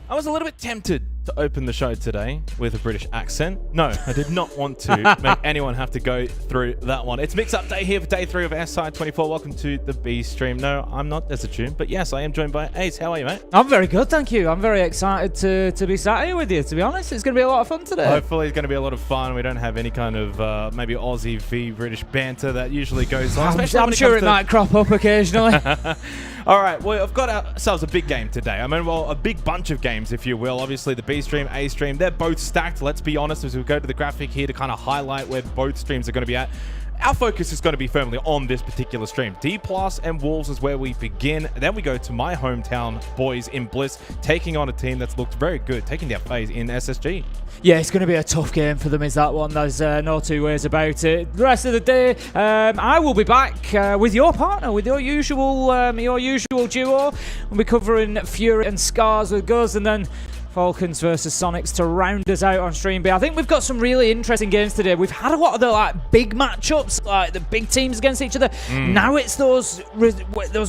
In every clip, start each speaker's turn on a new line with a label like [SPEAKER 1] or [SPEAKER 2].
[SPEAKER 1] I was a little bit tempted to open the show today with a British accent. No, I did not want to make anyone have to go through that one. It's Mix Up Day here for day 3 of SI24. Welcome to the B stream. No, I'm not Desatune, but yes, I am joined by Ace. How are you, mate?
[SPEAKER 2] I'm very good, thank you. I'm very excited to be sat here with you, to be honest. It's going to be a lot of fun today.
[SPEAKER 1] Hopefully it's going to be a lot of fun. We don't have any kind of maybe Aussie v British banter that usually goes on.
[SPEAKER 2] I'm sure it might crop up occasionally.
[SPEAKER 1] All right, well, I've got ourselves a big game today. I mean, well, a big bunch of games, if you will. Obviously, the B stream, A stream, they're both stacked. Let's be honest, as we go to the graphic here to kind of highlight where both streams are going to be at. Our focus is going to be firmly on this particular stream. D+ and Wolves is where we begin. Then we go to my hometown boys in Bliss, taking on a team that's looked very good, taking their phase in SSG.
[SPEAKER 2] Yeah, it's going to be a tough game for them, is that one. There's no two ways about it. The rest of the day, I will be back with your partner, with your usual duo. We'll be covering Fury and Scars with Guz, and then Falcons versus Sonics to round us out on stream B. I think we've got some really interesting games today. We've had a lot of the big matchups, like the big teams against each other. Now it's those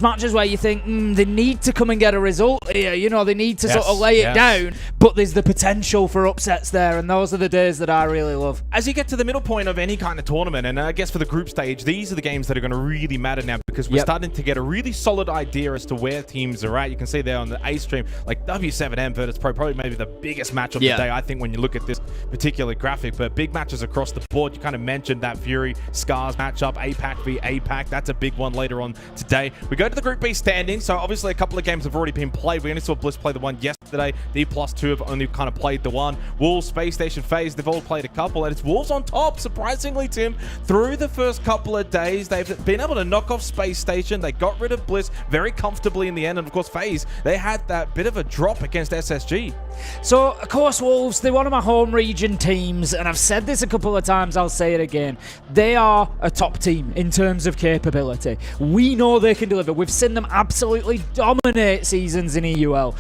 [SPEAKER 2] matches where you think they need to come and get a result here. You know, they need to sort of lay it down, but there's the potential for upsets there, and those are the days that I really love.
[SPEAKER 1] As you get to the middle point of any kind of tournament, and I guess for the group stage, these are the games that are going to really matter now, because we're starting to get a really solid idea as to where teams are at. You can see there on the A stream, like W7M Virtus Pro, probably maybe the biggest match of the day, I think, when you look at this particular graphic. But big matches across the board. You kind of mentioned that Fury Scars matchup, APAC v APAC. That's a big one later on today. We go to the Group B standings. So obviously a couple of games have already been played. We only saw Bliss play the one yesterday. D+2 have only kind of played the one. Wolves, Space Station, FaZe, they've all played a couple. And it's Wolves on top, surprisingly, Tim. Through the first couple of days, they've been able to knock off Space Station. They got rid of Bliss very comfortably in the end. And of course, FaZe, they had that bit of a drop against SSG.
[SPEAKER 2] So, of course, Wolves, they're one of my home region teams, and I've said this a couple of times, I'll say it again. They are a top team in terms of capability. We know they can deliver. We've seen them absolutely dominate seasons in EUL.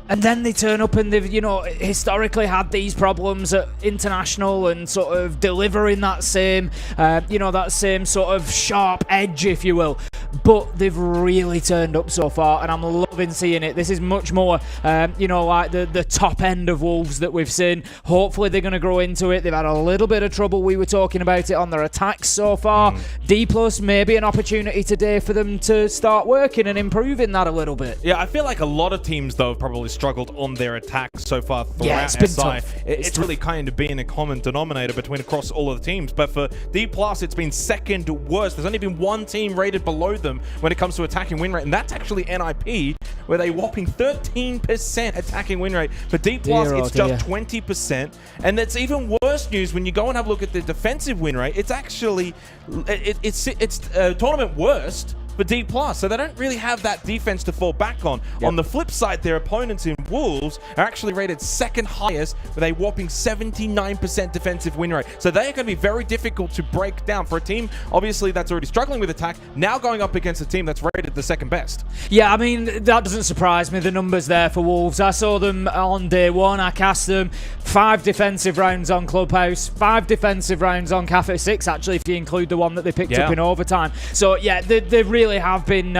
[SPEAKER 2] And then they turn up and they've, historically had these problems at International and sort of delivering that same, that same sort of sharp edge, if you will. But they've really turned up so far, and I'm loving seeing it. This is much more, like the top end of Wolves that we've seen. Hopefully they're going to grow into it. They've had a little bit of trouble. We were talking about it on their attacks so far. D+, maybe an opportunity today for them to start working and improving that a little bit.
[SPEAKER 1] Yeah, I feel like a lot of teams, though, have probably struggled on their attacks so far throughout
[SPEAKER 2] it's been
[SPEAKER 1] SI.
[SPEAKER 2] tough.
[SPEAKER 1] It's really kind of been a common denominator across all of the teams. But for D+, it's been second worst. There's only been one team rated below them when it comes to attacking win rate, and that's actually NIP, with a whopping 13% attacking win rate. For D+, it's just 20%. And that's even worse news when you go and have a look at the defensive win rate. It's actually, it's tournament worst for D+, so they don't really have that defense to fall back on. On the flip side, their opponents in Wolves are actually rated second highest with a whopping 79% defensive win rate. So they are going to be very difficult to break down for a team, obviously, that's already struggling with attack, now going up against a team that's rated the second best.
[SPEAKER 2] Yeah, I mean, that doesn't surprise me, the numbers there for Wolves. I saw them on day one. I cast them 5 defensive rounds on Clubhouse, 5 defensive rounds on Cafe 6, actually, if you include the one that they picked up in overtime. So, yeah, they really have been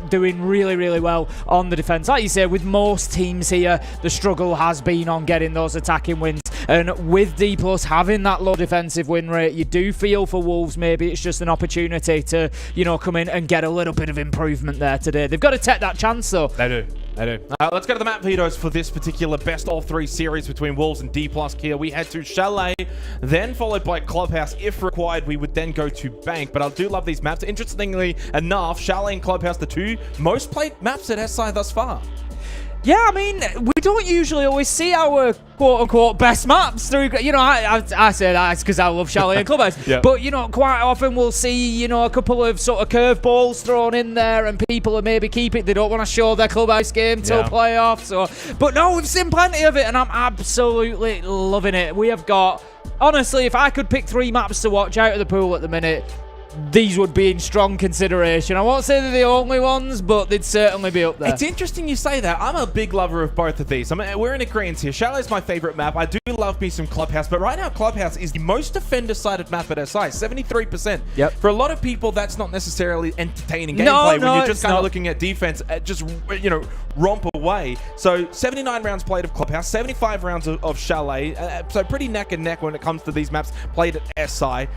[SPEAKER 2] doing really, really well on the defense. Like you say, with most teams here, the struggle has been on getting those attacking wins. And with D+ having that low defensive win rate, you do feel for Wolves maybe it's just an opportunity to, come in and get a little bit of improvement there today. They've got to take that chance, though.
[SPEAKER 1] They do. Let's go to the map vetoes for this particular best of 3 series between Wolves and D+ here. We head to Chalet, then followed by Clubhouse. If required, we would then go to Bank. But I do love these maps. Interestingly enough, Chalet and Clubhouse, the 2 most played maps at SI thus far.
[SPEAKER 2] Yeah, I mean, we don't usually always see our quote-unquote best maps through, I say that it's because I love Chalet and Clubhouse, but, quite often we'll see, a couple of sort of curveballs thrown in there and people are maybe keep it. They don't want to show their Clubhouse game till playoffs. But no, we've seen plenty of it and I'm absolutely loving it. We have got, honestly, if I could pick 3 maps to watch out of the pool at the minute, these would be in strong consideration. I won't say they're the only ones, but they'd certainly be up there.
[SPEAKER 1] It's interesting you say that. I'm a big lover of both of these. We're in agreement here. Chalet's my favorite map. I do love me some Clubhouse, but right now Clubhouse is the most defender-sided map at SI, 73%.
[SPEAKER 2] Yep.
[SPEAKER 1] For a lot of people, that's not necessarily entertaining gameplay when you're just kind of looking at defense, just, you know, romp away. So 79 rounds played of Clubhouse, 75 rounds of Chalet, so pretty neck and neck when it comes to these maps played at SI.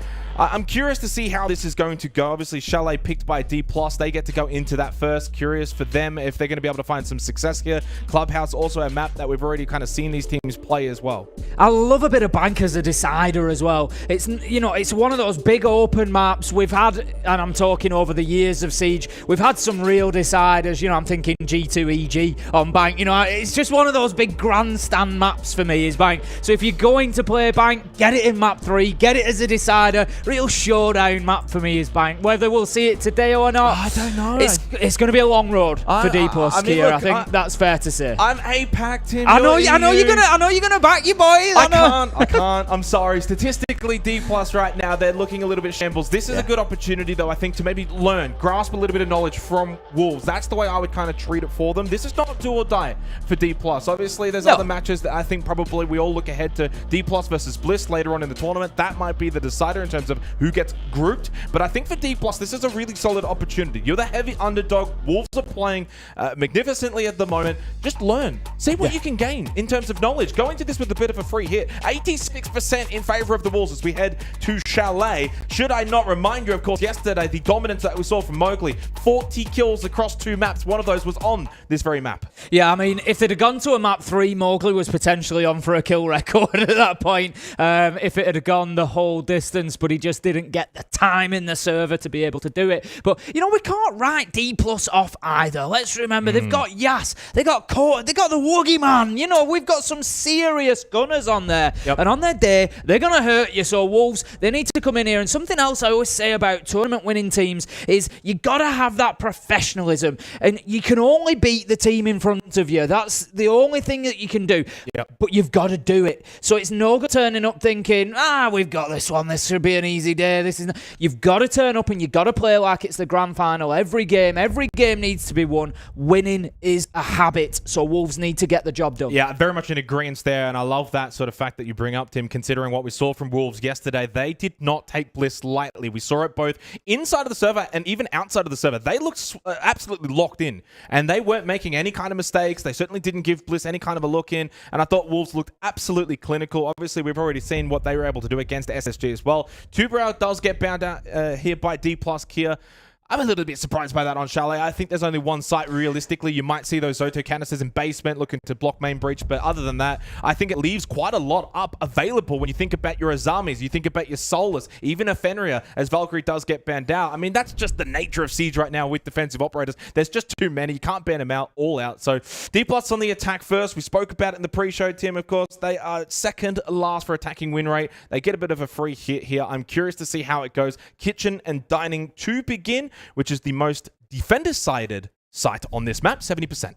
[SPEAKER 1] I'm curious to see how this is going to go. Obviously, Chalet picked by D+. They get to go into that first. Curious for them if they're going to be able to find some success here. Clubhouse, also a map that we've already kind of seen these teams play as well.
[SPEAKER 2] I love a bit of Bank as a decider as well. It's, you know, it's one of those big open maps we've had, and I'm talking over the years of Siege, we've had some real deciders. You know, I'm thinking G2EG on Bank. You know, it's just one of those big grandstand maps for me is Bank. So if you're going to play Bank, get it in map 3, get it as a decider. Real showdown map for me is Bank. Whether we'll see it today or not,
[SPEAKER 1] I don't know.
[SPEAKER 2] It's going to be a long road for D+ Kia. I think that's fair to say.
[SPEAKER 1] I'm APAC, Tim.
[SPEAKER 2] I know you're gonna back your boys.
[SPEAKER 1] I can't. I'm sorry. Statistically, D+ right now, they're looking a little bit shambles. This is a good opportunity, though, I think, to maybe learn, grasp a little bit of knowledge from Wolves. That's the way I would kind of treat it for them. This is not do or die for D+. Obviously, there's other matches that I think probably we all look ahead to. D+ versus Bliss later on in the tournament. That might be the decider in terms of who gets grouped. But I think for D+, this is a really solid opportunity. You're the heavy underdog. Wolves are playing magnificently at the moment. Just learn. See what you can gain in terms of knowledge. Go into this with a bit of a free hit. 86% in favor of the Wolves as we head to Chalet. Should I not remind you, of course, yesterday, the dominance that we saw from Mowgli. 40 kills across 2 maps. One of those was on this very map.
[SPEAKER 2] Yeah, I mean, if they'd have gone to a map 3, Mowgli was potentially on for a kill record at that point. If it had gone the whole distance, but he just didn't get the time in the server to be able to do it. But, you know, we can't write D+ off either. Let's remember, they've got Yas, they got Court, they got the Woogie Man. You know, we've got some serious gunners on there. Yep. And on their day, they're going to hurt you. So Wolves, they need to come in here. And something else I always say about tournament winning teams is you got to have that professionalism. And you can only beat the team in front of you. That's the only thing that you can do. Yep. But you've got to do it. So it's no good turning up thinking, we've got this one. This should be an easy day. This is not. You've got to turn up and you've got to play like it's the grand final. Every game needs to be won. Winning is a habit. So Wolves need to get the job done.
[SPEAKER 1] Yeah, very much in agreement there. And I love that sort of fact that you bring up, Tim, considering what we saw from Wolves yesterday. They did not take Bliss lightly. We saw it both inside of the server and even outside of the server. They looked absolutely locked in and they weren't making any kind of mistakes. They certainly didn't give Bliss any kind of a look in. And I thought Wolves looked absolutely clinical. Obviously, we've already seen what they were able to do against SSG as well. Tuberau does get bound out here by D+ Kia. I'm a little bit surprised by that on Chalet. I think there's only one site realistically. You might see those Zoto canisters in basement looking to block main breach, but other than that, I think it leaves quite a lot up available when you think about your Azamis, you think about your Solars, even a Fenrir, as Valkyrie does get banned out. I mean, that's just the nature of Siege right now with defensive operators. There's just too many. You can't ban them out all out. So D+ on the attack first. We spoke about it in the pre-show, Tim, of course. They are second last for attacking win rate. They get a bit of a free hit here. I'm curious to see how it goes. Kitchen and Dining to begin, which is the most defender-sided site on this map, 70%.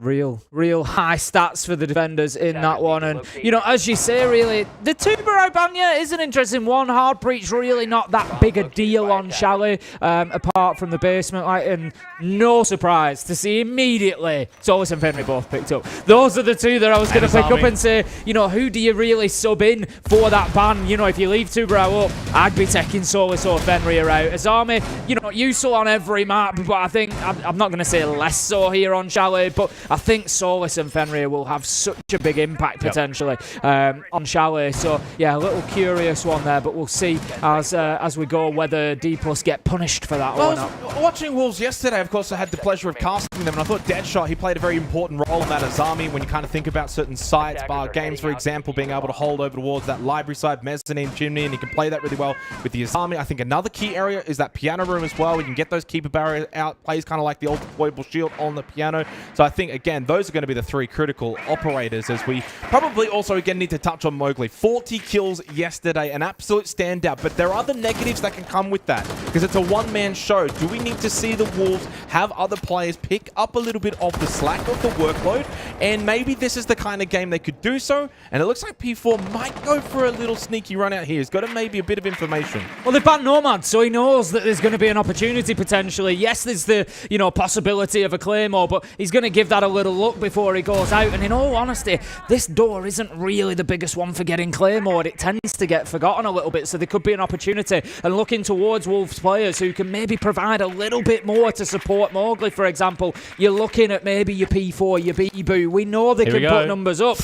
[SPEAKER 2] Real high stats for the defenders in that one. And, you know, as you say, really, the Tuberau Banya is an interesting one. Hard breach, really not that big a deal on Chalet, apart from the basement. And no surprise to see immediately Solus and Fenrir both picked up. Those are the two that I was going to pick up and say, you know, who do you really sub in for that ban? You know, if you leave Tuberau up, I'd be taking Solus or Fenrir out. Azami, you know, useful on every map, but I think, I'm not going to say less so here on Chalet, but I think Solus and Fenrir will have such a big impact potentially on Chalet. So yeah, a little curious one there, but we'll see as we go whether D+ get punished for that or not.
[SPEAKER 1] Watching Wolves yesterday, of course, I had the pleasure of casting them, and I thought Deadshot, he played a very important role in that Azami when you kind of think about certain sites, bar games, for example, being able to hold over towards that library side, mezzanine, chimney, and he can play that really well with the Azami. I think another key area is that piano room as well. We can get those keeper barriers out, plays kind of like the old deployable shield on the piano. So I think, again, those are going to be the three critical operators, as we probably also again need to touch on Mowgli. 40 kills yesterday, an absolute standout, but there are other negatives that can come with that because it's a one-man show. Do we need to see the Wolves have other players pick up a little bit of the slack of the workload? And maybe this is the kind of game they could do so, and it looks like P4 might go for a little sneaky run out here. He's got maybe a bit of information.
[SPEAKER 2] Well, they've banned Nomad, so he knows that there's going to be an opportunity potentially. Yes, there's the, possibility of a Claymore, but he's going to give that a little look before he goes out. And in all honesty, this door isn't really the biggest one for getting Claymore. It tends to get forgotten a little bit, so there could be an opportunity. And looking towards Wolves players who can maybe provide a little bit more to support Mowgli, for example. You're looking at maybe your P4, your Bee-Boo. We know they can put numbers up.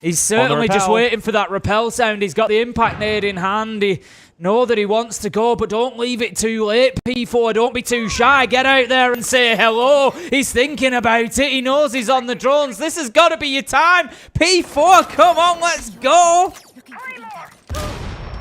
[SPEAKER 2] He's certainly just waiting for that rappel sound. He's got the impact nade in hand. He know that he wants to go, but don't leave it too late, P4. Don't be too shy. Get out there and say hello. He's thinking about it. He knows he's on the drones. This has got to be your time. P4, come on, let's go.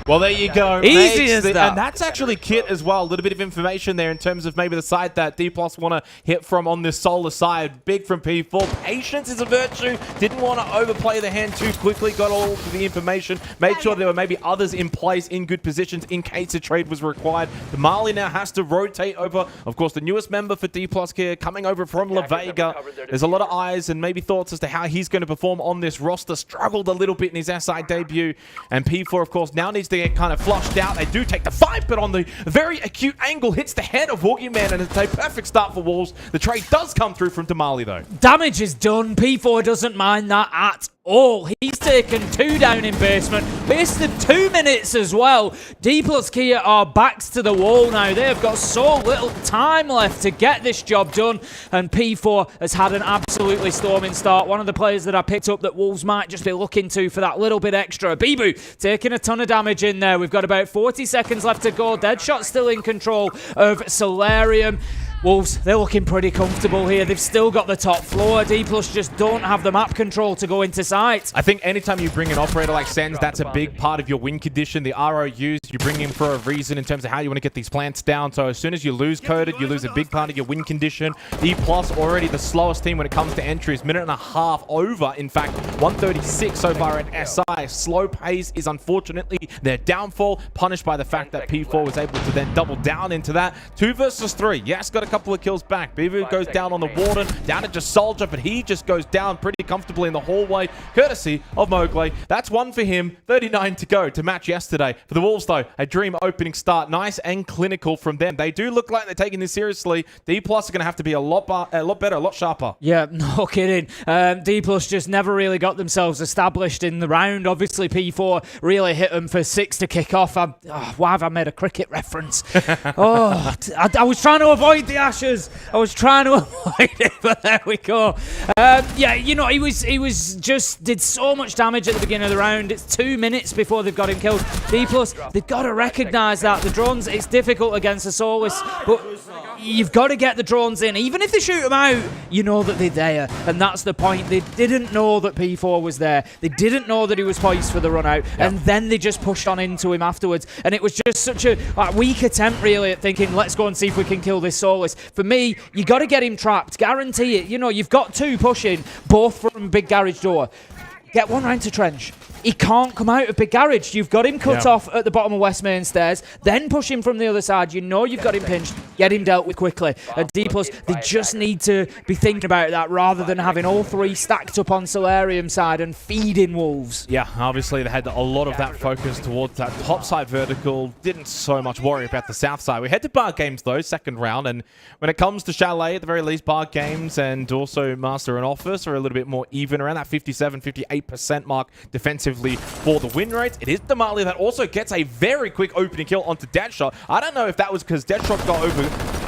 [SPEAKER 1] Well, there you go.
[SPEAKER 2] Easy as that.
[SPEAKER 1] And that's actually Kit as well. A little bit of information there in terms of maybe the side that D+ want to hit from on this Solar side. Big from P4. Patience is a virtue. Didn't want to overplay the hand too quickly. Got all of the information. Made sure there were maybe others in place in good positions in case a trade was required. Damali now has to rotate over. Of course, the newest member for D+ here coming over from La Vega. There's a lot of eyes and maybe thoughts as to how he's going to perform on this roster. Struggled a little bit in his SI debut. And P4, of course, now needs to get kind of flushed out. They do take the fight, but on the very acute angle, hits the head of Woogieman, and it's a perfect start for Wolves. The trade does come through from Damali, though.
[SPEAKER 2] Damage is done. P4 doesn't mind that at all. He's taken 2 down in basement. Wasted 2 minutes as well. D+ Kia are backs to the wall now. They have got so little time left to get this job done, and P4 has had an absolutely storming start. One of the players that I picked up that Wolves might just be looking to for that little bit extra. Bee-Boo taking a ton of damage in there. We've got about 40 seconds left to go. Deadshot still in control of Solarium. Wolves, they're looking pretty comfortable here. They've still got the top floor. D+ just don't have the map control to go into sight.
[SPEAKER 1] I think anytime you bring an operator like Sens, that's a big part of your win condition. The ROUs, you bring him for a reason in terms of how you want to get these plants down. So as soon as you lose Coded, you lose a big part of your win condition. D+ already the slowest team when it comes to entries. Minute and a half over, in fact, 136 so far at SI. Slow pace is unfortunately their downfall, punished by the fact that P4 was able to then double down into that. 2 versus 3. Yes, got a couple of kills back. Bee-Boo goes down on the Warden, down to just Soldier, but he just goes down pretty comfortably in the hallway, courtesy of Mowgli. That's 1 for him, 39 to go to match yesterday. For the Wolves, though, a dream opening start. Nice and clinical from them. They do look like they're taking this seriously. D+ are going to have to be a lot better, a lot sharper.
[SPEAKER 2] Yeah, no kidding. D+ just never really got themselves established in the round. Obviously, P4 really hit them for 6 to kick off. Why have I made a cricket reference? I was trying to avoid the ashes. I was trying to avoid it, but there we go. Yeah, he was just did so much damage at the beginning of the round. It's 2 minutes before they've got him killed. D+, they've got to recognise that. The drones, it's difficult against the Solus, but you've got to get the drones in. Even if they shoot them out, you know that they're there, and that's the point. They didn't know that P4 was there. They didn't know that he was poised for the run out, and then they just pushed on into him afterwards, and it was just such a weak attempt, really, at thinking, let's go and see if we can kill this Solus. For me, you got to get him trapped. Guarantee it. You've got 2 pushing, both from big garage door. Get 1 round to trench. He can't come out of big garage. You've got him cut off at the bottom of West Main stairs, then push him from the other side. You know you've got him pinched. Get him dealt with quickly. And D+, they just need to be thinking about that rather than having all 3 stacked up on Solarium side and feeding Wolves.
[SPEAKER 1] Yeah, obviously they had a lot of that focus towards that top side vertical. Didn't so much worry about the south side. We head to Bar Games, though, second round. And when it comes to Chalet, at the very least, Bar Games and also Master and Office are a little bit more even around that 57, 58% mark defensively for the win rates. It is Damali that also gets a very quick opening kill onto Deadshot. I don't know if that was because Deadshot got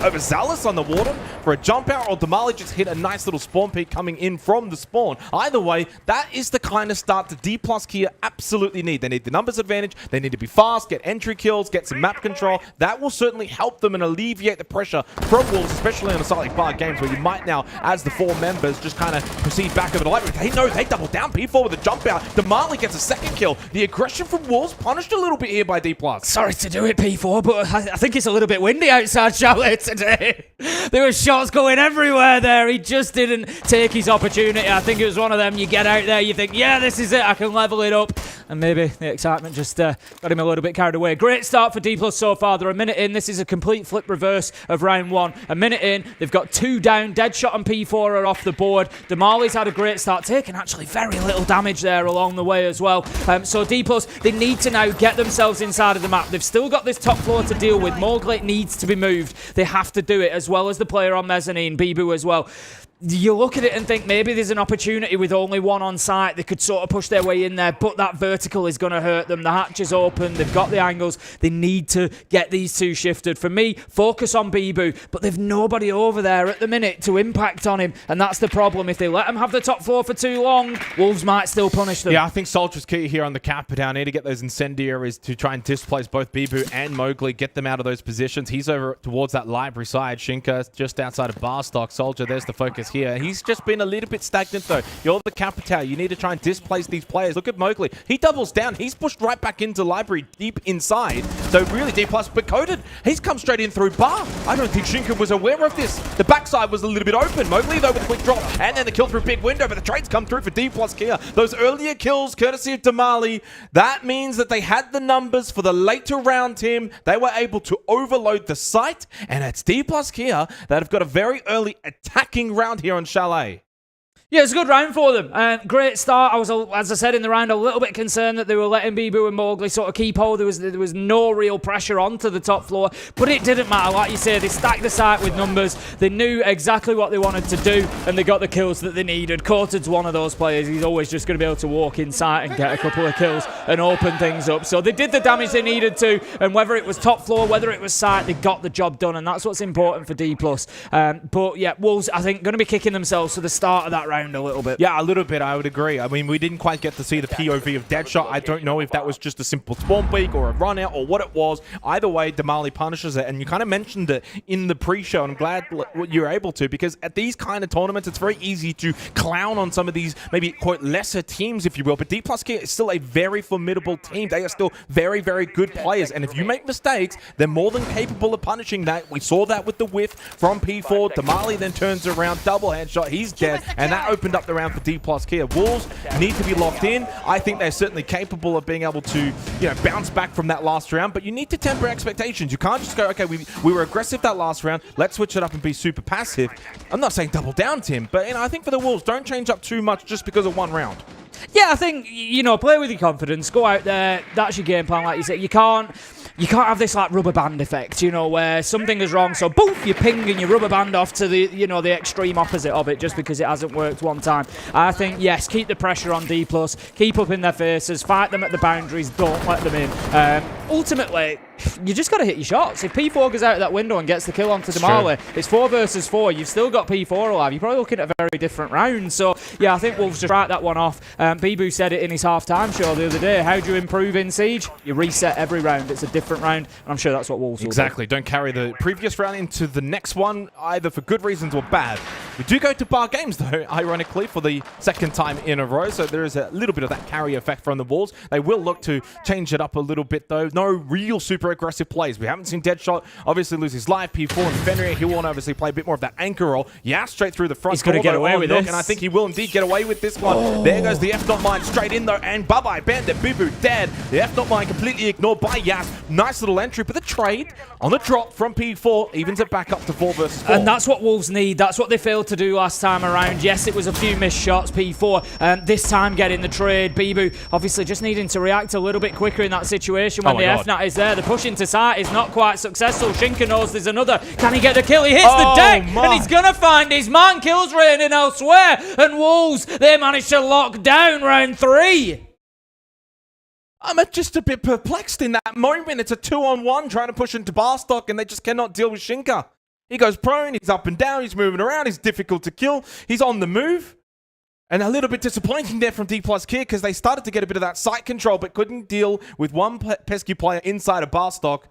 [SPEAKER 1] overzealous on the Warden for a jump out, or Damali just hit a nice little spawn peak coming in from the spawn. Either way, that is the kind of start that D+ Kia absolutely need. They need the numbers advantage. They need to be fast, get entry kills, get some map control. That will certainly help them and alleviate the pressure from Wolves, especially on a site like Bar Games, where you might now, as the 4 members, just kind of proceed back over the light. They know they double down. P4 with a jump out. Damali gets a second kill. The aggression from Wolves punished a little bit here by D+.
[SPEAKER 2] Sorry to do it, P4, but I think it's a little bit windy outside Chalet today. There were shots going everywhere there. He just didn't take his opportunity. I think it was one of them. You get out there, you think, yeah, this is it. I can level it up. And maybe the excitement just got him a little bit carried away. Great start for D+ so far. They're a minute in. This is a complete flip reverse of round 1. A minute in. They've got 2 down. Deadshot and P4 are off the board. Damali's had a great start, taking actually very little damage there along the way as well. So D+, they need to now get themselves inside of the map. They've still got this top floor to deal with. Mowgli needs to be moved. They have to do it, as well as the player on mezzanine, Bibu as well. You look at it and think maybe there's an opportunity with only one on site. They could sort of push their way in there, but that vertical is going to hurt them. The hatch is open. They've got the angles. They need to get these 2 shifted. For me, focus on Bibu, but they've nobody over there at the minute to impact on him, and that's the problem. If they let him have the top floor for too long, Wolves might still punish them.
[SPEAKER 1] Yeah, I think Soldier's key here on the Capitão. Need to get those incendiaries to try and displace both Bibu and Mowgli, get them out of those positions. He's over towards that library side. Shinka just outside of Barstock. Soldier, there's the focus here. He's just been a little bit stagnant, though. You're the Capitão. You need to try and displace these players. Look at Mowgli. He doubles down. He's pushed right back into library deep inside. So really, D+, but coded. He's come straight in through bar. I don't think Shinka was aware of this. The backside was a little bit open. Mowgli, though, with a quick drop. And then the kill through big window, but the trades come through for D+ Kia. Those earlier kills, courtesy of Damali, that means that they had the numbers for the later round team. They were able to overload the site, and it's D+ Kia that have got a very early attacking round here on Chalet.
[SPEAKER 2] Yeah, it's a good round for them. Great start. I was, as I said in the round, a little bit concerned that they were letting Bibu and Mowgli sort of keep hold. There was no real pressure onto the top floor, but it didn't matter. Like you say, they stacked the site with numbers. They knew exactly what they wanted to do, and they got the kills that they needed. Corted's one of those players. He's always just going to be able to walk inside and get a couple of kills and open things up. So they did the damage they needed to, and whether it was top floor, whether it was site, they got the job done, and that's what's important for D+. But yeah, Wolves, I think, going to be kicking themselves to the start of that round a little bit.
[SPEAKER 1] Yeah, a little bit, I would agree. I mean, we didn't quite get to see the POV of Deadshot. I don't know if that was just a simple spawn peek or a run out or what it was. Either way, Damali punishes it, and you kind of mentioned it in the pre-show, and I'm glad you're able to, because at these kind of tournaments, it's very easy to clown on some of these, maybe, quote, lesser teams, if you will, but D+ Kia is still a very formidable team. They are still very, very good players, and if you make mistakes, they're more than capable of punishing that. We saw that with the whiff from P4. Damali then turns around, double headshot, he's dead, and that opened up the round for D+ Kia. Wolves need to be locked in. I think they're certainly capable of being able to, bounce back from that last round, but you need to temper expectations. You can't just go, okay, we were aggressive that last round, let's switch it up and be super passive. I'm not saying double down, Tim, but I think for the Wolves, don't change up too much just because of one round.
[SPEAKER 2] Yeah, I think, play with your confidence. Go out there. That's your game plan, like you said. You can't have this like rubber band effect, where something is wrong, so boom, you ping and you rubber band off to the, the extreme opposite of it just because it hasn't worked one time. I think, yes, keep the pressure on D+, keep up in their faces, fight them at the boundaries, don't let them in. Ultimately, you just got to hit your shots. If P4 goes out of that window and gets the kill onto Damali, it's 4 versus 4. You've still got P4 alive. You're probably looking at a very different round. So, yeah, I think Wolves just write that one off. Bibu said it in his half-time show the other day. How do you improve in Siege? You reset every round. It's a different round, and I'm sure that's what Wolves will do.
[SPEAKER 1] Exactly. Don't carry the previous round into the next one, either for good reasons or bad. We do go to bar games, though, ironically, for the second time in a row, so there is a little bit of that carry effect from the Wolves. They will look to change it up a little bit, though. No real super aggressive plays. We haven't seen Deadshot obviously lose his life. P4 and Fenrir, he will obviously play a bit more of that anchor role. Yeah, straight through the front.
[SPEAKER 2] He's going to get away with this.
[SPEAKER 1] And I think he will indeed get away with this one. Oh. There goes the F-Not mine straight in, though, and bye-bye, Bandit, Bibu dead. The F-Not mine completely ignored by Yas. Nice little entry, but the trade on the drop from P4 evens it back up to 4 versus 4.
[SPEAKER 2] And that's what Wolves need. That's what they failed to do last time around. Yes, it was a few missed shots, P4. This time getting the trade. Bibu obviously just needing to react a little bit quicker in that situation when the F-Nat is there. The push into sight is not quite successful. Shinka knows there's another. Can he get the kill? He hits the deck, and he's going to find his man. Kills raining elsewhere. And Wolves, they managed to lock down round 3.
[SPEAKER 1] I'm just a bit perplexed in that moment. It's a 2-on-1 trying to push into Barstock, and they just cannot deal with Shinka. He goes prone, he's up and down, he's moving around, he's difficult to kill, he's on the move. And a little bit disappointing there from D+ Kia because they started to get a bit of that site control but couldn't deal with one pesky player inside of Barstock.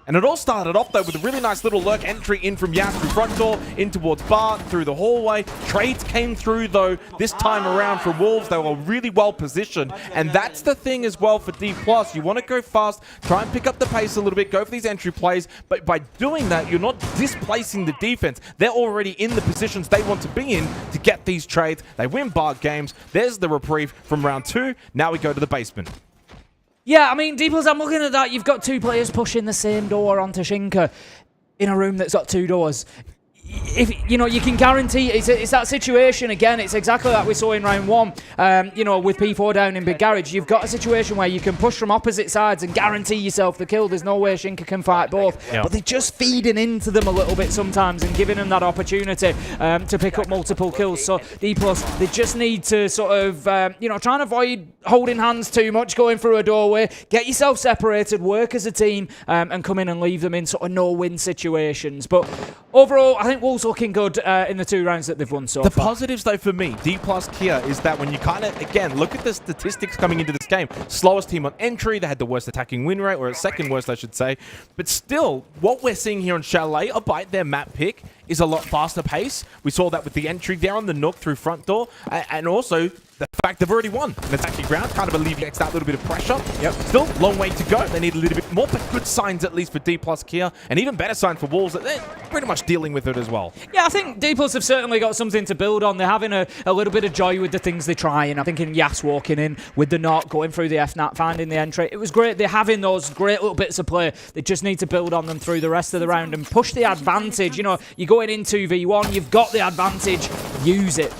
[SPEAKER 1] And it all started off, though, with a really nice little lurk entry in from Yas through front door, in towards Bart, through the hallway. Trades came through, though, this time around for Wolves. They were really well positioned. And that's the thing as well for D+. You want to go fast, try and pick up the pace a little bit, go for these entry plays. But by doing that, you're not displacing the defense. They're already in the positions they want to be in to get these trades. They win Bart games. There's the reprieve from round 2. Now we go to the basement.
[SPEAKER 2] Yeah, I mean, D+, I'm looking at that. You've got two players pushing the same door onto Shinka in a room that's got two doors. If you know, you can guarantee it's that situation again. It's exactly like we saw in round 1. You know, with P4 down in Big Garage, you've got a situation where you can push from opposite sides and guarantee yourself the kill. There's no way Shinka can fight both, but they're just feeding into them a little bit sometimes and giving them that opportunity to pick up multiple kills. So D+, they just need to sort of you know, try and avoid holding hands too much, going through a doorway, get yourself separated, work as a team, and come in and leave them in sort of no-win situations. But overall, I think Wolves looking good in the 2 rounds that they've won so far.
[SPEAKER 1] The positives, though, for me, D+ Kia, is that when you kind of, again, look at the statistics coming into this game. Slowest team on entry, they had the worst attacking win rate, or second worst, I should say. But still, what we're seeing here on Chalet, albeit their map pick, is a lot faster pace. We saw that with the entry there on the Nook through front door, and also the fact they've already won an attacking ground kind of alleviates that little bit of pressure. Yep. Still, long way to go. They need a little bit more, but good signs at least for D+ Kia, and even better sign for Wolves that they're pretty much dealing with it as well.
[SPEAKER 2] Yeah, I think D+ have certainly got something to build on. They're having a little bit of joy with the things they try, and I'm thinking Yas walking in with the knock, going through the FNAT, finding the entry. It was great. They're having those great little bits of play. They just need to build on them through the rest of the round and push the advantage. You know, you're going in 2v1, you've got the advantage, use it.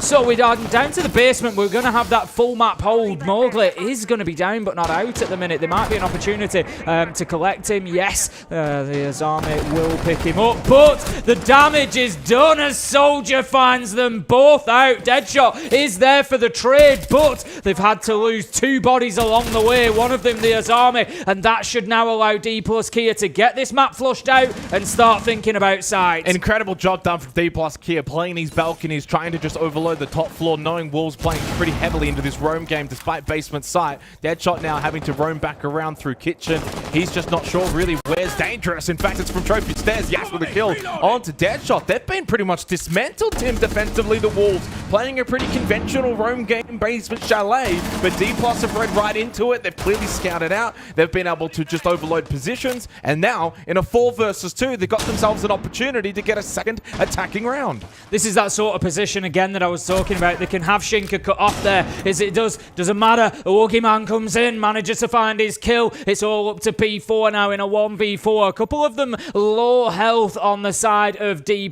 [SPEAKER 2] So we're down to the basement. We're going to have that full map hold. Mowgli is going to be down but not out at the minute. There might be an opportunity to collect him. Yes, the Azami will pick him up, but the damage is done as Soldier finds them both out. Deadshot is there for the trade, but they've had to lose 2 bodies along the way. One of them, the Azami, and that should now allow D+ Kia to get this map flushed out and start thinking about sides.
[SPEAKER 1] Incredible job done from D+ Kia, playing these balconies, trying to just overload the top floor, knowing Wolves playing pretty heavily into this roam game despite basement sight. Deadshot now having to roam back around through kitchen. He's just not sure really where's dangerous. In fact, it's from Trophy Stairs. Yes, with a kill on to Deadshot. They've been pretty much dismantled, Tim, defensively. The Wolves playing a pretty conventional roam game basement Chalet, but D+ have read right into it. They've clearly scouted out. They've been able to just overload positions, and now in a 4 versus 2, they've got themselves an opportunity to get a second attacking round.
[SPEAKER 2] This is that sort of position again that I was talking about. They can have Shinka cut off there. Doesn't matter. A Woogie Man comes in, manages to find his kill. It's all up to P4 now in a 1v4. A couple of them low health on the side of D+,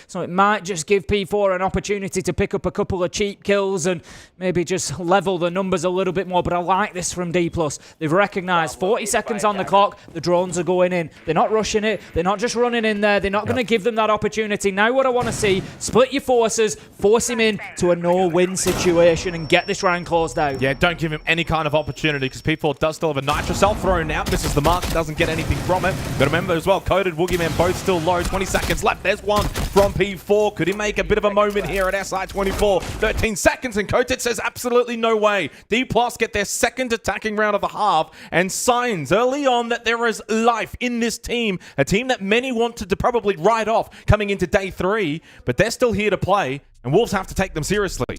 [SPEAKER 2] so it might just give P4 an opportunity to pick up a couple of cheap kills and maybe just level the numbers a little bit more. But I like this from D+. They've recognised 40 seconds on the clock. The drones are going in. They're not rushing it. They're not just running in there. They're not going to give them that opportunity. Now what I want to see, split your forces, force him in to a no-win situation and get this round closed out.
[SPEAKER 1] Yeah, don't give him any kind of opportunity because P4 does still have a Nitro Cell thrown out. Misses the mark, doesn't get anything from it. But remember as well, Coded, Woogie Man both still low. 20 seconds left. There's one from P4. Could he make a bit of a moment here at SI24? 13 seconds and Coded says absolutely no way. D+ get their second attacking round of the half and signs early on that there is life in this team. A team that many wanted to probably write off coming into day 3, but they're still here to play and Wolves have to take them seriously.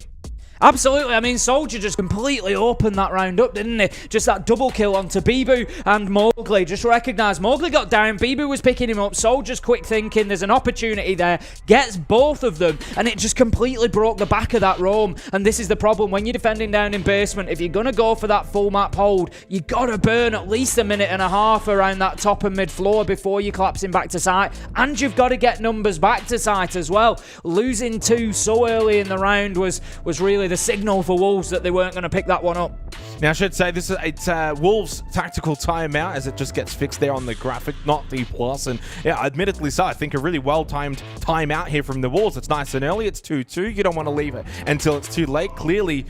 [SPEAKER 2] Absolutely. I mean, Soldier just completely opened that round up, didn't he? Just that double kill onto Bibu and Mowgli. Just recognised Mowgli got down. Bibu was picking him up. Soldier's quick thinking. There's an opportunity there. Gets both of them. And it just completely broke the back of that roam. And this is the problem. When you're defending down in basement, if you're going to go for that full map hold, you got to burn at least a minute and a half around that top and mid floor before you collapse him back to site. And you've got to get numbers back to site as well. Losing 2 so early in the round was really the signal for Wolves that they weren't going to pick that one up.
[SPEAKER 1] Now, I should say this is Wolves' tactical timeout as it just gets fixed there on the graphic, not D+. And yeah, admittedly so, I think a really well-timed timeout here from the Wolves. It's nice and early. It's 2-2. You don't want to leave it until it's too late. Clearly,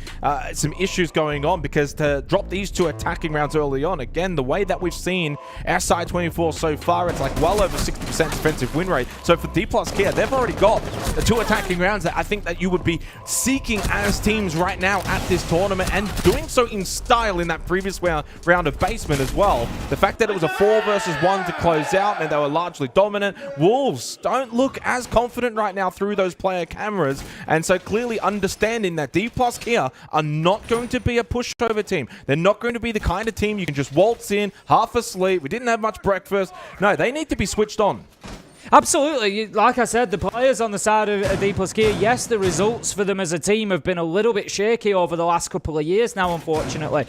[SPEAKER 1] some issues going on because to drop these 2 attacking rounds early on, again, the way that we've seen SI24 so far, it's like well over 60% defensive win rate. So for D+ Kia, they've already got the 2 attacking rounds that I think that you would be seeking as teams right now at this tournament and doing so in style in that previous round of basement as well. The fact that it was a 4 versus 1 to close out and they were largely dominant. Wolves don't look as confident right now through those player cameras, and so clearly understanding that D+ here are not going to be a pushover team. They're not going to be the kind of team you can just waltz in, half asleep, we didn't have much breakfast. No, they need to be switched on.
[SPEAKER 2] Absolutely. Like I said, the players on the side of D+ Kia, yes, the results for them as a team have been a little bit shaky over the last couple of years now, unfortunately.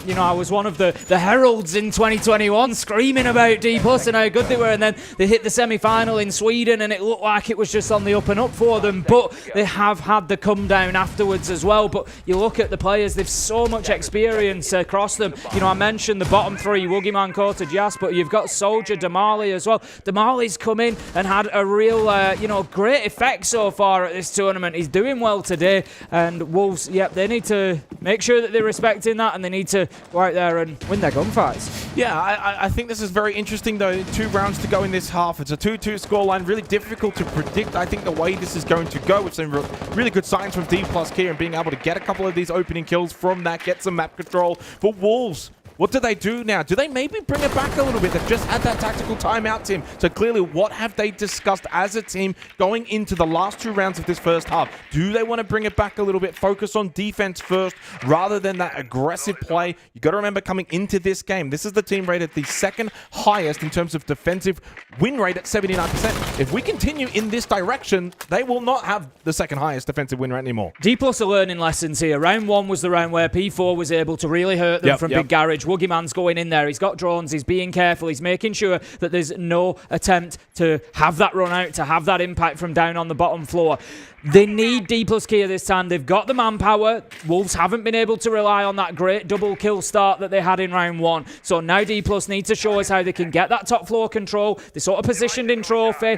[SPEAKER 2] You know, I was one of the heralds in 2021 screaming about D+ and how good they were, and then they hit the semi-final in Sweden and it looked like it was just on the up and up for them, but they have had the come down afterwards as well. But you look at the players, they've so much experience across them. You know, I mentioned the bottom three, Woogieman, Kota, Jas, but you've got Soldier, Damali as well. Damali's come in and had a real, you know, great effect so far at this tournament. He's doing well today, and Wolves, yep, they need to make sure that they're respecting that, and they need to go out there and win their gunfights.
[SPEAKER 1] Yeah, I think this is very interesting, though. 2 rounds to go in this half. It's a 2-2 scoreline, really difficult to predict. I think the way this is going to go, we've seen really good signs from D+ here and being able to get a couple of these opening kills from that, get some map control for Wolves. What do they do now? Do they maybe bring it back a little bit? They've just had that tactical timeout, Tim. So clearly, what have they discussed as a team going into the last 2 rounds of this first half? Do they want to bring it back a little bit, focus on defense first, rather than that aggressive play? You got to remember, coming into this game, this is the team rated the 2nd highest in terms of defensive win rate at 79%. If we continue in this direction, they will not have the 2nd highest defensive win rate anymore.
[SPEAKER 2] D+ are learning lessons here. Round 1 was the round where P4 was able to really hurt them from Big Garage. Woogieman's going in there. He's got drones. He's being careful. He's making sure that there's no attempt to have that run out, to have that impact from down on the bottom floor. They need D+ Kia this time. They've got the manpower. Wolves haven't been able to rely on that great double kill start that they had in round 1. So now D+ need to show us how they can get that top floor control. They're sort of positioned in trophy.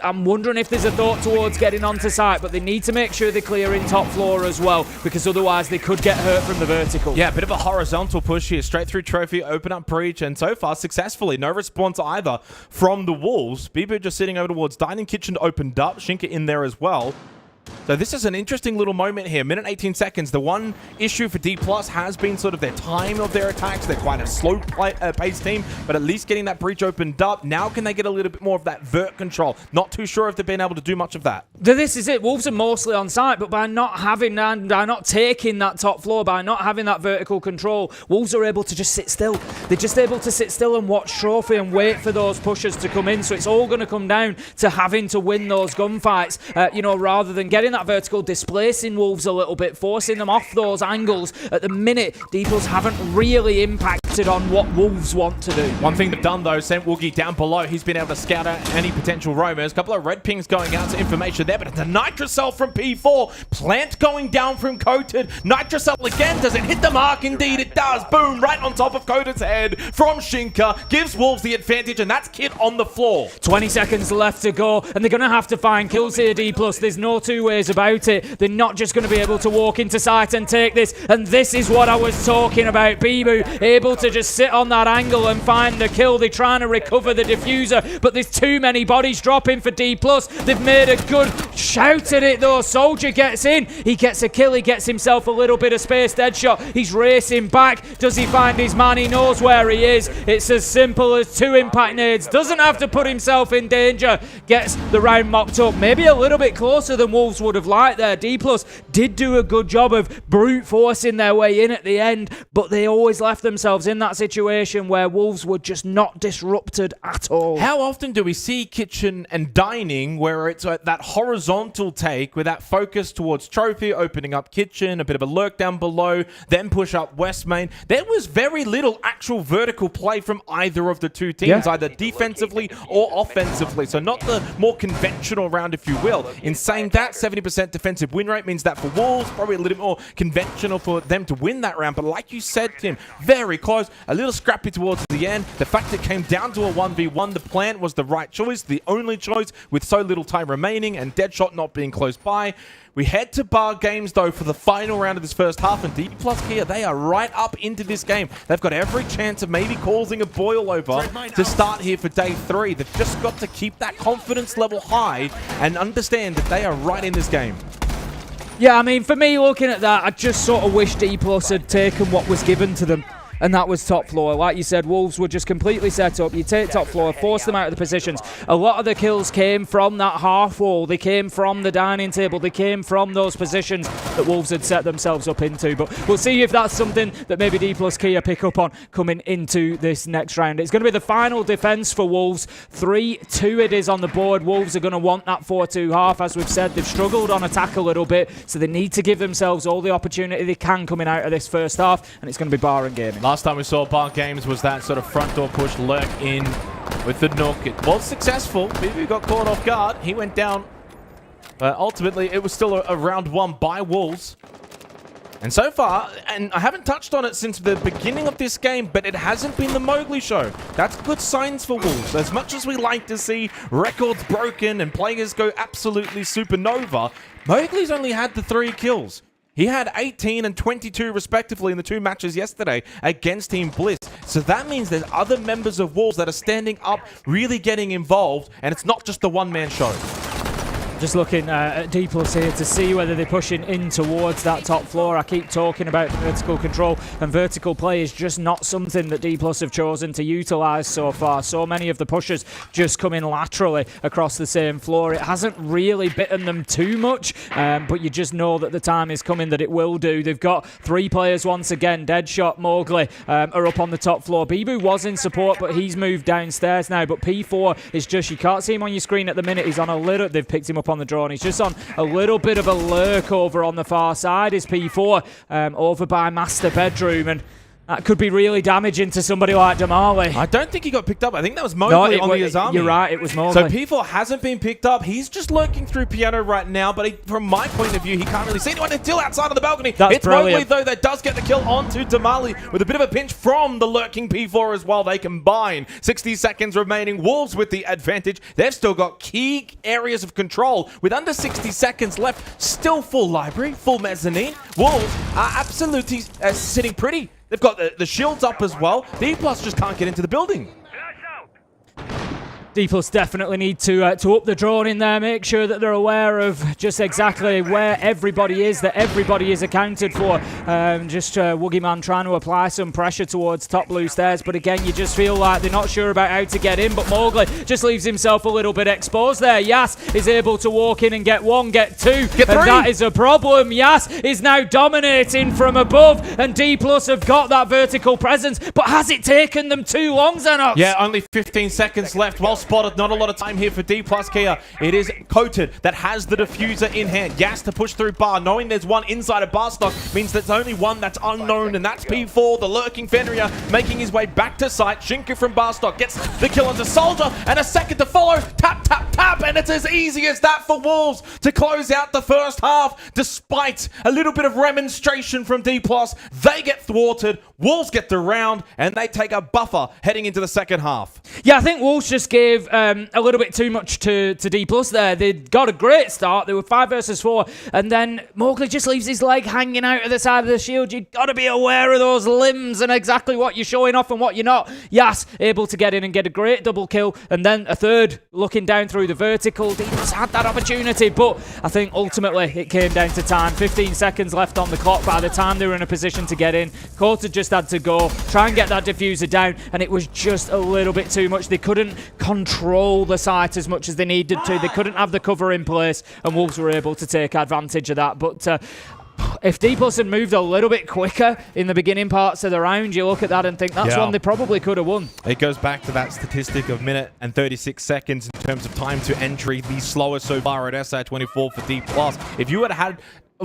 [SPEAKER 2] I'm wondering if there's a thought towards getting onto site, but they need to make sure they're clearing top floor as well, because otherwise they could get hurt from the vertical.
[SPEAKER 1] Yeah, a bit of a horizontal push here. Straight through trophy, open up breach, and so far successfully. No response either from the Wolves. Bibu just sitting over towards Dining Kitchen opened up. Shinka in there as well. So this is an interesting little moment here. Minute 18 seconds. The one issue for D+ has been sort of their time of their attacks. They're quite a slow paced team, but at least getting that breach opened up. Now can they get a little bit more of that vert control? Not too sure if they've been able to do much of that.
[SPEAKER 2] This is it. Wolves are mostly on site, but by not having that, by not taking that top floor, by not having that vertical control, Wolves are able to just sit still. They're just able to sit still and watch trophy and wait for those pushers to come in. So it's all going to come down to having to win those gunfights, you know, rather than getting that vertical, displacing Wolves a little bit, forcing them off those angles. At the minute, D+ haven't really impacted on what Wolves want to do.
[SPEAKER 1] One thing they've done, though, sent Woogie down below. He's been able to scout out any potential roamers. A couple of red pings going out to information there, but it's a Nitrocell from P4. Plant going down from Coated. Nitrocell again. Does it hit the mark? Indeed, it does. Boom, right on top of Coted's head from Shinka. Gives Wolves the advantage, and that's Kit on the floor.
[SPEAKER 2] 20 seconds left to go, and they're going to have to find kills here, D+. There's no two ways about it. They're not just going to be able to walk into sight and take this, and this is what I was talking about. Bibu able to just sit on that angle and find the kill. They're trying to recover the diffuser, but there's too many bodies dropping for D+. They've made a good shout at it, though. Soldier gets in. He gets a kill. He gets himself a little bit of space. Deadshot. He's racing back. Does he find his man? He knows where he is. It's as simple as 2 impact nades. Doesn't have to put himself in danger. Gets the round mopped up. Maybe a little bit closer than Wolves would have liked there. D+ did do a good job of brute forcing their way in at the end, but they always left themselves in that situation where Wolves were just not disrupted at all.
[SPEAKER 1] How often do we see Kitchen and Dining where it's that horizontal take with that focus towards trophy, opening up Kitchen, a bit of a lurk down below, then push up West Main? There was very little actual vertical play from either of the two teams, either defensively or offensively. So not the more conventional round, if you will. In saying that, 70% defensive win rate means that for Wolves, probably a little bit more conventional for them to win that round. But like you said, Tim, very close, a little scrappy towards the end. The fact it came down to a 1v1, the plant was the right choice, the only choice with so little time remaining and Deadshot not being close by. We head to bar games, though, for the final round of this first half, and D+ here, they are right up into this game. They've got every chance of maybe causing a boil over to start here for day 3. They've just got to keep that confidence level high and understand that they are right in this game.
[SPEAKER 2] Yeah, I mean, for me, looking at that, I just sort of wish D+ had taken what was given to them. And that was top floor. Like you said, Wolves were just completely set up. You take top floor, force them out of the positions. A lot of the kills came from that half wall. They came from the dining table. They came from those positions that Wolves had set themselves up into. But we'll see if that's something that maybe D+ Kia pick up on coming into this next round. It's going to be the final defence for Wolves. 3-2 it is on the board. Wolves are going to want that 4-2 half. As we've said, they've struggled on attack a little bit, so they need to give themselves all the opportunity they can coming out of this first half, and it's going to be Bar and Gaming.
[SPEAKER 1] Last time we saw Bar Games was that sort of front door push lurk in with the Nook. It was successful. BB got caught off guard. He went down. But ultimately, it was still a round one by Wolves. And so far, and I haven't touched on it since the beginning of this game, but it hasn't been the Mowgli show. That's good signs for Wolves. As much as we like to see records broken and players go absolutely supernova, Mowgli's only had the 3 kills. He had 18 and 22 respectively in the 2 matches yesterday against Team Bliss. So that means there's other members of Wolves that are standing up, really getting involved, and it's not just the one-man show.
[SPEAKER 2] Just looking at D+ here to see whether they're pushing in towards that top floor. I keep talking about vertical control, and vertical play is just not something that D+ have chosen to utilise so far. So many of the pushes just come in laterally across the same floor. It hasn't really bitten them too much, but you just know that the time is coming that it will do. They've got 3 players once again. Deadshot, Mowgli are up on the top floor. Bibu was in support, but he's moved downstairs now. But P4 is just, you can't see him on your screen at the minute. He's on a little, they've picked him up on the draw, and he's just on a little bit of a lurk over on the far side. Is P4 over by Master Bedroom, and that could be really damaging to somebody like Damali.
[SPEAKER 1] I don't think he got picked up. I think that was Mowgli on the Azami.
[SPEAKER 2] You're right, it was Mowgli.
[SPEAKER 1] So P4 hasn't been picked up. He's just lurking through piano right now, but from my point of view, he can't really see anyone until outside of the balcony. It's Mowgli, though, that does get the kill onto Damali with a bit of a pinch from the lurking P4 as well. They combine. 60 seconds remaining. Wolves with the advantage. They've still got key areas of control. With under 60 seconds left, still full library, full mezzanine. Wolves are absolutely sitting pretty. They've got the shields up as well. D+ just can't get into the building.
[SPEAKER 2] D+ definitely need to up the drone in there, make sure that they're aware of just exactly where everybody is, that everybody is accounted for. Just Woogie Man trying to apply some pressure towards top blue stairs, but again, you just feel like they're not sure about how to get in, but Mowgli just leaves himself a little bit exposed there. Yas is able to walk in and get 1, get 2, and that is a problem. Yas is now dominating from above, and D+ have got that vertical presence, but has it taken them too long, Xenox?
[SPEAKER 1] Yeah, only 15 seconds left. Well spotted. Not a lot of time here for D+ Kia. It is Coated that has the diffuser in hand. Gas to push through Bar. Knowing there's one inside of Bar stock means there's only one that's unknown, and that's P4, the lurking Fenrir, making his way back to site. Shinka from Bar stock gets the kill onto Soldier, and a second to follow. Tap, tap, tap, and it's as easy as that for Wolves to close out the first half. Despite a little bit of remonstration from D+, they get thwarted. Wolves get the round, and they take a buffer heading into the second half.
[SPEAKER 2] Yeah, I think Wolves just gave a little bit too much to D+ there. They got a great start. They were 5 versus 4, and then Mowgli just leaves his leg hanging out of the side of the shield. You've got to be aware of those limbs and exactly what you're showing off and what you're not. Yas able to get in and get a great double kill, and then a third looking down through the vertical. D+ had that opportunity, but I think ultimately it came down to time. 15 seconds left on the clock by the time they were in a position to get in. Quarter just had to go, try and get that diffuser down, and it was just a little bit too much. They couldn't control the site as much as they needed to. They couldn't have the cover in place, and Wolves were able to take advantage of that. But if D+ had moved a little bit quicker in the beginning parts of the round, you look at that and think that's one they probably could have won.
[SPEAKER 1] It goes back to that statistic of minute and 36 seconds in terms of time to entry, the slowest so far at SI24 for D+. If you had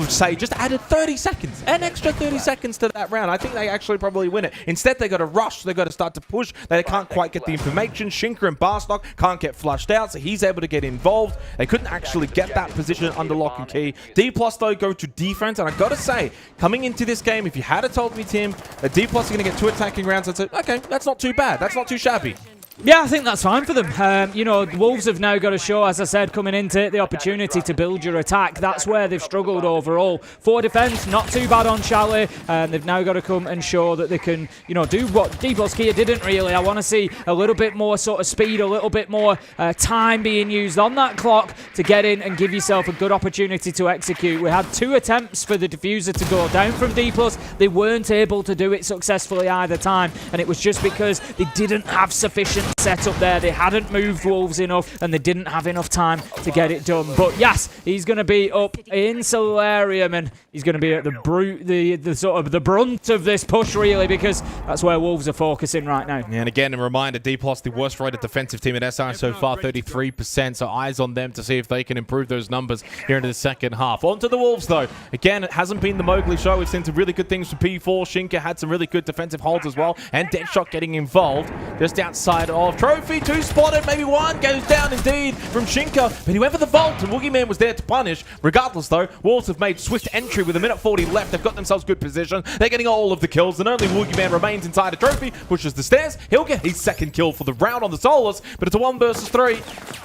[SPEAKER 1] say just added 30 seconds, an extra 30 seconds to that round, I think they actually probably win it. Instead, they got to rush, they got to start to push, they can't quite get the information. Shinka and Barstock can't get flushed out, so he's able to get involved. They couldn't actually get that position under lock and key. D+ though go to defense, and I gotta say, coming into this game, if you had told me, Tim, that D+ are gonna get 2 attacking rounds, I'd say, okay, that's not too bad, that's not too shabby.
[SPEAKER 2] Yeah, I think that's fine for them. You know, the Wolves have now got to show, as I said, coming in, take the opportunity to build your attack. That's where they've struggled overall. For defence, not too bad on Chalet. They've now got to come and show that they can, you know, do what D+Kia didn't really. I want to see a little bit more sort of speed, a little bit more time being used on that clock to get in and give yourself a good opportunity to execute. We had 2 attempts for the diffuser to go down from D+. They weren't able to do it successfully either time, and it was just because they didn't have sufficient set up there. They hadn't moved Wolves enough, and they didn't have enough time to get it done. But yes, he's going to be up in Solarium, and he's going to be at the sort of the brunt of this push, really, because that's where Wolves are focusing right now.
[SPEAKER 1] And again, a reminder, D+, the worst rated defensive team at SI so far, 33%. So eyes on them to see if they can improve those numbers here into the second half. On to the Wolves, though. Again, it hasn't been the Mowgli show. We've seen some really good things from P4. Shinka had some really good defensive holds as well, and Deadshot getting involved just outside of Trophy. 2 spotted, maybe 1 goes down indeed from Shinka, but he went for the vault, and Woogieman was there to punish. Regardless, though, Wolves have made swift entry with 1:40 left. They've got themselves good position. They're getting all of the kills, and only Woogieman remains inside a Trophy, pushes the stairs. He'll get his 2nd kill for the round on the Solus, but it's a 1 versus 3.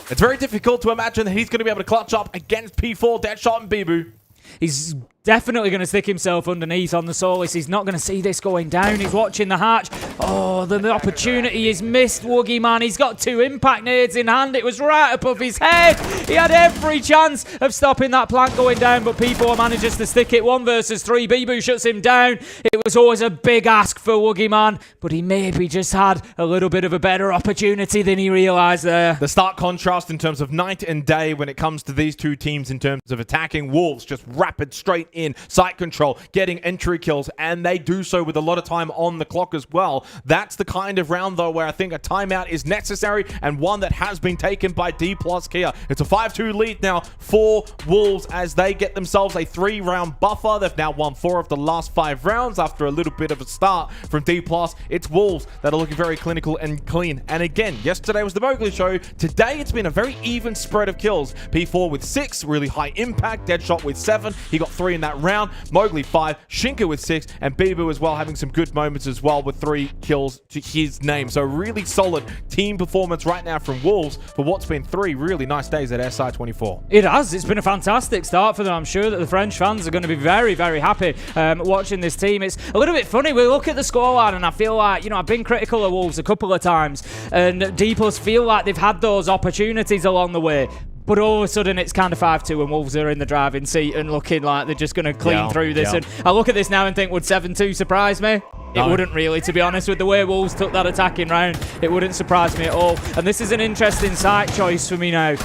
[SPEAKER 1] It's very difficult to imagine that he's going to be able to clutch up against P4, Deadshot, and Bibu.
[SPEAKER 2] He's definitely going to stick himself underneath on the Solus. He's not going to see this going down. He's watching the hatch. Oh, the opportunity is missed, Woogie, man. He's got 2 impact nades in hand. It was right above his head. He had every chance of stopping that plant going down, but P4 manages to stick it. 1 versus 3. Bibu shuts him down. It was always a big ask for Woogie, man, but he maybe just had a little bit of a better opportunity than he realised there.
[SPEAKER 1] The stark contrast in terms of night and day when it comes to these 2 teams in terms of attacking. Wolves just rapid straight in, site control, getting entry kills, and they do so with a lot of time on the clock as well. That's the kind of round, though, where I think a timeout is necessary, and one that has been taken by D+Kia. It's a 5-2 lead now for Wolves as they get themselves a 3-round buffer. They've now won 4 of the last 5 rounds after a little bit of a start from D+. It's Wolves that are looking very clinical and clean. And again, yesterday was the Mowgli show. Today, it's been a very even spread of kills. P4 with 6, really high impact. Deadshot with 7. He got 3 in that round. Mowgli 5, Shinka with 6, and Bibu as well having some good moments as well with 3 kills to his name. So really solid team performance right now from Wolves for what's been 3 really nice days at SI24.
[SPEAKER 2] It has. It's been a fantastic start for them. I'm sure that the French fans are going to be very, very happy watching this team. It's a little bit funny. We look at the scoreline and I feel like, you know, I've been critical of Wolves a couple of times, and D+ feel like they've had those opportunities along the way. But all of a sudden, it's kind of 5-2 and Wolves are in the driving seat and looking like they're just going to clean through this. And I look at this now and think, would 7-2 surprise me? It wouldn't really, to be honest, with the way Wolves took that attacking round. It wouldn't surprise me at all. And this is an interesting site choice for me now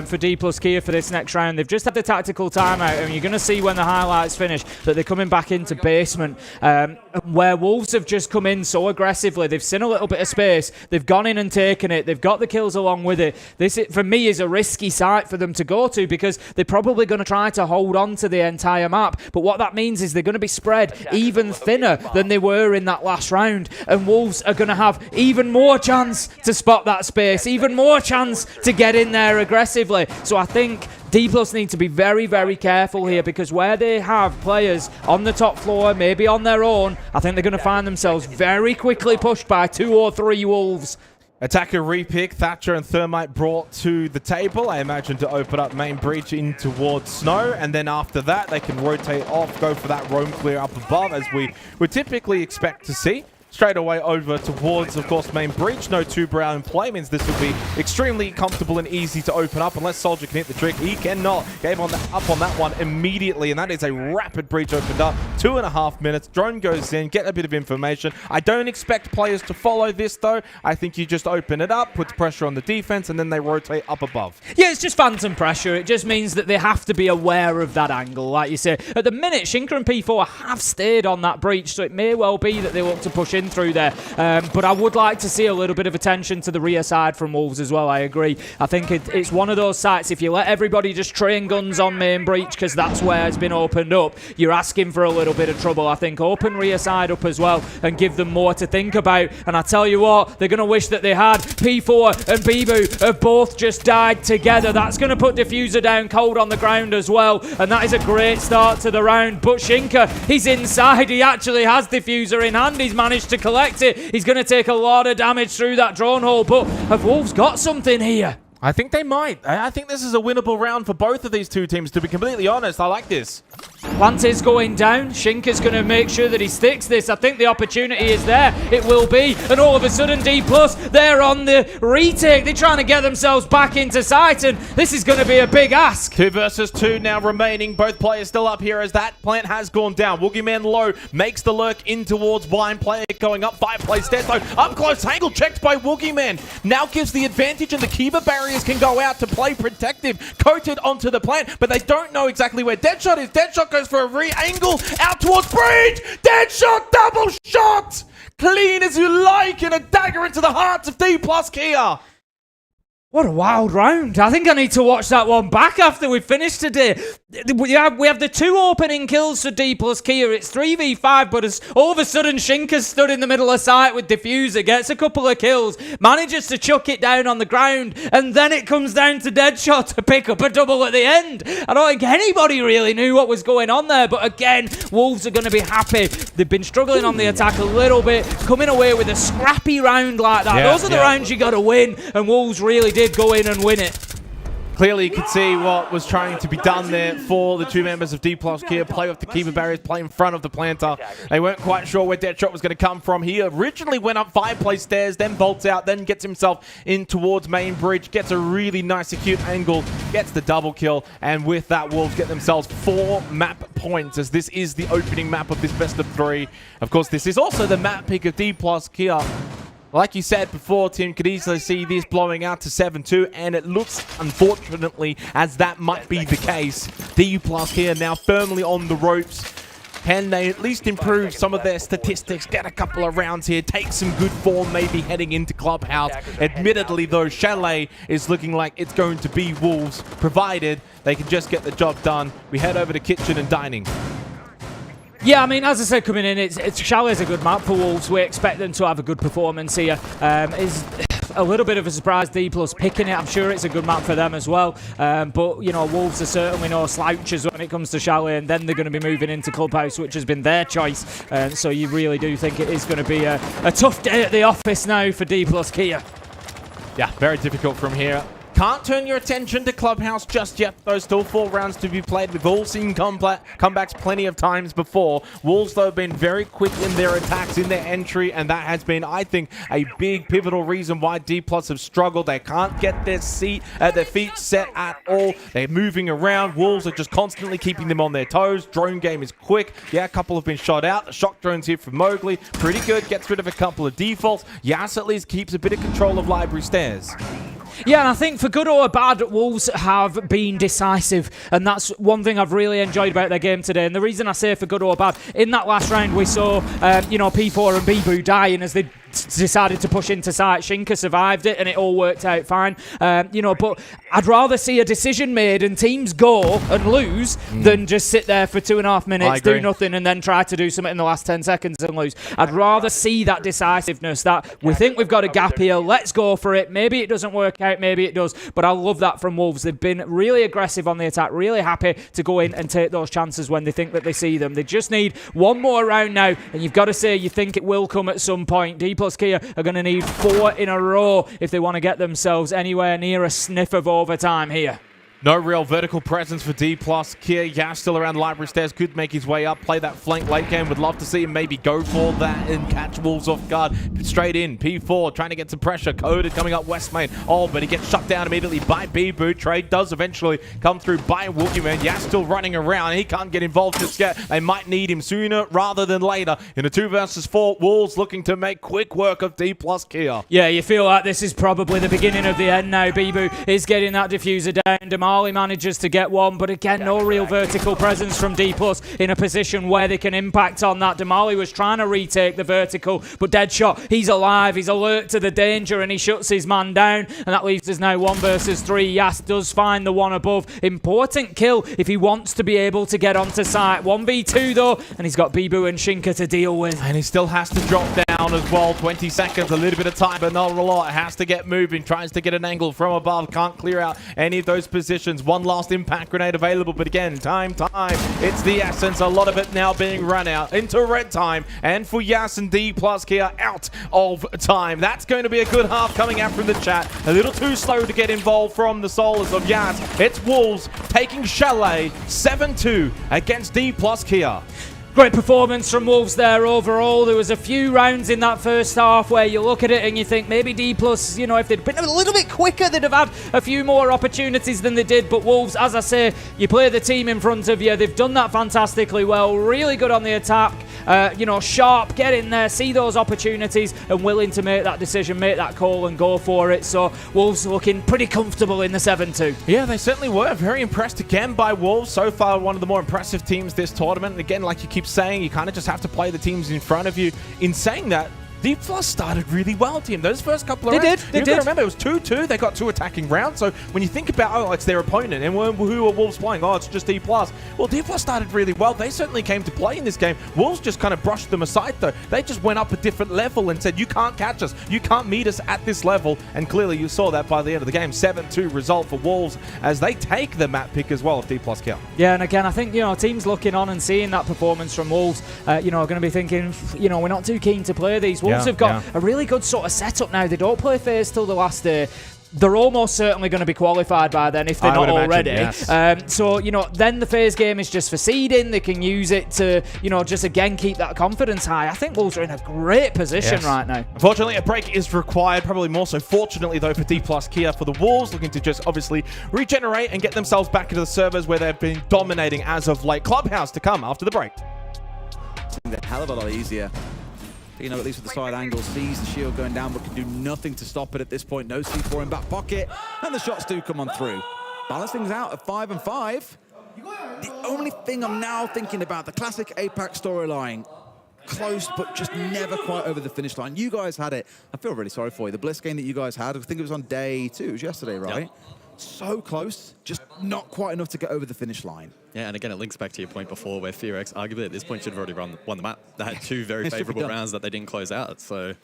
[SPEAKER 2] for D+Kia for this next round. They've just had the tactical timeout, and you're going to see when the highlights finish that they're coming back into basement, where Wolves have just come in so aggressively. They've seen a little bit of space. They've gone in and taken it. They've got the kills along with it. This, for me, is a risky site for them to go to because they're probably going to try to hold on to the entire map. But what that means is they're going to be spread even thinner than they were in that last round, and Wolves are going to have even more chance to spot that space, even more chance to get in there aggressively. So I think D+ need to be very, very careful here, because where they have players on the top floor, maybe on their own, I think they're going to find themselves very quickly pushed by 2 or 3 Wolves.
[SPEAKER 1] Attacker repick, Thatcher and Thermite brought to the table, I imagine, to open up main breach in towards Snow, and then after that they can rotate off, go for that roam clear up above as we would typically expect to see. Straight away over towards, of course, main breach. No 2-brow in play means this will be extremely comfortable and easy to open up unless Soldier can hit the trick. He cannot. Gave on up on that one immediately, and that is a rapid breach opened up. 2.5 minutes. Drone goes in, get a bit of information. I don't expect players to follow this, though. I think you just open it up, puts pressure on the defense, and then they rotate up above.
[SPEAKER 2] Yeah, it's just phantom pressure. It just means that they have to be aware of that angle, like you say. At the minute, Shinka and P4 have stayed on that breach, so it may well be that they look to push in through there, but I would like to see a little bit of attention to the rear side from Wolves as well. I agree. I think it's one of those sites, if you let everybody just train guns on main breach, because that's where it's been opened up, you're asking for a little bit of trouble. I think open rear side up as well and give them more to think about, and I tell you what, they're going to wish that they had. P4 and Bibu have both just died together. That's going to put Diffuser down cold on the ground as well, and that is a great start to the round. But Shinka, he's inside. He actually has Diffuser in hand. He's managed to collect it. He's going to take a lot of damage through that drone hole, but have Wolves got something here?
[SPEAKER 1] I think they might. I think this is a winnable round for both of these two teams, to be completely honest. I like this.
[SPEAKER 2] Plant is going down. Shinka's going to make sure that he sticks this. I think the opportunity is there. It will be. And all of a sudden, D+, they're on the retake. They're trying to get themselves back into sight, and this is going to be a big ask.
[SPEAKER 1] 2 versus 2 now remaining. Both players still up here as that plant has gone down. Woogieman low makes the lurk in towards blind player going up. 5 plays stairs though. Up close, angle checked by Woogieman. Now gives the advantage, and the Kiba barriers can go out to play protective. Coated onto the plant, but they don't know exactly where Deadshot is. Deadshot goes for a re-angle out towards Breach. Deadshot double shot. Clean as you like, and a dagger into the hearts of D+ Kia.
[SPEAKER 2] What a wild round. I think I need to watch that one back after we finish today. We have the 2 opening kills for D+ Kia. It's 3v5, but as all of a sudden Shinka's stood in the middle of sight with Diffuser, gets a couple of kills, manages to chuck it down on the ground, and then it comes down to Deadshot to pick up a double at the end. I don't think anybody really knew what was going on there, but again, Wolves are going to be happy. They've been struggling on the attack a little bit, coming away with a scrappy round like that. Those are the rounds you got to win, and Wolves really did go in and win it.
[SPEAKER 1] Clearly you could see what was trying to be done there for the 2 members of D+ Kia. Play off the Kiba barriers, play in front of the planter. They weren't quite sure where Deadshot was going to come from. He originally went up 5 play stairs, then bolts out, then gets himself in towards main bridge, gets a really nice acute angle, gets the double kill, and with that Wolves get themselves 4 map points, as this is the opening map of this best of 3. Of course, this is also the map pick of D+ Kia. Like you said before, Tim, could easily see this blowing out to 7-2, and it looks, unfortunately, as that might be the case. D+ Kia now firmly on the ropes. Can they at least improve some of their statistics, get a couple of rounds here, take some good form, maybe heading into Clubhouse? Admittedly, though, Chalet is looking like it's going to be Wolves, provided they can just get the job done. We head over to Kitchen and Dining.
[SPEAKER 2] Yeah, I mean, as I said, coming in, Chalet's a good map for Wolves. We expect them to have a good performance here. It's a little bit of a surprise D+ picking it. I'm sure it's a good map for them as well. But, you know, Wolves are certainly no slouches when it comes to Chalet, and then they're going to be moving into Clubhouse, which has been their choice. So you really do think it is going to be a tough day at the office now for D+ Kia.
[SPEAKER 1] Yeah, very difficult from here. Can't turn your attention to Clubhouse just yet, though. Still 4 rounds to be played. We've all seen comebacks plenty of times before. Wolves, though, have been very quick in their attacks, in their entry, and that has been, I think, a big pivotal reason why D+ have struggled. They can't get their feet set at all. They're moving around. Wolves are just constantly keeping them on their toes. Drone game is quick. Yeah, a couple have been shot out. The shock drone's here for Mowgli. Pretty good. Gets rid of a couple of defaults. Yas at least keeps a bit of control of library stairs.
[SPEAKER 2] Yeah, and I think for good or bad, Wolves have been decisive, and that's one thing I've really enjoyed about their game today. And the reason I say for good or bad, in that last round we saw, you know, P4 and Bibu dying as they decided to push into sight. Shinka survived it, and it all worked out fine. You know, but I'd rather see a decision made and teams go and lose than just sit there for 2.5 minutes, do nothing, and then try to do something in the last 10 seconds and lose. I'd rather see that decisiveness, that we think we've got a gap here, let's go for it. Maybe it doesn't work out, maybe it does, but I love that from Wolves. They've been really aggressive on the attack, really happy to go in and take those chances when they think that they see them. They just need one more round now, and you've got to say you think it will come at some point. D+ Kia are going to need 4 in a row if they want to get themselves anywhere near a sniff of overtime here.
[SPEAKER 1] No real vertical presence for D+. Kia, Yas still around library stairs, could make his way up, play that flank late game. Would love to see him maybe go for that and catch Wolves off guard. Straight in, P4 trying to get some pressure. Coded coming up west main. Oh, but he gets shut down immediately by Bibu. Trade does eventually come through by Woogieman. Yas still running around. He can't get involved just yet. They might need him sooner rather than later. In a 2 versus 4, Wolves looking to make quick work of D+ Kia.
[SPEAKER 2] Yeah, you feel like this is probably the beginning of the end now. Bibu is getting that diffuser down. Damali manages to get one, but again, no real vertical presence from D+ in a position where they can impact on that. Damali was trying to retake the vertical, but Deadshot, he's alive, he's alert to the danger, and he shuts his man down, and that leaves us now 1 versus 3. Yas does find the one above. Important kill if he wants to be able to get onto site. 1v2 though, and he's got Bibu and Shinka to deal with.
[SPEAKER 1] And he still has to drop down. down as well. 20 seconds, a little bit of time, but not a lot. Has to get moving, tries to get an angle from above. Can't clear out any of those positions. One last impact grenade available, but again, time. It's the essence. A lot of it now being run out into red time. And for Yas and D plus Kia, out of time. That's going to be a good half coming out from the chat. A little too slow to get involved from the souls of Yas. It's Wolves taking Chalet 7-2 against D plus Kia.
[SPEAKER 2] Great performance from Wolves there overall. There was a few rounds in that first half where you look at it and you think maybe D+, you know, if they'd been a little bit quicker, they'd have had a few more opportunities than they did. But Wolves, as I say, you play the team in front of you. They've done that fantastically well. Really good on the attack. You know, sharp, get in there, see those opportunities and willing to make that decision, make that call and go for it. So Wolves looking pretty comfortable in the 7-2.
[SPEAKER 1] Yeah, they certainly were. Very impressed again by Wolves. So far, one of the more impressive teams this tournament. And again, like you keep saying, you kind of just have to play the teams in front of you. In saying that, D+ started really well, team. Those first couple of rounds. They did. Remember, it was 2-2. They got 2 attacking rounds. So when you think about, oh, it's their opponent, and who are Wolves playing? Oh, it's just D+. Well, D+ started really well. They certainly came to play in this game. Wolves just kind of brushed them aside, though. They just went up a different level and said, you can't catch us. You can't meet us at this level. And clearly, you saw that by the end of the game. 7-2 result for Wolves as they take the map pick as well of D+ kill.
[SPEAKER 2] Yeah, and again, I think, you know, teams looking on and seeing that performance from Wolves, you know, are going to be thinking, you know, we're not too keen to play these. Wolves have got a really good sort of setup now. They don't play FaZe till the last day. They're almost certainly going to be qualified by then if they're not already. Yes. So, you know, then the FaZe game is just for seeding. They can use it to, you know, just again keep that confidence high. I think Wolves are in a great position right now.
[SPEAKER 1] Unfortunately, a break is required. Probably more so fortunately, though, for D+ Kia, for the Wolves, looking to just obviously regenerate and get themselves back into the servers where they've been dominating as of late. Clubhouse to come after the break.
[SPEAKER 3] A hell of a lot easier. You know, at least with the side angle, sees the shield going down, but can do nothing to stop it at this point. No C4 in back pocket, and the shots do come on through. Balance things out at 5 and 5. The only thing I'm now thinking about, the classic Apex storyline. Close, but just never quite over the finish line. You guys had it. I feel really sorry for you. The Bliss game that you guys had, I think it was on day 2. It was yesterday, right? Yep. So close, just not quite enough to get over the finish line.
[SPEAKER 4] Yeah, and again, it links back to your point before where FearX arguably at this point should have already won the map. They had 2 very favorable rounds that they didn't close out. So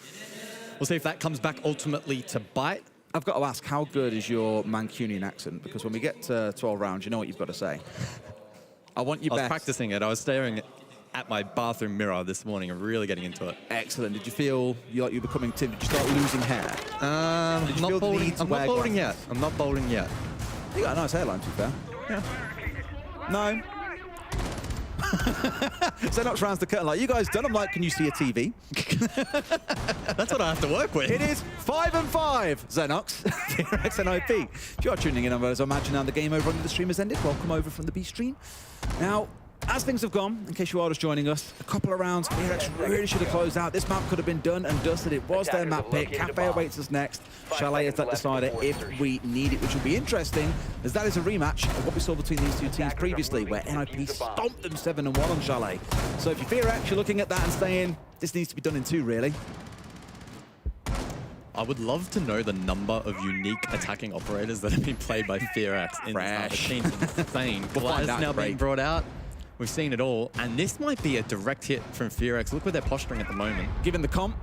[SPEAKER 4] we'll see if that comes back ultimately to bite.
[SPEAKER 3] I've got to ask, how good is your Mancunian accent? Because when we get to 12 rounds, you know what you've got to say. I want you best.
[SPEAKER 4] I was practicing it. I was staring at my bathroom mirror this morning and really getting into it.
[SPEAKER 3] Excellent. Did you feel like you were becoming Tim? Did you start losing hair?
[SPEAKER 4] I'm not balding yet. I'm not balding yet.
[SPEAKER 3] You got a nice hairline, to be fair.
[SPEAKER 4] Yeah.
[SPEAKER 3] No. Xenox rounds the curtain like, you guys done? I'm like, can you see a TV?
[SPEAKER 4] That's what I have to work with.
[SPEAKER 3] It is 5 and 5, Xenox. FearX and IP. If you are tuning in, as I imagine now the game over under the stream has ended, welcome over from the B stream. Now, as things have gone, in case you are just joining us, a couple of rounds, FearX really should have closed out. This map could have been done and dusted. It was their map pick. Cafe awaits us next. Chalet is that decider if we need it, which will be interesting, as that is a rematch of what we saw between these two teams previously, where NIP stomped them 7-1 on Chalet. So if you're FearX, you're looking at that and saying, this needs to be done in 2, really.
[SPEAKER 4] I would love to know the number of unique attacking operators that have been played by FearX in this team. Insane. Glaz now being brought out. We've seen it all, and this might be a direct hit from FearX. Look where they're posturing at the moment.
[SPEAKER 3] Given the comp,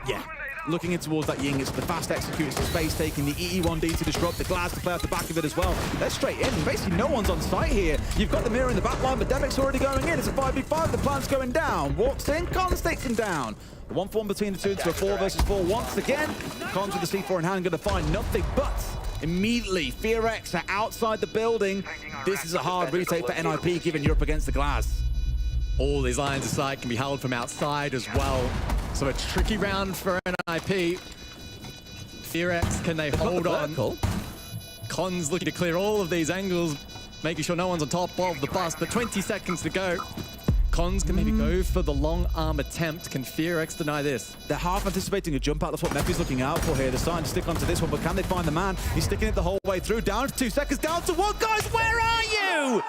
[SPEAKER 3] yeah. Looking in towards that Ying, it's the fast execute, it's the space taking, the EE1D to disrupt, the Glaz to play off the back of it as well. They're straight in, basically no one's on site here. You've got the mirror in the back line, but Devic's already going in. It's a 5v5, the plan's going down. Walks in, Cons takes him down. A 1-for-1 between the two into a 4 versus 4 once again. Cons with the C4 in hand, going to find nothing but immediately FearX are outside the building. This is a hard retake for NIP, given you're up against the Glaz.
[SPEAKER 4] All these lines of sight can be held from outside as well. So a tricky round for NIP. FearX, can they hold on? Cons looking to clear all of these angles, making sure no one's on top of the bus, but 20 seconds to go. Cons can maybe go for the long arm attempt. Can FearX deny this?
[SPEAKER 3] They're half anticipating a jump out. That's what Mephi's looking out for here. They're starting to stick onto this one, but can they find the man? He's sticking it the whole way through. Down to 2 seconds, down to 1. Guys, where are you?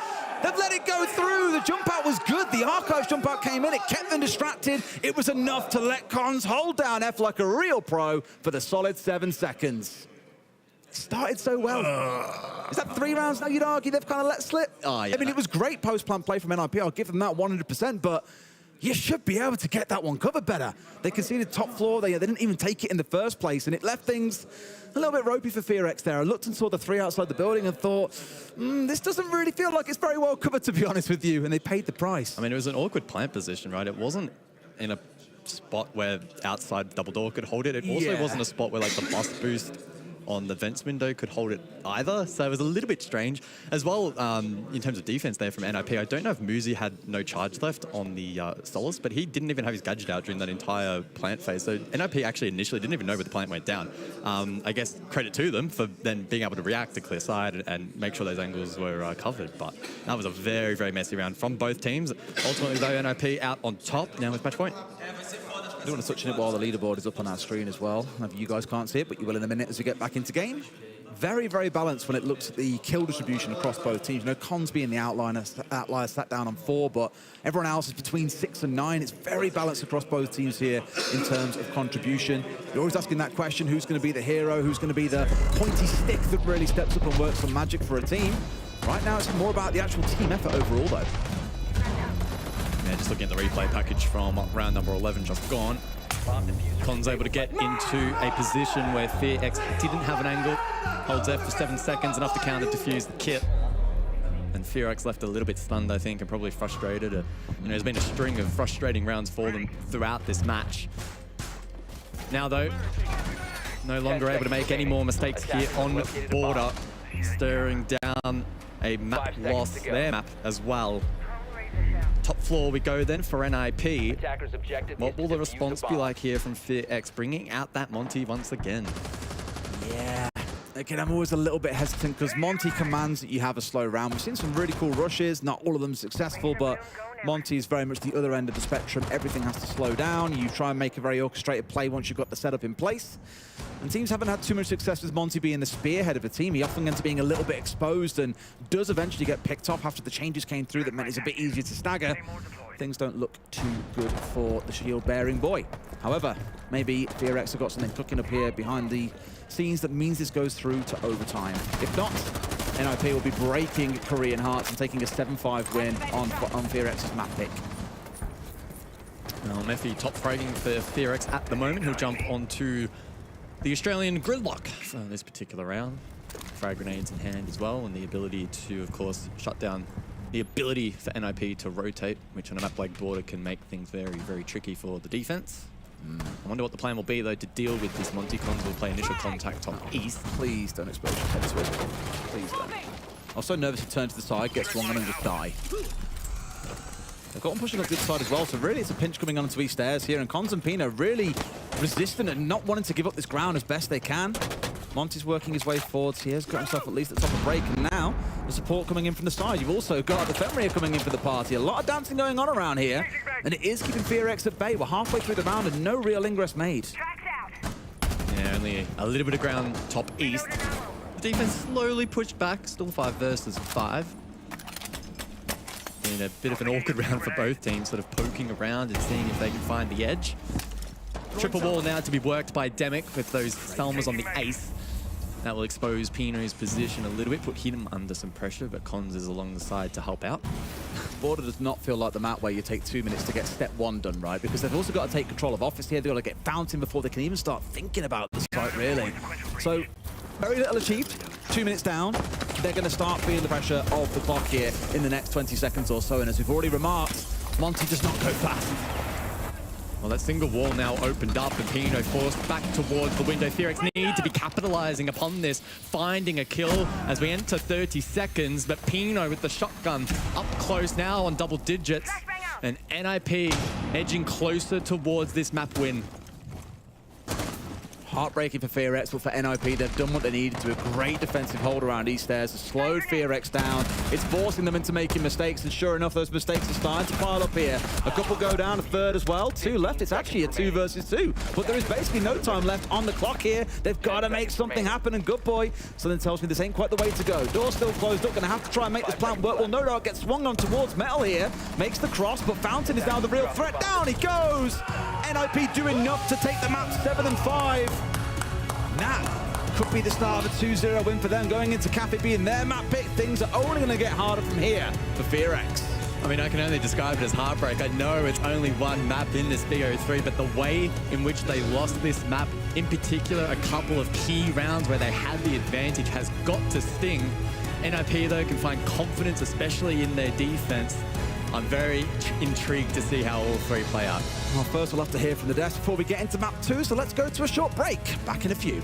[SPEAKER 3] They've let it go through. The jump out was good. The Archives jump out came in. It kept them distracted. It was enough to let Cons hold down F like a real pro for the solid 7 seconds. It started so well. Is that 3 rounds now, you'd argue they've kind of let slip?
[SPEAKER 4] Oh, yeah.
[SPEAKER 3] I mean, it was great post-plan play from NIP. I'll give them that 100%, but you should be able to get that one covered better. They conceded top floor. They didn't even take it in the first place, and it left things a little bit ropey for FearX there. I looked and saw the 3 outside the building and thought, this doesn't really feel like it's very well covered, to be honest with you, and they paid the price.
[SPEAKER 4] I mean, it was an awkward plant position, right? It wasn't in a spot where outside double door could hold it. It also wasn't a spot where like the bust boost on the vents window could hold it either. So it was a little bit strange. As well, in terms of defense there from NIP, I don't know if Muzi had no charge left on the Solus, but he didn't even have his gadget out during that entire plant phase. So NIP actually initially didn't even know where the plant went down. I guess credit to them for then being able to react to clear side and make sure those angles were covered. But that was a very, very messy round from both teams. Ultimately, though, NIP out on top now with match point.
[SPEAKER 3] I do want to touch on it while the leaderboard is up on our screen as well. You guys can't see it, but you will in a minute as we get back into game. Very, very balanced when it looks at the kill distribution across both teams. You know, Cons being the outlier sat down on 4, but everyone else is between 6 and 9. It's very balanced across both teams here in terms of contribution. You're always asking that question, who's going to be the hero, who's going to be the pointy stick that really steps up and works some magic for a team. Right now, it's more about the actual team effort overall, though.
[SPEAKER 4] Yeah, just looking at the replay package from round number 11 just gone. Con's able to get into a position where FearX didn't have an angle. Holds F for 7 seconds, enough to counter defuse the kit. And FearX left a little bit stunned, I think, and probably frustrated. You know, there's been a string of frustrating rounds for them throughout this match. Now, though, no longer able to make any more mistakes here on border. Stirring down a map loss, their map as well. Top floor we go then for NIP. What will the response be like here from FearX, bringing out that Monty once again?
[SPEAKER 3] Yeah. Again, I'm always a little bit hesitant because Monty commands that you have a slow round. We've seen some really cool rushes, not all of them successful, but Monty is very much the other end of the spectrum. Everything has to slow down. You try and make a very orchestrated play once you've got the setup in place. And teams haven't had too much success with Monty being the spearhead of a team. He often ends up being a little bit exposed and does eventually get picked off after the changes came through that meant it's a bit easier to stagger. Things don't look too good for the shield-bearing boy. However, maybe FearX have got something cooking up here behind the scenes that means this goes through to overtime. If not, NIP will be breaking Korean hearts and taking a 7-5 win on FearX's map pick.
[SPEAKER 4] Well, Mephi top fragging for FearX at the moment. He'll jump onto the Australian gridlock for this particular round. Frag grenades in hand as well, and the ability to, of course, shut down the ability for NIP to rotate, which on a map like Border can make things very, very tricky for the defense. I wonder what the plan will be, though, to deal with this. Monty Cons will play initial contact top east.
[SPEAKER 3] Please don't expose your head to it. Please don't. I was so nervous to turn to the side, get swung on and just die. They've got one pushing up this side as well, so really it's a pinch coming onto east stairs here, and Cons and Pino really resistant and not wanting to give up this ground as best they can. Monty's working his way forwards. He has got himself at least at the top of break, and now the support coming in from the side. You've also got the Fenrir coming in for the party. A lot of dancing going on around here, and it is keeping FearX at bay. We're halfway through the round and no real ingress made.
[SPEAKER 4] Yeah, only a little bit of ground top east. The defense slowly pushed back, still 5 versus 5. Been a bit of an awkward round for both teams, sort of poking around and seeing if they can find the edge. Triple wall now to be worked by Demic with those Selmas on the ace. That will expose Pino's position a little bit, put him under some pressure, but Cons is along the side to help out.
[SPEAKER 3] Border does not feel like the map where you take 2 minutes to get step 1 done, right? Because they've also got to take control of office here. They've got to get Fountain before they can even start thinking about this fight, really. So, very little achieved. 2 minutes down. They're going to start feeling the pressure of the clock here in the next 20 seconds or so. And as we've already remarked, Monty does not go fast.
[SPEAKER 4] Well, that single wall now opened up and Pino forced back towards the window. FearX need to be capitalizing upon this, finding a kill as we enter 30 seconds. But Pino with the shotgun up close now on double digits. And NIP edging closer towards this map win.
[SPEAKER 3] Heartbreaking for FearX, but for NIP, they've done what they needed to. A great defensive hold around East Stairs has slowed FearX down. It's forcing them into making mistakes, and sure enough, those mistakes are starting to pile up here. A couple go down, a third as well. 2 left. It's actually a 2 versus 2, but there is basically no time left on the clock here. They've got to make something happen, and good boy, something tells me this ain't quite the way to go. Door's still closed up, going to have to try and make this plan work. Well, No Doubt gets swung on towards Metal here, makes the cross, but Fountain is now the real threat. Down he goes! NIP do enough to take the map 7-5. That could be the start of a 2-0 win for them going into Cafe being their map pick. Things are only going to get harder from here for FearX.
[SPEAKER 4] I mean, I can only describe it as heartbreak. I know it's only one map in this BO3, but the way in which they lost this map, in particular, a couple of key rounds where they had the advantage, has got to sting. NIP, though, can find confidence, especially in their defense. I'm very intrigued to see how all three play out.
[SPEAKER 3] Well, first we'll have to hear from the desk before we get into map 2, so let's go to a short break. Back in a few.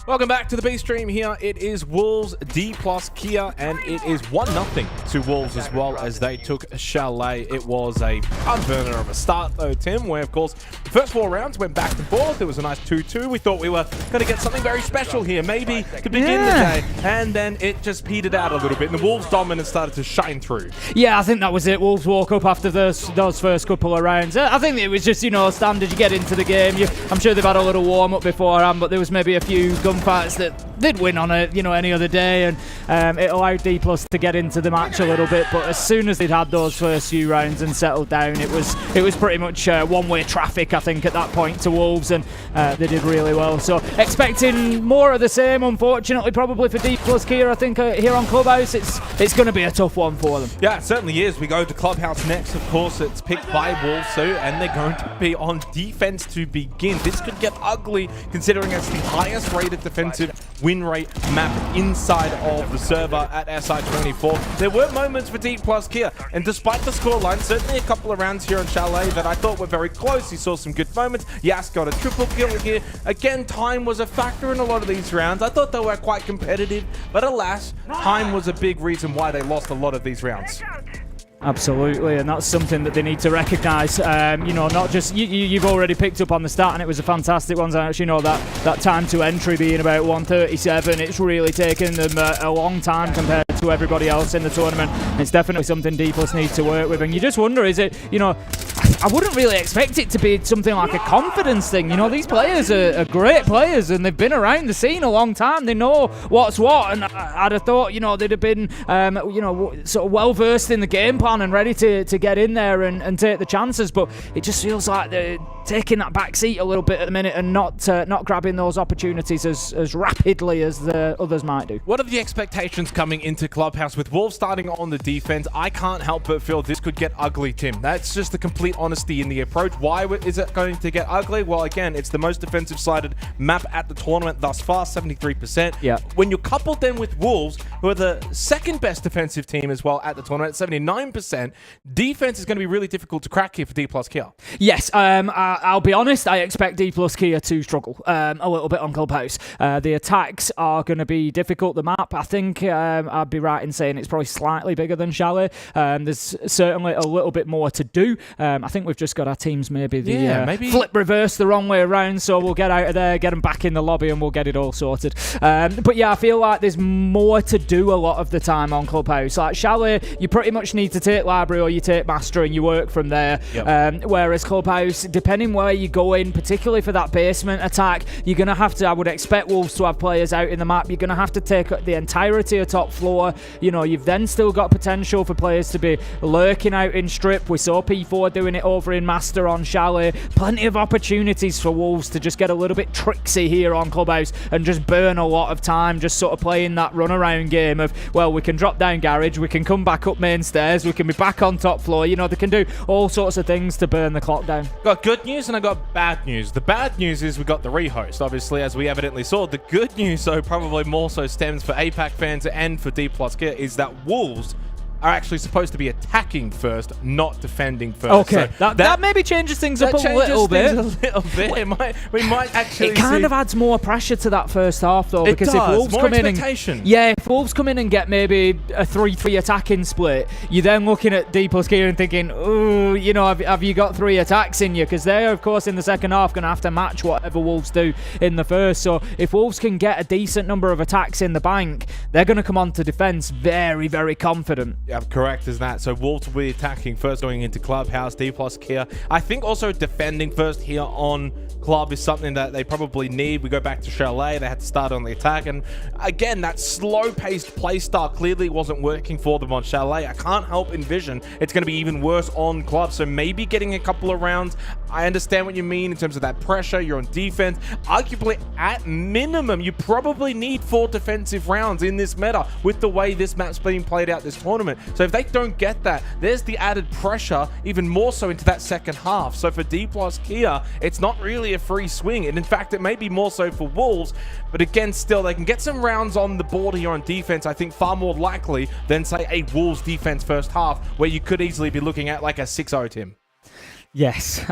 [SPEAKER 1] Welcome back to the B stream here. It is Wolves D plus Kia, and it is 1-0 to Wolves as well as they took Chalet. It was a unburner of a start though, Tim, where of course the first 4 rounds went back and forth. It was a nice 2-2. We thought we were going to get something very special here, maybe to begin the day, and then it just petered out a little bit and the Wolves dominance started to shine through.
[SPEAKER 2] Yeah, I think that was it. Wolves woke up after those first couple of rounds. I think it was just, you know, standard. You get into the game. I'm sure they've had a little warm-up beforehand, but there was maybe a few gunfights that they'd win on it, you know, any other day, and it allowed D+ to get into the match a a little bit, but as soon as they'd had those first few rounds and settled down, it was pretty much one-way traffic, I think, at that point to Wolves, and they did really well. So expecting more of the same, unfortunately, probably for D plus Kia. I think here on Clubhouse, it's going to be a tough one for them.
[SPEAKER 1] Yeah, it certainly is. We go to Clubhouse next, of course. It's picked by Wolves, so, and they're going to be on defense to begin. This could get ugly, considering it's the highest rated defensive win rate map inside of the server at SI24. There were moments for D plus Kia, and despite the scoreline, certainly a couple of rounds here on Chalet that I thought were very close. You saw some good moments. Yas got a triple kill here. Again, time was a factor in a lot of these rounds. I thought they were quite competitive, but alas, time was a big reason why they lost a lot of these rounds.
[SPEAKER 2] Absolutely, and that's something that they need to recognise. You know, not just you've already picked up on the start, and it was a fantastic one. I actually know that time to entry being about 1:37. It's really taken them a long time compared to everybody else in the tournament. It's definitely something D+ needs to work with, and you just wonder, is it? You know, I wouldn't really expect it to be something like a confidence thing. You know, these players are great players, and they've been around the scene a long time. They know what's what, and I'd have thought, you know, they'd have been, you know, sort of well versed in the game plan and ready to get in there and take the chances. But it just feels like they're taking that back seat a little bit at the minute and not grabbing those opportunities as rapidly as the others might do.
[SPEAKER 1] What are the expectations coming into Clubhouse with Wolves starting on the defense? I can't help but feel this could get ugly, Tim. That's just the complete honesty in the approach. Why is it going to get ugly? Well, again, it's the most defensive-sided map at the tournament thus far, 73%.
[SPEAKER 2] Yeah.
[SPEAKER 1] When you couple them with Wolves, who are the second best defensive team as well at the tournament, 79%, defense is going to be really difficult to crack here for D+ Kia.
[SPEAKER 2] Yes, I'll be honest, I expect D+ Kia to struggle a little bit on Clubhouse. The attacks are going to be difficult. The map, I think I'd be right in saying it's probably slightly bigger than Chalet. There's certainly a little bit more to do. I think we've just got our teams maybe flip reverse the wrong way around, so we'll get out of there, get them back in the lobby, and we'll get it all sorted. But yeah, I feel like there's more to do a lot of the time on Clubhouse. Like Chalet, you pretty much need to take library or you take master and you work from there. Yep. Whereas Clubhouse, depending where you go in, particularly for that basement attack, you're going to have to, I would expect Wolves to have players out in the map. You're going to have to take the entirety of top floor. You know, you've then still got potential for players to be lurking out in strip. We saw P4 doing it over in master on Chalet. Plenty of opportunities for Wolves to just get a little bit tricksy here on Clubhouse and just burn a lot of time, just sort of playing that runaround game of, well, we can drop down garage, we can come back up main stairs, we can be back on top floor. You know, they can do all sorts of things to burn the clock down.
[SPEAKER 1] Got good news and I got bad news. The bad news is we got the rehost, obviously, as we evidently saw. The good news, though, probably more so stems for APAC fans and for D+ Kia, is that Wolves are actually supposed to be attacking first, not defending first.
[SPEAKER 2] Okay,
[SPEAKER 1] so
[SPEAKER 2] that maybe changes things up a little bit.
[SPEAKER 1] We might actually.
[SPEAKER 2] It kind of adds more pressure to that first half, though, because if Wolves come in if Wolves come in and get maybe a 3-3 attacking split, you're then looking at D+ Kia and thinking, oh, you know, have you got 3 attacks in you? Because they're, of course, in the second half going to have to match whatever Wolves do in the first. So if Wolves can get a decent number of attacks in the bank, they're going to come on to defense very, very confident.
[SPEAKER 1] Yeah, correct as that. So Wolves will be attacking first going into Clubhouse, D+ Kia. I think also defending first here on Club is something that they probably need. We go back to Chalet, they had to start on the attack, and again, that slow-paced playstyle clearly wasn't working for them on Chalet. I can't help envision it's going to be even worse on Club, so maybe getting a couple of rounds. I understand what you mean in terms of that pressure. You're on defense. Arguably, at minimum, you probably need 4 defensive rounds in this meta with the way this map's being played out this tournament. So if they don't get that, there's the added pressure even more so into that second half. So for D+ Kia, it's not really a free swing, and in fact it may be more so for Wolves, but again, still they can get some rounds on the board here on defense, I think far more likely than say a Wolves defense first half where you could easily be looking at like a 6-0, Tim.
[SPEAKER 2] Yes.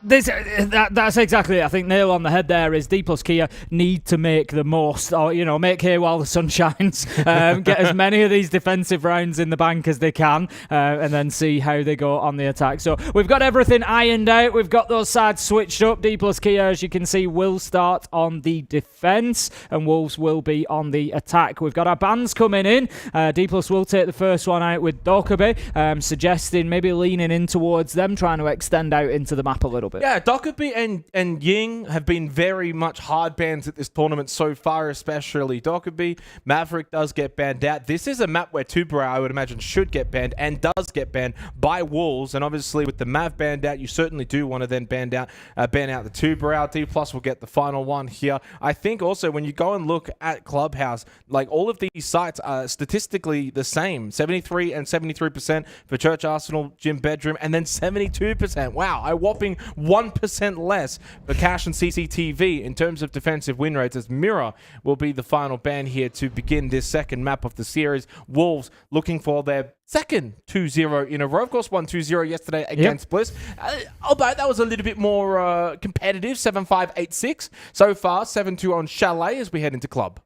[SPEAKER 2] That's exactly it. I think nail on the head there is D+ Kia need to make the most, or, you know, make hay while the sun shines, get as many of these defensive rounds in the bank as they can, and then see how they go on the attack. So we've got everything ironed out. We've got those sides switched up. D+ Kia, as you can see, will start on the defense and Wolves will be on the attack. We've got our bans coming in. D+ will take the first one out with Dokabe, suggesting maybe leaning in towards them, trying to extend out into the map a little bit.
[SPEAKER 1] Yeah, Dockerby and Ying have been very much hard bans at this tournament so far, especially Dockerby. Maverick does get banned out. This is a map where Tubra, I would imagine, should get banned and does get banned by Wolves. And obviously with the Mav banned out, you certainly do want to then ban out the Tubra. D+ will get the final one here. I think also when you go and look at Clubhouse, like all of these sites are statistically the same. 73 and 73% for Church Arsenal, Gym Bedroom, and then 72%. Wow, a whopping 1% less for Cash and CCTV in terms of defensive win rates, as Mirror will be the final ban here to begin this second map of the series. Wolves looking for their second 2-0 in a row. Of course, won 2-0 yesterday against Bliss. Although that was a little bit more competitive, 7-5, 8-6. So far, 7-2 on Chalet as we head into club.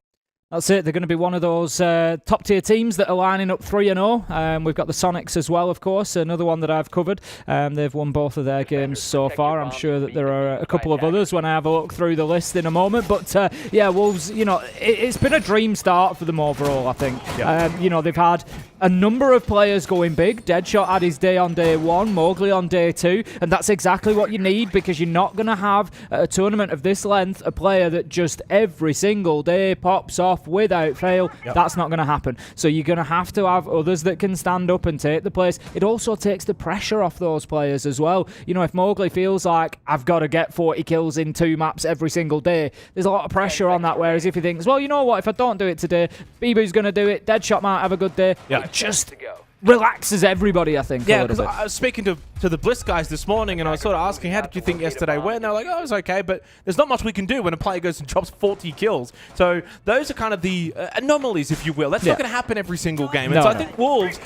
[SPEAKER 2] That's it. They're going to be one of those top-tier teams that are lining up 3-0. We've got the Sonics as well, of course, another one that I've covered. They've won both of their games so far. I'm sure that there are a couple of others when I have a look through the list in a moment. But, yeah, Wolves, you know, it's been a dream start for them overall, I think. Yeah. You know, they've had a number of players going big. Deadshot had his day on day one, Mowgli on day two, and that's exactly what you need, because you're not going to have at a tournament of this length a player that just every single day pops off without fail. That's not going to happen. So you're going to have others that can stand up and take the place. It also takes the pressure off those players as well. You know, if Mowgli feels like I've got to get 40 kills in 2 maps every single day, there's a lot of pressure on that, whereas if he thinks, well, you know what, if I don't do it today, Bibu's going to do it, Deadshot might have a good day. It just relaxes everybody, I think.
[SPEAKER 1] Yeah, because I was speaking to the Bliss guys this morning, and I was sort of asking, how did you think yesterday went? And they're like, oh, it was okay, but there's not much we can do when a player goes and drops 40 kills. So those are kind of the anomalies, if you will. That's not going to happen every single game. And so I think Wolves,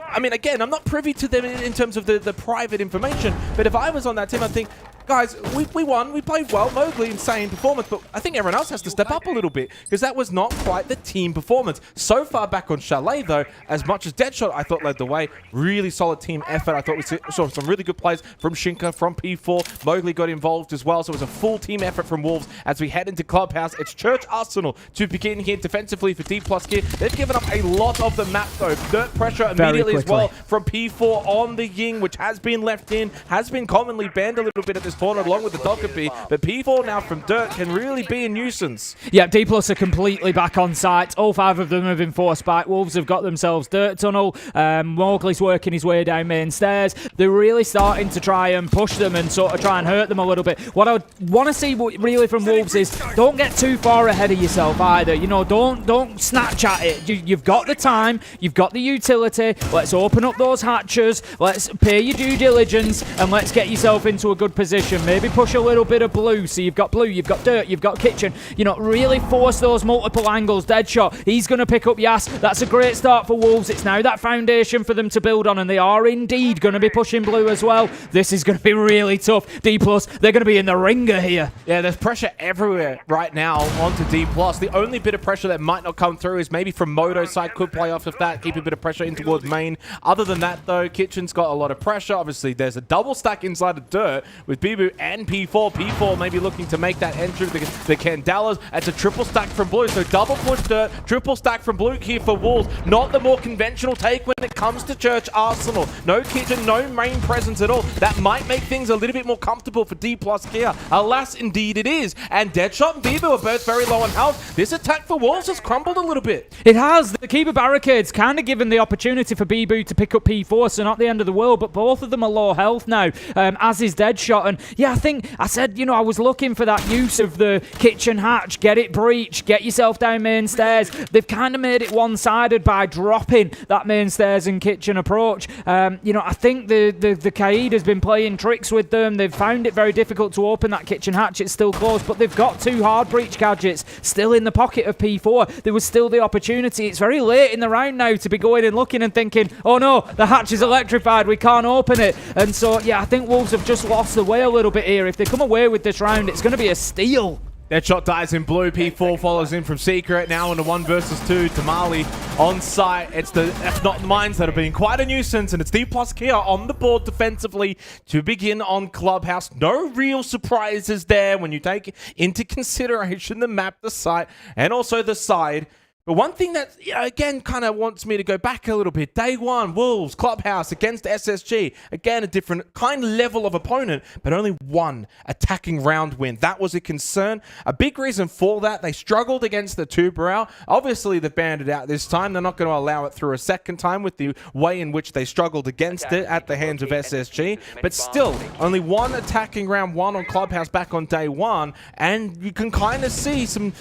[SPEAKER 1] I mean, again, I'm not privy to them in terms of the private information, but if I was on that team, I'd think, guys, we won, we played well, Mowgli, insane performance, but I think everyone else has to step up a little bit, because that was not quite the team performance. So far back on Chalet, though, as much as Deadshot, I thought, led the way. Really solid team effort. I thought we saw some really good plays from Shinka, from P4. Mowgli got involved as well, so it was a full team effort from Wolves as we head into Clubhouse. It's Church Arsenal to begin here defensively for D+ here. They've given up a lot of the map, though. Dirt pressure immediately as well from P4 on the Ying, which has been left in, has been commonly banned a little bit at this tournament, along with the Dockerby, but P4 now from Dirt can really be a nuisance.
[SPEAKER 2] Yeah, D+ are completely back on site. All 5 of them have been forced back. Wolves have got themselves Dirt Tunnel. Mowgli's working his way down main stairs. They're really starting to try and push them and sort of try and hurt them a little bit. What I would want to see really from Wolves is don't get too far ahead of yourself either. You know, don't snatch at it. You've got the time, you've got the utility. Let's open up those hatches. Let's pay your due diligence and let's get yourself into a good position. Maybe push a little bit of blue. So you've got blue, you've got dirt, you've got kitchen. You know, really force those multiple angles. Deadshot, he's going to pick up Yas. That's a great start for Wolves. It's now that foundation for them to build on, and they are indeed going to be pushing blue as well. This is going to be really tough. D+, they're going to be in the ringer here.
[SPEAKER 1] Yeah, there's pressure everywhere right now onto D+. The only bit of pressure that might not come through is maybe from Moto's side. Could play off of that, keep a bit of pressure in towards main. Other than that, though, Kitchen's got a lot of pressure. Obviously, there's a double stack inside of Dirt with Bibu and P4. P4 maybe looking to make that entry. The Candelas. It's a triple stack from Blue. So double push Dirt, triple stack from Blue here for Wolves. Not the more conventional take when it comes to Church Arsenal. No Kitchen, no main presence at all. That might make things a little bit more comfortable for D+ here. Alas, indeed it is. And Deadshot and Bibu are both very low on health. This attack for Wolves has crumbled a little bit.
[SPEAKER 2] It has. The keeper barricades kind of given the opportunity for Bibu to pick up P4, so not the end of the world, but both of them are low health now, as is Deadshot. And yeah, I think I said, you know, I was looking for that use of the kitchen hatch, get it breached, get yourself down main stairs. They've kind of made it one-sided by dropping that main stairs and kitchen approach. You know, I think the Kaid has been playing tricks with them. They've found it very difficult to open that kitchen hatch. It's still closed, but they've got 2 hard breach gadgets still in the pocket of P4. There was still the opportunity. It's very late in the round now to be going and looking and thinking, oh no, the hatch is electrified, we can't open it. And so, yeah, I think Wolves have just lost the way a little bit here. If they come away with this round, it's going to be a steal.
[SPEAKER 1] Deadshot dies in blue. P4 follows in from Secret. Now on a 1 versus 2. Tamale on site. It's the F-Not Mines that have been quite a nuisance. And it's D+ Kia on the board defensively to begin on Clubhouse. No real surprises there when you take into consideration the map, the site, and also the side. But one thing that, again, kind of wants me to go back a little bit. Day one, Wolves, Clubhouse against SSG. Again, a different kind of level of opponent, but only one attacking round win. That was a concern. A big reason for that, they struggled against the Tuberau. Obviously, they banned it out this time. They're not going to allow it through a second time with the way in which they struggled against it at the hands of SSG. But still, only one attacking round one on Clubhouse back on day one. And you can kind of see some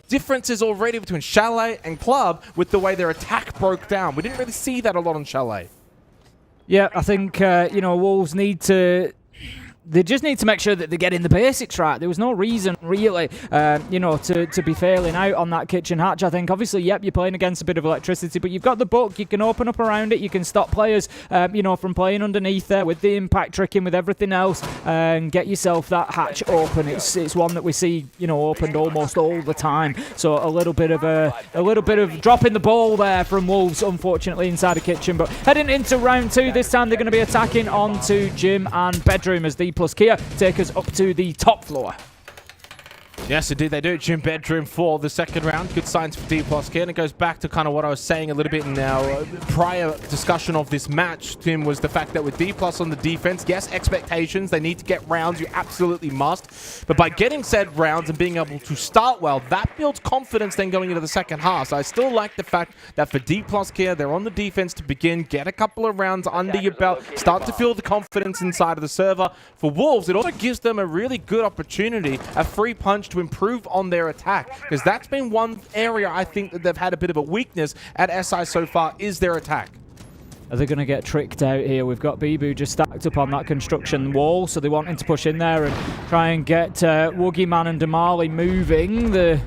[SPEAKER 1] differences already between Chalet and Club with the way their attack broke down. We didn't really see that a lot on Chalet.
[SPEAKER 2] Yeah, I think, Wolves need to... They just need to make sure that they're getting the basics right. There was no reason, really, to be failing out on that kitchen hatch. I think, obviously, yep, you're playing against a bit of electricity, but you've got the book. You can open up around it. You can stop players, from playing underneath there with the impact tricking, with everything else, and get yourself that hatch open. It's one that we see, opened almost all the time. So a little bit of dropping the ball there from Wolves, unfortunately, inside the kitchen. But heading into round two, this time they're going to be attacking onto Gym and Bedroom as the plus Kia take us up to the top floor.
[SPEAKER 1] Yes, indeed they do. Gym Bedroom for the second round. Good signs for D plus Kia. And it goes back to kind of what I was saying a little bit in our prior discussion of this match, Tim, was the fact that with D plus on the defense, yes, expectations, they need to get rounds. You absolutely must. But by getting said rounds and being able to start well, that builds confidence then going into the second half. So I still like the fact that for D plus Kia, they're on the defense to begin, get a couple of rounds under your belt, start to feel the confidence inside of the server. For Wolves, it also gives them a really good opportunity, a free punch to improve on their attack, because that's been one area I think that they've had a bit of a weakness at SI so far, is their attack.
[SPEAKER 2] Are they going to get tricked out here? We've got Bibu just stacked up on that construction wall, so they're wanting to push in there and try and get Woogieman and Damali moving.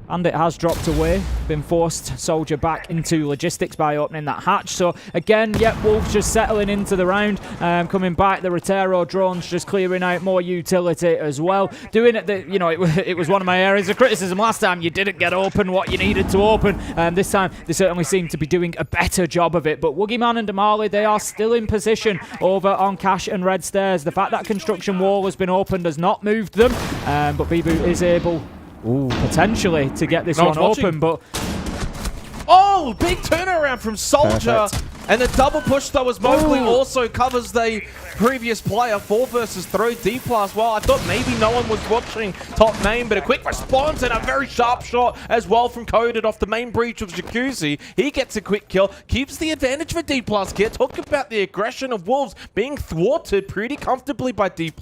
[SPEAKER 2] And it has dropped away, been forced Soldier back into logistics by opening that hatch. So again, yep, Wolves just settling into the round, coming back. The Rotero drones just clearing out more utility as well. Doing it, it was one of my areas of criticism last time. You didn't get open what you needed to open. This time, they certainly seem to be doing a better job of it. But Woogieman and Damali, they are still in position over on Cash and Red Stairs. The fact that construction wall has been opened has not moved them, but Bibu is able... potentially to get this one open, but...
[SPEAKER 1] Oh, big turnaround from Soldier.
[SPEAKER 2] Perfect.
[SPEAKER 1] And the double push, though, as Mowgli also covers the previous player. 4 versus 3, D+. Well, I thought maybe no one was watching top main, but a quick response and a very sharp shot as well from Coded off the main breach of Jacuzzi. He gets a quick kill, keeps the advantage for D+. Here, talk about the aggression of Wolves being thwarted pretty comfortably by D+.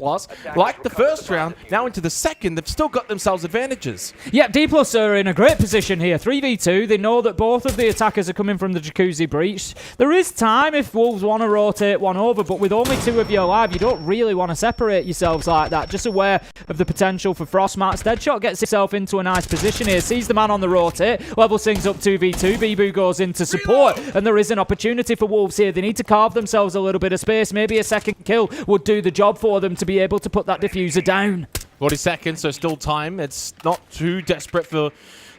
[SPEAKER 1] Like the first round, now into the second, they've still got themselves advantages.
[SPEAKER 2] Yeah, D+ are in a great position here. 3v2, they know that both of the attackers are coming from the Jacuzzi breach. There is time if Wolves want to rotate one over, but with only 2 of you alive, you don't really want to separate yourselves like that. Just aware of the potential for Frostmarks. Deadshot gets himself into a nice position here, sees the man on the rotate, levels things up 2v2. Bibu goes into support, and there is an opportunity for Wolves here. They need to carve themselves a little bit of space. Maybe a second kill would do the job for them to be able to put that diffuser down.
[SPEAKER 1] 40 seconds, so still time. It's not too desperate for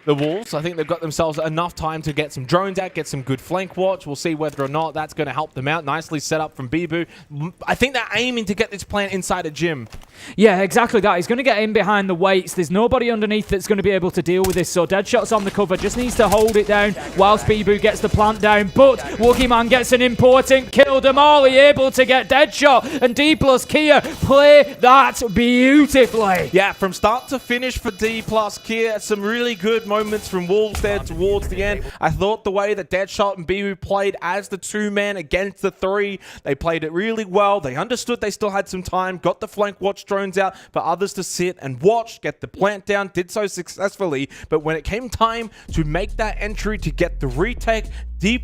[SPEAKER 1] the Wolves. I think they've got themselves enough time to get some drones out, get some good flank watch. We'll see whether or not that's going to help them out. Nicely set up from Bibu. I think they're aiming to get this plant inside a gym.
[SPEAKER 2] Yeah, exactly that. He's going to get in behind the weights. There's nobody underneath that's going to be able to deal with this, so Deadshot's on the cover. Just needs to hold it down whilst Bibu gets the plant down. But Woogieman gets an important kill. Damali able to get Deadshot, and D+ Kia play that beautifully.
[SPEAKER 1] Yeah, from start to finish for D+ Kia, some really good moments from Wolves there towards the end. I thought the way that Deadshot and Bibu played as the 2-man against the 3, they played it really well. They understood they still had some time, got the flank watch drones out for others to sit and watch, get the plant down, did so successfully. But when it came time to make that entry to get the retake, D+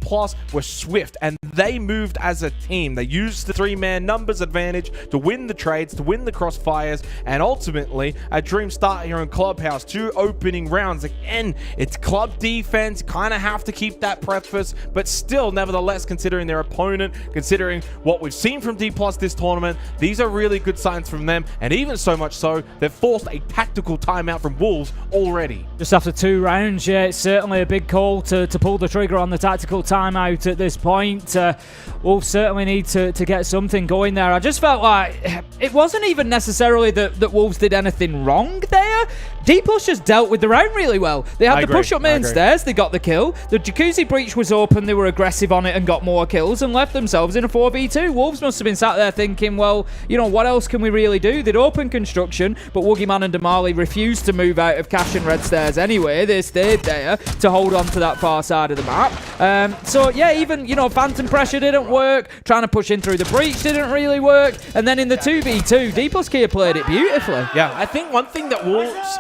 [SPEAKER 1] were swift and they moved as a team. They used the 3-man numbers advantage to win the trades, to win the crossfires, and ultimately a dream start here in Clubhouse. 2 opening rounds. Again, it's club defense. Kind of have to keep that preface, but still, nevertheless, considering their opponent, considering what we've seen from D+ this tournament, these are really good signs from them, and even so much so, they've forced a tactical timeout from Wolves already.
[SPEAKER 2] Just after 2 rounds, yeah, it's certainly a big call to pull the trigger on the tactical timeout at this point. Wolves certainly need to get something going there. I just felt like it wasn't even necessarily that Wolves did anything wrong there. there. D+ just dealt with the round really well. They had the push-up main stairs, they got the kill. The Jacuzzi breach was open, they were aggressive on it and got more kills and left themselves in a 4v2. Wolves must have been sat there thinking, well, you know, what else can we really do? They'd open construction, but Woogieman and Damali refused to move out of Cash and Red Stairs anyway. They stayed there to hold on to that far side of the map. So, yeah, even, you know, Phantom Pressure didn't work. Trying to push in through the breach didn't really work. And then in the 2v2, D+Kia played it beautifully.
[SPEAKER 1] Yeah, I think one thing that Wolves...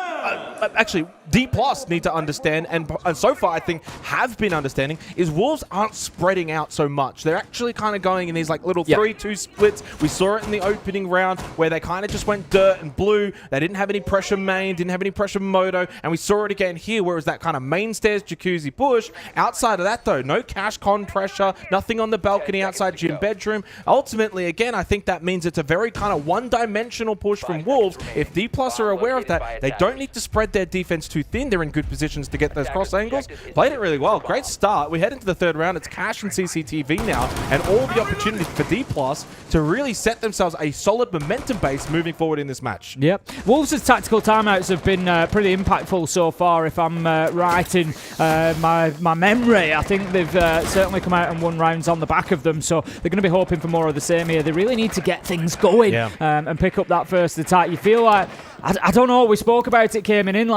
[SPEAKER 1] actually, D+ need to understand, and so far I think have been understanding, is Wolves aren't spreading out so much. They're actually kind of going in these like little 3-2 splits. We saw it in the opening round where they kind of just went dirt and blue. They didn't have any pressure main, didn't have any pressure moto, and we saw it again here where it was that kind of main stairs jacuzzi push. Outside of that though, no cash con pressure, nothing on the balcony outside gym bedroom. Ultimately, again, I think that means it's a very kind of one-dimensional push from Wolves. If D+ are aware of that, they don't need to spread their defense too thin. They're in good positions to get those cross angles. Played it really well. Great start. We head into the third round. It's Cash and CCTV now, and all the opportunities for D+ to really set themselves a solid momentum base moving forward in this match.
[SPEAKER 2] Yep. Wolves' tactical timeouts have been pretty impactful so far, if I'm right in my memory. I think they've certainly come out and won rounds on the back of them, so they're going to be hoping for more of the same here. They really need to get things going and pick up that first attack. You feel like, I don't know, we spoke about it coming in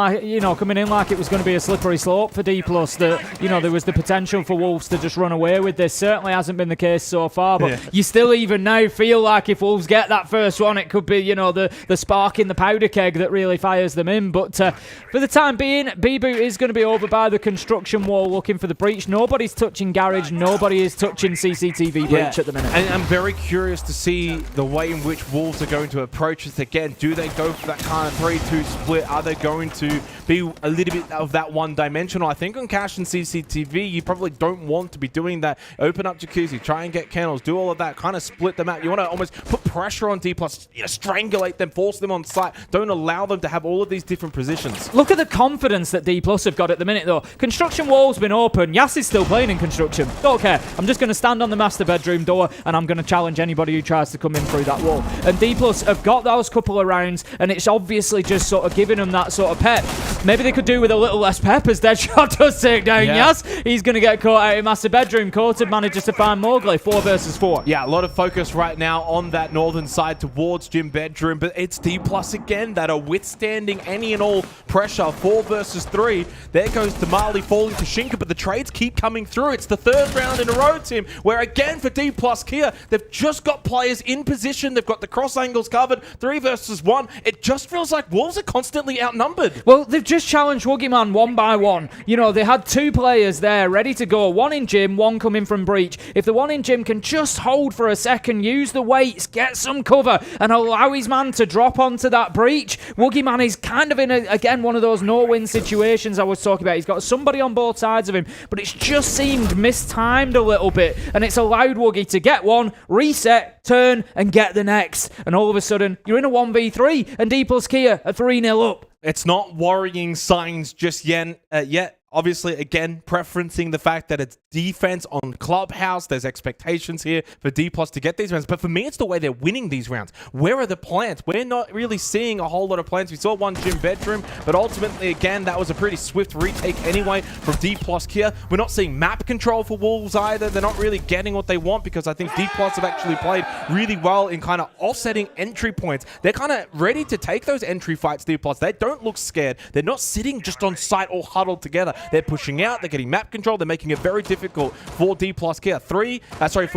[SPEAKER 2] like it was going to be a slippery slope for D+, that, you know, there was the potential for Wolves to just run away with this. Certainly hasn't been the case so far, but you still even now feel like if Wolves get that first one, it could be, you know, the spark in the powder keg that really fires them in. But for the time being, B-Boot is going to be over by the construction wall looking for the breach. Nobody's touching garage, nobody is touching CCTV breach at the minute.
[SPEAKER 1] And I'm very curious to see the way in which Wolves are going to approach this again. Do they go for that kind of 3-2 split? Are they going to be a little bit of that one-dimensional? I think on Cash and CCTV, you probably don't want to be doing that. Open up Jacuzzi, try and get kennels, do all of that, kind of split them out. You want to almost put pressure on D+, you know, strangulate them, force them on site. Don't allow them to have all of these different positions.
[SPEAKER 2] Look at the confidence that D+ have got at the minute, though. Construction wall's been open. Yas is still playing in construction. Don't care. I'm just going to stand on the master bedroom door and I'm going to challenge anybody who tries to come in through that wall. And D+ have got those couple of rounds, and it's obviously just sort of giving them that sort of pep. Maybe they could do with a little less pep as Deadshot does take down Yas. He's going to get caught out in master bedroom. Coated manages to find Mowgli. 4 versus 4.
[SPEAKER 1] Yeah, a lot of focus right now on that northern side towards gym bedroom, but it's D+ again that are withstanding any and all pressure. 4 versus 3. There goes Damali falling to Shinka, but the trades keep coming through. It's the third round in a row, Tim, where again for D+ Kia, they've just got players in position. They've got the cross angles covered. 3 versus 1. It just feels like Wolves are constantly outnumbered.
[SPEAKER 2] Well, they've just challenged Woogieman one by one. You know, they had 2 players there ready to go. 1 in gym, 1 coming from breach. If the 1 in gym can just hold for a second, use the weights, get some cover, and allow his man to drop onto that breach, Woogieman is kind of in, again, one of those no-win situations I was talking about. He's got somebody on both sides of him, but it's just seemed mistimed a little bit, and it's allowed Woogie to get one, reset, turn, and get the next. And all of a sudden, you're in a 1v3, and D+ Kia are 3-0 up.
[SPEAKER 1] It's not worrying signs just yet. Obviously, again, preferencing the fact that it's defense on Clubhouse. There's expectations here for D+ to get these rounds. But for me, it's the way they're winning these rounds. Where are the plants? We're not really seeing a whole lot of plants. We saw one gym bedroom, but ultimately, again, that was a pretty swift retake anyway from D+ Kia. We're not seeing map control for Wolves either. They're not really getting what they want because I think D+ have actually played really well in kind of offsetting entry points. They're kind of ready to take those entry fights, D+. They don't look scared. They're not sitting just on site all huddled together. They're pushing out. They're getting map control. They're making it very difficult for D+ Kia. For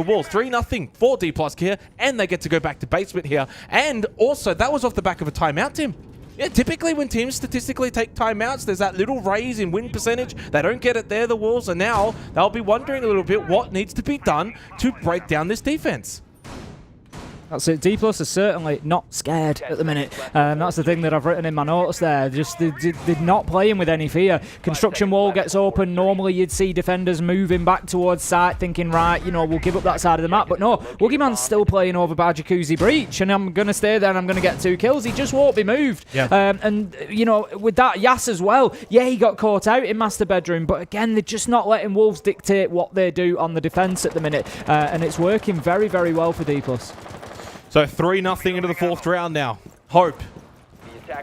[SPEAKER 1] Wolves. 3-0 for D+ Kia, and they get to go back to basement here. And also, that was off the back of a timeout, Tim. Yeah, typically when teams statistically take timeouts, there's that little raise in win percentage. They don't get it there, the Wolves, and now they'll be wondering a little bit what needs to be done to break down this defense.
[SPEAKER 2] That's it. D+ are certainly not scared at the minute. That's the thing that I've written in my notes there. Just they're not playing with any fear. Construction wall gets open. Normally you'd see defenders moving back towards site thinking, right, you know, we'll give up that side of the map. But no, Woogieman's still playing over by Jacuzzi Breach, and I'm going to stay there and I'm going to get 2 kills. He just won't be moved. Yeah. And, you know, with that, Yas as well, yeah, he got caught out in Master Bedroom, but again, they're just not letting Wolves dictate what they do on the defense at the minute. And it's working very, very well for D+.
[SPEAKER 1] So 3-0 into the 4th round now. Hope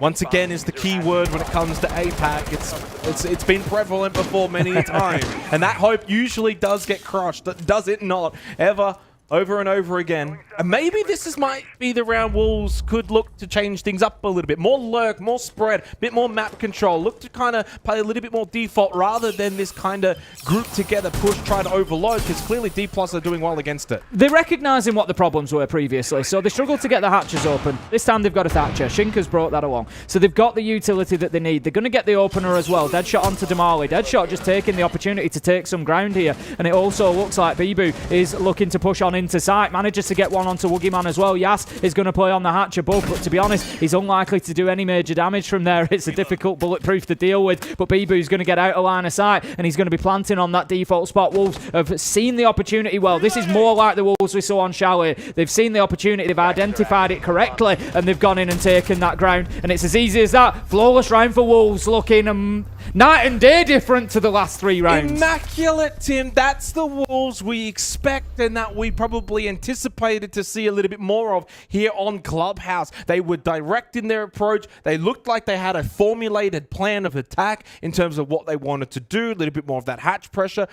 [SPEAKER 1] once again, is the key word when it comes to APAC. It's been prevalent before many a time. And that hope usually does get crushed, does it not? Ever. Over and over again. And maybe might be the round Wolves could look to change things up a little bit. More lurk, more spread, a bit more map control. Look to kind of play a little bit more default rather than this kind of group together push, try to overload, because clearly D+ are doing well against it.
[SPEAKER 2] They're recognising what the problems were previously, so they struggled to get the hatches open. This time they've got a Thatcher. Shinka's brought that along. So they've got the utility that they need. They're going to get the opener as well. Deadshot onto Damali. Deadshot just taking the opportunity to take some ground here. And it also looks like Bibu is looking to push on into site. Manages to get one onto Woogieman as well. Yas is going to play on the hatch above, but to be honest, he's unlikely to do any major damage from there. It's a difficult bulletproof to deal with, but Bibu's going to get out of line of sight, and he's going to be planting on that default spot. Wolves have seen the opportunity well. This is more like the Wolves we saw on Chalet. They've seen the opportunity, they've identified it correctly, and they've gone in and taken that ground, and it's as easy as that. Flawless round for Wolves, looking night and day different to the last 3 rounds.
[SPEAKER 1] Immaculate, Tim. That's the Wolves we expect and that we probably anticipated to see a little bit more of here on Clubhouse. They were direct in their approach. They looked like they had a formulated plan of attack in terms of what they wanted to do, a little bit more of that hatch pressure.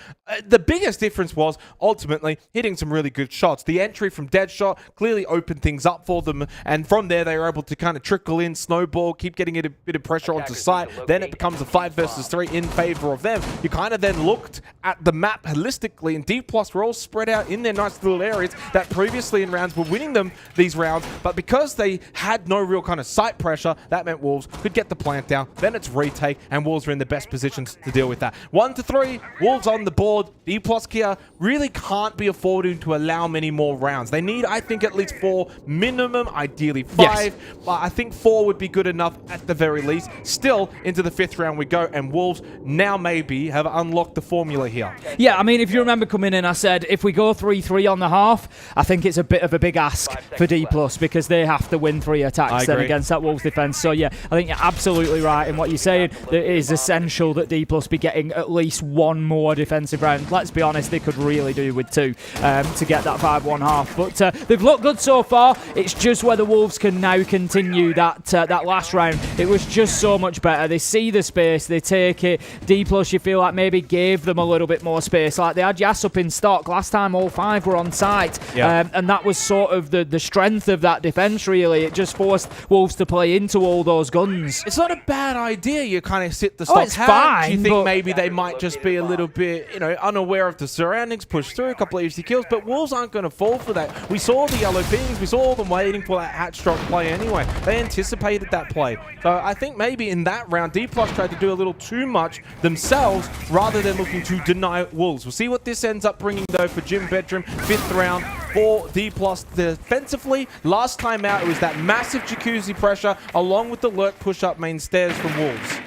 [SPEAKER 1] The biggest difference was ultimately hitting some really good shots. The entry from Deadshot clearly opened things up for them, and from there they were able to kind of trickle in, snowball, keep getting a bit of pressure onto site. Then it becomes a 5 versus 3 in favor of them. You kind of then looked at the map holistically, and D+ were all spread out in their nice little areas that previously in rounds were winning them these rounds, but because they had no real kind of site pressure, that meant Wolves could get the plant down. Then it's retake, and Wolves are in the best positions to deal with that. 1 to 3, Wolves on the board. D+ Kia really can't be affording to allow many more rounds. They need, I think, at least 4 minimum, ideally 5, yes. But I think 4 would be good enough at the very least. Still, into the 5th round we go, and Wolves now maybe have unlocked the formula here.
[SPEAKER 2] Yeah, I mean, if you remember coming in, I said if we go 3-3 on the half, I think it's a bit of a big ask for D+, because they have to win 3 attacks then against that Wolves defense. So yeah, I think you're absolutely right in what you're saying. It is essential that D+ be getting at least 1 more defensive round. Let's be honest, they could really do with 2 to get that 5-1 half. But they've looked good so far. It's just whether Wolves can now continue that last round. It was just so much better. They see the space, they take it. D+, you feel like maybe gave them a little bit more space. Like they had Yas up in stock. Last time all 5 were on site. Yeah. And that was sort of the strength of that defense, really. It just forced Wolves to play into all those guns.
[SPEAKER 1] It's not a bad idea. You kind of sit the stock.
[SPEAKER 2] It's fine.
[SPEAKER 1] Do you think maybe they might just be a little bit, unaware of the surroundings, push through a couple of easy kills, but Wolves aren't going to fall for that. We saw the yellow pings. We saw them waiting for that hatch drop play anyway. They anticipated that play. So I think maybe in that round, D+ tried to do a little too much themselves rather than looking to deny Wolves. We'll see what this ends up bringing, though, for Jim Bedroom. 5th round for D+ defensively. Last time out, it was that massive jacuzzi pressure along with the lurk push-up main stairs from Wolves.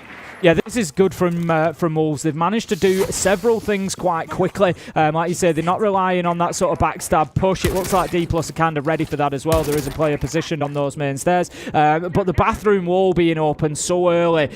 [SPEAKER 2] Yeah, this is good from Wolves. They've managed to do several things quite quickly. Like you say, they're not relying on that sort of backstab push. It looks like D+ are kind of ready for that as well. There is a player positioned on those main stairs. But the bathroom wall being open so early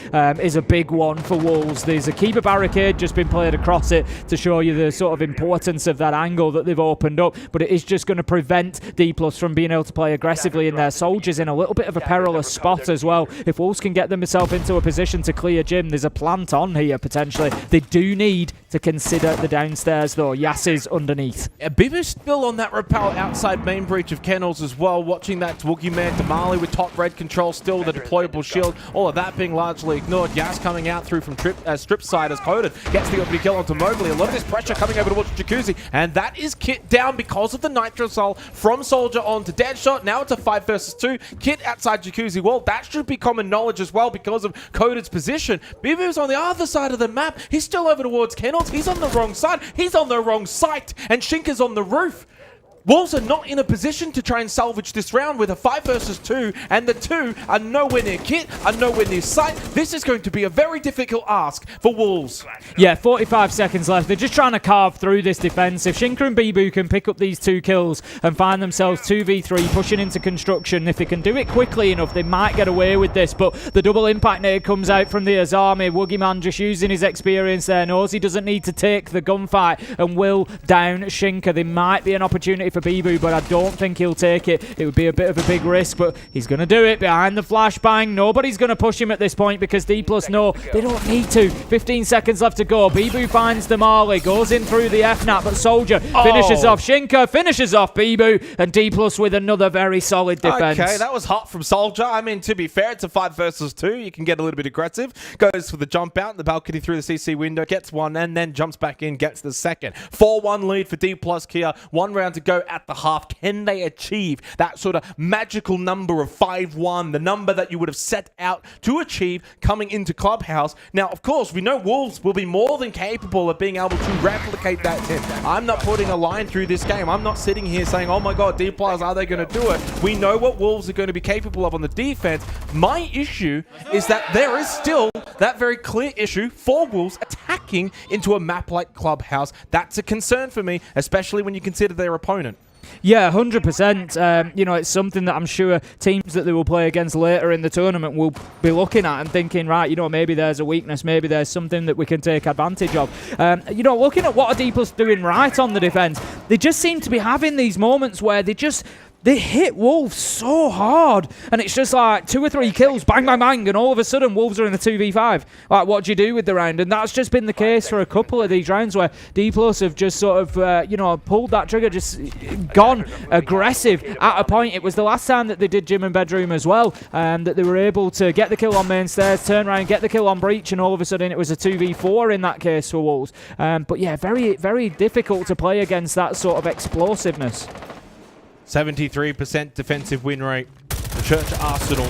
[SPEAKER 2] is a big one for Wolves. There's a keeper barricade just been played across it to show you the sort of importance of that angle that they've opened up. But it is just going to prevent D+ from being able to play aggressively, and their soldiers in a little bit of a perilous spot as well. If Wolves can get themselves into a position to clear Jim, there's a plant on here potentially. They do need to consider the downstairs though. Yas is underneath.
[SPEAKER 1] Bibu's still on that rappel outside main breach of Kennels as well, watching that Woogieman Damali with top red control, still the deployable shield, all of that being largely ignored. Yas coming out through from strip side as Coded gets the opening kill onto Mowgli. A lot of this pressure coming over towards Jacuzzi, and that is Kit down because of the Nitro Soul from Soldier onto Deadshot. Now it's a 5 versus 2. Kit outside Jacuzzi wall. That should be common knowledge as well because of Coded's position. Bibu's on the other side of the map. He's still over towards Kennels. He's on the wrong side. He's on the wrong site. And Shinka's on the roof. Wolves are not in a position to try and salvage this round with a 5 versus 2, and the 2 are nowhere near Kit, are nowhere near sight. This is going to be a very difficult ask for Wolves.
[SPEAKER 2] Yeah, 45 seconds left. They're just trying to carve through this defense. If Shinka and Bibu can pick up these 2 kills and find themselves 2v3 pushing into construction, if they can do it quickly enough, they might get away with this. But the double impact nade comes out from the Azami. Woogieman just using his experience there, knows he doesn't need to take the gunfight and will down Shinka. There might be an opportunity for Bibu, but I don't think he'll take it. It would be a bit of a big risk, but he's going to do it behind the flashbang. Nobody's going to push him at this point because D+ know they don't need to. 15 seconds left to go. Bibu finds the Marley, goes in through the FNAT, but Soldier finishes off Shinka, finishes off Bibu, and D+ with another very solid defense.
[SPEAKER 1] Okay, that was hot from Soldier. I mean, to be fair, it's a 5 versus 2. You can get a little bit aggressive. Goes for the jump out, the balcony through the CC window, gets one, and then jumps back in, gets the second. 4-1 lead for D+ Kia. 1 round to go at the half. Can they achieve that sort of magical number of 5-1, the number that you would have set out to achieve coming into Clubhouse? Now, of course, we know Wolves will be more than capable of being able to replicate that 10. I'm not putting a line through this game. I'm not sitting here saying, oh my god, D+, are they going to do it? We know what Wolves are going to be capable of on the defense. My issue is that there is still that very clear issue for Wolves attacking into a map like Clubhouse. That's a concern for me, especially when you consider their opponent.
[SPEAKER 2] Yeah, 100%. You know, it's something that I'm sure teams that they will play against later in the tournament will be looking at and thinking, right, you know, maybe there's a weakness, maybe there's something that we can take advantage of. You know, looking at what are D+ doing right on the defense, they just seem to be having these moments where they hit Wolves so hard, and it's just like 2 or 3 kills, bang, bang, bang, and all of a sudden Wolves are in a 2v5. Like, what do you do with the round? And that's just been the case for a couple of these rounds where D+ have just sort of, you know, pulled that trigger, just gone aggressive at a point. It was the last time that they did Gym and Bedroom as well, that they were able to get the kill on main stairs, turn around, get the kill on breach, and all of a sudden it was a 2v4 in that case for Wolves. But yeah, very, very difficult to play against that sort of explosiveness.
[SPEAKER 1] 73% defensive win rate. The Church Arsenal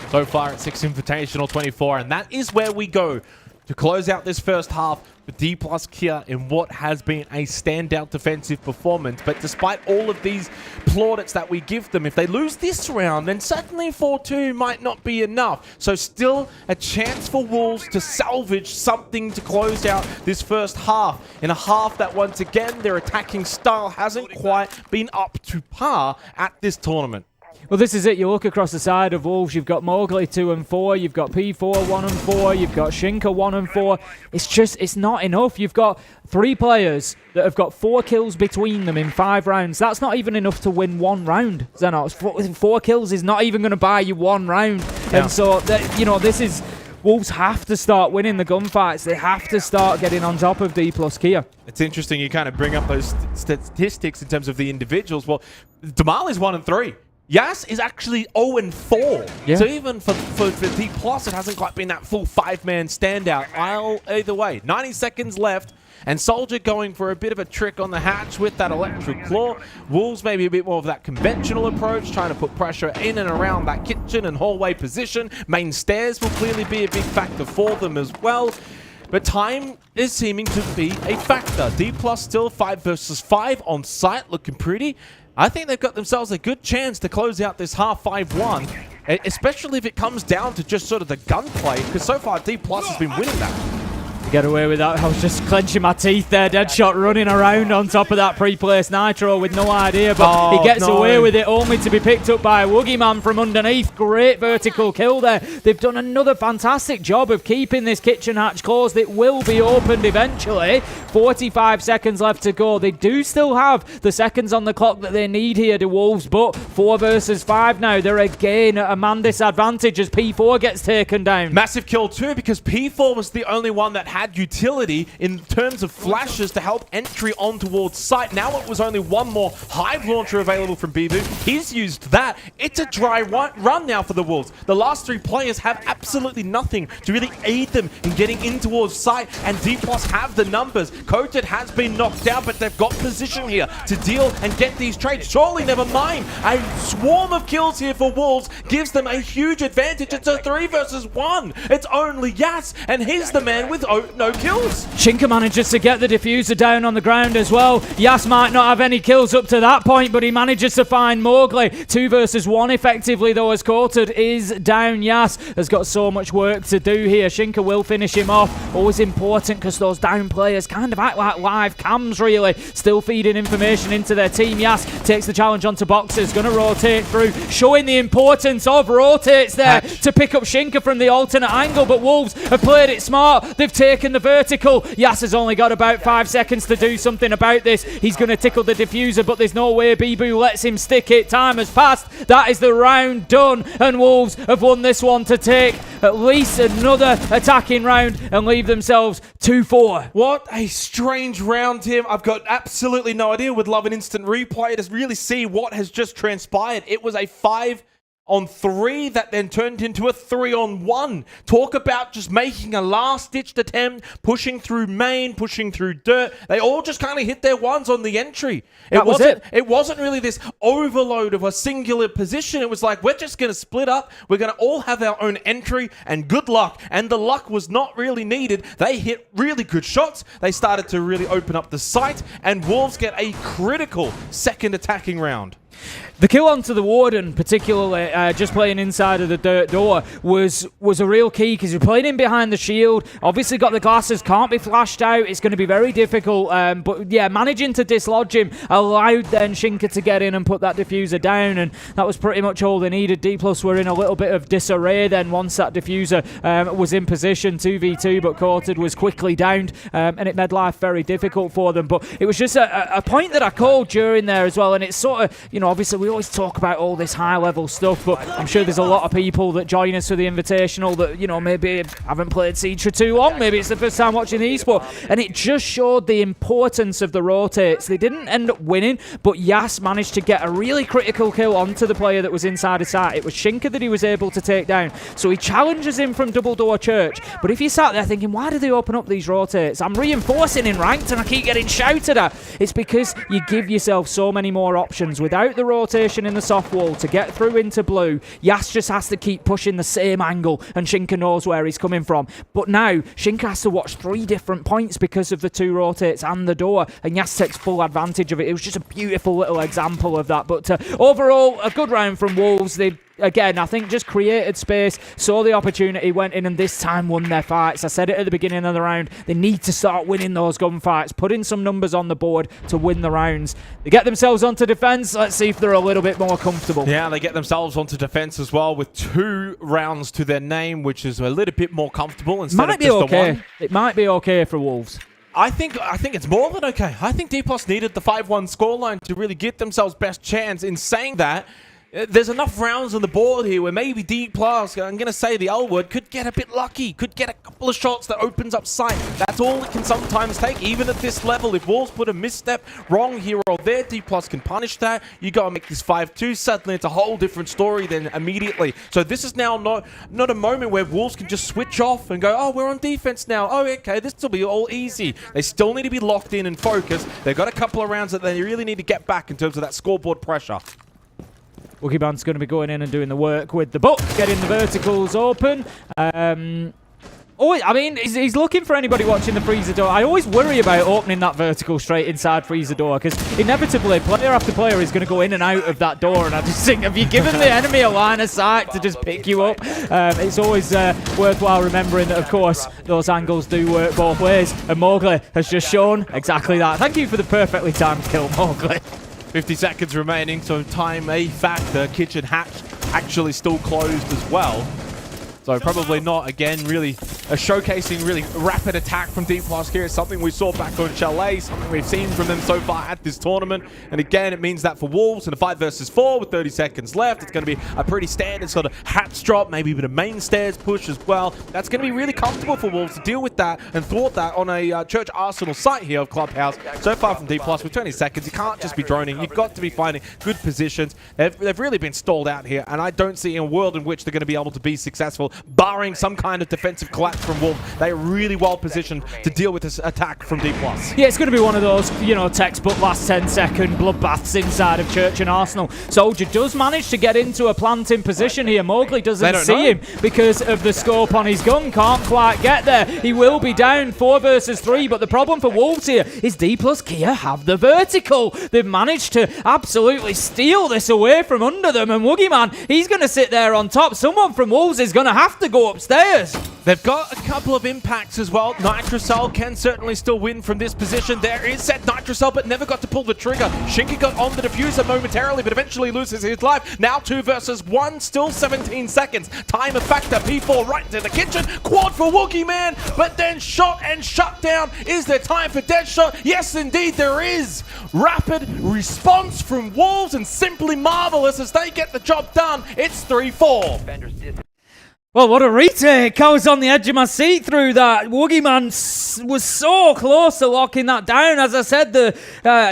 [SPEAKER 1] so far at 6 Invitational 24. And that is where we go to close out this first half with D+ Kia in what has been a standout defensive performance. But despite all of these plaudits that we give them, if they lose this round, then certainly 4-2 might not be enough. So still a chance for Wolves to salvage something to close out this first half. In a half that, once again, their attacking style hasn't quite been up to par at this tournament.
[SPEAKER 2] Well, this is it. You look across the side of Wolves, you've got Mowgli 2-4, you've got P4 1-4, you've got Shinka 1-4. It's not enough. You've got 3 players that have got 4 kills between them in 5 rounds. That's not even enough to win 1 round, Xenox. 4 kills is not even going to buy you 1 round. Yeah. And so, you know, this is... Wolves have to start winning the gunfights. They have to start getting on top of D+ Kia. It's
[SPEAKER 1] interesting you kind of bring up those statistics in terms of the individuals. Well, Damal is 1-3. Yas is actually 0-4. Yeah. So even for D+, it hasn't quite been that full 5-man standout. Either way, 90 seconds left. And Soldier going for a bit of a trick on the hatch with that electric claw. Wolves maybe a bit more of that conventional approach, trying to put pressure in and around that kitchen and hallway position. Main stairs will clearly be a big factor for them as well. But time is seeming to be a factor. D+ still 5 versus 5 on site, looking pretty. I think they've got themselves a good chance to close out this half 5-1, especially if it comes down to just sort of the gunplay, because so far D+ has been winning that.
[SPEAKER 2] To get away with that, I was just clenching my teeth there. Deadshot running around on top of that pre-placed Nitro with no idea, but he gets away with it, only to be picked up by a Woogie Man from underneath. Great vertical kill there. They've done another fantastic job of keeping this kitchen hatch closed. It will be opened eventually. 45 seconds left to go. They do still have the seconds on the clock that they need here, the Wolves, but 4 versus 5 now. They're again at a man disadvantage as P4 gets taken down.
[SPEAKER 1] Massive kill too, because P4 was the only one that had utility in terms of flashes to help entry on towards site. Now it was only one more Hive launcher available from Bibu. He's used that. It's a dry run now for the Wolves. The last 3 players have absolutely nothing to really aid them in getting in towards site, and D+ have the numbers. Coated has been knocked down, but they've got position here to deal and get these trades. Surely, never mind. A swarm of kills here for Wolves gives them a huge advantage. It's a 3 versus 1. It's only Yas, and he's the man with no kills.
[SPEAKER 2] Shinka manages to get the diffuser down on the ground as well. Yas might not have any kills up to that point, but he manages to find Mowgli. 2 versus 1 effectively, though, as Coated is down. Yas has got so much work to do here. Shinka will finish him off. Always important because those down players kind of act like live cams, really. Still feeding information into their team. Yas takes the challenge onto Boxers, going to rotate through, showing the importance of rotates there to pick up Shinka from the alternate angle, but Wolves have played it smart. They've taken taken the vertical. Yas has only got about 5 seconds to do something about this. He's going to tickle the diffuser, but there's no way Bibu lets him stick it. Time has passed. That is the round done, and Wolves have won this one to take at least another attacking round and leave themselves 2-4.
[SPEAKER 1] What a strange round, Tim. I've got absolutely no idea. Would love an instant replay to really see what has just transpired. It was a 5-on-3 that then turned into a 3-on-1. Talk about just making a last-ditched attempt, pushing through main, pushing through dirt. They all just kind of hit their ones on the entry. It wasn't really this overload of a singular position. It was like, we're just going to split up. We're going to all have our own entry, and good luck. And the luck was not really needed. They hit really good shots. They started to really open up the site, and Wolves get a critical second attacking round.
[SPEAKER 2] The kill onto the Warden, particularly just playing inside of the dirt door, was a real key because you're playing in behind the shield. Obviously got the glasses, can't be flashed out. It's going to be very difficult. But yeah, managing to dislodge him allowed then Shinka to get in and put that diffuser down, and that was pretty much all they needed. D+ were in a little bit of disarray then once that diffuser was in position 2v2, but Courted was quickly downed, and it made life very difficult for them. But it was just a point that I called during there as well, and it's sort of, you know, obviously we always talk about all this high-level stuff, but I'm sure there's a lot of people that join us for the Invitational that, you know, maybe haven't played Siege for too long. Maybe it's the first time watching the Esports, and it just showed the importance of the rotates. They didn't end up winning, but Yas managed to get a really critical kill onto the player that was inside his site. It was Shinka that he was able to take down, so he challenges him from double door church. But if you sat there thinking, why do they open up these rotates? I'm reinforcing in ranked and I keep getting shouted at. It's because you give yourself so many more options. Without the rotation in the soft wall to get through into blue, Yas just has to keep pushing the same angle, and Shinka knows where he's coming from. But now Shinka has to watch 3 different points because of the 2 rotates and the door, and Yas takes full advantage of it. It was just a beautiful little example of that. But overall, a good round from Wolves. They, again, I think just created space, saw the opportunity, went in, and this time won their fights. I said it at the beginning of the round. They need to start winning those gunfights, putting some numbers on the board to win the rounds. They get themselves onto defense. Let's see if they're a little bit more comfortable.
[SPEAKER 1] Yeah, they get themselves onto defense as well with 2 rounds to their name, which is a little bit more comfortable instead of just the one.
[SPEAKER 2] It might be okay for Wolves.
[SPEAKER 1] I think it's more than okay. I think D+ needed the 5-1 scoreline to really get themselves best chance. In saying that, there's enough rounds on the board here where maybe D+, I'm going to say the L word, could get a bit lucky, could get a couple of shots that opens up sight. That's all it can sometimes take, even at this level. If Wolves put a misstep wrong here or there, D+ can punish that. You got to make this 5-2. Suddenly, it's a whole different story then immediately. So this is now not a moment where Wolves can just switch off and go, oh, we're on defense now. Oh, okay, this will be all easy. They still need to be locked in and focused. They've got a couple of rounds that they really need to get back in terms of that scoreboard pressure.
[SPEAKER 2] Wookieman's going to be going in and doing the work with the book, getting the verticals open. I mean, he's looking for anybody watching the freezer door. I always worry about opening that vertical straight inside freezer door, because inevitably, player after player is going to go in and out of that door, and I just think, have you given the enemy a line of sight to just pick you up? It's always worthwhile remembering that, of course, those angles do work both ways, and Mowgli has just shown exactly that. Thank you for the perfectly timed kill, Mowgli.
[SPEAKER 1] 50 seconds remaining, so time a factor. Kitchen hatch actually still closed as well. So probably not, again, really showcasing really rapid attack from D+ here. It's something we saw back on Chalet, something we've seen from them so far at this tournament. And again, it means that for Wolves in a 5 versus 4 with 30 seconds left, it's going to be a pretty standard sort of hatch drop, maybe a bit of main stairs push as well. That's going to be really comfortable for Wolves to deal with that and thwart that on a Church Arsenal site here of Clubhouse. So far from D+ with 20 seconds, you can't just be droning. You've got to be finding good positions. They've really been stalled out here, and I don't see a world in which they're going to be able to be successful, barring some kind of defensive collapse from Wolf. They are really well positioned to deal with this attack from D+.
[SPEAKER 2] Yeah, it's going to be one of those, you know, textbook last 10-second bloodbaths inside of Church and Arsenal. Soldier does manage to get into a planting position here. Mowgli doesn't see him because of the scope on his gun. Can't quite get there. He will be down 4 versus 3, but the problem for Wolves here is D+ Kia have the vertical. They've managed to absolutely steal this away from under them, and Woogieman, he's going to sit there on top. Someone from Wolves is going to have to go upstairs.
[SPEAKER 1] They've got a couple of impacts as well. Nitrocell can certainly still win from this position. There is set Nitrocell, but never got to pull the trigger. Shinka got on the diffuser momentarily, but eventually loses his life. Now 2 versus 1, still 17 seconds. Time a factor, P4 right into the kitchen. Quad for Woogie Man, but then shot and shut down. Is there time for Deadshot? Yes, indeed there is. Rapid response from Wolves, and simply marvelous as they get the job done. It's 3-4.
[SPEAKER 2] Well, what a retake. I was on the edge of my seat through that. Woogie Man was so close to locking that down. As I said,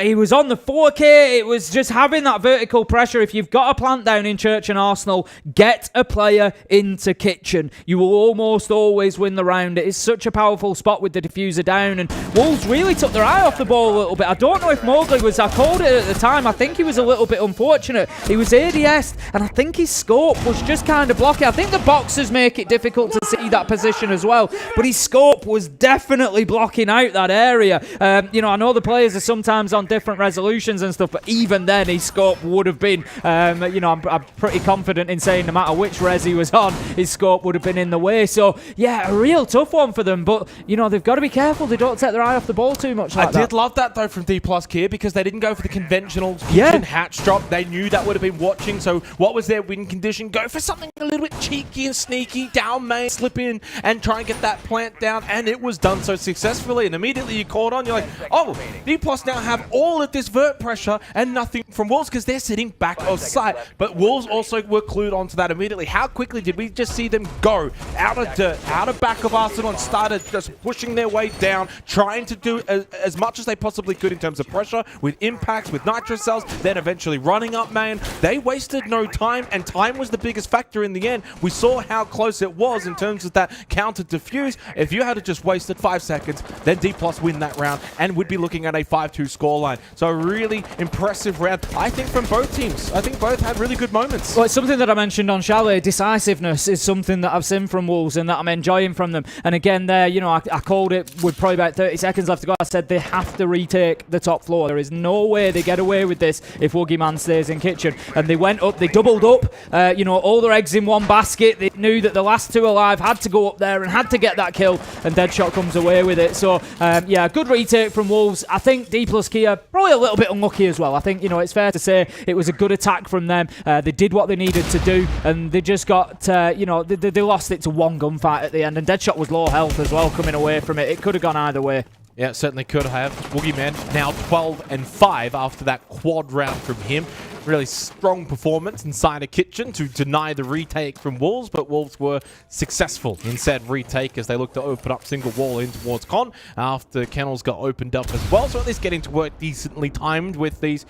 [SPEAKER 2] he was on the 4K. It was just having that vertical pressure. If you've got a plant down in Church and Arsenal, get a player into kitchen. You will almost always win the round. It is such a powerful spot with the diffuser down, and Wolves really took their eye off the ball a little bit. I don't know if Mowgli was, I called it at the time, I think he was a little bit unfortunate. He was ADS'd, and I think his scope was just kind of blocking. I think the boxers make it difficult to see that position as well, but his scope was definitely blocking out that area. You know, I know the players are sometimes on different resolutions and stuff, but even then his scope would have been, you know, I'm pretty confident in saying no matter which res he was on, his scope would have been in the way. So yeah, a real tough one for them, but you know, they've got to be careful they don't take their eye off the ball too much like that.
[SPEAKER 1] I did love that though from D+ Kia, because they didn't go for the conventional kitchen hatch drop. They knew that would have been watching, so what was their win condition? Go for something a little bit cheeky and sneaky, down main, slip in and try and get that plant down, and it was done so successfully, and immediately you caught on, you're like, oh, D+ now have all of this vert pressure and nothing from Wolves because they're sitting back of sight. But Wolves also were clued onto that immediately. How quickly did we just see them go out of dirt, out of back of Arsenal, and started just pushing their way down, trying to do as much as they possibly could in terms of pressure, with impacts, with Nitrocells, then eventually running up main. They wasted no time, and time was the biggest factor in the end. We saw how close it was in terms of that counter diffuse. If you had just wasted 5 seconds, then D+ win that round and would be looking at a 5-2 scoreline. So a really impressive round, I think, from both teams. I think both had really good moments.
[SPEAKER 2] Well, it's something that I mentioned on Chalet. Decisiveness is something that I've seen from Wolves and that I'm enjoying from them. And again there, you know, I called it with probably about 30 seconds left to go. I said they have to retake the top floor. There is no way they get away with this if Woogie Man stays in kitchen. And they went up, they doubled up, you know, all their eggs in one basket. They knew that the last two alive had to go up there and had to get that kill, and Deadshot comes away with it. So yeah, good retake from Wolves. I think D+ Kia probably a little bit unlucky as well. I think, you know, it's fair to say it was a good attack from them. They did what they needed to do, and they just got, you know, they lost it to one gunfight at the end, and Deadshot was low health as well coming away from it. It could have gone either way.
[SPEAKER 1] Yeah, certainly could have. Woogie Man now 12-5 after that quad round from him. Really strong performance inside a kitchen to deny the retake from Wolves, but Wolves were successful in said retake as they looked to open up single wall in towards Con after Kennels got opened up as well. So at least getting to work decently timed with these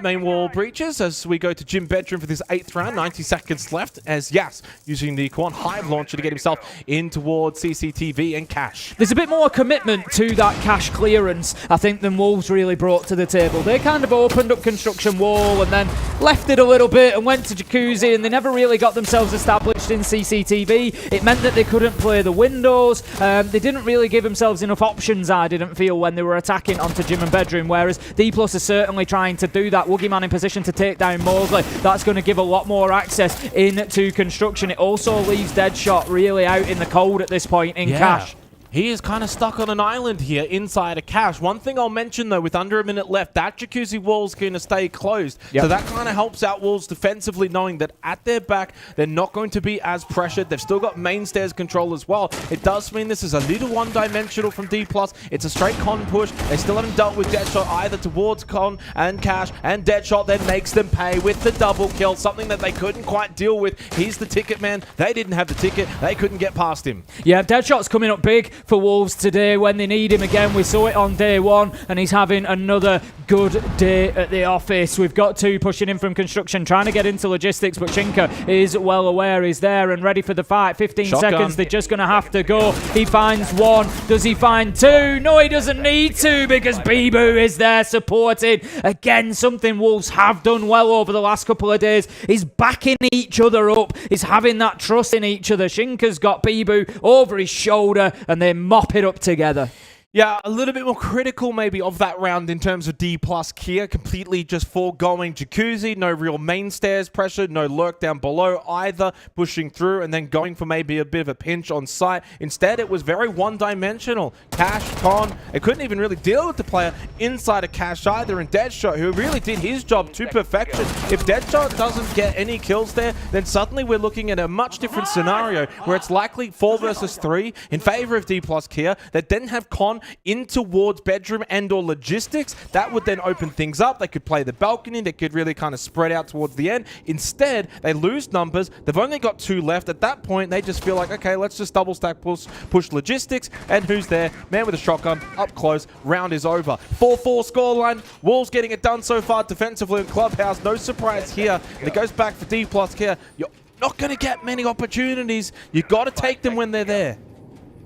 [SPEAKER 1] main wall breaches as we go to Gym Bedroom for this 8th round. 90 seconds left as Yas using the Quan Hive launcher to get himself in towards CCTV and Cash.
[SPEAKER 2] There's a bit more commitment to that Cash clearance, I think, than Wolves really brought to the table. They kind of opened up construction wall and then left it a little bit and went to Jacuzzi, and they never really got themselves established in CCTV. It meant that they couldn't play the windows. They didn't really give themselves enough options, I didn't feel, when they were attacking onto Gym and Bedroom, whereas D+ are certainly trying to do that. Woogie Man in position to take down Mowgli. That's going to give a lot more access into construction. It also leaves Deadshot really out in the cold at this point in Cash.
[SPEAKER 1] He is kind of stuck on an island here inside a Cash. One thing I'll mention, though, with under a minute left, that Jacuzzi wall's going to stay closed. Yep. So that kind of helps out Wolves defensively, knowing that at their back, they're not going to be as pressured. They've still got main stairs control as well. It does mean this is a little one-dimensional from D+. It's a straight Con push. They still haven't dealt with Deadshot either towards Con and Cash, and Deadshot then makes them pay with the double kill, something that they couldn't quite deal with. He's the ticket man. They didn't have the ticket. They couldn't get past him.
[SPEAKER 2] Yeah, Deadshot's coming up big for Wolves today when they need him again. We saw it on day one, and he's having another good day at the office. We've got two pushing in from construction, trying to get into logistics, but Shinka is well aware he's there and ready for the fight. 15 seconds, they're just going to have to go. He finds one. Does he find two? No, he doesn't need to, because Bibu is there supporting. Again, something Wolves have done well over the last couple of days is backing each other up, is having that trust in each other. Shinka's got Bibu over his shoulder, and they mop it up together.
[SPEAKER 1] Yeah, a little bit more critical maybe of that round in terms of D plus Kia, completely just foregoing Jacuzzi, no real main stairs pressure, no lurk down below either, pushing through and then going for maybe a bit of a pinch on site. Instead, it was very one-dimensional. Cash, Con, it couldn't even really deal with the player inside of Cash either, and Deadshot, who really did his job to perfection. If Deadshot doesn't get any kills there, then suddenly we're looking at a much different scenario where it's likely 4 versus 3 in favor of D plus Kia that didn't have Con in towards bedroom and or logistics. That would then open things up. They could play the balcony. They could really kind of spread out towards the end. Instead, they lose numbers. They've only got 2 left. At that point, they just feel like, okay, let's just double stack push logistics. And who's there? Man with a shotgun, up close. Round is over. 4-4 scoreline. Wolves getting it done so far defensively in Clubhouse. No surprise here. And it goes back for D plus Kia. You're not going to get many opportunities. You got to take them when they're there.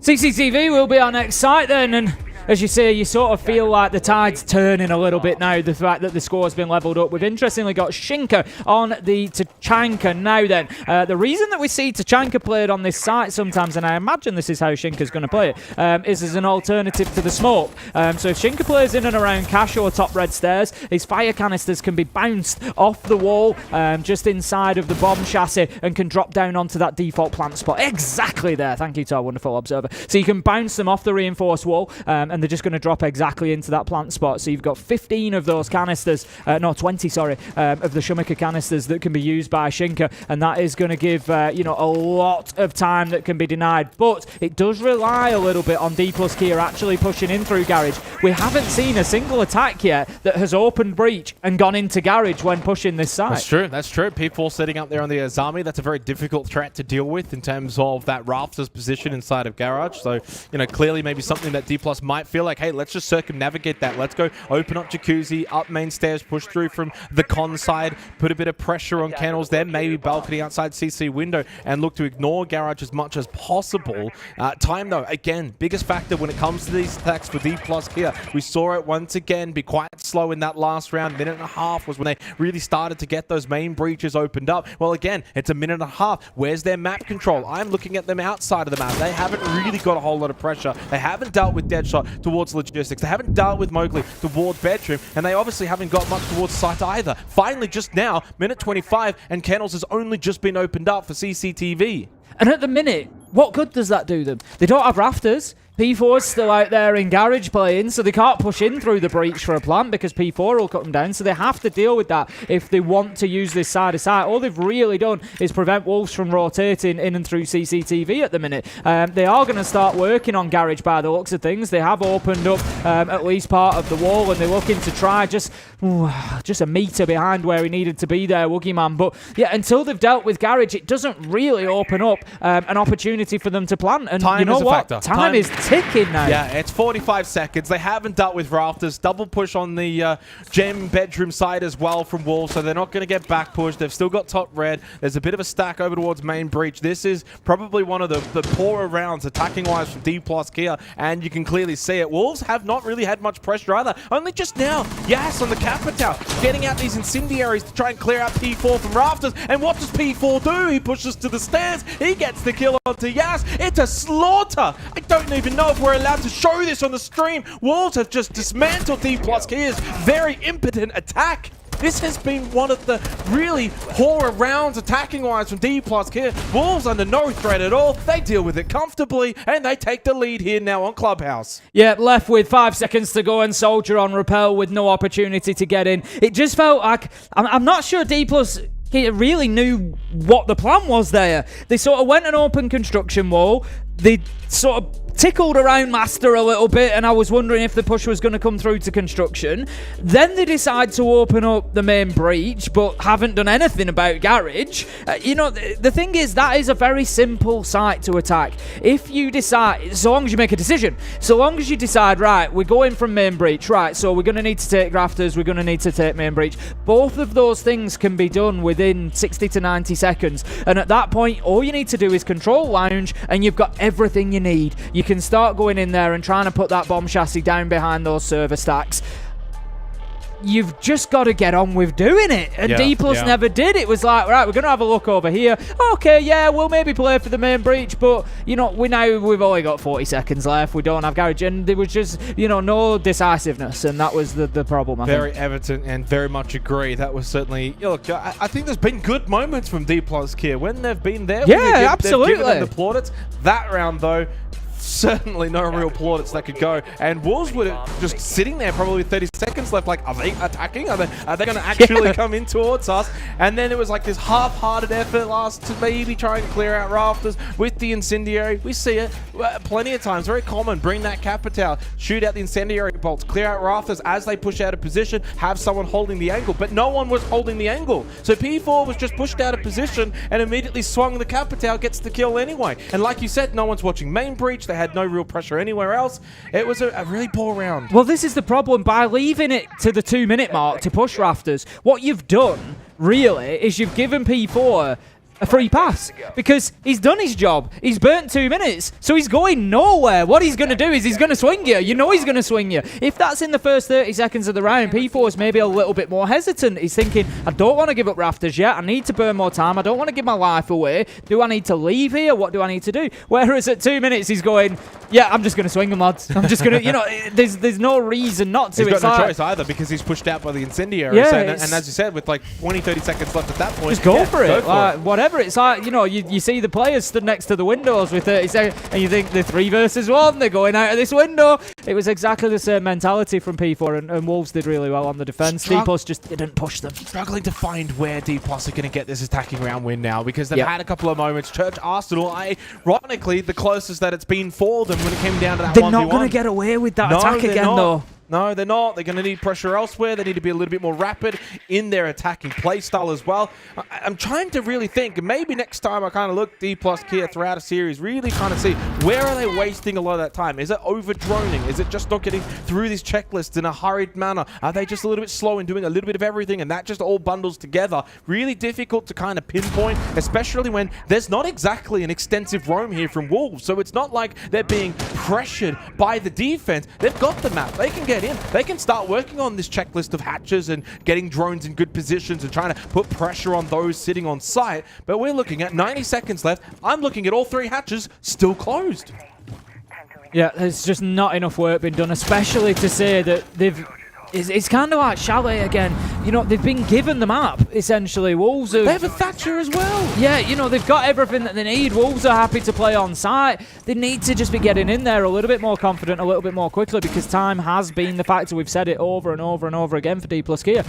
[SPEAKER 2] CCTV will be our next site then, and as you say, you sort of feel like the tide's turning a little bit now, the fact that the score's been levelled up. We've interestingly got Shinka on the Tachanka now then. The reason that we see Tachanka played on this site sometimes, and I imagine this is how Shinka's going to play it, is as an alternative to the smoke. So if Shinka plays in and around Cash or top red stairs, his fire canisters can be bounced off the wall just inside of the bomb chassis and can drop down onto that default plant spot. Exactly there. Thank you to our wonderful observer. So you can bounce them off the reinforced wall, and they're just going to drop exactly into that plant spot. So you've got 15 of those canisters, no, 20, sorry, of the Shumika canisters that can be used by Shinka, and that is going to give, you know, a lot of time that can be denied. But it does rely a little bit on D plus Kia actually pushing in through Garage. We haven't seen a single attack yet that has opened breach and gone into Garage when pushing this side.
[SPEAKER 1] That's true, that's true. P4 sitting up there on the Azami, that's a very difficult threat to deal with in terms of that Rafters position inside of Garage. So, you know, clearly maybe something that D plus might feel like, hey, let's just circumnavigate that. Let's go open up Jacuzzi, up main stairs, push through from the Con side, put a bit of pressure on Kennels, then maybe balcony outside CC window, and look to ignore Garage as much as possible. Time, though, again, biggest factor when it comes to these attacks for D plus Kia. We saw it once again be quite slow in that last round. Minute and a half was when they really started to get those main breaches opened up. Well, again, it's a minute and a half. Where's their map control? I'm looking at them outside of the map. They haven't really got a whole lot of pressure. They haven't dealt with Deadshot towards logistics. They haven't dealt with Mowgli towards bedroom, and they obviously haven't got much towards site either. Finally, just now, minute 25, and Kennels has only just been opened up for CCTV.
[SPEAKER 2] And at the minute, what good does that do them? They don't have rafters. P4's still out there in Garage playing, so they can't push in through the breach for a plant because P4 will cut them down, so they have to deal with that if they want to use this side of side. All they've really done is prevent Wolves from rotating in and through CCTV at the minute. They are going to start working on Garage by the looks of things. They have opened up at least part of the wall, and they're looking to try just a meter behind where he needed to be there, Woogie Man. But yeah, until they've dealt with Garage, it doesn't really open up an opportunity for them to plant. And
[SPEAKER 1] time
[SPEAKER 2] you know
[SPEAKER 1] is a
[SPEAKER 2] what?
[SPEAKER 1] factor.
[SPEAKER 2] Time is ticking now.
[SPEAKER 1] Yeah, it's 45 seconds. They haven't dealt with Rafters. Double push on the gem bedroom side as well from Wolves, so they're not going to get back pushed. They've still got top red. There's a bit of a stack over towards main breach. This is probably one of the poorer rounds attacking-wise from D plus Kia, and you can clearly see it. Wolves have not really had much pressure either. Only just now, Yas on the Capital, getting out these incendiaries to try and clear out P4 from Rafters. And what does P4 do? He pushes to the stairs. He gets the kill onto Yas. It's a slaughter. I don't even know if we're allowed to show this on the stream. Wolves have just dismantled D plus Kia's very impotent attack. This has been one of the really horror rounds attacking-wise from D plus Kia. Wolves under no threat at all. They deal with it comfortably, and they take the lead here now on Clubhouse.
[SPEAKER 2] Yeah, left with 5 seconds to go, and Soldier on Repel with no opportunity to get in. It just felt like, I'm not sure D plus Kia really knew what the plan was there. They sort of went an open construction wall. They sort of tickled around Master a little bit, and I was wondering if the push was going to come through to construction. Then they decide to open up the main breach, but haven't done anything about Garage. You know, the thing is, that is a very simple site to attack. If you decide, so long as you make a decision, so long as you decide, right, we're going from main breach, right, so we're going to need to take Rafters, we're going to need to take main breach. Both of those things can be done within 60 to 90 seconds. And at that point, all you need to do is control lounge, and you've got everything you need. You can start going in there and trying to put that bomb chassis down behind those server stacks. you've just got to get on with doing it. And D+ never did. It was like, right, we're going to have a look over here. Okay, yeah, we'll maybe play for the main breach, but, you know, we've only got 40 seconds left. We don't have garage. And there was just, you know, no decisiveness. And that was the problem, I think.
[SPEAKER 1] Very evident and very much agree. That was certainly, you know, look, I think there's been good moments from D+ here when they've been there.
[SPEAKER 2] Yeah, absolutely.
[SPEAKER 1] They've given them the plaudits. That round, though, certainly no real plaudits that could go. And Wolves were just sitting there probably with 30 seconds left, like, are they attacking? Are they going to actually come in towards us? And then it was like this half-hearted effort last to maybe try and clear out rafters with the incendiary. We see it plenty of times, very common. Bring that Capital, shoot out the incendiary bolts, clear out rafters as they push out of position, have someone holding the angle. But no one was holding the angle. So P4 was just pushed out of position and immediately swung the Capital, gets the kill anyway. And like you said, no one's watching main breach. They had no real pressure anywhere else. It was a really poor round.
[SPEAKER 2] Well, this is the problem. By leaving it to the 2-minute mark to push rafters, what you've done, really, is you've given P4 a free pass because he's done his job. He's burnt 2 minutes, so he's going nowhere. What he's going to do is he's going to swing you. You know he's going to swing you. If that's in the first 30 seconds of the round, P4 is maybe a little bit more hesitant. He's thinking, I don't want to give up rafters yet. I need to burn more time. I don't want to give my life away. Do I need to leave here? What do I need to do? Whereas at 2 minutes, he's going, yeah, I'm just going to swing them, lads. I'm just going to, you know, there's no reason not to.
[SPEAKER 1] He's got no choice either because he's pushed out by the incendiary.
[SPEAKER 2] Yeah,
[SPEAKER 1] and as you said, with like 20, 30 seconds left at that point,
[SPEAKER 2] just go for it. Whatever. It's like, you know, you see the players stood next to the windows with 30 seconds, and you think they're 3 versus 1, they're going out of this window. It was exactly the same mentality from P4, and Wolves did really well on the defense. D+ just didn't push them.
[SPEAKER 1] Struggling to find where D+ are going to get this attacking round win now because they've had a couple of moments. Church Arsenal, ironically, the closest that it's been for them when it came down to that 1v1.
[SPEAKER 2] They're not going to get away with that attack again, though.
[SPEAKER 1] No, they're not. They're going to need pressure elsewhere. They need to be a little bit more rapid in their attacking playstyle as well. I'm trying to really think. Maybe next time I kind of look D+ here throughout a series, really trying to see where are they wasting a lot of that time. Is it over-droning? Is it just not getting through these checklists in a hurried manner? Are they just a little bit slow in doing a little bit of everything and that just all bundles together? Really difficult to kind of pinpoint, especially when there's not exactly an extensive roam here from Wolves. So it's not like they're being pressured by the defense. They've got the map. They can get in. They can start working on this checklist of hatches and getting drones in good positions and trying to put pressure on those sitting on site. But we're looking at 90 seconds left. I'm looking at all 3 hatches still closed.
[SPEAKER 2] Yeah, there's just not enough work been done, especially to say that they've... It's kind of like Chalet again. You know, they've been given the map, essentially. Wolves have...
[SPEAKER 1] They have a Thatcher as well.
[SPEAKER 2] Yeah, you know, they've got everything that they need. Wolves are happy to play on site. They need to just be getting in there a little bit more confident, a little bit more quickly, because time has been the factor. We've said it over and over and over again for D+ Kia.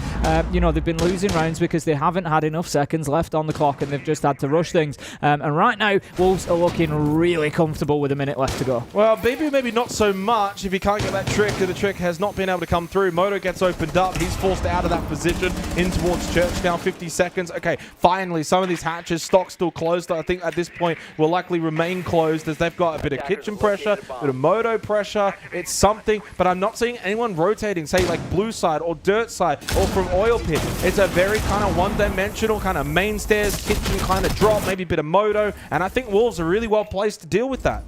[SPEAKER 2] You know, they've been losing rounds because they haven't had enough seconds left on the clock, and they've just had to rush things. And right now, Wolves are looking really comfortable with a minute left to go.
[SPEAKER 1] Well, maybe not so much if he can't get that trick. The trick has not been able to come through. Moto gets opened up. He's forced out of that position in towards Church now. 50 seconds. Okay, finally, some of these hatches, stock still closed. I think at this point will likely remain closed as they've got a bit of kitchen pressure, a bit of Moto pressure. It's something, but I'm not seeing anyone rotating, say like blue side or dirt side or from oil pit. It's a very kind of one-dimensional kind of main stairs, kitchen kind of drop, maybe a bit of Moto, and I think Wolves are really well placed to deal with that.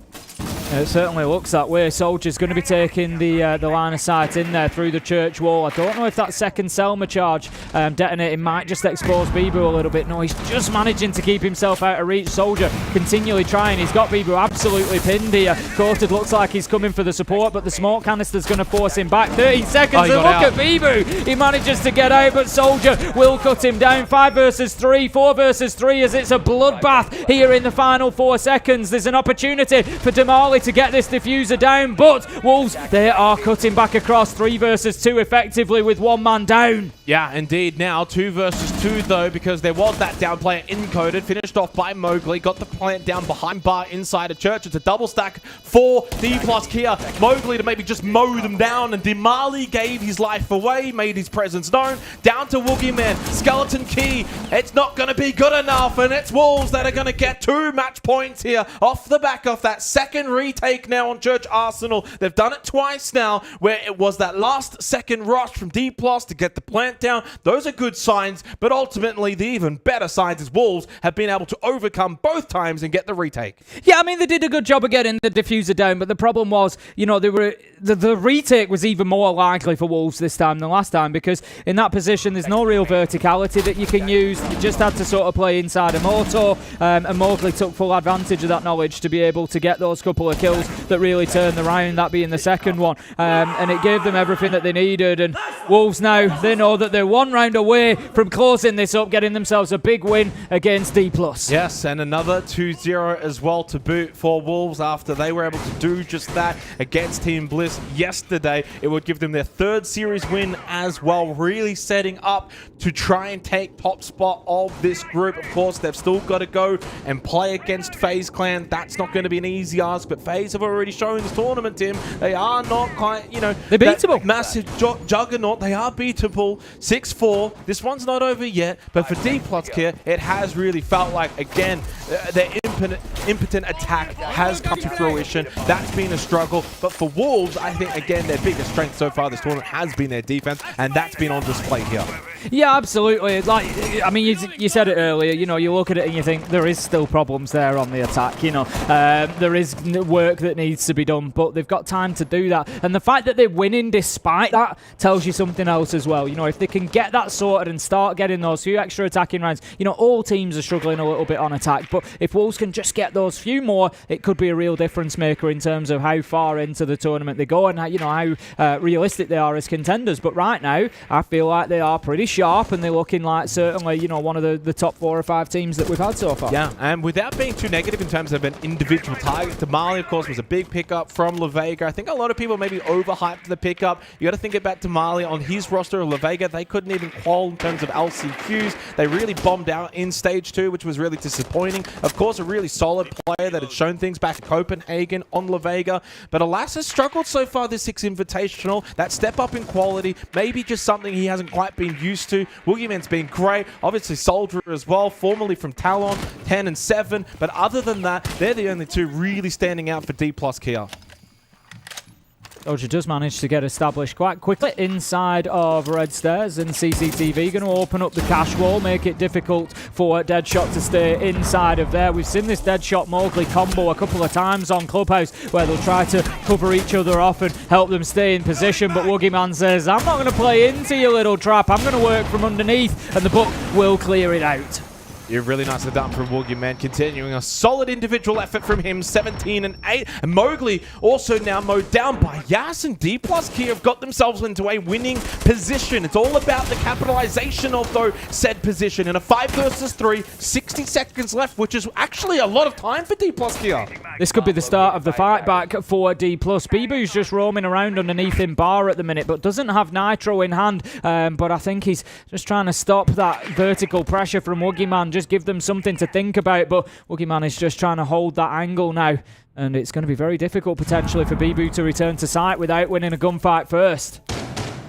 [SPEAKER 2] It certainly looks that way. Soldier's going to be taking the line of sight in there through the church wall. I don't know if that second Selma charge detonating might just expose Bibu a little bit. No, he's just managing to keep himself out of reach. Soldier continually trying. He's got Bibu absolutely pinned here. Coated looks like he's coming for the support, but the smoke canister's going to force him back. 30 seconds, and look at Bibu. He manages to get out, but Soldier will cut him down. 5 versus 3, 4 versus 3 as it's a bloodbath here in the final 4 seconds. There's an opportunity for Damali to get this diffuser down, but Wolves, they are cutting back across. 3 versus 2 effectively with 1 man down.
[SPEAKER 1] Yeah, indeed. Now 2 versus 2 though, because there was that down player encoded, finished off by Mowgli, got the plant down behind bar inside a church. It's a double stack for D+ Kia. Mowgli to maybe just mow them down, and Dimali gave his life away, made his presence known. Down to Woogie Man, Skeleton Key. It's not going to be good enough, and it's Wolves that are going to get 2 match points here off the back of that second retake now on Church Arsenal. They've done it twice now, where it was that last second rush from D+ to get the plant down. Those are good signs, but ultimately the even better signs is Wolves have been able to overcome both times and get the retake.
[SPEAKER 2] Yeah, I mean, they did a good job of getting the diffuser down, but the problem was, the retake was even more likely for Wolves this time than last time, because in that position, there's no real verticality that you can use. You just had to sort of play inside a Moto, and Mowgli took full advantage of that knowledge to be able to get those couple of kills that really turned the round, that being the second one, and it gave them everything that they needed. And Wolves now, they know that they're one round away from closing this up, getting themselves a big win against D+.
[SPEAKER 1] Yes, and another 2-0 as well to boot for Wolves after they were able to do just that against Team Bliss yesterday. It would give them their third series win as well, really setting up to try and take top spot of this group. Of course, they've still got to go and play against FaZe Clan. That's not going to be an easy ask, but FaZe have already shown this tournament, Tim, they are not quite, they're
[SPEAKER 2] beatable.
[SPEAKER 1] Massive juggernaut. They are beatable. 6-4. This one's not over yet, but for D+ here, it has really felt like, again, their impotent attack has come to fruition. That's been a struggle, but for Wolves, I think, again, their biggest strength so far this tournament has been their defense, and that's been on display here.
[SPEAKER 2] Yeah, absolutely. You said it earlier, you look at it and you think there is still problems there on the attack, there is work that needs to be done, but they've got time to do that. And the fact that they're winning despite that tells you something else as well. If they can get that sorted and start getting those few extra attacking rounds, all teams are struggling a little bit on attack, but if Wolves can just get those few more, it could be a real difference maker in terms of how far into the tournament they go and how realistic they are as contenders. But right now, I feel like they are pretty sharp, and they're looking like certainly, one of the top 4 or 5 teams that we've had so far.
[SPEAKER 1] Yeah, and without being too negative in terms of an individual target, Damali, of course, was a big pickup from La Vega. I think a lot of people maybe overhyped the pickup. You got to think about Damali on his roster of La Vega. They couldn't even qual in terms of LCQs. They really bombed out in Stage 2, which was really disappointing. Of course, a really solid player that had shown things back in Copenhagen on La Vega, but alas, has struggled so far this 6 Invitational. That step up in quality, maybe just something he hasn't quite been used to. Woogieman's been great. Obviously, Soldier as well, formerly from Talon, 10 and 7. But other than that, they're the only two really standing out for D+ Kia.
[SPEAKER 2] Soldier does manage to get established quite quickly inside of Red Stairs, and CCTV going to open up the cash wall, make it difficult for Deadshot to stay inside of there. We've seen this Deadshot Mowgli combo a couple of times on Clubhouse where they'll try to cover each other off and help them stay in position, but Woogieman says, I'm not going to play into your little trap, I'm going to work from underneath, and the book will clear it out.
[SPEAKER 1] You're really nicely done from Woogieman, continuing a solid individual effort from him, 17 and 8. And Mowgli also now mowed down by Yas, and D+ Kia have got themselves into a winning position. It's all about the capitalization of said position. In a 5 versus 3, 60 seconds left, which is actually a lot of time for D+ Kia.
[SPEAKER 2] This could be the start of the fight back for D+. Bibu's just roaming around underneath in bar at the minute, but doesn't have Nitro in hand. But I think he's just trying to stop that vertical pressure from Woogieman, just give them something to think about. But Woogieman is just trying to hold that angle now, and it's going to be very difficult potentially for Bibu to return to site without winning a gunfight first.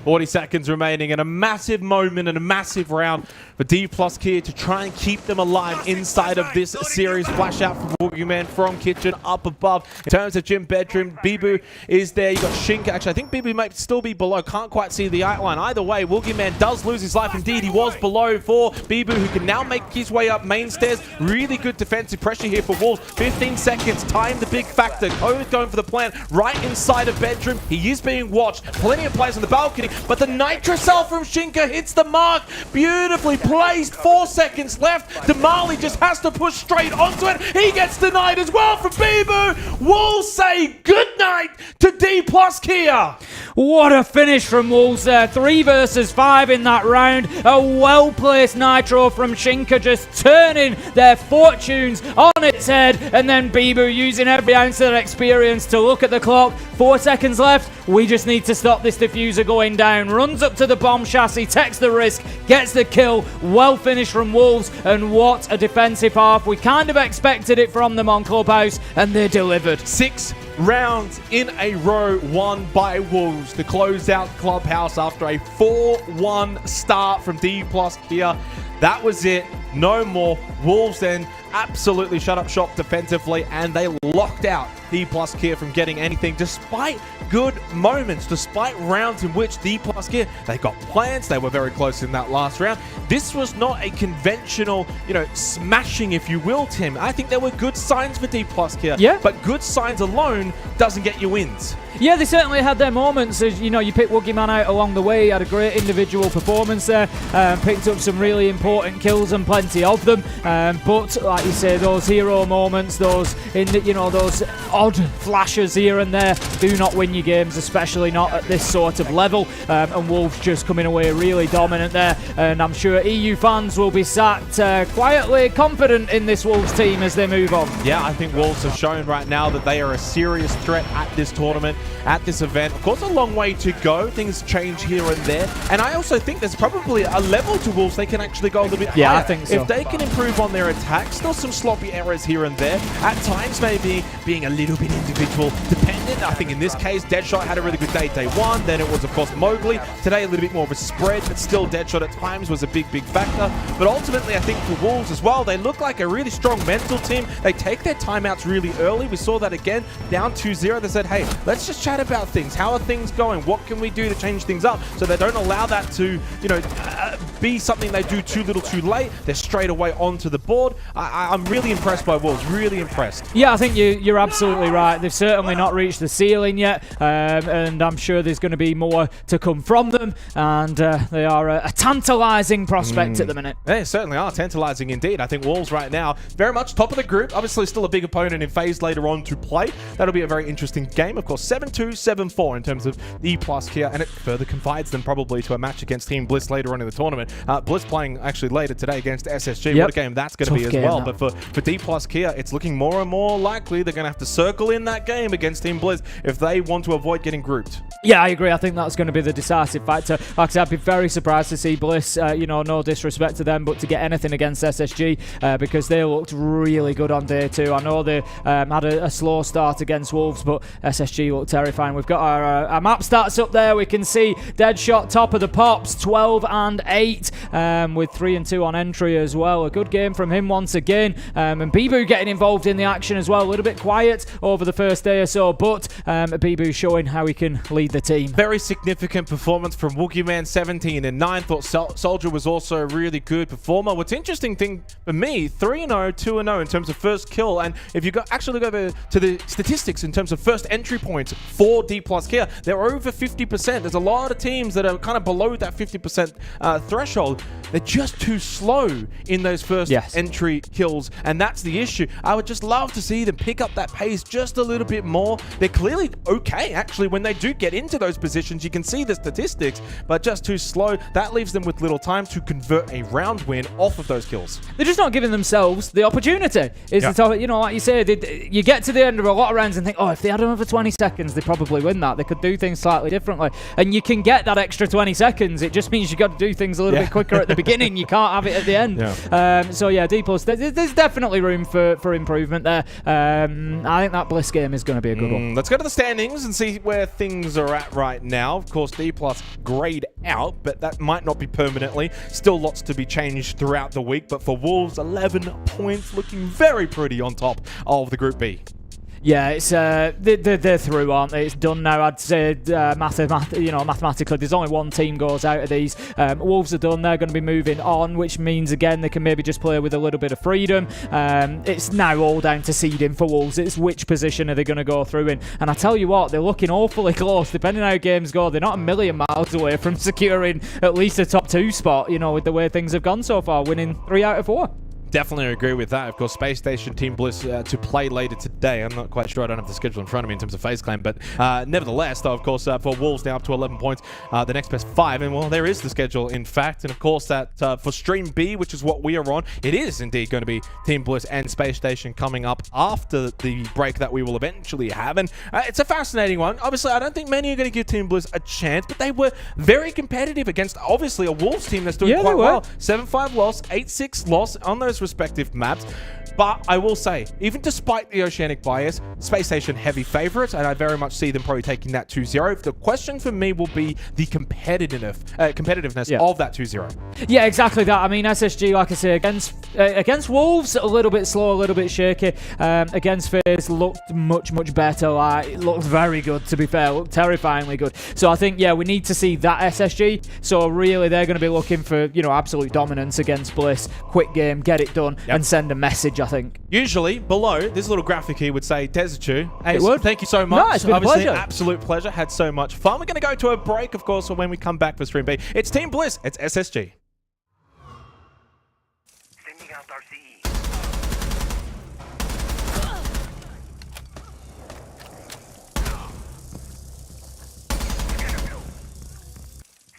[SPEAKER 1] 40 seconds remaining, and a massive moment and a massive round for D+ Kia to try and keep them alive inside of this series. Flash out from Woogieman from Kitchen up above. In terms of gym bedroom, Bibu is there. You got Shinka. Actually, I think Bibu might still be below. Can't quite see the outline. Either way, Woogieman does lose his life. Indeed, he was below for Bibu, who can now make his way up main stairs. Really good defensive pressure here for Wolves. 15 seconds. Time the big factor. Code going for the plant right inside of bedroom. He is being watched. Plenty of players on the balcony, but the Nitro Cell from Shinka hits the mark. Beautifully placed. 4 seconds left. Damali just has to push straight onto it. He gets denied as well from Bibu. Wolves say goodnight to D+ Kia.
[SPEAKER 2] What a finish from Wolves there. 3 versus 5 in that round. A well-placed Nitro from Shinka, just turning their fortunes on its head. And then Bibu using every ounce of their experience to look at the clock. 4 seconds left. We just need to stop this diffuser going down. Runs up to the bomb chassis, takes the risk, gets the kill. Well finished from Wolves, and what a defensive half. We kind of expected it from them on Clubhouse, and they delivered.
[SPEAKER 1] 6 rounds in a row won by Wolves to close out Clubhouse after a 4-1 start from D+ Kia. That was it. No more. Wolves then absolutely shut up shop defensively, and they locked out D+Kia from getting anything, despite good moments, despite rounds in which D+Kia, they got plans, they were very close in that last round. This was not a conventional, smashing, if you will, Tim. I think there were good signs for D+Kia,
[SPEAKER 2] yeah,
[SPEAKER 1] but good signs alone doesn't get you wins.
[SPEAKER 2] Yeah, they certainly had their moments. As you picked Woogieman out along the way. He had a great individual performance there. Picked up some really important kills and plenty of them. But like you say, those hero moments, those those odd flashes here and there, do not win you games, especially not at this sort of level. And Wolves just coming away really dominant there. And I'm sure EU fans will be sat quietly confident in this Wolves team as they move on.
[SPEAKER 1] Yeah, I think Wolves have shown right now that they are a serious threat at this tournament, at this event. Of course, a long way to go. Things change here and there. And I also think there's probably a level to Wolves they can actually go a little bit higher.
[SPEAKER 2] Yeah, I think so.
[SPEAKER 1] If they can improve on their attacks, still some sloppy errors here and there. At times, maybe being a little bit individual dependent. I think in this case, Deadshot had a really good day one. Then it was, of course, Mowgli. Today, a little bit more of a spread, but still Deadshot at times was a big factor. But ultimately, I think for Wolves as well, they look like a really strong mental team. They take their timeouts really early. We saw that again, down 2-0. They said, hey, let's just chat about things. How are things going? What can we do to change things up? So they don't allow that to, be something they do too little too late. They're straight away onto the board. I'm really impressed by Wolves, really impressed.
[SPEAKER 2] Yeah, I think you're absolutely right. They've certainly not reached the ceiling yet, and I'm sure there's going to be more to come from them, and they are a tantalising prospect at the minute.
[SPEAKER 1] They certainly are tantalising indeed. I think Wolves right now, very much top of the group. Obviously still a big opponent in phase later on to play. That'll be a very interesting game. Of course, 7-2, 7-4 in terms of D+Kia, and it further confides them probably to a match against Team Bliss later on in the tournament. Bliss playing actually later today against SSG. Yep. What a game that's going to be as well. But for D+Kia, it's looking more and more likely they're going to have to circle in that game against Team Bliss if they want to avoid getting grouped.
[SPEAKER 2] Yeah, I agree. I think that's going to be the decisive factor. Like I said, I'd be very surprised to see Bliss, no disrespect to them, but to get anything against SSG because they looked really good on day 2. I know they had a slow start against Wolves, but SSG looked terrifying. We've got our map stats up there. We can see Deadshot top of the pops, 12-8, with 3-2 on entry as well. A good game from him once again. And Bibu getting involved in the action as well. A little bit quiet over the first day or so, but Bibu showing how he can lead the team.
[SPEAKER 1] Very significant performance from Woogieman, 17-9. Thought Soldier was also a really good performer. What's interesting thing for me, 3-0, 2-0 in terms of first kill. And if you actually go to the statistics in terms of first entry points for D+Kia, they're over 50%. There's a lot of teams that are kind of below that 50% threshold. They're just too slow in those first entry kills, and that's the issue. I would just love to see them pick up that pace just a little bit more. They're clearly okay, actually, when they do get into those positions. You can see the statistics, but just too slow. That leaves them with little time to convert a round win off of those kills.
[SPEAKER 2] They're just not giving themselves the opportunity. Like you say, you get to the end of a lot of rounds and think, oh, if they had another 20 seconds, they probably win that. They could do things slightly differently. And you can get that extra 20 seconds. It just means you've got to do things a little bit quicker at the beginning. You can't have it at the end. D+, there's definitely room for improvement there. I think that Bliss game is going to be a good one.
[SPEAKER 1] Let's go to the standings and see where things are at right now. Of course, D+ grayed out, but that might not be permanently. Still lots to be changed throughout the week. But for Wolves, 11 points, looking very pretty on top of the Group B.
[SPEAKER 2] Yeah, it's they're through, aren't they? It's done now. I'd say mathematically, there's only one team goes out of these. Wolves are done. They're going to be moving on, which means again they can maybe just play with a little bit of freedom. It's now all down to seeding for Wolves. It's which position are they going to go through in? And I tell you what, they're looking awfully close. Depending on how games go, they're not a million miles away from securing at least a top 2 spot. With the way things have gone so far, winning 3 out of 4.
[SPEAKER 1] Definitely agree with that. Of course, Space Station Team Bliss to play later today. I'm not quite sure. I don't have the schedule in front of me in terms of phase claim. But nevertheless, though, of course, for Wolves now up to 11 points. The next best 5. And, well, there is the schedule, in fact. And, of course, that for Stream B, which is what we are on, it is indeed going to be Team Bliss and Space Station coming up after the break that we will eventually have. And it's a fascinating one. Obviously, I don't think many are going to give Team Bliss a chance. But they were very competitive against, obviously, a Wolves team that's doing quite well. 7-5 loss, 8-6 loss on those respective maps. But I will say, even despite the Oceanic bias, Space Station heavy favorites, and I very much see them probably taking that 2-0. The question for me will be the competitiveness of that 2-0.
[SPEAKER 2] Yeah, exactly that. I mean, SSG, like I say, against Wolves, a little bit slow, a little bit shaky. Against FaZe, looked much better. Like, it looked very good, to be fair. Looked terrifyingly good. So I think, yeah, we need to see that SSG. So really, they're going to be looking for, you know, absolute dominance against Bliss. Quick game, get it done, and send a message, I think.
[SPEAKER 1] Usually, below, this little graphic here would say Desertu.
[SPEAKER 2] It would.
[SPEAKER 1] Thank you so much.
[SPEAKER 2] No, it's been
[SPEAKER 1] Obviously,
[SPEAKER 2] a pleasure.
[SPEAKER 1] Absolute pleasure. Had so much fun. We're going to go to a break, of course, when we come back for Stream B. It's Team Bliss. It's SSG.
[SPEAKER 5] Sending out RCE.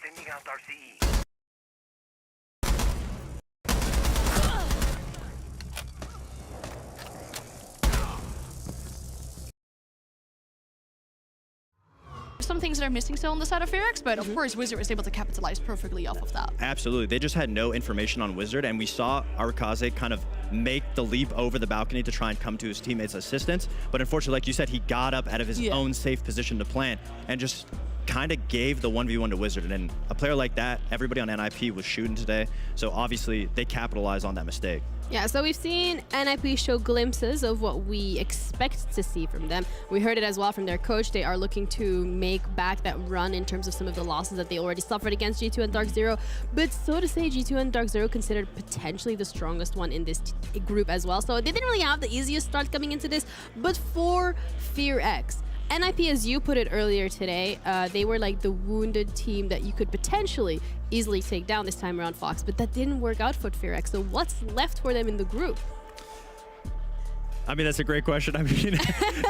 [SPEAKER 5] Sending out RCE.
[SPEAKER 6] Some things that are missing still on the side of Fearx, but of course Wizard was able to capitalize perfectly off of that.
[SPEAKER 7] Absolutely. They just had no information on Wizard, and we saw Arakaze kind of make the leap over the balcony to try and come to his teammates' assistance. But unfortunately, like you said, he got up out of his own safe position to plant and just kind of gave the 1v1 to Wizard. And a player like that, everybody on NIP was shooting today, so obviously they capitalized on that mistake.
[SPEAKER 8] Yeah, so we've seen NIP show glimpses of what we expect to see from them. We heard it as well from their coach. They are looking to make back that run in terms of some of the losses that they already suffered against G2 and Dark Zero. But so to say, G2 and Dark Zero considered potentially the strongest one in this group as well. So they didn't really have the easiest start coming into this. But for FearX, NIP, as you put it earlier today, they were like the wounded team that you could potentially easily take down this time around, Fox, but that didn't work out for FearX. So what's left for them in the group?
[SPEAKER 7] I mean, that's a great question. I mean,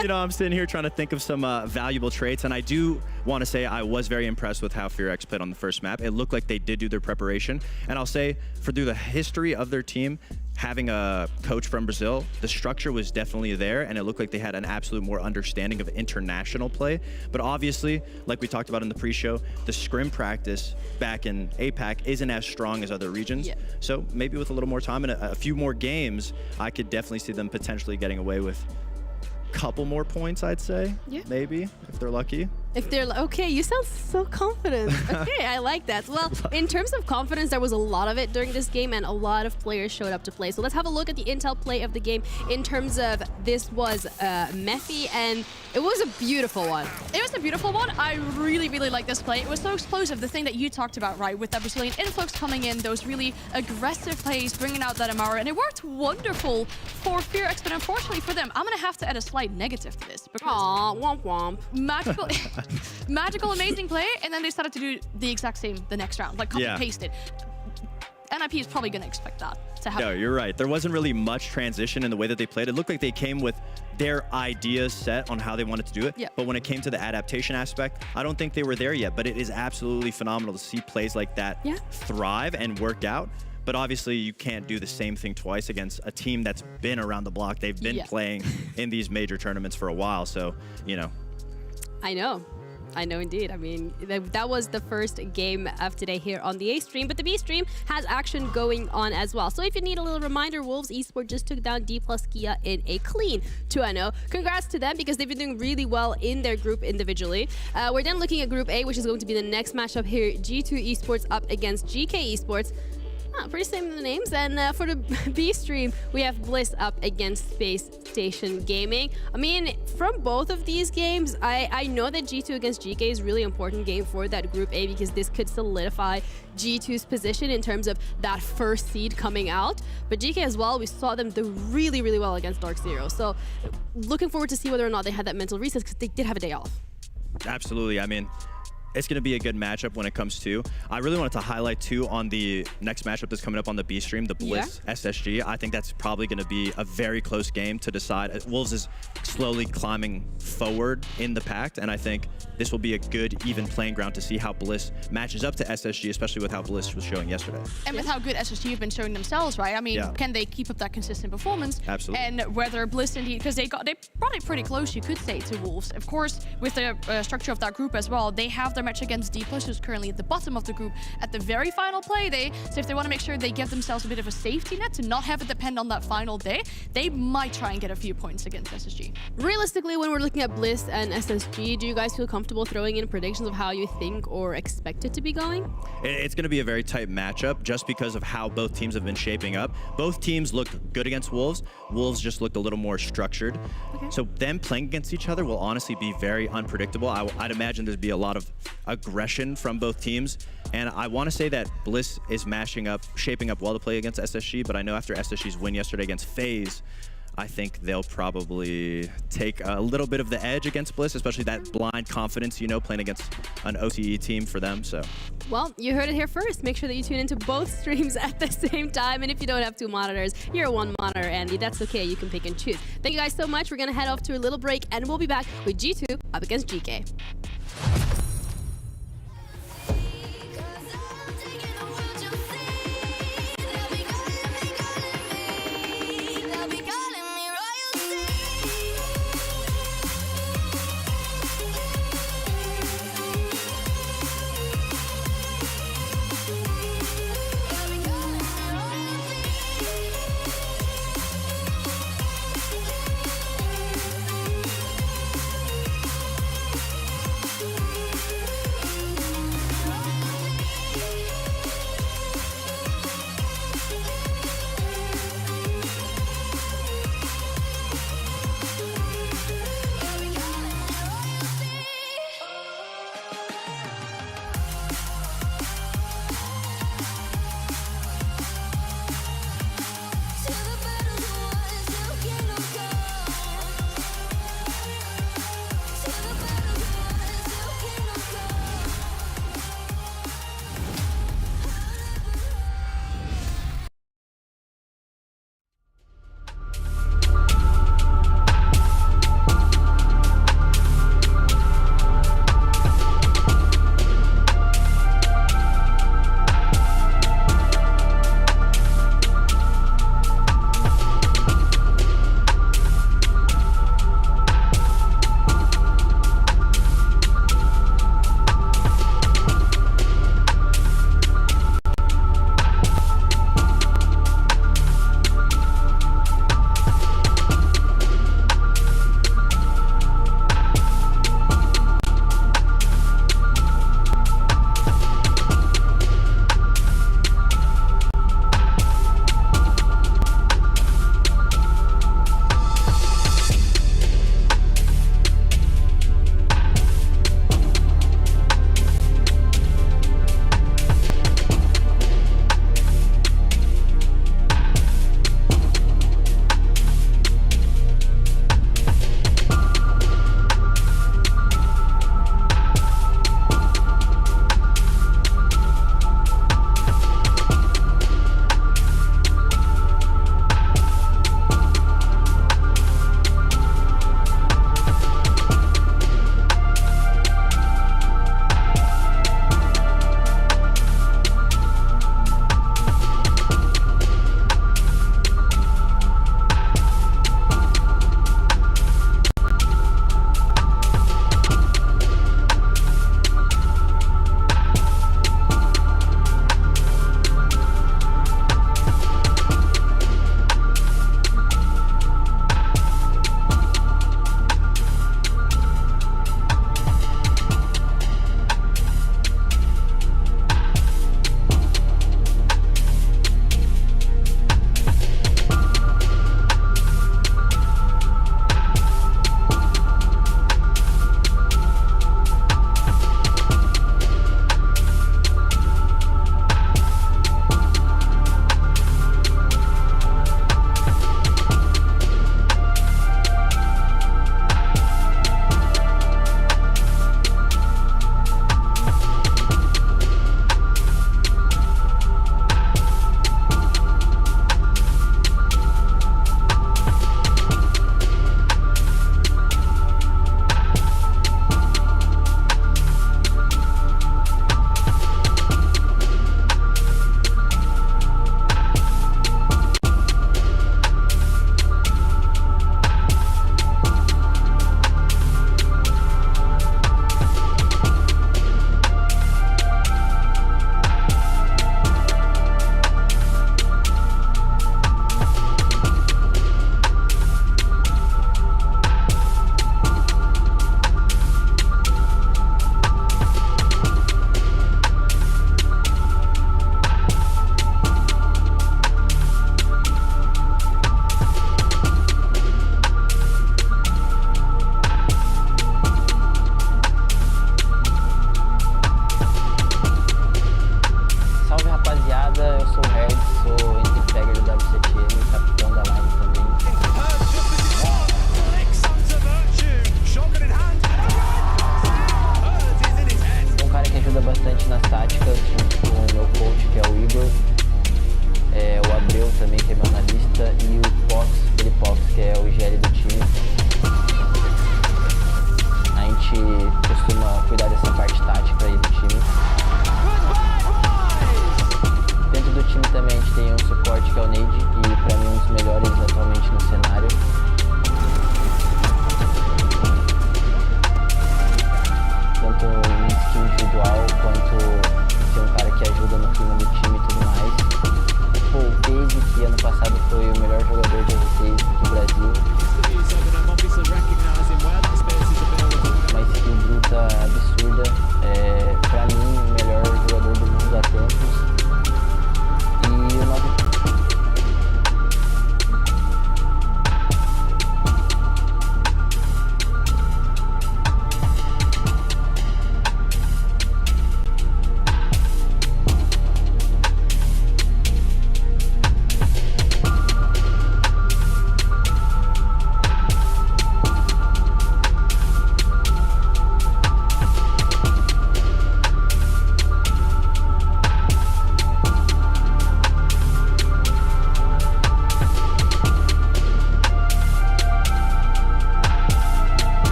[SPEAKER 7] you know, I'm sitting here trying to think of some valuable traits, and I do want to say I was very impressed with how FearX played on the first map. It looked like they did do their preparation, and I'll say, through the history of their team, having a coach from Brazil, the structure was definitely there, and it looked like they had an absolute more understanding of international play. But obviously, like we talked about in the pre-show, the scrim practice back in APAC isn't as strong as other regions.
[SPEAKER 8] Yeah.
[SPEAKER 7] So maybe with a little more time and a few more games, I could definitely see them potentially getting away with a couple more points, I'd say.
[SPEAKER 8] Yeah.
[SPEAKER 7] Maybe, if they're lucky.
[SPEAKER 8] If they're okay, you sound so confident. Okay, I like that. Well, in terms of confidence, there was a lot of it during this game, and a lot of players showed up to play. So let's have a look at the intel play of the game in terms of this was Mephi, and it was a beautiful one.
[SPEAKER 6] It was a beautiful one. I really like this play. It was so explosive, the thing that you talked about, right, with that Brazilian influx coming in, those really aggressive plays, bringing out that Amara, and it worked wonderful for FearX, but unfortunately for them, I'm going to have to add a slight negative to this. Because
[SPEAKER 8] Aw, womp womp.
[SPEAKER 6] magical, amazing play, and then they started to do the exact same the next round, like copy-paste it. NIP is probably going to expect that to happen.
[SPEAKER 7] No, you're right. There wasn't really much transition in the way that they played. It looked like they came with their ideas set on how they wanted to do it.
[SPEAKER 6] Yeah.
[SPEAKER 7] But when it came to the adaptation aspect, I don't think they were there yet. But it is absolutely phenomenal to see plays like that thrive and work out. But obviously, you can't do the same thing twice against a team that's been around the block. They've been playing in these major tournaments for a while. So, you know.
[SPEAKER 8] I know indeed. I mean, that was the first game of today here on the A stream, but the B stream has action going on as well. So if you need a little reminder, Wolves Esports just took down D+ Kia in a clean 2-0. Congrats to them because they've been doing really well in their group individually. We're then looking at Group A, which is going to be the next matchup here. G2 Esports up against GK Esports. Pretty same names. And for the B stream, we have Bliss up against Space Station Gaming. I mean, from both of these games, I know that G2 against GK is a really important game for that Group A because this could solidify G2's position in terms of that first seed coming out. But GK as well, we saw them do really well against Dark Zero. So looking forward to see whether or not they had that mental reset because they did have a day off.
[SPEAKER 7] Absolutely. I mean, it's going to be a good matchup when it comes to. I really wanted to highlight, too, on the next matchup that's coming up on the B stream, the Bliss SSG. I think that's probably going to be a very close game to decide. Wolves is slowly climbing forward in the pack, and I think this will be a good, even playing ground to see how Bliss matches up to SSG, especially with how Bliss was showing yesterday.
[SPEAKER 6] And with how good SSG have been showing themselves, right? I mean, can they keep up that consistent performance?
[SPEAKER 7] Absolutely.
[SPEAKER 6] And whether Bliss indeed, because they brought it pretty close, you could say, to Wolves. Of course, with the structure of that group as well, they have their match against D+, who's currently at the bottom of the group at the very final play day. So if they want to make sure they give themselves a bit of a safety net to not have it depend on that final day, they might try and get a few points against SSG.
[SPEAKER 8] Realistically, when we're looking at Bliss and SSG, do you guys feel comfortable throwing in predictions of how you think or expect it to be going?
[SPEAKER 7] It's going to be a very tight matchup just because of how both teams have been shaping up. Both teams looked good against Wolves. Wolves just looked a little more structured.
[SPEAKER 8] Okay.
[SPEAKER 7] So them playing against each other will honestly be very unpredictable. I'd imagine there'd be a lot of aggression from both teams. And I want to say that Bliss is shaping up well to play against SSG, but I know after SSG's win yesterday against FaZe, I think they'll probably take a little bit of the edge against Bliss, especially that blind confidence, you know, playing against an OCE team for them. So,
[SPEAKER 8] well, you heard it here first. Make sure that you tune into both streams at the same time. And if you don't have 2 monitors, you're one monitor, Andy. That's okay. You can pick and choose. Thank you guys so much. We're going to head off to a little break, and we'll be back with G2 up against GK.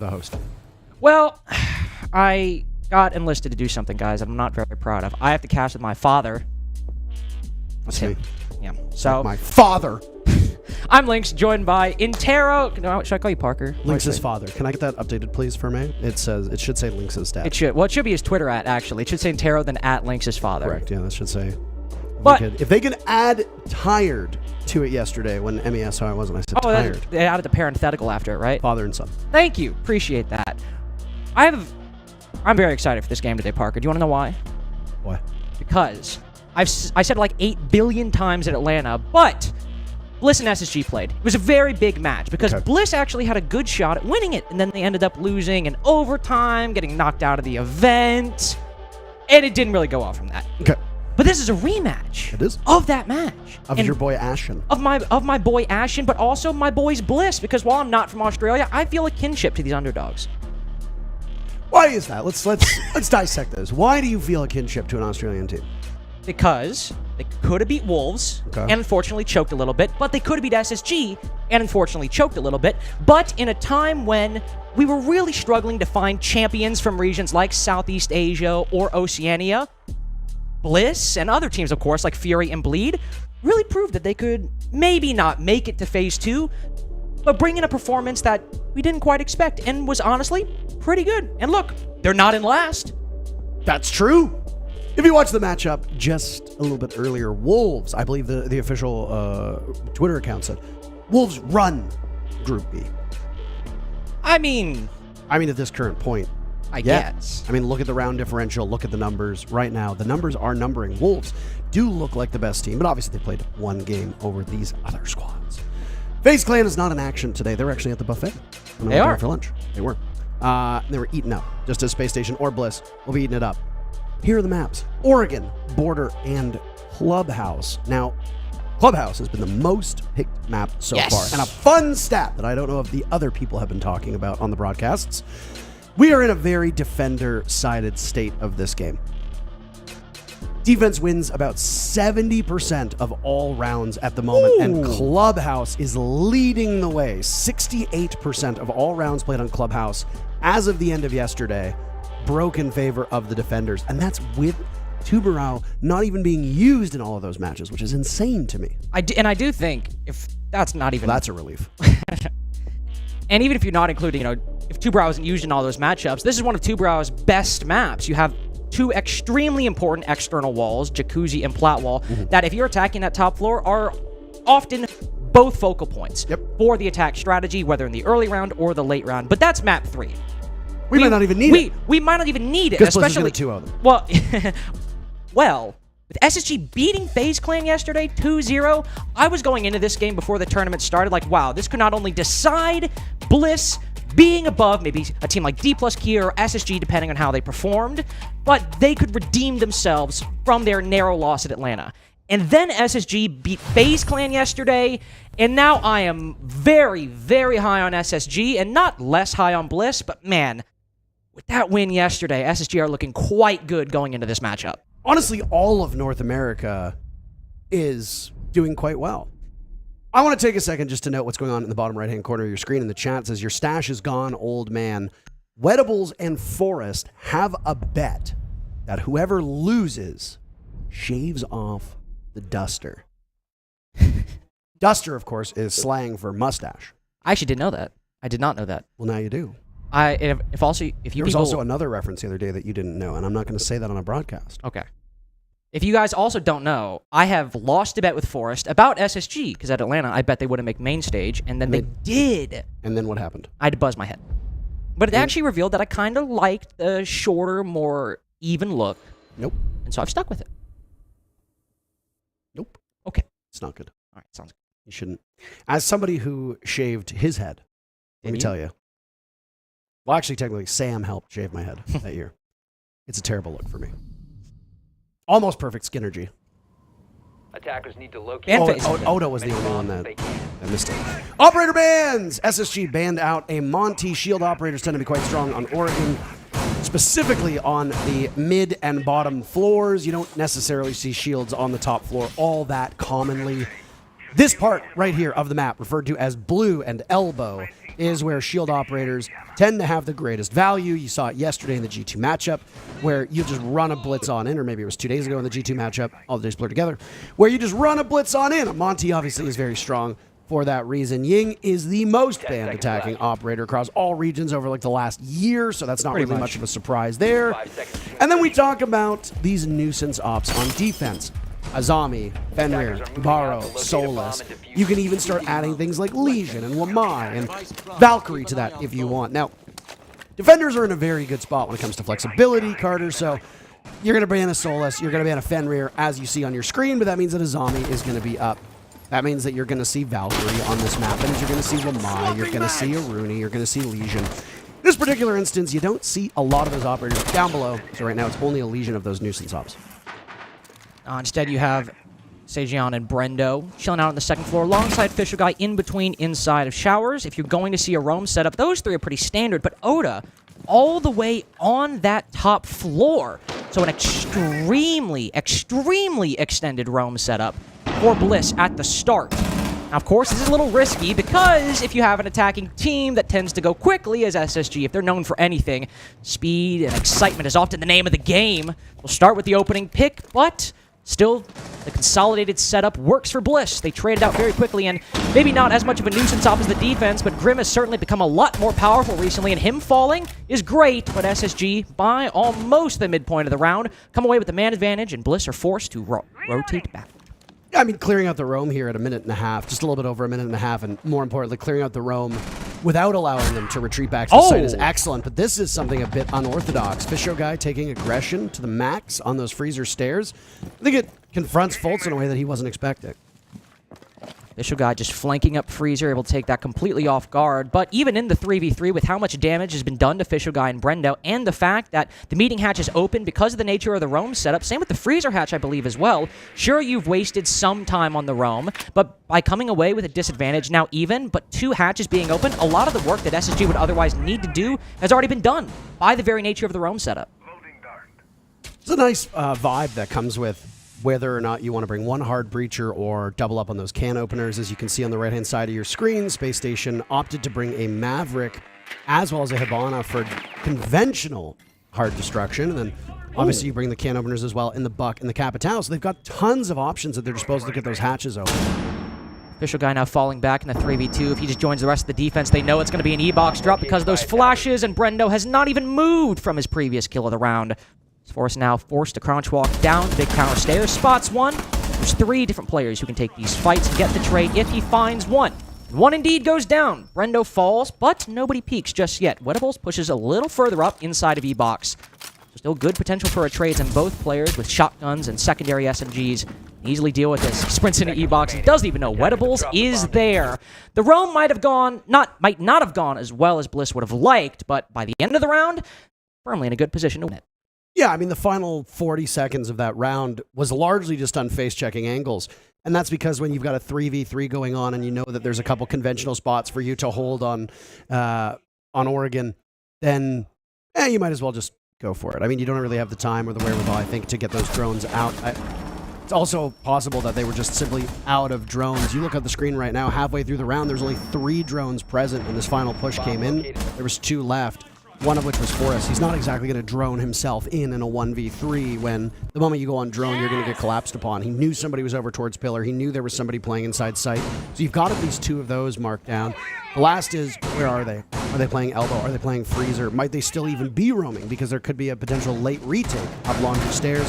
[SPEAKER 9] the host?
[SPEAKER 2] Well, I got enlisted to do something, guys, I'm not very proud of. I have to cast with my father.
[SPEAKER 9] That's
[SPEAKER 2] him.
[SPEAKER 9] me.
[SPEAKER 2] Yeah. So
[SPEAKER 9] My father.
[SPEAKER 2] I'm Lynx, joined by Intero. No, should I call you Parker?
[SPEAKER 9] Lynx's father. Can I get that updated, please, for me? It should say Lynx's dad.
[SPEAKER 2] It should. Well, it should be his Twitter actually. It should say Intero, then @Lynx's father.
[SPEAKER 9] Correct. Yeah, that should say.
[SPEAKER 2] But
[SPEAKER 9] if they could add tired to it yesterday when MES, I wasn't. I said tired.
[SPEAKER 2] They added the parenthetical after it, right?
[SPEAKER 9] Father and son.
[SPEAKER 2] Thank you. Appreciate that. I'm very excited for this game today, Parker. Do you want to know why?
[SPEAKER 9] Why?
[SPEAKER 2] Because I said it like 8 billion times in Atlanta, but Bliss and SSG played. It was a very big match because Bliss actually had a good shot at winning it, and then they ended up losing in overtime, getting knocked out of the event, and it didn't really go off from that.
[SPEAKER 9] Okay.
[SPEAKER 2] But this is a rematch.
[SPEAKER 9] It is.
[SPEAKER 2] Of that match.
[SPEAKER 9] Of your boy Ashen.
[SPEAKER 2] Of my boy Ashen, but also my boy's Bliss, because while I'm not from Australia, I feel a kinship to these underdogs.
[SPEAKER 9] Why is that? Let's dissect this. Why do you feel a kinship to an Australian team?
[SPEAKER 2] Because they could have beat Wolves and unfortunately choked a little bit, but they could have beat SSG and unfortunately choked a little bit. But in a time when we were really struggling to find champions from regions like Southeast Asia or Oceania, Bliss and other teams, of course, like Fury and Bleed, really proved that they could maybe not make it to Phase 2, but bring in a performance that we didn't quite expect and was honestly pretty good. And look, they're not in last.
[SPEAKER 9] That's true. If you watch the matchup just a little bit earlier, Wolves, I believe the official Twitter account said, Wolves run Group B.
[SPEAKER 2] I mean,
[SPEAKER 9] at this current point,
[SPEAKER 2] I guess.
[SPEAKER 9] I mean, look at the round differential, look at the numbers right now. The numbers are numbering. Wolves do look like the best team, but obviously they played one game over these other squads. FaZe Clan is not in action today. They're actually at the buffet.
[SPEAKER 2] They are.
[SPEAKER 9] For lunch. They were. They were eating up, just as Space Station or Bliss will be eating it up. Here are the maps. Oregon, Border, and Clubhouse. Now, Clubhouse has been the most picked map so far. And a fun stat that I don't know if the other people have been talking about on the broadcasts. We are in a very defender-sided state of this game. Defense wins about 70% of all rounds at the moment, and Clubhouse is leading the way. 68% of all rounds played on Clubhouse as of the end of yesterday broke in favor of the defenders, and that's with Tubarão not even being used in all of those matches, which is insane to me.
[SPEAKER 2] I do think if that's not even...
[SPEAKER 9] That's a relief.
[SPEAKER 2] And even if you're not including, if Tubarão isn't used in all those matchups, this is one of Tubarão's best maps. You have two extremely important external walls, Jacuzzi and Platwall, that if you're attacking that top floor are often both focal points for the attack strategy, whether in the early round or the late round. But that's map 3.
[SPEAKER 9] We might not even need it.
[SPEAKER 2] We might not even need it,
[SPEAKER 9] because
[SPEAKER 2] especially
[SPEAKER 9] 2-0 them.
[SPEAKER 2] Well, with SSG beating FaZe Clan yesterday 2-0, I was going into this game before the tournament started like, wow, this could not only decide Bliss being above maybe a team like D+ Kia or SSG, depending on how they performed, but they could redeem themselves from their narrow loss at Atlanta. And then SSG beat FaZe Clan yesterday, and now I am very, very high on SSG, and not less high on Bliss, but man, with that win yesterday, SSG are looking quite good going into this matchup.
[SPEAKER 9] Honestly, all of North America is doing quite well. I want to take a second just to note what's going on in the bottom right-hand corner of your screen in the chat. It says, your stash is gone, old man. Wedables and Forest have a bet that whoever loses shaves off the duster. Duster, of course, is slang for mustache.
[SPEAKER 2] I actually didn't know that. I did not know that.
[SPEAKER 9] Well, now you do.
[SPEAKER 2] There was
[SPEAKER 9] also another reference the other day that you didn't know, and I'm not going to say that on a broadcast.
[SPEAKER 2] Okay. If you guys also don't know, I have lost a bet with Forest about SSG, because at Atlanta, I bet they wouldn't make main stage, and then they did.
[SPEAKER 9] And then what happened?
[SPEAKER 2] I had to buzz my head. But it actually revealed that I kind of liked the shorter, more even look.
[SPEAKER 9] Nope.
[SPEAKER 2] And so I've stuck with it.
[SPEAKER 9] Nope.
[SPEAKER 2] Okay.
[SPEAKER 9] It's not good.
[SPEAKER 2] All right, sounds good.
[SPEAKER 9] You shouldn't. As somebody who shaved his head, let me tell you. Well, actually, technically, Sam helped shave my head that year. It's a terrible look for me. Almost perfect Skinnergy.
[SPEAKER 5] Attackers need to locate.
[SPEAKER 9] Odo was the only one that missed it. Operator bans! SSG banned out a Monty. Shield operators tend to be quite strong on Oregon, specifically on the mid and bottom floors. You don't necessarily see shields on the top floor all that commonly. This part right here of the map, referred to as blue and elbow, is where shield operators tend to have the greatest value. You saw it yesterday in the G2 matchup, where you just run a blitz on in, or maybe it was 2 days ago in the G2 matchup, all the days blur together, where you just run a blitz on in. Monty obviously is very strong for that reason. Ying is the most banned attacking operator across all regions over like the last year, so that's not really much of a surprise there. And then we talk about these nuisance ops on defense. Azami, Fenrir, Baro, Solus. You can even start adding things like Legion and Wamai and Valkyrie to that if you want. Now, defenders are in a very good spot when it comes to flexibility, Carter, so you're going to ban a Solus, you're going to ban a Fenrir, as you see on your screen, but that means that Azami is going to be up. That means that you're going to see Valkyrie on this map. That means you're going to see Wamai, you're going to see Aruni, you're going to see Legion. In this particular instance, you don't see a lot of those operators down below, so right now it's only a Legion of those nuisance ops.
[SPEAKER 10] Instead, you have Sejion and Brendo chilling out on the second floor alongside Fisher Guy in between inside of Showers. If you're going to see a roam setup, those three are pretty standard, but Oda all the way on that top floor. So an extremely, extremely extended roam setup for Bliss at the start. Now, of course, this is a little risky because if you have an attacking team that tends to go quickly as SSG, if they're known for anything, speed and excitement is often the name of the game. We'll start with the opening pick, but still, the consolidated setup works for Bliss. They traded out very quickly, and maybe not as much of a nuisance off as the defense, but Grim has certainly become a lot more powerful recently, and him falling is great, but SSG, by almost the midpoint of the round, come away with the man advantage, and Bliss are forced to rotate back.
[SPEAKER 9] I mean, clearing out the roam here at a minute and a half, just a little bit over a minute and a half, and more importantly, clearing out the roam without allowing them to retreat back to the site is excellent, but this is something a bit unorthodox. Fisho Guy taking aggression to the max on those freezer stairs. I think it confronts Fultz in a way that he wasn't expecting.
[SPEAKER 10] Fisher Guy just flanking up Freezer, able to take that completely off guard. But even in the 3v3, with how much damage has been done to Fisher Guy and Brendo, and the fact that the meeting hatch is open because of the nature of the roam setup, same with the Freezer hatch, I believe, as well. Sure, you've wasted some time on the roam, but by coming away with a disadvantage now even, but 2 hatches being open, a lot of the work that SSG would otherwise need to do has already been done by the very nature of the roam setup.
[SPEAKER 9] It's a nice vibe that comes with whether or not you want to bring one hard breacher or double up on those can openers. As you can see on the right-hand side of your screen, Space Station opted to bring a Maverick as well as a Hibana for conventional hard destruction. And then obviously you bring the can openers as well in the Buck and the Capitao. So they've got tons of options at their disposal to get those hatches open.
[SPEAKER 10] Fisher Guy now falling back in the 3v2. If he just joins the rest of the defense, they know it's going to be an E-box drop because of those flashes, and Brendo has not even moved from his previous kill of the round. Force now forced to crouch walk down the big counter stairs. Spots one. There's 3 different players who can take these fights and get the trade if he finds one. One indeed goes down. Brendo falls, but nobody peeks just yet. Wettables pushes a little further up inside of E-box. Still good potential for a trade, and both players with shotguns and secondary SMGs easily deal with this. He sprints into E-box and doesn't even know Wettables is there. The roam might not have gone as well as Bliss would have liked, but by the end of the round, firmly in a good position to win it.
[SPEAKER 9] Yeah, I mean, the final 40 seconds of that round was largely just on face-checking angles. And that's because when you've got a 3v3 going on and you know that there's a couple conventional spots for you to hold on Oregon, then you might as well just go for it. I mean, you don't really have the time or the wherewithal, I think, to get those drones out. It's also possible that they were just simply out of drones. You look at the screen right now, halfway through the round, there's only 3 drones present when this final push came in. There was 2 left. One of which was Forrest. He's not exactly going to drone himself in a 1v3 when the moment you go on drone, you're going to get collapsed upon. He knew somebody was over towards Pillar. He knew there was somebody playing inside sight. So you've got at least 2 of those marked down. The last is, where are they? Are they playing Elbow? Are they playing Freezer? Might they still even be roaming? Because there could be a potential late retake up Laundry Stairs.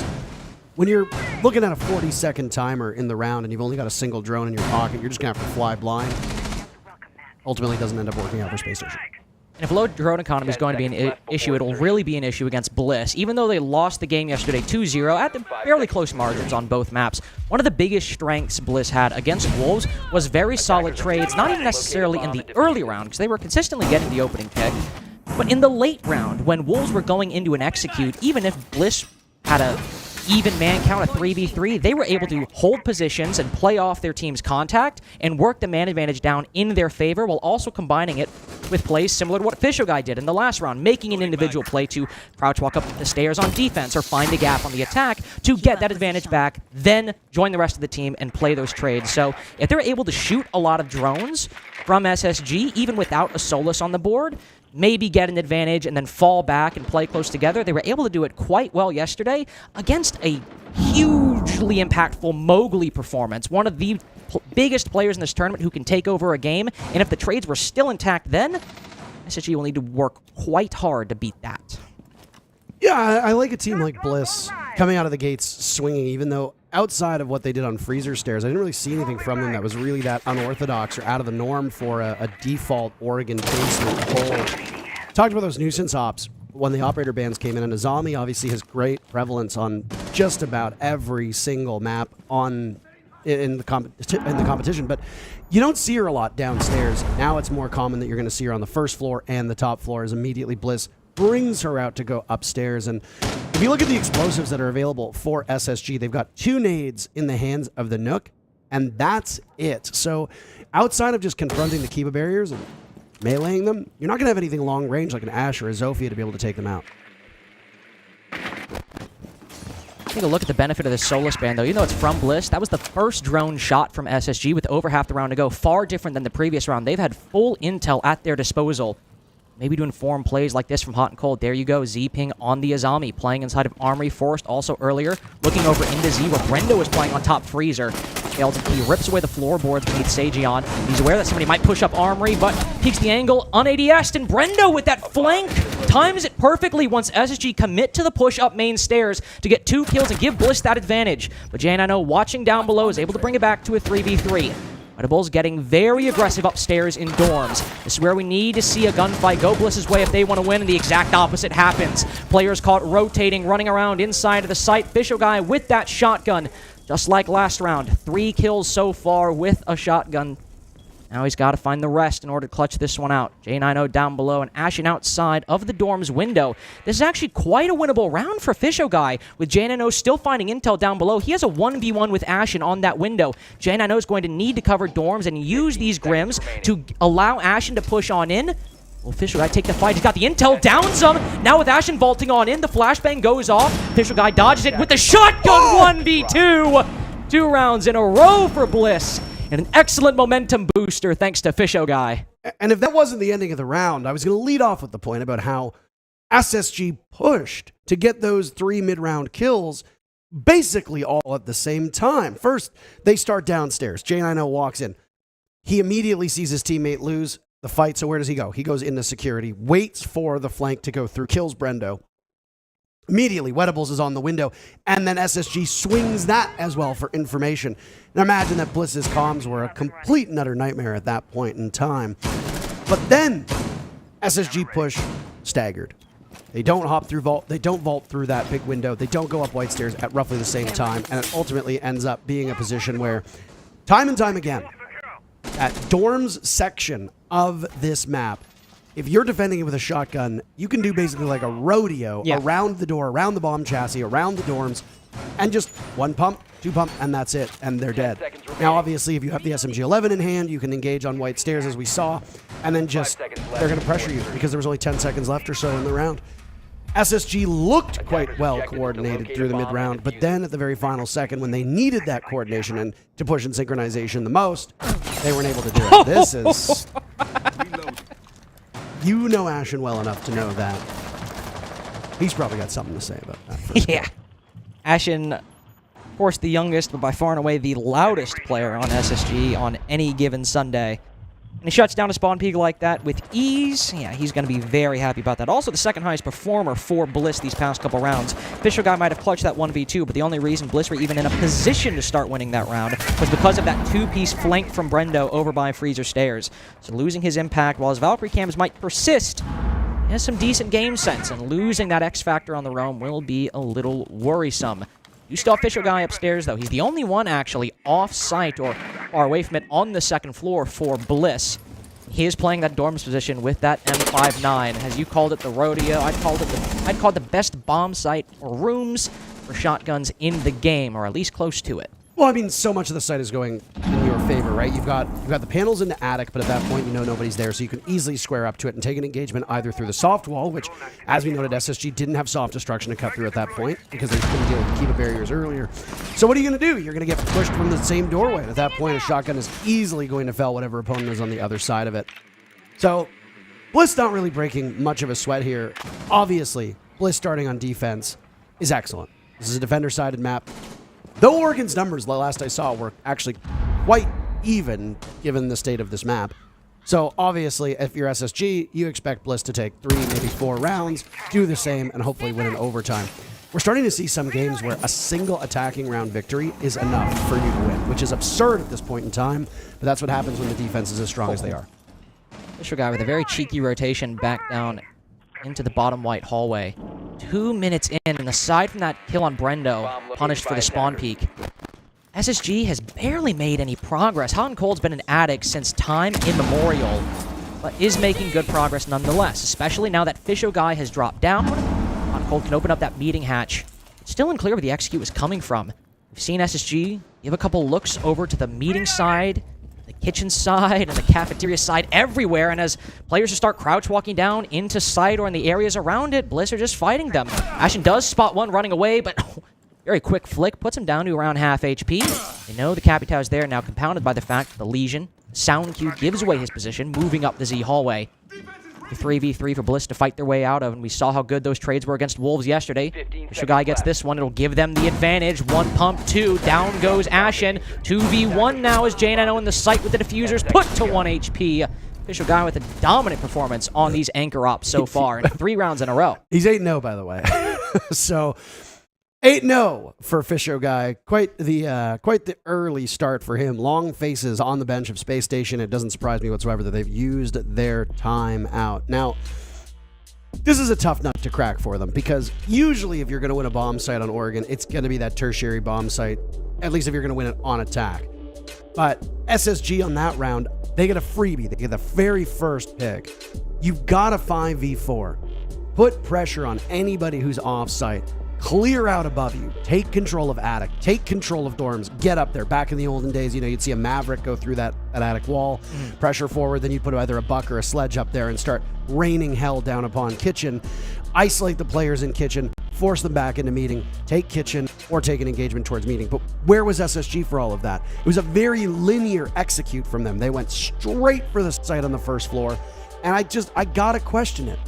[SPEAKER 9] When you're looking at a 40-second timer in the round and you've only got a single drone in your pocket, you're just going to have to fly blind. Ultimately, it doesn't end up working out for Space Station.
[SPEAKER 10] And if low drone economy is going to be an issue, it'll really be an issue against Bliss. Even though they lost the game yesterday 2-0 at the fairly close margins on both maps, one of the biggest strengths Bliss had against Wolves was very solid trades, not even necessarily in the early round, because they were consistently getting the opening pick, but in the late round, when Wolves were going into an execute, even if Bliss had a even man count, a 3v3, they were able to hold positions and play off their team's contact and work the man advantage down in their favor while also combining it with plays similar to what Official Guy did in the last round, making an individual play to crouch walk up the stairs on defense or find a gap on the attack to get that advantage back, then join the rest of the team and play those trades. So if they're able to shoot a lot of drones from SSG, even without a Solus on the board, maybe get an advantage and then fall back and play close together. They were able to do it quite well yesterday against a hugely impactful Mowgli performance, one of the biggest players in this tournament who can take over a game, and if the trades were still intact then, SSG will need to work quite hard to beat that.
[SPEAKER 9] Yeah, I like a team like Bliss coming out of the gates swinging, even though outside of what they did on Freezer Stairs, I didn't really see anything from them that was really that unorthodox or out of the norm for a default Oregon basement poll. Talked about those nuisance ops when the operator bans came in, and Azami obviously has great prevalence on just about every single map in the competition, but you don't see her a lot downstairs. Now it's more common that you're going to see her on the first floor and the top floor, as immediately Bliss brings her out to go upstairs. And if you look at the explosives that are available for SSG, they've got 2 nades in the hands of the Nook, and that's it. So outside of just confronting the Kiba barriers and meleeing them, you're not going to have anything long range like an Ashe or a Zofia to be able to take them out.
[SPEAKER 10] Take a look at the benefit of this Solus ban, though. Even though it's from Bliss, that was the first drone shot from SSG with over half the round to go. Far different than the previous round. They've had full intel at their disposal. Maybe to inform plays like this from Hot and Cold. There you go, Z-Ping on the Azami, playing inside of Armory Forest also earlier. Looking over into Z, where Brendo is playing on top Freezer. He rips away the floorboards beneath Sejion. He's aware that somebody might push up Armory, but peeks the angle, un-ADS'd, and Brendo with that flank times it perfectly once SSG commit to the push up main stairs to get 2 kills and give Bliss that advantage. But J9O, watching down below, is able to bring it back to a 3v3. Edibles getting very aggressive upstairs in dorms. This is where we need to see a gunfight go Bliss's way if they want to win, and the exact opposite happens. Players caught rotating, running around inside of the site. Official Guy with that shotgun, just like last round. 3 kills so far with a shotgun. Now he's got to find the rest in order to clutch this one out. J9O down below and Ashen outside of the dorm's window. This is actually quite a winnable round for Official Guy, with J9O still finding intel down below. He has a 1v1 with Ashen on that window. J9O is going to need to cover dorms and use these Grims to allow Ashen to push on in. Will Official Guy take the fight? He's got the intel, downs him. Now with Ashen vaulting on in, the flashbang goes off. Official Guy dodges it with the shotgun 1v2. 2 rounds in a row for Bliss. And an excellent momentum booster thanks to Official Guy.
[SPEAKER 9] And if that wasn't the ending of the round, I was going to lead off with the point about how SSG pushed to get those 3 mid-round kills basically all at the same time. First, they start downstairs. J9O walks in. He immediately sees his teammate lose the fight, so where does he go? He goes into security, waits for the flank to go through, kills Brendo. Immediately, Wetables is on the window, and then SSG swings that as well for information. And imagine that Bliss's comms were a complete and utter nightmare at that point in time. But then, SSG push staggered. They don't hop through vault. They don't vault through that big window. They don't go up white stairs at roughly the same time, and it ultimately ends up being a position where, time and time again, at Dorm's section of this map, if you're defending it with a shotgun, you can do basically like a rodeo around the door, around the bomb chassis, around the dorms, and just 1 pump, 2 pump, and that's it, and they're dead. Now, obviously, if you have the SMG-11 in hand, you can engage on white stairs, as we saw, and then just, they're going to pressure you because there was only 10 seconds left or so in the round. SSG looked quite well coordinated through the mid-round, but then at the very final second, when they needed that coordination and to push in synchronization the most, they weren't able to do it. This is... You know Ashen well enough to know that. He's probably got something to say about that.
[SPEAKER 10] Yeah. Ashen, of course, the youngest, but by far and away the loudest player on SSG on any given Sunday. And he shuts down a spawn peak like that with ease. Yeah, he's going to be very happy about that. Also, the second highest performer for Bliss these past couple rounds. Official Guy might have clutched that 1v2, but the only reason Bliss were even in a position to start winning that round was because of that 2-piece flank from Brendo over by Freezer Stairs. So losing his impact, while his Valkyrie cams might persist, he has some decent game sense, and losing that X factor on the roam will be a little worrisome. You still Official Guy upstairs, though. He's the only one actually off-site or far away from it on the second floor for Bliss. He is playing that dorm's position with that M59. As you called it, the rodeo. I'd call it the best bomb site or rooms for for shotguns in the game, or at least close to it.
[SPEAKER 9] Well, I mean, so much of the site is going in your favor, right? You've got the panels in the attic, but at that point, you know nobody's there, so you can easily square up to it and take an engagement either through the soft wall, which, as we noted, SSG didn't have soft destruction to cut through at that point because they couldn't deal with the Kiva barriers earlier. So what are you going to do? You're going to get pushed from the same doorway. At that point, a shotgun is easily going to fell whatever opponent is on the other side of it. So Bliss not really breaking much of a sweat here. Obviously, Bliss starting on defense is excellent. This is a defender-sided map. Though Oregon's numbers, the last I saw, were actually quite even given the state of this map. So obviously, if you're SSG, you expect Bliss to take 3, maybe 4 rounds, do the same, and hopefully win in overtime. We're starting to see some games where a single attacking round victory is enough for you to win, which is absurd at this point in time, but that's what happens when the defense is as strong as they are.
[SPEAKER 10] Fisher guy with a very cheeky rotation back down into the bottom white hallway. 2 minutes in, and aside from that kill on Brendo, punished for the spawn peek, SSG has barely made any progress. Hot and Cold's been an addict since time immemorial, but is making good progress nonetheless, especially now that Fisho guy has dropped down. Hot and Cold can open up that meeting hatch. Still unclear where the execute was coming from. We've seen SSG give a couple looks over to the meeting side, the kitchen side, and the cafeteria side, everywhere, and as players start crouch walking down into site or in the areas around it, Bliss are just fighting them. Ashen does spot one running away, but very quick flick puts him down to around half HP. They know the Capitao is there, now compounded by the fact that the Legion sound cue gives away his position, moving up the Z hallway. The 3v3 for Bliss to fight their way out of, and we saw how good those trades were against Wolves yesterday. Shogai gets this one, it'll give them the advantage. 1 pump, 2, down goes Ashen. 2v1 now as J9O in the site with the diffusers, put to 1 HP. Official guy with a dominant performance on these anchor ops so far, in 3 rounds in a row.
[SPEAKER 9] He's 8-0, by the way. So 8-0 for Fisho guy. Quite the early start for him. Long faces on the bench of Space Station. It doesn't surprise me whatsoever that they've used their time out. Now, this is a tough nut to crack for them because usually if you're going to win a bomb site on Oregon, it's going to be that tertiary bomb site, at least if you're going to win it on attack. But SSG on that round, they get a freebie. They get the very first pick. You've got a 5v4. Put pressure on anybody who's off site. Clear out above you. Take control of attic. Take control of dorms. Get up there. Back in the olden days, you know, you'd see a Maverick go through that attic wall, pressure forward, then you'd put either a buck or a sledge up there and start raining hell down upon kitchen. Isolate the players in kitchen. Force them back into meeting. Take kitchen or take an engagement towards meeting. But where was SSG for all of that? It was a very linear execute from them. They went straight for the site on the first floor. And I gotta question it.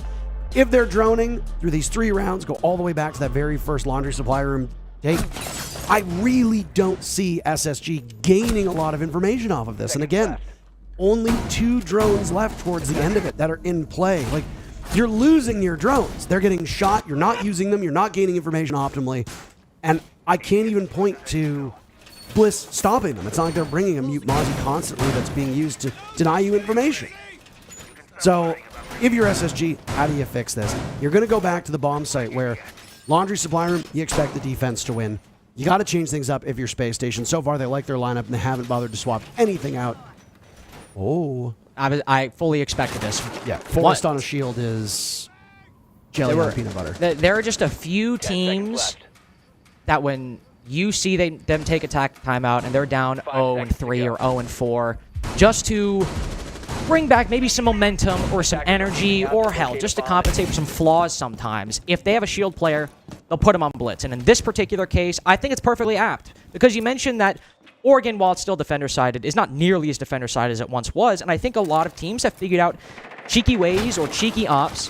[SPEAKER 9] If they're droning through these 3 rounds, go all the way back to that very first laundry supply room take, I really don't see SSG gaining a lot of information off of this. And again, only 2 drones left towards the end of it that are in play. Like, you're losing your drones. They're getting shot. You're not using them. You're not gaining information optimally. And I can't even point to Bliss stopping them. It's not like they're bringing a mute Mozzie constantly that's being used to deny you information. So if you're SSG, how do you fix this? You're going to go back to the bomb site where laundry supply room, you expect the defense to win. You got to change things up if you're Space Station. So far, they like their lineup and they haven't bothered to swap anything out. Oh.
[SPEAKER 10] I fully expected this.
[SPEAKER 9] Yeah, Forest on a shield is jelly or peanut butter.
[SPEAKER 10] There are just a few teams that when you see them take attack timeout and they're down 0-3 or 0-4, just to bring back maybe some momentum or some energy or hell, just to compensate for some flaws sometimes. If they have a shield player, they'll put him on blitz. And in this particular case, I think it's perfectly apt. Because you mentioned that Oregon, while it's still defender-sided, is not nearly as defender-sided as it once was. And I think a lot of teams have figured out cheeky ways or cheeky ops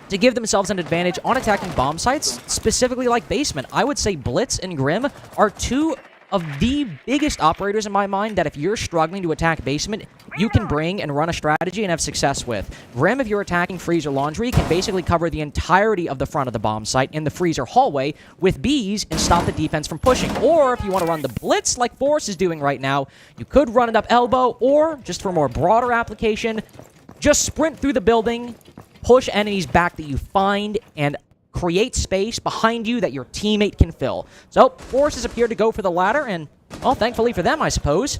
[SPEAKER 10] to give themselves an advantage on attacking bomb sites, specifically like basement. I would say Blitz and Grim are 2 of the biggest operators in my mind that if you're struggling to attack basement, you can bring and run a strategy and have success with. Grim, if you're attacking freezer laundry, can basically cover the entirety of the front of the bomb site in the freezer hallway with bees and stop the defense from pushing. Or if you want to run the blitz like Force is doing right now, you could run it up elbow, or just for more broader application, just sprint through the building, push enemies back that you find, and create space behind you that your teammate can fill. So, Forces appear to go for the latter, and, well, thankfully for them, I suppose,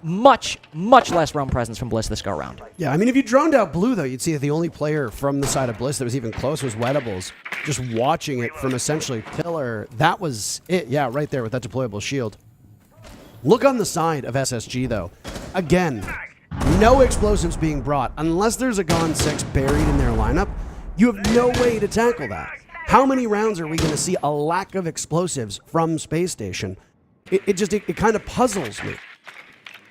[SPEAKER 10] much less roam presence from Bliss this go around.
[SPEAKER 9] Yeah, I mean, if you droned out blue, though, you'd see that the only player from the side of Bliss that was even close was Wettables. Just watching it from essentially pillar, that was it. Yeah, right there with that deployable shield. Look on the side of SSG, though. Again, no explosives being brought. Unless there's a Gone 6 buried in their lineup, you have no way to tackle that. How many rounds are we going to see a lack of explosives from Space Station? It kind of puzzles me.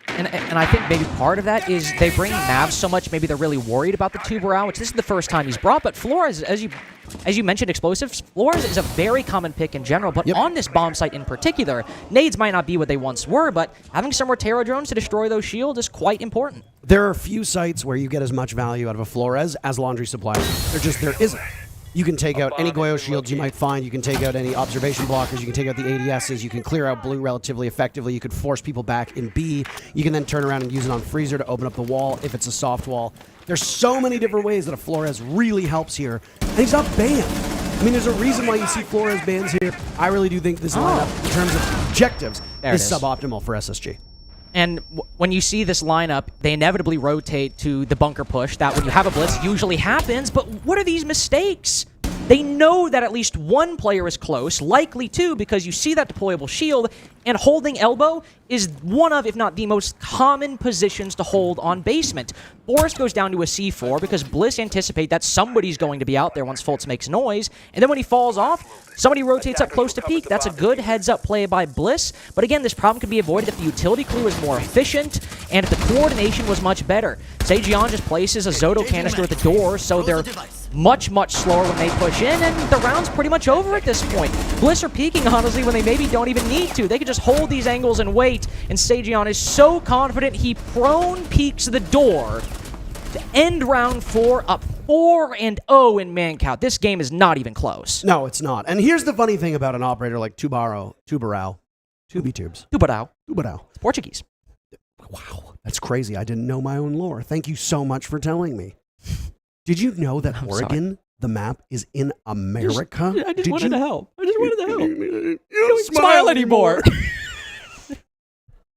[SPEAKER 10] And I think maybe part of that is they bring Mav so much, maybe they're really worried about the Tubarão, which this is the first time he's brought, but Flores, as you mentioned, explosives, Flores is a very common pick in general, but on this bomb site in particular, nades might not be what they once were, but having some Rotero drones to destroy those shields is quite important.
[SPEAKER 9] There are few sites where you get as much value out of a Flores as Laundry Supply. There isn't. You can take out any Goyo shields you might find. You can take out any observation blockers. You can take out the ADSs. You can clear out blue relatively effectively. You could force people back in B. You can then turn around and use it on Freezer to open up the wall if it's a soft wall. There's so many different ways that a Flores really helps here. And he's not banned. I mean, there's a reason why you see Flores bans here. I really do think this lineup, in terms of objectives, is suboptimal for SSG.
[SPEAKER 10] And when you see this lineup, they inevitably rotate to the bunker push. That when you have a blitz usually happens, but what are these mistakes? They know that at least one player is close, likely two, because you see that deployable shield, and holding elbow is one of, if not the most common positions to hold on basement. Forrest goes down to a C4 because Bliss anticipate that somebody's going to be out there once Fultz makes noise, and then when he falls off, somebody rotates up close to peak. That's a good heads-up play by Bliss, but again, this problem could be avoided if the utility crew was more efficient and if the coordination was much better. Sejion just places a Zoto canister at the door, so they're much slower when they push in, and the round's pretty much over at this point. Bliss are peeking, honestly, when they maybe don't even need to. They could just hold these angles and wait, and Sejion is so confident he prone peeks the door to end round 4 up 4-0 in man count. This game is not even close.
[SPEAKER 9] No, it's not. And here's the funny thing about an operator like Tubarão.
[SPEAKER 10] It's Portuguese.
[SPEAKER 9] Wow, that's crazy. I didn't know my own lore. Thank you so much for telling me. Did you know that Oregon, the map, is in America?
[SPEAKER 10] I just wanted to help.
[SPEAKER 9] You
[SPEAKER 10] don't smile anymore.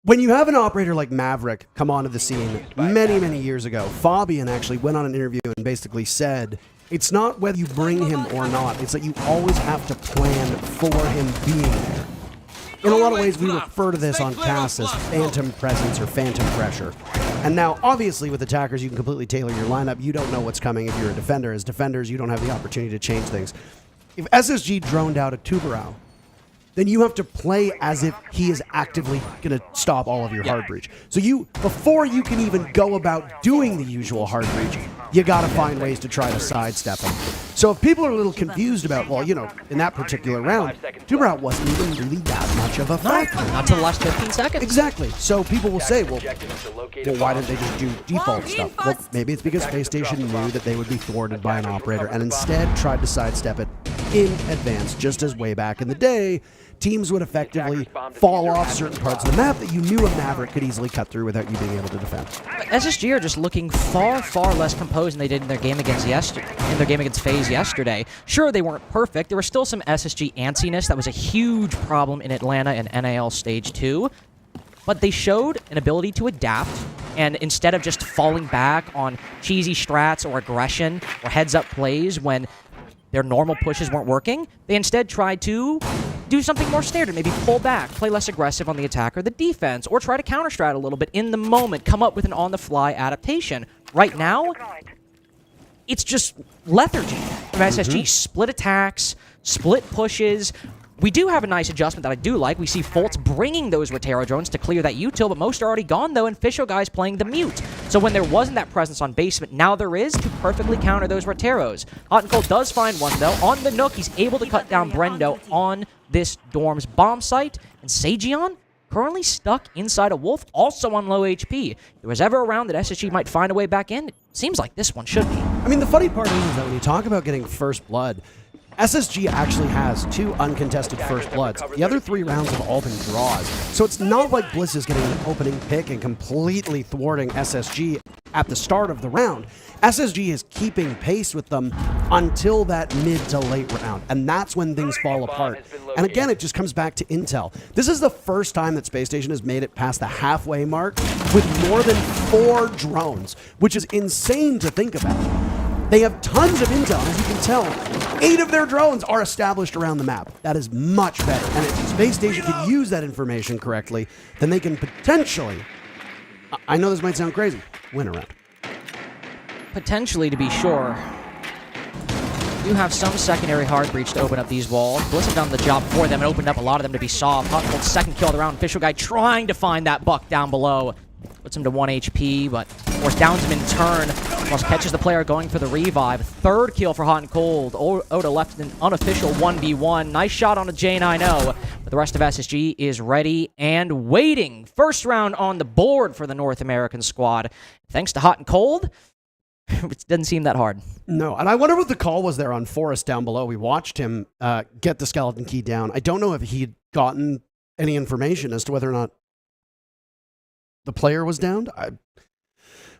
[SPEAKER 9] When you have an operator like Maverick come onto the scene many years ago, Fabian actually went on an interview and basically said, it's not whether you bring him or not, it's that you always have to plan for him being there. In a lot of ways, we refer to this on cast as phantom presence or phantom pressure. And now, obviously, with attackers, you can completely tailor your lineup. You don't know what's coming if you're a defender. As defenders, you don't have the opportunity to change things. If SSG droned out a Tubarão, then you have to play as if he is actively going to stop all of your hard breach. So before you can even go about doing the usual hard breach, you got to find ways to try to sidestep him. So if people are a little confused about, well, in that particular round, Tubarão wasn't even really that much of a factor.
[SPEAKER 10] Not to the last 15 seconds.
[SPEAKER 9] Exactly. So people will say, well, why didn't they just do default stuff? Well, maybe it's because Space Station knew that they would be thwarted by an operator and instead tried to sidestep it in advance, just as way back in the day, teams would effectively fall off certain parts of the map that you knew a Maverick could easily cut through without you being able to defend.
[SPEAKER 10] But SSG are just looking far less composed than they did in their game against FaZe yesterday. Sure, they weren't perfect. There was still some SSG antsiness that was a huge problem in Atlanta and NAL Stage 2. But they showed an ability to adapt, and instead of just falling back on cheesy strats or aggression or heads-up plays when their normal pushes weren't working, they instead tried to do something more standard, maybe pull back, play less aggressive on the attack or the defense, or try to counter-strat a little bit in the moment, come up with an on-the-fly adaptation. Right now, it's just lethargy from SSG. Split attacks, split pushes. We do have a nice adjustment that I do like. We see Fultz bringing those Rotero drones to clear that util, but most are already gone, though, and Fisho Guy's playing the mute. So when there wasn't that presence on basement, now there is to perfectly counter those Roteros. Hot and Cold does find one, though. On the Nook, he's able to cut down Brendo on this Dorm's bomb site. And Sejion, currently stuck inside a Wolf, also on low HP. If there was ever a round that SSG might find a way back in, it seems like this one should be.
[SPEAKER 9] I mean, the funny part is that when you talk about getting first blood, SSG actually has 2 uncontested first bloods. The other 3 rounds have all been draws. So it's not like Bliss is getting an opening pick and completely thwarting SSG at the start of the round. SSG is keeping pace with them until that mid to late round. And that's when things fall apart. And again, it just comes back to intel. This is the first time that Space Station has made it past the halfway mark with more than 4 drones, which is insane to think about. They have tons of intel, as you can tell. 8 of their drones are established around the map. That is much better. And if Space Station can use that information correctly, then they can potentially, I know this might sound crazy, win a round.
[SPEAKER 10] Potentially, to be sure. You have some secondary hard breach to open up these walls. Bliss have done the job for them and opened up a lot of them to be soft. Hot and Cold's second kill of the round. Official Guy trying to find that buck down below. Puts him to 1 HP, but of course downs him in turn. Almost catches the player going for the revive. Third kill for Hot and Cold. Oda left an unofficial 1v1. Nice shot on a J9O. But the rest of SSG is ready and waiting. First round on the board for the North American squad. Thanks to Hot and Cold, it doesn't seem that hard.
[SPEAKER 9] No, and I wonder what the call was there on Forrest down below. We watched him get the skeleton key down. I don't know if he'd gotten any information as to whether or not the player was downed.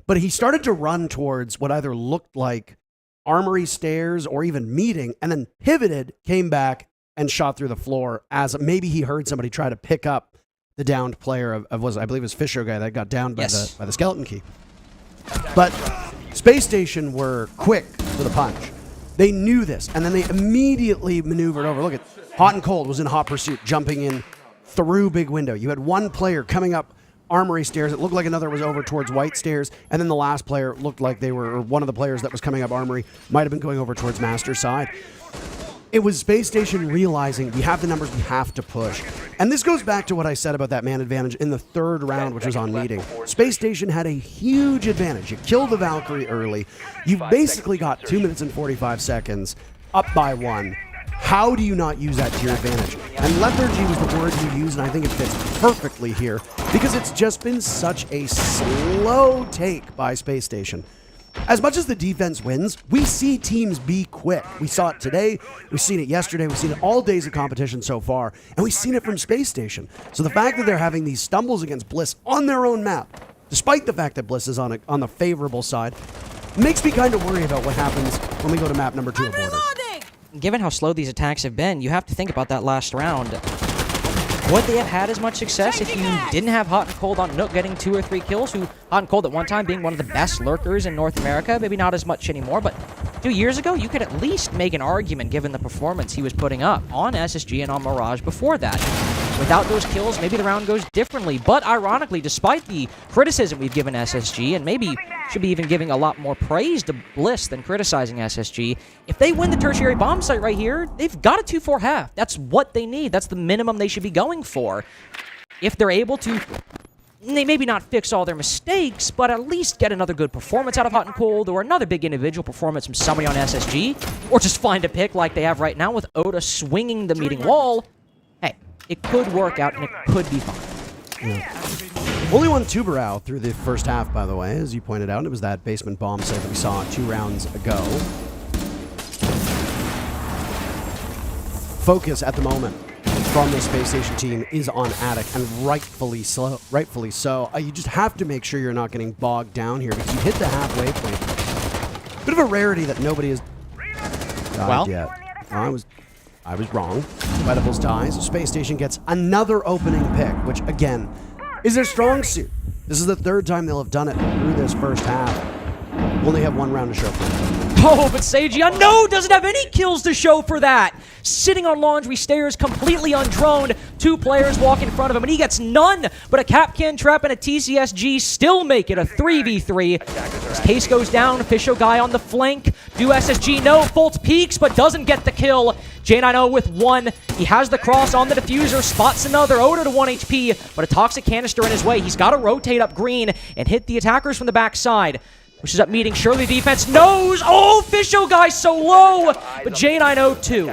[SPEAKER 9] But he started to run towards what either looked like armory stairs or even meeting, and then pivoted, came back, and shot through the floor as maybe he heard somebody try to pick up the downed player of I believe it was Fisher guy that got downed by the skeleton key. But Space Station were quick to the punch. They knew this, and then they immediately maneuvered over. Look at Hot and Cold was in hot pursuit, jumping in through big window. You had one player coming up armory stairs. It looked like another was over towards white stairs, and then the last player looked like they were, or one of the players that was coming up armory might have been going over towards master side. It was Space Station realizing we have the numbers, we have to push. And this goes back to what I said about that man advantage in the third round, which was on meeting. Space Station had a huge advantage. You killed the Valkyrie early. You've basically got 2 minutes and 45 seconds up by 1. How do you not use that to your advantage? And lethargy was the word you used, and I think it fits perfectly here because it's just been such a slow take by Space Station. As much as the defense wins, we see teams be quick. We saw it today, we've seen it yesterday, we've seen it all days of competition so far, and we've seen it from Space Station. So the fact that they're having these stumbles against Bliss on their own map, despite the fact that Bliss is on the favorable side, makes me kind of worry about what happens when we go to map number 2 of Border.
[SPEAKER 10] Given how slow these attacks have been, you have to think about that last round. Would they have had as much success if you didn't have Hot and Cold on Nook getting 2 or 3 kills? Hot and Cold at one time being one of the best lurkers in North America. Maybe not as much anymore, but 2 years ago, you could at least make an argument given the performance he was putting up on SSG and on Mirage before that. Without those kills, maybe the round goes differently. But ironically, despite the criticism we've given SSG, and maybe should be even giving a lot more praise to Bliss than criticizing SSG, if they win the tertiary bomb site right here, they've got a 2-4 half. That's what they need. That's the minimum they should be going for. If they're able to, they maybe not fix all their mistakes, but at least get another good performance out of Hot and Cold, or another big individual performance from somebody on SSG, or just find a pick like they have right now with Oda swinging the meeting wall, hey, it could work out and it could be fine.
[SPEAKER 9] Yeah. Only one Tuberau through the first half, by the way, as you pointed out. It was that basement bomb site that we saw 2 rounds ago. Focus at the moment from the Space Station team is on Attic, and rightfully so. You just have to make sure you're not getting bogged down here because you hit the halfway point. Bit of a rarity that nobody has died yet. I was wrong. Edibles dies. So Space Station gets another opening pick, which again is their strong suit. This is the 3rd time they'll have done it through this first half. Only have 1 round to show for it.
[SPEAKER 10] Oh, but Seiji no doesn't have any kills to show for that. Sitting on laundry stairs, completely undroned. 2 players walk in front of him, and he gets none. But a Capcan trap and a TCSG still make it a 3v3. As Case goes down, Fisho guy on the flank. Do SSG no? Bolt peeks, but doesn't get the kill. J9O with 1. He has the cross on the diffuser, spots another. Oda to 1 HP, but a toxic canister in his way. He's got to rotate up green and hit the attackers from the backside. Pushes up meeting, surely defense knows. Oh, Fisho guy so low, but J9O too.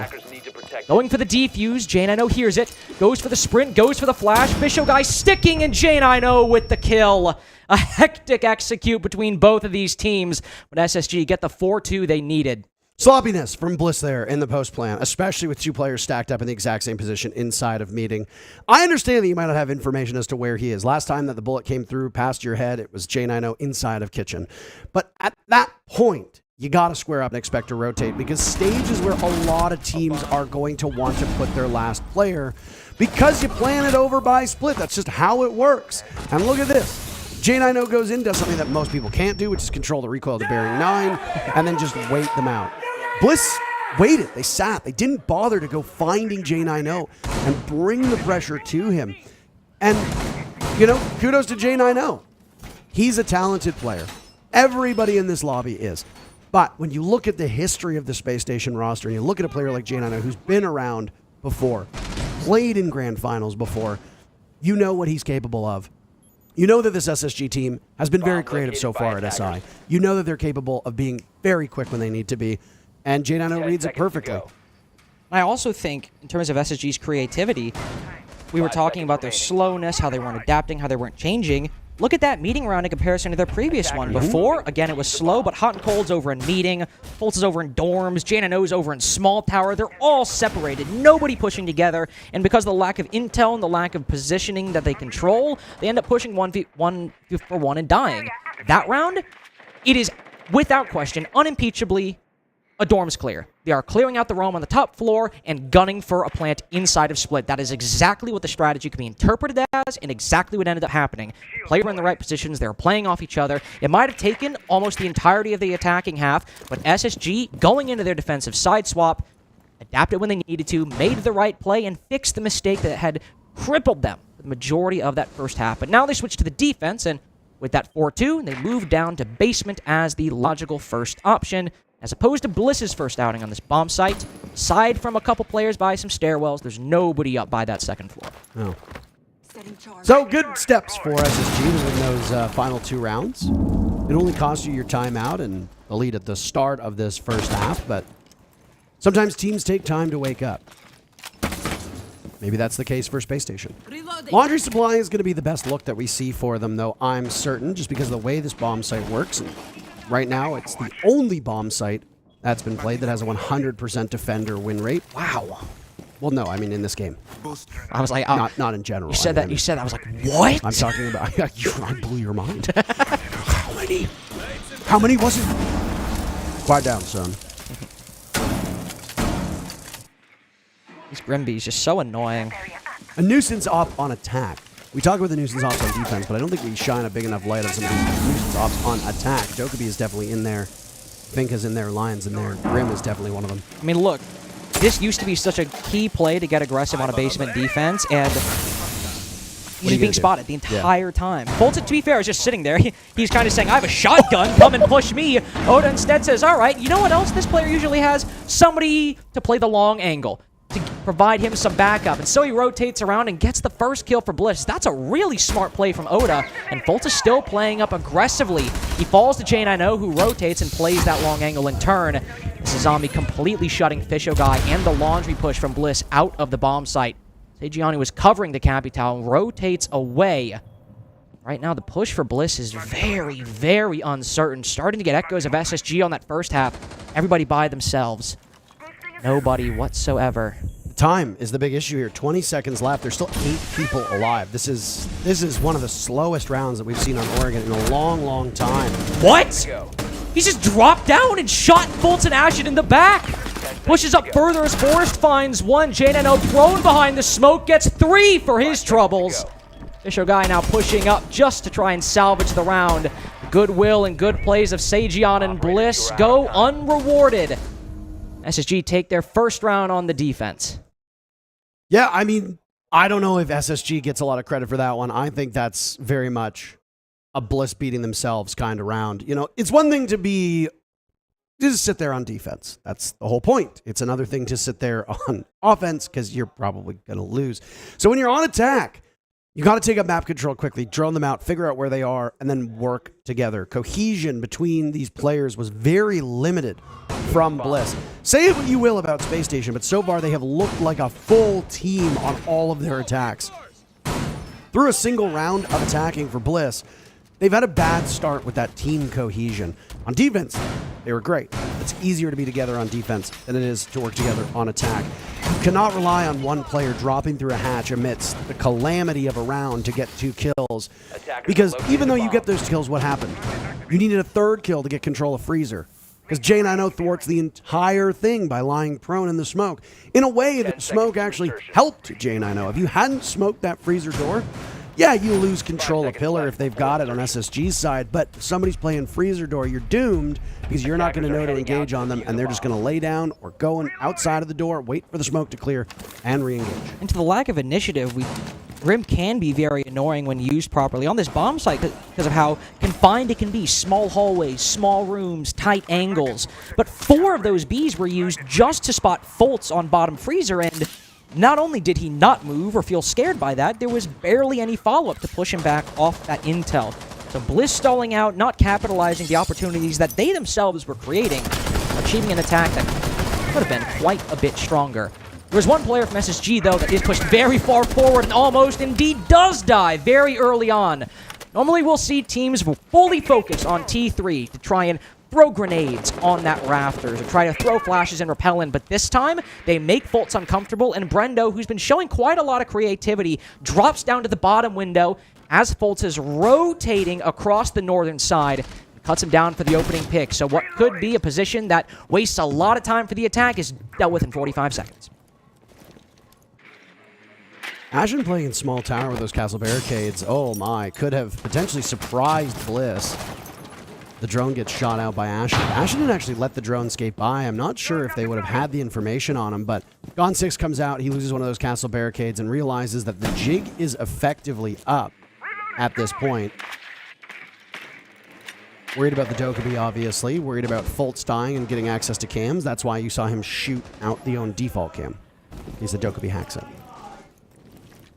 [SPEAKER 10] Going for the defuse, J9O hears it, goes for the sprint, goes for the flash. Fisho guy sticking, and J9O with the kill. A hectic execute between both of these teams, but SSG get the 4-2 they needed.
[SPEAKER 9] Sloppiness from Bliss there in the post plan, especially with 2 players stacked up in the exact same position inside of meeting. I understand that you might not have information as to where he is. Last time that the bullet came through past your head, it was J9O inside of kitchen. But at that point, you got to square up and expect to rotate, because stage is where a lot of teams are going to want to put their last player because you plan it over by split. That's just how it works. And look at this. J9O goes in, does something that most people can't do, which is control the recoil to bearing 9 and then just wait them out. Bliss waited. They sat. They didn't bother to go finding J9O and bring the pressure to him. And, you know, kudos to J9O. He's a talented player. Everybody in this lobby is. But when you look at the history of the Space Station roster and you look at a player like J9O who's been around before, played in grand finals before, you know what he's capable of. You know that this SSG team has been very creative so far at SI. You know that they're capable of being very quick when they need to be. And J9O reads it perfectly.
[SPEAKER 10] I also think, in terms of SSG's creativity, we were talking about their slowness, how they weren't adapting, how they weren't changing. Look at that meeting round in comparison to their previous one. Before, again, it was slow, but Hot and Cold's over in meeting, Fultz is over in dorms, J9O's over in small tower. They're all separated, nobody pushing together, and because of the lack of intel and the lack of positioning that they control, they end up pushing 1v1 and dying. That round, it is, without question, unimpeachably a dorms clear. They are clearing out the roam on the top floor and gunning for a plant inside of split. That is exactly what the strategy could be interpreted as and exactly what ended up happening. Players were in the right positions. They were playing off each other. It might have taken almost the entirety of the attacking half, but SSG, going into their defensive side swap, adapted when they needed to, made the right play, and fixed the mistake that had crippled them for the majority of that first half. But now they switch to the defense, and with that 4-2, they move down to basement as the logical first option, as opposed to Bliss's first outing on this bomb site. Aside from a couple players by some stairwells, there's nobody up by that second floor.
[SPEAKER 9] Oh. So good steps for SSG to win those final 2 rounds. It only cost you your timeout and the lead at the start of this first half, but sometimes teams take time to wake up. Maybe that's the case for Space Station. Laundry Supply is going to be the best look that we see for them, though, I'm certain, just because of the way this bomb site works. And right now, it's the only bomb site that's been played that has a 100% defender win rate. Wow. Well, no, I mean in this game.
[SPEAKER 10] I was like,
[SPEAKER 9] not in general.
[SPEAKER 10] You said that. You said that. I was like, what?
[SPEAKER 9] I'm talking about. I blew your mind. How many? How many was it? Quiet down, son.
[SPEAKER 10] These Grimby's just so annoying.
[SPEAKER 9] A nuisance op on attack. We talk about the nuisance ops on defense, but I don't think we shine a big enough light on some of these nuisance ops on attack. Dokkaebi is definitely in there. Finka's in there. Lions in there. Grim is definitely one of them.
[SPEAKER 10] I mean, look, this used to be such a key play to get aggressive on a basement defense, and he's being spotted the entire time. Fultz, to be fair, is just sitting there. He's kind of saying, I have a shotgun, come and push me. Oda instead says, all right, you know what else this player usually has? Somebody to play the long angle, to provide him some backup. And so he rotates around and gets the first kill for Bliss. That's a really smart play from Oda, and Fultz is still playing up aggressively. He falls to J9O, who rotates and plays that long angle in turn. This is Zombie completely shutting Fisho Guy and the laundry push from Bliss out of the bomb site. Sejiani was covering the Capital, rotates away. Right now, the push for Bliss is very, very uncertain. Starting to get echoes of SSG on that first half. Everybody by themselves. Nobody whatsoever.
[SPEAKER 9] Time is the big issue here. 20 seconds left. There's still 8 people alive. This is one of the slowest rounds that we've seen on Oregon in a long, long time.
[SPEAKER 10] What? He just dropped down and shot Fultz and Ashen in the back. Pushes up further as Forrest finds one. J9O thrown behind the smoke, gets 3 for his troubles. Fisho Guy now pushing up just to try and salvage the round. Goodwill and good plays of Sejion and Bliss go unrewarded. SSG take their first round on the defense.
[SPEAKER 9] Yeah, I mean, I don't know if SSG gets a lot of credit for that one. I think that's very much a Bliss beating themselves kind of round. You know, it's one thing to just sit there on defense. That's the whole point. It's another thing to sit there on offense because you're probably going to lose. So when you're on attack, you got to take up map control quickly, drone them out, figure out where they are, and then work together. Cohesion between these players was very limited from Bliss. Say what you will about Space Station, but so far they have looked like a full team on all of their attacks. Through a single round of attacking for Bliss, they've had a bad start with that team cohesion. On defense, they were great. It's easier to be together on defense than it is to work together on attack. You cannot rely on one player dropping through a hatch amidst the calamity of a round to get 2 kills. Because even though you get those kills, what happened? You needed a 3rd kill to get control of Freezer. because J90 thwarts the entire thing by lying prone in the smoke. In a way that smoke actually helped J90. If you hadn't smoked that freezer door, yeah, you lose control of pillar if they've got it on SSG's side, but if somebody's playing freezer door, you're doomed because you're not going to know to engage on them, and they're just going to lay down or go outside of the door, wait for the smoke to clear, and re-engage.
[SPEAKER 10] And to the lack of initiative, Grim can be very annoying when used properly on this bomb site because of how confined it can be. Small hallways, small rooms, tight angles. But 4 of those Bs were used just to spot Foltz on bottom freezer, and not only did he not move or feel scared by that, there was barely any follow-up to push him back off that intel. So Bliss stalling out, not capitalizing the opportunities that they themselves were creating, achieving an attack that could have been quite a bit stronger. There was one player from SSG, though, that is pushed very far forward and almost indeed does die very early on. Normally we'll see teams fully focus on T3 to try and throw grenades on that rafters or try to throw flashes and repellent, but this time they make Foltz uncomfortable, and Brendo, who's been showing quite a lot of creativity, drops down to the bottom window as Foltz is rotating across the northern side and cuts him down for the opening pick. So what could be a position that wastes a lot of time for the attack is dealt with in 45 seconds.
[SPEAKER 9] Ashen playing in small tower with those castle barricades, oh my, could have potentially surprised Bliss. The drone gets shot out by Ashen. Ashen didn't actually let the drone skate by. I'm not sure if they would have had the information on him, but Gone 6 comes out, he loses one of those castle barricades and realizes that the jig is effectively up at this point. Worried about the Dokkaebi, obviously. Worried about Foltz dying and getting access to cams. That's why you saw him shoot out the own default cam. He's the Dokkaebi hacks it.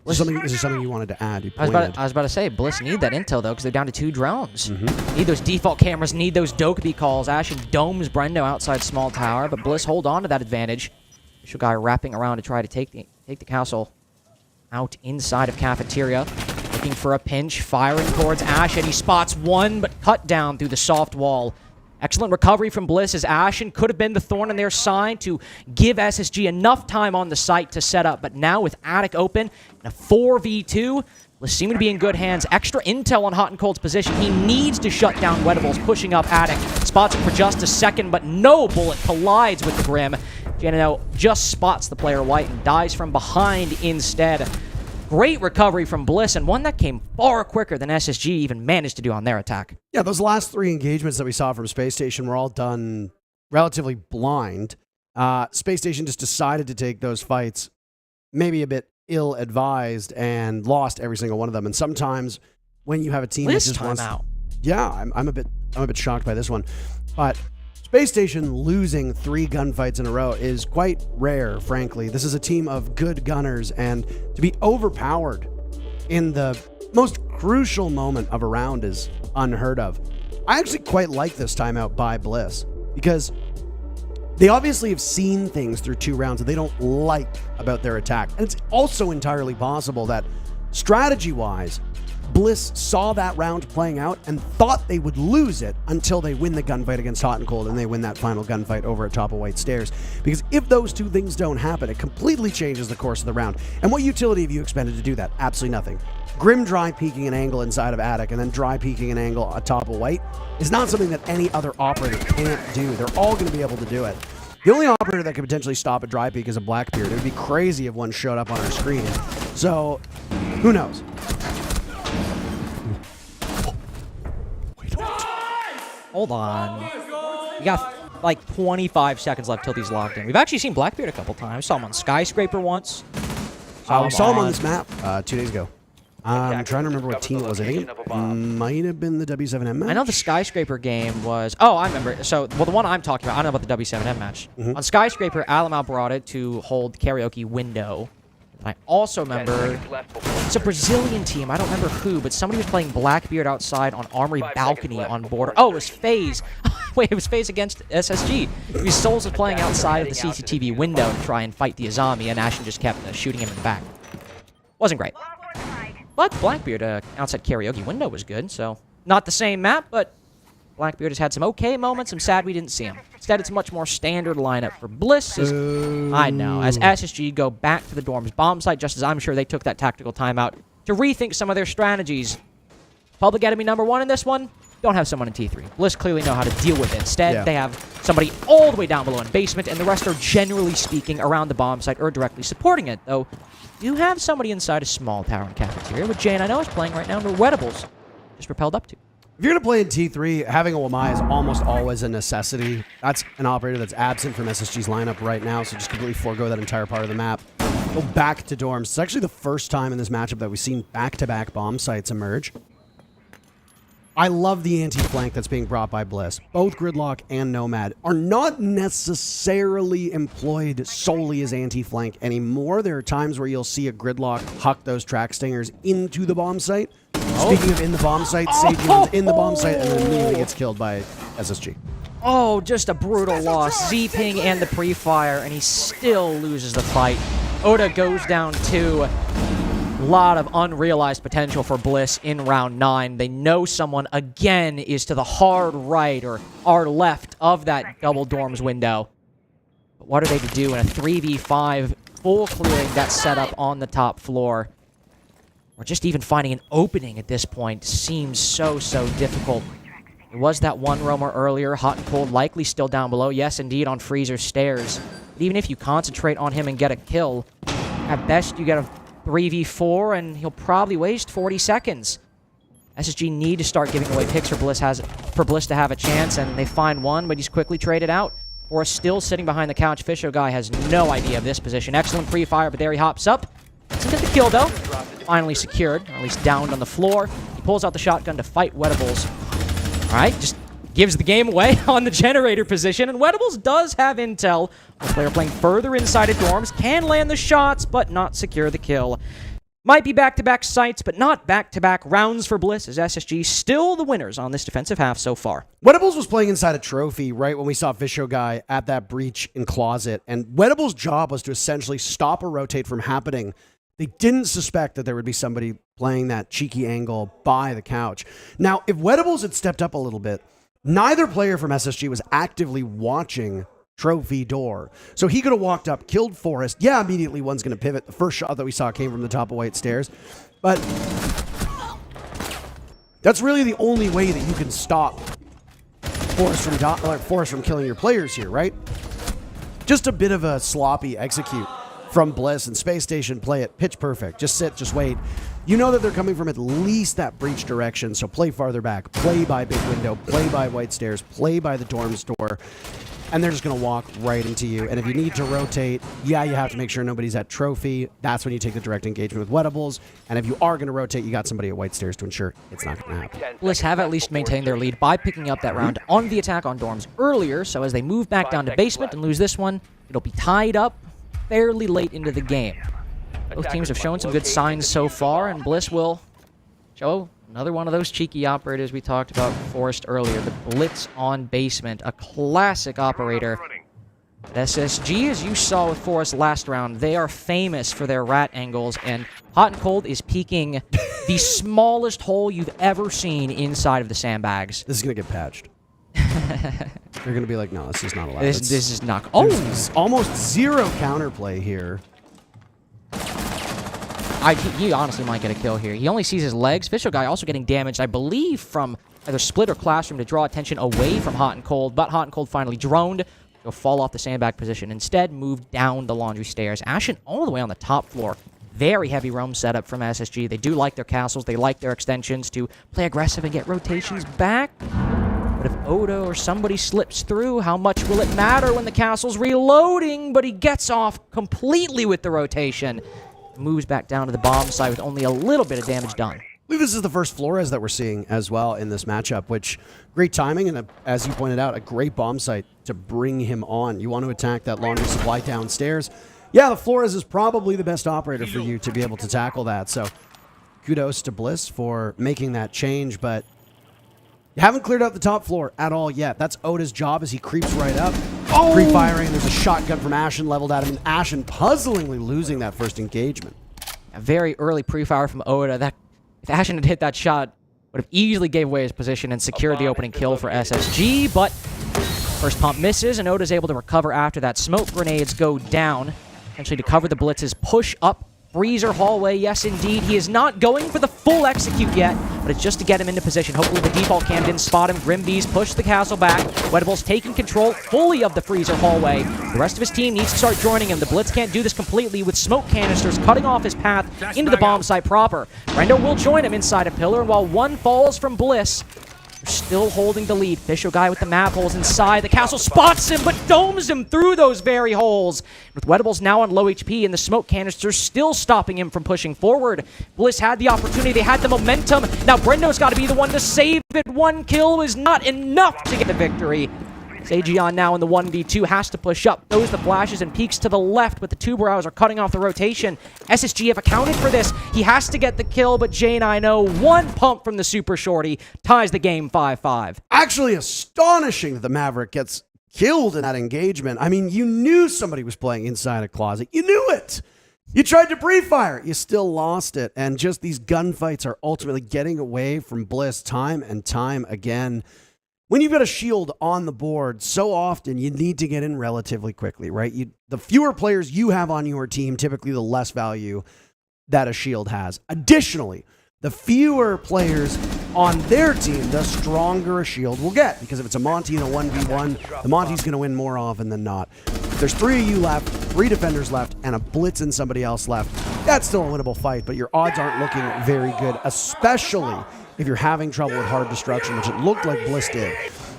[SPEAKER 9] Is there something you wanted to add?
[SPEAKER 10] I was about to say, Bliss need that intel, though, because they're down to 2 drones. Need those default cameras, need those Dokkaebi calls. Ashen domes Brendo outside small tower, but Bliss hold on to that advantage. Visual guy wrapping around to try to take the castle out inside of cafeteria. Looking for a pinch, firing towards Ashen. He spots one, but cut down through the soft wall. Excellent recovery from Bliss as Ashen could have been the thorn in their side to give SSG enough time on the site to set up. But now with Attic open and a 4v2, Bliss seem to be in good hands. Extra intel on Hot and Cold's position. He needs to shut down Wedables, pushing up Attic. Spots him for just a second, but no bullet collides with the Grim. Janino just spots the player white and dies from behind instead. Great recovery from Bliss, and one that came far quicker than SSG even managed to do on their attack.
[SPEAKER 9] Yeah, those last 3 engagements that we saw from Space Station were all done relatively blind. Space Station just decided to take those fights maybe a bit ill-advised and lost every single one of them. And sometimes when you have a team that just wants... Yeah, I'm a bit shocked by this one. But Space Station losing 3 gunfights in a row is quite rare, frankly. This is a team of good gunners, and to be overpowered in the most crucial moment of a round is unheard of. I actually quite like this timeout by Bliss, because they obviously have seen things through 2 rounds that they don't like about their attack. And it's also entirely possible that strategy-wise, Bliss saw that round playing out and thought they would lose it until they win the gunfight against Hot and Cold and they win that final gunfight over at top of White Stairs. Because if those 2 things don't happen, it completely changes the course of the round. And what utility have you expended to do that? Absolutely nothing. Grim dry peeking an angle inside of Attic and then dry peeking an angle atop of White is not something that any other operator can't do. They're all going to be able to do it. The only operator that could potentially stop a dry peek is a Blackbeard. It would be crazy if one showed up on our screen. So, who knows?
[SPEAKER 10] Hold on. We got like 25 seconds left till he's locked in. We've actually seen Blackbeard a couple times. Saw him on Skyscraper once.
[SPEAKER 9] We saw him on this map 2 days ago. I'm trying to remember what team it was. I think it might have been the W7M match.
[SPEAKER 10] I know the Skyscraper game was... Oh, I remember. So, well, the one I'm talking about, I don't know about the W7M match. On Skyscraper, Alamau brought it to hold karaoke window. I also remember... It's a Brazilian team. I don't remember who, but somebody was playing Blackbeard outside on Armory Balcony on border. Oh, it was FaZe. Wait, it was FaZe against SSG. Because Souls was playing outside of the CCTV window to try and fight the Azami, and Ashen just kept shooting him in the back. Wasn't great. But Blackbeard outside karaoke window was good, so not the same map, but Blackbeard has had some okay moments. I'm sad we didn't see him. Instead, it's a much more standard lineup for Bliss. I know, as SSG go back to the dorms bomb site, just as I'm sure they took that tactical timeout to rethink some of their strategies. Public enemy number 1 in this one, don't have someone in T3. Bliss clearly know how to deal with it. Instead, they have somebody all the way down below in basement, and the rest are generally speaking around the bomb site or directly supporting it, though you have somebody inside a small tower and cafeteria, which Jay and I know is playing right now, where Wedibles just propelled up to.
[SPEAKER 9] If you're going to play in T3, having a Wamai is almost always a necessity. That's an operator that's absent from SSG's lineup right now, so just completely forego that entire part of the map. Go back to dorms. It's actually the first time in this matchup that we've seen back-to-back bomb sites emerge. I love the anti-flank that's being brought by Bliss. Both Gridlock and Nomad are not necessarily employed solely as anti-flank anymore. There are times where you'll see a Gridlock huck those track stingers into the bomb site. Speaking of in the bomb site, Sagion's in the bomb site and then immediately gets killed by SSG.
[SPEAKER 10] Oh, just a brutal loss. Z-Ping and the pre-fire, and he still loses the fight. Oda goes down 2. A lot of unrealized potential for Bliss in round 9. They know someone, again, is to the hard right or our left of that double dorms window. But what are they to do in a 3v5 full clearing that setup on the top floor? Or just even finding an opening at this point seems so difficult. There was that one roamer earlier, hot and cold, likely still down below. Yes, indeed, on Freezer's stairs. But even if you concentrate on him and get a kill, at best you get a 3v4, and he'll probably waste 40 seconds. SSG need to start giving away picks for Bliss to have a chance, and they find one, but he's quickly traded out. Or still sitting behind the couch. Fisho guy has no idea of this position. Excellent pre-fire, but there he hops up. Doesn't get the kill, though. Finally secured, or at least downed on the floor. He pulls out the shotgun to fight Wedibles. All right, just gives the game away on the generator position, and Wedibles does have intel. The player playing further inside of dorms can land the shots, but not secure the kill. Might be back-to-back sites, but not back-to-back rounds for Bliss, as SSG still the winners on this defensive half so far.
[SPEAKER 9] Wedibles was playing inside a trophy right when we saw Fisho guy at that breach in closet, and Wedibles' job was to essentially stop a rotate from happening. They didn't suspect that there would be somebody playing that cheeky angle by the couch. Now, if Wedibles had stepped up a little bit, neither player from SSG was actively watching trophy door. So he could have walked up, killed Forrest. Yeah, immediately one's going to pivot. The first shot that we saw came from the top of White Stairs. But that's really the only way that you can stop Forrest from killing your players here, right? Just a bit of a sloppy execute from Bliss, and Space Station play it pitch perfect. Just sit, just wait. You know that they're coming from at least that breach direction, so play farther back, play by big window, play by White Stairs, play by the dorms door, and they're just going to walk right into you. And if you need to rotate, yeah, you have to make sure nobody's at trophy. That's when you take the direct engagement with Wedibles. And if you are going to rotate, you got somebody at White Stairs to ensure it's not going to happen.
[SPEAKER 10] Bliss have at least maintained their lead by picking up that round on the attack on dorms earlier, so as they move back down to basement and lose this one, it'll be tied up fairly late into the game. Both teams have shown some good signs so far, and Bliss will show another one of those cheeky operators we talked about Forrest earlier, the Blitz on basement, a classic operator. At SSG, as you saw with Forrest last round, they are famous for their rat angles, and Hot and Cold is peeking the smallest hole you've ever seen inside of the sandbags.
[SPEAKER 9] This is going to get patched. They're going to be like, no, this is not allowed.
[SPEAKER 10] This is not... Oh!
[SPEAKER 9] There's almost zero counterplay here.
[SPEAKER 10] He honestly might get a kill here. He only sees his legs. Fisho guy also getting damaged, I believe, from either split or classroom to draw attention away from Hot and Cold, but Hot and Cold finally droned. He'll fall off the sandbag position. Instead, move down the laundry stairs. Ashen all the way on the top floor. Very heavy roam setup from SSG. They do like their castles. They like their extensions to play aggressive and get rotations back. But if Oda or somebody slips through, how much will it matter when the castle's reloading? But he gets off completely with the rotation. Moves back down to the bomb side with only a little bit of damage done.
[SPEAKER 9] I believe this is the first Flores that we're seeing as well in this matchup, which great timing and, as you pointed out, a great bomb site to bring him on. You want to attack that laundry supply downstairs. Yeah, the Flores is probably the best operator for you to be able to tackle that. So kudos to Bliss for making that change, but you haven't cleared out the top floor at all yet. That's Oda's job as he creeps right up. Oh! Pre-firing, there's a shotgun from Ashen leveled at him, and Ashen puzzlingly losing that first engagement.
[SPEAKER 10] A very early pre-fire from Oda. That, if Ashen had hit that shot, would have easily gave away his position and secured the opening kill for SSG, but first pump misses, and Oda's able to recover after that. Smoke grenades go down, essentially to cover the blitzes, push up Freezer hallway, yes indeed. He is not going for the full execute yet, but it's just to get him into position. Hopefully the default cam didn't spot him. Grimbees push the castle back. Wedables taking control fully of the Freezer hallway. The rest of his team needs to start joining him. The Blitz can't do this completely with smoke canisters cutting off his path into the bomb site proper. Brendo will join him inside a pillar, and while one falls from Bliss, they're still holding the lead. Fisher guy with the map holes inside. The castle spots him, but domes him through those very holes. With Wedables now on low HP and the smoke canisters still stopping him from pushing forward. Bliss had the opportunity. They had the momentum. Now Brendo's got to be the one to save it. One kill is not enough to get the victory. Sagion now in the 1v2 has to push up. Throws the flashes and peeks to the left, but the two brows are cutting off the rotation. SSG have accounted for this. He has to get the kill, but Jane, I know, one pump from the super shorty ties the game 5-5.
[SPEAKER 9] Actually astonishing that the Maverick gets killed in that engagement. I mean, you knew somebody was playing inside a closet. You knew it. You tried to pre-fire. You still lost it. And just these gunfights are ultimately getting away from Bliss time and time again. When you've got a shield on the board, so often you need to get in relatively quickly, right? The fewer players you have on your team, typically the less value that a shield has. Additionally, the fewer players on their team, the stronger a shield will get. Because if it's a Monty in a 1v1, the Monty's going to win more often than not. If there's 3 of you left, 3 defenders left, and a Blitz and somebody else left, that's still a winnable fight, but your odds aren't looking very good, especially if you're having trouble with hard destruction, which it looked like Bliss did.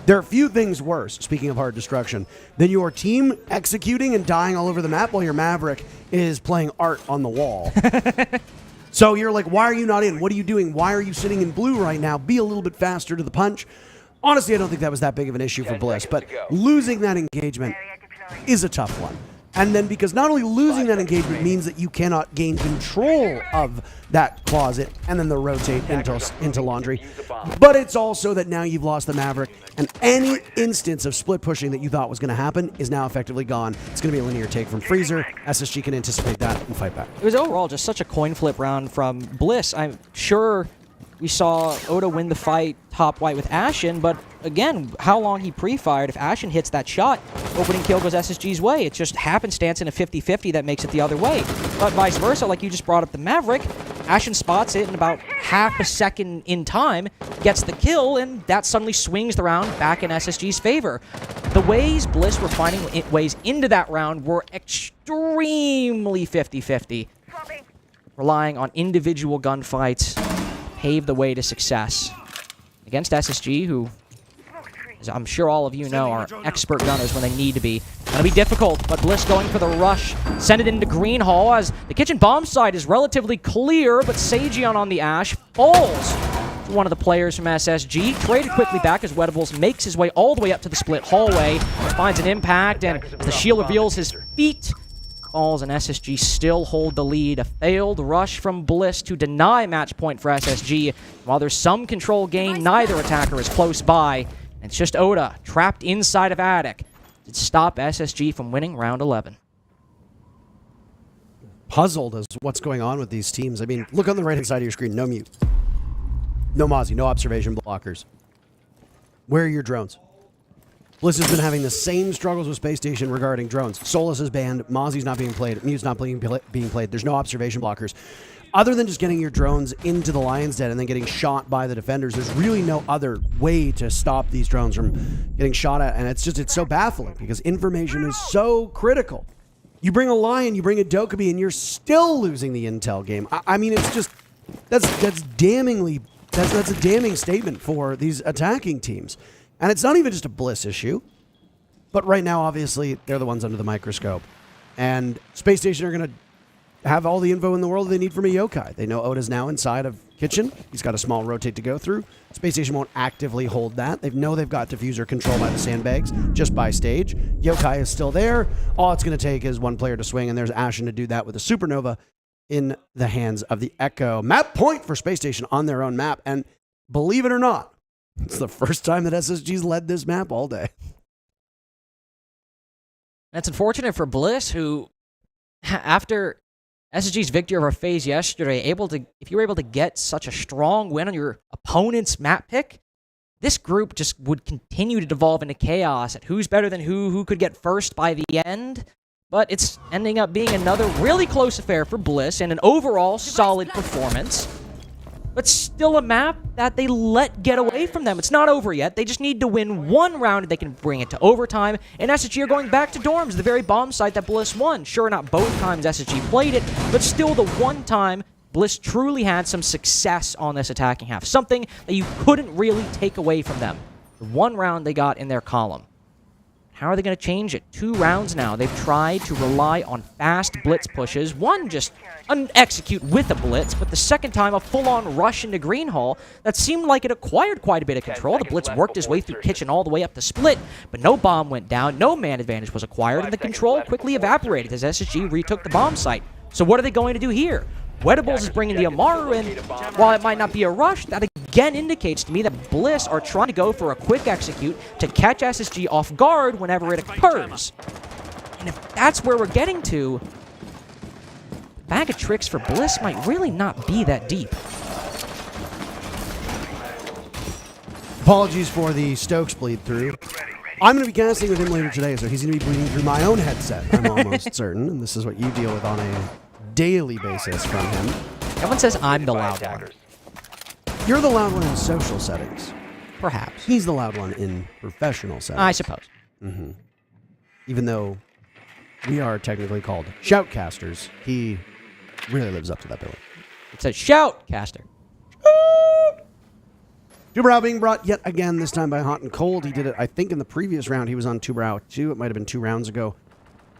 [SPEAKER 9] There are few things worse, speaking of hard destruction, than your team executing and dying all over the map while your Maverick is playing art on the wall. So you're like, why are you not in? What are you doing? Why are you sitting in blue right now? Be a little bit faster to the punch. Honestly, I don't think that was that big of an issue for Bliss, but losing that engagement is a tough one. And then because not only losing that engagement means that you cannot gain control of that closet and then the rotate into laundry, but it's also that now you've lost the Maverick, and any instance of split pushing that you thought was going to happen is now effectively gone. It's going to be a linear take from Freezer. SSG can anticipate that and fight back.
[SPEAKER 10] It was overall just such a coin flip round from Bliss. I'm sure we saw Oda win the fight top white with Ashen, but again, how long he pre-fired, if Ashen hits that shot, opening kill goes SSG's way. It's just happenstance in a 50-50 that makes it the other way. But vice versa, like you just brought up the Maverick, Ashen spots it in about half a second in time, gets the kill, and that suddenly swings the round back in SSG's favor. The ways Bliss were finding ways into that round were extremely 50-50, relying on individual gunfights, pave the way to success. Against SSG, who, as I'm sure all of you know, are expert gunners when they need to be. Gonna be difficult, but Bliss going for the rush. Send it into Green Hall as the kitchen bomb side is relatively clear, but Sagion on the Ash falls to one of the players from SSG. Traded quickly back as Wedables makes his way all the way up to the split hallway. Finds an impact, and as the shield reveals his feet, falls, and SSG still hold the lead. A failed rush from Bliss to deny match point for SSG. While there's some control gain, neither attacker is close by. It's just Oda, trapped inside of Attic, to stop SSG from winning round 11.
[SPEAKER 9] Puzzled as what's going on with these teams. I mean, look on the right-hand side of your screen. No mute. No Mozzie. No observation blockers. Where are your drones? Bliss has been having the same struggles with Space Station regarding drones. Solus is banned. Mozzie's not being played. Mute's not being played. There's no observation blockers. Other than just getting your drones into the Lion's Den and then getting shot by the defenders, there's really no other way to stop these drones from getting shot at. And it's so baffling because information is so critical. You bring a Lion, you bring a Dokkaebi, and you're still losing the intel game. I mean, it's just, that's a damning statement for these attacking teams. And it's not even just a Bliss issue, but right now, obviously, they're the ones under the microscope. And Space Station are going to have all the info in the world they need from a yokai. They know Oda's now inside of Kitchen. He's got a small rotate to go through. Space Station won't actively hold that. They know they've got diffuser control by the sandbags just by stage. Yokai is still there. All it's going to take is one player to swing, and there's Ashen to do that with a Supernova in the hands of the Echo. Map point for Space Station on their own map. And believe it or not, it's the first time that SSG's led this map all day.
[SPEAKER 10] That's unfortunate for Bliss, who, after SSG's victory over FaZe yesterday, if you were able to get such a strong win on your opponent's map pick, this group just would continue to devolve into chaos at who's better than who could get first by the end. but it's ending up being another really close affair for Bliss and an overall solid performance. But still a map that they let get away from them. It's not over yet. They just need to win one round and they can bring it to overtime. And SSG are going back to dorms, the very bomb site that Bliss won. Sure, not both times SSG played it, but still the one time Bliss truly had some success on this attacking half. Something that you couldn't really take away from them. The one round they got in their column. How are they going to change it? 2 rounds now. They've tried to rely on fast blitz pushes. One just execute with a blitz, but the second time a full-on rush into Green Hall that seemed like it acquired quite a bit of control. The blitz worked his way through Kitchen all the way up to Split, but no bomb went down, no man advantage was acquired, and the control quickly evaporated as SSG retook the bomb site. So what are they going to do here? Wedables is bringing the Amaru in. While it might not be a rush, that again indicates to me that Bliss are trying to go for a quick execute to catch SSG off guard whenever it occurs. And if that's where we're getting to, the bag of tricks for Bliss might really not be that deep.
[SPEAKER 9] Apologies for the Stokes bleed through. I'm going to be casting with him later today, so he's going to be bleeding through my own headset, I'm almost certain. And this is what you deal with on a daily basis from him.
[SPEAKER 10] Everyone says I'm the loud one.
[SPEAKER 9] You're the loud one in social settings.
[SPEAKER 10] Perhaps.
[SPEAKER 9] He's the loud one in professional settings.
[SPEAKER 10] I suppose.
[SPEAKER 9] Mm-hmm. Even though we are technically called shoutcasters, he really lives up to that billing.
[SPEAKER 10] It says shoutcaster.
[SPEAKER 9] Tubarao being brought yet again, this time by Hot and Cold. He did it, I think, in the previous round. He was on Tubarao 2. It might have been 2 rounds ago.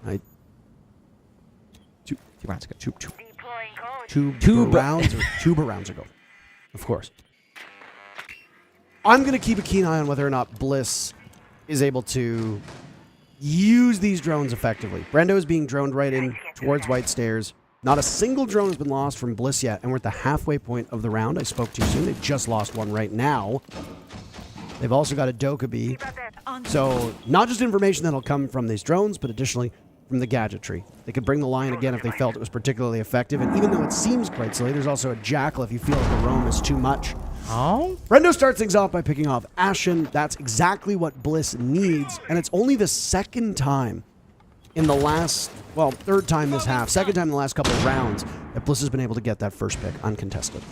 [SPEAKER 10] 2 rounds ago.
[SPEAKER 9] Two rounds ago. Of course. I'm going to keep a keen eye on whether or not Bliss is able to use these drones effectively. Brendo is being droned right in towards White Stairs. Not a single drone has been lost from Bliss yet, and we're at the halfway point of the round. I spoke too soon. They've just lost one right now. They've also got a Dokkaebi. So not just information that'll come from these drones, but additionally from the gadgetry. They could bring the Lion again if they felt it was particularly effective. And even though it seems quite silly, there's also a Jackal if you feel like the roam is too much.
[SPEAKER 10] Oh?
[SPEAKER 9] Brendo starts things off by picking off Ashen. That's exactly what Bliss needs. And it's only the second time in the last, well, third time this half, second time in the last couple of rounds that Bliss has been able to get that first pick uncontested.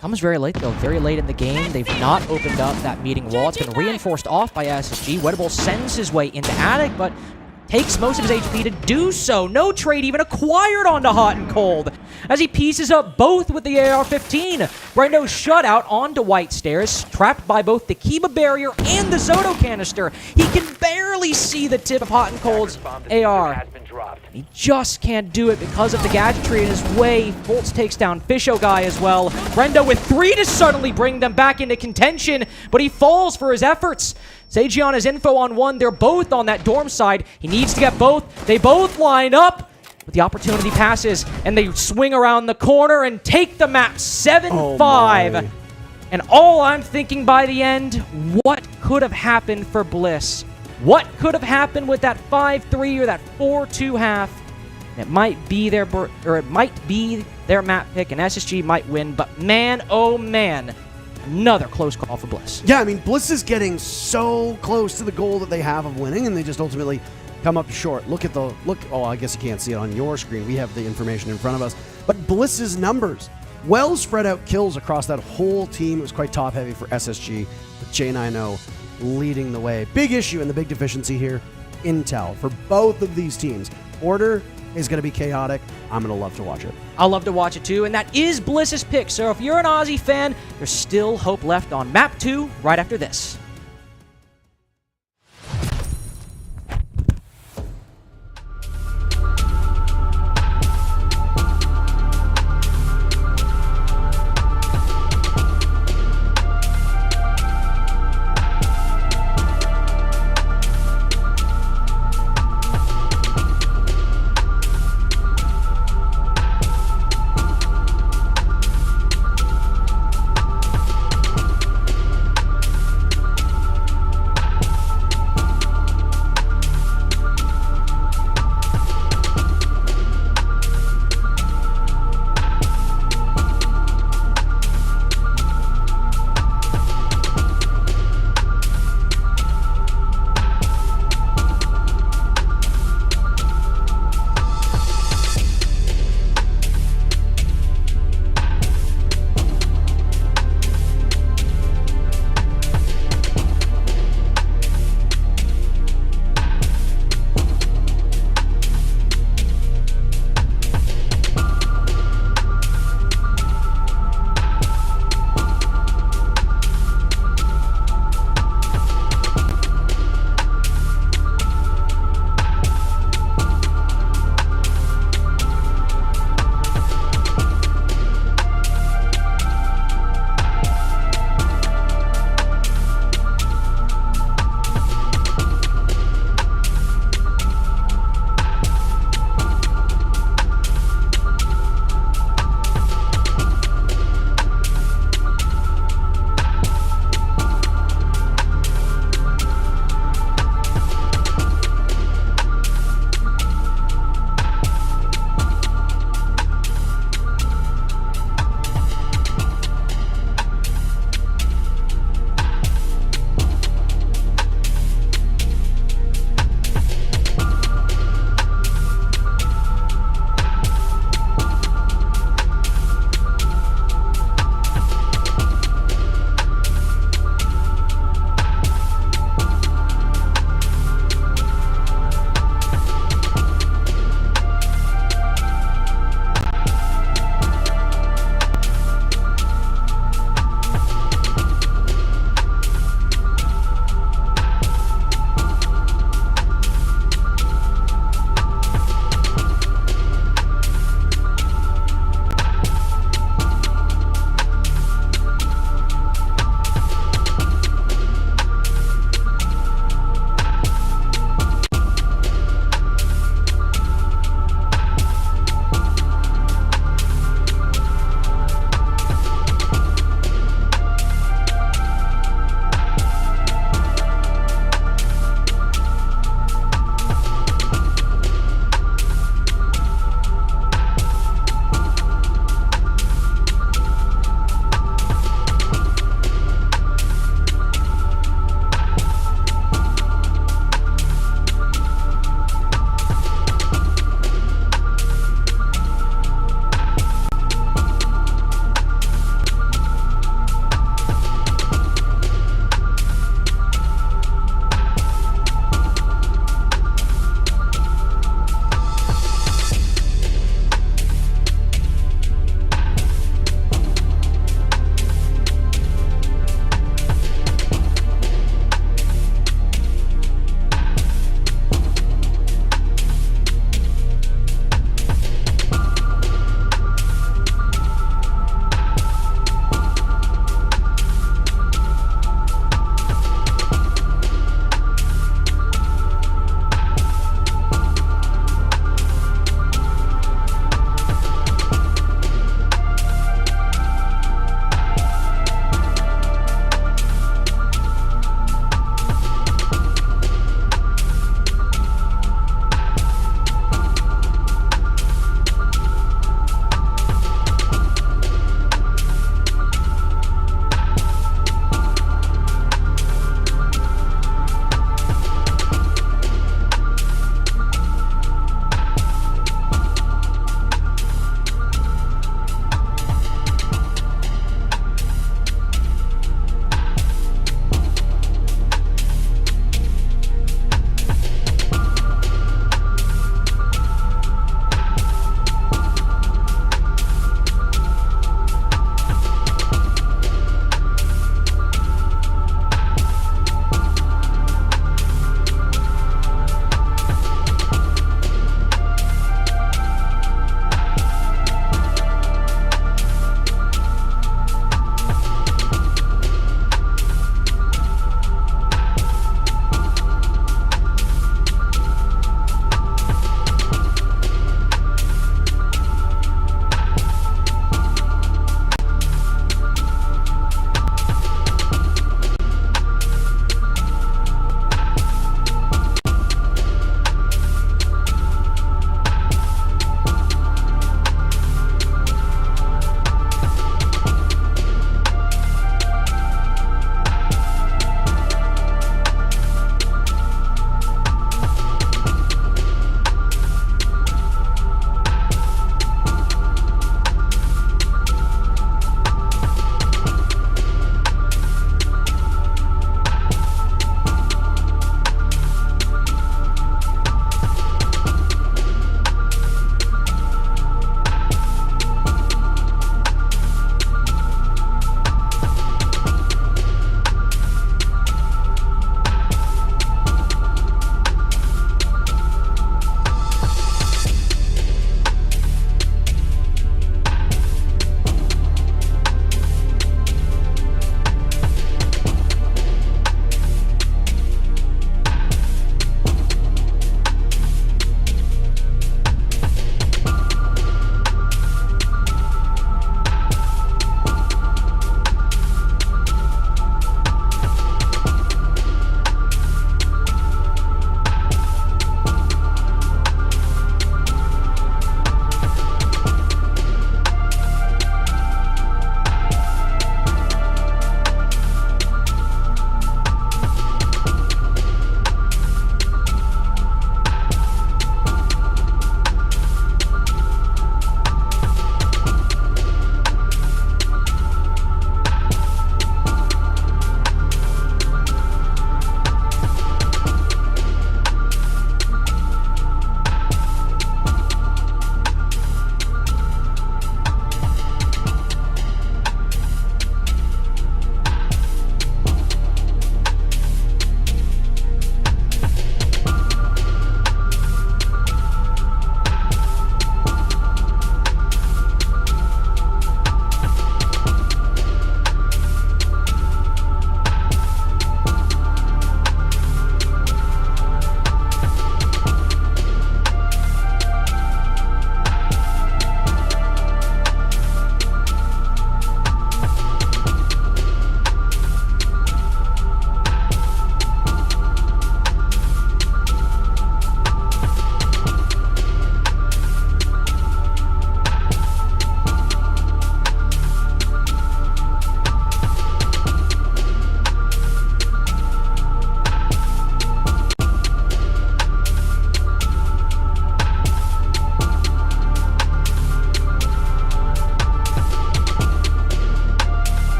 [SPEAKER 10] Comes very late, though. Very late in the game. They've not opened up that meeting wall. It's been reinforced off by SSG. Wedable sends his way into Attic, but takes most of his HP to do so. No trade even acquired onto Hot and Cold as he pieces up both with the AR-15. Brendo shut out onto White Stairs, trapped by both the Kiba barrier and the Zoto canister. He can barely see the tip of Hot and Cold's AR. He just can't do it because of the gadgetry in his way. Bolts takes down Fisho Guy as well. Brendo with 3 to suddenly bring them back into contention, but he falls for his efforts. Sejion has info on 1. They're both on that dorm side. He needs to get both. They both line up, but the opportunity passes, and they swing around the corner and take the map 7-5. And all I'm thinking by the end, what could have happened for Bliss? What could have happened with that 5-3 or that 4-2 half? It might be their map pick, and SSG might win. But man, oh man, another close call for Bliss.
[SPEAKER 9] Yeah, I mean, Bliss is getting so close to the goal that they have of winning, and they just ultimately come up short. Look. Oh, I guess you can't see it on your screen. We have the information in front of us. But Bliss's numbers, well spread out kills across that whole team. It was quite top heavy for SSG with J90 leading the way. Big issue and the big deficiency here, intel for both of these teams. Order is going to be chaotic. I'm going to love to watch it.
[SPEAKER 10] I'll love to watch it too, and that is Bliss's pick. So if you're an Aussie fan, there's still hope left on map 2 right after this.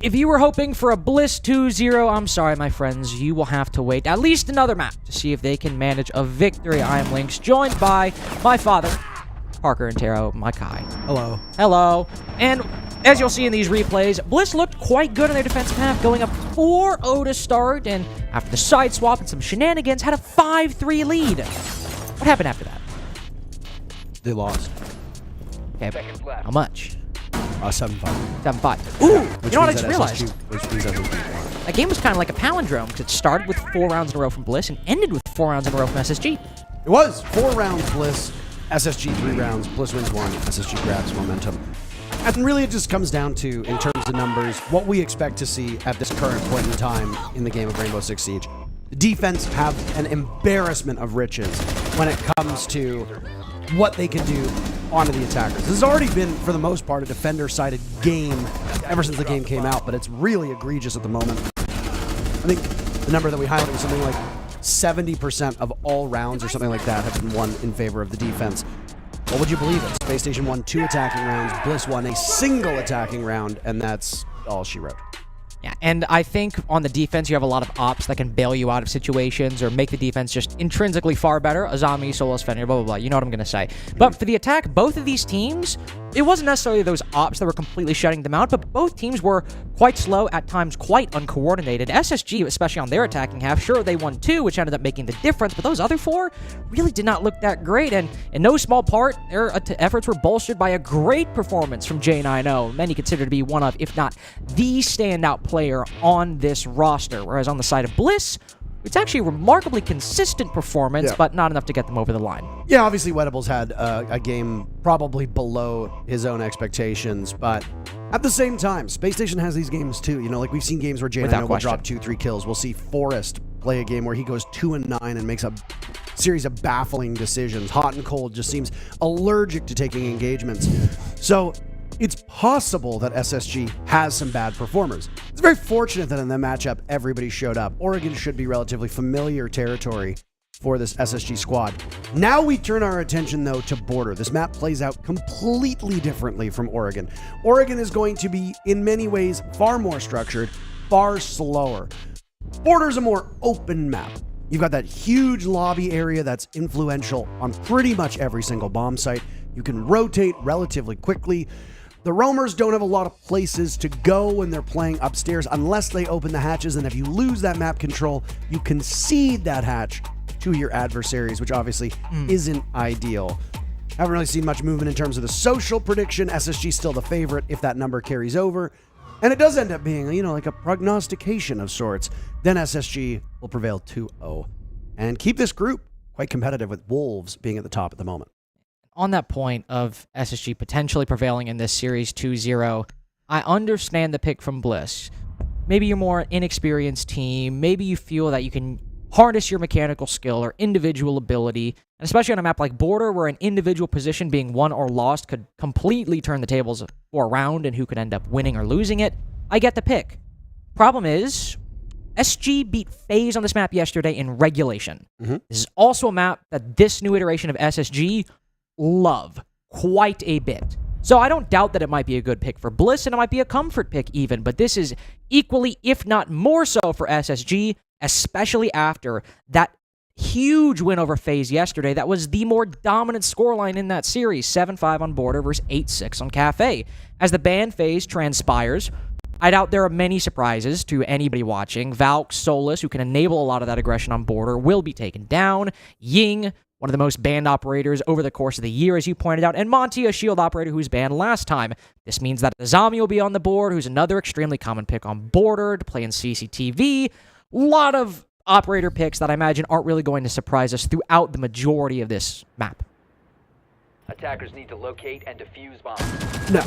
[SPEAKER 10] if you were hoping for a Bliss 2-0, I'm sorry, my friends. You will have to wait at least another map to see if they can manage a victory. I am Lynx, joined by my father, Parker, and Taro, my Kai.
[SPEAKER 9] Hello.
[SPEAKER 10] Hello. And as you'll see in these replays, Bliss looked quite good on their defensive half, going up 4-0 to start, and after the side swap and some shenanigans, had a 5-3 lead. What happened after that?
[SPEAKER 9] They lost.
[SPEAKER 10] Okay,
[SPEAKER 5] Seconds left.
[SPEAKER 10] how much?
[SPEAKER 9] 7-5.
[SPEAKER 10] 7-5. Ooh, you know what I just realized?
[SPEAKER 9] Which means SSG.
[SPEAKER 10] That game was kind of like a palindrome, because it started with 4 rounds in a row from Bliss and ended with 4 rounds in a row from SSG.
[SPEAKER 9] It was 4 rounds Bliss, SSG 3 rounds, Bliss wins 1, SSG grabs momentum. And really it just comes down to, in terms of numbers, what we expect to see at this current point in time in the game of Rainbow Six Siege. The defense have an embarrassment of riches when it comes to what they can do onto the attackers. This has already been, for the most part, a defender-sided game ever since the game came out, but it's really egregious at the moment. I think the number that we highlighted was something like 70% of all rounds or something like that have been won in favor of the defense. What would you believe it? Space Station won 2 attacking rounds, Bliss won a single attacking round, and that's all she wrote.
[SPEAKER 10] Yeah, and I think on the defense, you have a lot of ops that can bail you out of situations or make the defense just intrinsically far better. Azami, Solos, Fenrir, blah, blah, blah. You know what I'm going to say. But for the attack, both of these teams, it wasn't necessarily those ops that were completely shutting them out, but both teams were quite slow, at times quite uncoordinated. SSG, especially on their attacking half, sure, they won 2, which ended up making the difference, but those other 4 really did not look that great, and in no small part, their efforts were bolstered by a great performance from J90, many consider to be one of, if not the standout player on this roster, whereas on the side of Bliss, it's actually a remarkably consistent performance, but not enough to get them over the line.
[SPEAKER 9] Yeah, obviously Wedables had a game probably below his own expectations, but at the same time, Space Station has these games too. You know, like we've seen games where J9 will drop 2-3 kills. We'll see Forrest play a game where he goes 2-9 and makes a series of baffling decisions. Hot and Cold just seems allergic to taking engagements. So it's possible that SSG has some bad performers. It's very fortunate that in the matchup, everybody showed up. Oregon should be relatively familiar territory for this SSG squad. Now we turn our attention, though, to Border. This map plays out completely differently from Oregon. Oregon is going to be, in many ways, far more structured, far slower. Border's a more open map. You've got that huge lobby area that's influential on pretty much every single bomb site. You can rotate relatively quickly. The roamers don't have a lot of places to go when they're playing upstairs unless they open the hatches, and if you lose that map control, you concede that hatch to your adversaries, which obviously isn't ideal. Haven't really seen much movement in terms of the social prediction. SSG's still the favorite if that number carries over. And it does end up being, you know, like a prognostication of sorts. Then SSG will prevail 2-0 and keep this group quite competitive, with Wolves being at the top at the moment.
[SPEAKER 10] On that point of SSG potentially prevailing in this series 2-0, I understand the pick from Bliss. Maybe you're more inexperienced team. Maybe you feel that you can harness your mechanical skill or individual ability, and especially on a map like Border, where an individual position being won or lost could completely turn the tables for a round and who could end up winning or losing it. I get the pick. Problem is, SG beat FaZe on this map yesterday in regulation. This is also a map that this new iteration of SSG love quite a bit. So I don't doubt that it might be a good pick for Bliss, and it might be a comfort pick even, but this is equally, if not more so, for SSG, especially after that huge win over FaZe yesterday. That was the more dominant scoreline in that series, 7-5 on Border versus 8-6 on Cafe. As the ban phase transpires, I doubt there are many surprises to anybody watching. Valk, Solus, who can enable a lot of that aggression on Border, will be taken down. Ying, one of the most banned operators over the course of the year, as you pointed out, and Monty, a shield operator who was banned last time. This means that Azami will be on the board, who's another extremely common pick on Border to play in CCTV. A lot of operator picks that I imagine aren't really going to surprise us throughout the majority of this map.
[SPEAKER 5] Attackers need to locate and defuse bombs.
[SPEAKER 9] No.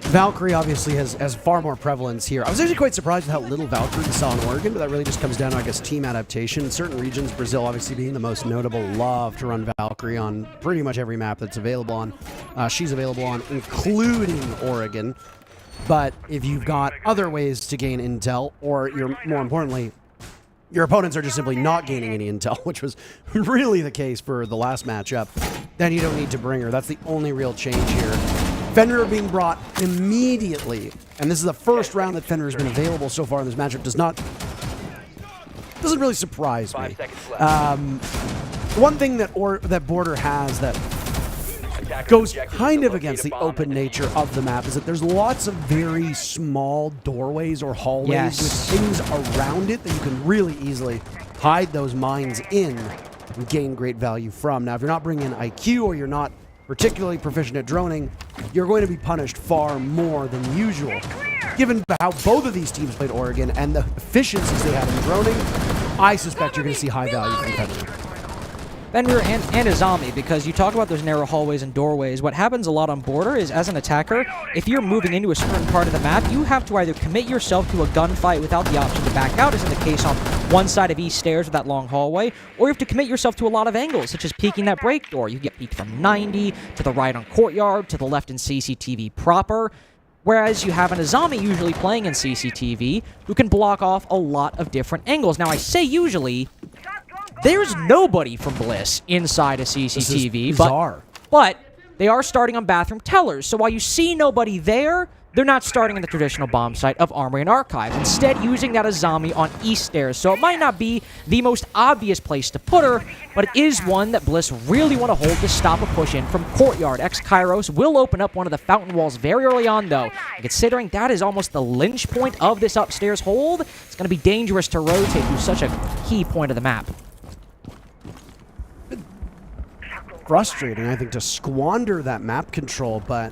[SPEAKER 9] Valkyrie obviously has far more prevalence here. I was actually quite surprised with how little Valkyrie we saw in Oregon, but that really just comes down to, I guess, team adaptation. In certain regions, Brazil obviously being the most notable, love to run Valkyrie on pretty much every map that's available on. She's available on, including Oregon. But if you've got other ways to gain intel, or you're more importantly, your opponents are just simply not gaining any intel, which was really the case for the last matchup, then you don't need to bring her. That's the only real change here. Fenrir being brought immediately, and this is the first round that Fenrir has been available so far in this matchup, doesn't really surprise me.
[SPEAKER 5] 5 seconds left.
[SPEAKER 9] One thing that Border has that goes kind of against the open nature of the map is that there's lots of very small doorways or hallways with things around it that you can really easily hide those mines in and gain great value from. Now, if you're not bringing in IQ or you're not particularly proficient at droning, you're going to be punished far more than usual. Given how both of these teams played Oregon and the efficiencies they had in droning, I suspect you're going to see high value from Fenrir.
[SPEAKER 10] Fenrir and Azami, because you talk about those narrow hallways and doorways. What happens a lot on Border is, as an attacker, if you're moving into a certain part of the map, you have to either commit yourself to a gunfight without the option to back out, as in the case on one side of East Stairs with that long hallway, or you have to commit yourself to a lot of angles, such as peeking that break door. You get peeked from 90, to the right on Courtyard, to the left in CCTV proper. Whereas you have an Azami usually playing in CCTV who can block off a lot of different angles. Now, I say usually, there's nobody from Bliss inside a CCTV.
[SPEAKER 9] This is bizarre.
[SPEAKER 10] But they are starting on bathroom tellers. So while you see nobody there, they're not starting in the traditional bomb site of Armory and Archive. Instead, using that Azami on East Stairs. So it might not be the most obvious place to put her, but it is one that Bliss really want to hold to stop a push in from Courtyard. X-Kairos will open up one of the fountain walls very early on, though. And considering that is almost the lynch point of this upstairs hold, it's going to be dangerous to rotate through such a key point of the map.
[SPEAKER 9] Frustrating, I think, to squander that map control, but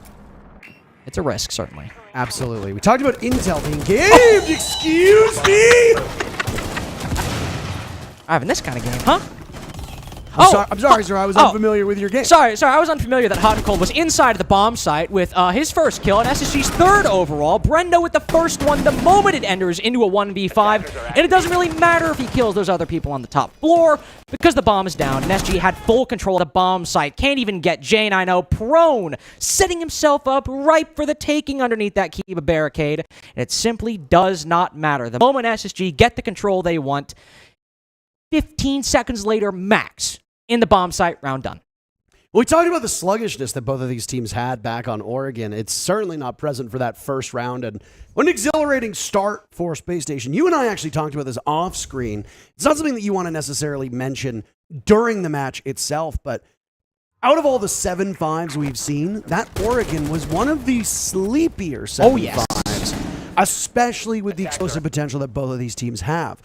[SPEAKER 10] it's a risk, certainly.
[SPEAKER 9] Absolutely. We talked about Intel being gamed. Excuse me.
[SPEAKER 10] I have in this kind of game, huh?
[SPEAKER 9] I'm sorry, sir. I was unfamiliar with your game.
[SPEAKER 10] Sorry. I was unfamiliar that Hot and Cold was inside the bomb site with his first kill and SSG's third overall. Brendo with the first one the moment it enters into a 1v5. And it doesn't really matter if he kills those other people on the top floor because the bomb is down. And SG had full control of the bomb site. Can't even get J90 prone, setting himself up ripe for the taking underneath that Kiba barricade. And it simply does not matter. The moment SSG get the control they want, 15 seconds later max, in the bomb site, round done.
[SPEAKER 9] Well, we talked about the sluggishness that both of these teams had back on Oregon. It's certainly not present for that first round, and what an exhilarating start for Space Station. You and I actually talked about this off screen. It's not something that you want to necessarily mention during the match itself, but out of all the 7-5s we've seen, that Oregon was one of the sleepier 7-5s, especially with the explosive potential that both of these teams have.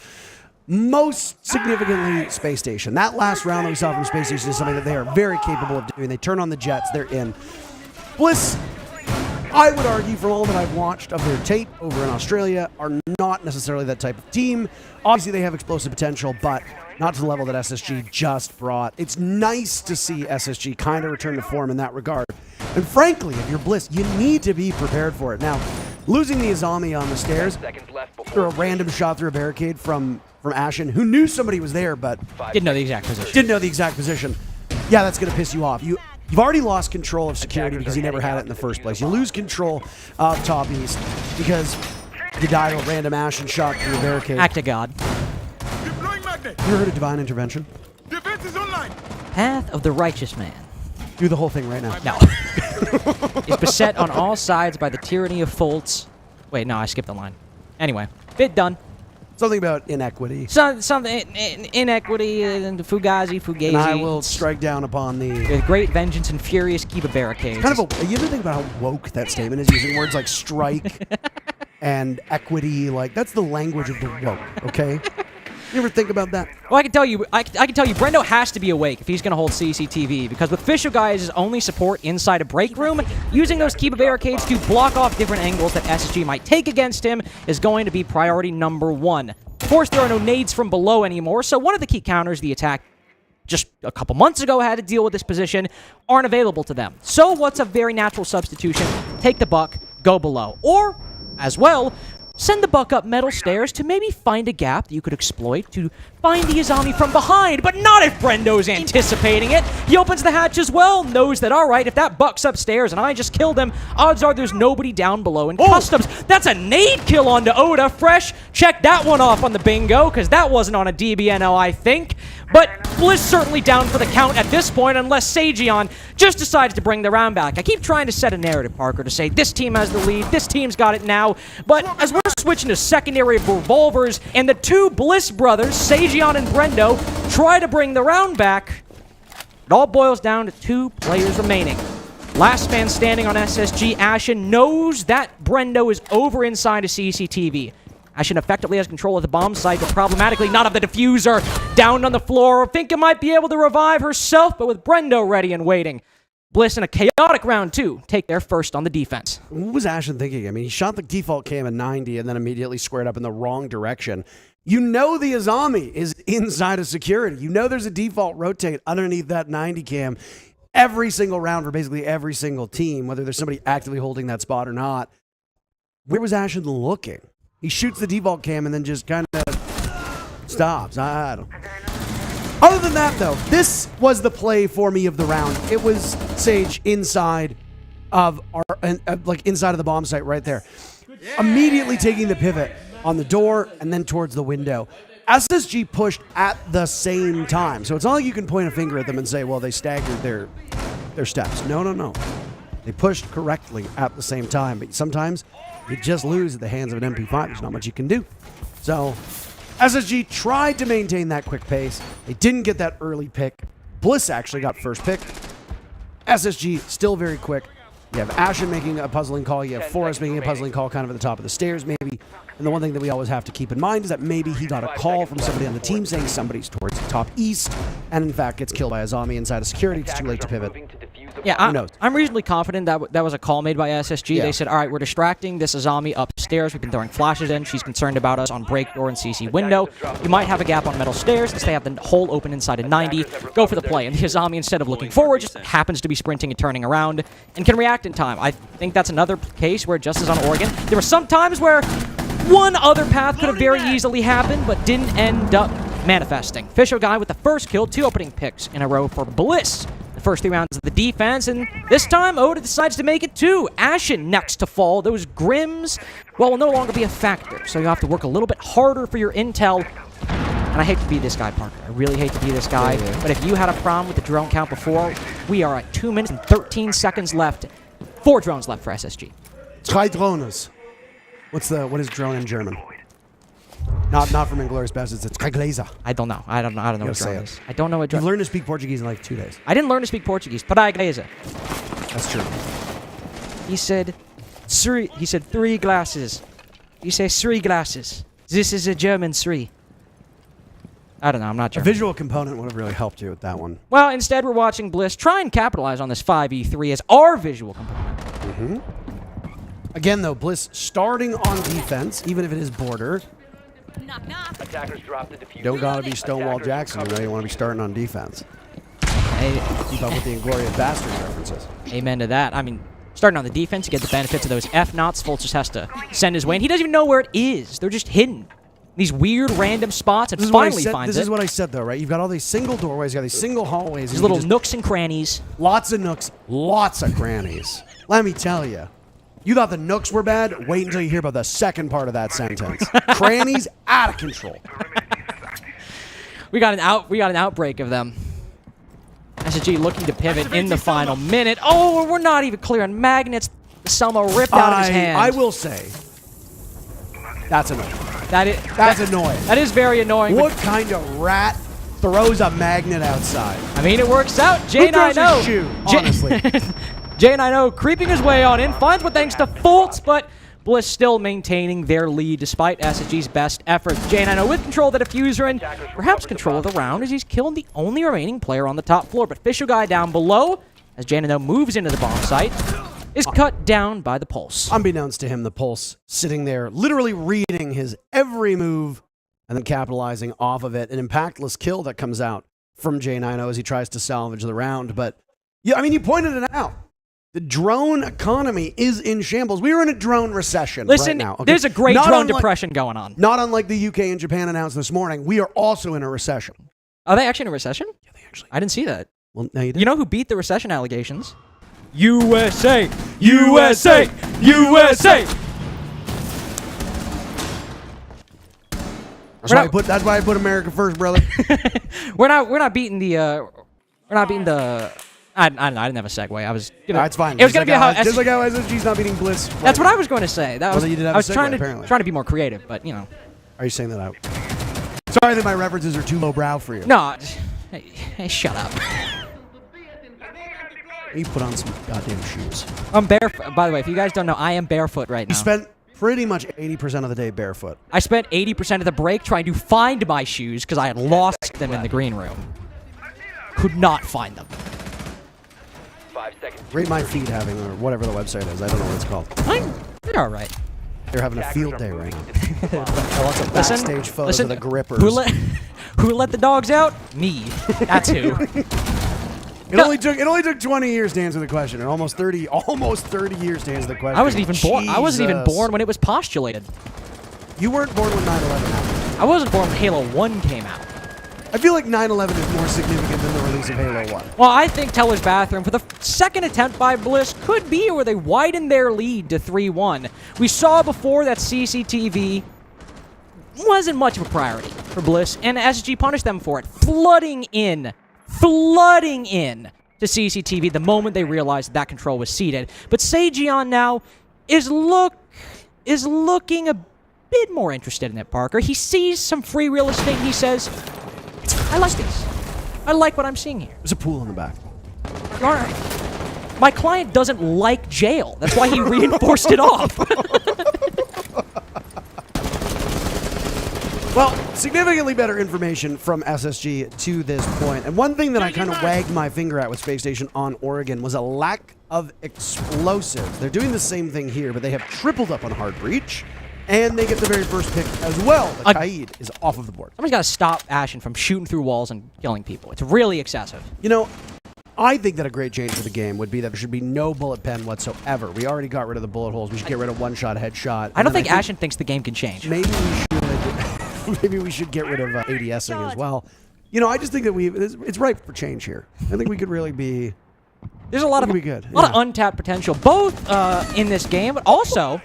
[SPEAKER 9] Most significantly, Space Station. That last round that we saw from Space Station is something that they are very capable of doing. They turn on the jets, they're in. Bliss, I would argue from all that I've watched of their tape over in Australia, are not necessarily that type of team. Obviously, they have explosive potential, but not to the level that SSG just brought. It's nice to see SSG kind of return to form in that regard. And frankly, if you're Bliss, you need to be prepared for it. Now, losing the Azami on the stairs, through a random shot through a barricade from Ashen, who knew somebody was there, but
[SPEAKER 10] didn't know the exact position.
[SPEAKER 9] Yeah, that's going to piss you off. You've already lost control of security because you never had it in the first place. You lose control of Top East because you died a random Ashen shot through a barricade.
[SPEAKER 10] Act of God.
[SPEAKER 9] You ever heard of divine intervention?
[SPEAKER 11] Defense is online.
[SPEAKER 10] Path of the righteous man.
[SPEAKER 9] Do the whole thing right now.
[SPEAKER 10] No. Is beset on all sides by the tyranny of faults. Wait, no, I skipped the line. Anyway, bit done.
[SPEAKER 9] Something about inequity.
[SPEAKER 10] Something inequity and Fugazi.
[SPEAKER 9] And I will strike down upon the...
[SPEAKER 10] With great vengeance and furious keep a barricade.
[SPEAKER 9] Kind of you ever think about how woke that statement is, using words like strike and equity? Like, that's the language of the woke, okay? You ever think about that?
[SPEAKER 10] Well, I can tell you, Brendo has to be awake if he's going to hold CCTV, because with Fisher Guy's only support inside a break room, using those Kiba barricades to block off different angles that SSG might take against him is going to be priority number one. Of course, there are no nades from below anymore, so one of the key counters the attack just a couple months ago had to deal with this position aren't available to them. So what's a very natural substitution? Take the buck, go below. Or, as well, send the buck up metal stairs to maybe find a gap that you could exploit to find the Azami from behind, but not if Brendo's anticipating it. He opens the hatch as well, knows that, all right, if that buck's upstairs and I just killed him, odds are there's nobody down below in customs. That's a nade kill onto Oda. Fresh, check that one off on the bingo, because that wasn't on a DBNO, I think. But Bliss certainly down for the count at this point, unless Sagion just decides to bring the round back. I keep trying to set a narrative, Parker, to say this team has the lead, this team's got it now. But as we're switching to secondary revolvers, and the two Bliss brothers, Sagion and Brendo, try to bring the round back, it all boils down to 2 players remaining. Last man standing on SSG, Ashen, knows that Brendo is over inside of CCTV. Ashen effectively has control of the bomb site, but problematically not of the diffuser. Down on the floor, Finka might be able to revive herself, but with Brendo ready and waiting. Bliss in a chaotic round 2 take their first on the defense.
[SPEAKER 9] What was Ashen thinking? I mean, he shot the default cam at 90 and then immediately squared up in the wrong direction. You know the Azami is inside of security. You know there's a default rotate underneath that 90 cam every single round for basically every single team, whether there's somebody actively holding that spot or not. Where was Ashen looking? He shoots the default cam and then just kind of stops. I don't. Other than that, though, this was the play for me of the round. It was Sage inside of inside of the bomb site right there, immediately taking the pivot on the door and then towards the window. SSG pushed at the same time, so it's not like you can point a finger at them and say, "Well, they staggered their steps." No. They pushed correctly at the same time, but sometimes you just lose at the hands of an MP5. There's not much you can do. So SSG tried to maintain that quick pace. They didn't get that early pick. Bliss actually got first pick. SSG still very quick. You have Ashen making a puzzling call. You have Forrest making a puzzling call kind of at the top of the stairs maybe. And the one thing that we always have to keep in mind is that maybe he got a call from somebody on the team saying somebody's towards the top east, and in fact gets killed by a zombie inside of security. It's too late to pivot.
[SPEAKER 10] Yeah, I'm reasonably confident that that was a call made by SSG. Yeah. They said, all right, we're distracting this Azami upstairs. We've been throwing flashes in. She's concerned about us on break door and CC window. You might have a gap on metal stairs since they have the hole open inside of 90. Go for the play. And the Azami, instead of looking forward, just happens to be sprinting and turning around and can react in time. I think that's another case where, just as on Oregon, there were some times where one other path could have very easily happened, but didn't end up manifesting. Fisher Guy with the first kill, 2 opening picks in a row for Bliss. The first 3 rounds of the defense, and this time Oda decides to make it 2. Ashen next to fall. Those Grims, well, will no longer be a factor, so you have to work a little bit harder for your intel. And I hate to be this guy, Parker. I really hate to be this guy, but if you had a problem with the drone count before, we are at 2 minutes and 13 seconds left. 4 drones left for SSG.
[SPEAKER 9] 3 Drones. What is drone in German? Not from Inglourious Basterds. It's Kagleza.
[SPEAKER 10] I don't know. I don't know what drone is. I don't know what drone.
[SPEAKER 9] You've learned to speak Portuguese in like 2 days.
[SPEAKER 10] I didn't learn to speak Portuguese. Paragleza.
[SPEAKER 9] That's true.
[SPEAKER 10] He said 3 glasses. You say 3 glasses. This is a German 3. I don't know. I'm not German.
[SPEAKER 9] A visual component would have really helped you with that one.
[SPEAKER 10] Well, instead we're watching Bliss try and capitalize on this 5v3 as our visual component.
[SPEAKER 9] Mm-hmm. Again, though, Bliss starting on defense, even if it is border.
[SPEAKER 5] Knock, knock. Attackers drop the diffuser.
[SPEAKER 9] You don't gotta be Stonewall Jackson, you know, you want to be starting on defense. Keep up with the Inglourious Basterds references.
[SPEAKER 10] Amen to that. I mean, starting on the defense, you get the benefits of those F-Knots. Fultz just has to send his way, and he doesn't even know where it is. They're just hidden. These weird random spots, and finally finds it.
[SPEAKER 9] This is what I said, though, right? You've got all these single doorways, you got these single hallways.
[SPEAKER 10] These little nooks and crannies.
[SPEAKER 9] Lots of nooks, lots of crannies. Let me tell you. You thought the nooks were bad? Wait until you hear about the second part of that sentence. Crannies out of control.
[SPEAKER 10] We got an outbreak of them. SSG looking to pivot in the final minute. Oh, we're not even clear on magnets. Selma ripped out of his hand.
[SPEAKER 9] I will say, that's annoying.
[SPEAKER 10] That's annoying. That is very annoying.
[SPEAKER 9] What kind of rat throws a magnet outside?
[SPEAKER 10] I mean, it works out. Jay and I know.
[SPEAKER 9] Honestly.
[SPEAKER 10] Jay and I know creeping his way on in, finds one thanks to Fultz, but Bliss still maintaining their lead despite SSG's best efforts. Jay and I know with control of the diffuser and perhaps control of the round as he's killed the only remaining player on the top floor. But Fisher Guy down below, as Jay and I know moves into the bomb site, is cut down by the Pulse.
[SPEAKER 9] Unbeknownst to him, the Pulse sitting there, literally reading his every move and then capitalizing off of it. An impactless kill that comes out from J90 as he tries to salvage the round. But, yeah, I mean, you pointed it out. The drone economy is in shambles. We are in a drone recession
[SPEAKER 10] Listen,
[SPEAKER 9] right now. Okay?
[SPEAKER 10] there's a great drone depression going on.
[SPEAKER 9] Not unlike the UK and Japan announced this morning, we are also in a recession.
[SPEAKER 10] Are they actually in a recession?
[SPEAKER 9] Yeah, they actually.
[SPEAKER 10] I didn't see that.
[SPEAKER 9] Well, now you did.
[SPEAKER 10] You know who beat the recession allegations? USA! USA! USA!
[SPEAKER 9] That's why I put America first, brother.
[SPEAKER 10] We're not beating the I didn't have a segue. I was gonna,
[SPEAKER 9] That's fine.
[SPEAKER 10] It was going to be how
[SPEAKER 9] just like how SSG's not beating Bliss.
[SPEAKER 10] That's what I was going to say. That was,
[SPEAKER 9] you did have
[SPEAKER 10] I was
[SPEAKER 9] a segue,
[SPEAKER 10] trying
[SPEAKER 9] apparently.
[SPEAKER 10] to be more creative, but you know.
[SPEAKER 9] Are you saying that out? Sorry that my references are too lowbrow for you.
[SPEAKER 10] No, hey, shut up.
[SPEAKER 9] You put on some goddamn shoes.
[SPEAKER 10] I'm barefoot. By the way, if you guys don't know, I am barefoot right now.
[SPEAKER 9] You spent pretty much 80% of the day barefoot.
[SPEAKER 10] I spent 80% of the break trying to find my shoes because I had lost them in the green room. Could not find them.
[SPEAKER 5] 5 seconds.
[SPEAKER 9] Rate My Feet having, or whatever the website is. I don't know what it's called.
[SPEAKER 10] They're all right.
[SPEAKER 9] They're having a field day right now.
[SPEAKER 10] Listen,
[SPEAKER 9] Backstage photos of the grippers.
[SPEAKER 10] Who let the dogs out? Me. That's who.
[SPEAKER 9] It only took 20 years to answer the question, and almost 30 years to answer the question.
[SPEAKER 10] I wasn't even born. I wasn't even born when it was postulated.
[SPEAKER 9] You weren't born when 9/11 happened.
[SPEAKER 10] I wasn't born when Halo 1 came out.
[SPEAKER 9] I feel like 9/11 is more significant than the release of Halo 1.
[SPEAKER 10] Well, I think Teller's Bathroom, for the second attempt by Bliss, could be where they widen their lead to 3-1. We saw before that CCTV wasn't much of a priority for Bliss, and SSG punished them for it, flooding in to CCTV the moment they realized that control was ceded. But Sejion now is looking a bit more interested in it, Parker. He sees some free real estate and he says, I like this. I like what I'm seeing here.
[SPEAKER 9] There's a pool in the back.
[SPEAKER 10] All right. My client doesn't like jail. That's why he reinforced it off.
[SPEAKER 9] Well, significantly better information from SSG to this point. And one thing that I kind of wagged my finger at with Space Station on Oregon was a lack of explosives. They're doing the same thing here, but they have tripled up on hard breach, and they get the very first pick as well. The Kaid is off of the board.
[SPEAKER 10] Somebody's got to stop Ashen from shooting through walls and killing people. It's really excessive.
[SPEAKER 9] You know, I think that a great change for the game would be that there should be no bullet pen whatsoever. We already got rid of the bullet holes. We should get rid of one-shot headshot.
[SPEAKER 10] I don't think Ashen thinks the game can change.
[SPEAKER 9] Maybe we should. Maybe we should get rid of ADSing as well. You know, I just think that it's ripe for change here. I think we could really be.
[SPEAKER 10] There's a lot of untapped potential, both in this game, but also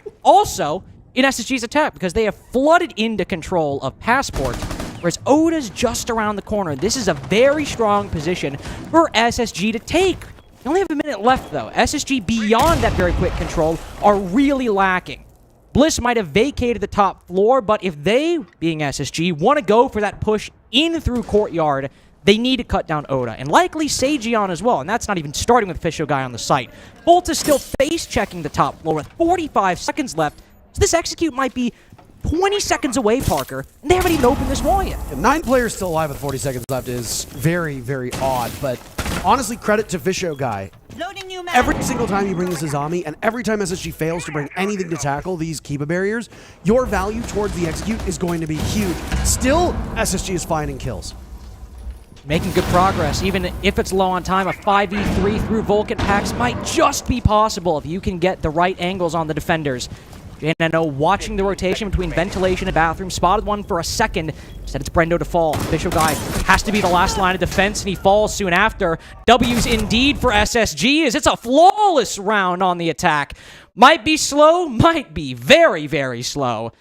[SPEAKER 10] in SSG's attack, because they have flooded into control of Passport, whereas Oda's just around the corner. This is a very strong position for SSG to take. They only have a minute left, though. SSG, beyond that very quick control, are really lacking. Bliss might have vacated the top floor, but if they, being SSG, want to go for that push in through Courtyard, they need to cut down Oda, and likely Sejion as well, and that's not even starting with Official Guy on the site. Bolt is still face-checking the top floor with 45 seconds left, so this execute might be 20 seconds away, Parker, and they haven't even opened this wall yet.
[SPEAKER 9] 9 players still alive with 40 seconds left is very, very odd, but honestly, credit to Official Guy. Every single time you bring this Azami, and every time SSG fails to bring anything to tackle these Kiba barriers, your value towards the execute is going to be huge. Still, SSG is finding kills.
[SPEAKER 10] Making good progress, even if it's low on time. A 5v3 through Vulcan packs might just be possible if you can get the right angles on the defenders. JNNO watching the rotation between ventilation and bathroom, spotted one for a second, said it's Brendo to fall. Official Guy has to be the last line of defense, and he falls soon after. W's indeed for SSG, as it's a flawless round on the attack. Might be slow, might be very, very slow.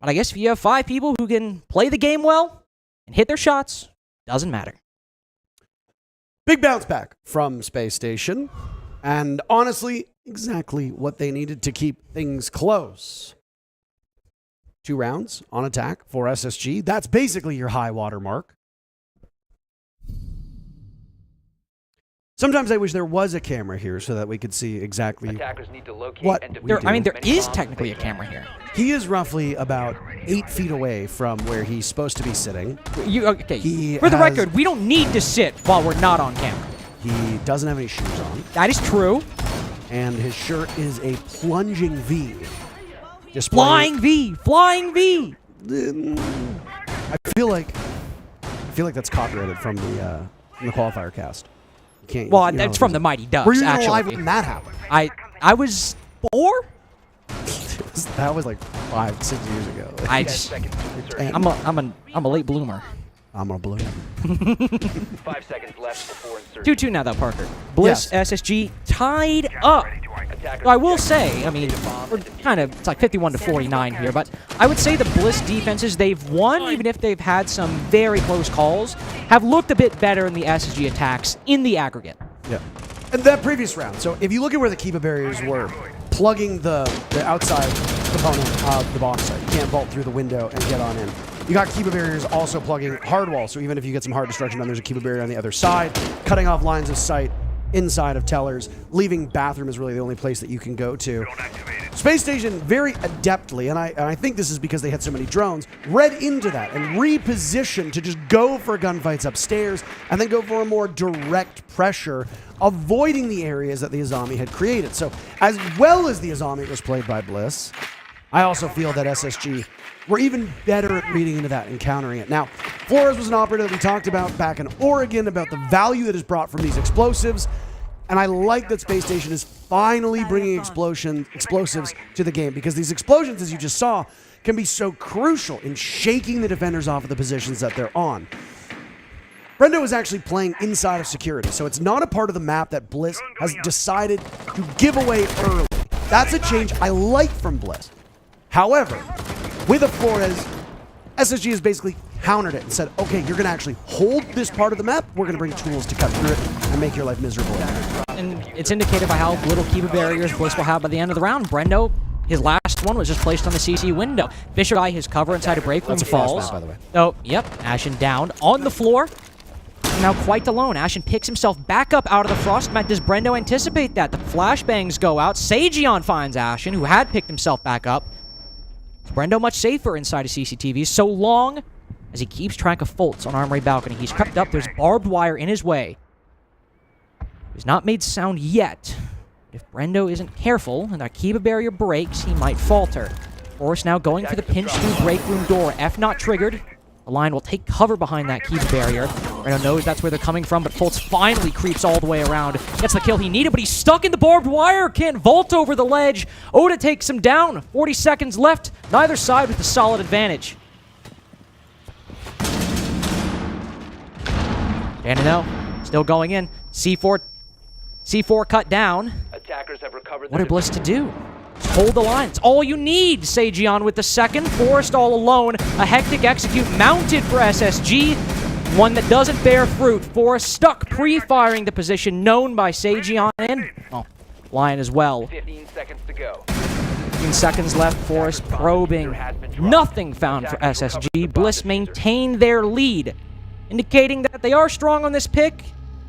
[SPEAKER 10] But I guess if you have 5 people who can play the game well and hit their shots, doesn't matter.
[SPEAKER 9] Big bounce back from Space Station. And honestly, exactly what they needed to keep things close. 2 rounds on attack for SSG. That's basically your high water mark. Sometimes I wish there was a camera here so that we could see exactly
[SPEAKER 5] Attackers need to locate
[SPEAKER 9] what
[SPEAKER 5] and
[SPEAKER 9] we do.
[SPEAKER 10] I mean, there is technically a camera here.
[SPEAKER 9] He is roughly about 8 feet away from where he's supposed to be sitting.
[SPEAKER 10] Okay, for the record, we don't need to sit while we're not on camera.
[SPEAKER 9] He doesn't have any shoes on.
[SPEAKER 10] That is true.
[SPEAKER 9] And his shirt is a plunging V.
[SPEAKER 10] Flying V! Flying V!
[SPEAKER 9] I feel like that's copyrighted from the qualifier cast. Can't,
[SPEAKER 10] Well,
[SPEAKER 9] you know,
[SPEAKER 10] it's from the Mighty Ducks,
[SPEAKER 9] Were you even
[SPEAKER 10] actually.
[SPEAKER 9] alive when that happened?
[SPEAKER 10] I was 4?
[SPEAKER 9] That was like 5-6 years ago.
[SPEAKER 10] I just, I'm a late bloomer.
[SPEAKER 9] I'm a blue.
[SPEAKER 5] 5 seconds left before insertion.
[SPEAKER 10] 2-2 now, though, Parker. Bliss, SSG tied up. So I will say, I mean, we're kind of, it's like 51-49 here, but I would say the Bliss defenses they've won, even if they've had some very close calls, have looked a bit better in the SSG attacks in the aggregate.
[SPEAKER 9] Yeah. And that previous round, so if you look at where the Kiba barriers were, plugging the outside component of the box site, you can't vault through the window and get on in. You got Kiba barriers also plugging hard wall, so even if you get some hard destruction done, there's a Kiba barrier on the other side, cutting off lines of sight inside of tellers, leaving bathroom is really the only place that you can go to. Space Station very adeptly, and I think this is because they had so many drones, read into that and repositioned to just go for gunfights upstairs and then go for a more direct pressure, avoiding the areas that the Azami had created. So as well as the Azami was played by Bliss, I also feel that SSG were even better at reading into that and countering it. Now, Flores was an operator that we talked about back in Oregon about the value that is brought from these explosives, and I like that Space Station is finally bringing explosives to the game, because these explosions, as you just saw, can be so crucial in shaking the defenders off of the positions that they're on. Brendo is actually playing inside of security, so it's not a part of the map that Bliss has decided to give away early. That's a change I like from Bliss. However, with a Flores, SSG has basically countered it and said, okay, you're going to actually hold this part of the map. We're going to bring tools to cut through it and make your life miserable.
[SPEAKER 10] And it's indicated by how little Kiba barriers Bliss will have by the end of the round. Brendo, his last one was just placed on the CC window. Fisher Guy, his cover inside a break room falls.
[SPEAKER 9] Map, by the way.
[SPEAKER 10] Oh, yep, Ashen down on the floor. Now quite alone. Ashen picks himself back up out of the frost mat. Does Brendo anticipate that? The flashbangs go out. Sageon finds Ashen, who had picked himself back up. Brendo much safer inside of CCTV, so long as he keeps track of faults on Armory Balcony. He's crept up. There's barbed wire in his way. He's not made sound yet. If Brendo isn't careful and that Kiba barrier breaks, he might falter. Forrest now going for the pinch through break room door. F not triggered. The line will take cover behind that Kiba barrier. Brendo knows that's where they're coming from, but Fultz finally creeps all the way around. Gets the kill he needed, but he's stuck in the barbed wire. Can't vault over the ledge. Oda takes him down. 40 seconds left. Neither side with a solid advantage. Danino still going in. C4 cut down.
[SPEAKER 5] Attackers have recovered.
[SPEAKER 10] What are Bliss to do? Just hold the line. It's all you need. Sageon with the second. Forrest all alone. A hectic execute mounted for SSG. One that doesn't bear fruit. Forrest stuck pre-firing the position known by Sageon and Lion as well.
[SPEAKER 5] 15 seconds to go.
[SPEAKER 10] 15 seconds left. Forrest probing. Nothing found for SSG. Bliss maintain their lead, indicating that they are strong on this pick.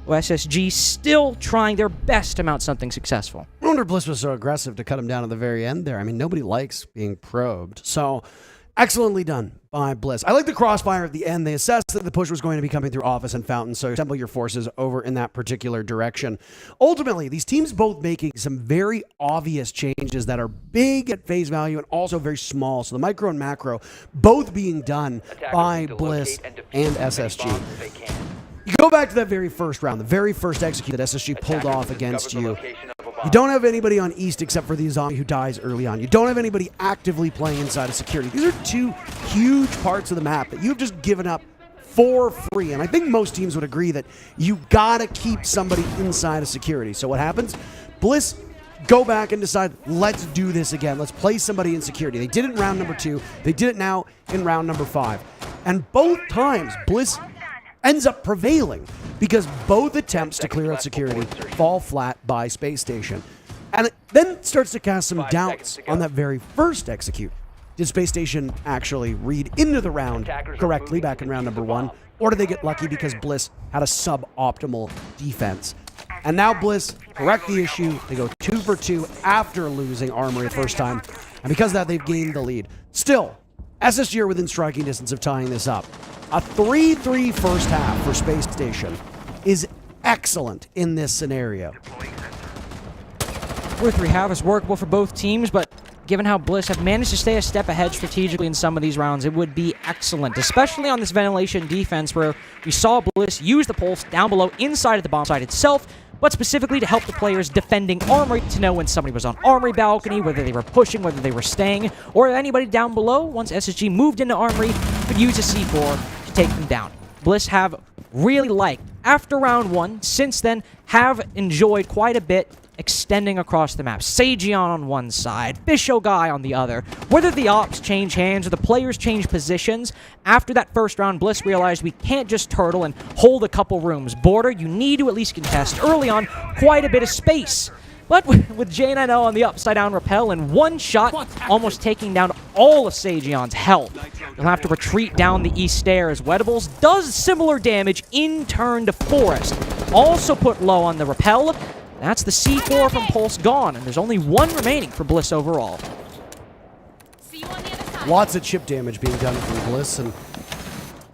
[SPEAKER 10] SSG still trying their best to mount something successful.
[SPEAKER 9] I wonder if Bliss was so aggressive to cut him down at the very end there. I mean, nobody likes being probed. So, excellently done by Bliss. I like the crossfire at the end. They assessed that the push was going to be coming through Office and Fountain, so assemble your forces over in that particular direction. Ultimately, these teams both making some very obvious changes that are big at face value and also very small. So the micro and macro both being done by Bliss and SSG. You go back to that very first round, the very first execute that SSG pulled off against you. You don't have anybody on East except for the Azami who dies early on. You don't have anybody actively playing inside of security. These are two huge parts of the map that you've just given up for free. And I think most teams would agree that you gotta keep somebody inside of security. So what happens? Bliss go back and decide, let's do this again. Let's play somebody in security. They did it in round number 2. They did it now in round number 5. And both times, Bliss ends up prevailing because both attempts to clear out security fall flat by Space Station. And it then starts to cast some doubts on that very first execute. Did Space Station actually read into the round correctly back in round number 1? Or did they get lucky because Bliss had a suboptimal defense? And now Bliss correct the issue. They go 2 for 2 after losing Armory the first time. And because of that, they've gained the lead. Still, SSG are within striking distance of tying this up. A 3-3 first half for Space Station is excellent in this scenario.
[SPEAKER 10] 4-3 half is workable for both teams, but given how Bliss have managed to stay a step ahead strategically in some of these rounds, it would be excellent, especially on this ventilation defense where we saw Bliss use the pulse down below inside of the bomb site itself, but specifically to help the players defending Armory to know when somebody was on Armory balcony, whether they were pushing, whether they were staying, or if anybody down below, once SSG moved into Armory, could use a C4 to take them down. Bliss have really liked, after round 1, since then, have enjoyed quite a bit extending across the map. Sagion on one side, Bisho Guy on the other. Whether the ops change hands or the players change positions, after that first round, Bliss realized we can't just turtle and hold a couple rooms. Border, you need to at least contest early on quite a bit of space. But with J9O on the upside-down rappel and one shot, almost taking down all of Sagion's health, you'll have to retreat down the east stairs. Wetables does similar damage in turn to Forest. Also put low on the rappel. That's the C4 from Pulse gone, and there's only one remaining for Bliss overall.
[SPEAKER 9] Lots of chip damage being done from Bliss, and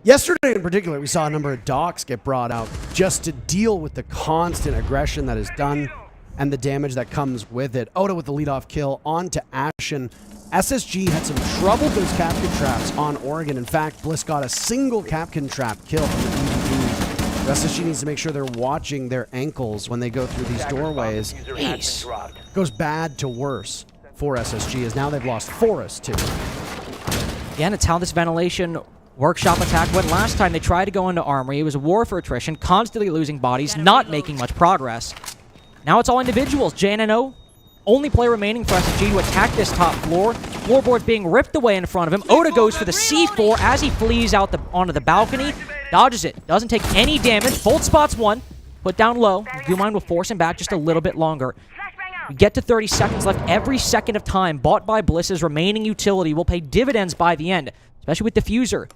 [SPEAKER 9] yesterday in particular, we saw a number of docks get brought out just to deal with the constant aggression that is done and the damage that comes with it. Oda with the leadoff kill onto Ashen. SSG had some trouble with those Capkin traps on Oregon. In fact, Bliss got a single Capkin trap kill from the EVP. SSG needs to make sure they're watching their ankles when they go through these doorways.
[SPEAKER 10] Ace.
[SPEAKER 9] Goes bad to worse for SSG, as now they've lost Forest too.
[SPEAKER 10] Again, it's how this ventilation workshop attack went last time they tried to go into Armory. It was a war for attrition, constantly losing bodies, not making much progress. Now it's all individuals. JNNO, only player remaining for SSG to attack this top floor. Floorboard's being ripped away in front of him. Oda goes for the C4 as he flees out onto the balcony. Dodges it. Doesn't take any damage. Bolt spots one. Put down low. Gumind will force him back just a little bit longer. We get to 30 seconds left. Every second of time bought by Bliss's remaining utility will pay dividends by the end, especially with Diffuser.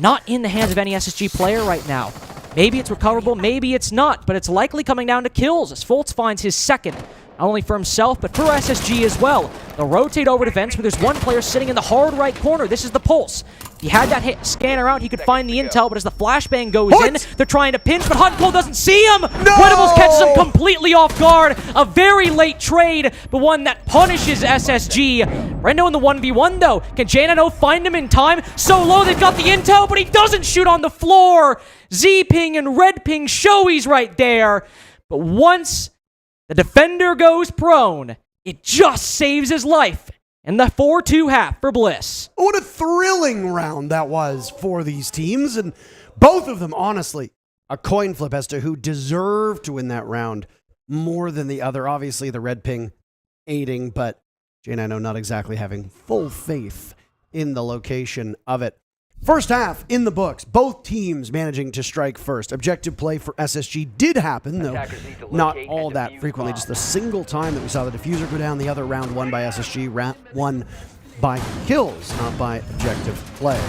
[SPEAKER 10] Not in the hands of any SSG player right now. Maybe it's recoverable, maybe it's not, but it's likely coming down to kills as Fultz finds his second. Not only for himself, but for SSG as well. They'll rotate over to vents where there's one player sitting in the hard right corner. This is the Pulse. If he had that scanner out, he could find the intel, but as the flashbang goes in, they're trying to pinch, but Hot and Cold doesn't see him! No! Wetables catches him completely off guard. A very late trade, but one that punishes SSG. Brendo in the 1v1 though. Can J9O find him in time? So low, they've got the intel, but he doesn't shoot on the floor. Z-Ping and Red Ping show he's right there. But once the defender goes prone, it just saves his life. And the 4-2 half for Bliss.
[SPEAKER 9] What a thrilling round that was for these teams. And both of them, honestly, a coin flip as to who deserved to win that round more than the other. Obviously, the Red Ping aiding, but J9O not exactly having full faith in the location of it. First half in the books, both teams managing to strike first. Objective play for SSG did happen, though not all that frequently. Just a single time that we saw the diffuser go down. The other round won by SSG, won by kills, not by objective play.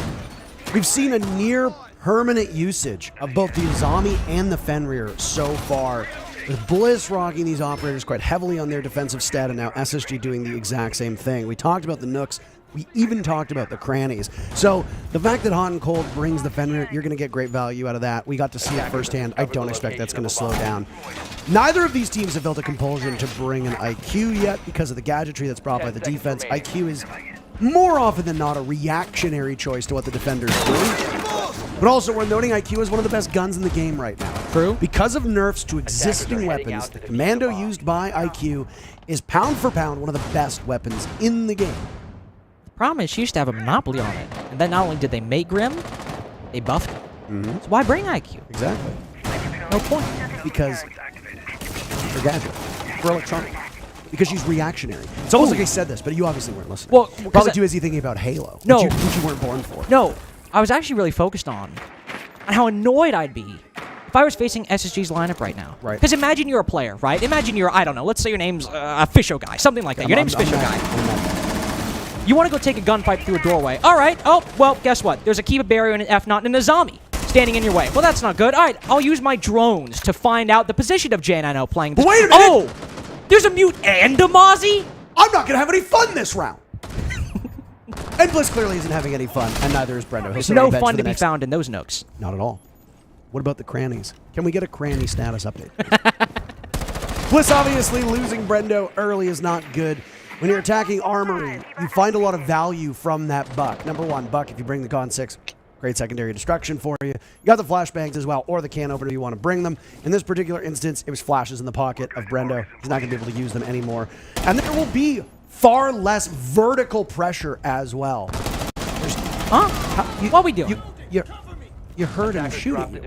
[SPEAKER 9] We've seen a near permanent usage of both the Azami and the Fenrir so far, with Bliss rocking these operators quite heavily on their defensive stat, and now SSG doing the exact same thing. We talked about the Nooks. We even talked about the crannies. So the fact that Hot and Cold brings the Fenrir, you're going to get great value out of that. We got to see it firsthand. I don't expect that's going to slow down. Neither of these teams have built a compulsion to bring an IQ yet because of the gadgetry that's brought by the defense. IQ is more often than not a reactionary choice to what the defender's doing. But also, we're noting IQ is one of the best guns in the game right now.
[SPEAKER 10] True.
[SPEAKER 9] Because of nerfs to existing weapons, the commando used by IQ is pound for pound one of the best weapons in the game.
[SPEAKER 10] Problem is, she used to have a monopoly on it. And then not only did they make Grim, they buffed it. So why bring IQ?
[SPEAKER 9] Exactly.
[SPEAKER 10] No point.
[SPEAKER 9] Because for gadget, for electronic. Because she's reactionary. It's almost like I said this, but you obviously weren't listening.
[SPEAKER 10] Well,
[SPEAKER 9] probably too busy thinking about Halo,
[SPEAKER 10] no,
[SPEAKER 9] which you weren't born for.
[SPEAKER 10] No, I was actually really focused on how annoyed I'd be if I was facing SSG's lineup right now.
[SPEAKER 9] Right.
[SPEAKER 10] Because imagine you're a player, right? Imagine you're, I don't know, let's say your name's Fisho Guy, something like that. Your name's Fisho Guy. You want to go take a gunfight through a doorway. All right. Oh, well, guess what? There's a Kiba barrier and an F-Not and a zombie standing in your way. Well, that's not good. All right, I'll use my drones to find out the position of J9O playing this.
[SPEAKER 9] Wait a minute!
[SPEAKER 10] Oh! There's a Mute and a Mozzie?
[SPEAKER 9] I'm not going to have any fun this round. And Bliss clearly isn't having any fun, and neither is Brendo.
[SPEAKER 10] There's no fun to be found in those nooks.
[SPEAKER 9] Not at all. What about the crannies? Can we get a cranny status update? Bliss obviously losing Brendo early is not good. when you're attacking Armory, you find a lot of value from that buck. Number one, buck, if you bring the Con 6, great secondary destruction for you. You got the flashbangs as well, or the can opener if you want to bring them. In this particular instance, it was flashes in the pocket of Brendo. He's not going to be able to use them anymore. And there will be far less vertical pressure as well.
[SPEAKER 10] What we doing?
[SPEAKER 9] You heard him shooting.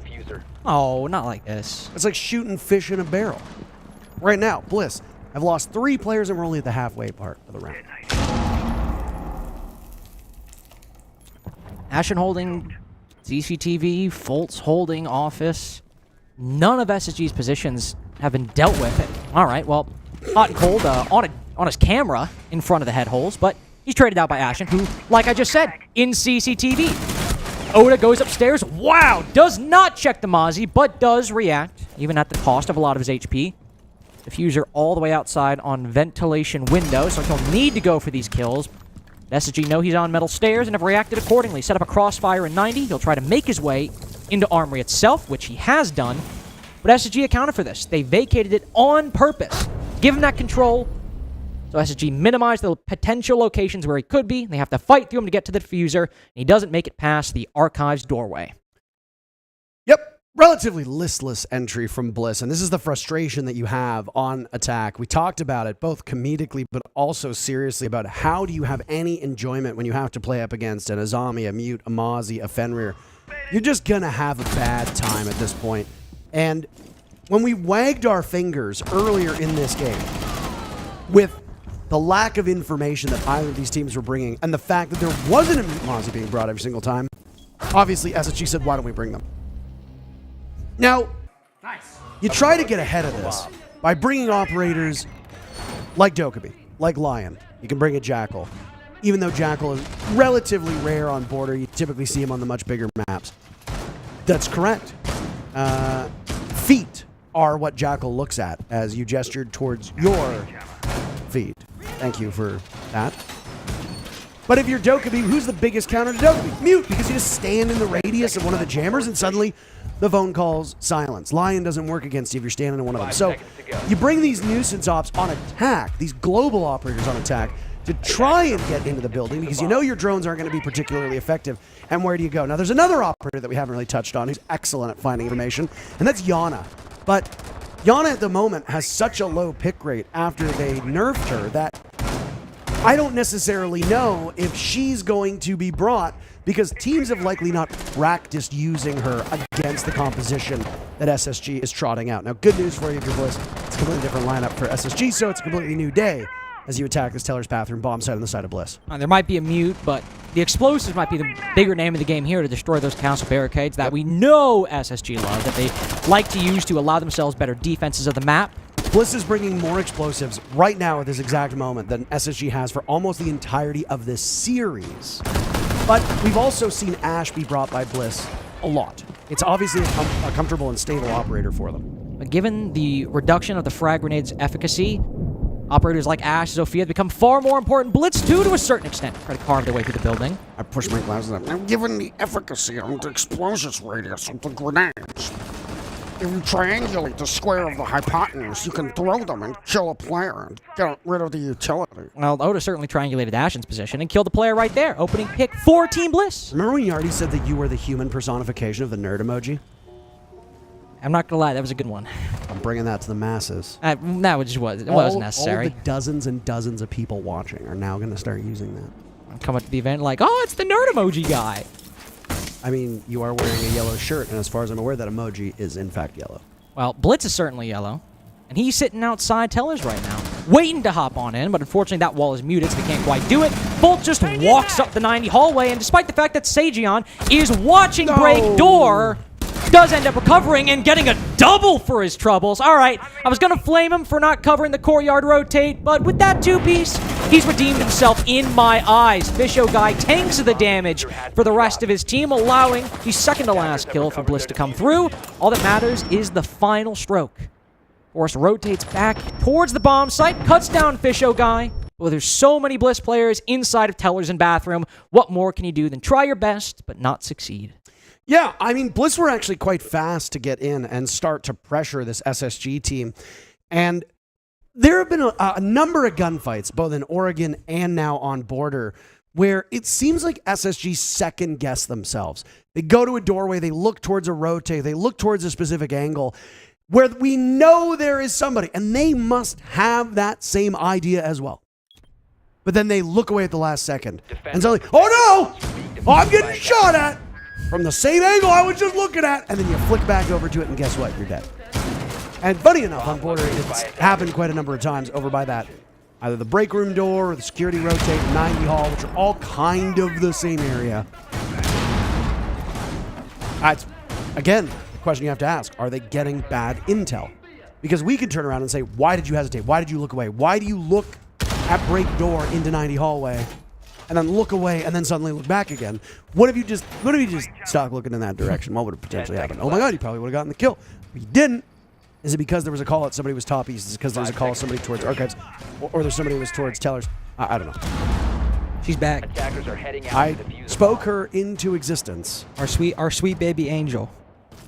[SPEAKER 10] Oh, not like this.
[SPEAKER 9] It's like shooting fish in a barrel. Right now, Bliss have lost 3 players and we're only at the halfway part of the round.
[SPEAKER 10] Ashen holding CCTV, Fultz holding office. None of SSG's positions have been dealt with. All right, well, hot and cold on his camera in front of the head holes, but he's traded out by Ashen, who, like I just said, in CCTV. Oda goes upstairs. Wow, does not check the Mozzie, but does react, even at the cost of a lot of his HP. Diffuser all the way outside on ventilation window, so he'll need to go for these kills. SSG know he's on metal stairs and have reacted accordingly. Set up a crossfire in 90. He'll try to make his way into Armory itself, which he has done. But SSG accounted for this. They vacated it on purpose. Give him that control. So SSG minimized the potential locations where he could be. They have to fight through him to get to the diffuser. And he doesn't make it past the Archives doorway.
[SPEAKER 9] Yep. Relatively listless entry from Bliss, and this is the frustration that you have on attack. We talked about it both comedically but also seriously about how do you have any enjoyment when you have to play up against an Azami, a Mute, a Mozzie, a Fenrir. You're just going to have a bad time at this point. And when we wagged our fingers earlier in this game with the lack of information that either of these teams were bringing and the fact that there wasn't a Mute Mozzie being brought every single time, obviously SSG said, why don't we bring them? Now, you try to get ahead of this by bringing operators like Dokkaebi, like Lion. You can bring a Jackal. Even though Jackal is relatively rare on Border, you typically see him on the much bigger maps. That's correct. Feet are what Jackal looks at as you gestured towards your feet. Thank you for that. But if you're Dokkaebi, who's the biggest counter to Dokkaebi? Mute, because you just stand in the radius of one of the jammers and suddenly the phone calls silence. Lion doesn't work against you if you're standing in one of them. So you bring these nuisance ops on attack, these global operators on attack, to try and get into the building because you know your drones aren't going to be particularly effective. And where do you go? Now, there's another operator that we haven't really touched on who's excellent at finding information, and that's Yana. But Yana at the moment has such a low pick rate after they nerfed her that I don't necessarily know if she's going to be brought because teams have likely not practiced using her against the composition that SSG is trotting out. Now, good news for you if you're Bliss. It's a completely different lineup for SSG, so it's a completely new day as you attack this Teller's Bathroom bomb site on the side of Bliss.
[SPEAKER 10] There might be a Mute, but the explosives might be the bigger name of the game here to destroy those castle barricades that we know SSG love, that they like to use to allow themselves better defenses of the map.
[SPEAKER 9] Bliss is bringing more explosives right now at this exact moment than SSG has for almost the entirety of this series. But we've also seen Ash be brought by Bliss a lot. It's obviously a comfortable and stable operator for them.
[SPEAKER 10] But given the reduction of the frag grenade's efficacy, operators like Ash, Zofia have become far more important. Blitz too, to a certain extent, try to carve their way through the building.
[SPEAKER 11] I push my glasses up. Now, given the efficacy on the explosions radius of the grenades, if you triangulate the square of the hypotenuse, you can throw them and kill a player and get rid of the utility.
[SPEAKER 10] Well, Oda certainly triangulated Ashen's position and killed the player right there. Opening pick for Team Bliss.
[SPEAKER 9] Remember when you already said that you were the human personification of the nerd emoji?
[SPEAKER 10] I'm not gonna lie, that was a good one.
[SPEAKER 9] I'm bringing that to the masses.
[SPEAKER 10] That just wasn't necessary.
[SPEAKER 9] All the dozens and dozens of people watching are now going to start using that.
[SPEAKER 10] I'm coming to the event like, oh, it's the nerd emoji guy.
[SPEAKER 9] I mean, you are wearing a yellow shirt, and as far as I'm aware, that emoji is in fact yellow.
[SPEAKER 10] Well, Blitz is certainly yellow, and he's sitting outside Tellers right now, waiting to hop on in, but unfortunately that wall is muted, so they can't quite do it. Bolt just walks up the 90 hallway, and despite the fact that Sajion is watching break door, does end up recovering and getting a double for his troubles. All right, I was going to flame him for not covering the courtyard rotate, but with that two-piece, he's redeemed himself in my eyes. Fisho Guy tanks the damage for the rest of his team, allowing the second-to-last kill for Bliss to come through. All that matters is the final stroke. Forrest rotates back towards the bomb site, cuts down Fisho Guy. Well, there's so many Bliss players inside of Tellers and Bathroom. What more can you do than try your best, but not succeed?
[SPEAKER 9] Yeah, I mean, Bliss were actually quite fast to get in and start to pressure this SSG team. And there have been a number of gunfights, both in Oregon and now on border, where it seems like SSG second guess themselves. They go to a doorway, they look towards a rotate, they look towards a specific angle where we know there is somebody, and they must have that same idea as well. But then they look away at the last second, and suddenly, oh no! I'm getting shot at from the same angle I was just looking at, and then you flick back over to it, and guess what? You're dead. And funny enough, on border, it's happened quite a number of times over by that, either the break room door or the security rotate, 90 hall, which are all kind of the same area. Again, the question you have to ask, are they getting bad intel? Because we could turn around and say, why did you hesitate? Why did you look away? Why do you look at break door into 90 hallway and then look away and then suddenly look back again? What if you just stopped looking in that direction? What would have potentially happened? Oh my God, you probably would have gotten the kill. But you didn't. Is it because there was a call out somebody was top east? Is it because there was a call out somebody towards archives? Or there's somebody who was towards tellers? I don't know.
[SPEAKER 10] She's back.
[SPEAKER 5] Attackers are heading out
[SPEAKER 9] I
[SPEAKER 5] to defuse the
[SPEAKER 9] spoke
[SPEAKER 5] bomb.
[SPEAKER 9] her into existence.
[SPEAKER 10] Our sweet baby angel.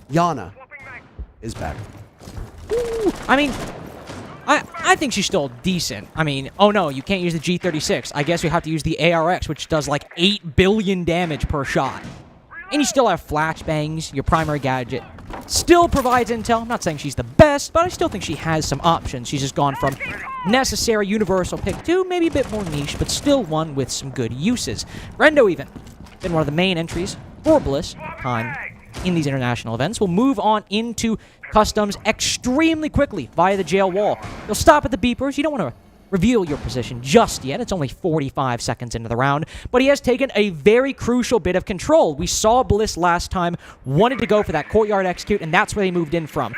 [SPEAKER 9] Yana is back.
[SPEAKER 10] Ooh, I mean, I think she's still decent. I mean, oh no, you can't use the G36. I guess you have to use the ARX, which does like 8 billion damage per shot. And you still have flashbangs, your primary gadget. Still provides intel. I'm not saying she's the best, but I still think she has some options. She's just gone from necessary universal pick to maybe a bit more niche, but still one with some good uses. Rendo even been one of the main entries for Bliss time in these international events. We'll move on into customs extremely quickly via the jail wall. You'll stop at the beepers. You don't want to reveal your position just yet. It's only 45 seconds into the round, but he has taken a very crucial bit of control. We saw Bliss last time, wanted to go for that courtyard execute, and that's where they moved in from.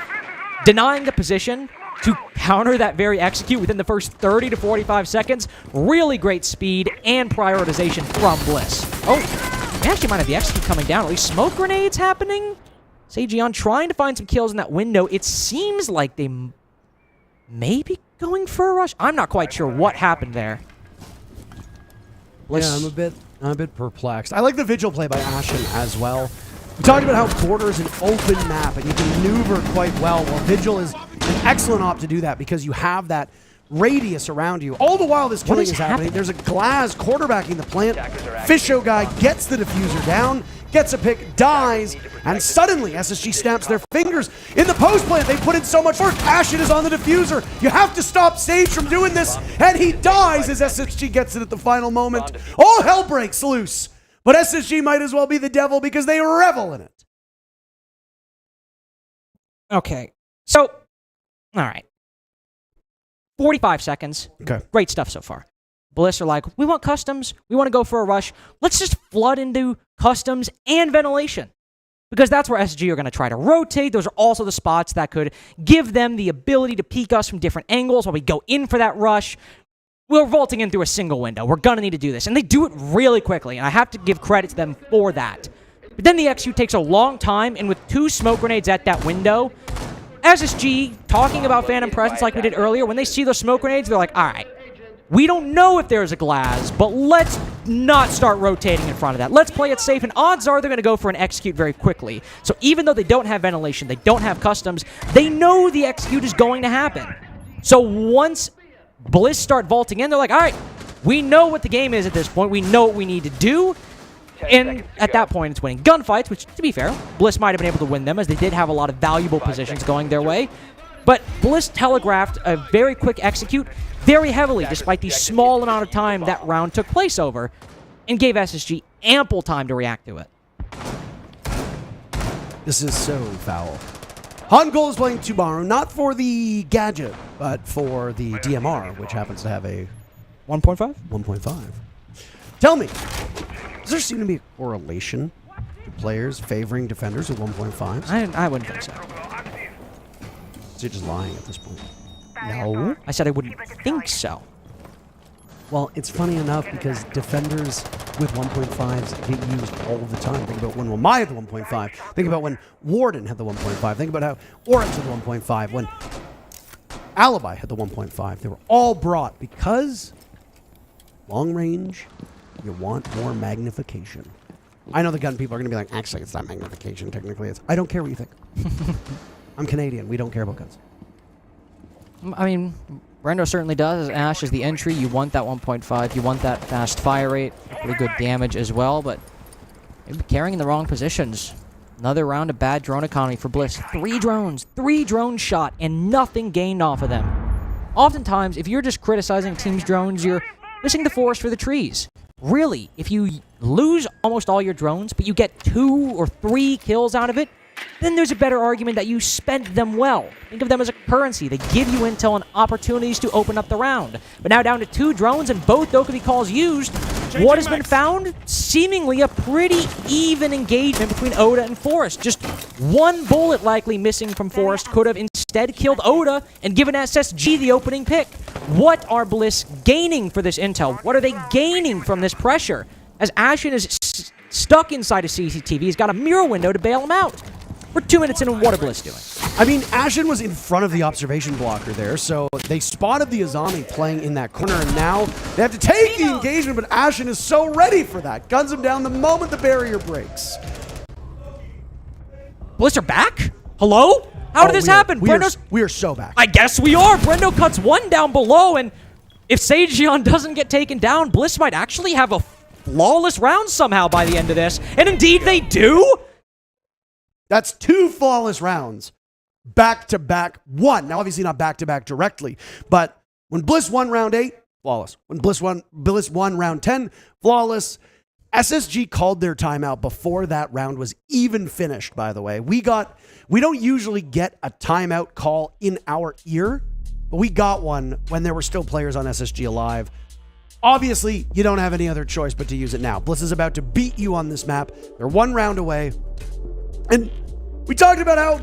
[SPEAKER 10] Denying the position to counter that very execute within the first 30 to 45 seconds. Really great speed and prioritization from Bliss. Oh, we actually might have the execute coming down. At least smoke grenades happening. Sejion trying to find some kills in that window. It seems like they may be going for a rush. I'm not quite sure what happened there.
[SPEAKER 9] Yeah, I'm a bit perplexed. I like the vigil play by Ashen as well. We talked about how border is an open map and you can maneuver quite well. Well, vigil is an excellent op to do that because you have that radius around you. All the while this killing is happening, there's a Glaz quarterbacking the plant. Fisho guy gets the diffuser down, gets a pick, dies, and suddenly SSG snaps their fingers. In the post plant, they put in so much work. Ashen is on the diffuser. You have to stop Sage from doing this, and he dies as SSG gets it at the final moment. All hell breaks loose, but SSG might as well be the devil because they revel in it.
[SPEAKER 10] Okay, so, all right. 45 seconds.
[SPEAKER 9] Okay.
[SPEAKER 10] Great stuff so far. Bliss are like, we want customs. We want to go for a rush. Let's just flood into customs and ventilation. Because that's where SSG are going to try to rotate. Those are also the spots that could give them the ability to peek us from different angles while we go in for that rush. We're vaulting in through a single window. We're going to need to do this. And they do it really quickly, and I have to give credit to them for that. But then the XU takes a long time, and with 2 smoke grenades at that window, SSG, talking about Phantom Presence like we did earlier, when they see those smoke grenades, they're like, all right, we don't know if there's a Glaz, but let's not start rotating in front of that. Let's play it safe, and odds are they're going to go for an execute very quickly. So even though they don't have ventilation, they don't have customs, they know the execute is going to happen. So once Bliss start vaulting in, they're like, all right, we know what the game is at this point. We know what we need to do. And at that point, it's winning gunfights, which, to be fair, Bliss might have been able to win them, as they did have a lot of valuable positions going their way. But Bliss telegraphed a very quick execute very heavily, despite the small amount of time that round took place over, and gave SSG ample time to react to it.
[SPEAKER 9] This is so foul. Hangul is playing Tubaru, not for the gadget, but for the DMR, which happens to have a
[SPEAKER 10] 1.5?
[SPEAKER 9] 1.5. Tell me, does there seem to be a correlation to players favoring defenders with 1.5s?
[SPEAKER 10] I wouldn't think so.
[SPEAKER 9] So you're just lying at this point.
[SPEAKER 10] No, I said I wouldn't think so.
[SPEAKER 9] Well, it's funny enough because defenders with 1.5s get used all the time. Think about when Wamai had the 1.5. Think about when Warden had the 1.5. Think about how Oryx had the 1.5. When Alibi had the 1.5. They were all brought because long range, you want more magnification. I know the gun people are going to be like, actually, it's not magnification. Technically, it's... I don't care what you think. I'm Canadian. We don't care about guns.
[SPEAKER 10] I mean, Brendo certainly does. Ash is the entry. You want that 1.5. You want that fast fire rate. Pretty good damage as well, but maybe carrying in the wrong positions. Another round of bad drone economy for Bliss. 3 drones. 3 drones shot, and nothing gained off of them. Oftentimes, if you're just criticizing team's drones, you're missing the forest for the trees. Really, if you lose almost all your drones, but you get 2 or 3 kills out of it, then there's a better argument that you spent them well. Think of them as a currency. They give you intel and opportunities to open up the round. But now down to 2 drones and both Dokkaebi calls used. What has been found? Seemingly a pretty even engagement between Oda and Forest. Just 1 bullet likely missing from Forest could have instead killed Oda and given SSG the opening pick. What are Bliss gaining for this intel? What are they gaining from this pressure? As Ashen is stuck inside a CCTV, he's got a mirror window to bail him out. We're 2 minutes in, and what are Bliss doing?
[SPEAKER 9] I mean, Ashen was in front of the observation blocker there, so they spotted the Azami playing in that corner, and now they have to take the engagement, but Ashen is so ready for that. Guns him down the moment the barrier breaks.
[SPEAKER 10] Bliss are back? Hello? How did this happen?
[SPEAKER 9] We are so back.
[SPEAKER 10] I guess we are. Brendo cuts 1 down below, and if Sejion doesn't get taken down, Bliss might actually have a flawless round somehow by the end of this. And indeed they do.
[SPEAKER 9] That's 2 flawless rounds. Back-to-back 1. Now, obviously not back-to-back directly, but when Bliss won round 8, flawless. When Bliss won round 10, flawless. SSG called their timeout before that round was even finished, by the way. We don't usually get a timeout call in our ear, but we got one when there were still players on SSG alive. Obviously, you don't have any other choice but to use it now. Bliss is about to beat you on this map. They're 1 round away. And we talked about how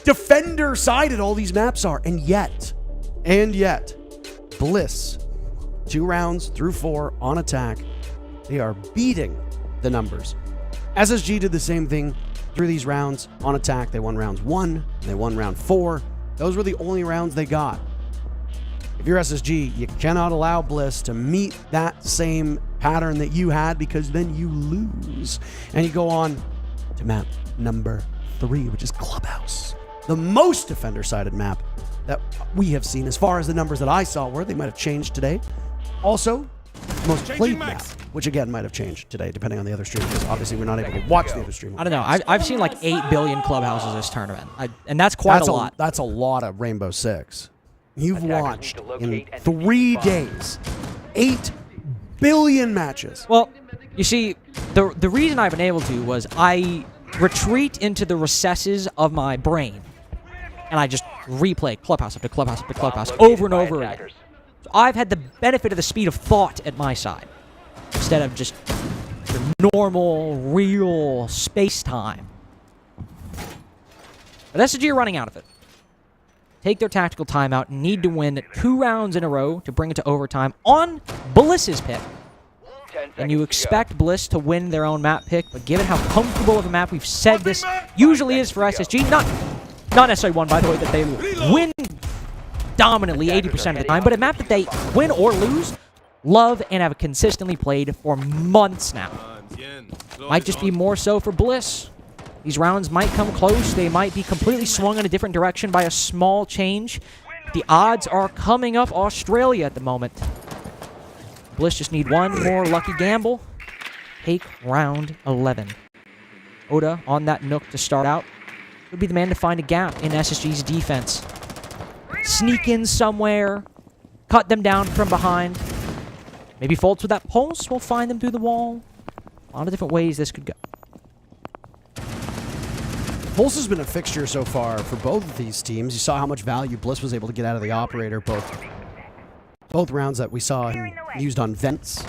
[SPEAKER 9] defender-sided all these maps are. And yet, Bliss, 2 rounds through 4 on attack, they are beating the numbers. SSG did the same thing through these rounds on attack. They won rounds 1, and they won round 4. Those were the only rounds they got. If you're SSG, you cannot allow Bliss to meet that same pattern that you had, because then you lose. And you go on to map number 3, which is Clubhouse. The most defender-sided map that we have seen, as far as the numbers that I saw were. They might have changed today. Also, most played map, which again might have changed today, depending on the other stream, because obviously we're not able to watch the other stream.
[SPEAKER 10] I don't know. I've seen like 8 billion clubhouses this tournament, and that's quite a lot.
[SPEAKER 9] That's a lot of Rainbow Six. You've watched in 3 days 8 billion matches.
[SPEAKER 10] Well, you see, the reason I've been able to was I retreat into the recesses of my brain, and I just replay clubhouse after clubhouse after clubhouse over and over again. So I've had the benefit of the speed of thought at my side, instead of just the normal, real space-time. But SSG are running out of it. Take their tactical timeout, need to win 2 rounds in a row to bring it to overtime on Bliss's pick. And you expect Bliss to win their own map pick, but given how comfortable of a map we've said this usually is for SSG, not necessarily one, by the way, that they win dominantly 80% of the time, but a map that they win or lose, love, and have consistently played for months now. Might just be more so for Bliss. These rounds might come close. They might be completely swung in a different direction by a small change. The odds are coming up Australia at the moment. Bliss just need 1 more lucky gamble. Take round 11. Oda on that Nook to start out. Would be the man to find a gap in SSG's defense. Sneak in somewhere. Cut them down from behind. Maybe Foltz with that pulse will find them through the wall. A lot of different ways this could go.
[SPEAKER 9] Pulse has been a fixture so far for both of these teams. You saw how much value Bliss was able to get out of the operator, both rounds that we saw him used on vents.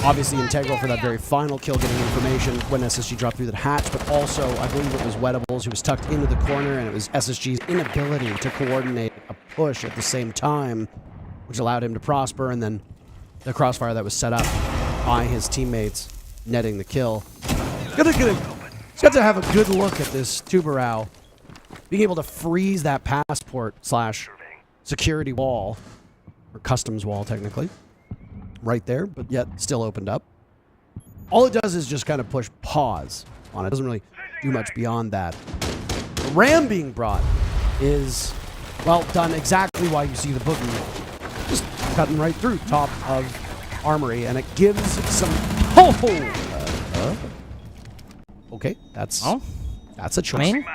[SPEAKER 9] Obviously integral for that very final kill, getting information when SSG dropped through the hatch, but also I believe it was Wettables who was tucked into the corner, and it was SSG's inability to coordinate a push at the same time, which allowed him to prosper, and then the crossfire that was set up by his teammates netting the kill. He's got to have a good look at this Tubarão, being able to freeze that passport/security wall, or customs wall technically, right there, but yet still opened up. All it does is just kind of push pause on it. It doesn't really do much beyond that. The ram being brought is Well done, exactly why you see the boogie just cutting right through top of Armory, and it gives some... Okay, that's a choice.
[SPEAKER 10] I mean,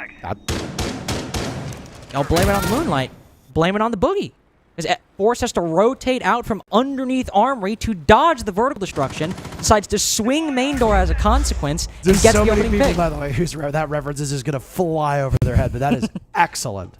[SPEAKER 10] don't blame it on the Moonlight. Blame it on the boogie. Because Force has to rotate out from underneath Armory to dodge the vertical destruction, decides to swing main door as a consequence, and gets
[SPEAKER 9] so
[SPEAKER 10] the
[SPEAKER 9] many
[SPEAKER 10] opening
[SPEAKER 9] people,
[SPEAKER 10] pick.
[SPEAKER 9] by the way, that reference is just going to fly over their head, but that is excellent.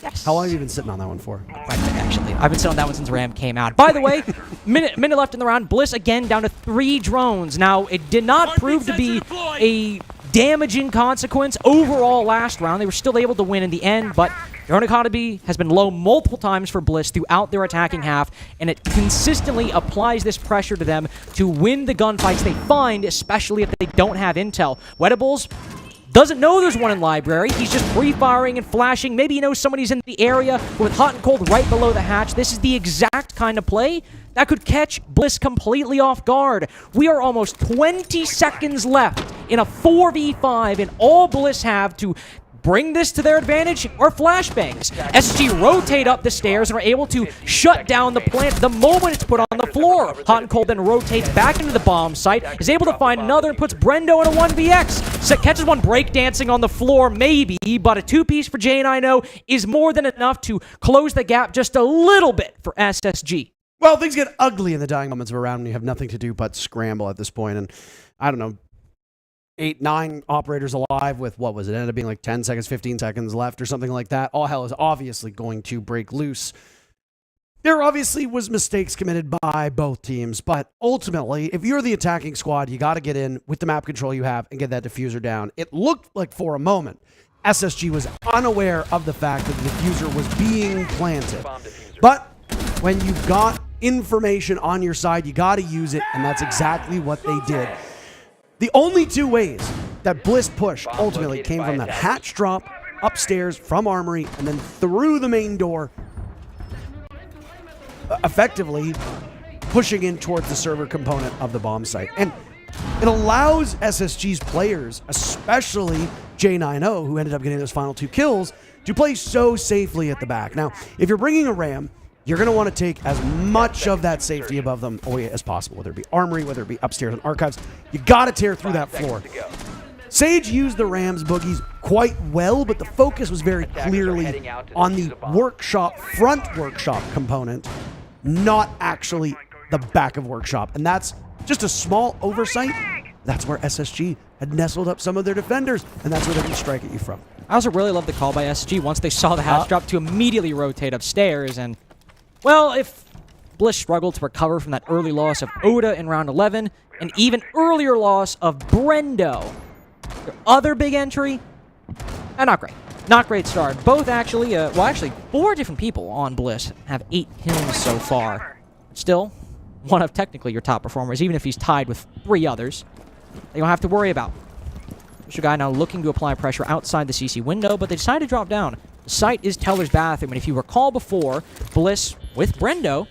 [SPEAKER 10] Yes.
[SPEAKER 9] How long have you been sitting on that one for?
[SPEAKER 10] Actually, I've been sitting on that one since Ram came out. By the way, minute left in the round. Bliss again down to 3 drones. Now, it did not prove to be a damaging consequence overall last round. They were still able to win in the end, but drone economy has been low multiple times for Bliss throughout their attacking half, and it consistently applies this pressure to them to win the gunfights they find, especially if they don't have intel. Wedibles doesn't know there's one in library. He's just free-firing and flashing. Maybe he knows somebody's in the area with hot and cold right below the hatch. This is the exact kind of play that could catch Bliss completely off guard. We are almost 20 seconds left in a 4v5, and all Bliss have to bring this to their advantage are flashbangs. SG rotate up the stairs and are able to shut down the plant the moment it's put on the floor. Hot and Cold then rotates back into the bomb site, is able to find another and puts Brendo in a 1vx. So catches one breakdancing on the floor, maybe, but a 2-piece for J9O is more than enough to close the gap just a little bit for SSG.
[SPEAKER 9] Well, things get ugly in the dying moments of a round when you have nothing to do but scramble at this point, and I don't know, 8, 9 operators alive with, what was it, ended up being like 10 seconds, 15 seconds left or something like that. All hell is obviously going to break loose. There obviously was mistakes committed by both teams, but ultimately, if you're the attacking squad, you got to get in with the map control you have and get that diffuser down. It looked like for a moment, SSG was unaware of the fact that the diffuser was being planted. But when you've got information on your side, you got to use it, and that's exactly what they did. The only 2 ways that Bliss push ultimately came from that hatch drop upstairs from Armory and then through the main door, effectively pushing in towards the server component of the bomb site. And it allows SSG's players, especially J9O, who ended up getting those final 2 kills, to play so safely at the back. Now, if you're bringing a Ram, you're going to want to take as much of that safety above them away as possible, whether it be Armory, whether it be upstairs in Archives. You got to tear through that floor. Sage used the Rams boogies quite well, but the focus was very clearly on the workshop, front workshop component, not actually the back of workshop. And that's just a small oversight. That's where SSG had nestled up some of their defenders, and that's where they can strike at you from.
[SPEAKER 10] I also really love the call by SG once they saw the hatch drop to immediately rotate upstairs. And, well, if Bliss struggled to recover from that early loss of Oda in round 11, an even earlier loss of Brendo, their other big entry, not great. Not great start. Both actually, well, actually, 4 different people on Bliss have 8 kills so far. Still, one of technically your top performers, even if he's tied with 3 others. They don't have to worry about. There's a guy now looking to apply pressure outside the CC window, but they decided to drop down. The site is Teller's bathroom, and if you recall before, Bliss, with Brendo,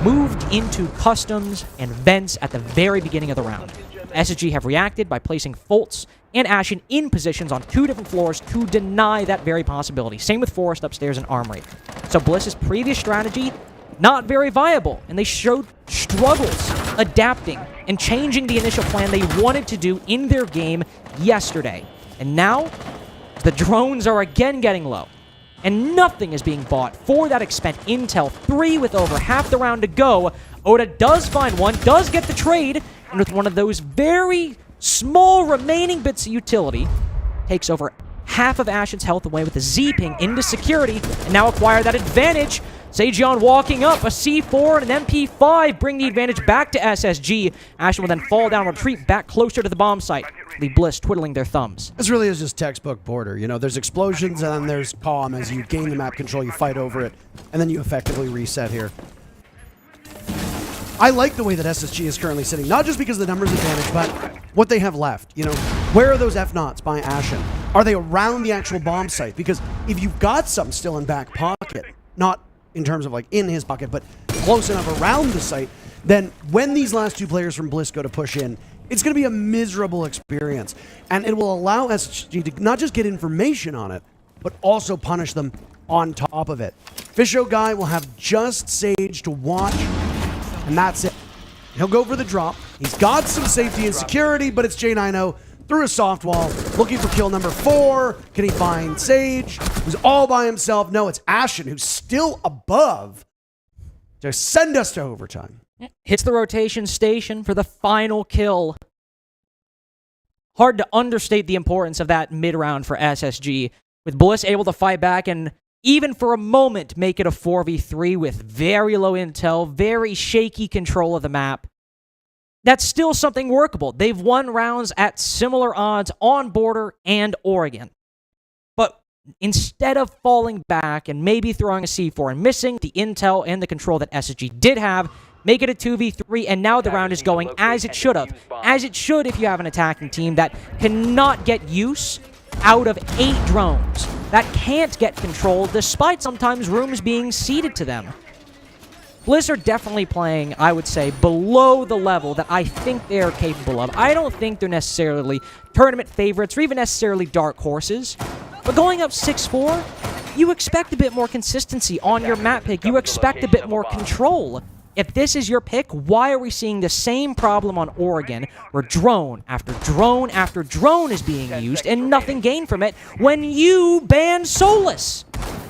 [SPEAKER 10] moved into customs and vents at the very beginning of the round. SSG have reacted by placing Foltz and Ashen in positions on 2 different floors to deny that very possibility. Same with Forest upstairs and Armory. So Bliss's previous strategy, not very viable, and they showed struggles adapting and changing the initial plan they wanted to do in their game yesterday. And now, the drones are again getting low, and nothing is being bought for that expend intel. 3 with over half the round to go. Oda does find one, does get the trade, and with one of those very small remaining bits of utility, takes over half of Ashen's health away with a Z-ping into security, and now acquire that advantage. Sejeon walking up, a C4 and an MP5 bring the advantage back to SSG. Ashen will then fall down, retreat back closer to the bomb site. The Bliss twiddling their thumbs.
[SPEAKER 9] This really is just textbook border. You know, there's explosions and then there's calm as you gain the map control, you fight over it, and then you effectively reset here. I like the way that SSG is currently sitting, not just because of the numbers advantage, but what they have left. You know, where are those F-Nots by Ashen? Are they around the actual bomb site? Because if you've got some still in back pocket, not in terms of like in his pocket, but close enough around the site, then when these last 2 players from Bliss go to push in, it's going to be a miserable experience. And it will allow SSG to not just get information on it, but also punish them on top of it. Fisho Guy will have just Sage to watch, and that's it. He'll go for the drop. He's got some safety and security, but it's J9O through a soft wall, looking for kill number 4. Can he find Sage, who's all by himself? No, it's Ashen, who's still above to send us to overtime.
[SPEAKER 10] Hits the rotation station for the final kill. Hard to understate the importance of that mid-round for SSG, with Bliss able to fight back and even for a moment make it a 4v3 with very low intel, very shaky control of the map. That's still something workable. They've won rounds at similar odds on Border and Oregon. But instead of falling back and maybe throwing a C4 and missing the intel and the control that SSG did have, make it a 2v3, and now the round is going as it should have. As it should if you have an attacking team that cannot get use out of 8 drones, that can't get control despite sometimes rooms being ceded to them. Bliss are definitely playing, I would say, below the level that I think they are capable of. I don't think they're necessarily tournament favorites or even necessarily dark horses. But going up 6-4, you expect a bit more consistency on your map pick. You expect a bit more control. If this is your pick, why are we seeing the same problem on Oregon where drone after drone after drone is being used and nothing gained from it when you ban Solus?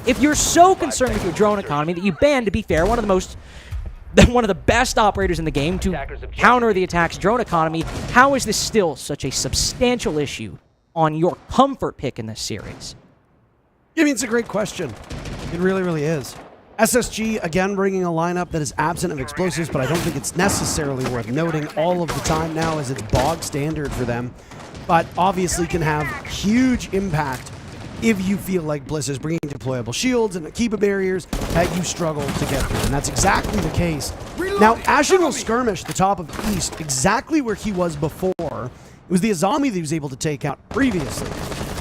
[SPEAKER 10] If you're so concerned with your drone economy that you ban, to be fair, one of the best operators in the game to counter the attack's drone economy, how is this still such a substantial issue on your comfort pick in this series?
[SPEAKER 9] I mean, it's a great question. It really, really is. SSG, again, bringing a lineup that is absent of explosives, but I don't think it's necessarily worth noting all of the time now as it's bog standard for them, but obviously can have huge impact if you feel like Bliss is bringing deployable shields and Akiba barriers that you struggle to get through. And that's exactly the case. Now, Ashen will skirmish the top of East exactly where he was before. It was the Azami that he was able to take out previously.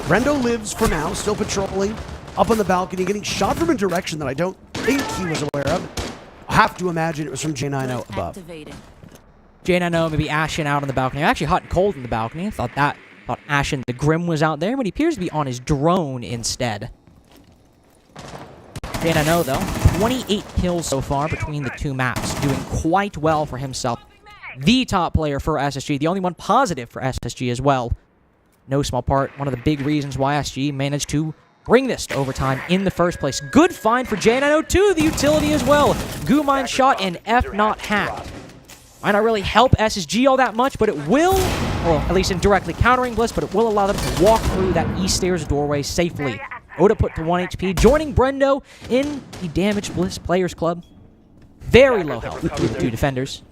[SPEAKER 9] Brendo lives for now, still patrolling up on the balcony, getting shot from a direction that I don't think he was aware of. I have to imagine it was from J9O above.
[SPEAKER 10] J9O, maybe Ashen out on the balcony. Actually hot and cold on the balcony. I thought Ashen the Grim was out there, but he appears to be on his drone instead. J9O, though, 28 kills so far between the 2 maps, doing quite well for himself. The top player for SSG, the only one positive for SSG as well. No small part, one of the big reasons why SSG managed to bring this to overtime in the first place. Good find for J9O too, the utility as well. Goo mine shot and F not hacked. Might not really help SSG all that much, but it will, or at least indirectly countering Bliss, but it will allow them to walk through that East Stairs doorway safely. Oda put to 1 HP, joining Brendo in the Damaged Bliss Players Club. Very low health with the 2 defenders.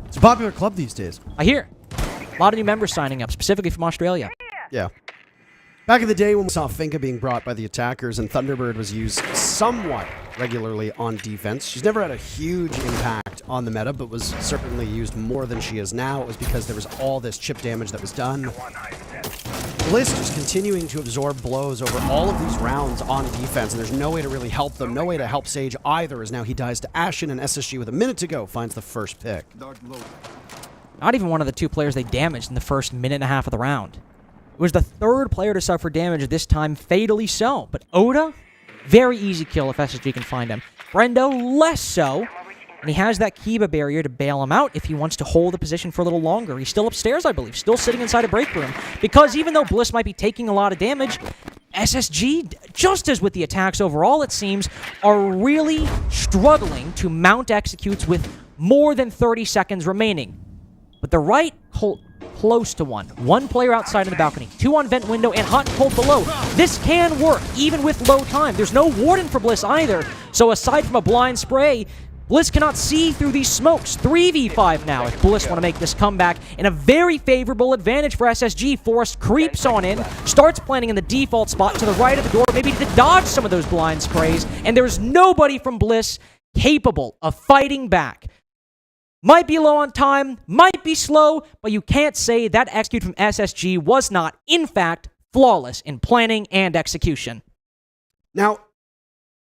[SPEAKER 9] It's a popular club these days.
[SPEAKER 10] I hear. A lot of new members signing up, specifically from Australia.
[SPEAKER 9] Yeah. Back in the day when we saw Finka being brought by the attackers and Thunderbird was used somewhat regularly on defense, she's never had a huge impact on the meta, but was certainly used more than she is now. It was because there was all this chip damage that was done. Bliss just continuing to absorb blows over all of these rounds on defense, and there's no way to really help them, no way to help Sage either, as now he dies to Ashen, and SSG with a minute to go finds the first pick.
[SPEAKER 10] Not even one of the 2 players they damaged in the first minute and a half of the round. It was the 3rd player to suffer damage, this time fatally so. But Oda, very easy kill if SSG can find him. Brendo, less so. And he has that Kiba barrier to bail him out if he wants to hold the position for a little longer. He's still upstairs, I believe, still sitting inside a break room. Because even though Bliss might be taking a lot of damage, SSG, just as with the attacks overall, it seems, are really struggling to mount executes with more than 30 seconds remaining. But the right close to 1. 1 player outside of the balcony, 2 on vent window, and hot and cold below. This can work, even with low time. There's no warden for Bliss either. So aside from a blind spray, Bliss cannot see through these smokes. 3v5 now if Bliss want to make this comeback in a very favorable advantage for SSG. Forrest creeps on in, starts planning in the default spot to the right of the door, maybe to dodge some of those blind sprays, and there's nobody from Bliss capable of fighting back. Might be low on time, might be slow, but you can't say that execute from SSG was not, in fact, flawless in planning and execution.
[SPEAKER 9] Now,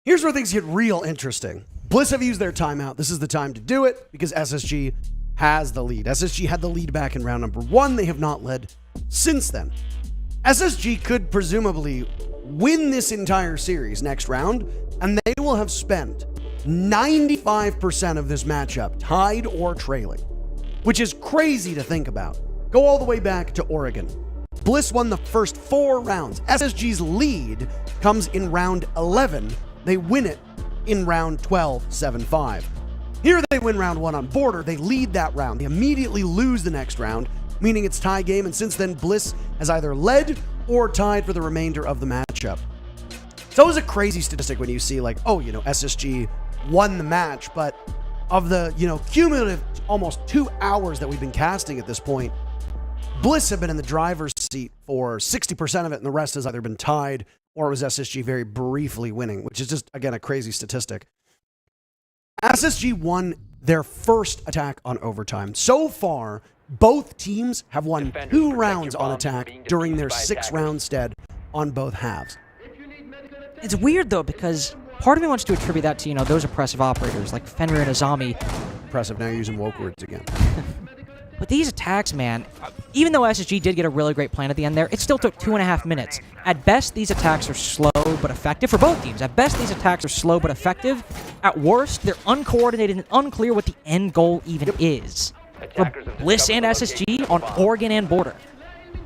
[SPEAKER 9] here's where things get real interesting. Bliss have used their timeout. This is the time to do it because SSG has the lead. SSG had the lead back in round number 1. They have not led since then. SSG could presumably win this entire series next round, and they will have spent 95% of this matchup tied or trailing, which is crazy to think about. Go all the way back to Oregon. Bliss won the first 4 rounds. SSG's lead comes in round 11. They win it in round 12, 7-5. Here they win round 1 on Border. They lead that round. They immediately lose the next round, meaning it's tie game, and since then, Bliss has either led or tied for the remainder of the matchup. It's always a crazy statistic when you see like, oh, SSG won the match, but of the, cumulative almost 2 hours that we've been casting at this point, Bliss have been in the driver's seat for 60% of it, and the rest has either been tied or it was SSG very briefly winning, which is just, again, a crazy statistic. SSG won their first attack on overtime. So far, both teams have won 2 rounds on attack during their 6-round stead on both halves.
[SPEAKER 10] It's weird, though, because part of me wants to attribute that to, those oppressive operators like Fenrir and Azami.
[SPEAKER 9] Impressive, now you're using woke words again.
[SPEAKER 10] But these attacks, man, even though SSG did get a really great plan at the end there, it still took 2.5 minutes. At best, these attacks are slow but effective for both teams. At best, these attacks are slow but effective. At worst, they're uncoordinated and unclear what the end goal even is. For Bliss and SSG on Oregon and Border.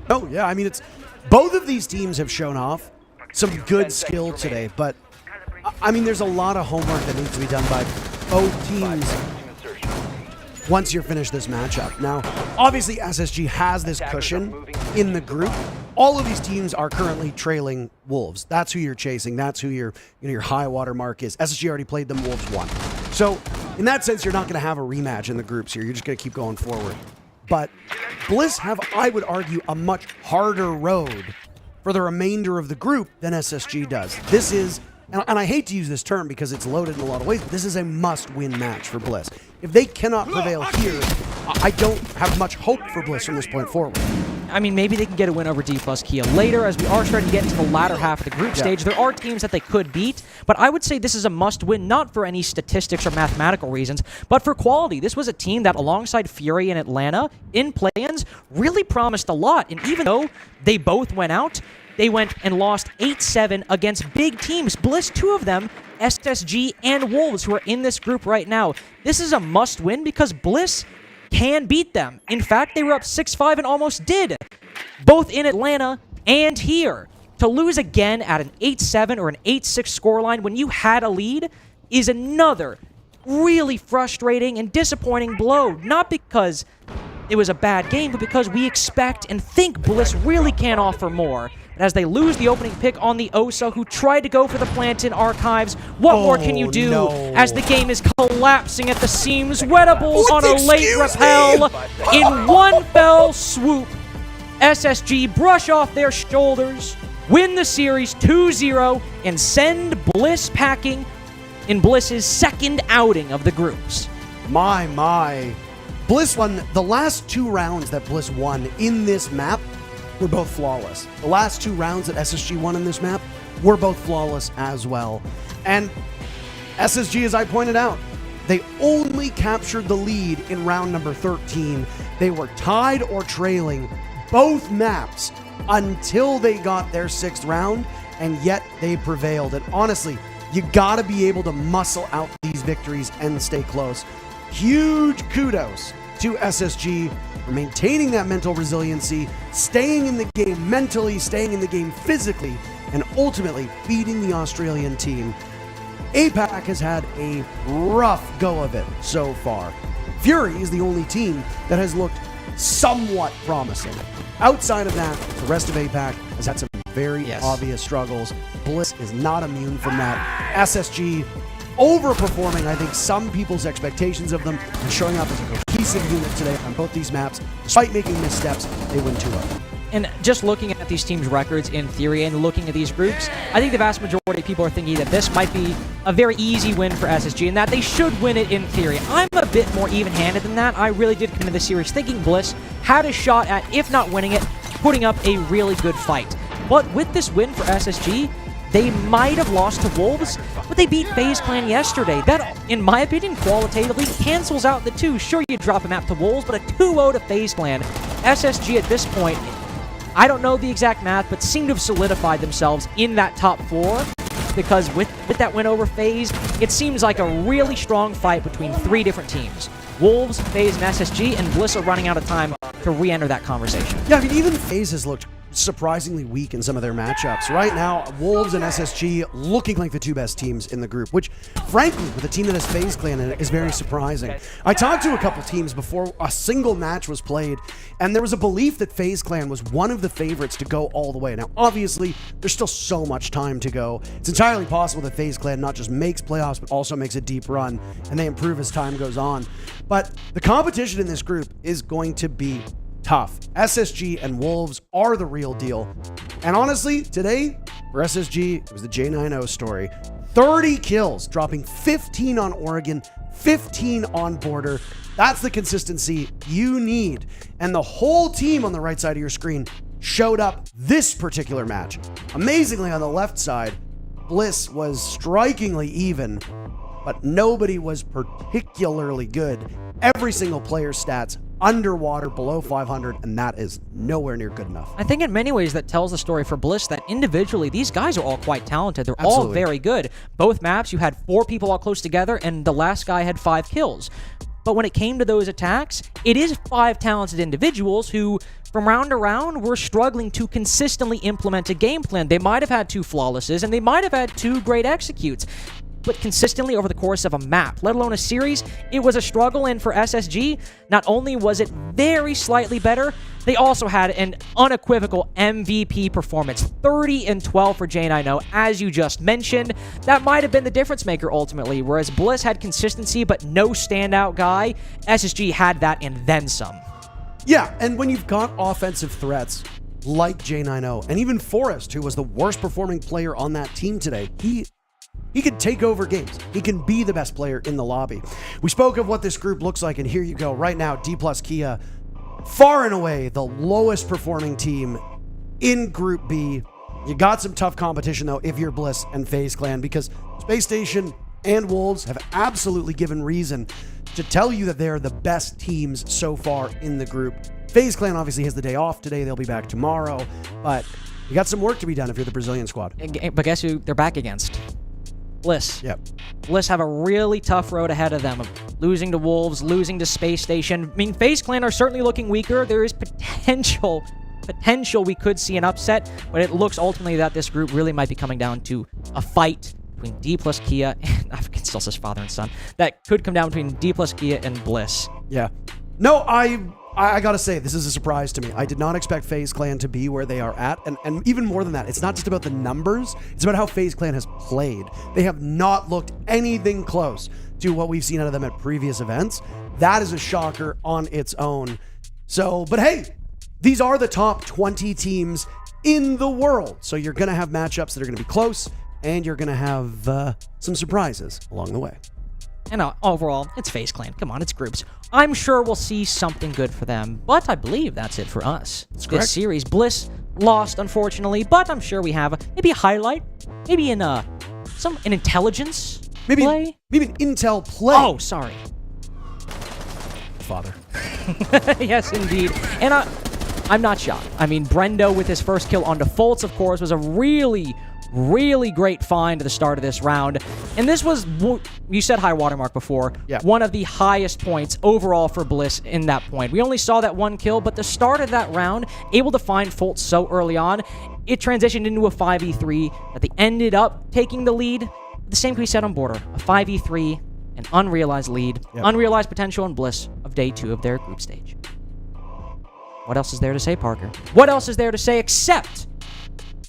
[SPEAKER 9] Oh, yeah, I mean, it's both of these teams have shown off some good skill today, but I mean, there's a lot of homework that needs to be done by both teams once you're finished this matchup. Now, obviously, SSG has this cushion in the group. All of these teams are currently trailing Wolves. That's who you're chasing. That's who your high water mark is. SSG already played them. Wolves won. So, in that sense, you're not going to have a rematch in the groups here. You're just going to keep going forward. But Bliss have, I would argue, a much harder road for the remainder of the group than SSG does. This is, and I hate to use this term because it's loaded in a lot of ways, but this is a must-win match for Bliss. If they cannot prevail here, I don't have much hope for Bliss from this point forward.
[SPEAKER 10] I mean, maybe they can get a win over D+ Kia later, as we are starting to get into the latter half of the group stage. There are teams that they could beat, but I would say this is a must-win, not for any statistics or mathematical reasons, but for quality. This was a team that, alongside Fury and Atlanta, in play-ins, really promised a lot, and even though they both went out, they went and lost 8-7 against big teams. Bliss, 2 of them, SSG and Wolves, who are in this group right now. This is a must-win because Bliss can beat them. In fact, they were up 6-5 and almost did, both in Atlanta and here. To lose again at an 8-7 or an 8-6 scoreline when you had a lead is another really frustrating and disappointing blow. Not because it was a bad game, but because we expect and think Bliss really can offer more. But as they lose the opening pick on the Osa, who tried to go for the plant in Archives, what more can you do as the game is collapsing at the seams? Wettables on a late rappel in one fell swoop. SSG brush off their shoulders, win the series 2-0, and send Bliss packing in Bliss's second outing of the groups.
[SPEAKER 9] My. Bliss won the last 2 rounds that Bliss won in this map were both flawless. The last 2 rounds that SSG won in this map were both flawless as well. And SSG, as I pointed out, they only captured the lead in round number 13. They were tied or trailing both maps until they got their 6th round, and yet they prevailed. And honestly, you gotta be able to muscle out these victories and stay close. Huge kudos to SSG for maintaining that mental resiliency, staying in the game mentally, staying in the game physically, and ultimately beating the Australian team. APAC has had a rough go of it so far. Fury is the only team that has looked somewhat promising. Outside of that, the rest of APAC has had some very obvious struggles. Bliss is not immune from that. SSG overperforming, I think, some people's expectations of them and showing up as a cohesive unit today on both these maps. Despite making missteps, they win 2-0.
[SPEAKER 10] And just looking at these teams' records in theory and looking at these groups, I think the vast majority of people are thinking that this might be a very easy win for SSG and that they should win it in theory. I'm a bit more even-handed than that. I really did come into this series thinking Bliss had a shot at, if not winning it, putting up a really good fight. But with this win for SSG, they might have lost to Wolves, but they beat FaZe Clan yesterday. That, in my opinion, qualitatively cancels out the 2. Sure, you drop a map to Wolves, but a 2-0 to FaZe Clan. SSG at this point, I don't know the exact math, but seem to have solidified themselves in that top 4. Because with that win over FaZe, it seems like a really strong fight between 3 different teams. Wolves, FaZe, and SSG, and Bliss are running out of time to re-enter that conversation.
[SPEAKER 9] Yeah, I mean, even FaZe has looked surprisingly weak in some of their matchups. Right now, Wolves and SSG looking like the 2 best teams in the group, which, frankly, with a team that has FaZe Clan in it, is very surprising. I talked to a couple teams before a single match was played, and there was a belief that FaZe Clan was one of the favorites to go all the way. Now, obviously, there's still so much time to go. It's entirely possible that FaZe Clan not just makes playoffs, but also makes a deep run, and they improve as time goes on. But the competition in this group is going to be tough. SSG and Wolves are the real deal. And honestly, today, for SSG, it was the J9O story. 30 kills, dropping 15 on Oregon, 15 on Border. That's the consistency you need. And the whole team on the right side of your screen showed up this particular match. Amazingly, on the left side, Bliss was strikingly even, but nobody was particularly good. Every single player's stats underwater, below 500, and that is nowhere near good enough.
[SPEAKER 10] I think in many ways that tells the story for Bliss that individually, these guys are all quite talented. They're all very good. Both maps, you had 4 people all close together, and the last guy had 5 kills. But when it came to those attacks, it is 5 talented individuals who, from round to round, were struggling to consistently implement a game plan. They might have had 2 flawlesses, and they might have had 2 great executes. But consistently over the course of a map, let alone a series, it was a struggle. And for SSG, not only was it very slightly better, they also had an unequivocal MVP performance. 30-12 for J9O, as you just mentioned. That might have been the difference maker ultimately, whereas Bliss had consistency but no standout guy. SSG had that and then some.
[SPEAKER 9] Yeah, and when you've got offensive threats like J9O, and even Forrest, who was the worst performing player on that team today, he can take over games. He can be the best player in the lobby. We spoke of what this group looks like, and here you go. Right now, D plus Kia, far and away the lowest performing team in Group B. You got some tough competition, though, if you're Bliss and FaZe Clan, because Space Station and Wolves have absolutely given reason to tell you that they're the best teams so far in the group. FaZe Clan obviously has the day off today. They'll be back tomorrow, but you got some work to be done if you're the Brazilian squad.
[SPEAKER 10] But guess who they're back against? Bliss.
[SPEAKER 9] Yep.
[SPEAKER 10] Bliss have a really tough road ahead of them. Losing to Wolves, losing to Space Station. I mean, FaZe Clan are certainly looking weaker. There is potential we could see an upset, but it looks ultimately that this group really might be coming down to a fight between D plus Kia and I can still say father and son. That could come down between D plus Kia and Bliss.
[SPEAKER 9] Yeah. No, I gotta say, this is a surprise to me. I did not expect FaZe Clan to be where they are at, and even more than that, it's not just about the numbers, it's about how FaZe Clan has played. They have not looked anything close to what we've seen out of them at previous events. That is a shocker on its own. So, but hey, these are the top 20 teams in the world, so you're gonna have matchups that are gonna be close, and you're gonna have some surprises along the way.
[SPEAKER 10] And overall, it's FaZe Clan. Come on, it's groups. I'm sure we'll see something good for them, but I believe that's it for us. This series, Bliss lost, unfortunately, but I'm sure we have maybe a highlight, maybe an intelligence play?
[SPEAKER 9] Maybe an intel play.
[SPEAKER 10] Oh, sorry.
[SPEAKER 9] Father.
[SPEAKER 10] Yes, indeed. And I'm not shocked. I mean, Brendo with his first kill on defaults, of course, was a really great find at the start of this round. And this was, you said high watermark before, one of the highest points overall for Bliss in that point. We only saw that 1 kill, but the start of that round, able to find Fultz so early on, it transitioned into a 5v3 that they ended up taking the lead. The same can be said on Border, a 5v3, an unrealized lead, unrealized potential and Bliss of day 2 of their group stage. What else is there to say, Parker? What else is there to say except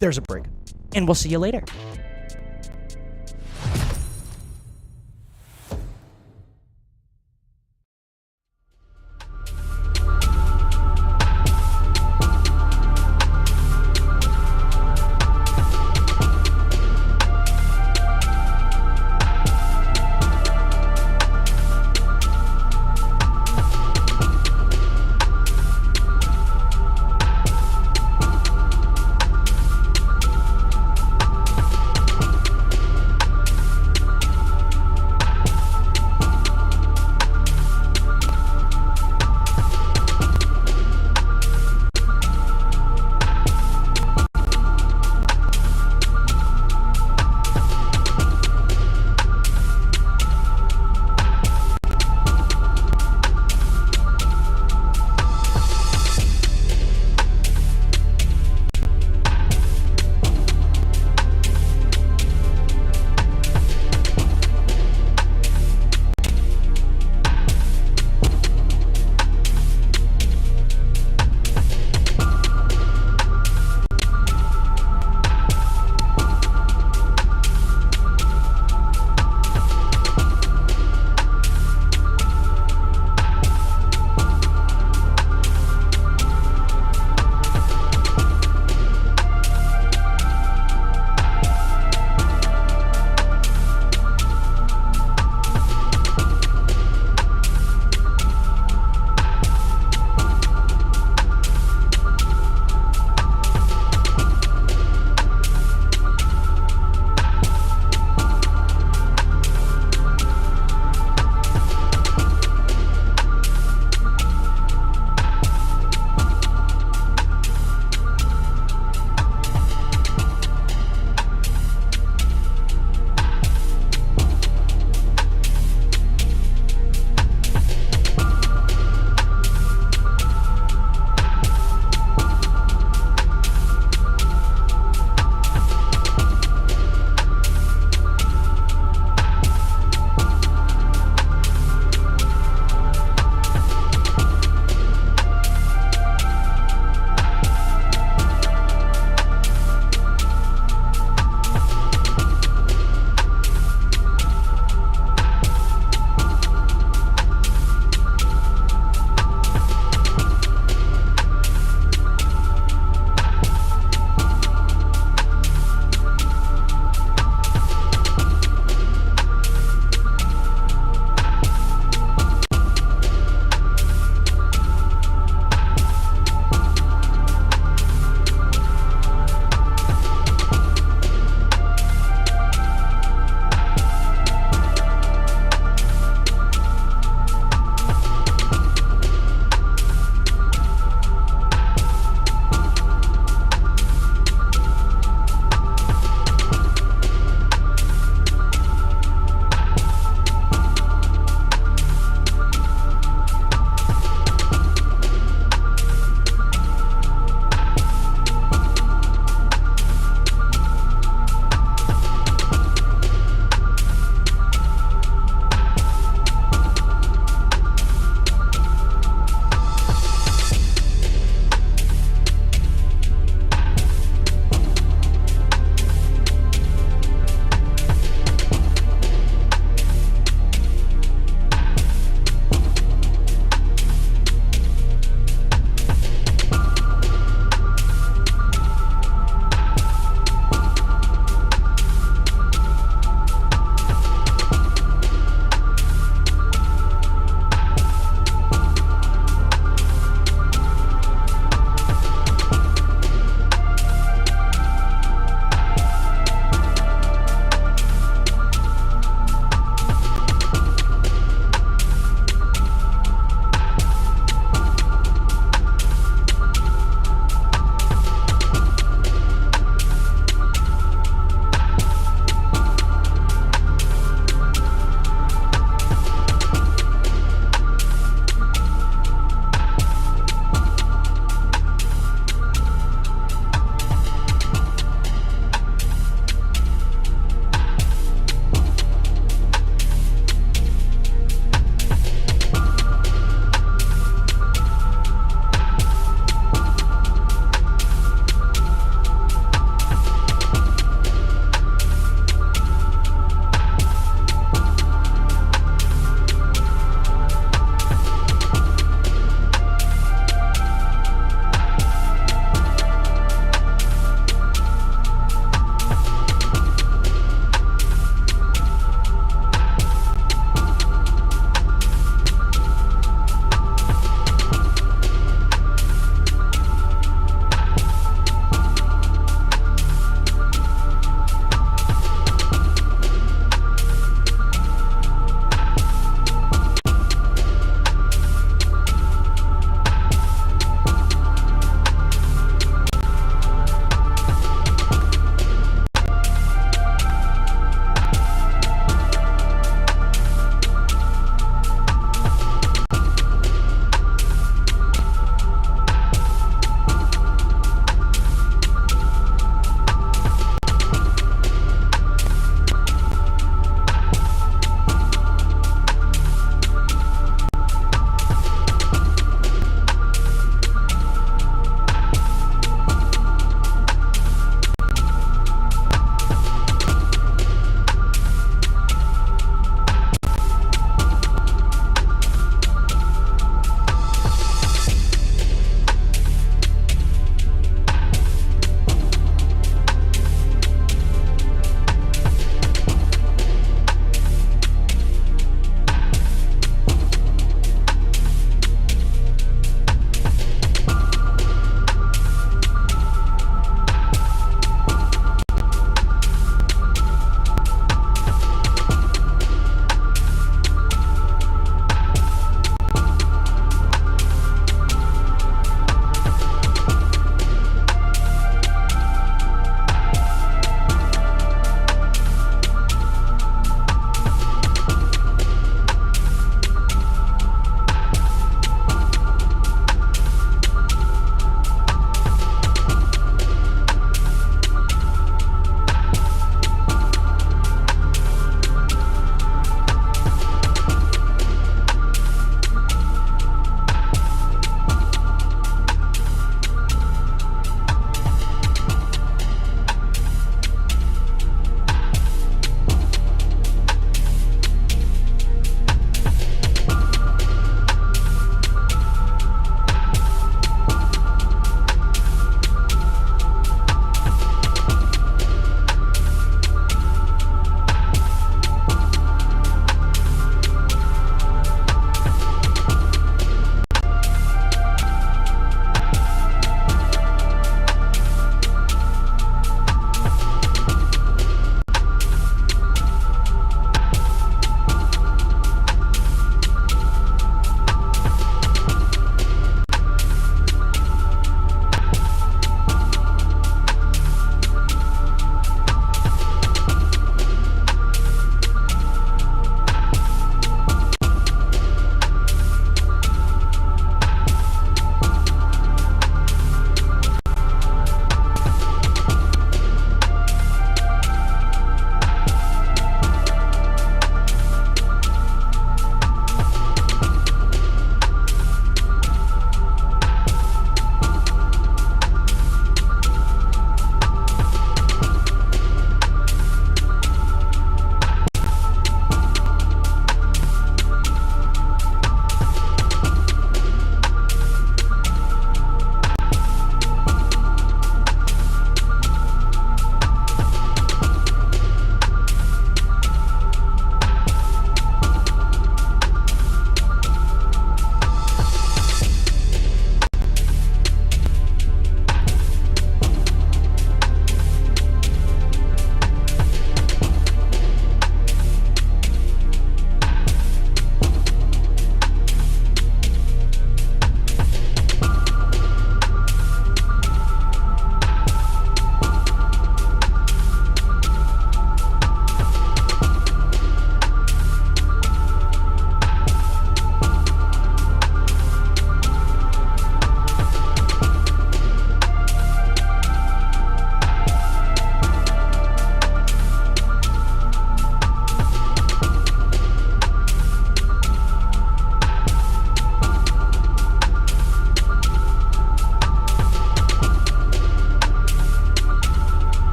[SPEAKER 9] there's a break?
[SPEAKER 10] And we'll see you later.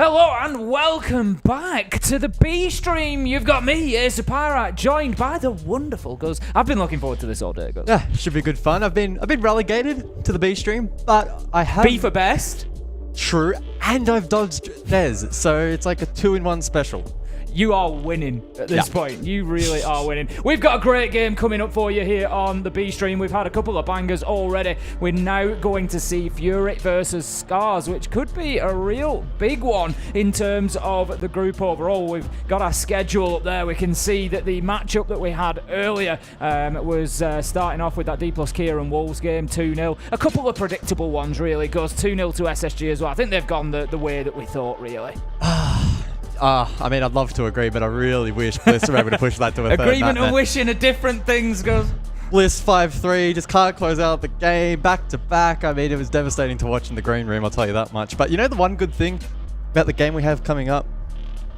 [SPEAKER 2] Hello and welcome back to the B stream. You've got me, Ace of Pirate, joined by the wonderful Guz. I've been looking forward to this all day, Guz.
[SPEAKER 12] Yeah, should be good fun. I've been relegated to the B stream, but I have
[SPEAKER 2] B for best.
[SPEAKER 12] True, and I've dodged Dez, so it's like a 2-in-1 special.
[SPEAKER 2] You are winning at this point. You really are winning. We've got a great game coming up for you here on the B stream. We've had a couple of bangers already. We're now going to see Fury versus Scars, which could be a real big one in terms of the group overall. We've got our schedule up there. We can see that the matchup that we had earlier was starting off with that D+ Kieran Wolves game, 2-0. A couple of predictable ones, really. Goes 2-0 to SSG as well. I think they've gone the way that we thought, really.
[SPEAKER 12] I mean, I'd love to agree, but I really wish Bliss were able to push that to a third
[SPEAKER 2] Agreement
[SPEAKER 12] nightmare.
[SPEAKER 2] and wishing are different things, Goes.
[SPEAKER 12] Bliss 5-3, just can't close out the game, back to back. I mean, it was devastating to watch in the green room, I'll tell you that much. But you know the one good thing about the game we have coming up?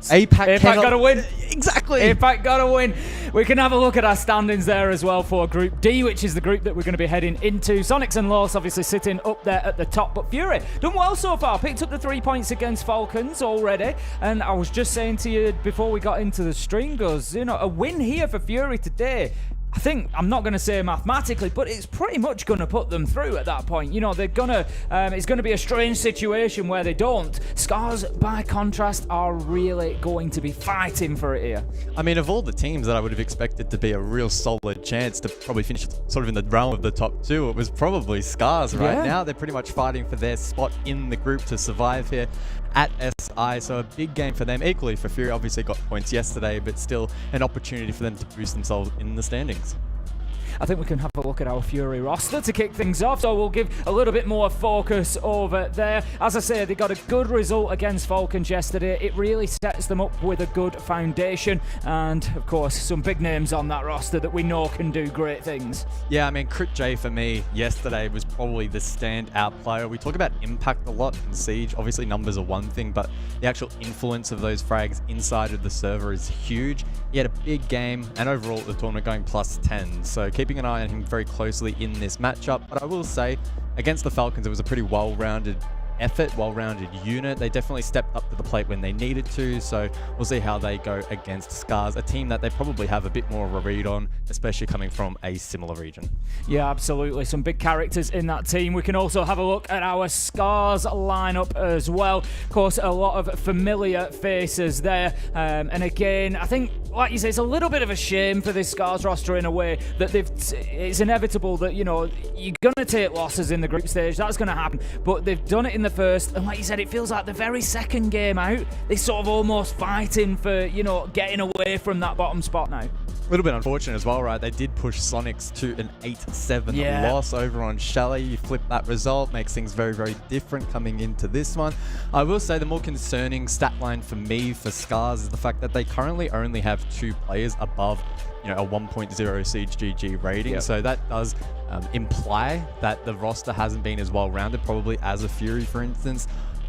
[SPEAKER 12] APAC
[SPEAKER 2] got to win.
[SPEAKER 12] Exactly.
[SPEAKER 2] APAC got to win. We can have a look at our standings there as well for Group D, which is the group that we're going to be heading into. Sonics and Los obviously sitting up there at the top, but Fury done well so far. Picked up the 3 points against Falcons already, and I was just saying to you before we got into the stream, Goes, you know, a win here for Fury today. I think, I'm not going to say mathematically, but it's pretty much going to put them through at that point. You know, they're going to, it's going to be a strange situation where they don't. Scars, by contrast, are really going to be fighting for it here.
[SPEAKER 12] I mean, of all the teams that I would have expected to be a real solid chance to probably finish sort of in the realm of the top 2, it was probably Scars right now. They're pretty much fighting for their spot in the group to survive here at SI, so a big game for them. Equally for Fury, obviously got points yesterday, but still an opportunity for them to boost themselves in the standings.
[SPEAKER 2] I think we can have a look at our Fury roster to kick things off, so we'll give a little bit more focus over there. As I say, they got a good result against Falcons yesterday. It really sets them up with a good foundation, and of course some big names on that roster that we know can do great things.
[SPEAKER 12] Yeah, I mean, Crit J for me yesterday was probably the standout player. We talk about impact a lot in Siege. Obviously numbers are one thing, but the actual influence of those frags inside of the server is huge. He had a big game, and overall at the tournament going +10, so keeping an eye on him very closely in this matchup. But I will say, against the Falcons, it was a pretty well-rounded effort, well-rounded unit. They definitely stepped up to the plate when they needed to, so we'll see how they go against Scars, a team that they probably have a bit more of a read on, especially coming from a similar region.
[SPEAKER 2] Yeah, absolutely. Some big characters in that team. We can also have a look at our Scars lineup as well. Of course, a lot of familiar faces there. And again, I think, like you say, it's a little bit of a shame for this Scars roster in a way that it's inevitable that, you know, you're going to take losses in the group stage. That's going to happen. But they've done it in the first, and like you said, it feels like the very second game out, they're sort of almost fighting for, you know, getting away from that bottom spot now.
[SPEAKER 12] A little bit unfortunate as well, right? They did push Sonics to an 8-7 loss over on Chalet. You flip that result, makes things very, very different coming into this one. I will say the more concerning stat line for me for Scars is the fact that they currently only have 2 players above, you know, a 1.0 Siege GG rating. So that does imply that the roster hasn't been as well-rounded, probably as a Fury, for instance.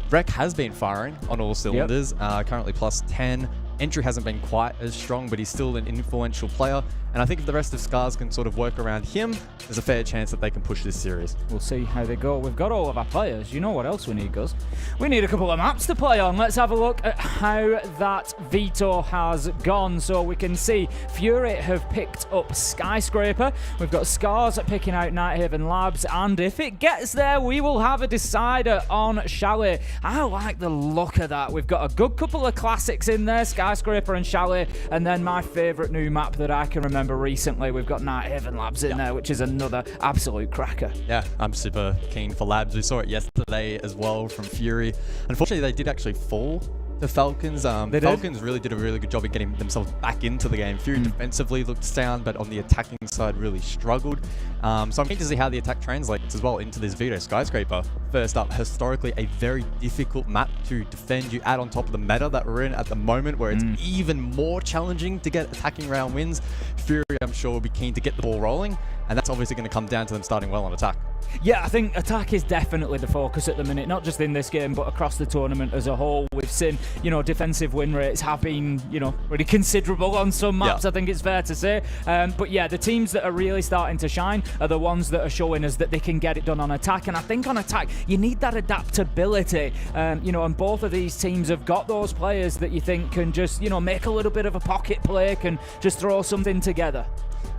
[SPEAKER 12] Rek has been firing on all cylinders, currently +10. Entry hasn't been quite as strong, but he's still an influential player. And I think if the rest of Scars can sort of work around him, there's a fair chance that they can push this series.
[SPEAKER 2] We'll see how they go. We've got all of our players. You know what else we need, Gus? We need a couple of maps to play on. Let's have a look at how that veto has gone. So we can see Fury have picked up Skyscraper. We've got Scars picking out Nighthaven Labs. And if it gets there, we will have a decider on Chalet. I like the look of that. We've got a good couple of classics in there, Skyscraper and Chalet. And then my favourite new map that I can remember recently, we've got Nighthaven Labs in there, which is another absolute cracker.
[SPEAKER 12] Yeah, I'm super keen for Labs. We saw it yesterday as well from Fury. Unfortunately, they did actually fall to Falcons. Falcons really did a really good job in getting themselves back into the game. Fury defensively looked sound, but on the attacking side really struggled. So I'm keen to see how the attack translates as well into this veto. Skyscraper, first up, historically a very difficult map to defend. You add on top of the meta that we're in at the moment, where it's even more challenging to get attacking round wins. Fury, I'm sure, will be keen to get the ball rolling, and that's obviously going to come down to them starting well on attack.
[SPEAKER 2] Yeah, I think attack is definitely the focus at the minute, not just in this game, but across the tournament as a whole. We've seen, defensive win rates have been, pretty considerable on some maps, I think it's fair to say. But yeah, the teams that are really starting to shine are the ones that are showing us that they can get it done on attack. And I think on attack, you need that adaptability. And both of these teams have got those players that you think can just, make a little bit of a pocket play, can just throw something together.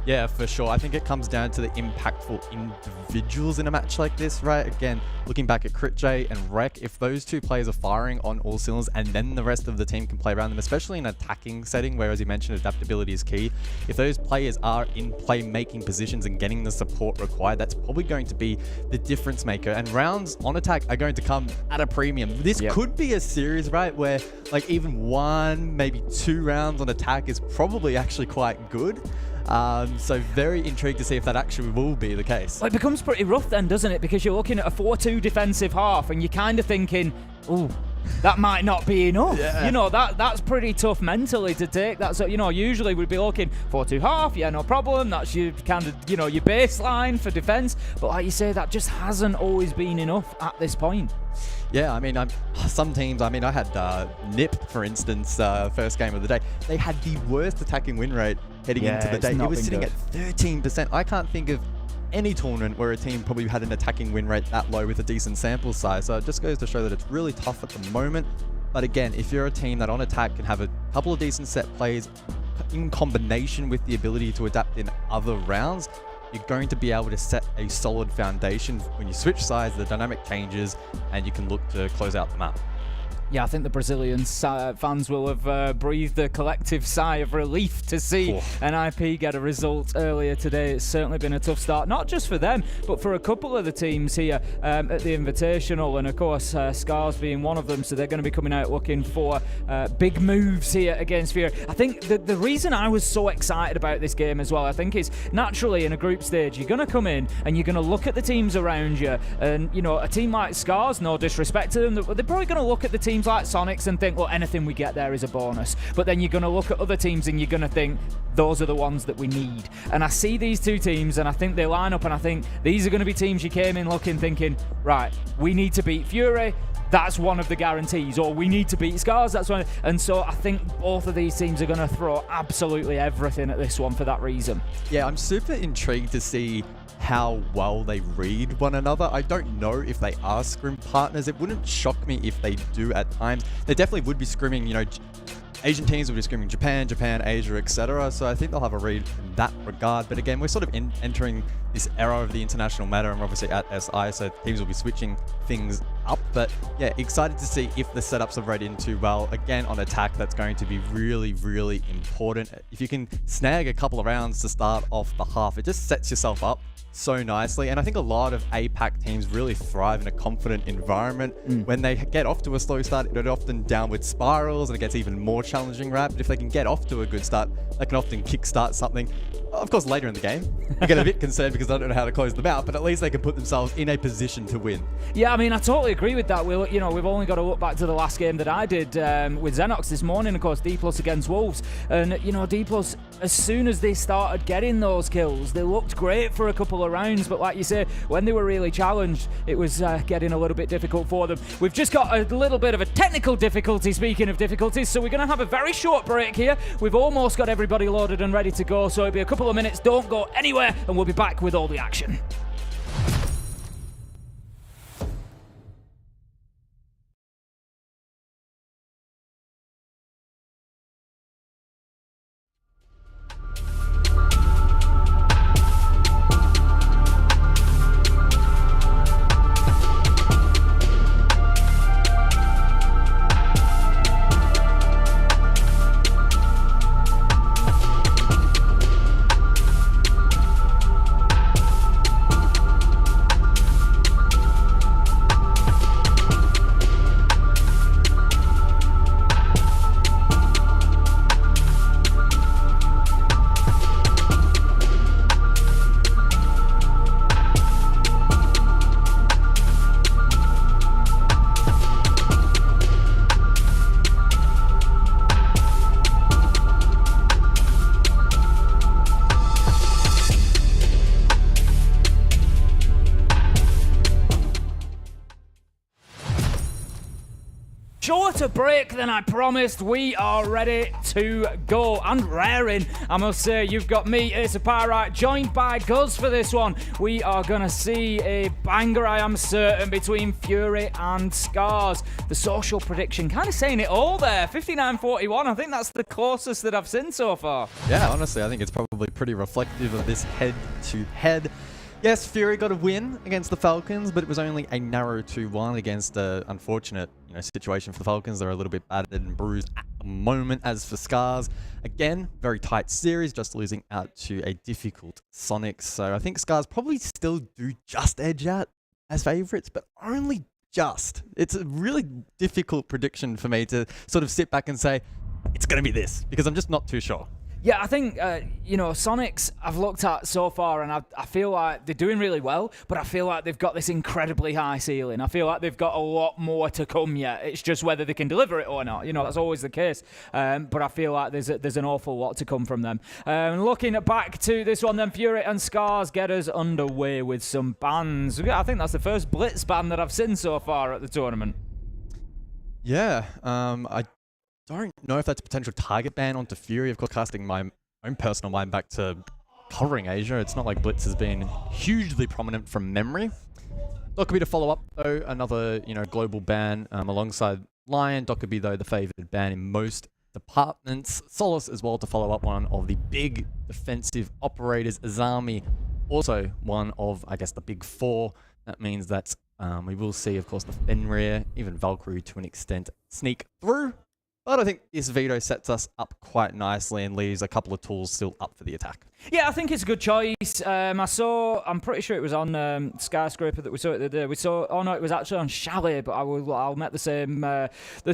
[SPEAKER 12] Yeah, for sure. I think it comes down to the impactful individuals in a match like this, right? Again, looking back at CritJ and Rek, if those two players are firing on all cylinders and then the rest of the team can play around them, especially in an attacking setting where, as you mentioned, adaptability is key. If those players are in play-making positions and getting the support required, that's probably going to be the difference maker. And rounds on attack are going to come at a premium. This could be a series, right, where like even 1, maybe 2 rounds on attack is probably actually quite good. So very intrigued to see if that actually will be the case.
[SPEAKER 2] Well, it becomes pretty rough then, doesn't it? Because you're looking at a 4-2 defensive half and you're kind of thinking, ooh, that might not be enough. Yeah. That's pretty tough mentally to take that. So, usually we'd be looking 4-2 half, yeah, no problem. That's your kind of, your baseline for defense. But like you say, that just hasn't always been enough at this point.
[SPEAKER 12] Yeah, I mean, some teams, I had NIP, for instance, first game of the day. They had the worst attacking win rate heading into the day. It was sitting at 13%. I can't think of any tournament where a team probably had an attacking win rate that low with a decent sample size. So it just goes to show that it's really tough at the moment. But again, if you're a team that on attack can have a couple of decent set plays in combination with the ability to adapt in other rounds, you're going to be able to set a solid foundation. When you switch sides, the dynamic changes, and you can look to close out the map.
[SPEAKER 2] Yeah, I think the Brazilian fans will have breathed a collective sigh of relief to see an IP get a result earlier today. It's certainly been a tough start, not just for them, but for a couple of the teams here at the Invitational, and of course Scars being one of them, so they're going to be coming out looking for big moves here against Fury. I think the reason I was so excited about this game as well, I think, is naturally in a group stage, you're going to come in and you're going to look at the teams around you, and a team like Scars, no disrespect to them, they're probably going to look at the teams like Sonics and think, well, anything we get there is a bonus. But then you're going to look at other teams and you're going to think, those are the ones that we need. And I see these two teams and I think they line up, and I think these are going to be teams you came in looking, thinking, right, we need to beat Fury. That's one of the guarantees. Or we need to beat Scars. That's one. And so I think both of these teams are going to throw absolutely everything at this one for that reason.
[SPEAKER 12] Yeah, I'm super intrigued to see how well they read one another. I don't know if they are scrim partners. It wouldn't shock me if they do at times. They definitely would be scrimming, Asian teams would be scrimming Japan, Asia, etc. So I think they'll have a read in that regard. But again, we're sort of entering this era of the international meta, and we're obviously at SI, so teams will be switching things up. But yeah, excited to see if the setups are read into well. Again, on attack, that's going to be really, really important. If you can snag a couple of rounds to start off the half, it just sets yourself up so nicely. And I think a lot of APAC teams really thrive in a confident environment. When they get off to a slow start, it often downward spirals and it gets even more challenging, right? But if they can get off to a good start, they can often kickstart something. Of course, later in the game, you get a bit concerned because they don't know how to close them out, but at least they can put themselves in a position to win.
[SPEAKER 2] Yeah, I mean, I totally agree with that. We've only got to look back to the last game that I did with Xenox this morning, of course, D+ against Wolves. And, D+, as soon as they started getting those kills, they looked great for a couple of rounds. But like you say, when they were really challenged, it was getting a little bit difficult for them. We've just got a little bit of a technical difficulty, speaking of difficulties, so we're going to have a very short break here. We've almost got everybody loaded and ready to go, so it'll be a couple of minutes. Don't go anywhere, and we'll be back with all the action. shorter break than I promised. We are ready to go. And raring, I must say, you've got me, Ace of Pyrite, joined by Guz for this one. We are going to see a banger, I am certain, between Fury and Scars. The social prediction kind of saying it all there. 59-41. I think that's the closest that I've seen so far.
[SPEAKER 12] Yeah, honestly, I think it's probably pretty reflective of this head-to-head. Yes, Fury got a win against the Falcons, but it was only a narrow 2-1 against an unfortunate situation for the Falcons. They're a little bit battered and bruised at the moment. As for Scars, again, very tight series, just losing out to a difficult Sonics. So I think Scars probably still do just edge out as favorites, but only just. It's a really difficult prediction for me to sort of sit back and say, it's going to be this, because I'm just not too sure.
[SPEAKER 2] Yeah, I think, Sonics I've looked at so far, and I feel like they're doing really well, but I feel like they've got this incredibly high ceiling. I feel like they've got a lot more to come yet. It's just whether they can deliver it or not. That's always the case. But I feel like there's an awful lot to come from them. Looking back to this one, then, Fury and Scars get us underway with some bans. I think that's the first Blitz ban that I've seen so far at the tournament.
[SPEAKER 12] Yeah, I don't know if that's a potential target ban onto Fury. Of course, casting my own personal mind back to covering Asia, it's not like Blitz has been hugely prominent from memory. Dockerby to follow up, though, another global ban alongside Lion. Dockerby, though, the favoured ban in most departments. Solace as well to follow up, one of the big defensive operators. Azami, also one of, I guess, the big four. That means that we will see, of course, the Fenrir, even Valkyrie to an extent, sneak through. But I think this veto sets us up quite nicely and leaves a couple of tools still up for the attack.
[SPEAKER 2] Yeah, I think it's a good choice. I'm pretty sure it was on Skyscraper that we saw it the day. Oh no, it was actually on Chalet, but I'll make the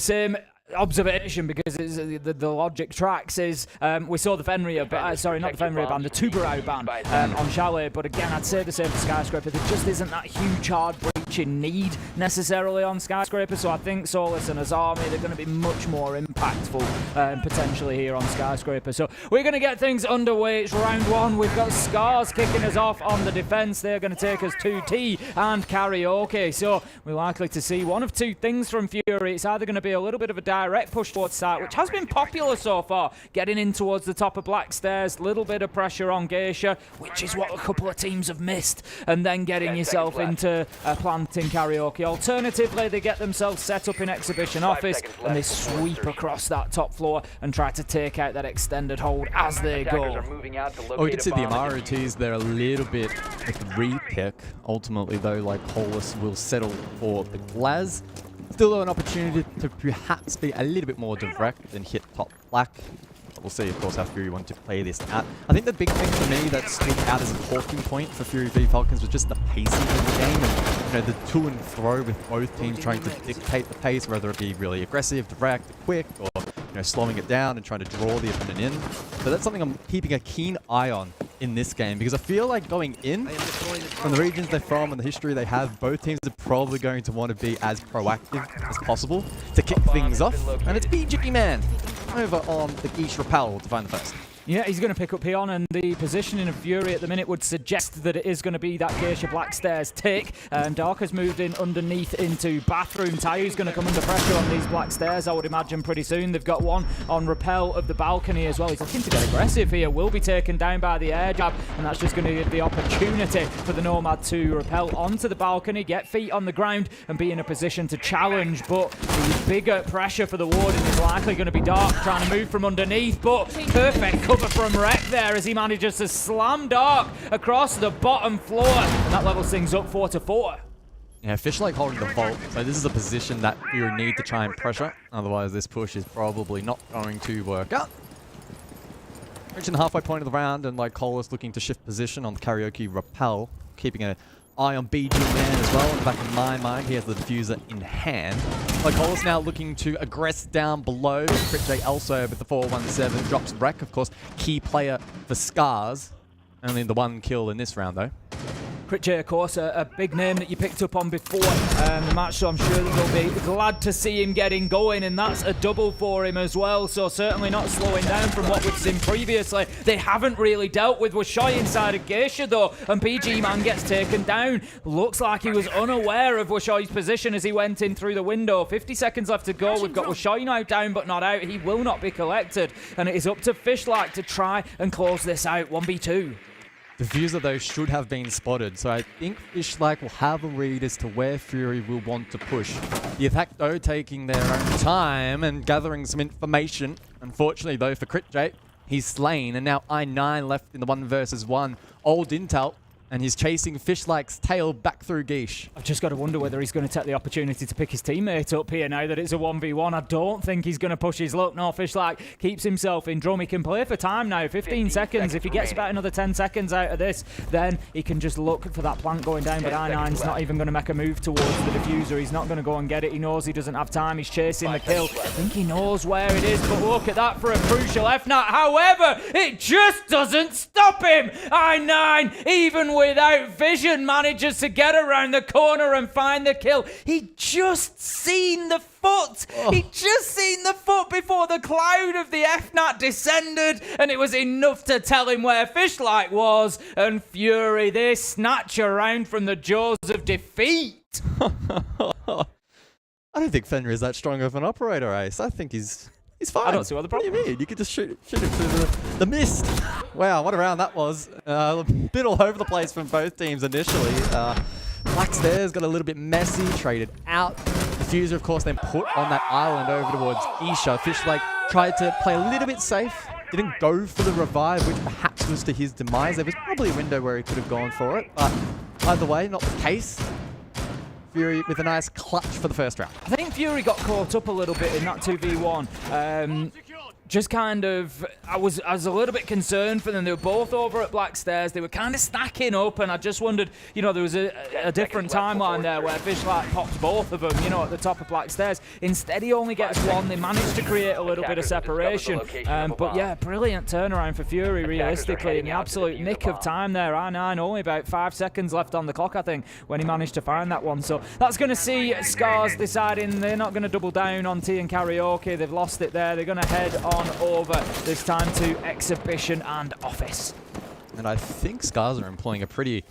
[SPEAKER 2] same observation because it's, the logic tracks is we saw the Fenrir, sorry, not the Fenrir ban, the Tubarão ban on Chalet, but again, I'd say the same for Skyscraper. There just isn't that huge hard breaching need necessarily on Skyscraper, so I think Solus and Azami, they're going to be much more impactful potentially here on Skyscraper. So we're going to get things underway. It's round one. We've got Scars kicking us off on the defense. They're going to take us to T and Karaoke, so we're likely to see one of two things from Fury. It's either going to be a little bit of a direct push towards start, which has been popular so far, getting in towards the top of Black Stairs, little bit of pressure on Geisha, which is what a couple of teams have missed, and then getting yourself into planting Karaoke. Alternatively, they get themselves set up in Exhibition Office and they sweep across that top floor and try to take out that extended hold as they go.
[SPEAKER 12] We did see the Amaru tease there a little bit with the repick. Ultimately, though, like Hollis will settle for the Glaz. Still an opportunity to perhaps be a little bit more direct and hit top Black. But we'll see, of course, how Fury want to play this out. I think the big thing for me that stood out as a talking point for Fury v Falcons was just the pacing of the game and the to and fro with both teams trying to dictate the pace, whether it be really aggressive, direct, quick, or slowing it down and trying to draw the opponent in. So that's something I'm keeping a keen eye on in this game, because I feel like going in, from the regions they're from and the history they have, both teams are probably going to want to be as proactive as possible to kick things off. And it's BG Man over on the Geisha Rappel to find the first.
[SPEAKER 2] Yeah, he's going to pick up Pion, and the positioning of Fury at the minute would suggest that it is going to be that Geisha Black Stairs tick. Dark has moved in underneath into Bathroom. Tayu's going to come under pressure on these Black Stairs, I would imagine, pretty soon. They've got one on Rappel of the balcony as well. He's looking to get aggressive here. Will be taken down by the air jab, and that's just going to give the opportunity for the Nomad to rappel onto the balcony, get feet on the ground, and be in a position to challenge. But the bigger pressure for the Warden is likely going to be Dark trying to move from underneath, but perfect cover from Rek there as he manages to slam Dark across the bottom floor, and that levels things up 4-4.
[SPEAKER 12] Yeah, Fishlake holding the vault, so this is a position that you need to try and pressure, otherwise this push is probably not going to work out. Reaching the halfway point of the round, and like Colas looking to shift position on the Karaoke Rappel, keeping an eye on BG Man as well. In the back of my mind, he has the diffuser in hand. Like Colas now looking to aggress down below. Crit J also with the 417 drops Wreck, of course, key player for Scars. Only the one kill in this round though.
[SPEAKER 2] Crit J, of course, a big name that you picked up on before the match, so I'm sure that they'll be glad to see him getting going, and that's a double for him as well, so certainly not slowing down from what we've seen previously. They haven't really dealt with Washoy inside of Geisha, though, and PG Man gets taken down. Looks like he was unaware of Washoy's position as he went in through the window. 50 seconds left to go. We've got Washoy now down but not out. He will not be collected, and it is up to Fishlike to try and close this out. 1v2.
[SPEAKER 12] Diffuser, though, should have been spotted, so I think Fishlike will have a read as to where Fury will want to push. The attack, though, taking their own time and gathering some information. Unfortunately, though, for Crit J, he's slain, and now I9 left in the 1 versus 1. Old Intel, and he's chasing Fishlike's tail back through Guiche.
[SPEAKER 2] I've just got to wonder whether he's going to take the opportunity to pick his teammate up here now that it's a 1v1. I don't think he's going to push his luck. No, Fishlike keeps himself in drum. He can play for time now. 15 seconds. If he gets about another 10 seconds out of this, then he can just look for that plant going down. But I9's not even going to make a move towards the diffuser. He's not going to go and get it. He knows he doesn't have time. He's chasing the kill. I think he knows where it is, but look at that for a crucial FNAT. However, it just doesn't stop him. I9, even without vision, manages to get around the corner and find the kill. He just seen the foot. He just seen the foot before the cloud of the FNAT descended, and it was enough to tell him where Fishlike was. And Fury, they snatch around from the jaws of defeat.
[SPEAKER 12] I don't think Fenrir is that strong of an operator, Ace. I think he's fine.
[SPEAKER 2] I don't see what the problem is.
[SPEAKER 12] What do you mean? You could just shoot it through the mist. Wow, what a round that was. A bit all over the place from both teams initially. Black Stairs got a little bit messy, traded out. Diffuser, of course, then put on that island over towards Isha. Fishlike tried to play a little bit safe. Didn't go for the revive, which perhaps was to his demise. There was probably a window where he could have gone for it, but either way, not the case. Fury with a nice clutch for the first round.
[SPEAKER 2] I think Fury got caught up a little bit in that 2v1. Just kind of, I was a little bit concerned for them. They were both over at Black Stairs. They were kind of stacking up, and I just wondered, you know, there was a different timeline there where Fishlike popped both of them, you know, at the top of Black Stairs. Instead, he only gets one. They managed to create a little bit of separation. But yeah, brilliant turnaround for Fury, realistically, in the absolute nick of time there. I9, only about 5 seconds left on the clock, I think, when he managed to find that one. So that's going to see Scars deciding they're not going to double down on T and Karaoke. They've lost it there. They're going to head on over this time to Exhibition and Office.
[SPEAKER 12] And I think Scars are employing a pretty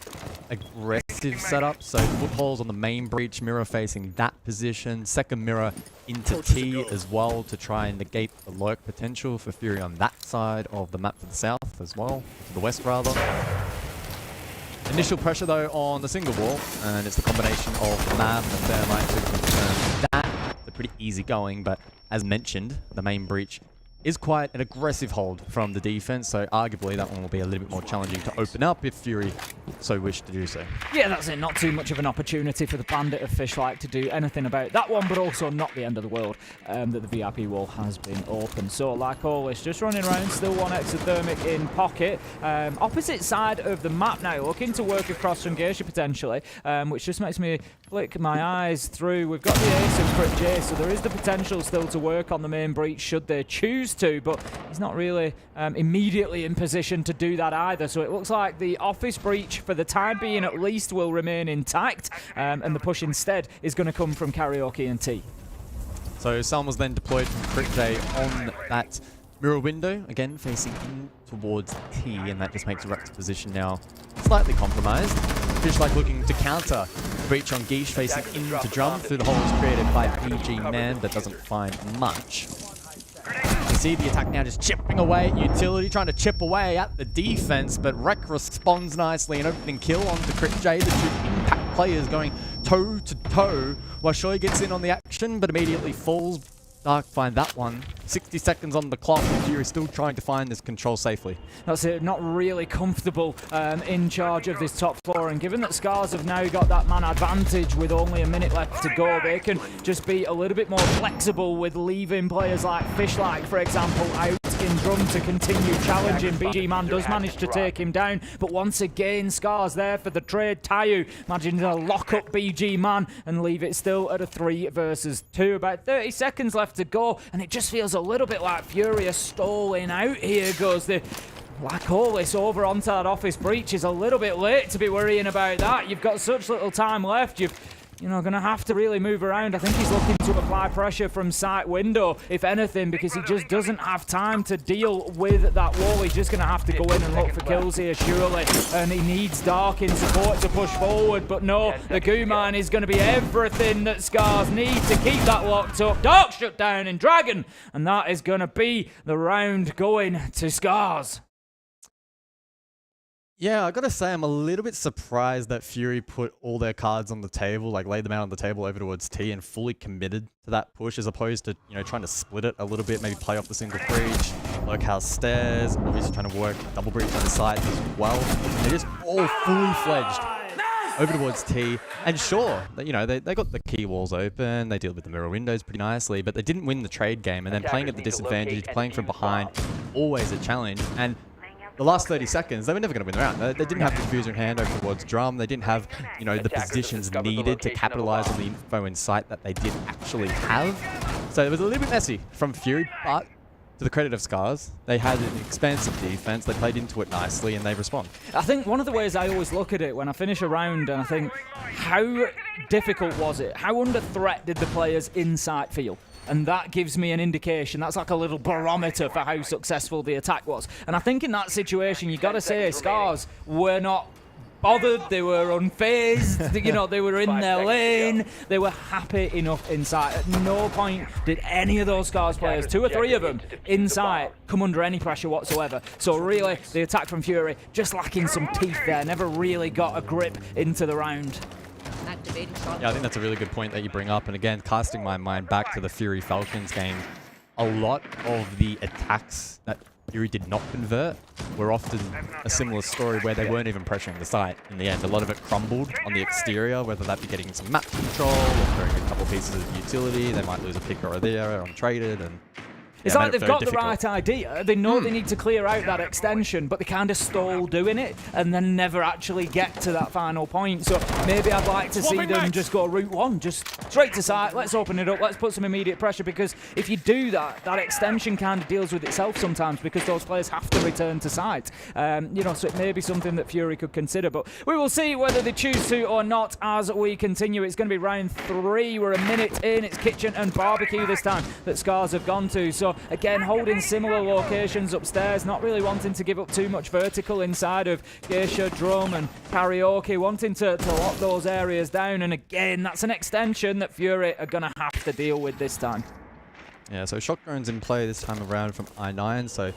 [SPEAKER 12] aggressive setup. So footholds on the main breach, mirror facing that position, second mirror into T as well to try and negate the lurk potential for Fury on that side of the map to the south as well, to the west rather. Initial pressure though on the single wall, and it's the combination of the map and the thermite to confirm that. They're pretty easy going, but as mentioned, the main breach is quite an aggressive hold from the defense, so arguably that one will be a little bit more challenging to open up if Fury so wished to do so.
[SPEAKER 2] Yeah, that's it. Not too much of an opportunity for the Bandit of Fishlike to do anything about that one, but also not the end of the world that the VIP wall has been open. So, like always, just running around, still one exothermic in pocket. Opposite side of the map now, looking to work across from Geisha potentially, which just makes me flick my eyes through. We've got the ace of Crit J, so there is the potential still to work on the main breach should they choose to, but he's not really immediately in position to do that either. So it looks like the office breach, for the time being at least, will remain intact, and the push instead is going to come from Karaoke and T.
[SPEAKER 12] So Salm was then deployed from Crit J on that mirror window, again facing in towards T, and that just makes Ruck's position now slightly compromised. Fishlike looking to counter breach on Guiche, facing into drum through the holes created by PG Man, but doesn't find much. You see the attack now just chipping away at utility, trying to chip away at the defense, but Rek responds nicely, an opening kill onto Crit J. The two impact players going toe to toe. Washoy gets in on the action, but immediately falls. Dark find that one. 60 seconds on the clock, and Fury still trying to find this control safely.
[SPEAKER 2] That's it, not really comfortable in charge of this top floor, and given that Scars have now got that man advantage with only a minute left to go, they can just be a little bit more flexible with leaving players like Fishlike, for example, out in drum to continue challenging. BG Man does manage to take him down, but once again, Scars there for the trade. Tayu managing to lock up BG Man and leave it still at a 3 versus 2. About 30 seconds left to go, and it just feels a little bit like Fury are stalling out here. Goes the Like always, over onto that office breach is a little bit late to be worrying about that. You've got such little time left. You're going to have to really move around. I think he's looking to apply pressure from site window, if anything, because he just doesn't have time to deal with that wall. He's just going to have to go in and look for kills here, surely. And he needs Dark in support to push forward. But no, the Goo Mine is going to be everything that Scars need to keep that locked up. Dark shut down in Dragon. And that is going to be the round going to Scars.
[SPEAKER 12] Yeah, I gotta say, I'm a little bit surprised that Fury put all their cards on the table, like laid them out on the table over towards T and fully committed to that push, as opposed to, you know, trying to split it a little bit, maybe play off the single breach, locale stairs, obviously trying to work double breach on the side as well. They're just all fully fledged over towards T, and sure, you know, they got the key walls open, they deal with the mirror windows pretty nicely, but they didn't win the trade game, and then playing at the disadvantage, playing from behind, always a challenge. And the last 30 seconds, they were never going to win the round. They didn't have Diffuser in hand over towards Drum. They didn't have, you know, the positions needed to capitalize on the info in sight that they did actually have. So it was a little bit messy from Fury, but to the credit of Scars, they had an expansive defense. They played into it nicely, and they respond.
[SPEAKER 2] I think one of the ways I always look at it when I finish a round, and I think, how difficult was it? How under threat did the players inside feel? And that gives me an indication. That's like a little barometer for how successful the attack was. And I think in that situation, you got to say Scars were not bothered. They were unfazed. You know, they were in their lane. They were happy enough inside. At no point did any of those Scars players, 2 or 3 of them, inside, come under any pressure whatsoever. So really, the attack from Fury, just lacking some teeth there. Never really got a grip into the round.
[SPEAKER 12] Yeah, I think that's a really good point that you bring up. And again, casting my mind back to the Fury Falcons game, a lot of the attacks that Fury did not convert were often a similar story where they weren't even pressuring the site in the end. A lot of it crumbled on the exterior, whether that be getting some map control or throwing a couple pieces of utility. They might lose a picker or there untraded, and
[SPEAKER 2] it's like they've got the right idea. They know they need to clear out that extension, but they kind of stall doing it and then never actually get to that final point. So maybe I'd like to see them just go route 1, just straight to site. Let's open it up. Let's put some immediate pressure, because if you do that, that extension kind of deals with itself sometimes, because those players have to return to site. You know, so it may be something that Fury could consider, but we will see whether they choose to or not as we continue. It's going to be round 3. We're a minute in. It's Kitchen and Barbecue this time that Scars have gone to. So again, holding similar locations upstairs, not really wanting to give up too much vertical inside of Geisha, Drum and Karaoke, wanting to lock those areas down. And again, that's an extension that Fury are going to have to deal with this time.
[SPEAKER 12] Yeah, so Shock Drone's in play this time around from I9, so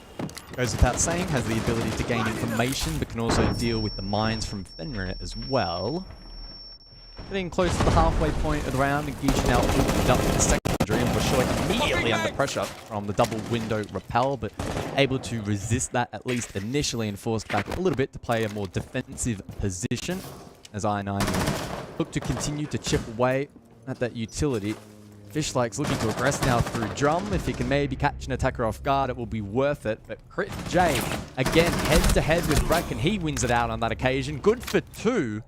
[SPEAKER 12] goes without saying, has the ability to gain information, but can also deal with the mines from Fenrir as well. Getting close to the halfway point of the round, and Geisha now opened up the secondary and was showing immediately under pressure from the double window rappel, but able to resist that at least initially and forced back a little bit to play a more defensive position as I9 look to continue to chip away at that utility. Fishlike's looking to aggress now through Drum. If he can maybe catch an attacker off guard, it will be worth it. But Crit J, again, head-to-head with Breck, and he wins it out on that occasion. Good for 2.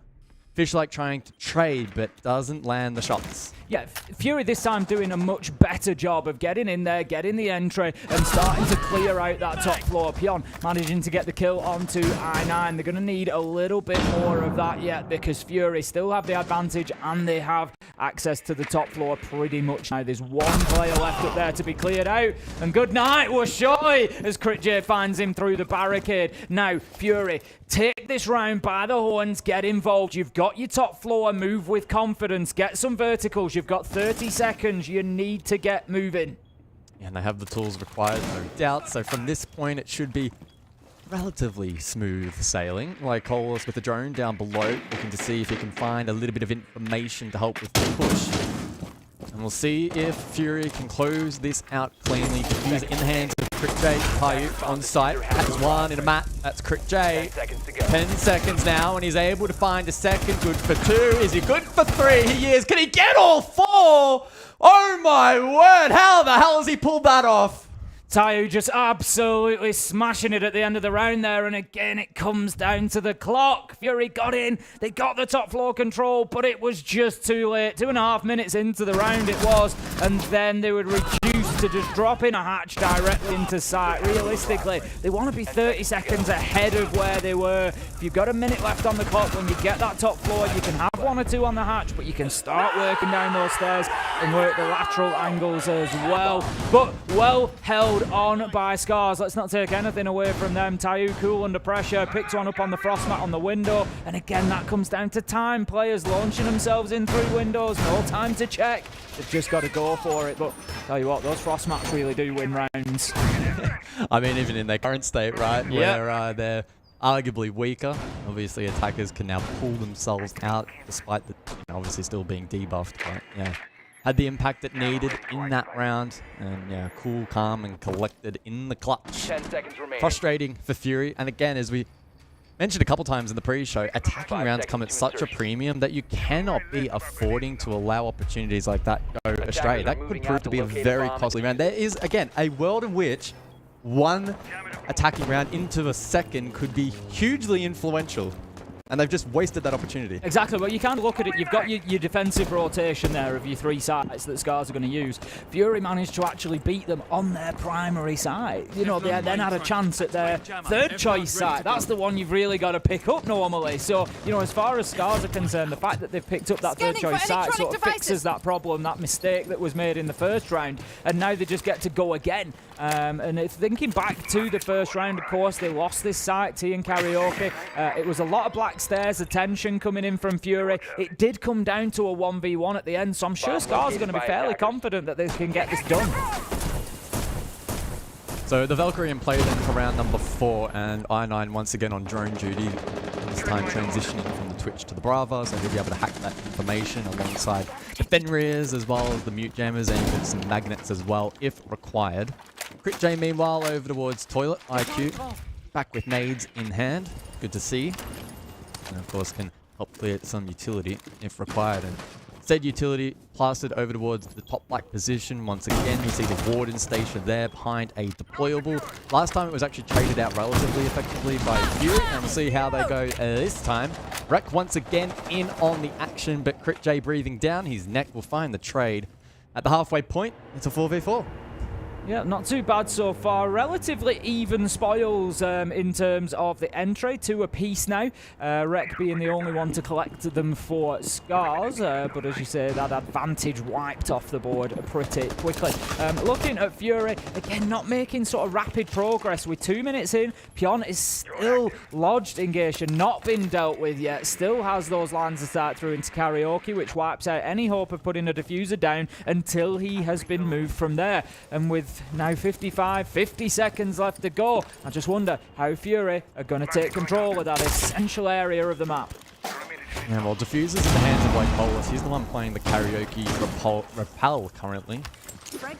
[SPEAKER 12] Fishlike trying to trade, but doesn't land the shots.
[SPEAKER 2] Yeah, Fury this time doing a much better job of getting in there, getting the entry, and starting to clear out that top floor. Pion managing to get the kill onto I9. They're going to need a little bit more of that yet, because Fury still have the advantage and they have access to the top floor pretty much now. There's one player left up there to be cleared out, and good night was Shoy as Crit J finds him through the barricade. Now, Fury, take this round by the horns, get involved. You've got your top floor, move with confidence, get some verticals. You've got 30 seconds. You need to get moving.
[SPEAKER 12] And they have the tools required, no doubt. So from this point, it should be relatively smooth sailing. Like Colas with the drone down below, looking to see if he can find a little bit of information to help with the push. And we'll see if Fury can close this out cleanly. Diffuser in the hands of Crit J. Paiute on site. Has one in a mat. That's Crit J. 10 seconds now, and he's able to find a second. Good for 2. Is he good for 3? He is. Can he get all 4? Oh my word. How the hell has he pulled that off?
[SPEAKER 2] Tayu just absolutely smashing it at the end of the round there, and again it comes down to the clock. Fury got in, they got the top floor control, but it was just too late. 2.5 minutes into the round it was, and then they would reduce to just drop in a hatch directly into sight. Realistically, they want to be 30 seconds ahead of where they were. If you've got a minute left on the clock, when you get that top floor, you can have 1 or 2 on the hatch, but you can start working down those stairs and work the lateral angles as well. But well held on by Scars. Let's not take anything away from them. Tayu cool under pressure, picks one up on the frost mat on the window, and again that comes down to time. Players launching themselves in through windows, no time to check. They've just got to go for it. But tell you what, those frost mats really do win rounds.
[SPEAKER 12] I mean, even in their current state, right, where they're arguably weaker. Obviously, attackers can now pull themselves out, despite the, obviously still being debuffed. But yeah, had the impact it needed in that round, and yeah, cool, calm, and collected in the clutch.
[SPEAKER 5] 10 seconds remaining.
[SPEAKER 12] Frustrating for Fury, and again, as we mentioned a couple times in the pre-show, attacking rounds come at such a premium that you cannot be affording to allow opportunities like that go astray. That could prove to be a very costly round. There is, again, a world in which one attacking round into a second could be hugely influential, and they've just wasted that opportunity.
[SPEAKER 2] Exactly. Well, you can't look at it. You've got your defensive rotation there of your 3 sites that Scars are going to use. Fury managed to actually beat them on their primary site. You know, they then had a chance at their 3rd choice site. That's the one you've really got to pick up normally. So, you know, as far as Scars are concerned, the fact that they've picked up that 3rd choice site sort of fixes that problem, that mistake that was made in the first round, and now they just get to go again. And if thinking back to the first round, of course, they lost this site, T and Karaoke. It was a lot of black stairs, attention coming in from Fury. It did come down to a 1v1 at the end, so I'm sure Scars are going to be fairly confident that they can get this done.
[SPEAKER 12] So the Valkyrie in play then for round number 4, and I9 once again on drone duty, this time transitioning from the Twitch to the Brava, so he'll be able to hack that information alongside the Fenriers as well as the Mute Jammers, and even some magnets as well if required. Crit J meanwhile over towards Toilet IQ, back with nades in hand, good to see, and of course can help clear some utility if required. And said utility plastered over towards the top black position. Once again, you see the Warden station there behind a deployable. Last time it was actually traded out relatively effectively by Fury, and we'll see how they go this time. Rek once again in on the action, but Crit J breathing down. His neck will find the trade. At the halfway point, it's a 4v4.
[SPEAKER 2] Yeah, not too bad so far. Relatively even spoils in terms of the entry, 2 apiece now. Rek being the only one to collect them for Scars, but as you say, that advantage wiped off the board pretty quickly. Looking at Fury, again, not making sort of rapid progress. With 2 minutes in, Pion is still lodged in Geisha, not been dealt with yet. Still has those lines to start through into Karaoke, which wipes out any hope of putting a diffuser down until he has been moved from there. And with now 50 seconds left to go, I just wonder how Fury are going to take control of that essential area of the map.
[SPEAKER 12] Yeah, well, Diffuser's in the hands of White Bolus. He's the one playing the Karaoke Repel currently.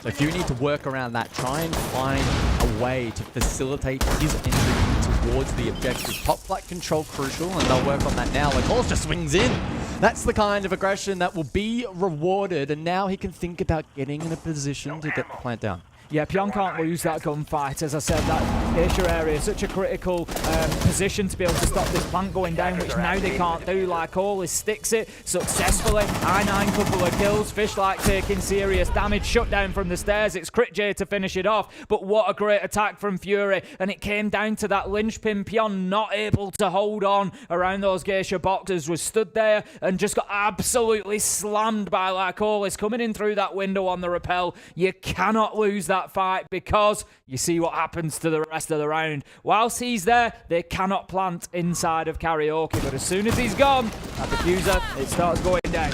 [SPEAKER 12] So if you need to work around that, try and find a way to facilitate his entry towards the objective. Top flat control crucial, and they'll work on that now. Like, Bolus just swings in. That's the kind of aggression that will be rewarded, and now he can think about getting in a position to get the plant down.
[SPEAKER 2] Yeah, Pion can't lose that gunfight. As I said, that Geisha area is such a critical position to be able to stop this plant going down, which now they can't do. Like Always sticks it successfully. I9 couple of kills. Fishlight taking serious damage. Shut down from the stairs. It's Crit J to finish it off. But what a great attack from Fury. And it came down to that linchpin. Pion not able to hold on around those Geisha boxes. Was stood there and just got absolutely slammed by Lycolis coming in through that window on the rappel. You cannot lose that fight, because you see what happens to the rest of the round. Whilst he's there, they cannot plant inside of Karaoke, but as soon as he's gone, that diffuser, it starts going down.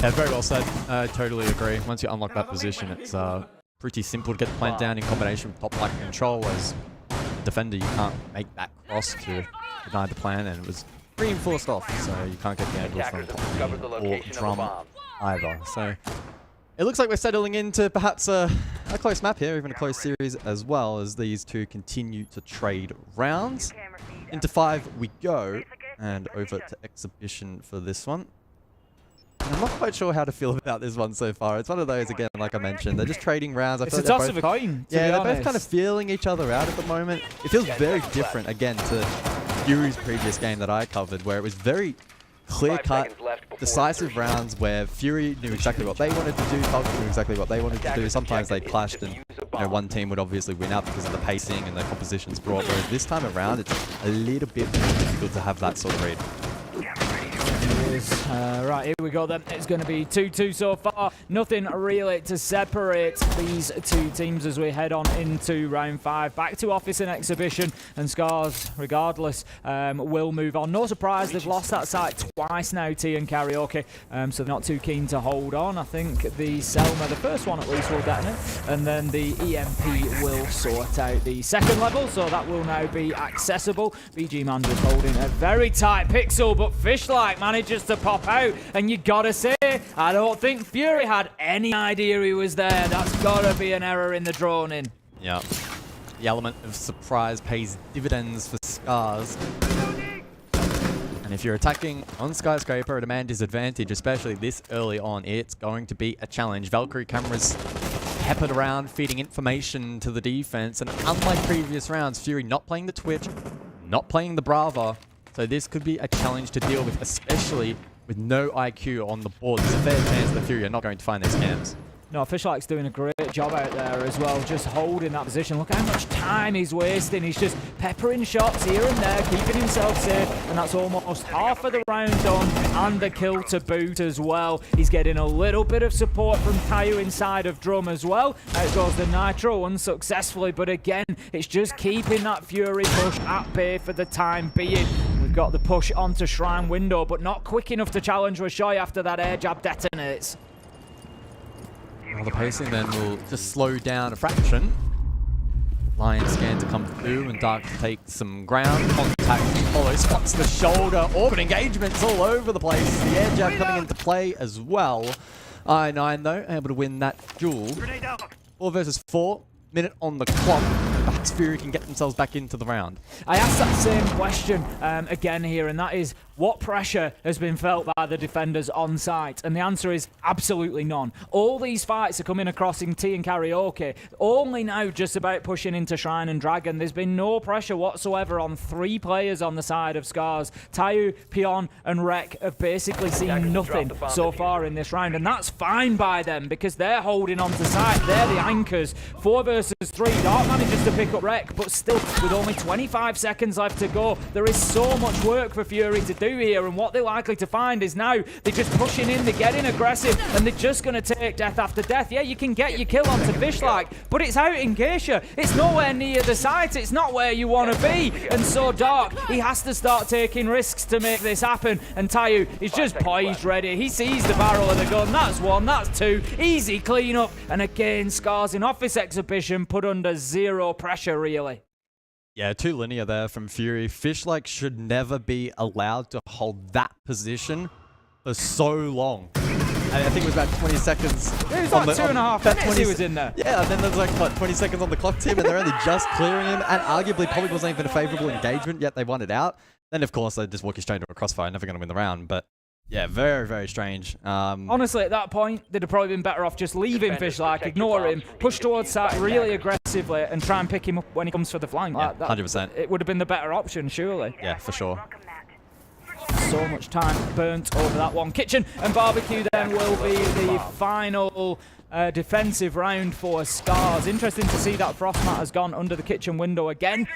[SPEAKER 12] Yeah, very well said. I totally agree. Once you unlock that position, it's pretty simple to get the plant down in combination with top black control. As defender, you can't make that cross to deny the plan, and it was reinforced off, so you can't get the angle from top or drum either. So it looks like we're settling into perhaps a close map here, even a close series as well, as these two continue to trade rounds. Into 5 we go, and over to Exhibition for this one. And I'm not quite sure how to feel about this one so far. It's one of those, again, like I mentioned, they're just trading rounds.
[SPEAKER 2] It's a toss of a coin,
[SPEAKER 12] yeah, they're both kind of feeling each other out at the moment. It feels very different, again, to Fury's previous game that I covered, where it was very clear-cut, decisive rounds where Fury knew exactly what they wanted to do, Falcon knew exactly what they wanted to do. Sometimes they clashed and one team would obviously win out because of the pacing and the compositions brought. Whereas this time around, it's a little bit more difficult to have that sort of read.
[SPEAKER 2] Right, here we go then. It's going to be 2-2 so far. Nothing really to separate these two teams as we head on into round 5. Back to Office and Exhibition, and Scars, regardless, will move on. No surprise, they've lost that site twice now, T and Karaoke, so they're not too keen to hold on. I think the Selma, the first one at least, will detonate, and then the EMP will sort out the second level, so that will now be accessible. BG Man just holding a very tight pixel, but Fishlike manages to pop out, and you gotta say, I don't think Fury had any idea he was there. That's gotta be an error in the droning.
[SPEAKER 12] Yeah. The element of surprise pays dividends for Scars. And if you're attacking on Skyscraper at a man disadvantage, especially this early on, it's going to be a challenge. Valkyrie cameras peppered around, feeding information to the defense, and unlike previous rounds, Fury not playing the Twitch, not playing the Brava, so this could be a challenge to deal with, especially with no IQ on the board. There's a fair chance that Fury are not going to find these cams.
[SPEAKER 2] No, Fishlike's doing a great job out there as well, just holding that position. Look how much time he's wasting. He's just peppering shots here and there, keeping himself safe, and that's almost half of the round done, and the kill to boot as well. He's getting a little bit of support from Tayu inside of Drum as well. Out goes the Nitro unsuccessfully, but again, it's just keeping that Fury push at bay for the time being. We've got the push onto Shrine Window, but not quick enough to challenge Rashoy after that air jab detonates.
[SPEAKER 12] Well, the pacing then will just slow down a fraction. Lion scan to come through, and Dark to take some ground. Contact follows, spots the shoulder. Orbit engagements all over the place. The air jab coming into play as well. I9 though, able to win that duel. 4 versus 4. Minute on the clock. Perhaps Fury can get themselves back into the round.
[SPEAKER 2] I asked that same question again here, and that is, what pressure has been felt by the defenders on site? And the answer is absolutely none. All these fights are coming across in T and Karaoke, only now just about pushing into Shrine and Dragon. There's been no pressure whatsoever on 3 players on the side of Scars. Tayu, Pion and Rek have basically seen nothing so far in this round, and that's fine by them because they're holding on to site. They're the anchors. 4 versus 3. Dark manages to pick up Rek, but still with only 25 seconds left to go, there is so much work for Fury to do here, and what they're likely to find is now they're just pushing in, they're getting aggressive, and they're just going to take death after death. Yeah, you can get your kill onto Fishlike, but it's out in Geisha. It's nowhere near the site. It's not where you want to be. And so Dark, he has to start taking risks to make this happen, and Tayu is just poised ready. He sees the barrel of the gun. That's 1, that's 2. Easy clean up, and again, Scars in Office Exhibition put under 0 pressure, really.
[SPEAKER 12] Yeah, too linear there from Fury. Fishlike should never be allowed to hold that position for so long. I think it was about 20 seconds.
[SPEAKER 2] It was like 2.5 minutes he was in there.
[SPEAKER 12] Yeah, and then there's like, what, 20 seconds on the clock, Tim, and they're only just clearing him, and arguably probably wasn't even a favorable engagement, yet they won it out. Then, of course, they just walk you straight into a crossfire, never going to win the round, but yeah, very, very strange.
[SPEAKER 2] Honestly, at that point, they'd have probably been better off just leaving Fishlike, ignore him, push towards site really aggressively, and try and pick him up when he comes for the flank.
[SPEAKER 12] Yeah, 100%.
[SPEAKER 2] It would have been the better option, surely.
[SPEAKER 12] Yeah, for sure.
[SPEAKER 2] So much time burnt over that one. Kitchen and Barbecue then will be the final defensive round for Scars. Interesting to see that Frostmat has gone under the kitchen window again.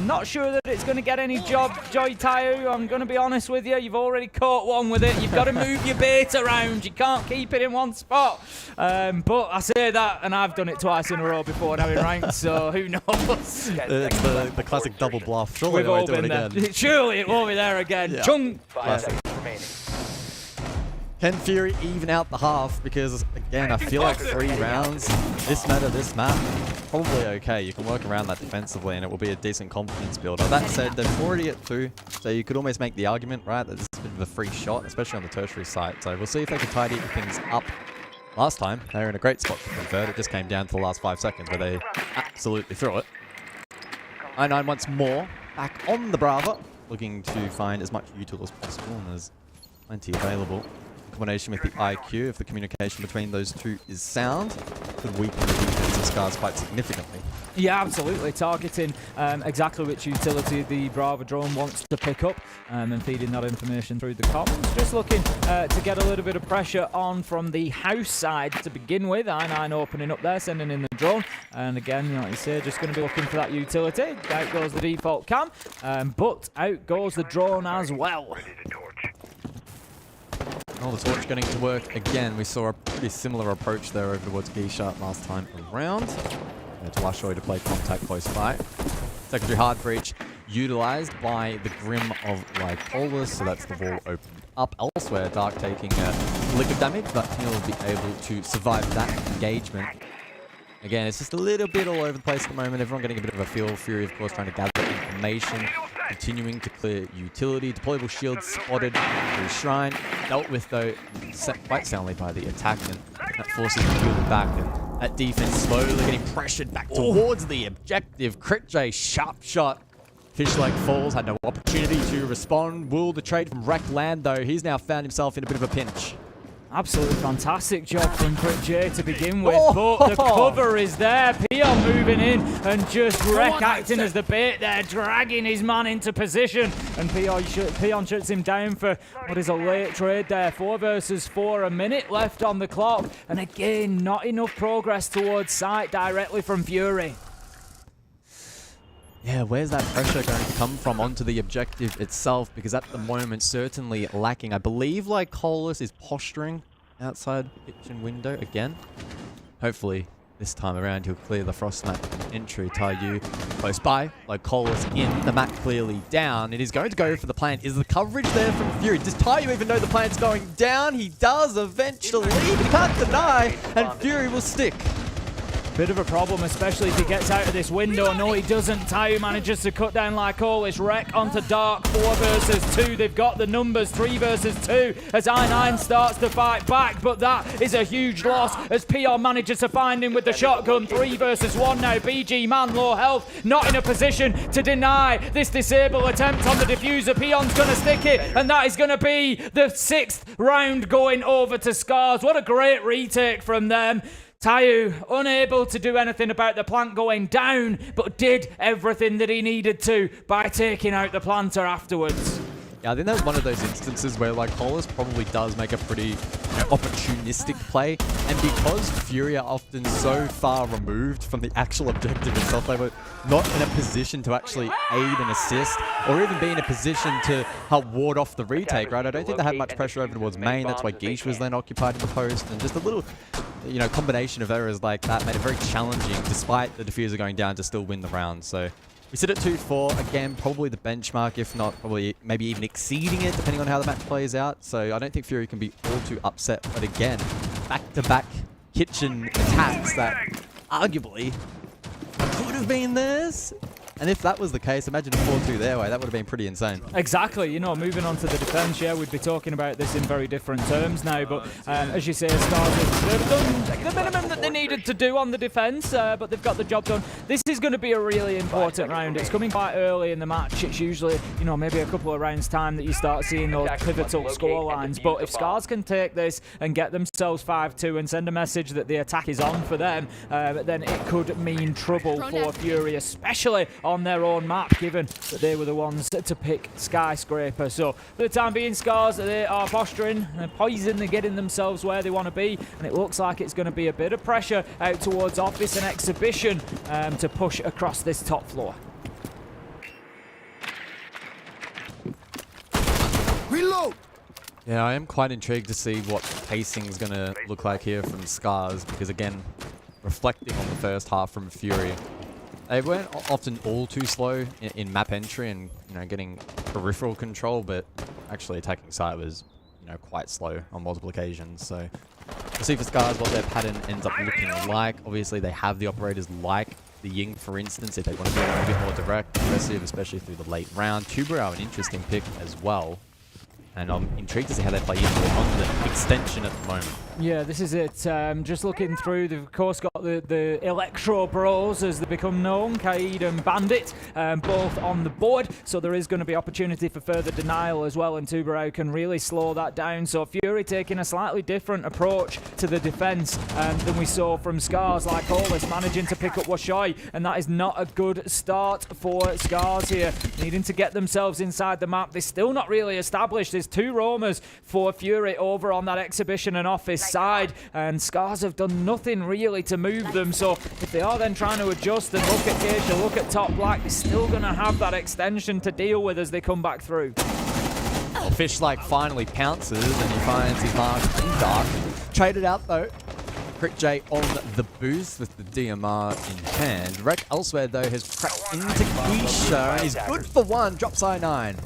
[SPEAKER 2] Not sure that it's going to get any joy, Tayu. I'm going to be honest with you. You've already caught one with it. You've got to move your bait around. You can't keep it in one spot. But I say that, and I've done it twice in a row before now in ranked, so who knows?
[SPEAKER 12] The classic double bluff. Surely
[SPEAKER 2] We've
[SPEAKER 12] they won't
[SPEAKER 2] all
[SPEAKER 12] do it
[SPEAKER 2] been there.
[SPEAKER 12] again.
[SPEAKER 2] Surely it won't be there again.
[SPEAKER 12] Yeah.
[SPEAKER 2] Chung!
[SPEAKER 5] 5 seconds remaining.
[SPEAKER 12] Can Fury even out the half? Because, again, I feel like 3 rounds, this meta, this map, probably okay. You can work around that defensively, and it will be a decent confidence builder. That said, they're already at 2, so you could almost make the argument, right, that this is a bit of a free shot, especially on the tertiary site. So we'll see if they can tidy things up. Last time, they were in a great spot to convert. It just came down to the last 5 seconds where they absolutely threw it. I9 once more, back on the Brava, looking to find as much util as possible, and there's plenty available. Combination with the IQ, if the communication between those two is sound, could weaken the defensive Scars quite significantly.
[SPEAKER 2] Yeah, absolutely. Targeting exactly which utility the Bravo drone wants to pick up and feeding that information through the comms. Just looking to get a little bit of pressure on from the house side to begin with. I9 opening up there, sending in the drone. And again, like you say, just going to be looking for that utility. Out goes the default cam, but out goes the drone as well.
[SPEAKER 12] Oh, the torch getting to work again. We saw a pretty similar approach there over towards Geisha last time around. To Lashoy to play contact close by. Secondary hard breach utilized by the Grim of Lycolis, so that's the wall opened up elsewhere. Dark taking a lick of damage, but he'll be able to survive that engagement. Again, it's just a little bit all over the place at the moment. Everyone getting a bit of a feel. Fury, of course, trying to gather information. Continuing to clear utility. Deployable shields spotted through Shrine. Dealt with, though, quite soundly by the attackman. That forces the field back. And that defense slowly getting pressured back towards the objective. Crit J, sharp shot. Fishleg falls, had no opportunity to respond. Will the trade from Wreck land, though. He's now found himself in a bit of a pinch.
[SPEAKER 2] Absolutely fantastic job from Crit J to begin with, but the cover is there. Pion moving in and just Wreck acting as the bait there, dragging his man into position. And Pion shuts him down for what is a late trade there. 4 versus 4, a minute left on the clock. And again, not enough progress towards site directly from Fury.
[SPEAKER 12] Yeah, where's that pressure going to come from onto the objective itself? Because at the moment, certainly lacking. I believe Lycolis is posturing outside kitchen window again. Hopefully, this time around, he'll clear the frost map entry. Taiyu close by. Lycolis in, the map clearly down. It is going to go for the plant. Is the coverage there from Fury? Does Taiyu even know the plant's going down? He does eventually, but he can't deny, and Fury will stick.
[SPEAKER 2] Bit of a problem, especially if he gets out of this window. No, he doesn't. Taiyu manages to cut down Lycolis. Wreck onto Dark. 4 versus 2. They've got the numbers. 3 versus 2 as I9 starts to fight back. But that is a huge loss as Pion manages to find him with the shotgun. 3 versus 1 now. BG man, low health. Not in a position to deny this disable attempt on the diffuser. Pion's going to stick it. And that is going to be the 6th round going over to Scars. What a great retake from them. Taiyu unable to do anything about the plant going down, but did everything that he needed to by taking out the planter afterwards.
[SPEAKER 12] Yeah, I think that's one of those instances where Lycolis probably does make a pretty opportunistic play, and because Fury are often so far removed from the actual objective itself, they were not in a position to actually aid and assist, or even be in a position to help ward off the retake, right? I don't think they had much pressure over towards main. That's why Guiche was then occupied in the post, and just a little, combination of errors like that made it very challenging, despite the diffuser going down, to still win the round. So we sit at 2-4, again, probably the benchmark, if not probably maybe even exceeding it, depending on how the match plays out. So I don't think Fury can be all too upset. But again, back-to-back kitchen attacks that arguably could have been theirs. And if that was the case, imagine a 4-2 their way. That would have been pretty insane.
[SPEAKER 2] Exactly. Moving on to the defense, yeah, we'd be talking about this in very different terms now. But as you say, Stars have done the minimum that they needed to do on the defense, but they've got the job done. This is going to be a really important round. It's coming quite early in the match. It's usually, maybe a couple of rounds' time that you start seeing those pivotal score lines. But if Scars can take this and get themselves 5-2 and send a message that the attack is on for them, then it could mean trouble for Fury, especially on their own map, given that they were the ones to pick Skyscraper. So for the time being, Scars, they are posturing and poison. They're getting themselves where they want to be, and it looks like it's going to be a bit of pressure out towards Office and Exhibition to push across this top floor.
[SPEAKER 11] Reload!
[SPEAKER 12] Yeah, I am quite intrigued to see what pacing is going to look like here from Scars, because again, reflecting on the first half from Fury, they weren't often all too slow in map entry and getting peripheral control, but actually attacking site was quite slow on multiple occasions. So we'll see for Scars what their pattern ends up looking like. Obviously, they have the operators like the Ying, for instance, if they want to be a bit more direct, aggressive, especially through the late round. Tuberao, an interesting pick as well. And I'm intrigued to see how they play into it on the extension at the moment.
[SPEAKER 2] Yeah, this is it. Just looking through, they've of course got the Electro Bros, as they become known, Kaid and Bandit, both on the board. So there is going to be opportunity for further denial as well, and Tubarão can really slow that down. So Fury taking a slightly different approach to the defense than we saw from Scars, like Always managing to pick up Washai, and that is not a good start for Scars here. Needing to get themselves inside the map. They're still not really established. There's 2 roamers for Fury over on that exhibition and office side, and Scars have done nothing really to move them. So if they are then trying to adjust and look at Geisha, look at top black, they're still going to have that extension to deal with as they come back through.
[SPEAKER 12] Well, Fish like finally pounces and he finds his mark in dark. Traded out though. Crit J on the boost with the DMR in hand. Wreck elsewhere though has cracked into Geisha and he's good for 1. Drops I9.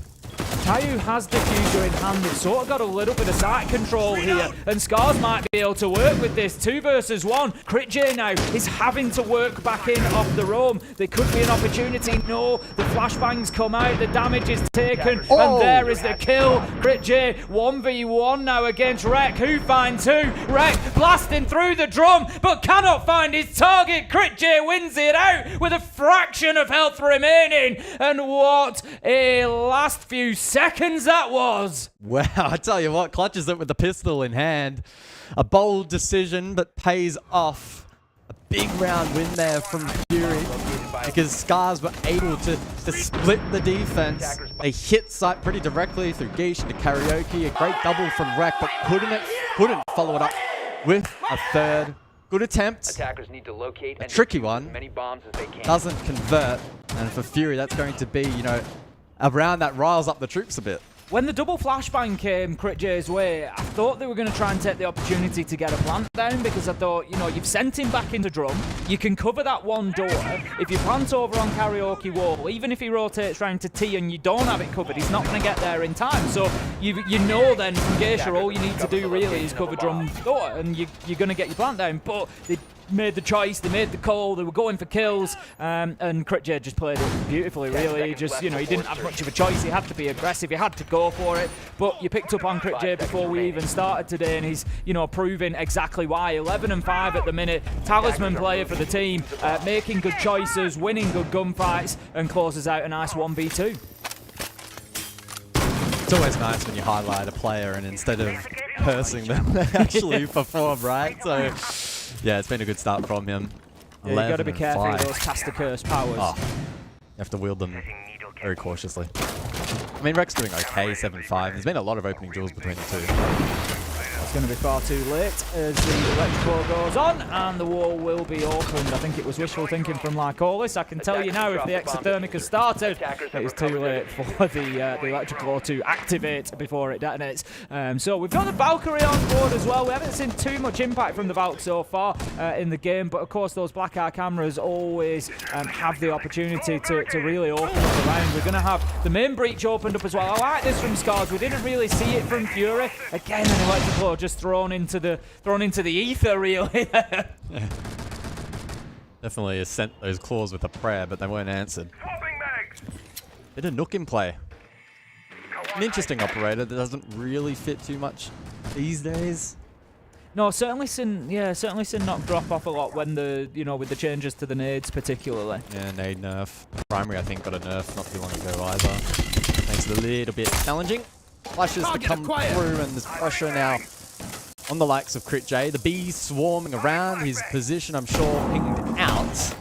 [SPEAKER 2] Tayu has Diffuser in hand. They've sort of got a little bit of site control here, and Scars might be able to work with this. 2 versus 1. Crit J now is having to work back in off the roam. There could be an opportunity. No, the flashbangs come out, the damage is taken, and there is the kill. Crit J 1v1 now against Wreck, who finds who? Wreck blasting through the drum, but cannot find his target. Crit J wins it out with a fraction of health remaining, and what a last few seconds that was.
[SPEAKER 12] Wow, I tell you what, clutches it with the pistol in hand. A bold decision, but pays off. A big round win there from Fury, because Scars were able to split the defense. They hit site pretty directly through Geisha to Karaoke. A great double from Wreck, but couldn't follow it up with a third. Good attempt.
[SPEAKER 5] Attackers need to locate
[SPEAKER 12] a tricky one.
[SPEAKER 5] as many bombs as they can.
[SPEAKER 12] Doesn't convert. And for Fury, that's going to be, a round that riles up the troops a bit.
[SPEAKER 2] When the double flashbang came Crit J's way, I thought they were going to try and take the opportunity to get a plant down, because I thought, you've sent him back into drum, you can cover that one door. If you plant over on Karaoke wall, even if he rotates round to T and you don't have it covered, he's not going to get there in time. So you know then from Geisha, all you need to do really is cover drum door, and you're going to get your plant down. But they made the choice, they made the call, they were going for kills, and Crit J just played it beautifully, really. He just, he didn't have much of a choice. He had to be aggressive, he had to go for it. But you picked up on Crit J before we even started today, and he's, proving exactly why. 11 and 5 at the minute, talisman player for the team, making good choices, winning good gunfights, and closes out a nice 1v2.
[SPEAKER 12] It's always nice when you highlight a player and instead of cursing them, they actually perform, right? So, yeah, it's been a good start from him.
[SPEAKER 2] Yeah, you got to be careful with those caster curse powers.
[SPEAKER 12] Oh, you have to wield them very cautiously. I mean, Wreck's doing okay, 7-5. There's been a lot of opening duels between the two.
[SPEAKER 2] It's going to be far too late as the electrical goes on, and the wall will be opened. I think it was wishful thinking from Lycolis. I can tell you now, if the exothermic has started, it is too late for the electrical to activate before it detonates. So we've got the Valkyrie on board as well. We haven't seen too much impact from the Valk so far in the game, but of course those black eye cameras always have the opportunity to really open up the round. We're going to have the main breach opened up as well. I like this from Scars. We didn't really see it from Fury. Again, an electrical just thrown into the ether, really.
[SPEAKER 12] Yeah. Definitely sent those claws with a prayer, but they weren't answered. Bit of Nook in play. An interesting operator that doesn't really fit too much these days.
[SPEAKER 2] No, certainly seen Nook drop off a lot when with the changes to the nades particularly.
[SPEAKER 12] Yeah, nade nerf. Primary, I think, got a nerf not too long ago either. Makes it a little bit challenging. Flashes to come through, and there's pressure now on the likes of Crit J. The bees swarming around his position, I'm sure, pinged out.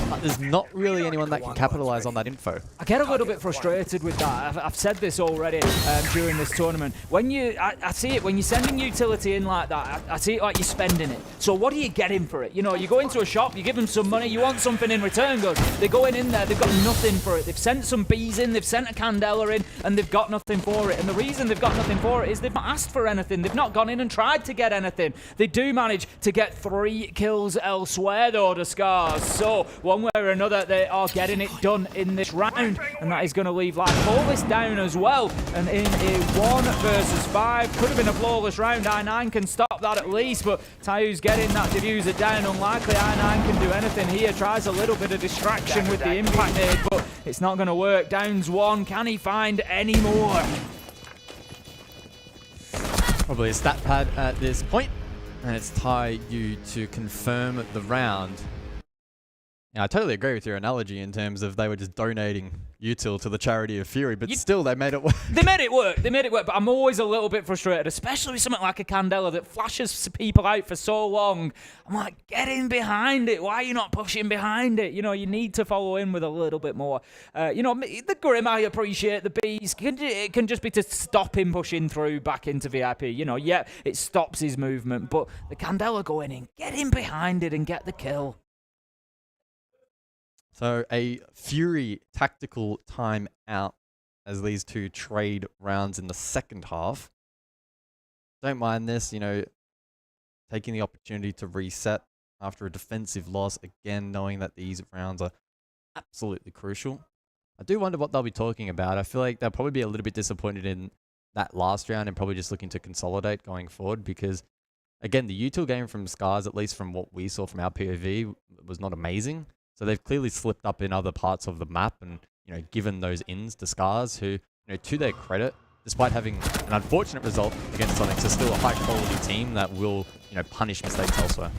[SPEAKER 12] But there's not really anyone that can capitalize on that info.
[SPEAKER 2] I get a little bit frustrated with that. I've said this already during this tournament. I see it when you're sending utility in like that. I see it like you're spending it. So what are you getting for it? You go into a shop, you give them some money, you want something in return. They're going in there, they've got nothing for it. They've sent some bees in, they've sent a Candela in, and they've got nothing for it. And the reason they've got nothing for it is they've not asked for anything. They've not gone in and tried to get anything. They do manage to get 3 kills elsewhere though, to Scars. So one way or another, they are getting it done in this round, and that is going to leave Lycolis down as well. And in a 1 versus 5, could have been a flawless round. I9 can stop that at least, but Tayu's getting that diffuser down. Unlikely I9 can do anything here. Tries a little bit of distraction with the impact nade, but it's not going to work. Downs 1. Can he find any more?
[SPEAKER 12] Probably a stat pad at this point, and it's you to confirm the round. Yeah, I totally agree with your analogy in terms of they were just donating util to the charity of Fury, but still they made it work.
[SPEAKER 2] They made it work. They made it work, but I'm always a little bit frustrated, especially with something like a Candela that flashes people out for so long. I'm like, get in behind it. Why are you not pushing behind it? You know, you need to follow in with a little bit more. You know, the Grim, I appreciate the bees. It can just be to stop him pushing through back into VIP. You know, yeah, it stops his movement, but the Candela going in, get in behind it and get the kill.
[SPEAKER 12] So a Fury tactical timeout as these two trade rounds in the second half. Don't mind this, you know, taking the opportunity to reset after a defensive loss, again, knowing that these rounds are absolutely crucial. I do wonder what they'll be talking about. I feel like they'll probably be a little bit disappointed in that last round and probably just looking to consolidate going forward because, again, the util game from Scars, at least from what we saw from our POV, was not amazing. So they've clearly slipped up in other parts of the map and, you know, given those ins to Scars who, you know, to their credit, despite having an unfortunate result against Sonics, are still a high-quality team that will, you know, punish mistakes elsewhere.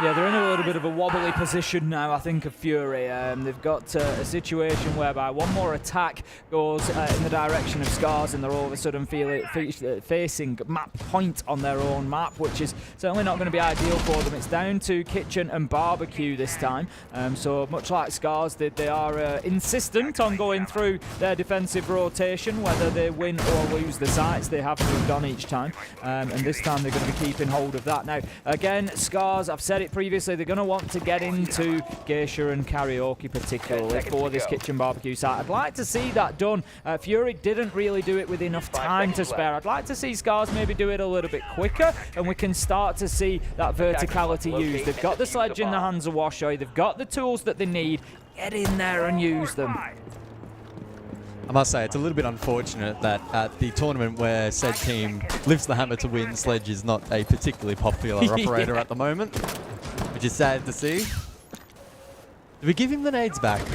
[SPEAKER 2] Yeah, they're in a little bit of a wobbly position now, I think, of Fury. They've got a situation whereby one more attack goes in the direction of Scars and they're all of a sudden facing map point on their own map, which is certainly not going to be ideal for them. It's down to Kitchen and Barbecue this time. So much like Scars, they are insistent on going through their defensive rotation, whether they win or lose the sites. They have moved on each time. And this time they're going to be keeping hold of that. Now, again, Scars, I've said it previously, they're going to want to get into Geisha and Karaoke particularly for this Kitchen Barbecue site. I'd like to see that done. Fury didn't really do it with enough time to spare. I'd like to see Scars maybe do it a little bit quicker and we can start to see that verticality used. They've got the sledge in the hands of Washoe. They've got the tools that they need. Get in there and use them.
[SPEAKER 12] I must say, it's a little bit unfortunate that at the tournament where said team lifts the hammer to win, Sledge is not a particularly popular operator at the moment, which is sad to see. Do we give him the nades back?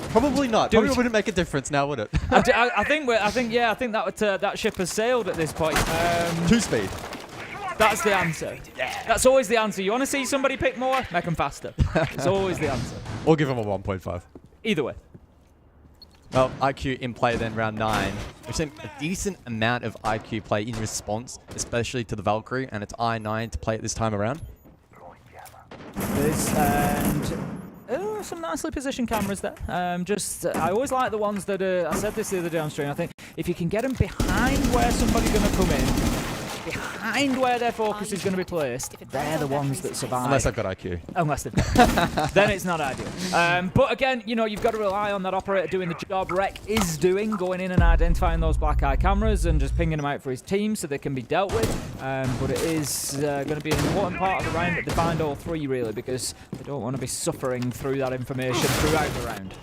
[SPEAKER 12] Probably not. Probably wouldn't make a difference now, would it?
[SPEAKER 2] I think that ship has sailed at this point.
[SPEAKER 12] 2-speed.
[SPEAKER 2] That's the answer. Yeah. That's always the answer. You want to see somebody pick more? Make them faster. It's always the answer.
[SPEAKER 12] Or give them a 1.5.
[SPEAKER 2] Either way.
[SPEAKER 12] Well, IQ in play then, round 9. We've seen a decent amount of IQ play in response, especially to the Valkyrie, and it's I9 to play it this time around.
[SPEAKER 2] Some nicely positioned cameras there. I always like the ones that I said this the other day on stream. I think if you can get them behind where somebody's going to come in, behind where their focus is going to be placed, they're the ones that survive.
[SPEAKER 12] Unless I've got IQ.
[SPEAKER 2] Unless they've got then it's not ideal. But again, you know, you've got to rely on that operator doing the job Rek is doing, going in and identifying those black eye cameras and just pinging them out for his team so they can be dealt with. But it is going to be an important part of the round that they find all three, really, because they don't want to be suffering through that information throughout the round.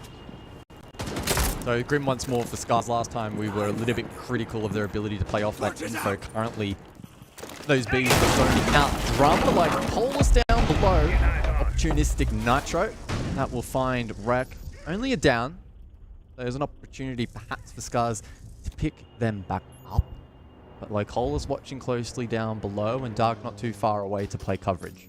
[SPEAKER 12] So Grim once more for Scars. Last time we were a little bit critical of their ability to play off that info. Currently, those bees are going to out drum like Polus down below. Opportunistic Nitro. That will find Rek only a down. There's an opportunity perhaps for Scars to pick them back up. But Lycola's watching closely down below and Dark not too far away to play coverage.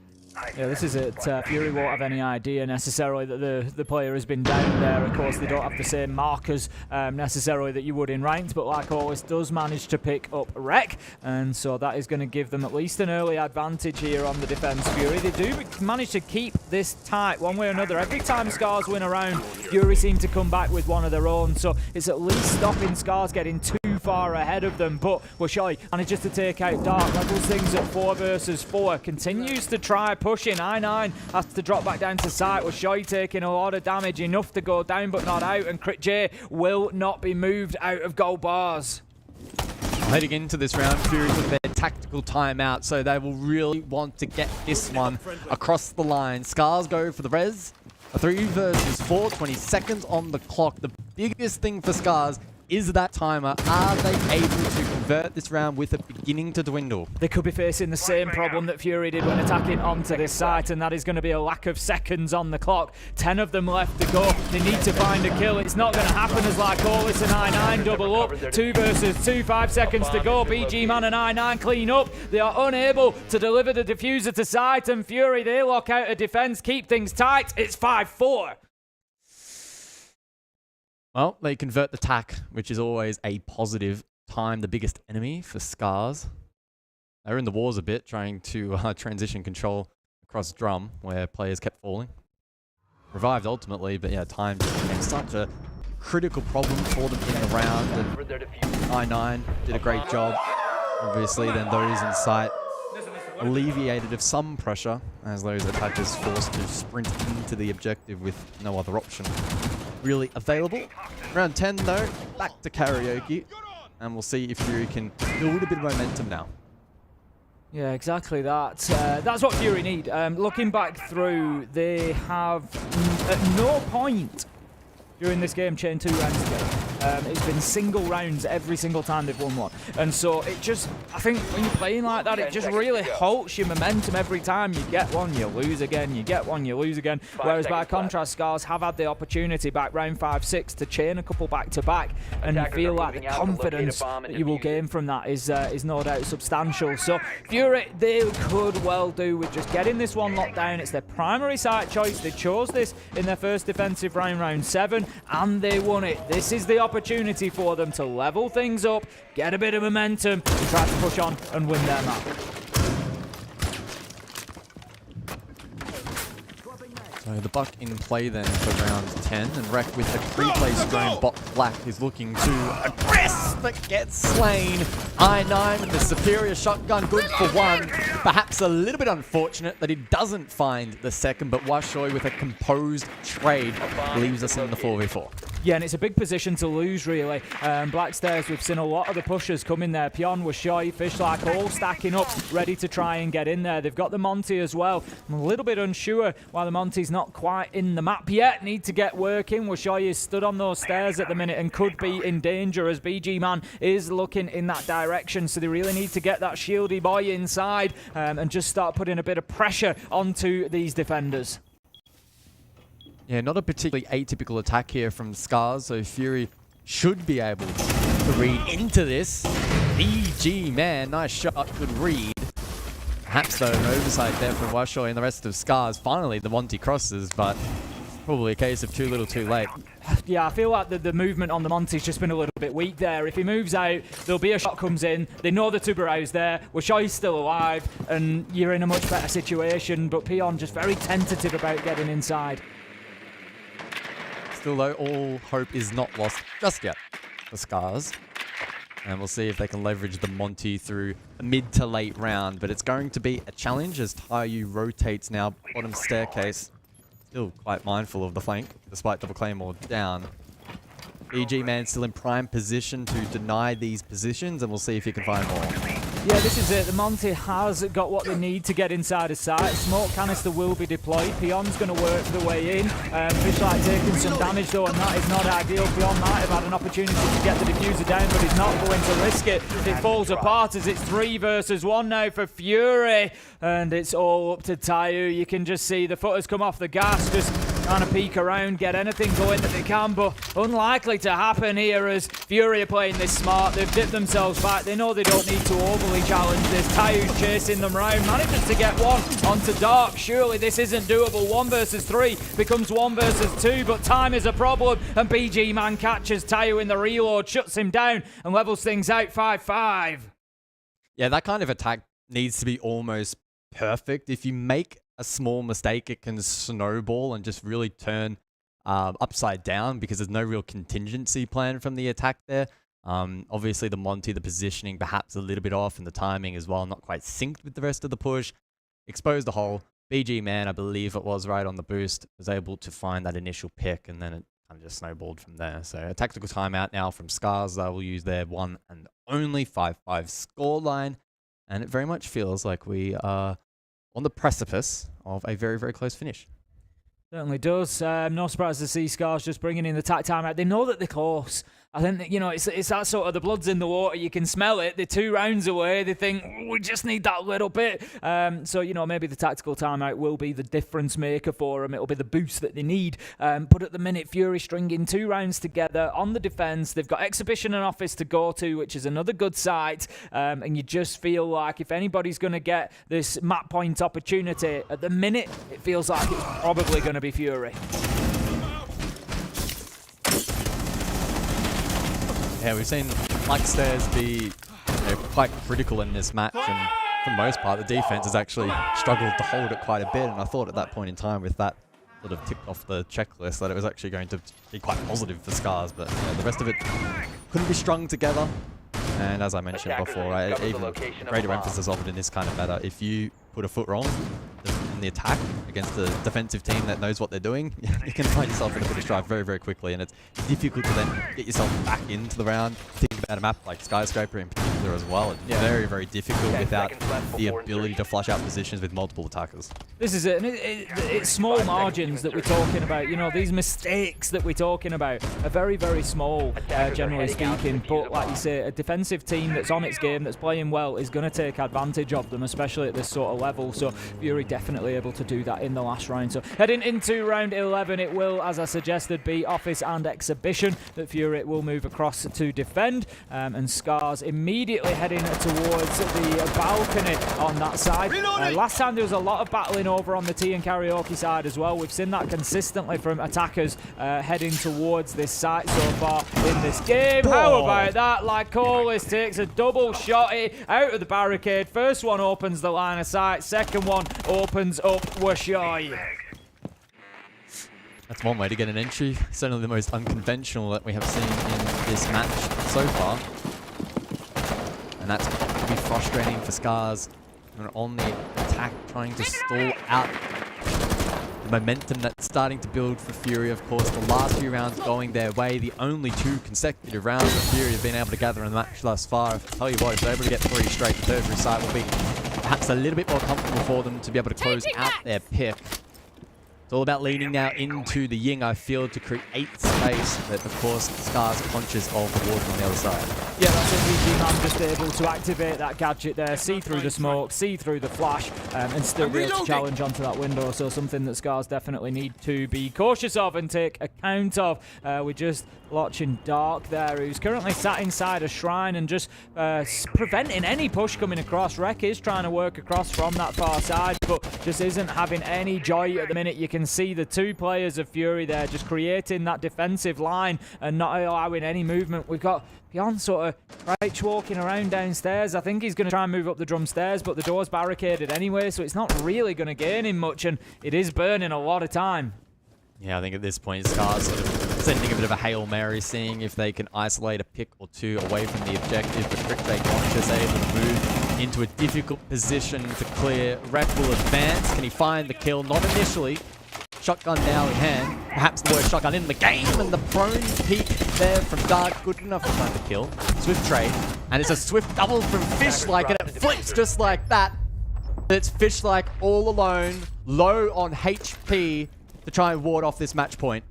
[SPEAKER 2] Yeah, this is it. Fury won't have any idea necessarily that the player has been down there. Of course, they don't have the same markers necessarily that you would in ranked, but like always does manage to pick up Rek, and so that is going to give them at least an early advantage here on the defense. Fury, they do manage to keep this tight one way or another. Every time Scars win a round, Fury seem to come back with one of their own, so it's at least stopping Scars getting too far ahead of them. But Washoe manages to take out Dark, levels things at 4 versus 4, continues to try pushing. I9 has to drop back down to site. Washoe taking a lot of damage, enough to go down but not out, and Crit J will not be moved out of gold bars.
[SPEAKER 12] Heading into this round, Fury with their tactical timeout, so they will really want to get this one across the line. Scars go for the res. A 3 versus 4, 20 seconds on the clock. The biggest thing for Scars is that timer. Are they able to convert this round with it beginning to dwindle?
[SPEAKER 2] They could be facing the same problem that Fury did when attacking onto this site, and that is going to be a lack of seconds on the clock. 10 of them left to go. They need to find a kill. It's not going to happen as like Orlis and I9 double up. 2 versus 2, 5 seconds to go. BG Man and I9 clean up. They are unable to deliver the diffuser to site, and Fury, they lock out a defense, keep things tight. It's 5-4.
[SPEAKER 12] Well, they convert the tack, which is always a positive. Time the biggest enemy for Scars. They're in the wars a bit, trying to transition control across drum, where players kept falling. Revived ultimately, but yeah, time just became such a critical problem for them in the round. And I9 did a great job. Obviously, then those in sight alleviated of some pressure, as those attackers forced to sprint into the objective with no other option really available. Round 10 though, back to karaoke, and we'll see if Fury can build a bit of momentum now.
[SPEAKER 2] Yeah, exactly that. That's what Fury need. Looking back through, they have at no point during this game chain 2 rounds together. It's been single rounds every single time they've won one. And so it just, I think when you're playing like that, it just really halts your momentum every time. You get one, you lose again, you get one, you lose again. Whereas by contrast, Scars have had the opportunity back round 5-6 to chain a couple back-to-back, and you feel like the confidence that you will gain from that is no doubt substantial. So Fury, they could well do with just getting this one locked down. It's their primary site choice. They chose this in their first defensive round, round 7, and they won it. This is the opportunity for them to level things up, get a bit of momentum, and try to push on and win their map.
[SPEAKER 12] So the buck in play then for round 10, and Rek with a pre-placed drone bot black is looking to aggress, but gets slain. I9 with the superior shotgun, good for one. Perhaps a little bit unfortunate that he doesn't find the second, but Washoy with a composed trade leaves us in the 4v4.
[SPEAKER 2] Yeah, and it's a big position to lose, really. Blackstairs, we've seen a lot of the pushers come in there. Pion, Washoy, Fishlike, all stacking up, ready to try and get in there. They've got the Monty as well. I'm a little bit unsure why the Monty's not quite in the map yet. Need to get working. Washoy is stood on those stairs at the minute and could be in danger as BG Man is looking in that direction. So they really need to get that shieldy boy inside and just start putting a bit of pressure onto these defenders.
[SPEAKER 12] Yeah, not a particularly atypical attack here from Scars, so Fury should be able to read into this. BG Man, nice shot, good read. Perhaps though, an oversight there from Washoy and the rest of Scars. Finally, the Monty crosses, but probably a case of too little too late.
[SPEAKER 2] Yeah, I feel like the movement on the Monty's just been a little bit weak there. If he moves out, there'll be a shot comes in. They know the Tubero's there. Washoy's still alive, and you're in a much better situation, but Pion just very tentative about getting inside.
[SPEAKER 12] Still though, all hope is not lost just yet for Scars. And we'll see if they can leverage the Monty through a mid to late round. But it's going to be a challenge as Taiyu rotates now bottom staircase. Still quite mindful of the flank, despite double claymore down. BG Man still in prime position to deny these positions, and we'll see if he can find more.
[SPEAKER 2] Yeah, this is it. The Monty has got what they need to get inside a site. Smoke canister will be deployed. Pion's going to work the way in. Fishlike taking some damage though, and that is not ideal. Pion might have had an opportunity to get the diffuser down, but he's not going to risk it. It falls apart as it's 3 versus 1 now for Fury. And it's all up to Taiyu. You can just see the footers come off the gas, just trying to peek around, get anything going that they can, but unlikely to happen here as Fury are playing this smart. They've dipped themselves back. They know they don't need to overly challenge this. Taiyu's chasing them round, manages to get one onto Dark. Surely this isn't doable. 1 versus 3 becomes 1 versus 2, but time is a problem, and BG Man catches Taiyu in the reload, shuts him down, and levels things out 5-5.
[SPEAKER 12] Yeah, that kind of attack needs to be almost perfect. If you make a small mistake, it can snowball and just really turn upside down because there's no real contingency plan from the attack there. Obviously the Monty, the positioning perhaps a little bit off, and the timing as well, not quite synced with the rest of the push. Exposed the hole. BG Man, I believe it was right on the boost, was able to find that initial pick, and then it kind of just snowballed from there. So a tactical timeout now from Scars. They will use their one and only 5-5 scoreline, and it very much feels like we are on the precipice of a very, very close finish.
[SPEAKER 2] Certainly does. No surprise to see Scars just bringing in the timeout. They know that they're close. I think that, you know, it's that sort of the blood's in the water. You can smell it. They're 2 rounds away. They think, we just need that little bit. So, you know, maybe the tactical timeout will be the difference maker for them. It'll be the boost that they need. But at the minute, Fury stringing 2 rounds together on the defense. They've got Exhibition and Office to go to, which is another good site. And you just feel like if anybody's going to get this map point opportunity, at the minute, it feels like it's probably going to be Fury.
[SPEAKER 12] Yeah, we've seen Mike Stairs be quite critical in this match, and for the most part, the defense has actually struggled to hold it quite a bit. And I thought at that point in time, with that sort of ticked off the checklist, that it was actually going to be quite positive for Scars. But the rest of it couldn't be strung together. And as I mentioned before, even greater emphasis of it in this kind of meta. If you put a foot wrong in the attack against a defensive team that knows what they're doing, you can find yourself in a bit of strife very, very quickly, and it's difficult to then get yourself back into the round. Think about a map like Skyscraper in particular as well. It's very, very difficult without the ability to flush out positions with multiple attackers.
[SPEAKER 2] This is it. It's small margins that we're talking about. You know, these mistakes that we're talking about are very, very small, generally speaking. But like you say, a defensive team that's on its game, that's playing well, is going to take advantage of them, especially at this sort of level. So Fury definitely able to do that in the last round. So heading into round 11, it will, as I suggested, be Office and Exhibition that Fury will move across to defend. And Scars immediately heading towards the balcony on that side. Last time there was a lot of battling over on the Tea and Karaoke side as well. We've seen that consistently from attackers heading towards this site so far in this game. How about that? Like Lycolis takes a double shot out of the barricade. First one opens the line of sight. Second one opens up Washoy.
[SPEAKER 12] That's one way to get an entry. Certainly the most unconventional that we have seen in this match so far. And that's going to be frustrating for Scars. On the attack, trying to stall out the momentum that's starting to build for Fury. Of course, the last few rounds going their way. The only 2 consecutive rounds that Fury have been able to gather in the match thus far. I'll tell you what, if they're able to get 3 straight, the tertiary side will be perhaps a little bit more comfortable for them to be able to close out their pick. It's all about leaning now into the Ying, I feel, to create space that, of course, Scars conscious of the warden on the other side.
[SPEAKER 2] Yeah, that's it. VG-Man just able to activate that gadget there, see through the smoke, see through the flash, and still be able to challenge onto that window. So something that Scars definitely need to be cautious of and take account of. We're just watching Dark there, who's currently sat inside a shrine and just preventing any push coming across. Rek is trying to work across from that far side, but just isn't having any joy at the minute. You can see the 2 players of Fury there just creating that defensive line and not allowing any movement. We've got Beyond sort of crouch walking around downstairs. I think he's going to try and move up the drum stairs, but the door's barricaded anyway, so it's not really going to gain him much, and it is burning a lot of time.
[SPEAKER 12] Yeah, I think at this point, Scars sort of sending a bit of a Hail Mary, seeing if they can isolate a pick or 2 away from the objective, but Crickbait Conscious able to move into a difficult position to clear. Rek will advance. Can he find the kill? Not initially. Shotgun now in hand. Perhaps the worst shotgun in the game, and the prone peek there from Dark. Good enough to find the kill. Swift trade, and it's a swift double from Fishlike, and it flips just like that. It's Fishlike all alone, low on HP, to try and ward off this match point.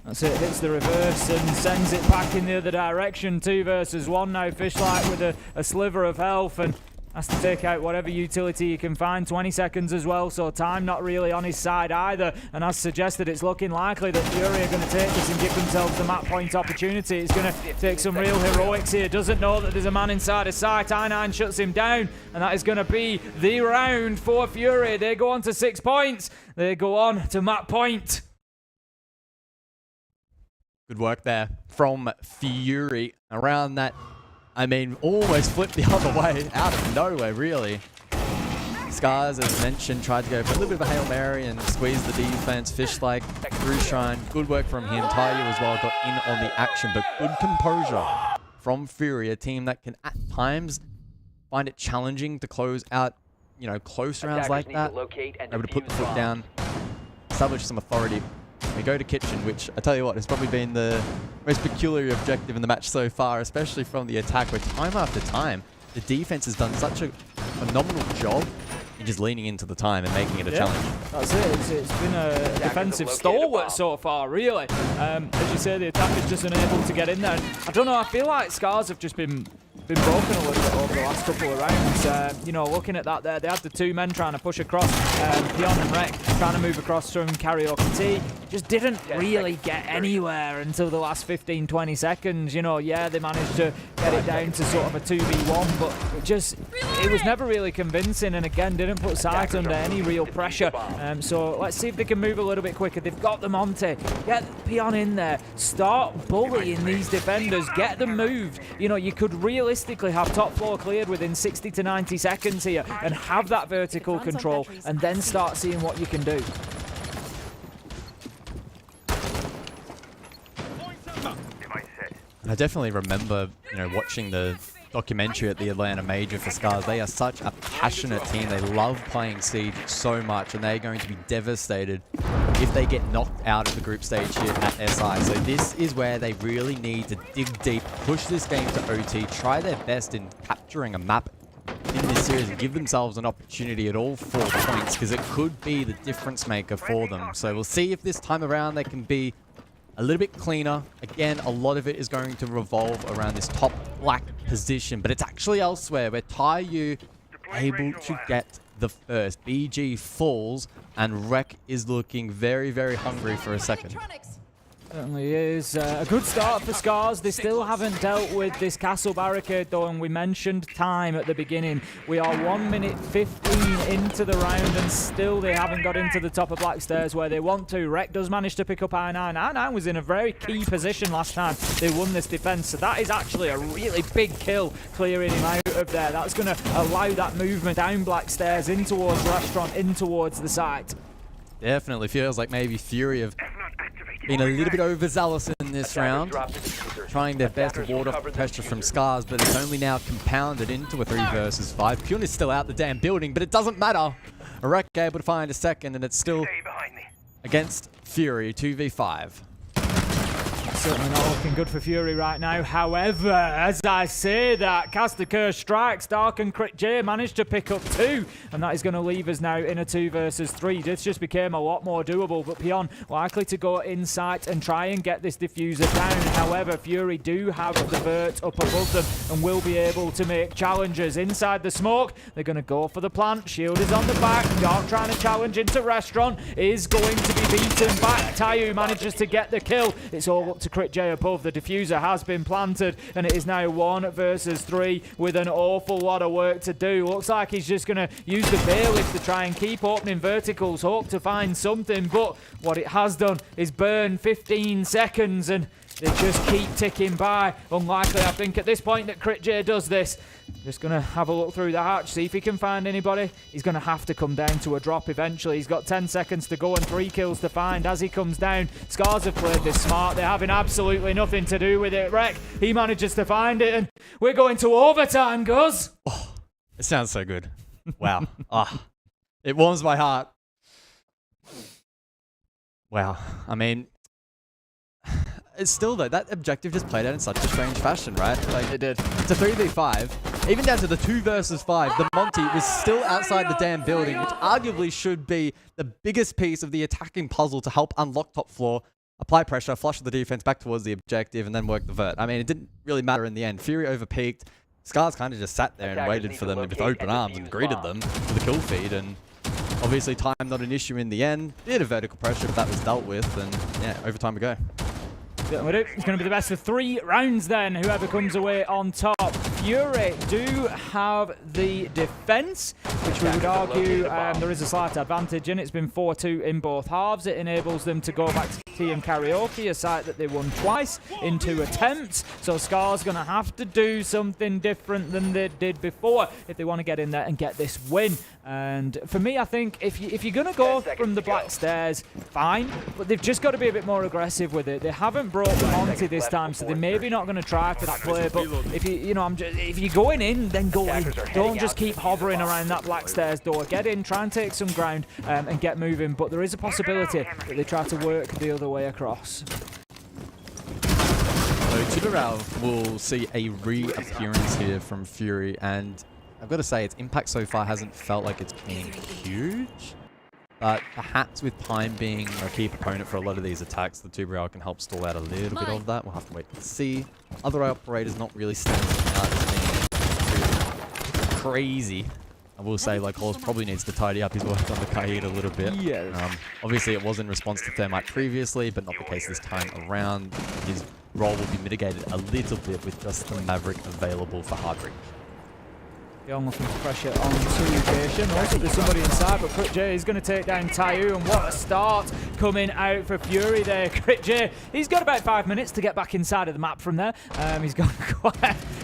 [SPEAKER 2] That's it, hits the reverse and sends it back in the other direction. 2 versus 1 now. Fishlike with a sliver of health and has to take out whatever utility he can find. 20 seconds as well, so time not really on his side either. And as suggested, it's looking likely that Fury are going to take this and give themselves the map point opportunity. It's going to take some real heroics here. Doesn't know that there's a man inside his sight. I9 shuts him down, and that is going to be the round for Fury. They go on to 6 points. They go on to map point.
[SPEAKER 12] Good work there from Fury around that. I mean, almost flipped the other way, out of nowhere, really. Scars, as mentioned, tried to go for a little bit of a Hail Mary and squeeze the defense. Fishlike through Shrine. Good work from him. Taiyu as well got in on the action, but good composure from Fury, a team that can at times find it challenging to close out, you know, close rounds like that. Able to put the foot down, establish some authority. We go to Kitchen, which I tell you what, has probably been the most peculiar objective in the match so far, especially from the attack, where time after time, the defense has done such a phenomenal job You're just leaning into the time and making it a challenge.
[SPEAKER 2] That's it. It's been a defensive stalwart so far, really. As you say, the attacker's just unable to get in there. And I don't know, I feel like Scars have just been broken a little bit over the last couple of rounds. You know, looking at that there, they had the two men trying to push across, Pion and Rek trying to move across from Karaoke T. Just didn't really get anywhere until the last 15-20 seconds. You know, yeah, they managed to get it down to sort of a 2v1, but it was never really convincing, and again, didn't put Sight under any real pressure. So let's see if they can move a little bit quicker. They've got the Monte. Get Pion in there. Start bullying these defenders. Get them moved. You know, you could realistically have top floor cleared within 60 to 90 seconds here and have that vertical control and then start seeing what you can do.
[SPEAKER 12] I definitely remember, you know, watching the documentary at the Atlanta Major for Scars. They are such a passionate team. They love playing Siege so much, and they're going to be devastated if they get knocked out of the group stage here at SI. So this is where they really need to dig deep, push this game to OT, try their best in capturing a map in this series and give themselves an opportunity at all 4 points, because it could be the difference maker for them. So we'll see if this time around they can be a little bit cleaner. Again, a lot of it is going to revolve around this top black position, but it's actually elsewhere where Taiyu able to get the first. BG falls, and Rek is looking very, very hungry for a second.
[SPEAKER 2] Certainly is. A good start for Scars. They still haven't dealt with this castle barricade though, and we mentioned time at the beginning. We are 1 minute 15 into the round and still they haven't got into the top of Black Stairs where they want to. Rek does manage to pick up I9. I9 was in a very key position last time they won this defense, so that is actually a really big kill, clearing him out of there. That's going to allow that movement down Black Stairs in towards Restaurant, in towards the site.
[SPEAKER 12] Definitely feels like maybe Fury have been a little bit overzealous in this round, trying their best to ward off pressure from Scars, but it's only now compounded into a 3 versus 5. Pyun is still out the damn building, but it doesn't matter. Rek able to find a second, and it's still against Fury, 2v5.
[SPEAKER 2] Certainly not looking good for Fury right now. However, as I say that, Caster Curse strikes. Dark and Crit J managed to pick up 2, and that is going to leave us now in a 2 versus 3. This just became a lot more doable, but Pion likely to go inside and try and get this diffuser down. However, Fury do have the vert up above them and will be able to make challenges. Inside the smoke, they're going to go for the plant. Shield is on the back. Dark trying to challenge into Restaurant is going to be beaten back. Taiyu manages to get the kill. It's all up to Crit J above. The diffuser has been planted, and it is now 1 versus 3 with an awful lot of work to do. Looks like he's just going to use the bailiff to try and keep opening verticals, hope to find something, but what it has done is burn 15 seconds, and they just keep ticking by. Unlikely, I think, at this point that Crit J does this. Just going to have a look through the hatch, see if he can find anybody. He's going to have to come down to a drop eventually. He's got 10 seconds to go and 3 kills to find as he comes down. Scars have played this smart. They're having absolutely nothing to do with it. Rek, he manages to find it, and we're going to overtime, Guz.
[SPEAKER 12] Oh, it sounds so good. Wow. It warms my heart. Wow. I mean, it's still though, that objective just played out in such a strange fashion, right? Like, it did. It's a 3v5. Even down to the 2 versus 5, the Monty was still outside the damn building, which arguably should be the biggest piece of the attacking puzzle to help unlock top floor, apply pressure, flush the defense back towards the objective, and then work the vert. I mean, it didn't really matter in the end. Fury overpeaked. Scars kind of just sat there and waited for them with open arms and greeted them for the kill feed, and obviously time not an issue in the end. Bit of vertical pressure, but that was dealt with, and yeah, overtime we go.
[SPEAKER 2] It's going to be the best of 3 rounds then, whoever comes away on top. Fury do have the defense, which we would argue there is a slight advantage in. It's been 4-2 in both halves. It enables them to go back to Tea and Karaoke, a site that they won twice in 2 attempts. So Scar's going to have to do something different than they did before if they want to get in there and get this win. And for me, I think if you're going to go from the Black Stairs, fine, but they've just got to be a bit more aggressive with it. They haven't brought the Monty this time, so they're maybe not going to try for that play. But if you're going in, then go in. Don't just keep hovering around that Black Stairs door. Get in, try and take some ground and get moving. But there is a possibility that they try to work the other way across.
[SPEAKER 12] So Chibarao will see a reappearance here from Fury, and I've got to say its impact so far hasn't felt like it's been huge. But perhaps with time being a key proponent for a lot of these attacks, the Tubriel can help stall out a little bit of that. We'll have to wait and see. Other operators not really standing out as being crazy. I will say, like, Halls probably needs to tidy up his work on the Kaid a little bit.
[SPEAKER 2] Yes.
[SPEAKER 12] Obviously, it was in response to Thermite previously, but not the case this time around. His role will be mitigated a little bit with just the Maverick available for hard reach.
[SPEAKER 2] Young looking to pressure on Cation. Also, there's somebody inside, but Crit J is going to take down Tayu, and what a start coming out for Fury there. Crit J, he's got about 5 minutes to get back inside of the map from there. He's got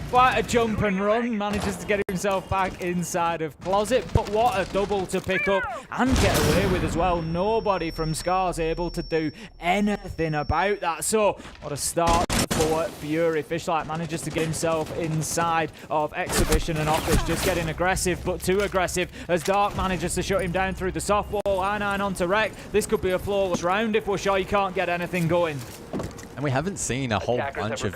[SPEAKER 2] quite a jump and run, manages to get himself back inside of Closet, but what a double to pick up and get away with as well. Nobody from Scar's able to do anything about that. So, what a start for Fury. Fishlight manages to get himself inside of Exhibition and Office, just getting aggressive, but too aggressive as Dark manages to shut him down through the soft wall. I9 onto Rek. This could be a flawless round if we're sure you can't get anything going.
[SPEAKER 12] And we haven't seen a whole bunch of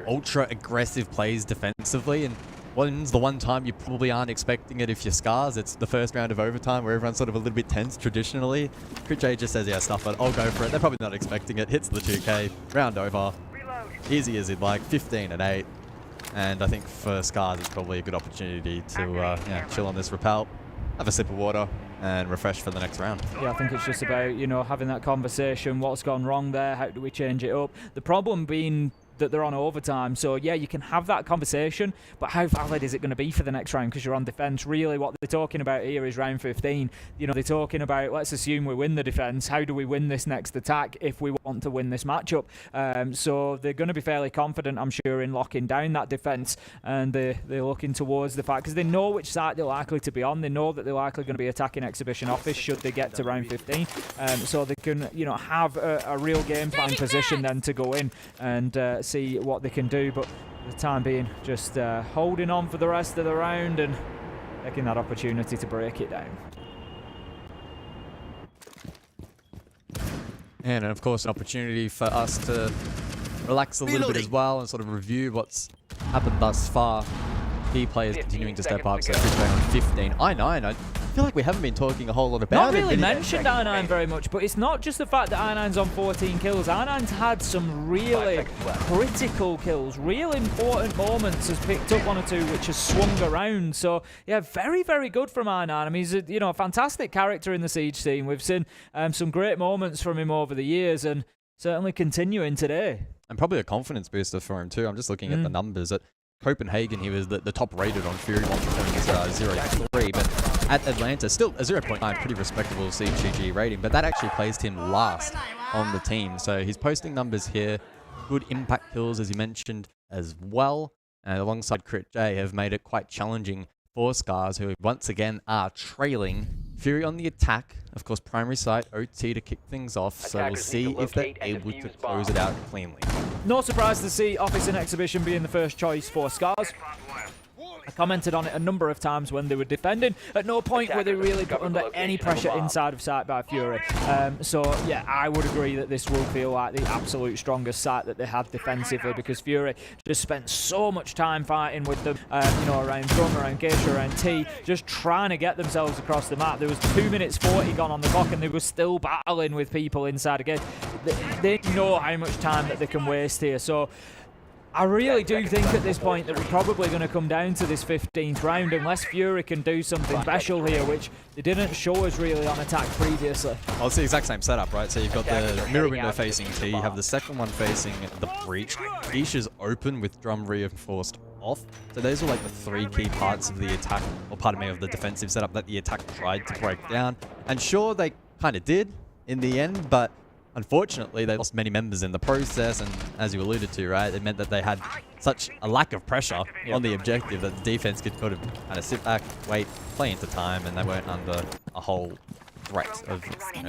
[SPEAKER 12] ultra-aggressive plays defensively, and when's the one time you probably aren't expecting it if you're Scars? It's the first round of overtime where everyone's sort of a little bit tense traditionally. Crit J just says, yeah, stuff it, I'll go for it. They're probably not expecting it. Hits the 2K, round over. Easy as he'd like, 15 and 8. And I think for Scars, it's probably a good opportunity to chill on this rappel, have a sip of water, and refresh for the next round.
[SPEAKER 2] Yeah, I think it's just about, you know, having that conversation. What's gone wrong there? How do we change it up? The problem being that they're on overtime. So, yeah, you can have that conversation, but how valid is it going to be for the next round because you're on defense? Really, what they're talking about here is round 15. You know, they're talking about, let's assume we win the defense. How do we win this next attack if we want to win this matchup? So they're going to be fairly confident, I'm sure, in locking down that defense, and they're looking towards the fact because they know which side they're likely to be on. They know that they're likely going to be attacking Exhibition Office should they get to round 15. So they can, you know, have a real game plan position then to go in and see what they can do, but for the time being, just holding on for the rest of the round and taking that opportunity to break it down.
[SPEAKER 12] And of course, an opportunity for us to relax a little bit as well and sort of review what's happened thus far. Key players continuing to step up, so Fishbone on 15. I9, I feel like we haven't been talking a whole lot about it.
[SPEAKER 2] Not really mentioned I9 very much, but it's not just the fact that I9's on 14 kills. I9's had some really critical kills, real important moments, has picked up one or two which has swung around. So, yeah, very, very good from I9. I mean, he's a fantastic character in the Siege scene. We've seen some great moments from him over the years and certainly continuing today.
[SPEAKER 12] And probably a confidence booster for him too. I'm just looking at the numbers. At Copenhagen, he was the top rated on Fury 0.3, but at Atlanta, still a 0.9, pretty respectable CGG rating, but that actually placed him last on the team. So he's posting numbers here, good impact kills, as you mentioned, as well, and alongside Crit J have made it quite challenging for Scars, who once again are trailing. Fury on the attack, of course, primary site, OT to kick things off, so we'll see if they're able to close it out cleanly.
[SPEAKER 2] No surprise to see Office and Exhibition being the first choice for Scars. I commented on it a number of times when they were defending. At no point were they really put under any pressure inside of sight by Fury. So, yeah, I would agree that this will feel like the absolute strongest site that they had defensively because Fury just spent so much time fighting with them, around Drum, around Geisha, around T, just trying to get themselves across the map. There was 2 minutes 40 gone on the clock and they were still battling with people inside again. They know how much time that they can waste here. So, I really do think at this point that we're probably going to come down to this 15th round unless Fury can do something special here, which they didn't show us really on attack previously.
[SPEAKER 12] Well, it's the exact same setup, right? So you've got the mirror window facing T, you have the second one facing the breach. Geisha's open with drum reinforced off. So those were like the three key parts of the attack, or pardon me, of the defensive setup that the attack tried to break down. And sure, they kind of did in the end, but unfortunately, they lost many members in the process, and as you alluded to, right, it meant that they had such a lack of pressure on the objective that the defense could kind of sit back, wait, play into time, and they weren't under a whole threat of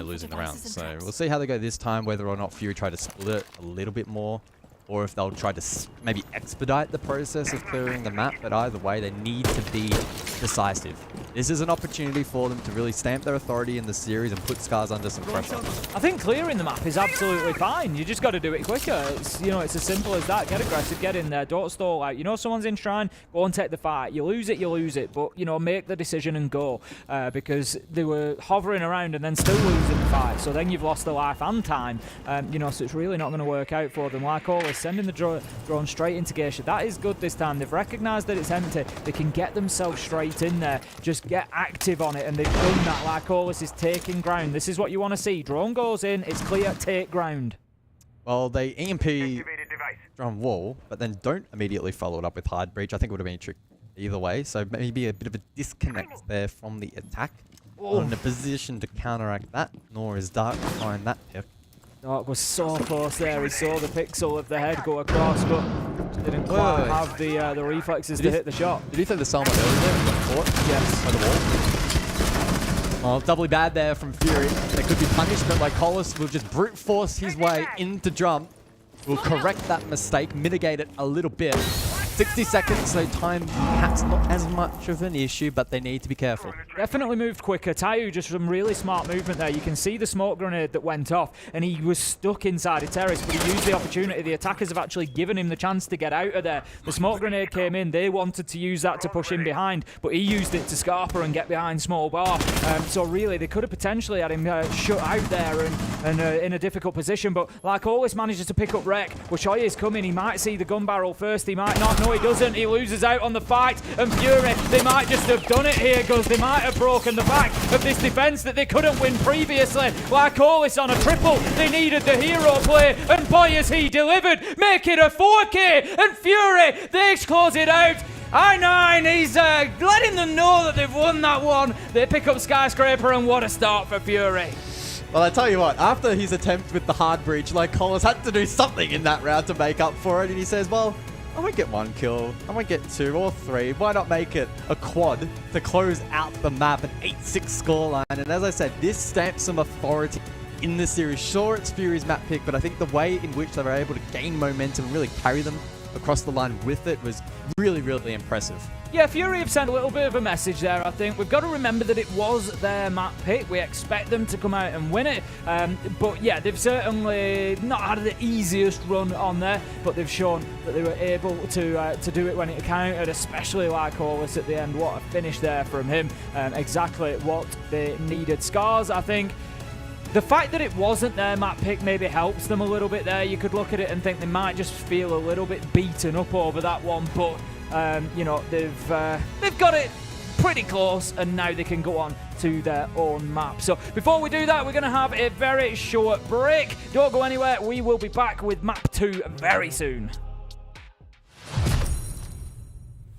[SPEAKER 12] losing the round. So we'll see how they go this time, whether or not Fury try to split it a little bit more, or if they'll try to maybe expedite the process of clearing the map. But either way, they need to be decisive. This is an opportunity for them to really stamp their authority in the series and put Scars under some pressure.
[SPEAKER 2] I think clearing the map is absolutely fine. You just got to do it quicker. It's, you know, it's as simple as that. Get aggressive, get in there, don't stall out. You know someone's in Shrine, go and take the fight. You lose it, but, you know, make the decision and go. Because they were hovering around and then still losing the fight. So then you've lost the life and time. You know, so it's really not going to work out for them. Like always, sending the drone straight into Geisha. That is good this time. They've recognised that it's empty. They can get themselves straight in there. Just get active on it, and they've done that. Like always is taking ground. This is what you want to see. Drone goes in, it's clear, take ground.
[SPEAKER 12] Well, they EMP drone wall, but then don't immediately follow it up with hard breach. I think it would have been a trick either way. So maybe a bit of a disconnect there from the attack. Not in a position to counteract that, nor is Dark behind that pick.
[SPEAKER 2] Dark was so close there. He saw the pixel of the head go across, but didn't quite have the reflexes to hit the shot.
[SPEAKER 12] Did he throw the Selma earlier there and got caught?
[SPEAKER 2] Yes.
[SPEAKER 12] By the wall? Well, doubly bad there from Fury. There could be punishment, like Collis will just brute force his way into jump. Will correct that mistake, mitigate it a little bit. 60 seconds, so time perhaps not as much of an issue, but they need to be careful.
[SPEAKER 2] Definitely moved quicker. Tayu just some really smart movement there. You can see the smoke grenade that went off, and he was stuck inside a terrace, but he used the opportunity. The attackers have actually given him the chance to get out of there. The smoke grenade came in. They wanted to use that to push him behind, but he used it to Scarper and get behind small bar. So really, they could have potentially had him shut out there and in a difficult position, but like always manages to pick up Wreck. Wishoy is coming. He might see the gun barrel first. He might not. No, he doesn't. He loses out on the fight. And Fury, they might just have done it here because they might have broken the back of this defense that they couldn't win previously. Like always on a triple, they needed the hero play, and boy has he delivered. Make it a 4K, and Fury, they close it out. I9, he's letting them know that they've won that one. They pick up Skyscraper, and what a start for Fury.
[SPEAKER 12] Well, I tell you what, after his attempt with the hard breach, like Collis had to do something in that round to make up for it, and he says, well, I won't get one kill, I won't get two or three, why not make it a quad to close out the map, an 8-6 scoreline, and as I said, this stamps some authority in the series. Sure, it's Fury's map pick, but I think the way in which they were able to gain momentum and really carry them across the line with it was really, really impressive.
[SPEAKER 2] Yeah, Fury have sent a little bit of a message there, I think. We've got to remember that it was their map pick. We expect them to come out and win it. But yeah, they've certainly not had the easiest run on there, but they've shown that they were able to do it when it counted, especially like Horus at the end. What a finish there from him. Exactly what they needed. Scars, I think, the fact that it wasn't their map pick maybe helps them a little bit there. You could look at it and think they might just feel a little bit beaten up over that one, but you know, they've got it pretty close, and now they can go on to their own map. So before we do that, we're going to have a very short break. Don't go anywhere. We will be back with map 2 very soon.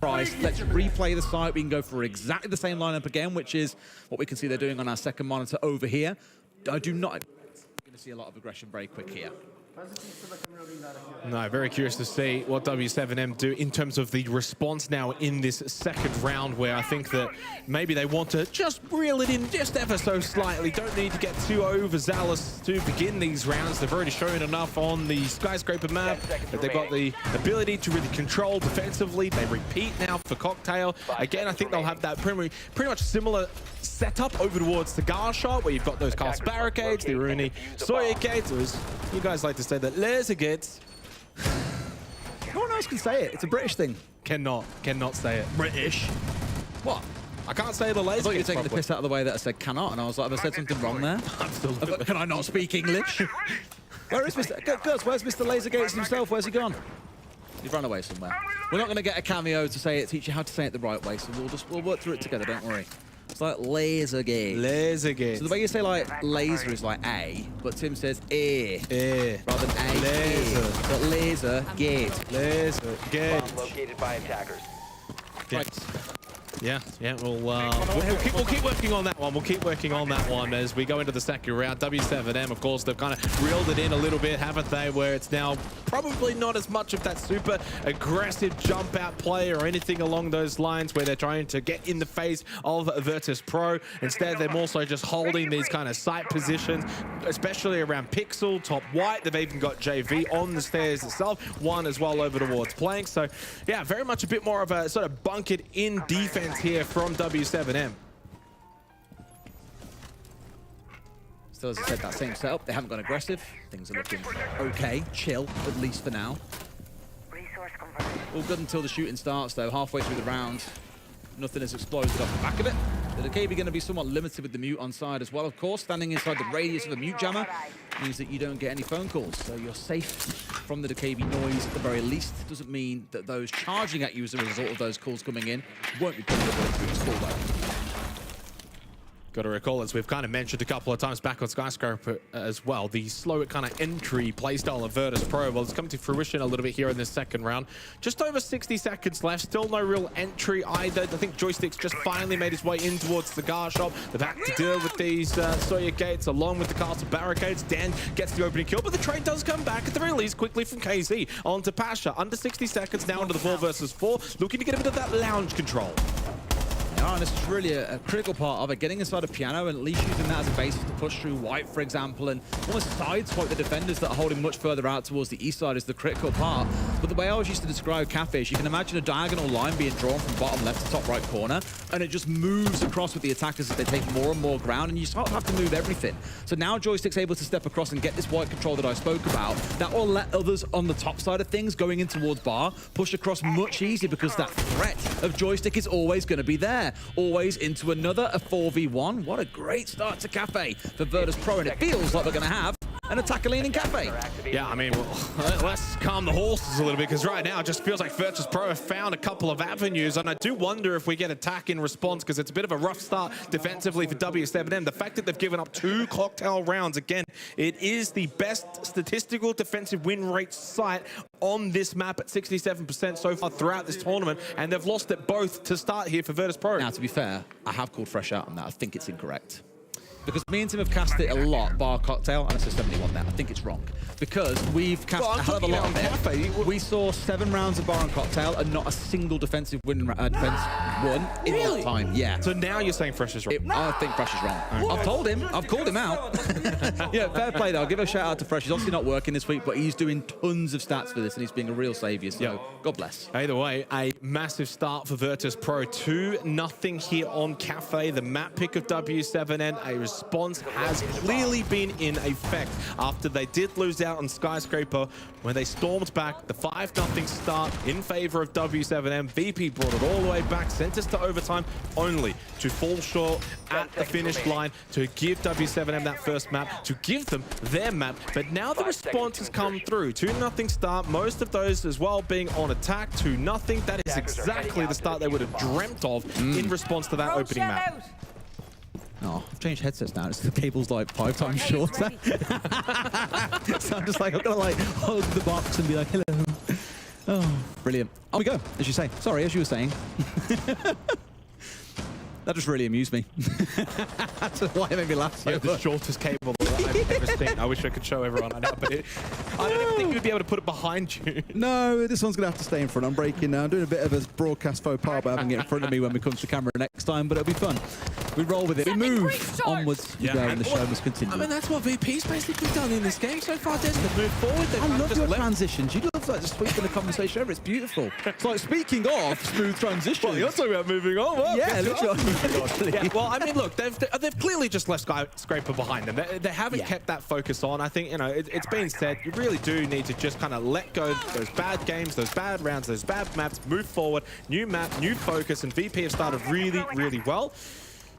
[SPEAKER 3] Let's replay the site. We can go for exactly the same lineup again, which is what we can see they're doing on our second monitor over here. I do not... We're going to see a lot of aggression very quick here.
[SPEAKER 1] No, very curious to see what W7M do in terms of the response now in this second round, where I think that maybe they want to just reel it in just ever so slightly. Don't need to get too overzealous to begin these rounds. They've already shown enough on the Skyscraper map that they've got the ability to really control defensively. They repeat now for Cocktail. Again, I think they'll have that pretty much similar setup over towards the Gar shot, where you've got those cast barricades, the Rooney Sawyer gates, or as you guys like to say, that laser gates.
[SPEAKER 3] No one else can say it. It's a British thing.
[SPEAKER 1] Cannot say it.
[SPEAKER 3] British. What?
[SPEAKER 1] I can't say the laser.
[SPEAKER 3] I thought you were
[SPEAKER 1] gates
[SPEAKER 3] taking the
[SPEAKER 1] properly.
[SPEAKER 3] piss out of the way that I said cannot, and I was like, have I said something wrong there?
[SPEAKER 1] Absolutely.
[SPEAKER 3] Can I not speak English? Where is Mr. Gus, where's Mr. Laser Gates himself? Where's he gone? You've run away somewhere. We're not going to get a cameo to say it, teach you how to say it the right way, so we'll work through it together, don't worry. It's like laser gate.
[SPEAKER 1] Laser gate.
[SPEAKER 3] So the way you say like laser is like A, but Tim says A. Rather than A.
[SPEAKER 1] Laser.
[SPEAKER 3] But laser gate.
[SPEAKER 1] Laser gate.
[SPEAKER 5] Bomb located by attackers.
[SPEAKER 3] Right.
[SPEAKER 1] Yeah, we'll keep working on that one. We'll keep working on that one as we go into the second round. W7M, of course, they've kind of reeled it in a little bit, haven't they? Where it's now probably not as much of that super aggressive jump out play or anything along those lines where they're trying to get in the face of Virtus Pro. Instead, they're more so just holding these kind of sight positions, especially around Pixel, top white. They've even got JV on the stairs itself, one as well over towards Plank. So, yeah, very much a bit more of a sort of bunkered in defense seconds here from W7M.
[SPEAKER 3] Still, as I said, that same setup. They haven't gone aggressive. Things are looking okay, chill, at least for now. All good until the shooting starts, though. Halfway through the round, nothing has exploded off the back of it. The DKB going to be somewhat limited with the mute on side as well, of course. Standing inside the radius of a mute jammer means that you don't get any phone calls. So you're safe from the DKB noise at the very least. Doesn't mean that those charging at you as a result of those calls coming in won't be picked up through the school, though.
[SPEAKER 1] Got to recall, as we've kind of mentioned a couple of times back on Skyscraper as well, the slow kind of entry playstyle of Virtus Pro, well, it's come to fruition a little bit here in this second round. Just over 60 seconds left, still no real entry either. I think Joystick's just finally made his way in towards the Cigar Shop. They've had to deal with these Sawyer gates along with the castle barricades. Dan gets the opening kill, but the trade does come back at the very least quickly from KZ onto Pasha. Under 60 seconds now into the 4 versus 4, looking to get a bit of that lounge control.
[SPEAKER 3] Yeah, and this is really a critical part of it, getting inside a piano and at least using that as a basis to push through White, for example, and almost sideswipe the defenders that are holding much further out towards the east side is the critical part. But the way I always used to describe Cafe is you can imagine a diagonal line being drawn from bottom left to top right corner, and it just moves across with the attackers as they take more and more ground, and you sort of have to move everything. So now Joystick's able to step across and get this White control that I spoke about. That will let others on the top side of things going in towards Bar push across much easier because that threat of Joystick is always going to be there. Always into another, a 4v1. What a great start to Cafe for Virtus Pro, and it feels like we're going to have an attacker-leaning Cafe.
[SPEAKER 1] Yeah, I mean, well, let's calm the horses a little bit, because right now it just feels like Virtus Pro have found a couple of avenues, and I do wonder if we get attack in response, because it's a bit of a rough start defensively for W7M. The fact that they've given up 2 cocktail rounds, again, it is the best statistical defensive win rate site on this map at 67% so far throughout this tournament, and they've lost it both to start here for Virtus Pro.
[SPEAKER 3] Now, to be fair, I have called Fresh out on that. I think it's incorrect. Because me and Tim have cast it a lot, Bar Cocktail, and it's a 71 there. I think it's wrong. Because we've cast a hell of a lot of it. We saw 7 rounds of Bar and Cocktail and not a single defensive win in that time. Yeah.
[SPEAKER 1] So now you're saying Fresh is wrong?
[SPEAKER 3] I think Fresh is wrong. I've told him. I've called him out. Yeah, fair play, though. I'll give a shout out to Fresh. He's obviously not working this week, but he's doing tons of stats for this, and he's being a real saviour. So, God bless.
[SPEAKER 1] Either way, a massive start for Virtus Pro. 2-0 here on Cafe. The map pick of W7N. A response has clearly been in effect after they did lose out on Skyscraper when they stormed back. The 5-0 start in favor of W7M. VP brought it all the way back, sent us to overtime, only to fall short at the finish line to give W7M that first map, to give them their map. But now the response has come through. 2-0 start, most of those as well being on attack. 2-0. That is exactly the start they would have dreamt of in response to that opening map.
[SPEAKER 3] Oh, I've changed headsets now. It's the cable's like 5 times shorter. So I'm just like, I'm gonna like hug the box and be like, hello. Oh, brilliant. On we go, as you say. Sorry, as you were saying. That just really amused me. That's why it made me laugh so
[SPEAKER 1] much. The shortest cable that I've ever seen. I wish I could show everyone. I know, but I don't even think you'd be able to put it behind you.
[SPEAKER 3] No, this one's going to have to stay in front. I'm breaking now. I'm doing a bit of a broadcast faux pas by having it in front of me when we come to camera next time, but it'll be fun. We roll with it. We move onwards. We go, and the show must continue.
[SPEAKER 1] I mean, that's what VP's basically done in this game so far. They've moved forward.
[SPEAKER 3] I love your transitions. You love like just sweeping the conversation over. It's beautiful. It's like, speaking of smooth transitions.
[SPEAKER 1] Well, you're talking about moving on. Well,
[SPEAKER 3] yeah, literally.
[SPEAKER 1] Yeah, well, I mean, look, they've clearly just left Skyscraper behind them. They haven't kept that focus on. I think, you know, it's been said, you really do need to just kind of let go those bad games, those bad rounds, those bad maps, move forward, new map, new focus, and VP have started really, really well.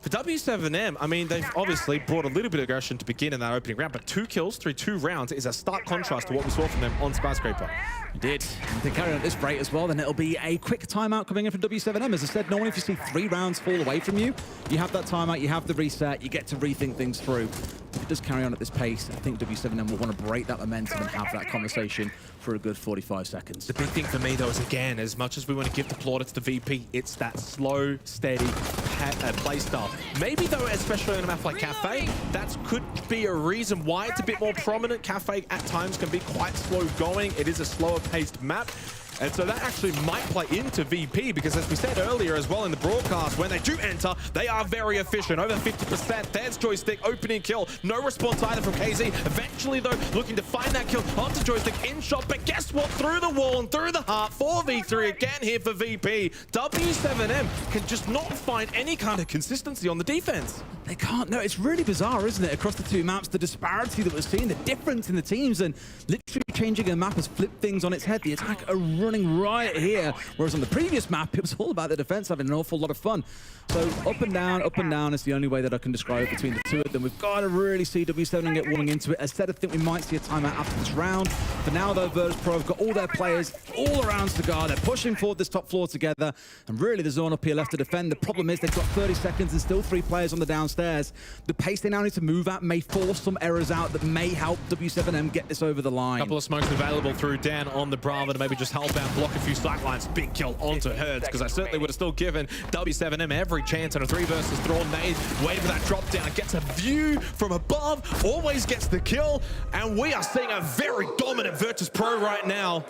[SPEAKER 1] For W7M, I mean, they've obviously brought a little bit of aggression to begin in that opening round, but 2 kills through 2 rounds is a stark contrast to what we saw from them on Skyscraper.
[SPEAKER 3] You did. If they carry on at this rate as well, then it'll be a quick timeout coming in from W7M. As I said, normally if you see 3 rounds fall away from you, you have that timeout, you have the reset, you get to rethink things through. If it does carry on at this pace, I think W7M will want to break that momentum and have that conversation for a good 45 seconds.
[SPEAKER 1] The big thing for me, though, is again, as much as we want to give the plaudits to VP, it's that slow, steady play style. Maybe, though, especially on a map like Cafe, that could be a reason why it's a bit more prominent. Cafe, at times, can be quite slow going. It is a slower paced map. And so that actually might play into VP because, as we said earlier as well in the broadcast, when they do enter, they are very efficient. Over 50%. There's Joystick, opening kill. No response either from KZ. Eventually, though, looking to find that kill onto Joystick in shot. But guess what? Through the wall and through the heart, 4v3 again here for VP. W7M can just not find any kind of consistency on the defense.
[SPEAKER 3] They can't. No, it's really bizarre, isn't it? Across the two maps, the disparity that we're seeing, the difference in the teams, and literally changing a map has flipped things on its head. The attack are running riot here, whereas on the previous map, it was all about the defense having an awful lot of fun. So up and down is the only way that I can describe it between the two of them. We've got to really see W7 get warming into it. Instead, I think we might see a timeout after this round. For now, though, Virtus Pro have got all their players all around Cigar. They're pushing forward this top floor together, and really the zone up here left to defend. The problem is they've got 30 seconds and still 3 players on the downstairs. The pace they now need to move at may force some errors out that may help W7M get this over the line.
[SPEAKER 1] Couple of smokes available through Dan on the Bravo to maybe just help out, block a few sightlines. Big kill onto Hertz, because I certainly would have still given W7M every chance on a 3 versus throw nade. Waiting for that drop down, gets a view from above, always gets the kill, and we are seeing a very dominant Virtus Pro right now.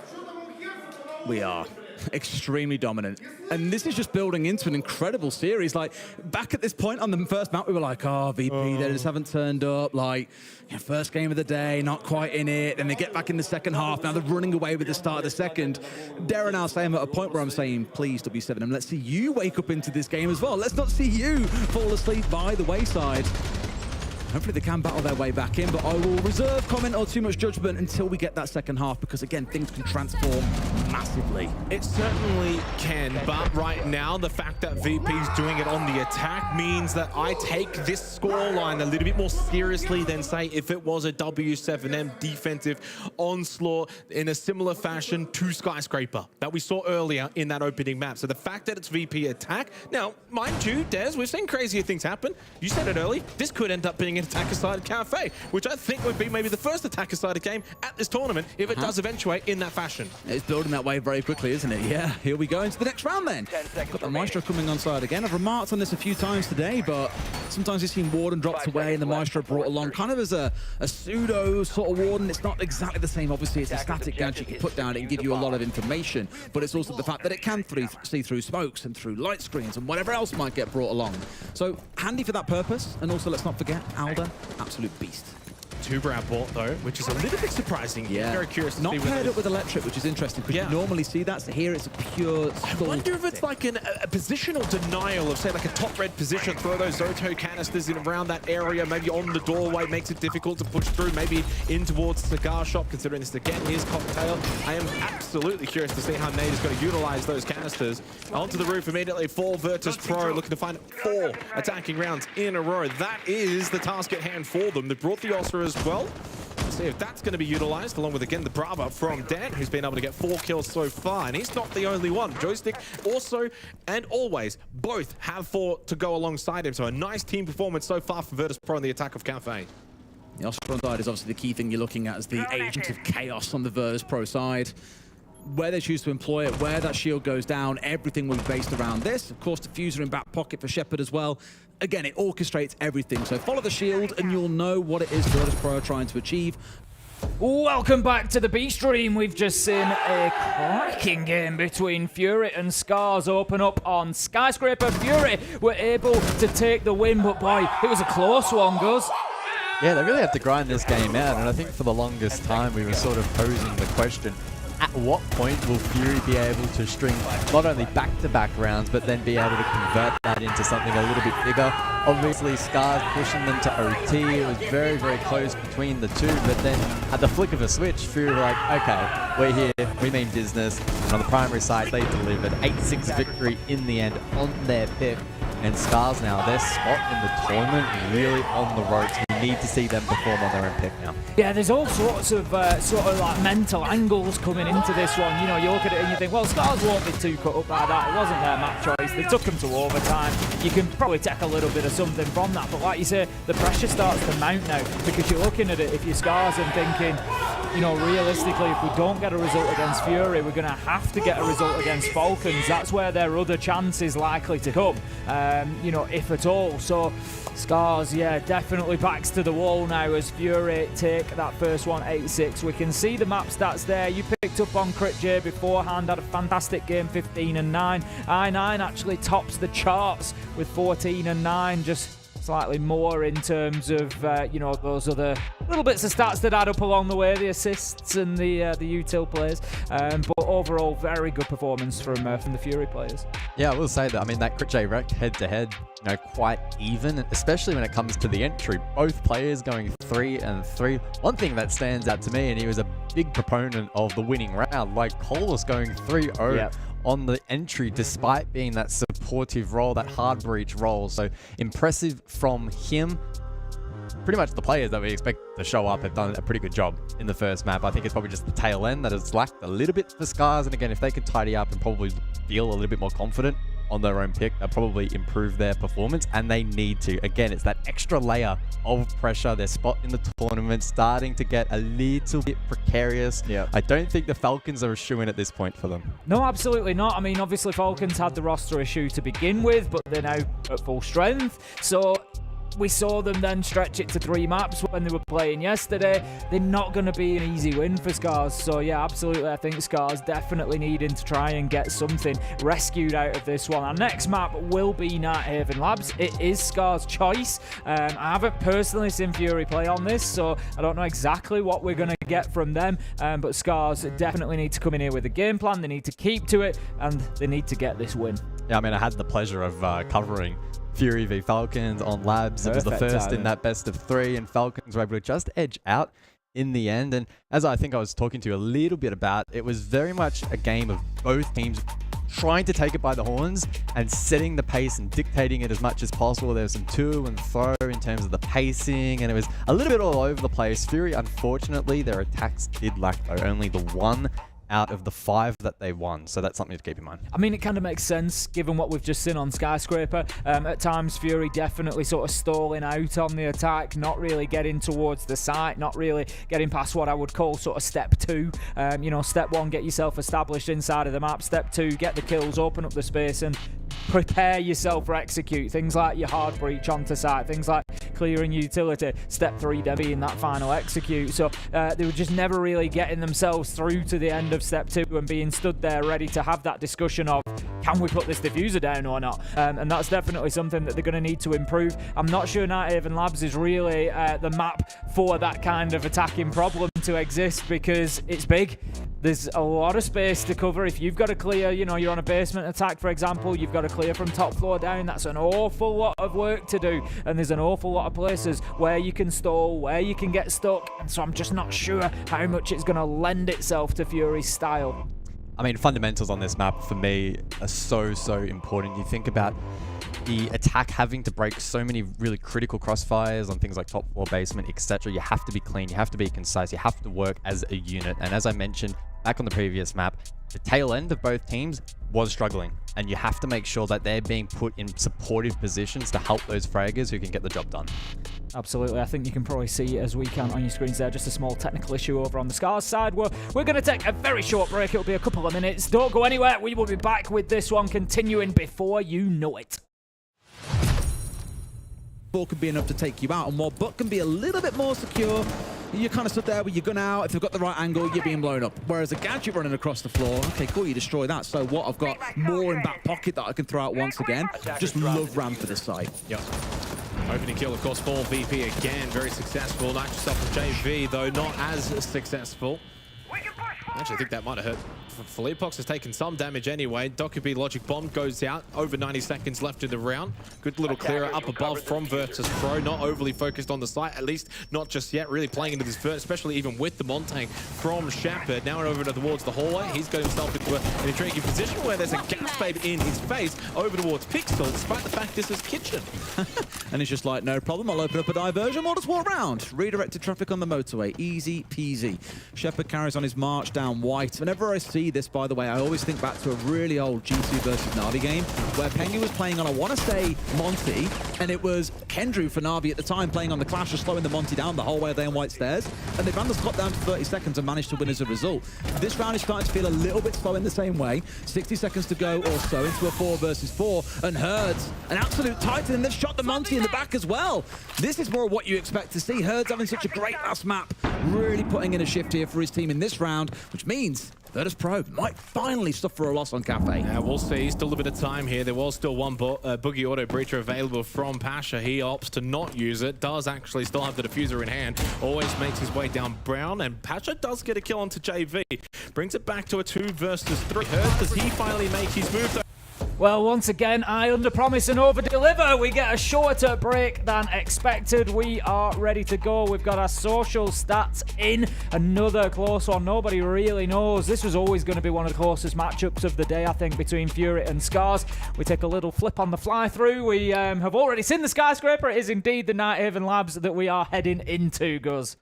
[SPEAKER 3] We are extremely dominant, and this is just building into an incredible series. Like, back at this point on the first map, we were like, oh, VP, they just haven't turned up. Like, you know, first game of the day, not quite in it, and they get back in the second half. Now they're running away with the start of the second. Darren, I'll say I'm at a point where I'm saying, please, W7M, let's see you wake up into this game as well. Let's not see you fall asleep by the wayside. Hopefully they can battle their way back in, but I will reserve comment or too much judgment until we get that second half, because again, things can transform massively.
[SPEAKER 1] It certainly can, but right now, the fact that VP's doing it on the attack means that I take this scoreline a little bit more seriously than, say, if it was a W7M defensive onslaught in a similar fashion to Skyscraper that we saw earlier in that opening map. So the fact that it's VP attack, now, mind you, Des, we've seen crazier things happen. You said it early, this could end up being an attacker-sided cafe, which I think would be maybe the first attacker-sided game at this tournament if it does eventuate in that fashion.
[SPEAKER 3] It's building that way very quickly, isn't it? Yeah, here we go into the next round then. Got the Maestro coming on side again. I've remarked on this a few times today, but sometimes you've seen Warden dropped away and the Maestro brought along kind of as a pseudo sort of Warden. It's not exactly the same. Obviously, it's a static gadget you can put down and give you a lot of information, but it's also the fact that it can see through smokes and through light screens and whatever else might get brought along. So handy for that purpose. And also, let's not forget, Alda, absolute beast.
[SPEAKER 1] Two-brow bought though, which is a little bit surprising.
[SPEAKER 3] Yeah.
[SPEAKER 1] Very curious to
[SPEAKER 3] not
[SPEAKER 1] see
[SPEAKER 3] paired up with electric, which is interesting because you normally see that. So here it's a pure.
[SPEAKER 1] I wonder if it's like a positional denial of, say, like a top red position. Throw those Zoto canisters in around that area, maybe on the doorway, makes it difficult to push through, maybe in towards Cigar Shop, considering this again is Cocktail. I am absolutely curious to see how Nate is going to utilize those canisters. Onto the roof immediately for Virtus Pro, looking to find 4 attacking rounds in a row. That is the task at hand for them. They brought the Oscar as well. Let's see if that's going to be utilized, along with, again, the Bravo from Dan, who's been able to get 4 kills so far. And he's not the only one. Joystick also and always both have 4 to go alongside him. So a nice team performance so far for Virtus Pro on the attack of Cafe.
[SPEAKER 3] The Oscar on side is obviously the key thing you're looking at as the agent of chaos on the Virtus Pro side. Where they choose to employ it, where that shield goes down, everything will be based around this. Of course, diffuser in back pocket for Shepard as well. Again, it orchestrates everything. So follow the shield and you'll know what it is Virtus Pro are trying to achieve.
[SPEAKER 2] Welcome back to the B stream. We've just seen a cracking game between Fury and Scars open up on Skyscraper. Fury were able to take the win, but boy, it was a close one, Gus.
[SPEAKER 12] Yeah, they really have to grind this game out, and I think for the longest time we were sort of posing the question, at what point will Fury be able to string not only back-to-back rounds, but then be able to convert that into something a little bit bigger? Obviously, Scars pushing them to OT. It was very, very close between the two, but then at the flick of a switch, Fury were like, okay, we're here, we mean business. And on the primary side, they delivered 8-6 victory in the end on their pick. And Scars now, their spot in the tournament really on the ropes. We need to see them perform on their own pick now.
[SPEAKER 2] Yeah, there's all sorts of sort of like mental angles coming into this one. You know, you look at it and you think, well, Scars won't be too cut up by that. It wasn't their map choice. They took them to overtime. You can probably take a little bit of something from that. But like you say, the pressure starts to mount now because you're looking at it, if you're Scars, and thinking, you know, realistically, if we don't get a result against Fury, we're going to have to get a result against Falcons. That's where their other chance is likely to come, you know, if at all. So Scars, yeah, definitely backs backs to the wall now as Fury take that first one 8-6. We can see the map stats there. You picked up on Crit J beforehand, had a fantastic game, 15 and 9. I9 actually tops the charts with 14 and 9, just slightly more in terms of, you know, those other little bits of stats that add up along the way, the assists and the util plays. But overall, very good performance from the Fury players.
[SPEAKER 12] Yeah, I will say that. I mean, that Crit J Rec head-to-head, you know, quite even, especially when it comes to the entry. Both players going 3 and 3. One thing that stands out to me, and he was a big proponent of the winning round, like Colas going 3-0. Yep. On the entry, despite being that supportive role, that hard breach role. So impressive from him. Pretty much the players that we expect to show up have done a pretty good job in the first map. I think it's probably just the tail end that has lacked a little bit for Scars. And again, if they could tidy up and probably feel a little bit more confident on their own pick, they'll probably improve their performance, and they need to. Again, it's that extra layer of pressure. Their spot in the tournament starting to get a little bit precarious. Yeah, I don't think the Falcons are a shoo-in at this point for them.
[SPEAKER 2] No, absolutely not. I mean, obviously Falcons had the roster issue to begin with, but they're now at full strength. So we saw them then stretch it to 3 maps when they were playing yesterday. They're not going to be an easy win for Scars. So yeah, absolutely, I think Scars definitely needing to try and get something rescued out of this one. Our next map will be Nighthaven Labs. It is Scars' choice. I haven't personally seen Fury play on this, so I don't know exactly what we're going to get from them. But Scars definitely need to come in here with a game plan. They need to keep to it, and they need to get this win.
[SPEAKER 12] Yeah, I mean, I had the pleasure of covering Fury v Falcons on Labs. It was the first in that best of 3, and Falcons were able to just edge out in the end. And as I think I was talking to you a little bit about, it was very much a game of both teams trying to take it by the horns and setting the pace and dictating it as much as possible. There was some to and fro in terms of the pacing, and it was a little bit all over the place. Fury, unfortunately, their attacks did lack though. Only the 1 out of the 5 that they won, so that's something to keep in mind.
[SPEAKER 2] I mean, it kind of makes sense given what we've just seen on Skyscraper. At times, Fury definitely sort of stalling out on the attack, not really getting towards the site, not really getting past what I would call sort of step 2. You know, step 1, get yourself established inside of the map. Step 2, get the kills, open up the space, and prepare yourself for execute. Things like your hard breach onto site, things like clearing utility. Step 3 being that final execute. So they were just never really getting themselves through to the end of step 2 and being stood there ready to have that discussion of, can we put this diffuser down or not? And that's definitely something that they're going to need to improve. I'm not sure Nighthaven Labs is really the map for that kind of attacking problem to exist, because it's big. There's a lot of space to cover. If you've got to clear, you know, you're on a basement attack, for example, you've got to clear from top floor down. That's an awful lot of work to do. And there's an awful lot of places where you can stall, where you can get stuck. And so I'm just not sure how much it's going to lend itself to Fury's style.
[SPEAKER 12] I mean, fundamentals on this map for me are so important. You think about the attack having to break so many really critical crossfires on things like top floor, basement, etc. You have to be clean, you have to be concise, you have to work as a unit. And as I mentioned back on the previous map, the tail end of both teams was struggling, and you have to make sure that they're being put in supportive positions to help those fraggers who can get the job done.
[SPEAKER 2] Absolutely. I think you can probably see, as we can on your screens there, just a small technical issue over on the Scars side. We're going to take a very short break. It'll be a couple of minutes. Don't go anywhere. We will be back with this one continuing before you know it.
[SPEAKER 3] Ball can be enough to take you out, and while butt can be a little bit more secure, you kind of stood there with your gun out. If you've got the right angle, you're being blown up. Whereas a gadget running across the floor, okay, cool, you destroy that. So what? I've got more in back pocket that I can throw out once again. Just love Ram for this side.
[SPEAKER 1] Yep. Opening kill, of course, for VP again. Very successful. Knocked yourself with JV, though not as successful. Actually, I think that might have hurt. Felipox has taken some damage anyway. Dokkaebi Logic Bomb goes out. Over 90 seconds left in the round. Good little clearer up above from Virtus Pro. Not overly focused on the site, at least not just yet. Really playing into this Vert, especially even with the Montang from Shepard. Now over towards the hallway. He's got himself into an intriguing position where there's a gas babe in his face over towards Pixel, despite the fact this is Kitchen.
[SPEAKER 3] And it's just like, no problem, I'll open up a diversion, we'll just walk around. Redirected traffic on the motorway, easy peasy. Shepard carries on his march down down white. Whenever I see this, by the way, I always think back to a really old G2 versus Na'Vi game where Pengu was playing on, I want to say, Monty, and it was Kendrew for Na'Vi at the time playing on the Clash, just slowing the Monty down the whole way there in white stairs, and they ran the clock down to 30 seconds and managed to win as a result. This round is starting to feel a little bit slow in the same way. 60 seconds to go or so into a 4 versus 4, and Herds, an absolute titan, and they've shot the Monty in the back as well. This is more what you expect to see. Herds having such a great last map, really putting in a shift here for his team in this round, which means Virtus Pro might finally suffer a loss on Cafe.
[SPEAKER 1] Yeah, we'll see. Still a bit of time here. There was still one Boogie Auto Breacher available from Pasha. He opts to not use it. Does actually still have the diffuser in hand. Always makes his way down Brown, and Pasha does get a kill onto JV. Brings it back to a 2 versus 3. Herds, does he finally make his move?
[SPEAKER 2] Well, once again, I underpromise and overdeliver. We get a shorter break than expected. We are ready to go. We've got our social stats in. Another close one. Nobody really knows. This was always going to be one of the closest matchups of the day, I think, between Fury and Scars. We take a little flip on the fly through. We have already seen the skyscraper. It is indeed the Nighthaven Labs that we are heading into, Guz.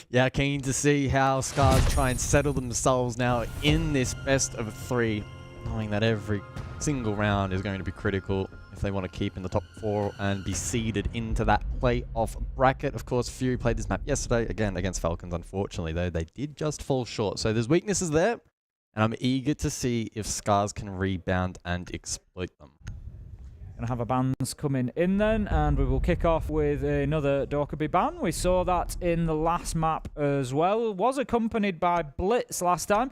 [SPEAKER 12] Yeah, keen to see how Scars try and settle themselves now in this best of 3, knowing that every single round is going to be critical if they want to keep in the top 4 and be seeded into that playoff bracket. Of course, Fury played this map yesterday, again against Falcons. Unfortunately, though, they did just fall short. So there's weaknesses there, and I'm eager to see if Scars can rebound and exploit them.
[SPEAKER 2] Gonna have a bans coming in then, and we will kick off with another Dokkaebi ban. We saw that in the last map as well. It was accompanied by Blitz last time.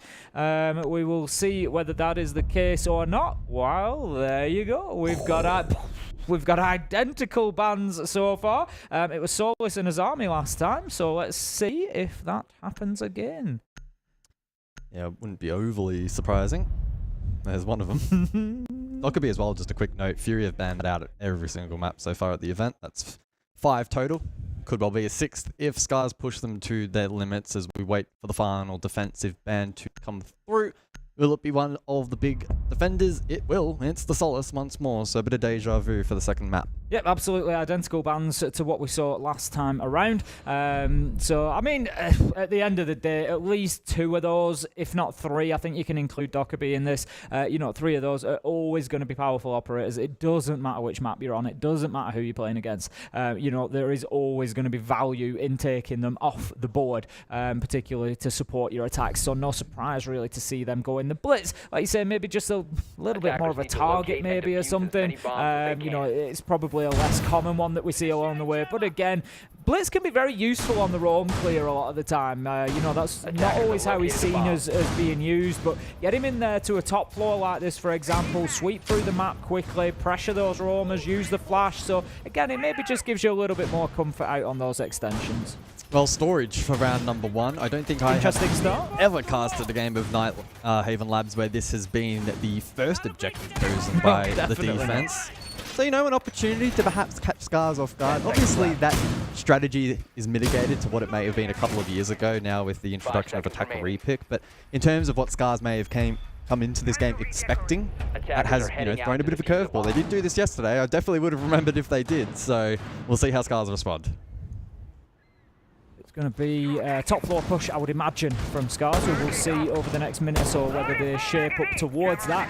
[SPEAKER 2] We will see whether that is the case or not. Well, there you go. We've got identical bans so far. It was Solus and Azami last time, so let's see if that happens again.
[SPEAKER 12] Yeah, it wouldn't be overly surprising. There's one of them. Dokkaebi as well, just a quick note. Fury have banned out at every single map so far at the event. That's 5 total. Could well be a 6th if Scars push them to their limits as we wait for the final defensive ban to come through. Will it be one of the big defenders? It will. It's the Solus once more, so a bit of deja vu for the second map.
[SPEAKER 2] Yep, absolutely identical bans to what we saw last time around. So, I mean, at the end of the day, at least 2 of those, if not 3, I think you can include Dokkaebi in this. 3 of those are always going to be powerful operators. It doesn't matter which map you're on. It doesn't matter who you're playing against. There is always going to be value in taking them off the board, particularly to support your attacks. So no surprise, really, to see them go in the Blitz. Like you say, maybe just a little bit more of a target, maybe, or something. It's probably a less common one that we see along the way, but again, Blitz can be very useful on the roam clear a lot of the time. That's not always how he's seen as being used, but get him in there to a top floor like this, for example, sweep through the map quickly, pressure those roamers, use the flash. So again, it maybe just gives you a little bit more comfort out on those extensions.
[SPEAKER 12] Well, storage for round number 1. I don't think I have ever casted a game of Nighthaven Labs where this has been the first objective chosen by the defense. So, an opportunity to perhaps catch Scars off guard. Obviously, that strategy is mitigated to what it may have been a couple of years ago now with the introduction of attacker repick. But in terms of what Scars may have come into this game expecting, that has thrown a bit of a curveball. They did do this yesterday. I definitely would have remembered if they did. So we'll see how Scars respond.
[SPEAKER 2] It's going to be a top floor push, I would imagine, from Scars. We will see over the next minute or so whether they shape up towards that.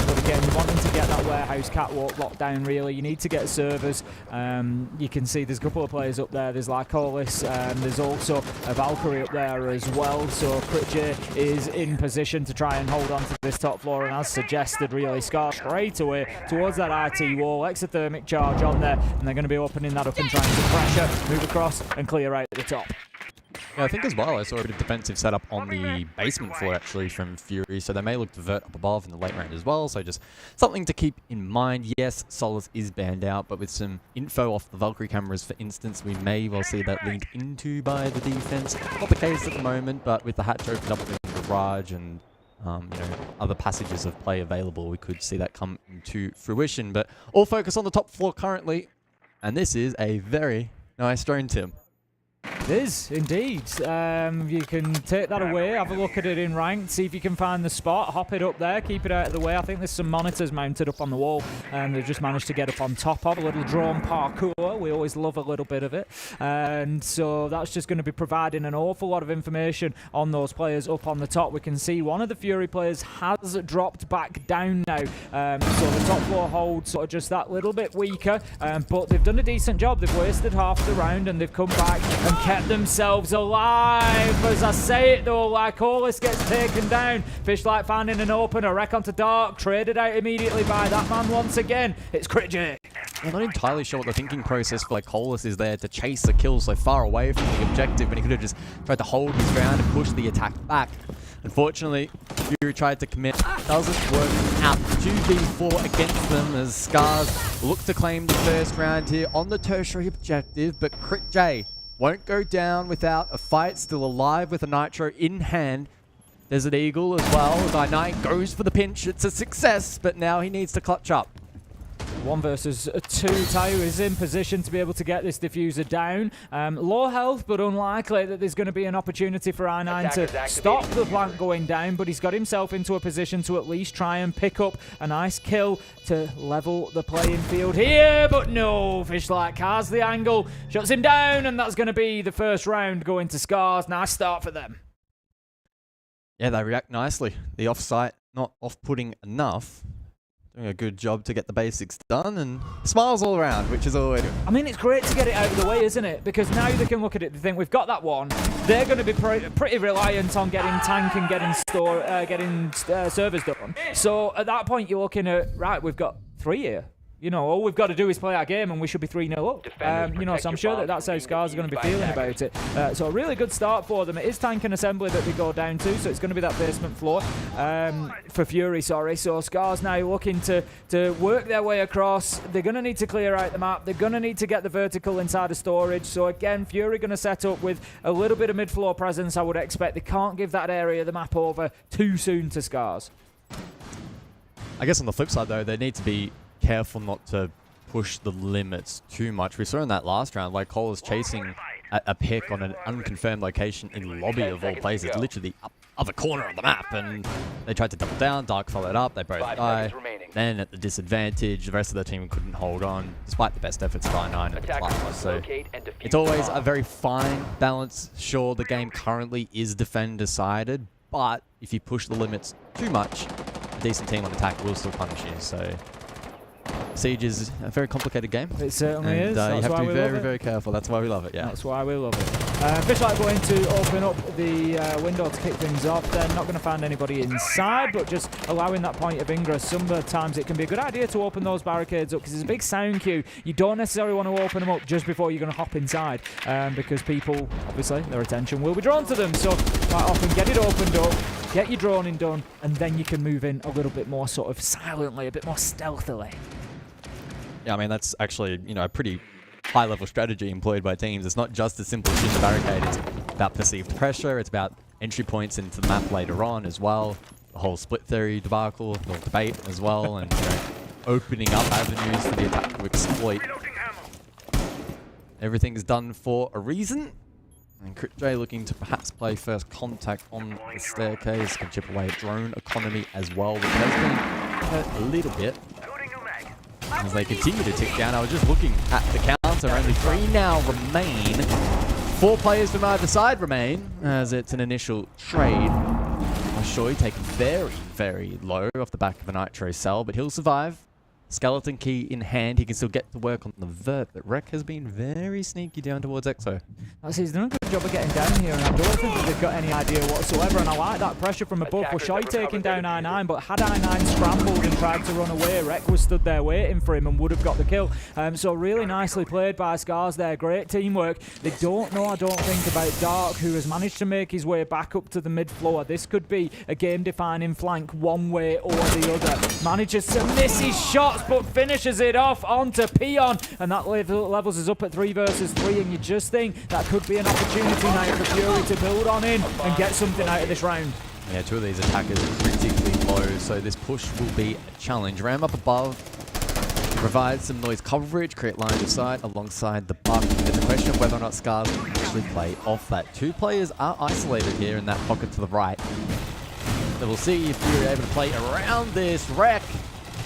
[SPEAKER 2] But again, you're wanting to get that warehouse catwalk locked down, really. You need to get servers. You can see there's a couple of players up there. There's Lycolis. There's also a Valkyrie up there as well. So Critch is in position to try and hold on to this top floor. And as suggested, really, Scars straight away towards that RT wall. Exothermic charge on there. And they're going to be opening that up and trying to pressure, move across, and clear out at the top.
[SPEAKER 12] Yeah, I think as well I saw a bit of defensive setup on the basement floor actually from Fury, so they may look to vert up above in the late round as well, so just something to keep in mind. Yes, Solus is banned out, but with some info off the Valkyrie cameras, for instance, we may well see that leaned into by the defense. Not the case at the moment, but with the hatch opened up in the garage and other passages of play available, we could see that come into fruition. But all focus on the top floor currently, and this is a very nice drone, Tim.
[SPEAKER 2] It is, indeed. You can take that away, have a look at it in ranked, see if you can find the spot, hop it up there, keep it out of the way. I think there's some monitors mounted up on the wall they've just managed to get up on top of. A little drone parkour, we always love a little bit of it. And so that's just going to be providing an awful lot of information on those players up on the top. We can see one of the Fury players has dropped back down now. So the top floor hold sort of just that little bit weaker, but they've done a decent job. They've wasted half the round and they've come back and kept themselves alive. As I say it though, like Lykolis gets taken down. Fishlight finding an opener, wreck onto Dark, traded out immediately by that man once again. It's Crit J.
[SPEAKER 12] I'm not entirely sure what the thinking process for Lykolis is there to chase the kill so far away from the objective, but he could have just tried to hold his ground and push the attack back. Unfortunately, Fury tried to commit. Doesn't work out. 2v4 against them as Scars look to claim the first round here on the tertiary objective, but Crit J won't go down without a fight. Still alive with a Nitro in hand. Desert Eagle as well. I9 goes for the pinch. It's a success, but now he needs to clutch up.
[SPEAKER 2] 1 versus 2. Tayu is in position to be able to get this diffuser down. Low health, but unlikely that there's going to be an opportunity for I9 to stop the plant going down, but he's got himself into a position to at least try and pick up a nice kill to level the playing field here, but no, Fishlight has the angle, shuts him down, and that's going to be the first round going to Scars. Nice start for them.
[SPEAKER 12] Yeah, they react nicely. The off-site, not off-putting enough. Doing a good job to get the basics done, and smiles all around, which is always good.
[SPEAKER 2] I mean, it's great to get it out of the way, isn't it? Because now they can look at it and think, we've got that one. They're going to be pretty reliant on getting tank and getting servers done. So at that point, you're looking at, right, we've got 3 here. You know, all we've got to do is play our game and we should be 3-0 up. You know, so I'm sure that that's how Scars are going to be feeling about it. So a really good start for them. It is tank and assembly that they go down to, so it's going to be that basement floor for Fury, sorry. So Scars now looking to work their way across. They're going to need to clear out the map. They're going to need to get the vertical inside of storage. So again, Fury going to set up with a little bit of mid-floor presence, I would expect. They can't give that area of the map over too soon to Scars.
[SPEAKER 12] I guess on the flip side, though, they need to be careful not to push the limits too much. We saw in that last round, like Cole is chasing a pick on an unconfirmed location in lobby of all places, literally up other corner of the map, and they tried to double down. Dark followed up, they both die. Then at the disadvantage, the rest of the team couldn't hold on, despite the best efforts of I9 and the class. So it's always a very fine balance. Sure, the game currently is defend decided, but if you push the limits too much, a decent team on attack will still punish you. So Siege is a very complicated game.
[SPEAKER 2] It certainly is.
[SPEAKER 12] You have to be very, very careful. That's why we love it, yeah.
[SPEAKER 2] That's why we love it. Fishlight going to open up the window to kick things off. They're not going to find anybody inside, but just allowing that point of ingress. Sometimes it can be a good idea to open those barricades up because there's a big sound queue. You don't necessarily want to open them up just before you're going to hop inside because people, obviously, their attention will be drawn to them. So quite often get it opened up, get your droning done, and then you can move in a little bit more sort of silently, a bit more stealthily.
[SPEAKER 12] Yeah, I mean, that's actually, you know, a pretty high-level strategy employed by teams. It's not just as simple as just a barricade. It's about perceived pressure. It's about entry points into the map later on as well. The whole split theory debacle, or debate as well, and you know, opening up avenues for the attack to exploit. Everything is done for a reason. And Crit J looking to perhaps play first contact on the staircase. Can chip away at drone economy as well, which has been hurt a little bit as they continue to tick down. I was just looking at the counter. Only 3 now remain. 4 players from either side remain as it's an initial trade. Shoy taken very, very low off the back of a Nitro cell, but he'll survive. Skeleton key in hand, he can still get to work on the vert, but Rek has been very sneaky down towards Exo.
[SPEAKER 2] He's done a good job of getting down here, and I don't think that they've got any idea whatsoever, and I like that pressure from above. Well, Shoy taking down I9, but had I9 scrambled and tried to run away, Rek was stood there waiting for him and would have got the kill. So really nicely played by Scars there, great teamwork. They don't know, I don't think, about Dark, who has managed to make his way back up to the mid-floor. This could be a game-defining flank one way or the other. Manages to miss his shots, but finishes it off onto Peon, and that levels us up at 3 versus 3, and you just think that could be an opportunity now for Fury to build on in and get something out of this round.
[SPEAKER 12] Yeah, 2 of these attackers are critically low, so this push will be a challenge. Ram up above, Provide some noise coverage, create line of sight alongside the buck. And the question of whether or not Scars can actually play off that. 2 players are isolated here in that pocket to the right. So we'll see if you're able to play around this. Wreck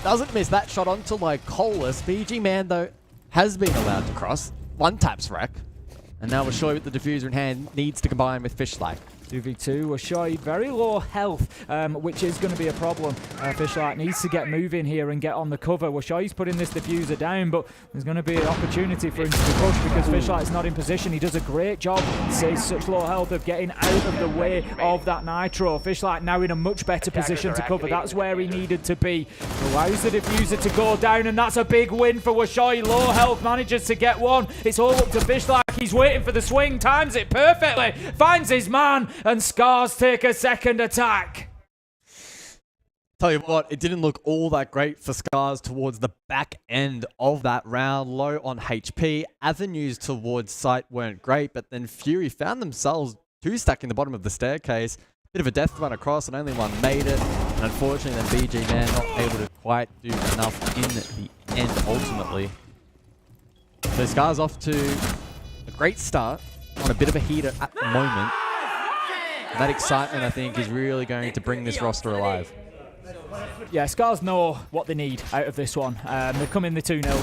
[SPEAKER 12] doesn't miss that shot onto Lycolas. BG Man, though, has been allowed to cross. One taps Wreck. And now Washoy with the diffuser in hand needs to combine with Fishlight.
[SPEAKER 2] 2v2, Washoy very low health, which is going to be a problem. Fishlight needs to get moving here and get on the cover. Washoy's putting this diffuser down, but there's going to be an opportunity for him to push because Fishlight's not in position. He does a great job, says such low health, of getting out of the way of that Nitro. Fishlight now in a much better position to cover. That's where he needed to be. Allows the diffuser to go down, and that's a big win for Washoy. Low health manages to get one. It's all up to Fishlight. He's waiting for the swing, times it perfectly, finds his man, and Scars take a second attack.
[SPEAKER 12] Tell you what, it didn't look all that great for Scars towards the back end of that round. Low on HP. Avenues towards site weren't great, but then Fury found themselves 2 stacking the bottom of the staircase. Bit of a death run across, and only one made it. And unfortunately, then BG Man not able to quite do enough in the end ultimately. So Scars off to a great start on a bit of a heater at the moment. And that excitement, I think, is really going to bring this roster alive.
[SPEAKER 2] Yeah, Scars know what they need out of this one. They've come in the 2-0.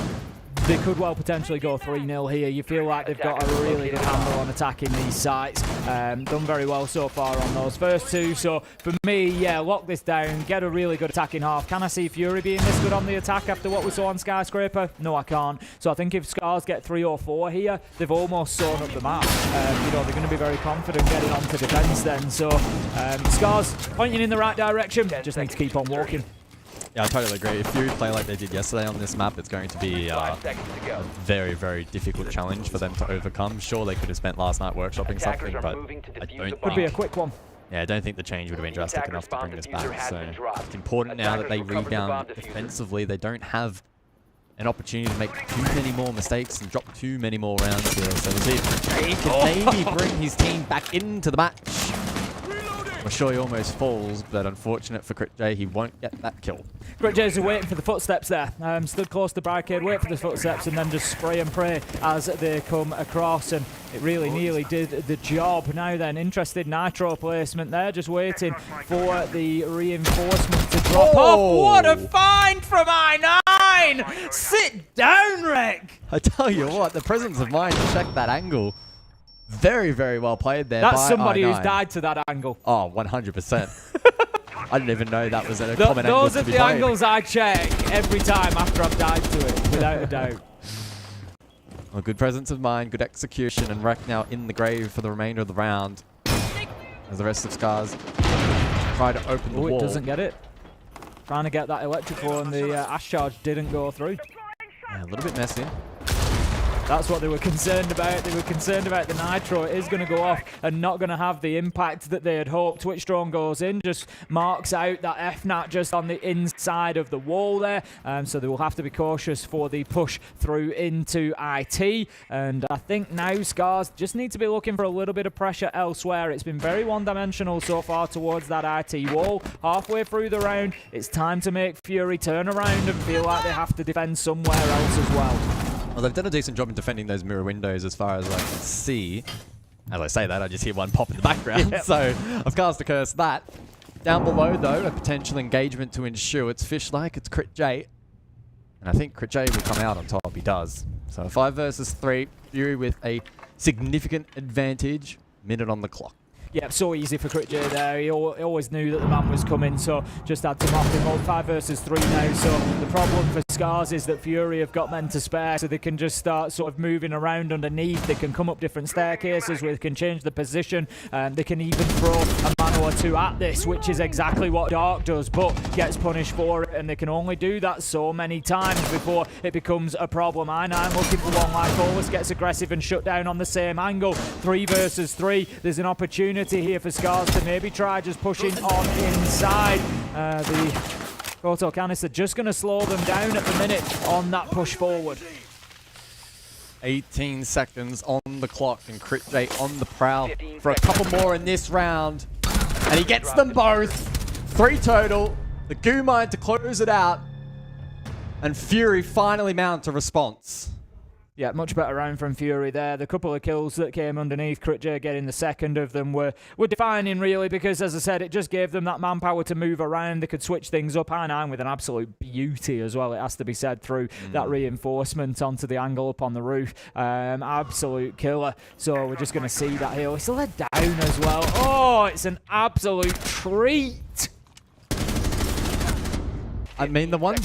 [SPEAKER 2] They could well potentially go 3-0 here. You feel like they've got a really good handle on attacking these sites. Done very well so far on those first 2. So for me, yeah, lock this down, get a really good attacking half. Can I see Fury being this good on the attack after what we saw on Skyscraper? No, I can't. So I think if Scars get 3 or 4 here, they've almost sewn up the map. You know, they're going to be very confident getting onto defense then. So Scars pointing in the right direction. Just need to keep on walking.
[SPEAKER 12] Yeah, I totally agree. If you play like they did yesterday on this map, it's going to be a very, very difficult challenge for them to overcome. Sure, they could have spent last night workshopping something, but I don't
[SPEAKER 2] Could be a quick one.
[SPEAKER 12] Yeah, I don't think the change would have been drastic enough to bring this back. So it's important now that they rebound defensively. They don't have an opportunity to make too many more mistakes and drop too many more rounds here. So we'll see if Jay can maybe bring his team back into the match. Washoy almost falls, but unfortunate for Crit J, he won't get that kill.
[SPEAKER 2] Crit J's waiting for the footsteps there. Stood close to the barricade, wait for the footsteps, and then just spray and pray as they come across. And it really nearly did the job. Now then, interested Nitro placement there, just waiting for the reinforcement to drop off. What a find from I9! Sit down, Rick!
[SPEAKER 12] I tell you what, the presence of mind to check that angle. Very, very well played there.
[SPEAKER 2] That's
[SPEAKER 12] by
[SPEAKER 2] somebody
[SPEAKER 12] I9.
[SPEAKER 2] who's died to that angle.
[SPEAKER 12] Oh, 100%. I didn't even know that was a common angle.
[SPEAKER 2] Those are the angles I check every time after I've died to it, without a doubt.
[SPEAKER 12] Well, good presence of mind, good execution, and Wreck now in the grave for the remainder of the round. As the rest of Scars try to open the wall.
[SPEAKER 2] It doesn't get it. Trying to get that electrical, and the Ash Charge didn't go through.
[SPEAKER 12] Yeah, a little bit messy.
[SPEAKER 2] That's what they were concerned about. They were concerned about the Nitro. It is going to go off and not going to have the impact that they had hoped. Twitch Drone goes in, just marks out that FNAT just on the inside of the wall there. So they will have to be cautious for the push through into IT. And I think now Scars just need to be looking for a little bit of pressure elsewhere. It's been very one-dimensional so far towards that IT wall. Halfway through the round, it's time to make Fury turn around and feel like they have to defend somewhere else as well.
[SPEAKER 12] Well, they've done a decent job in defending those mirror windows as far as I can see. As I say that, I just hear one pop in the background. Yep. So I've cast a curse that. Down below, though, a potential engagement to ensure. It's Fish-like, it's Crit J. And I think Crit J will come out on top. He does. So 5 versus 3. Fury with a significant advantage. Minute on the clock.
[SPEAKER 2] Yeah, so easy for Crit J there. He always knew that the man was coming, so just had to mop him up. 5 versus 3 now. So the problem for Scars is that Fury have got men to spare, so they can just start sort of moving around underneath. They can come up different staircases where they can change the position. They can even throw a man or two at this, which is exactly what Dark does, but gets punished for it, and they can only do that so many times before it becomes a problem. I9 looking for one like always, gets aggressive and shut down on the same angle. 3 versus 3. There's an opportunity here for Scars to maybe try just pushing on inside. The Photo Canister just going to slow them down at the minute on that push forward.
[SPEAKER 12] 18 seconds on the clock, and Crit J on the prowl for a couple more in this round. And he gets them both. 3 total. The Goo Mine to close it out. And Fury finally mount a response.
[SPEAKER 2] Yeah, much better round from Fury there. The couple of kills that came underneath, Critj getting the second of them were defining, really, because, as I said, it just gave them that manpower to move around. They could switch things up. I9 with an absolute beauty as well, it has to be said, through that reinforcement onto the angle up on the roof. Absolute killer. So we're just going to see that here. It's let down as well. Oh, it's an absolute treat.
[SPEAKER 12] I mean, the one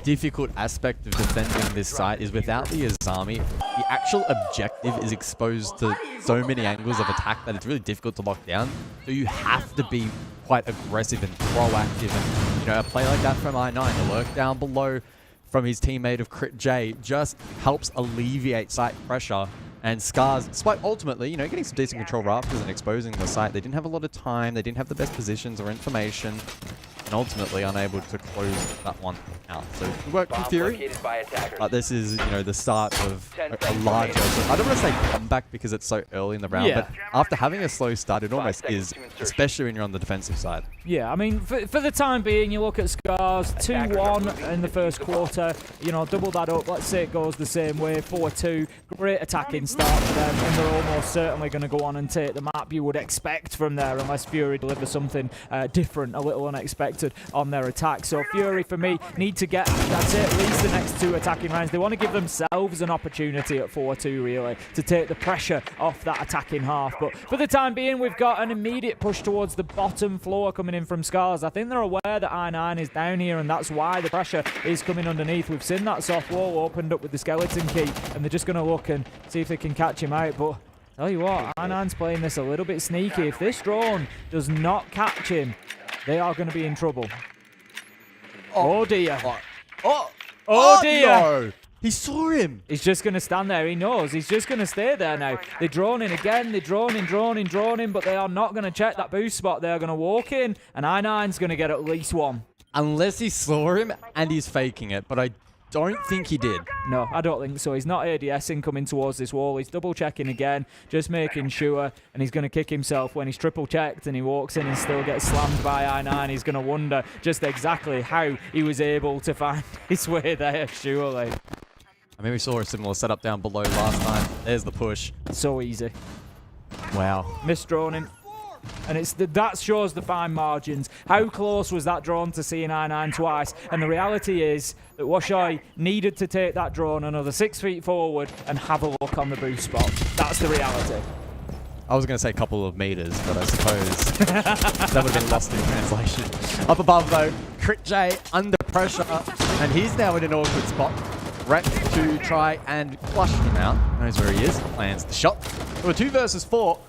[SPEAKER 12] difficult aspect of defending this site is without the Azami, the actual objective is exposed to so many angles of attack that it's really difficult to lock down. So you have to be quite aggressive and proactive. And, you know, a play like that from I9, the lurk down below from his teammate of Critj just helps alleviate site pressure. And Scars, despite ultimately, you know, getting some decent control rafters and exposing the site, they didn't have a lot of time, they didn't have the best positions or information, and ultimately unable to close that one out. So good work from Fury. This is, you know, the start of a larger, I don't want to say comeback because it's so early in the round, but after having a slow start, it almost is, especially when you're on the defensive side.
[SPEAKER 2] Yeah, I mean, for the time being, you look at Scars, 2-1 in the first quarter, you know, double that up, let's say it goes the same way, 4-2, great attacking start for them, and they're almost certainly going to go on and take the map, you would expect from there, unless Fury delivers something different, a little unexpected on their attack. So Fury, for me, need to get, that's it, at least the next 2 attacking rounds. They want to give themselves an opportunity at 4-2, really, to take the pressure off that attacking half. But for the time being, we've got an immediate push towards the bottom floor coming in from Scars. I think they're aware that I9 is down here, and that's why the pressure is coming underneath. We've seen that soft wall opened up with the skeleton key, and they're just going to look and see if they can catch him out. But tell you what, I9's playing this a little bit sneaky. If this drone does not catch him, they are going to be in trouble. Oh dear. Oh dear.
[SPEAKER 12] No. He saw him.
[SPEAKER 2] He's just going to stand there. He knows. He's just going to stay there now. They're droning again. They're droning, but they are not going to check that boost spot. They're going to walk in, and I9's going to get at least one.
[SPEAKER 12] Unless he saw him and he's faking it, but I don't think he did.
[SPEAKER 2] No, I don't think so. He's not ADSing coming towards this wall. He's double checking again, just making sure, and he's going to kick himself when he's triple checked and he walks in and still gets slammed by I9. He's going to wonder just exactly how he was able to find his way there, surely.
[SPEAKER 12] I mean, we saw a similar setup down below last time. There's the push.
[SPEAKER 2] So easy.
[SPEAKER 12] Wow.
[SPEAKER 2] Missed droning. And that shows the fine margins. How close was that drone to seeing I9 twice? And the reality is that Washai needed to take that drone another 6 feet forward and have a look on the boost spot. That's the reality.
[SPEAKER 12] I was going to say a couple of meters, but I suppose that would have been lost in translation. Up above, though, Critj under pressure, and he's now in an awkward spot. Rek to try and flush him out. Knows where he is. Lands the shot. There were 2 versus 4.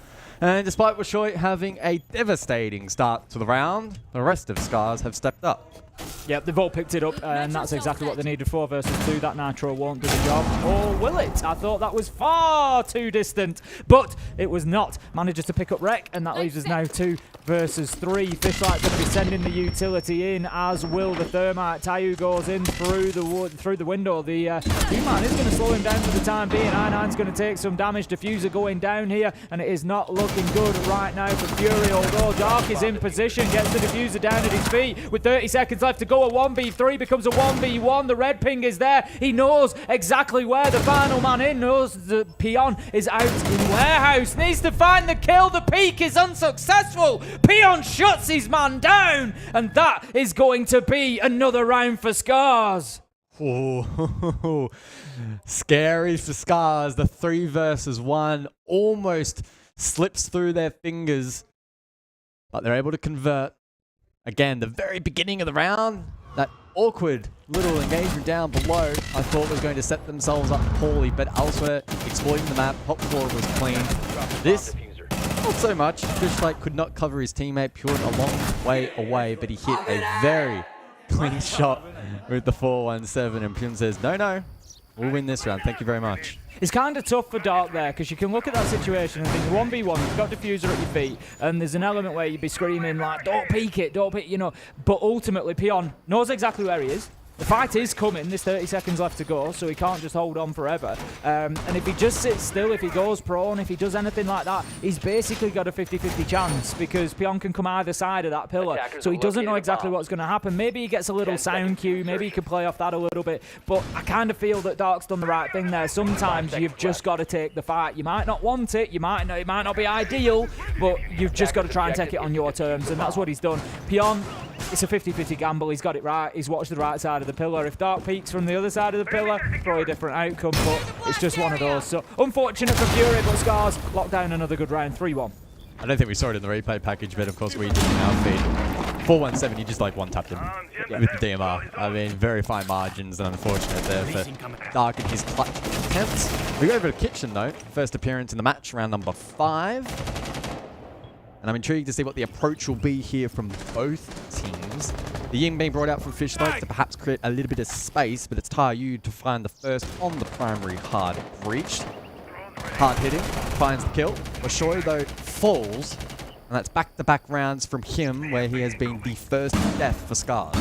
[SPEAKER 12] And despite Washoy having a devastating start to the round, the rest of Scars have stepped up.
[SPEAKER 2] Yep, they've all picked it up, and that's exactly what they needed. 4 versus 2. That Nitro won't do the job. Or will it? I thought that was far too distant, but it was not. Manages to pick up Rek, and that leaves us now 2 versus 3. Fishlight going to be sending the utility in, as will the Thermite. Tayu goes in through the window. The Human is going to slow him down for the time being. I9's going to take some damage. Diffuser going down here, and it is not looking good right now for Fury, although Dark is in position, gets the Diffuser down at his feet with 30 seconds left to go. A 1v3 becomes a 1v1. The red ping is there. He knows exactly where the final man in. Knows the Peon is out in warehouse. Needs to find the kill. The peak is unsuccessful. Peon shuts his man down, and that is going to be another round for Scars.
[SPEAKER 12] Oh, scary for Scars. The 3 versus 1 almost slips through their fingers, but they're able to convert. Again, the very beginning of the round, that awkward little engagement down below, I thought was going to set themselves up poorly, but elsewhere, exploiting the map, top floor was clean. This, not so much. Fishlight could not cover his teammate, Pure a long way away, but he hit a very clean shot with the 417, and Pure says, no, we'll win this round. Thank you very much.
[SPEAKER 2] It's kind of tough for Dark there, because you can look at that situation and think 1v1, you've got Diffuser at your feet, and there's an element where you'd be screaming like, don't peek it, you know. But ultimately, Peon knows exactly where he is. The fight is coming. There's 30 seconds left to go, so he can't just hold on forever. And if he just sits still, if he goes prone, if he does anything like that, he's basically got a 50-50 chance because Pyon can come either side of that pillar. So he doesn't know exactly what's going to happen. Maybe he gets a little sound cue. Maybe he can play off that a little bit. But I kind of feel that Dark's done the right thing there. Sometimes you've just got to take the fight. You might not want it. It might not be ideal, but you've just got to try and take it on your terms, and that's what he's done. Pyon, it's a 50-50 gamble. He's got it right. He's watched the right side of the pillar. If Dark peeks from the other side of the pillar, probably a different outcome, but it's just one of those. So unfortunate for Fury, but Scars locked down another good round, 3-1.
[SPEAKER 12] I don't think we saw it in the replay package, but of course we did in our feed. 417, he just like one-tapped him with the DMR. I mean, very fine margins and unfortunate there for Dark and his clutch attempts. We go over to Kitchen though. First appearance in the match, round number 5. And I'm intrigued to see what the approach will be here from both teams. The Ying being brought out from Fishsmoke to perhaps create a little bit of space, but it's Tayu to find the first on the primary hard breach. Hard hitting, finds the kill. Washoy though falls, and that's back-to-back rounds from him where he has been the first death for Scars.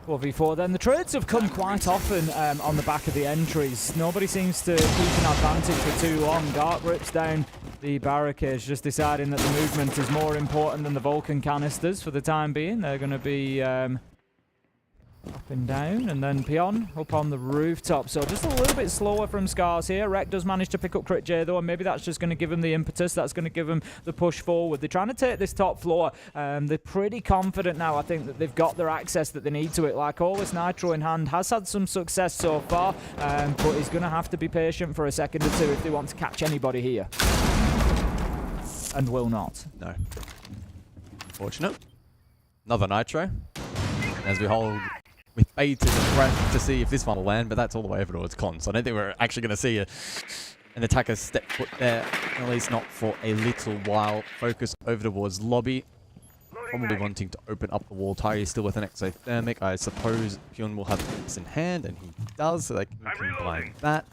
[SPEAKER 2] 4v4 then. The trades have come quite often on the back of the entries. Nobody seems to keep an advantage for too long. Dark rips down the barricades, just deciding that the movement is more important than the Vulcan canisters for the time being. They're going to be up and down, and then Pyon up on the rooftop. So just a little bit slower from Scars here. Rek does manage to pick up Crit J though, and maybe that's just going to give him the impetus. That's going to give him the push forward. They're trying to take this top floor. They're pretty confident now, I think, that they've got their access that they need to it. Like all this Nitro in hand has had some success so far, but he's going to have to be patient for a second or two if they want to catch anybody here. And will not.
[SPEAKER 12] No. Fortunate. Another Nitro. As we hold with bated breath to see if this one will land, but that's all the way over towards Con. So I don't think we're actually going to see an attacker step foot there, at least not for a little while. Focus over towards lobby. Probably wanting to open up the wall. Ty is still with an exothermic. I suppose Pyon will have this in hand, and he does, so they can combine that.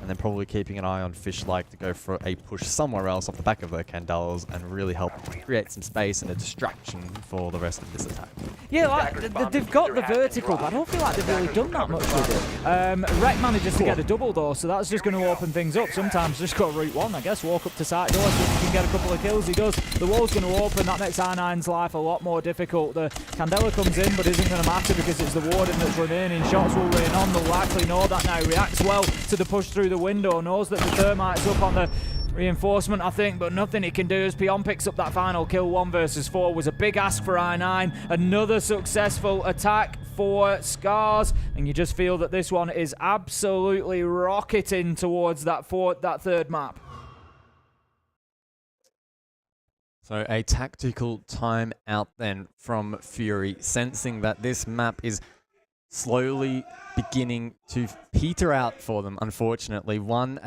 [SPEAKER 12] And then probably keeping an eye on Fish-like to go for a push somewhere else off the back of their Candles and really help create some space and a distraction for the rest of this attack.
[SPEAKER 2] Yeah, like, they've got the vertical, but I don't feel like they've really done that much with it. Rek manages to get a double though, so that's just going to open things up. Sometimes just go route one, I guess, walk up to side door, see if he can get a couple of kills. He does. The wall's going to open. That makes R9's life a lot more difficult. The Candela comes in, but isn't going to matter because it's the Warden that's remaining. Shots will rain on. They'll likely know that now. Reacts well to the push through the window, knows that the Thermite's up on the reinforcement, I think, but nothing he can do as Pyon picks up that final kill. 1 versus 4 was a big ask for I9. Another successful attack for Scars, and you just feel that this one is absolutely rocketing towards that third map.
[SPEAKER 12] So a tactical timeout then from Fury, sensing that this map is slowly beginning to peter out for them, unfortunately. One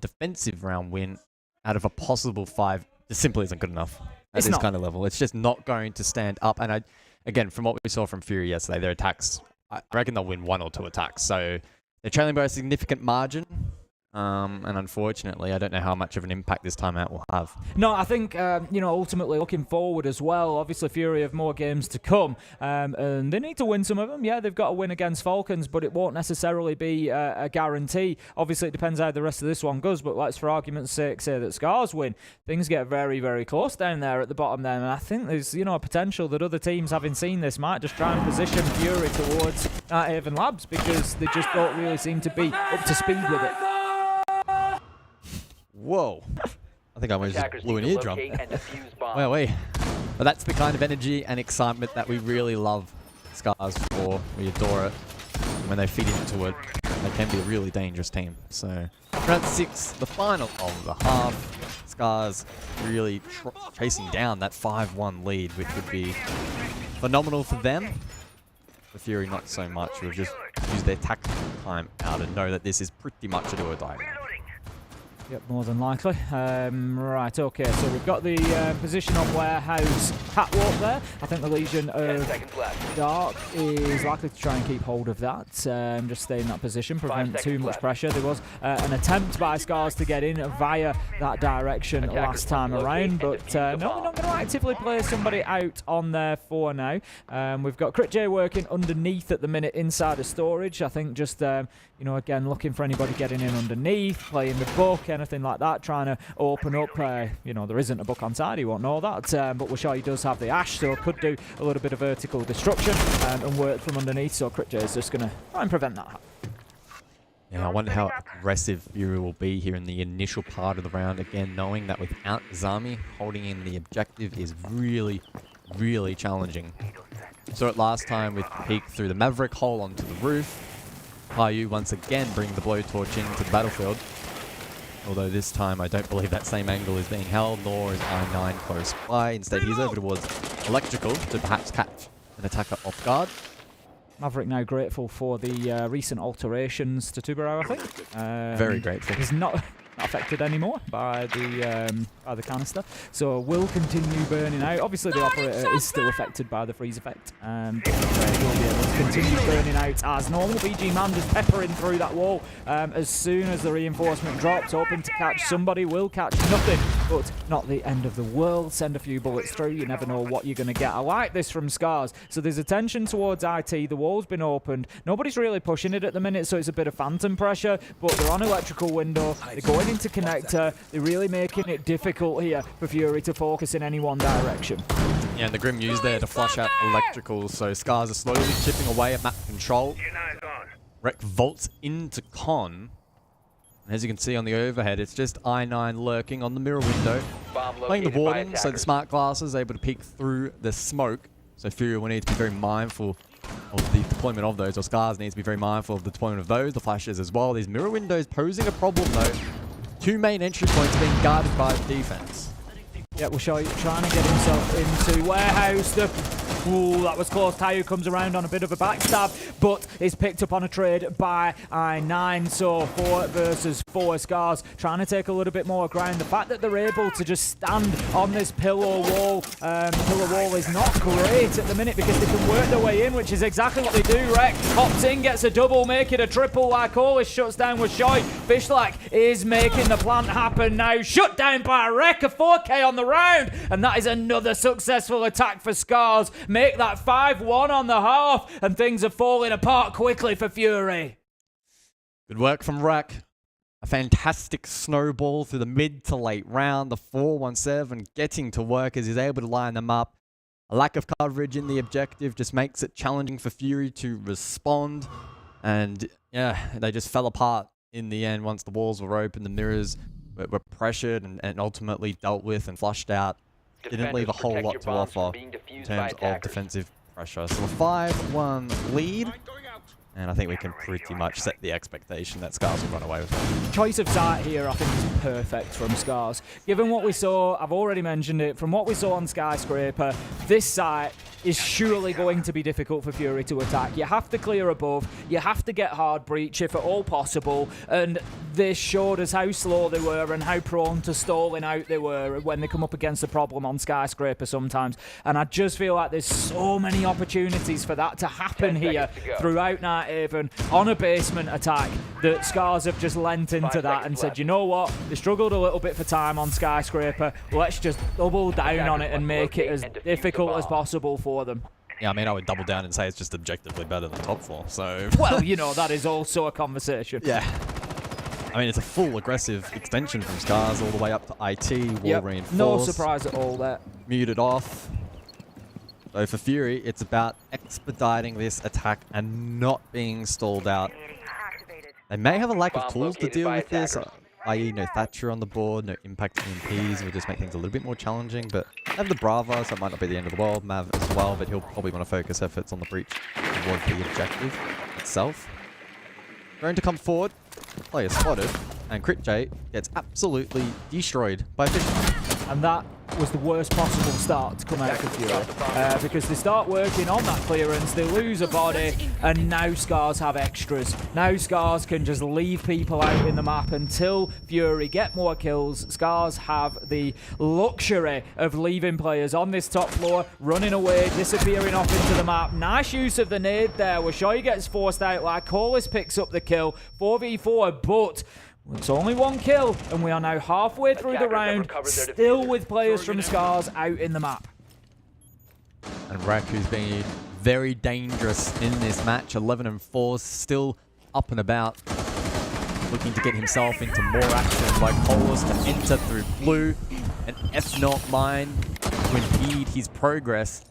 [SPEAKER 12] defensive round win out of a possible 5 just simply isn't good enough at this kind of level. It's just not going to stand up. And again, from what we saw from Fury yesterday, their attacks, I reckon they'll win 1 or 2 attacks. So they're trailing by a significant margin. And unfortunately, I don't know how much of an impact this timeout will have.
[SPEAKER 2] No, I think, ultimately looking forward as well, obviously Fury have more games to come, and they need to win some of them. Yeah, they've got to win against Falcons, but it won't necessarily be a guarantee. Obviously, it depends how the rest of this one goes, but let's, for argument's sake, say that Scars win. Things get very, very close down there at the bottom then, and I think there's, a potential that other teams, having seen this, might just try and position Fury towards Haven Labs, because they just don't really seem to be up to speed with it.
[SPEAKER 12] Whoa. I think I almost just blew an eardrum. Well, but that's the kind of energy and excitement that we really love Scars for. We adore it. And when they feed into it, they can be a really dangerous team. So, round 6, the final of the half. Scars really chasing down that 5-1 lead, which would be phenomenal for them. The Fury, not so much. We'll just use their tactical time out and know that this is pretty much a do or die.
[SPEAKER 2] Yep, more than likely. Right, okay, so we've got the position on Warehouse Catwalk there. I think the Legion of Dark is likely to try and keep hold of that. Just stay in that position, prevent too much pressure. There was an attempt by Scars to get in via that direction last time around, but no, we're not going to actively play somebody out on there for now. We've got Crit J working underneath at the minute inside of storage. I think just, you know, again, looking for anybody getting in underneath, playing the book, anything like that, trying to open up. You know, there isn't a book on side, he won't know that, but we're sure he does have the Ash, so could do a little bit of vertical destruction and work from underneath, so Crit J is just going to try and prevent that.
[SPEAKER 12] Yeah, I wonder how aggressive Fury will be here in the initial part of the round. Again, knowing that without Zami holding in the objective is really, really challenging. Saw it last time with the peek through the Maverick hole onto the roof. Payu once again bring the blowtorch into the battlefield. Although this time I don't believe that same angle is being held, nor is I9 close by. Instead he's over towards Electrical to perhaps catch an attacker off guard.
[SPEAKER 2] Maverick now grateful for the recent alterations to Tubarão, I think.
[SPEAKER 12] Very grateful.
[SPEAKER 2] He's not affected anymore by the canister, so will continue burning out. Obviously the operator is still affected by the freeze effect, but will be able to continue burning out as normal. BG Man just peppering through that wall as soon as the reinforcement drops, hoping to catch somebody. Will catch nothing, but not the end of the world. Send a few bullets through, you never know what you're going to get. I like this from Scars. So there's attention towards IT, the wall's been opened, nobody's really pushing it at the minute, so it's a bit of phantom pressure, but they're on electrical window, they're going into connector, they're really making it difficult here for Fury to focus in any one direction.
[SPEAKER 12] Yeah, and the Grim used there to flush out electrical, so Scars are slowly chipping away at map control. Rek vaults into Con. And as you can see on the overhead, it's just I9 lurking on the mirror window. Playing the warden, so the smart glass is able to peek through the smoke. So Fury will need to be very mindful of the deployment of those, or Scars needs to be very mindful of the deployment of those, the flashes as well. These mirror windows posing a problem though. Two main entry points being guarded by the defense.
[SPEAKER 2] Yeah, we'll show you trying to get himself into Warehouse. Ooh, that was close. Tayu comes around on a bit of a backstab, but is picked up on a trade by I9. So 4 versus 4 Scars, trying to take a little bit more ground. The fact that they're able to just stand on this pillar wall is not great at the minute because they can work their way in, which is exactly what they do. Rek hops in, gets a double, make it a triple like always, shuts down with Shoy. Fishlack is making the plant happen now. Shut down by Rek, a 4K on the round, and that is another successful attack for Scars. Make that 5-1 on the half, and things are falling apart quickly for Fury.
[SPEAKER 12] Good work from Rek. A fantastic snowball through the mid to late round. The 4-1-7 getting to work as he's able to line them up. A lack of coverage in the objective just makes it challenging for Fury to respond. And yeah, they just fell apart in the end once the walls were open. The mirrors were pressured and ultimately dealt with and flushed out. Didn't leave a whole lot to offer in terms of defensive pressure. So a 5-1 lead. And I think we can pretty much set the expectation that Scars will run away with it.
[SPEAKER 2] Choice of site here, I think, is perfect from Scars. Given what we saw, I've already mentioned it, from what we saw on Skyscraper, this site is surely going to be difficult for Fury to attack. You have to clear above, you have to get hard breach if at all possible, and this showed us how slow they were and how prone to stalling out they were when they come up against a problem on Skyscraper sometimes. And I just feel like there's so many opportunities for that to happen here throughout Nighthaven on a basement attack that Scars have just lent into that and said, you know what, they struggled a little bit for time on Skyscraper, let's just double down on it and make it as difficult as possible for them.
[SPEAKER 12] Yeah, I mean, I would double down and say it's just objectively better than top floor, so...
[SPEAKER 2] Well, you know, that is also a conversation.
[SPEAKER 12] Yeah. I mean, it's a full aggressive extension from Scars all the way up to IT, wall reinforced.
[SPEAKER 2] No surprise at all there.
[SPEAKER 12] Muted off. So for Fury, it's about expediting this attack and not being stalled out. They may have a lack of tools to deal with this, i.e. no Thatcher on the board, no impact EMPs, will just make things a little bit more challenging, but they have the Brava, so it might not be the end of the world. Mav as well, but he'll probably want to focus efforts on the breach towards the objective itself. Going to come forward, player spotted, and Crit J gets absolutely destroyed by Fish.
[SPEAKER 2] And that was the worst possible start to come out for Fury. Because they start working on that clearance, they lose a body, and now Scars have extras. Now Scars can just leave people out in the map until Fury get more kills. Scars have the luxury of leaving players on this top floor, running away, disappearing off into the map. Nice use of the nade there. Washoy gets forced out like Corliss picks up the kill. 4v4, but it's only one kill, and we are now halfway through the round, still with players from Scars out in the map.
[SPEAKER 12] And Rack, who's been very dangerous in this match, 11-4, still up and about, looking to get himself into more action, like Colas to enter through blue, and F0 mine to impede his progress.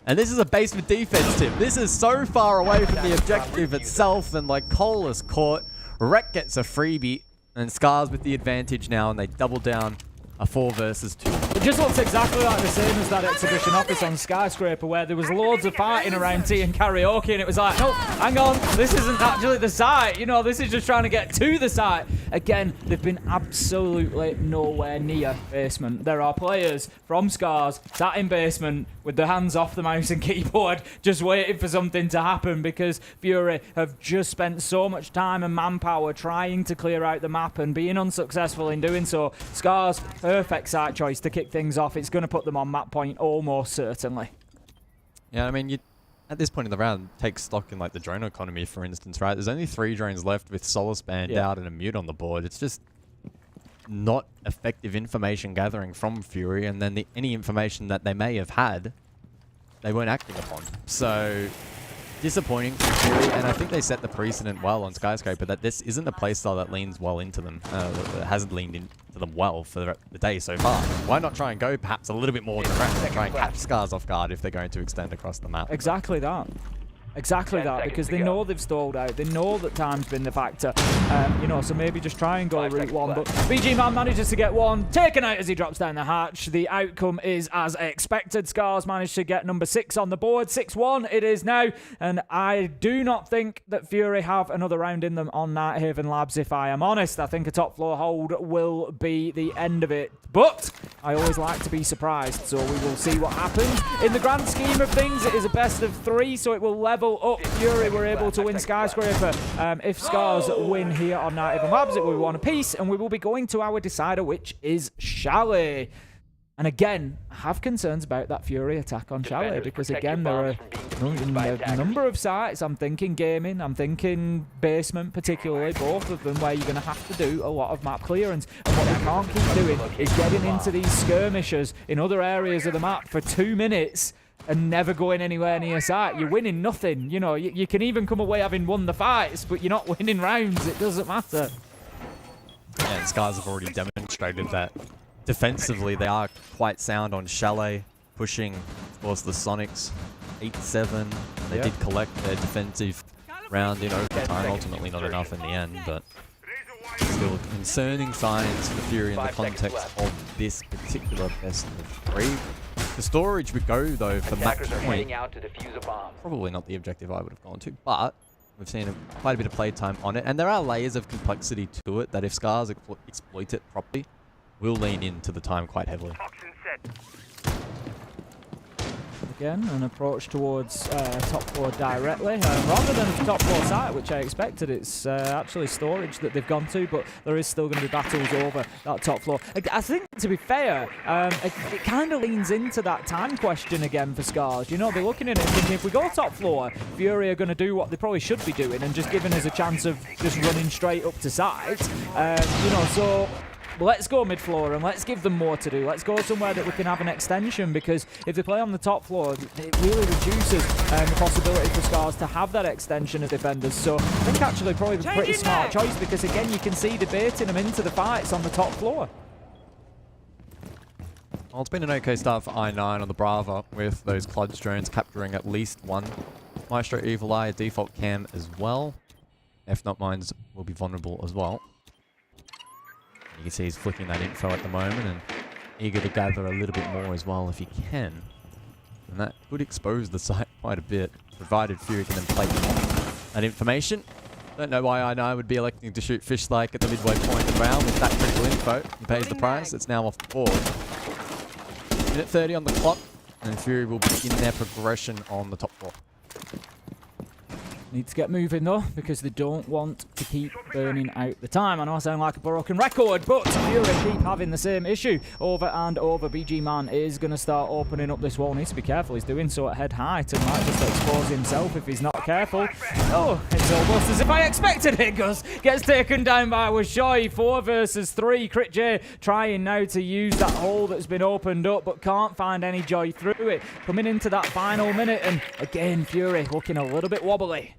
[SPEAKER 12] And this is a basement defense tip. This is so far away from the objective itself, and like Colas caught, Rek gets a freebie, and Scars with the advantage now, and they double down a 4 versus 2.
[SPEAKER 2] It just looks exactly like the same as that exhibition office on Skyscraper, where there was loads of fighting around tea and karaoke, and it was like, no, hang on, this isn't actually the site. You know, this is just trying to get to the site. Again, they've been absolutely nowhere near basement. There are players from Scars sat in basement with their hands off the mouse and keyboard, just waiting for something to happen, because Fury have just spent so much time and manpower trying to clear out the map and being unsuccessful in doing so. Scars, perfect site choice to kick things off. It's going to put them on map point almost certainly.
[SPEAKER 12] Yeah, I mean, at this point in the round, take stock in like the drone economy, for instance, right? There's only 3 drones left with Solace banned out and a mute on the board. It's just not effective information gathering from Fury, and then any information that they may have had, they weren't acting upon. So disappointing for Fury, and I think they set the precedent well on Skyscraper that this isn't a playstyle that leans well into them, that hasn't leaned into them well for the day so far. Why not try and go perhaps a little bit more direct, try and catch Scars off guard if they're going to extend across the map?
[SPEAKER 2] Exactly that. Exactly that, because they know they've stalled out. They know that time's been the factor. You know, so maybe just try and go route one. But BG Man manages to get one taken out as he drops down the hatch. The outcome is as expected. Scars managed to get number 6 on the board. 6-1 it is now. And I do not think that Fury have another round in them on Nighthaven Labs, if I am honest. I think a top floor hold will be the end of it. But I always like to be surprised, so we will see what happens. In the grand scheme of things, it is a best of 3, so it will level up. Fury were able to win Skyscraper. If Scars win here on Nighthaven Labs, it will be 1 apiece, and we will be going to our decider, which is Chalet. And again, I have concerns about that Fury attack on Chalet, because again, there are a number of sites. I'm thinking gaming, I'm thinking basement particularly, both of them where you're going to have to do a lot of map clearance. And what they can't keep doing is getting into these skirmishes in other areas of the map for 2 minutes and never going anywhere near site. You're winning nothing. You know, you can even come away having won the fights, but you're not winning rounds. It doesn't matter.
[SPEAKER 12] Yeah, and Scars have already demonstrated that defensively they are quite sound on Chalet, pushing, of course, the Sonics 8-7. They did collect their defensive round in overtime, ultimately not enough in the end, but still concerning signs for Fury in the context of this particular best of 3. The storage would go, though, for match point. Probably not the objective I would have gone to, but we've seen quite a bit of playtime on it, and there are layers of complexity to it that if Scars exploit it properly, will lean into the time quite heavily.
[SPEAKER 2] Again, an approach towards top floor directly, rather than a top floor site, which I expected. It's actually storage that they've gone to, but there is still going to be battles over that top floor. I think, to be fair, it kind of leans into that time question again for Scars. You know, they're looking at it thinking, if we go top floor, Fury are going to do what they probably should be doing and just giving us a chance of just running straight up to site. You know, so let's go mid-floor and let's give them more to do. Let's go somewhere that we can have an extension, because if they play on the top floor, it really reduces the possibility for Scars to have that extension of defenders. So I think actually probably a pretty smart choice, because again, you can see debating them into the fights on the top floor.
[SPEAKER 12] Well, it's been an okay start for I9 on the Brava, with those Cludge drones capturing at least 1. Maestro Evil Eye, a default cam as well. F0 mines will be vulnerable as well. You can see he's flicking that info at the moment and eager to gather a little bit more as well if he can. And that could expose the site quite a bit, provided Fury can then play that information. Don't know why I would be electing to shoot Fish Like at the midway point of the round with that critical info. He pays the price. It's now off the board. Minute 30 on the clock, and Fury will begin their progression on the top floor.
[SPEAKER 2] Need to get moving though, because they don't want to keep burning out the time. I know I sound like a broken record, but Fury keep having the same issue over and over. BG Man is going to start opening up this wall. Needs to be careful. He's doing so at head height and might just expose himself if he's not careful. Oh, it's almost as if I expected it. Gus gets taken down by Washoy. 4 versus 3. Crit J trying now to use that hole that's been opened up, but can't find any joy through it. Coming into that final minute, and again, Fury looking a little bit wobbly.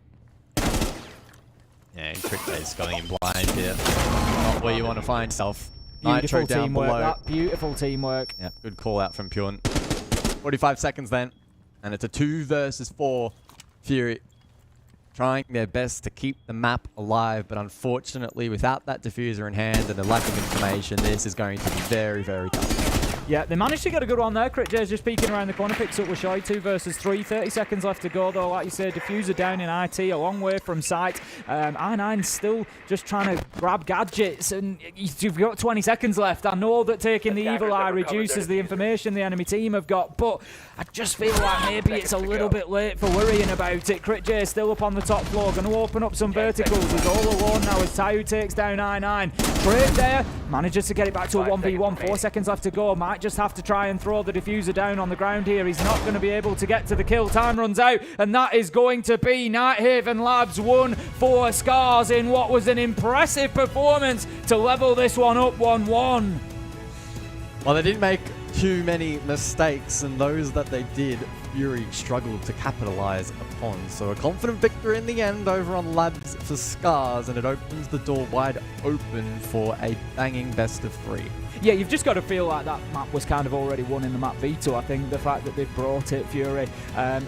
[SPEAKER 12] Yeah, and Crit J's going in blind here. Not where you want to find yourself.
[SPEAKER 2] Beautiful
[SPEAKER 12] Nitro down
[SPEAKER 2] teamwork,
[SPEAKER 12] below.
[SPEAKER 2] that beautiful teamwork.
[SPEAKER 12] Yeah, good call out from Pune. 45 seconds then, and it's a 2 versus 4. Fury trying their best to keep the map alive, but unfortunately, without that diffuser in hand and the lack of information, this is going to be very, very tough.
[SPEAKER 2] Yeah, they managed to get a good one there. Crit J's just peeking around the corner, picks up Washoy. 2 versus 3. 30 seconds left to go, though. Like you said, diffuser down in IT, a long way from sight. I9 still just trying to grab gadgets, and you've got 20 seconds left. I know that taking the Evil Eye reduces the information the enemy team have got, but I just feel like maybe it's a little bit late for worrying about it. Crit J still up on the top floor, going to open up some verticals. He's all alone now as Tayu takes down I9. Trade there, manages to get it back to a 1v1. 4 seconds left to go. Might just have to try and throw the diffuser down on the ground here. He's not going to be able to get to the kill. Time runs out, and that is going to be Nighthaven Labs 1 for Scars in what was an impressive performance to level this one up 1-1.
[SPEAKER 12] Well, they didn't make too many mistakes, and those that they did, Fury struggled to capitalize upon. So a confident victory in the end over on Labs for Scars, and it opens the door wide open for a banging best of 3.
[SPEAKER 2] Yeah, you've just got to feel like that map was kind of already won in the map veto. I think the fact that they've brought it, Fury,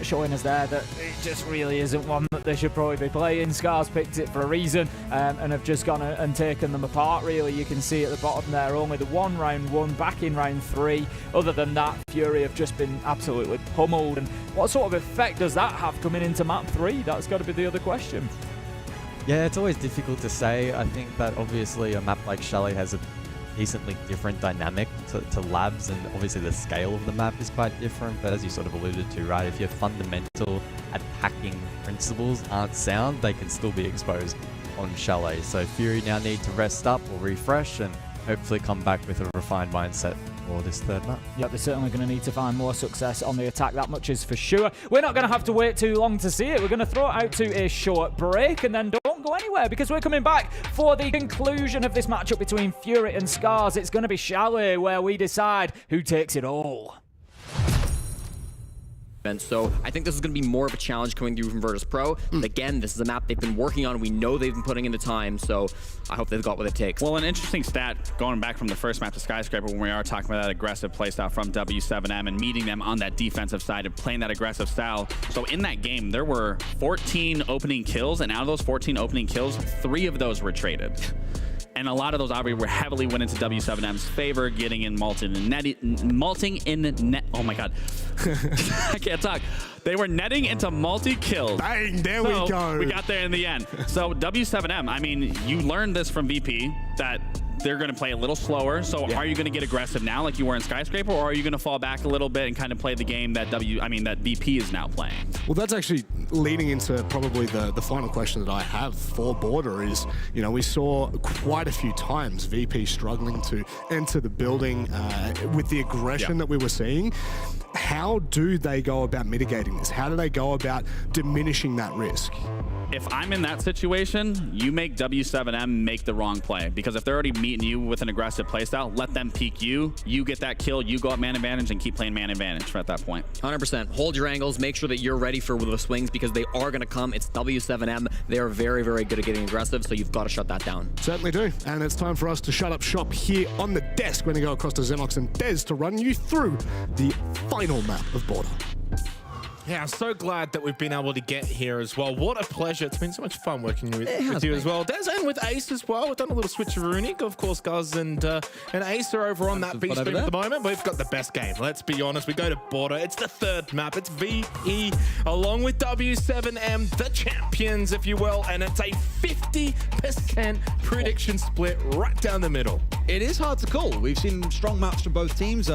[SPEAKER 2] showing us there that it just really isn't one that they should probably be playing. Scars picked it for a reason and have just gone and taken them apart, really. You can see at the bottom there, only the one round 1, back in round 3. Other than that, Fury have just been absolutely pummeled. And what sort of effect does that have coming into map 3? That's got to be the other question.
[SPEAKER 12] Yeah, it's always difficult to say. I think that obviously a map like Chalet has a decently different dynamic to Labs, and obviously the scale of the map is quite different, but as you sort of alluded to, right, if your fundamental attacking principles aren't sound, they can still be exposed on Chalet. So Fury now need to rest up or refresh and hopefully come back with a refined mindset for this third map.
[SPEAKER 2] Yeah, they're certainly going to need to find more success on the attack, that much is for sure. We're not going to have to wait too long to see it. We're going to throw it out to a short break, and then don't go anywhere, because we're coming back for the conclusion of this matchup between Fury and Scars. It's going to be Chalet where we decide who takes it all.
[SPEAKER 13] So I think this is going to be more of a challenge coming through from Virtus Pro. Again, this is a map they've been working on. We know they've been putting in the time, so I hope they've got what it takes.
[SPEAKER 14] Well, an interesting stat going back from the first map to Skyscraper, when we are talking about that aggressive playstyle from W7M and meeting them on that defensive side and playing that aggressive style. So in that game, there were 14 opening kills, and out of those 14 opening kills, 3 of those were traded. And a lot of those obviously were heavily went into W7M's favor, getting in malting in net. Oh my god, I can't talk. They were netting into multi-kills.
[SPEAKER 11] Bang, there we go.
[SPEAKER 14] We got there in the end. So W7M, I mean, you learned this from VP, that they're going to play a little slower. So are you going to get aggressive now like you were in Skyscraper, or are you going to fall back a little bit and kind of play the game that that VP is now playing?
[SPEAKER 11] Well, that's actually leading into probably the final question that I have for Border is, you know, we saw quite a few times VP struggling to enter the building with the aggression that we were seeing. How do they go about mitigating this? How do they go about diminishing that risk?
[SPEAKER 14] If I'm in that situation, you make W7M make the wrong play, because if they're already meeting you with an aggressive playstyle, let them peek you. You get that kill, you go up man advantage and keep playing man advantage at that point.
[SPEAKER 13] 100%. Hold your angles. Make sure that you're ready for the swings, because they are going to come. It's W7M. They are very, very good at getting aggressive, so you've got to shut that down.
[SPEAKER 11] Certainly do. And it's time for us to shut up shop here on the desk. We're going to go across to Xenox and Dez to run you through the final map of Border.
[SPEAKER 1] Yeah, I'm so glad that we've been able to get here as well. What a pleasure. It's been so much fun working with you as well. Des, and with Ace as well. We've done a little switcherooning. Of course, Guz and Ace are over on that B stream at the moment, but we've got the best game. Let's be honest. We go to Border. It's the third map. It's VE along with W7M, the champions, if you will, and it's a 50% prediction split right down the middle.
[SPEAKER 3] It is hard to call. We've seen strong maps from both teams.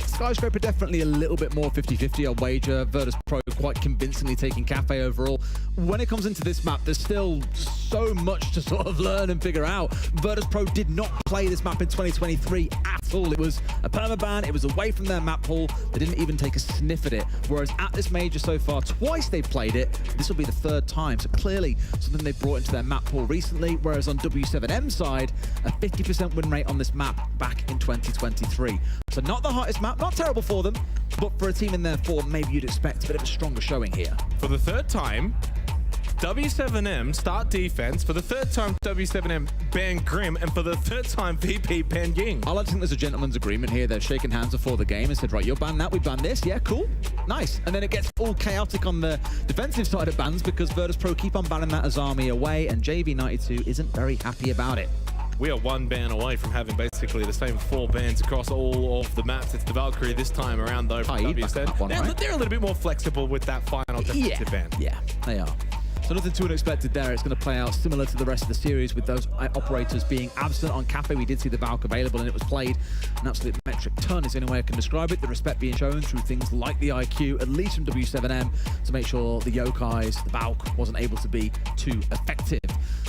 [SPEAKER 3] Skyscraper definitely a little bit more 50-50 on wager. Virtus Pro quite convincingly taking Cafe overall. When it comes into this map, there's still so much to sort of learn and figure out. Virtus Pro did not play this map in 2023 at all. It was a permaban. It was away from their map pool. They didn't even take a sniff at it. Whereas at this major so far, twice they've played it. This will be the third time. So clearly something they brought into their map pool recently. Whereas on W7M's side, a 50% win rate on this map back in 2023. So not the hottest map, not terrible for them, but for a team in their form, maybe you'd expect a bit of a stronger showing here.
[SPEAKER 1] For the third time, W7M start defense. For the third time, W7M ban Grim. And for the third time, VP ban Ying.
[SPEAKER 3] I like to think there's a gentleman's agreement here. They're shaking hands before the game and said, right, you'll ban that, we ban this. Yeah, cool. Nice. And then it gets all chaotic on the defensive side of bans because Virtus Pro keep on banning that Azami away, and JV92 isn't very happy about it.
[SPEAKER 1] We are one ban away from having basically the same 4 bans across all of the maps. It's the Valkyrie this time around, though. They're a little bit more flexible with that final defensive ban.
[SPEAKER 3] Yeah, they are. So nothing too unexpected there. It's going to play out similar to the rest of the series with those operators being absent on Cafe. We did see the Valk available and it was played an absolute metric ton is the only way I can describe it. The respect being shown through things like the IQ, at least from W7M, to make sure the Yokais, the Valk, wasn't able to be too effective.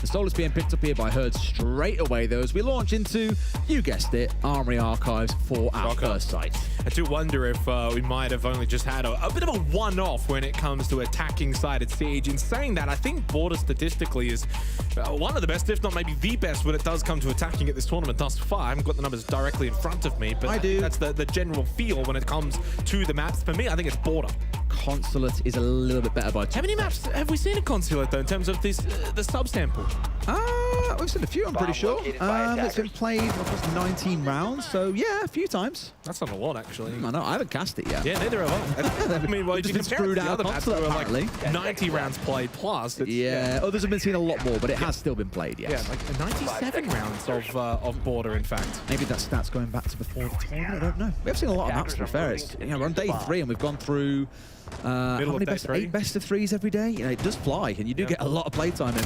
[SPEAKER 3] The Soul is being picked up here by Herd straight away, though, as we launch into, you guessed it, Armory Archives for our first site.
[SPEAKER 1] I do wonder if we might have only just had a bit of a one-off when it comes to attacking sided Siege. In saying that, I think Border statistically is one of the best, if not maybe the best, when it does come to attacking at this tournament thus far. I haven't got the numbers directly in front of me, but
[SPEAKER 3] I do.
[SPEAKER 1] That's the general feel when it comes to the maps. For me, I think it's Border.
[SPEAKER 3] Consulate is a little bit better by 2.
[SPEAKER 1] How many maps have we seen at Consulate, though, in terms of this the sub-sample?
[SPEAKER 3] We've seen a few, I'm pretty sure. It's been played across 19 rounds, so yeah, a few times.
[SPEAKER 1] That's not a lot, actually.
[SPEAKER 3] I know, I haven't cast it yet.
[SPEAKER 1] Yeah, neither have I. I mean, well, you can compare it to the other maps that were like 90 rounds played plus.
[SPEAKER 3] Yeah, others have been seen a lot more, but it has still been played, yes.
[SPEAKER 1] Yeah, like 97 rounds of Border, in fact.
[SPEAKER 3] Maybe that stat's going back to before the tournament, I don't know. We have seen a lot of maps, to be fair. It's, we're on day 3 and we've gone through how many best, 8 best of 3s every day? You know, it does fly, and you do get a lot of playtime in.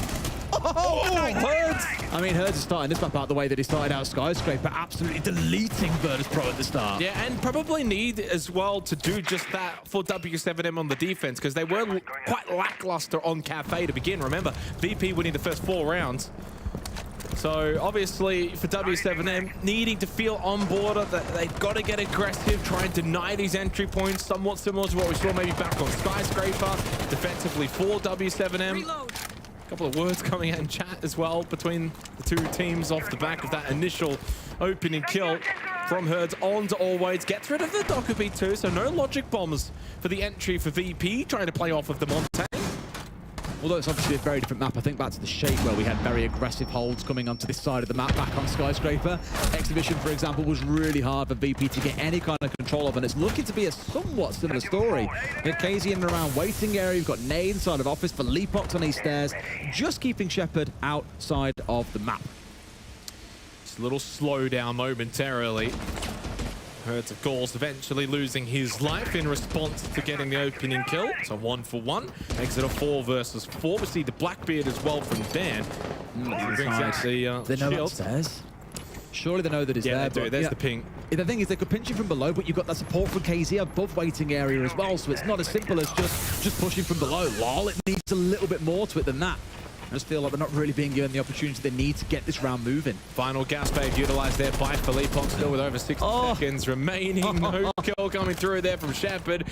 [SPEAKER 3] Herds! I mean, Herds is starting this map out the way that he started out Skyscraper, absolutely deleting Virtus Pro at the start.
[SPEAKER 1] Yeah, and probably need as well to do just that for W7M on the defense, because they were quite lackluster on Cafe to begin. Remember, VP winning the first 4 rounds. So obviously for W7M, needing to feel on border that they've got to get aggressive, try and deny these entry points, somewhat similar to what we saw maybe back on Skyscraper, defensively for W7M.
[SPEAKER 2] Reload.
[SPEAKER 1] A couple of words coming out in chat as well between the two teams off the back of that initial opening kill from Herds on to Always. Gets rid of the Docker B2, so no logic bombs for the entry for VP, trying to play off of the Montaigne.
[SPEAKER 3] Although it's obviously a very different map, I think back to the shape where we had very aggressive holds coming onto this side of the map back on Skyscraper. Exhibition, for example, was really hard for VP to get any kind of control of, and it's looking to be a somewhat similar story. We had KZ in and around waiting area, you've got Nade inside of office for Leapox on these stairs, just keeping Shepard outside of the map.
[SPEAKER 1] Just a little slowdown momentarily. Herds, of course, eventually losing his life in response to getting the opening kill. So 1-for-1. Makes it a 4 versus 4. We see the Blackbeard as well from Dan. Brings out the
[SPEAKER 3] they know
[SPEAKER 1] shield.
[SPEAKER 3] upstairs. Surely they know that it's there.
[SPEAKER 1] They do. There's the ping.
[SPEAKER 3] The thing is, they could pinch you from below, but you've got that support from KZ above waiting area as well, so it's not as simple as just pushing from below. Lol, it needs a little bit more to it than that. I just feel like they're not really being given the opportunity they need to get this round moving.
[SPEAKER 1] Final gas bait utilized there by Philippon, still with over 60 seconds remaining. No kill coming through there from Shepard.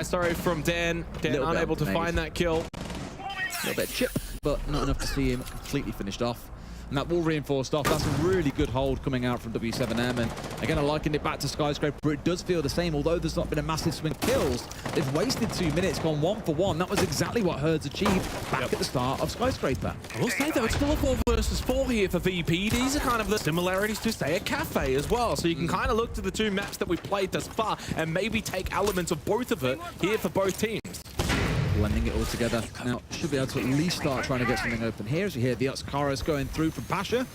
[SPEAKER 1] Sorry, from Dan. Dan unable to find that kill.
[SPEAKER 3] A little bit chip, but not enough to see him completely finished off. And that wall reinforced off. That's a really good hold coming out from W7M. And again, I likened it back to Skyscraper. It does feel the same, although there's not been a massive swing of kills. They've wasted 2 minutes, gone 1-for-1. That was exactly what Herds achieved back at the start of Skyscraper.
[SPEAKER 1] I will say, though, it's still a 4 versus 4 here for VP. These are kind of the similarities to, say, a Cafe as well. So you can kind of look to the 2 maps that we've played thus far and maybe take elements of both of it here for both teams.
[SPEAKER 3] Blending it all together. Now, should be able to at least start trying to get something open here as we hear the Oxcaros going through from Pasha.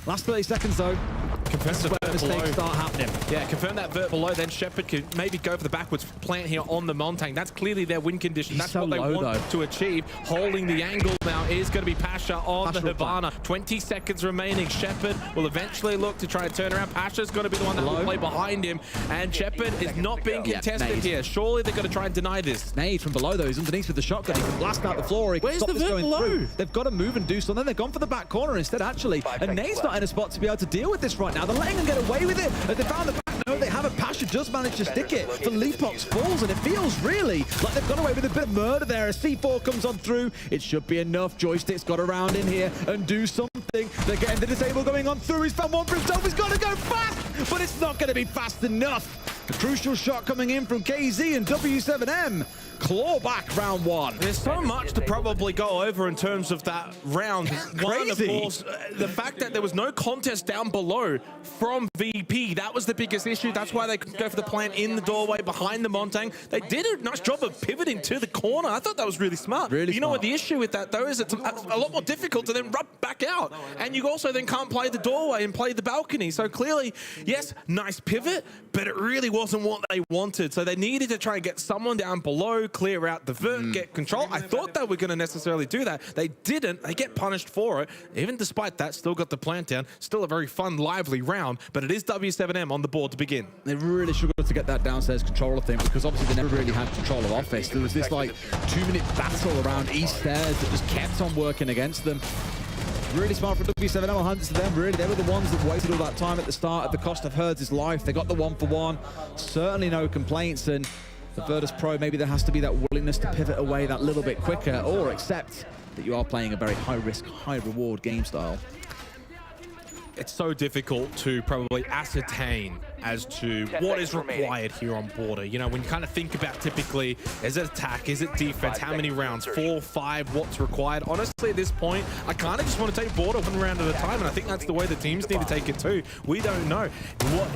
[SPEAKER 3] Last 30 seconds though.
[SPEAKER 1] Confirm the vert below.
[SPEAKER 3] Mistakes start happening.
[SPEAKER 1] Yeah, confirm that vert below. Then Shepard can maybe go for the backwards plant here on the Montang. That's clearly their win condition. That's
[SPEAKER 3] so
[SPEAKER 1] what they
[SPEAKER 3] low,
[SPEAKER 1] want to achieve. Holding the angle now is going to be Pasha on the Havana. 20 seconds remaining. Shepard will eventually look to try and turn around. Pasha's going to be the one that will play behind him. And Shepard is not being contested here. Surely they're going to try and deny this.
[SPEAKER 3] Nade from below though. He's underneath with the shotgun. He can blast out the floor. He can stop this going through. They've got to move and do something. They've gone for the back corner instead, actually. And Nade's not in a spot to be able to deal with this right now. They're letting him get away with it. As they found the back. No, they haven't. Pasha just managed to stick it. The Leapox falls, and it feels really like they've got away with a bit of murder there. As C4 comes on through, it should be enough. Joystick's got around in here and do something. They're getting the disable going on through. He's found one for himself. He's got to go fast, but it's not going to be fast enough. A crucial shot coming in from KZ and W7M. Claw back round one.
[SPEAKER 1] There's so much to probably go over in terms of that round. One, of course, the fact that there was no contest down below from VP. That was the biggest issue. That's why they couldn't go for the plant in the doorway behind the Montang. They did a nice job of pivoting to the corner. I thought that was really smart. You know what the issue with that, though, is it's a lot more difficult to then rub back out. And you also then can't play the doorway and play the balcony. So clearly, yes, nice pivot, but it really wasn't what they wanted. So they needed to try and get someone down below, clear out the vert, get control. I thought they were going to necessarily do that. They didn't. They get punished for it. Even despite that, still got the plant down. Still a very fun, lively round, but it is W7M on the board to begin.
[SPEAKER 3] They really struggled to get that downstairs controller thing because obviously they never really had control of office. There was this like 2-minute battle around East stairs that just kept on working against them. Really smart from W7M. I'll hand it to them. Really, they were the ones that wasted all that time at the start at the cost of Herds' life. They got the 1-for-1. Certainly no complaints. And the Virtus Pro, maybe there has to be that willingness to pivot away that little bit quicker or accept that you are playing a very high-risk, high-reward game style.
[SPEAKER 1] It's so difficult to probably ascertain as to what is required here on Border. You know, when you kind of think about typically, is it attack, is it defense, how many rounds, 4, 5, what's required? Honestly, at this point, I kind of just want to take Border one round at a time, and I think that's the way the teams need to take it too. We don't know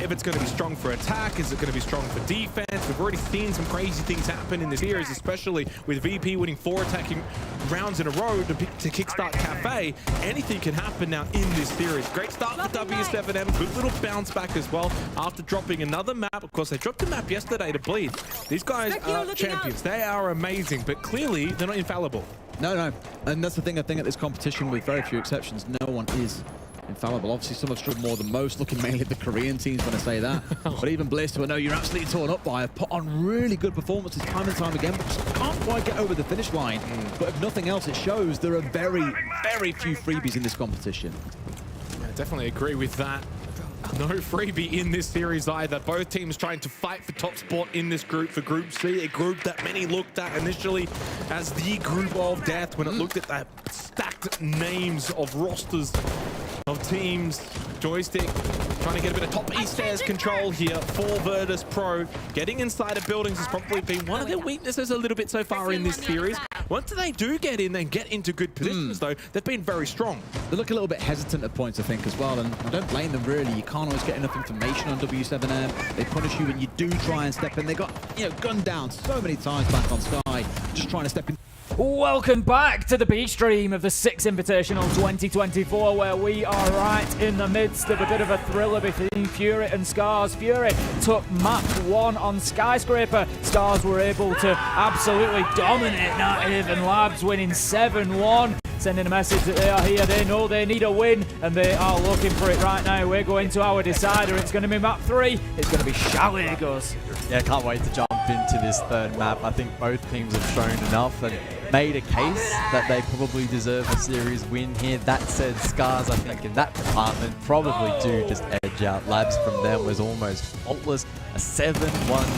[SPEAKER 1] if it's going to be strong for attack, is it going to be strong for defense? We've already seen some crazy things happen in this series, especially with VP winning 4 attacking rounds in a row to kickstart Cafe. Anything can happen now in this series. Great start for W7M, good little bounce back as well after dropping another map. Of course, they dropped a map yesterday to Bleed. These guys are champions. They are amazing, but clearly they're not infallible.
[SPEAKER 3] No. And that's the thing, I think at this competition, with very few exceptions, no one is infallible. Obviously, some have struggled more than most, looking mainly at the Korean teams when I say that. But even Bliss, who I know you're absolutely torn up by, have put on really good performances time and time again, but just can't quite get over the finish line. But if nothing else, it shows there are very, very few freebies in this competition.
[SPEAKER 1] Yeah, I definitely agree with that. No freebie in this series either. Both teams trying to fight for top spot in this group, for Group C, a group that many looked at initially as the group of death when it looked at the stacked names of rosters of teams. Joystick trying to get a bit of top east stairs control here for Virtus Pro. Getting inside of buildings has probably been one of their weaknesses a little bit so far in this series. Once they do get in and get into good positions though, they've been very strong.
[SPEAKER 3] They look a little bit hesitant at points, I think, as well, and I don't blame them really. You can't always get enough information on W7M. They punish you when you do try and step in. They got, gunned down so many times back on Sky, just trying to step in.
[SPEAKER 2] Welcome back to the B stream of the 6 Invitational 2024, where we are right in the midst of a bit of a thriller between Fury and Scars. Fury took map 1 on Skyscraper. Scars were able to absolutely dominate Native, and Labs winning 7-1. Sending a message that they are here, they know they need a win, and they are looking for it right now. We're going to our decider. It's going to be map 3. It's going to be Chalet Goes.
[SPEAKER 12] Yeah, can't wait to jump into this third map. I think both teams have shown enough and made a case that they probably deserve a series win here. That said, Scars, I think, in that department probably do just edge out. Labs from them was almost faultless. A 7-1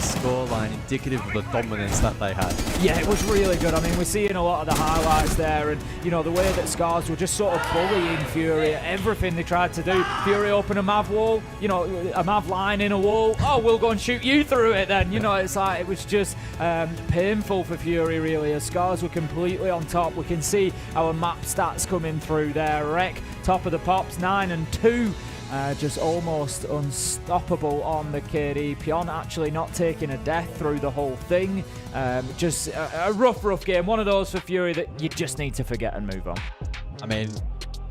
[SPEAKER 12] scoreline indicative of the dominance that they had.
[SPEAKER 2] Yeah, it was really good. I mean, we're seeing a lot of the highlights there, and the way that Scars were just sort of bullying Fury at everything they tried to do. Fury open a Mav wall, a Mav line in a wall. Oh, we'll go and shoot you through it then. It's like, it was just painful for Fury, really, as Scars were completely on top. We can see our map stats coming through there. Rec, top of the pops, 9-2. Just almost unstoppable on the KD. Pion actually not taking a death through the whole thing. Just a rough game. One of those for Fury that you just need to forget and move on.
[SPEAKER 12] I mean,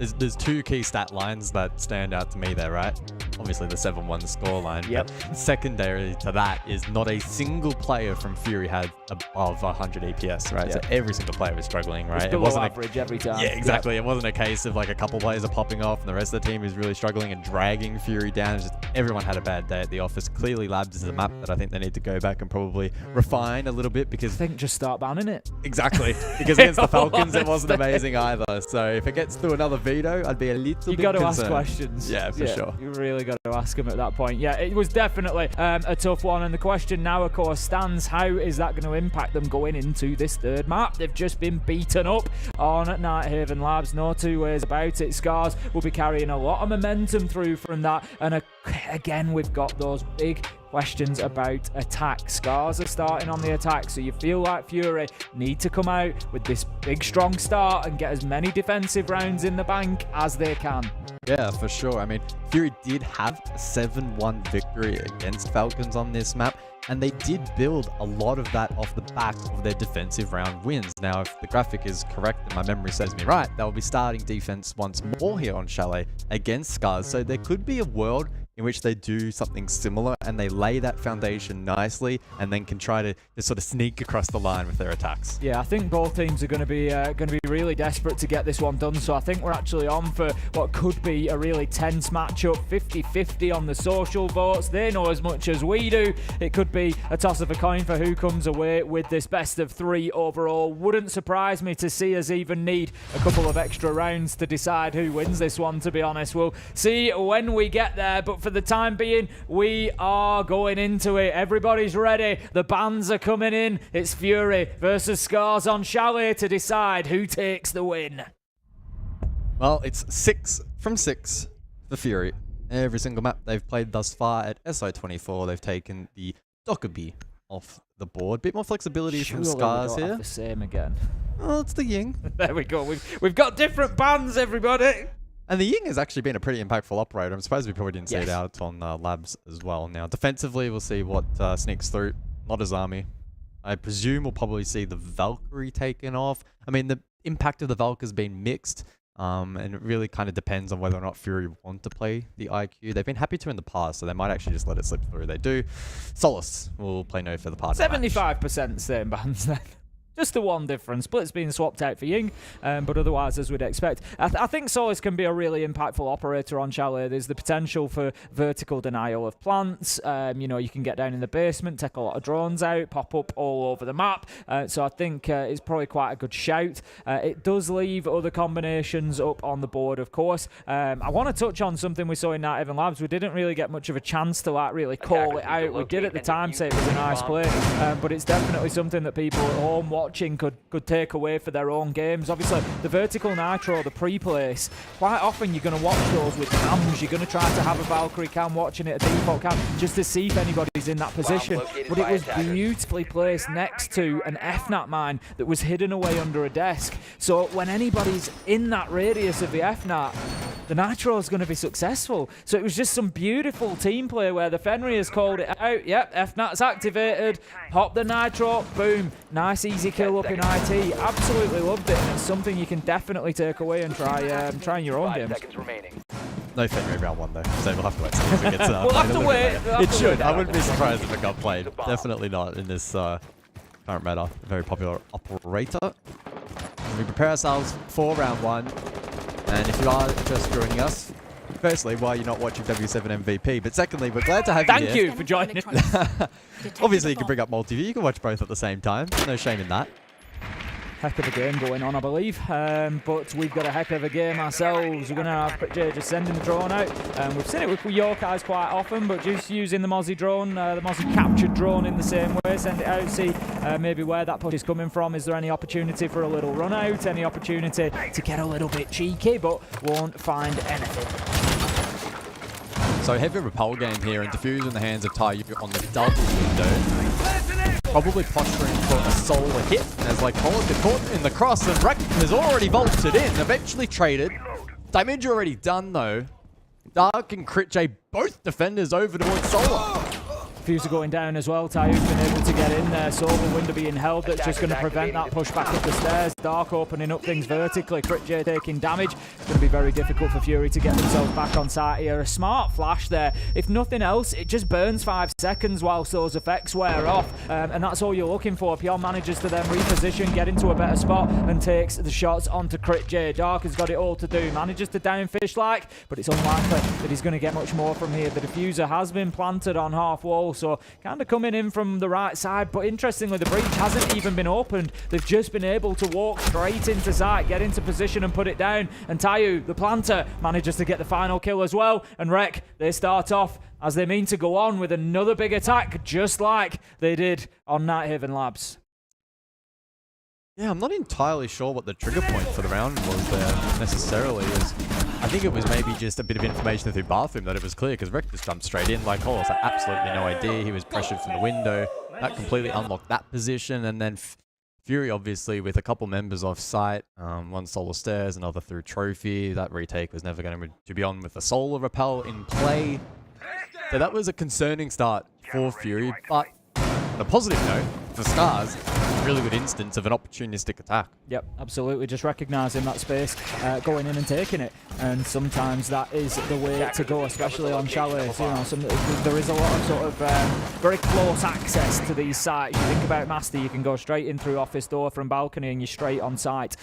[SPEAKER 12] there's two key stat lines that stand out to me there, right? Obviously the 7-1 scoreline.
[SPEAKER 2] Yep.
[SPEAKER 12] But secondary to that is not a single player from Fury had above 100 EPS, right?
[SPEAKER 2] Yep.
[SPEAKER 12] So every single player was struggling, right?
[SPEAKER 2] It wasn't average every time.
[SPEAKER 12] Yeah, exactly. It wasn't a case of like a couple players are popping off and the rest of the team is really struggling and dragging Fury down. It's just everyone had a bad day at the office. Clearly Labs is a map that I think they need to go back and probably refine a little bit, because
[SPEAKER 2] I think just start banning it.
[SPEAKER 12] Exactly. Because against the Falcons it wasn't amazing either. So if it gets through another veto, I'd be a little bit concerned.
[SPEAKER 2] You got to ask questions.
[SPEAKER 12] Yeah, for sure.
[SPEAKER 2] You really got to ask them at that point. Yeah, it was definitely a tough one, and the question now, of course, stands: how is that going to impact them going into this third map? They've just been beaten up on Nighthaven Labs. No two ways about it. Scars will be carrying a lot of momentum through from that, and again, we've got those big questions about attack. Scars are starting on the attack, so you feel like Fury need to come out with this big strong start and get as many defensive rounds in the bank as they can.
[SPEAKER 12] Yeah, for sure. I mean, Fury did have a 7-1 victory against Falcons on this map, and they did build a lot of that off the back of their defensive round wins. Now, if the graphic is correct and my memory serves me right, they'll be starting defense once more here on Chalet against Scars, so there could be a world in which they do something similar and they lay that foundation nicely and then can try to just sort of sneak across the line with their attacks.
[SPEAKER 2] Yeah, I think both teams are going to be really desperate to get this one done, so I think we're actually on for what could be a really tense matchup. 50-50 on the social votes. They know as much as we do. It could be a toss of a coin for who comes away with this best of 3 overall. Wouldn't surprise me to see us even need a couple of extra rounds to decide who wins this one, to be honest. We'll see when we get there, but for the time being, we are going into it. Everybody's ready. The bans are coming in. It's Fury versus Scars on Chalet to decide who takes the win.
[SPEAKER 12] Well, it's 6 from 6 for Fury. Every single map they've played thus far at SI24, they've taken the Dokkaebi off the board. Bit more flexibility from Scars here.
[SPEAKER 2] The same again.
[SPEAKER 12] Oh, it's the Ying.
[SPEAKER 2] There we go. We've got different bans, everybody.
[SPEAKER 12] And the Ying has actually been a pretty impactful operator. I'm surprised we probably didn't see it out on Labs as well. Now, defensively, we'll see what sneaks through. Not his army. I presume we'll probably see the Valkyrie taken off. I mean, the impact of the Valk has been mixed. And it really kind of depends on whether or not Fury want to play the IQ. They've been happy to in the past, so they might actually just let it slip through. They do. Solus will play no for the part.
[SPEAKER 2] 75% same bans then. Just the one difference. Split's being swapped out for Ying, but otherwise, as we'd expect. I think Solus can be a really impactful operator on Chalet. There's the potential for vertical denial of plants. You know, you can get down in the basement, take a lot of drones out, pop up all over the map. So I think it's probably quite a good shout. It does leave other combinations up on the board, of course. I want to touch on something we saw in Nighthaven Labs. We didn't really get much of a chance to like really call it out. We did at the time say it was a nice play, but it's definitely something that people at home watching could take away for their own games. Obviously, the vertical nitro, the pre-place, quite often you're going to watch those with cams. You're going to try to have a Valkyrie cam watching it, a default cam, just to see if anybody's in that position. But it was beautifully placed next to an FNAT mine that was hidden away under a desk. So when anybody's in that radius of the FNAT, the nitro is going to be successful. So it was just some beautiful team play where the Fenrir has called it out. Yep, FNAT's activated. Pop the nitro. Boom. Nice easy kill up in IT. Absolutely loved it. And it's something you can definitely take away and try in your own games.
[SPEAKER 12] No Fenrir round 1 though, so we'll have to wait till it gets
[SPEAKER 2] we'll have to wait.
[SPEAKER 12] It should. I wouldn't be surprised if it got played. Definitely not in this current meta. Very popular operator. We prepare ourselves for round 1. And if you are just joining us, firstly, why you're not watching W7 MVP, but secondly, we're glad to have you here.
[SPEAKER 2] Thank you for joining.
[SPEAKER 12] Obviously, you can bring up multi-view. You can watch both at the same time. No shame in that.
[SPEAKER 2] Heck of a game going on, I believe. But we've got a heck of a game ourselves. We're going to have Jay just sending the drone out. We've seen it with Yorkais quite often, but just using the Mozzie drone, the Mozzie captured drone in the same way. Send it out, see maybe where that push is coming from. Is there any opportunity for a little run out? Any opportunity to get a little bit cheeky, but won't find anything.
[SPEAKER 12] So heavy repel game here, and Diffuse in the hands of Taiyu on the double window. Probably posturing for a solar hit, as like Colin got caught in the cross, and Wreck has already vaulted in, eventually traded. Damage already done though. Dark and Crit J, both defenders over towards Solar.
[SPEAKER 2] Fuser going down as well. Tayu's been able to get in there. Solar window being held. That's just going to prevent that push back up the stairs. Dark opening up things vertically. CritJ taking damage. It's going to be very difficult for Fury to get themselves back on site here. A smart flash there. If nothing else, it just burns 5 seconds whilst those effects wear off. And that's all you're looking for. Pure manages to then reposition, get into a better spot, and takes the shots onto CritJ. Dark has got it all to do. Manages to down Fishlike, but it's unlikely that he's going to get much more from here. The diffuser has been planted on half wall, so kind of coming in from the right side. But interestingly, the breach hasn't even been opened. They've just been able to walk straight into sight, get into position and put it down. And Tayu, the planter, manages to get the final kill as well. And Rec, they start off as they mean to go on with another big attack, just like they did on Nighthaven Labs.
[SPEAKER 12] Yeah, I'm not entirely sure what the trigger point for the round was there necessarily. I think it was maybe just a bit of information through bathroom that it was clear, because Rec just jumped straight in like Horse. Absolutely no idea. He was pressured from the window. That completely unlocked that position, and then Fury obviously with a couple members off site, one solar stairs, another through trophy. That retake was never going to be on with the solar rappel in play. So that was a concerning start for Fury, but on a positive note, for Scars, really good instance of an opportunistic attack.
[SPEAKER 2] Yep, absolutely. Just recognising that space, going in and taking it. And sometimes that is the way to go, especially on chalets. You know, there is a lot of sort of very close access to these sites. You think about Master, you can go straight in through office door from balcony and you're straight on site.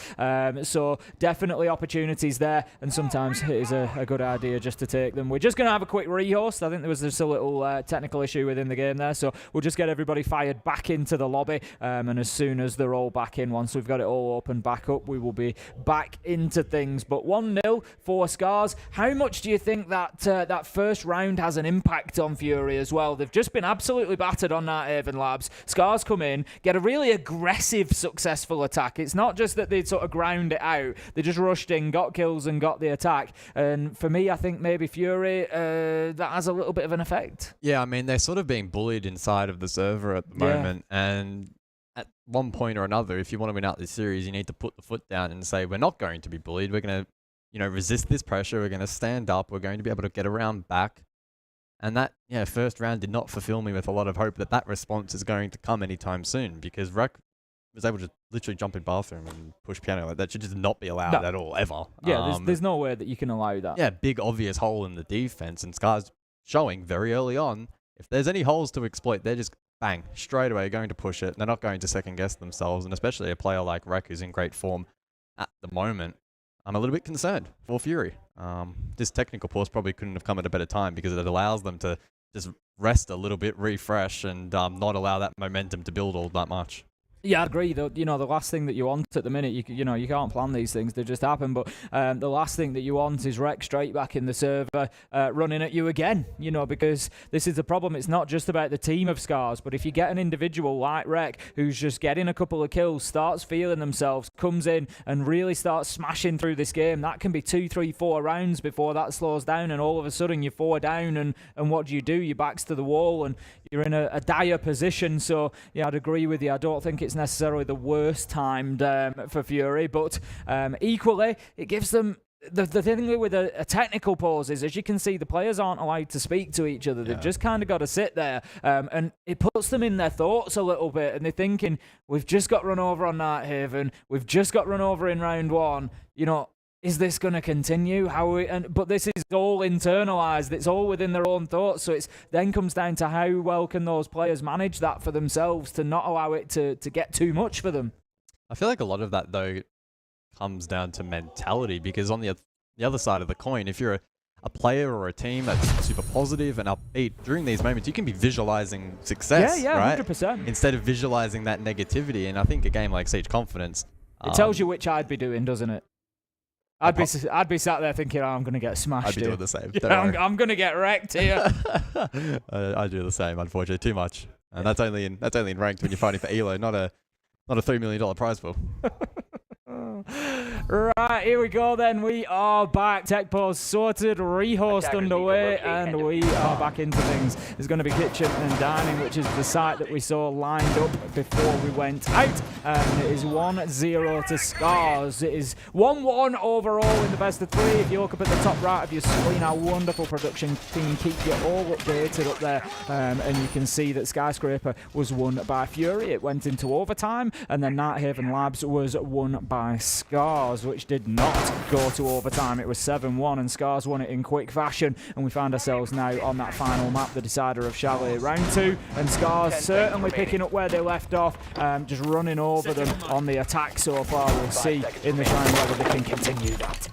[SPEAKER 2] So definitely opportunities there, and sometimes it is a good idea just to take them. We're just going to have a quick rehost. I think there was just a little technical issue within the game there, so we'll just get everybody fired back into the lobby, and as soon as they're all back in, once we've got it all open back up, we will be back into things. But 1-0 for Scars. How much do you think that that first round has an impact on Fury as well? They've just been absolutely battered on Nighthaven Labs. Scars come in, get a really aggressive, successful attack. It's not just that they sort of ground it out. They just rushed in, got kills and got the attack. And for me, I think maybe Fury, that has a little bit of an effect.
[SPEAKER 12] Yeah, I mean, they're sort of being bullied inside of the server at the moment, and at one point or another, if you want to win out this series, you need to put the foot down and say, we're not going to be bullied. We're going to, you know, resist this pressure. We're going to stand up. We're going to be able to get around back. And that, yeah, first round did not fulfill me with a lot of hope that that response is going to come anytime soon, because Rec was able to literally jump in bathroom and push piano. Like, that should just not be allowed at all, ever.
[SPEAKER 2] Yeah, there's no way that you can allow that.
[SPEAKER 12] Yeah, big obvious hole in the defense, and Scars showing very early on, if there's any holes to exploit, they're just bang, straight away going to push it. They're not going to second guess themselves, and especially a player like Rec, who's in great form at the moment, I'm a little bit concerned for Fury. This technical pause probably couldn't have come at a better time, because it allows them to just rest a little bit, refresh, and not allow that momentum to build all that much.
[SPEAKER 2] Yeah, I agree. The last thing that you want at the minute, you can't plan these things; they just happen. But the last thing that you want is Rec straight back in the server, running at you again. Because this is the problem. It's not just about the team of Scars, but if you get an individual like Rec who's just getting a couple of kills, starts feeling themselves, comes in and really starts smashing through this game, that can be 2, 3, 4 rounds before that slows down, and all of a sudden you're 4 down, and what do? Your back's to the wall, and you're in a dire position. So yeah, I'd agree with you. I don't think it's necessarily the worst timed for Fury, but equally it gives them the thing with a technical pause is, as you can see, the players aren't allowed to speak to each other. They've just kind of got to sit there, and it puts them in their thoughts a little bit, and they're thinking, we've just got run over on Nighthaven, we've just got run over in round 1, is this going to continue? But this is all internalized. It's all within their own thoughts. So it then comes down to how well can those players manage that for themselves to not allow it to get too much for them.
[SPEAKER 12] I feel like a lot of that, though, comes down to mentality, because on the other side of the coin, if you're a player or a team that's super positive and upbeat during these moments, you can be visualizing success, right?
[SPEAKER 2] 100%.
[SPEAKER 12] Instead of visualizing that negativity. And I think a game like Siege Confidence...
[SPEAKER 2] It tells you which I'd be doing, doesn't it? I'd be sat there thinking, I'm going to get smashed.
[SPEAKER 12] I'd be doing the same.
[SPEAKER 2] I'm going to get wrecked here.
[SPEAKER 12] I do the same, unfortunately, too much. And that's only in ranked when you're fighting for ELO, not a $3 million prize pool.
[SPEAKER 2] Right, here we go then. We are back. Tech pause sorted, rehost underway, and we are back into things. There's going to be kitchen and dining, which is the site that we saw lined up before we went out. And it is 1-0 to Scars. It is 1-1 overall in the best of 3. If you look up at the top right of your screen, our wonderful production team keep you all updated up there. And you can see that Skyscraper was won by Fury. It went into overtime, and then Nighthaven Labs was won by Scars, which did not go to overtime. It was 7-1, and Scars won it in quick fashion, and we find ourselves now on that final map, the decider of Chalet. Round 2, and Scars certainly picking up where they left off, just running over them on the attack so far. We'll see in this round whether they can continue that.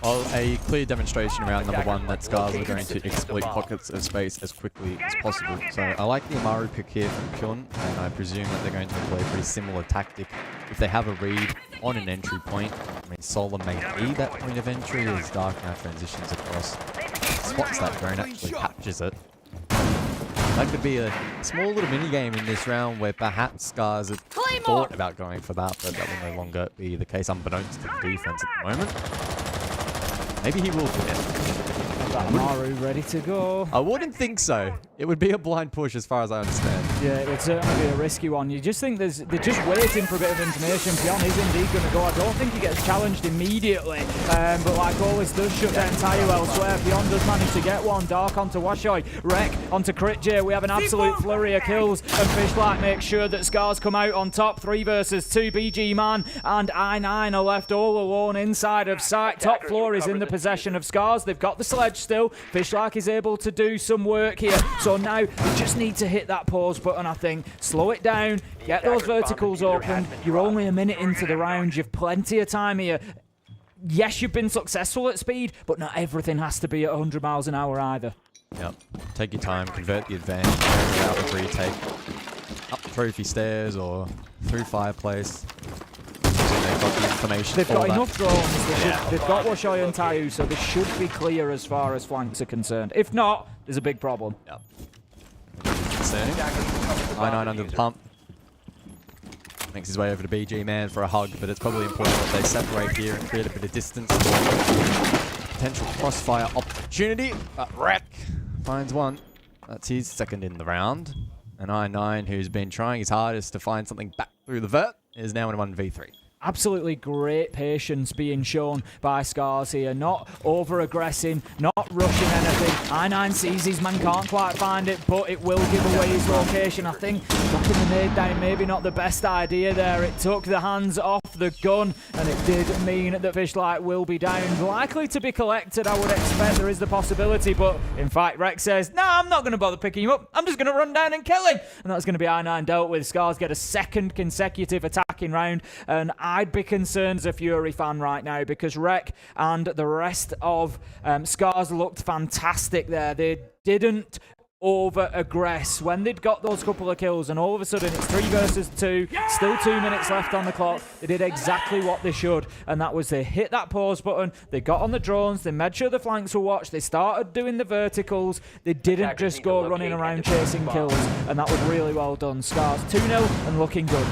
[SPEAKER 12] Well, a clear demonstration around number 1 that Scars are going to exploit pockets of space as quickly as possible. So I like the Amaru pick here from Kyun, and I presume that they're going to employ a pretty similar tactic. If they have a read on an entry point, I mean, Solar may be that point of entry as Dark now transitions across, spots that drone, actually captures it. That could be a small little mini-game in this round where perhaps Scars have thought about going for that, but that will no longer be the case, unbeknownst to the defense at the moment. Maybe he will get it.
[SPEAKER 2] Amaru ready to go.
[SPEAKER 12] I wouldn't think so. It would be a blind push as far as I understand.
[SPEAKER 2] Yeah, it would certainly be a risky one. You just think they're just waiting for a bit of information. Pion is indeed going to go. I don't think he gets challenged immediately. But like always does shut down Tayu elsewhere. Pion does manage to get one. Dark onto Washoy. Wreck onto Critj. We have an absolute flurry of kills. And Fishlight makes sure that Scars come out on top. 3 versus 2. BG Man and I9 are left all alone inside of sight. Top floor is in the possession of Scars. They've got the sledge still. Fishlight is able to do some work here. So now they just need to hit that pause button, I think. Slow it down. Get those verticals open. You're only a minute into the round. You've plenty of time here. Yes, you've been successful at speed, but not everything has to be at 100 miles an hour either.
[SPEAKER 12] Yep. Take your time, convert the advantage, carry out the retake. Up the trophy stairs or through fireplace. They've got the information.
[SPEAKER 2] They've got enough drones. They've got Washoy and Tayu, so they should be clear as far as flanks are concerned. If not, there's a big problem.
[SPEAKER 12] Yep. Concerning. I9 under the pump. Makes his way over to BG Man for a hug, but it's probably important that they separate here and create a bit of distance. Potential crossfire opportunity. Wreck finds one. That's his second in the round. And I9, who's been trying his hardest to find something back through the vert, is now in 1v3.
[SPEAKER 2] Absolutely great patience being shown by Scars here. Not over-aggressing, not rushing anything. I9 sees his man, can't quite find it, but it will give away his location. I think dropping the nade down, maybe not the best idea there. It took the hands off the gun, and it did mean that Fishlight will be down. Likely to be collected, I would expect. There is the possibility, but in fact, Rex says, no, I'm not going to bother picking him up. I'm just going to run down and kill him. And that's going to be I9 dealt with. Scars get a second consecutive attacking round, and I'd be concerned as a Fury fan right now because Rek and the rest of Scars looked fantastic there. They didn't over-aggress when they'd got those couple of kills, and all of a sudden it's 3 versus 2, still 2 minutes left on the clock. They did exactly what they should, and that was they hit that pause button, they got on the drones, they made sure the flanks were watched, they started doing the verticals, they didn't just go running around chasing kills, and that was really well done. Scars 2-0 and looking good.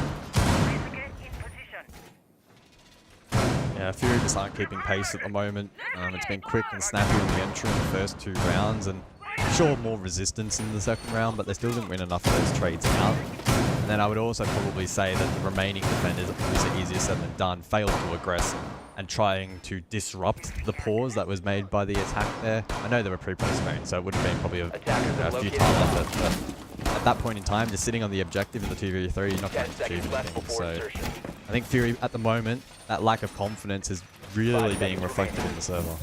[SPEAKER 12] Yeah, Fury just aren't keeping pace at the moment. It's been quick and snappy on the entry in the first 2 rounds, and sure, more resistance in the second round, but they still didn't win enough of those trades out. And then I would also probably say that the remaining defenders, obviously easier said than done, failed to aggress and trying to disrupt the pause that was made by the attack there. I know they were pre-postponed, so it would have been probably a futile effort, but at that point in time, just sitting on the objective in the 2v3, you're not going to achieve anything. So I think Fury, at the moment, that lack of confidence is really being reflected in the server.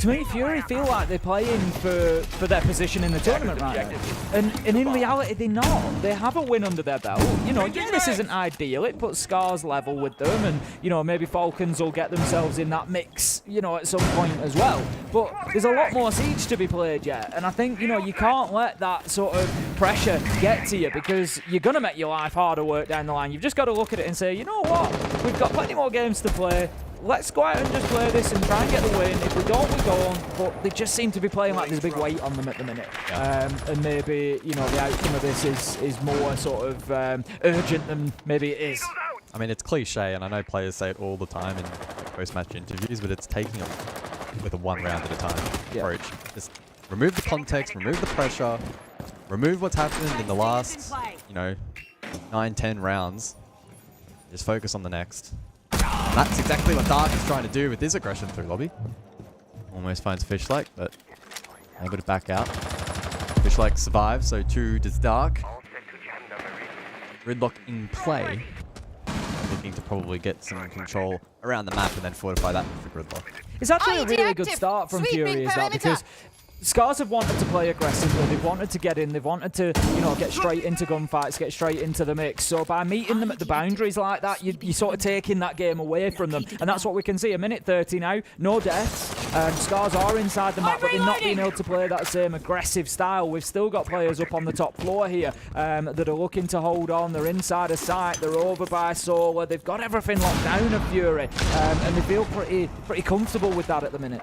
[SPEAKER 2] To me, Fury feel like they're playing for their position in the tournament right now. And in reality, they're not. They have a win under their belt. You know, yeah, this isn't ideal. It puts Scars level with them, and, you know, maybe Falcons will get themselves in that mix, you know, at some point as well. But there's a lot more Siege to be played yet. And I think, you know, you can't let that sort of pressure get to you because you're going to make your life harder work down the line. You've just got to look at it and say, you know what? We've got plenty more games to play. Let's go out and just play this and try and get the win. If we don't, we go on. But they just seem to be playing like there's a big weight on them at the minute. Yeah. And maybe, you know, the outcome of this is more sort of urgent than maybe it is.
[SPEAKER 12] I mean, it's cliche, and I know players say it all the time in post-match interviews, but it's taking them with a one round at a time approach. Just remove the context, remove the pressure, remove what's happened in the last, 9-10 rounds. Just focus on the next. And that's exactly what Dark is trying to do with his aggression through lobby. Almost finds Fishlike, but able to back out. Fishlike survives, so 2 does Dark. Gridlock in play. Looking to probably get some control around the map and then fortify that for Gridlock.
[SPEAKER 2] It's actually a really good start from Fury, is that, because Scars have wanted to play aggressively, they've wanted to get in, they've wanted to, get straight into gunfights, get straight into the mix. So by meeting them at the boundaries like that, you're sort of taking that game away from them. And that's what we can see. A minute 30 now, no deaths. Scars are inside the map, but they're not being able to play that same aggressive style. We've still got players up on the top floor here that are looking to hold on. They're inside a site, they're over by Solar, they've got everything locked down of Fury, and they feel pretty comfortable with that at the minute.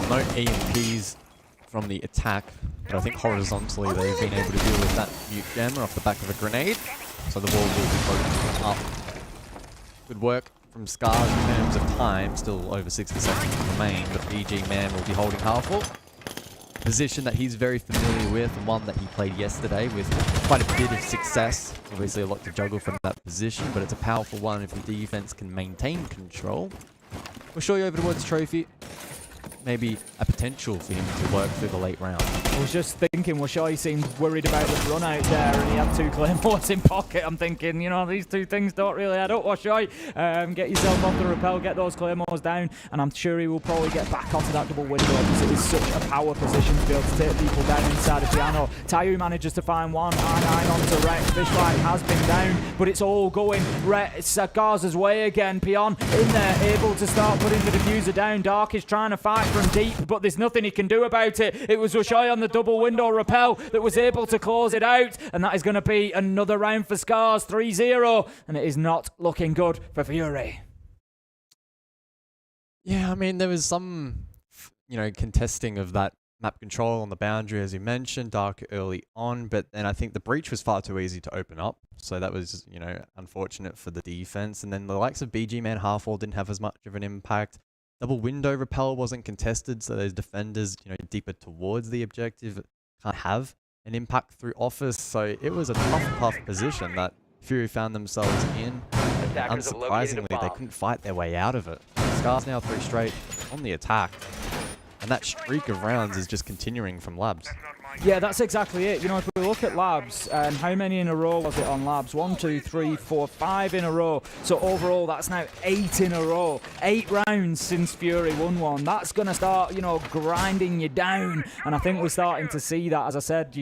[SPEAKER 12] No EMPs from the attack, but I think horizontally they've been able to deal with that mute jammer off the back of a grenade, so the wall will be broken up. Good work from Scars in terms of time, still over 60 seconds remain, but BG Man will be holding half wall. Position that he's very familiar with, and one that he played yesterday with quite a bit of success. Obviously a lot to juggle from that position, but it's a powerful one if the defense can maintain control. We'll show you over towards Trophy. Maybe a potential for him to work through the late round.
[SPEAKER 2] I was just thinking, Washai seemed worried about the run out there, and he had 2 claymores in pocket. I'm thinking, these 2 things don't really add up, Washai. Get yourself off the rappel, get those claymores down, and I'm sure he will probably get back onto that double window because it is such a power position to be able to take people down inside of Piano. Tayu manages to find one, I9 onto Rhett. Fishlight has been down, but it's all going Rhett. It's Garza's way again. Pion in there, able to start putting the diffuser down. Dark is trying to fight from deep, but there's nothing he can do about it. It was Washai on the double window rappel that was able to close it out, and that is going to be another round for Scars, 3-0, and it is not looking good for Fury.
[SPEAKER 12] Yeah, I mean, there was some, contesting of that map control on the boundary, as you mentioned, Dark early on, but then I think the breach was far too easy to open up, so that was, unfortunate for the defense, and then the likes of BG Man half wall didn't have as much of an impact. Double window rappel wasn't contested, so those defenders, deeper towards the objective can't have an impact through office. So it was a tough position that Fury found themselves in. And unsurprisingly, they couldn't fight their way out of it. Scars now 3 straight on the attack. And that streak of rounds is just continuing from Labs.
[SPEAKER 2] Yeah, that's exactly it. If we look at Labs, how many in a row was it on Labs? 1, 2, 3, 4, 5 in a row. So overall, that's now 8 in a row. 8 rounds since Fury won one. That's going to start, grinding you down. And I think we're starting to see that. As I said,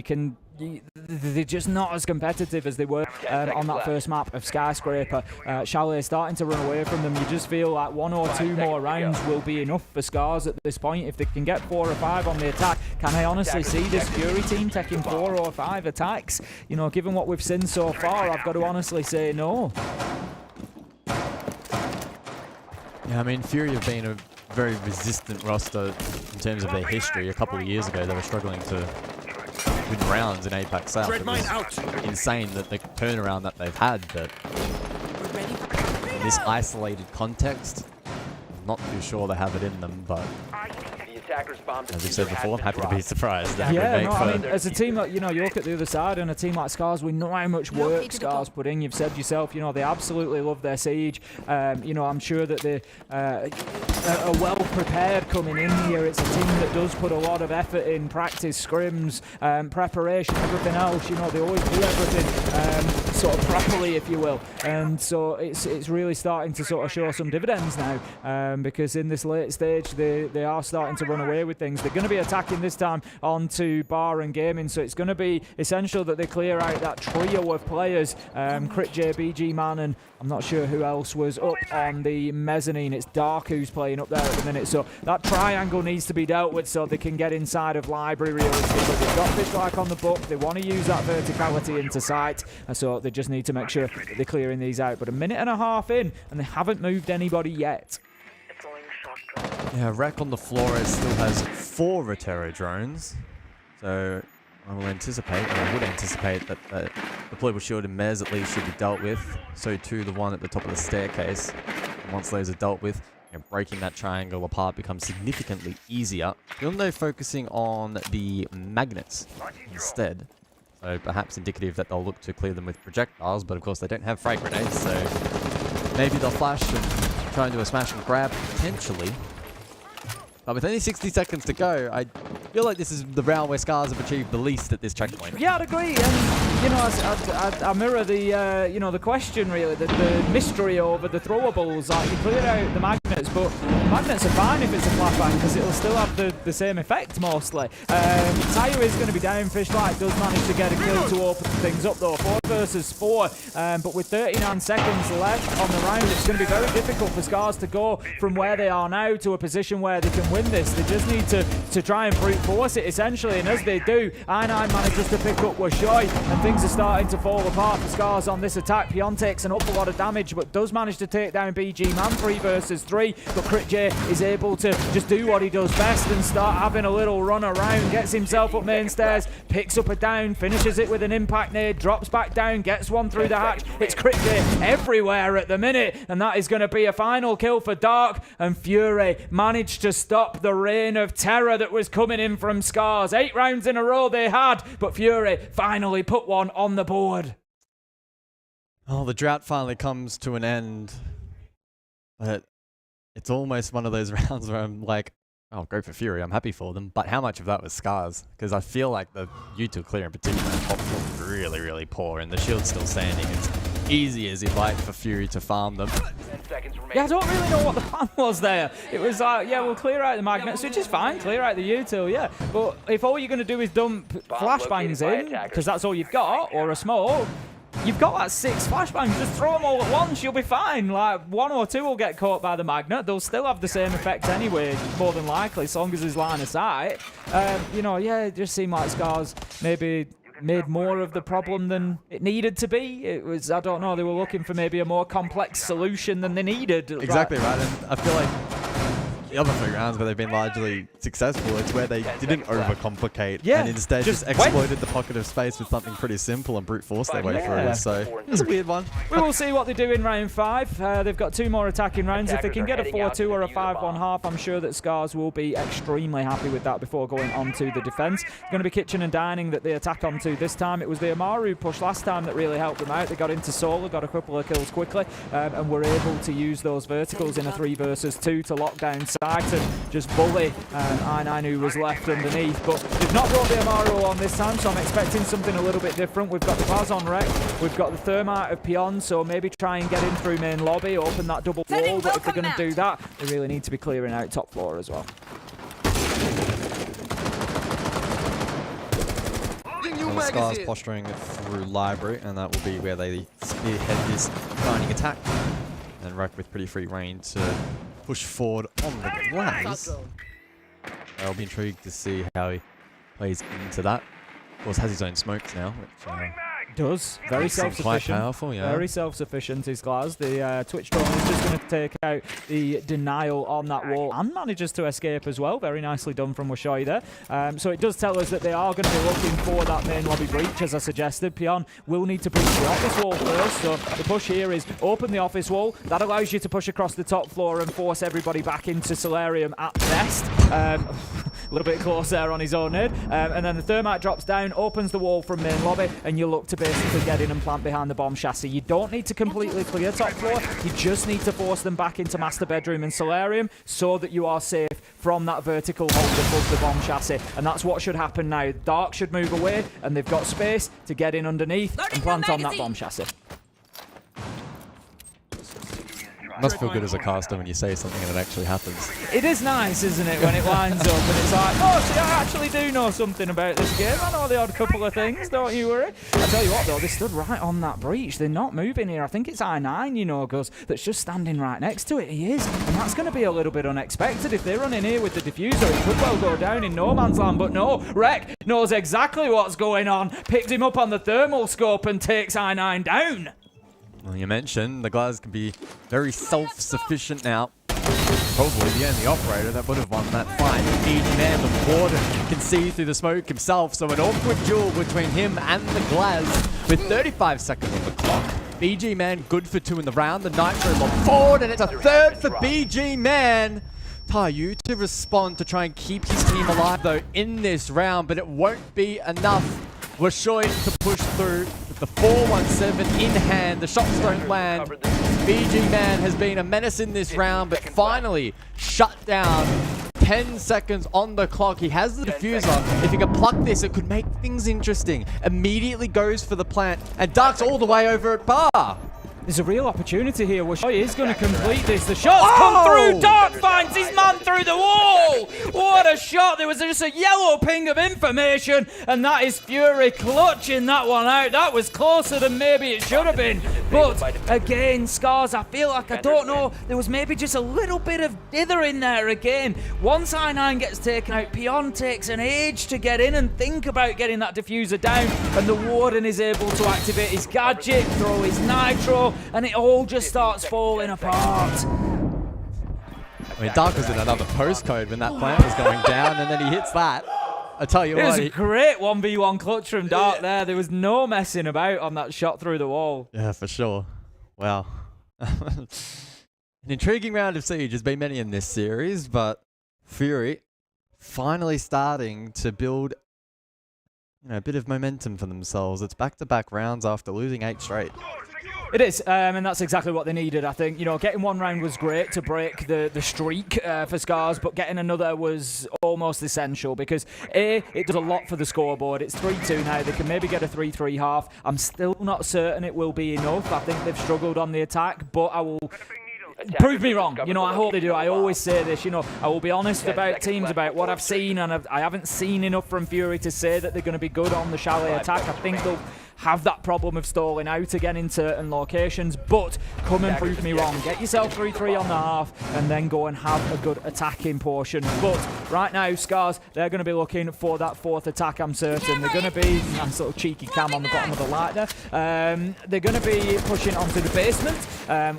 [SPEAKER 2] they're just not as competitive as they were on that first map of Skyscraper. Chalet starting to run away from them. You just feel like 1 or 2 more rounds will be enough for Scars at this point. If they can get 4 or 5 on the attack, can I honestly see this Fury team taking 4 or 5 attacks? Given what we've seen so far, I've got to honestly say no.
[SPEAKER 12] Yeah, I mean, Fury have been a very resistant roster in terms of their history. A couple of years ago, they were struggling to win rounds in APAC South. It was insane that the turnaround that they've had, but in this isolated context, I'm not too sure they have it in them, but as we said before, I'm happy to be surprised.
[SPEAKER 2] Yeah, I mean, as a team, you look at the other side, and a team like Scars, we know how much work Scars put in. You've said yourself, they absolutely love their Siege. I'm sure that they are well prepared coming in here. It's a team that does put a lot of effort in practice, scrims, preparation, everything else. They always do everything sort of properly, if you will. And so it's really starting to sort of show some dividends now, because in this late stage, they are starting to run away with things. They're going to be attacking this time onto Bar and Gaming, so it's going to be essential that they clear out that trio of players. Crit J, BG Man, and I'm not sure who else was up on the mezzanine. It's Dark who's playing up there at the minute, so that triangle needs to be dealt with so they can get inside of Library realistically. They've got Fishlike on the book, they want to use that verticality into sight, and so they just need to make sure that they're clearing these out. But a minute and a half in, and they haven't moved anybody yet.
[SPEAKER 12] Yeah, Rack on the Flores still has 4 Rotero drones, so I would anticipate that deployable shield and Mez at least should be dealt with. So too the one at the top of the staircase. once those are dealt with, breaking that triangle apart becomes significantly easier. Hyundai focusing on the magnets instead. So perhaps indicative that they'll look to clear them with projectiles, but of course they don't have frag grenades, so maybe they'll flash and try and do a smash and grab, potentially. But with only 60 seconds to go, I feel like this is the round where Scars have achieved the least at this checkpoint.
[SPEAKER 2] Yeah, I'd agree. And, you know, I mirror the, you know, the question, really, the mystery over the throwables. Like, you clear out the magnets, but magnets are fine if it's a flashbang, because it'll still have the same effect, mostly. Tayo is going to be down. Fishlight does manage to get a kill to open things up, though. 4 versus 4. But with 39 seconds left on the round, it's going to be very difficult for Scars to go from where they are now to a position where they can win this. They just need to try and brute force it, essentially, and as they do, I9 manages to pick up Washoy, and things are starting to fall apart for Scars on this attack. Pion takes an awful lot of damage, but does manage to take down BG Man, 3 versus 3, but Crit J is able to just do what he does best and start having a little run around, gets himself up main stairs, picks up a down, finishes it with an impact nade, drops back down, gets one through the hatch. It's Crit J everywhere at the minute, and that is going to be a final kill for Dark, and Fury managed to stop the reign of terror that was coming in from Scars. 8 rounds in a row they had, but Fury finally put one on the board.
[SPEAKER 12] Oh, the drought finally comes to an end, but it's almost one of those rounds where I'm like, oh, go for Fury, I'm happy for them, but how much of that was Scars? Because I feel like the U2 clear in particular, top floor, really, really poor, and the shield's still standing. It's easy as you'd like for Fury to farm them.
[SPEAKER 2] Yeah, I don't really know what the plan was there. It was like, yeah, we'll clear out the magnets, which is fine, clear out the util, yeah. But if all you're going to do is dump flashbangs in, because that's all you've got, or a smoke, you've got like 6 flashbangs, just throw them all at once, you'll be fine. Like, 1 or 2 will get caught by the magnet. They'll still have the same effect anyway, more than likely, as long as there's line of sight. You know, yeah, it just seemed like Scars maybe made more of the problem than it needed to be. It was, I don't know, they were looking for maybe a more complex solution than they needed.
[SPEAKER 12] Exactly right, and I feel like the other 3 rounds where they've been largely successful, it's where they didn't overcomplicate and instead just exploited the pocket of space with something pretty simple and brute force their way through. So it's a weird one.
[SPEAKER 2] We will see what they do in round 5. They've got 2 more attacking rounds. If they can get a 4-2 or a 5-1 half, I'm sure that Scars will be extremely happy with that before going on to the defense. It's going to be Kitchen and Dining that they attack onto this time. It was the Amaru push last time that really helped them out. They got into Solar, got a couple of kills quickly, and were able to use those verticals in a 3 versus 2 to lock down sight and just bully I9 who was left underneath. But they've not brought the Amaru on this time, so I'm expecting something a little bit different. We've got the Baz on Wreck, we've got the Thermite of Pion, so maybe try and get in through main lobby, open that double wall, but if they're going to do that, they really need to be clearing out top floor as well.
[SPEAKER 12] Scars posturing through library, and that will be where they spearhead this grinding attack. And Wreck with pretty free reign to push forward on the glass. I'll be intrigued to see how he plays into that. Of course, has his own smokes now, which
[SPEAKER 2] does. Very self-sufficient.
[SPEAKER 12] Quite powerful, yeah.
[SPEAKER 2] Very self-sufficient is Glaz. The Twitch drone is just going to take out the denial on that wall and manages to escape as well. Very nicely done from Washoy there. So it does tell us that they are going to be looking for that main lobby breach, as I suggested. Pion will need to breach the office wall first. So the push here is open the office wall. That allows you to push across the top floor and force everybody back into Solarium at best. A little bit close there on his own nade. And then the Thermite drops down, opens the wall from main lobby, and you look to basically get in and plant behind the bomb chassis. You don't need to completely clear top floor. You just need to force them back into master bedroom and Solarium so that you are safe from that vertical hold above the bomb chassis. And that's what should happen now. Dark should move away, and they've got space to get in underneath and plant on that bomb chassis.
[SPEAKER 12] Must feel good as a caster when you say something and it actually happens.
[SPEAKER 2] It is nice, isn't it, when it lines up and it's like, oh, see, I actually do know something about this game. I know the odd couple of things, don't you worry. I tell you what, though, they stood right on that breach. They're not moving here. I think it's I9, you know, Gus, that's just standing right next to it. He is, and that's going to be a little bit unexpected. If they're running here with the diffuser, it could well go down in no man's land, but no, Wreck knows exactly what's going on, picked him up on the thermal scope and takes I9 down.
[SPEAKER 12] Well, you mentioned the Glaz can be very self-sufficient now. Probably the only operator that would have won that fight. Each man on board can see through the smoke himself, so an awkward duel between him and the Glaz with 35 seconds on the clock. BG Man good for 2 in the round. The Nitro lob forward, and it's a third for BG Man. Taiyu to respond to try and keep his team alive though in this round, but it won't be enough. Washoy to push through with the 4-1-7 in hand. The shots don't land. BG Man has been a menace in this round, but finally shut down. 10 seconds on the clock. He has the diffuser. If he can pluck this, it could make things interesting. Immediately goes for the plant, and Dark's all the way over at bar.
[SPEAKER 2] There's a real opportunity here. Washoy is going to complete this. The shots come through. Dark finds his man through the wall. What a shot. There was just a yellow ping of information, and that is Fury clutching that one out. That was closer than maybe it should have been. But again, Scars, I feel like, I don't know, there was maybe just a little bit of dither in there again. Once I9 gets taken out, Pion takes an age to get in and think about getting that diffuser down, and the Warden is able to activate his gadget, throw his Nitro, and it all just starts falling apart.
[SPEAKER 12] I mean, Dark was in another postcode when that plant was going down, and then he hits that. I tell you what.
[SPEAKER 2] It was a great 1v1 clutch from Dark there. There was no messing about on that shot through the wall.
[SPEAKER 12] Yeah, for sure. Wow. An intriguing round of Siege. There's been many in this series, but Fury finally starting to build, a bit of momentum for themselves. It's back-to-back rounds after losing 8 straight.
[SPEAKER 2] It is, and that's exactly what they needed, I think. Getting one round was great to break the streak for Scars, but getting another was almost essential because, A, it does a lot for the scoreboard. It's 3-2 now. They can maybe get a 3-3 half. I'm still not certain it will be enough. I think they've struggled on the attack, but I will... Prove me wrong. I hope they do. I always say this, I will be honest about teams, about what I've seen, and I haven't seen enough from Fury to say that they're going to be good on the Chalet attack. I think they'll have that problem of stalling out again in certain locations, but come and prove me wrong. Get yourself 3-3 on the half and then go and have a good attacking portion. But right now, Scars, they're going to be looking for that 4th attack, I'm certain. They're going to be, nice little cheeky cam on the bottom of the light there. They're going to be pushing onto the basement,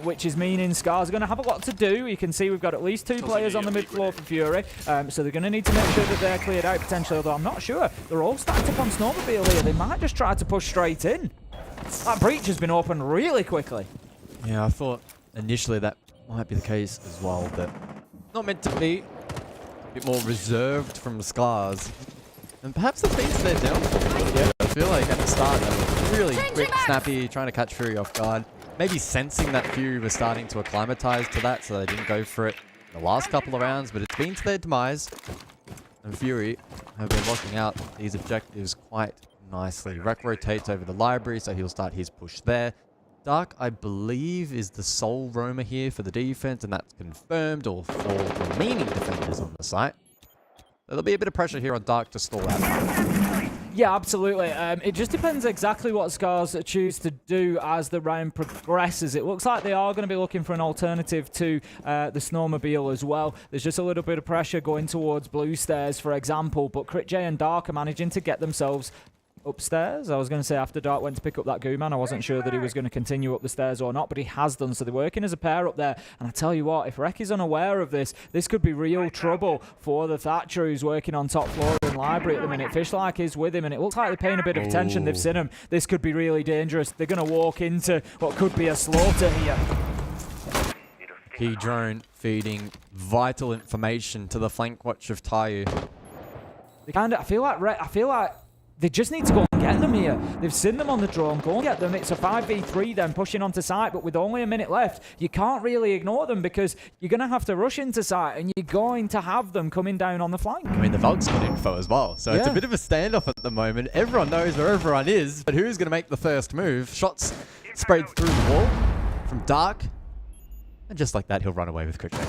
[SPEAKER 2] which is meaning Scars are going to have a lot to do. You can see we've got at least 2 players on the mid floor for Fury, so they're going to need to make sure that they're cleared out potentially, although I'm not sure. They're all stacked up on Snowmobile here. They might just try to push straight in. That breach has been opened really quickly.
[SPEAKER 12] Yeah, I thought initially that might be the case as well, but not meant to be. A bit more reserved from Scars. And perhaps the feeds their downfall. Yeah. I feel like at the start they were really quick, snappy, trying to catch Fury off guard. Maybe sensing that Fury was starting to acclimatize to that, so they didn't go for it the last couple of rounds, but it's been to their demise. And Fury have been locking out these objectives quite nicely. Rek rotates over the library, so he'll start his push there. Dark, I believe, is the sole roamer here for the defense, and that's confirmed, or for remaining defenders on the site. So there'll be a bit of pressure here on Dark to stall out.
[SPEAKER 2] Yeah, absolutely. It just depends exactly what Scars choose to do as the round progresses. It looks like they are going to be looking for an alternative to the Snowmobile as well. There's just a little bit of pressure going towards Blue Stairs, for example, but Crit J and Dark are managing to get themselves upstairs. I was going to say after Dark went to pick up that goo man, I wasn't sure that he was going to continue up the stairs or not, but he has done, so they're working as a pair up there. And I tell you what, if Rek is unaware of this, this could be real trouble for the Thatcher who's working on top floor in library at the minute. Fishlike is with him, and it looks like they're paying a bit of attention. They've seen him. This could be really dangerous. They're going to walk into what could be a slaughter here.
[SPEAKER 12] Key drone feeding vital information to the flank watch of Taiyu.
[SPEAKER 2] I feel like they just need to go and get them here. They've seen them on the drone. Go and get them. It's a 5v3 then, pushing onto site, but with only a minute left, you can't really ignore them because you're going to have to rush into site and you're going to have them coming down on the flank.
[SPEAKER 12] I mean, the Valk's got info as well, so it's a bit of a standoff at the moment. Everyone knows where everyone is, but who's going to make the first move? Shots sprayed through the wall from Dark, and just like that, he'll run away with Crit J.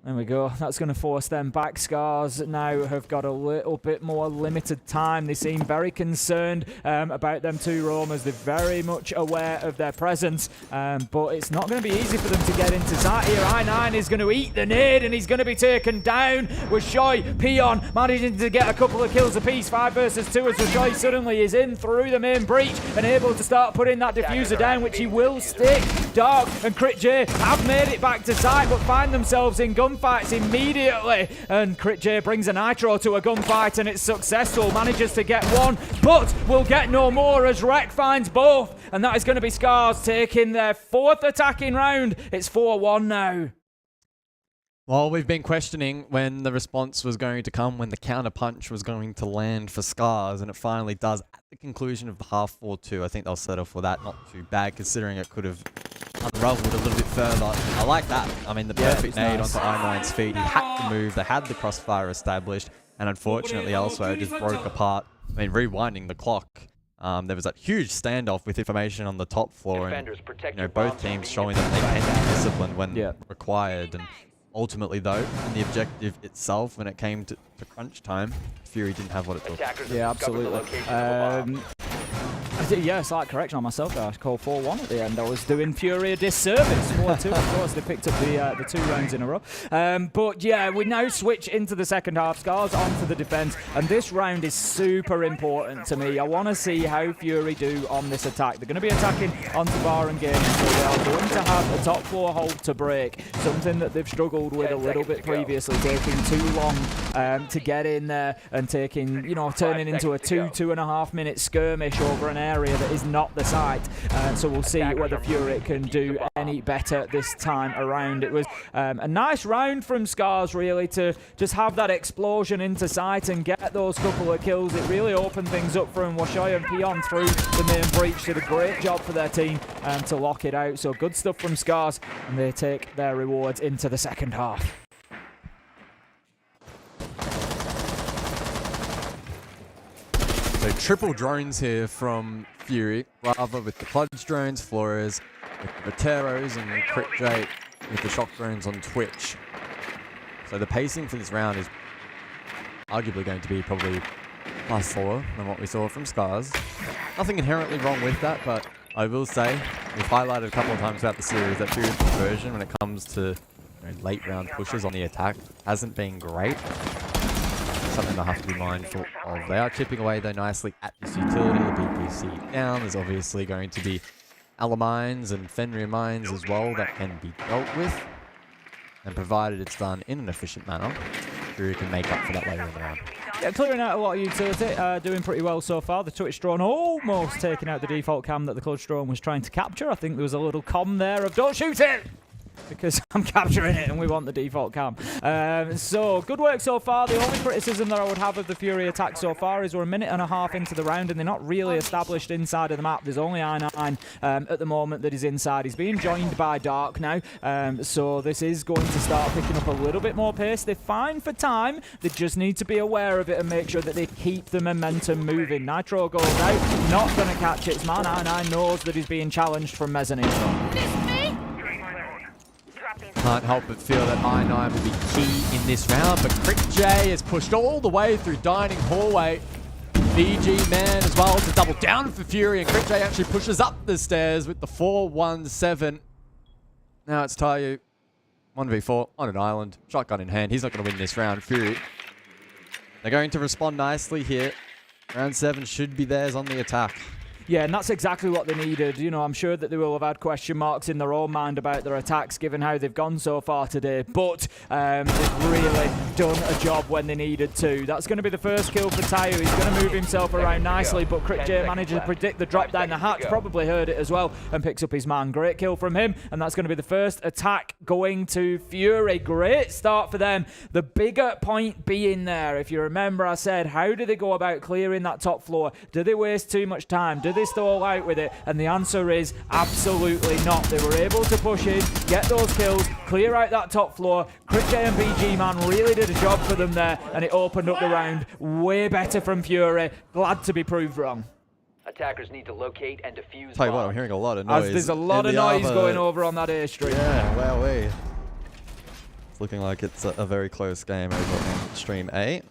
[SPEAKER 2] There we go. That's going to force them back. Scars now have got a little bit more limited time. They seem very concerned about them 2 roamers. They're very much aware of their presence, but it's not going to be easy for them to get into sight here. I9 is going to eat the nade, and he's going to be taken down. Washoy, Pion managing to get a couple of kills apiece. 5 versus 2 as Washoy suddenly is in through the main breach and able to start putting that diffuser down, which he will stick. Dark and Crit J have made it back to sight, but find themselves in gun gunfights immediately. And Crit J brings a Nitro to a gunfight, and it's successful. Manages to get one, but will get no more as Rek finds both. And that is going to be Scars taking their 4th attacking round. It's 4-1 now.
[SPEAKER 12] Well, we've been questioning when the response was going to come, when the counter punch was going to land for Scars, and it finally does at the conclusion of the half 4-2. I think they'll settle for that. Not too bad, considering it could have unraveled a little bit further. I like that. I mean, the perfect nade onto I9's feet. He had to move. They had the crossfire established, and unfortunately elsewhere it just broke apart. I mean, rewinding the clock. There was that huge standoff with information on the top floor, and both teams showing that they can be disciplined when required. And ultimately, though, in the objective itself, when it came to crunch time, Fury didn't have what it took.
[SPEAKER 2] Yeah, absolutely. Yeah, slight correction on myself there. I called 4-1 at the end. I was doing Fury a disservice. 4-2, of course. They picked up the 2 rounds in a row. But yeah, we now switch into the second half. Scars onto the defense, and this round is super important to me. I want to see how Fury do on this attack. They're going to be attacking onto Bar and Game, so they are going to have a top floor hold to break, something that they've struggled with a little bit previously, taking too long to get in there and taking, turning into a 2.5 minute skirmish over an area that is not the site. So we'll see whether Fury can do any better this time around. It was a nice round from Scars, really, to just have that explosion into sight and get those couple of kills. It really opened things up from Washoy and Peon through the main breach. Did a great job for their team to lock it out. So good stuff from Scars, and they take their rewards into the second half.
[SPEAKER 12] So triple drones here from Fury, Brava with the Clutch drones, Flores with the Vateros, and Crit J with the shock drones on Twitch. So the pacing for this round is arguably going to be probably much slower than what we saw from Scars. Nothing inherently wrong with that, but I will say, we've highlighted a couple of times throughout the series that Fury's conversion when it comes to late round pushes on the attack hasn't been great. Something they'll have to be mindful of. They are chipping away though nicely at this utility. The BPC down. There's obviously going to be Ala mines and Fenrir mines as well that can be dealt with. And provided it's done in an efficient manner, Fury can make up for that later in the round.
[SPEAKER 2] Yeah, clearing out a lot of utility, doing pretty well so far. The Twitch drone almost taking out the default cam that the Clutch drone was trying to capture. I think there was a little comm there of don't shoot it! Because I'm capturing it and we want the default cam. So, good work so far. The only criticism that I would have of the Fury attack so far is we're 1.5 minutes into the round and they're not really established inside of the map. There's only I9 at the moment that is inside. He's being joined by Dark now. So this is going to start picking up a little bit more pace. They're fine for time. They just need to be aware of it and make sure that they keep the momentum moving. Nitro goes out. Not going to catch it. It's man I9 knows that he's being challenged from mezzanine.
[SPEAKER 12] Can't help but feel that I9 will be key in this round, but Crit J is pushed all the way through Dining Hallway. BG Man as well to double down for Fury, and Crit J actually pushes up the stairs with the 4-1-7. Now it's Tayu, 1v4 on an island, shotgun in hand. He's not going to win this round. Fury, they're going to respond nicely here. Round 7 should be theirs on the attack.
[SPEAKER 2] Yeah, and that's exactly what they needed. I'm sure that they will have had question marks in their own mind about their attacks, given how they've gone so far today. But they've really done a job when they needed to. That's going to be the first kill for Tayu. He's going to move himself around nicely, but Crit J manages to predict the drop down the hatch. Probably heard it as well and picks up his man. Great kill from him, and that's going to be the first attack going to Fury. Great start for them. The bigger point being there, if you remember, I said, how do they go about clearing that top floor? Do they waste too much time? Do they stall out with it? And the answer is absolutely not. They were able to push in, get those kills, clear out that top floor. Crit J and BG Man really did a job for them there, and it opened up the round way better from Fury. Glad to be proved wrong.
[SPEAKER 5] Attackers need to locate and defuse.
[SPEAKER 12] Tell you what, I'm hearing a lot of noise.
[SPEAKER 2] There's a lot of noise going over on that A stream.
[SPEAKER 12] Yeah, wowee. It's looking like it's a very close game over on stream A.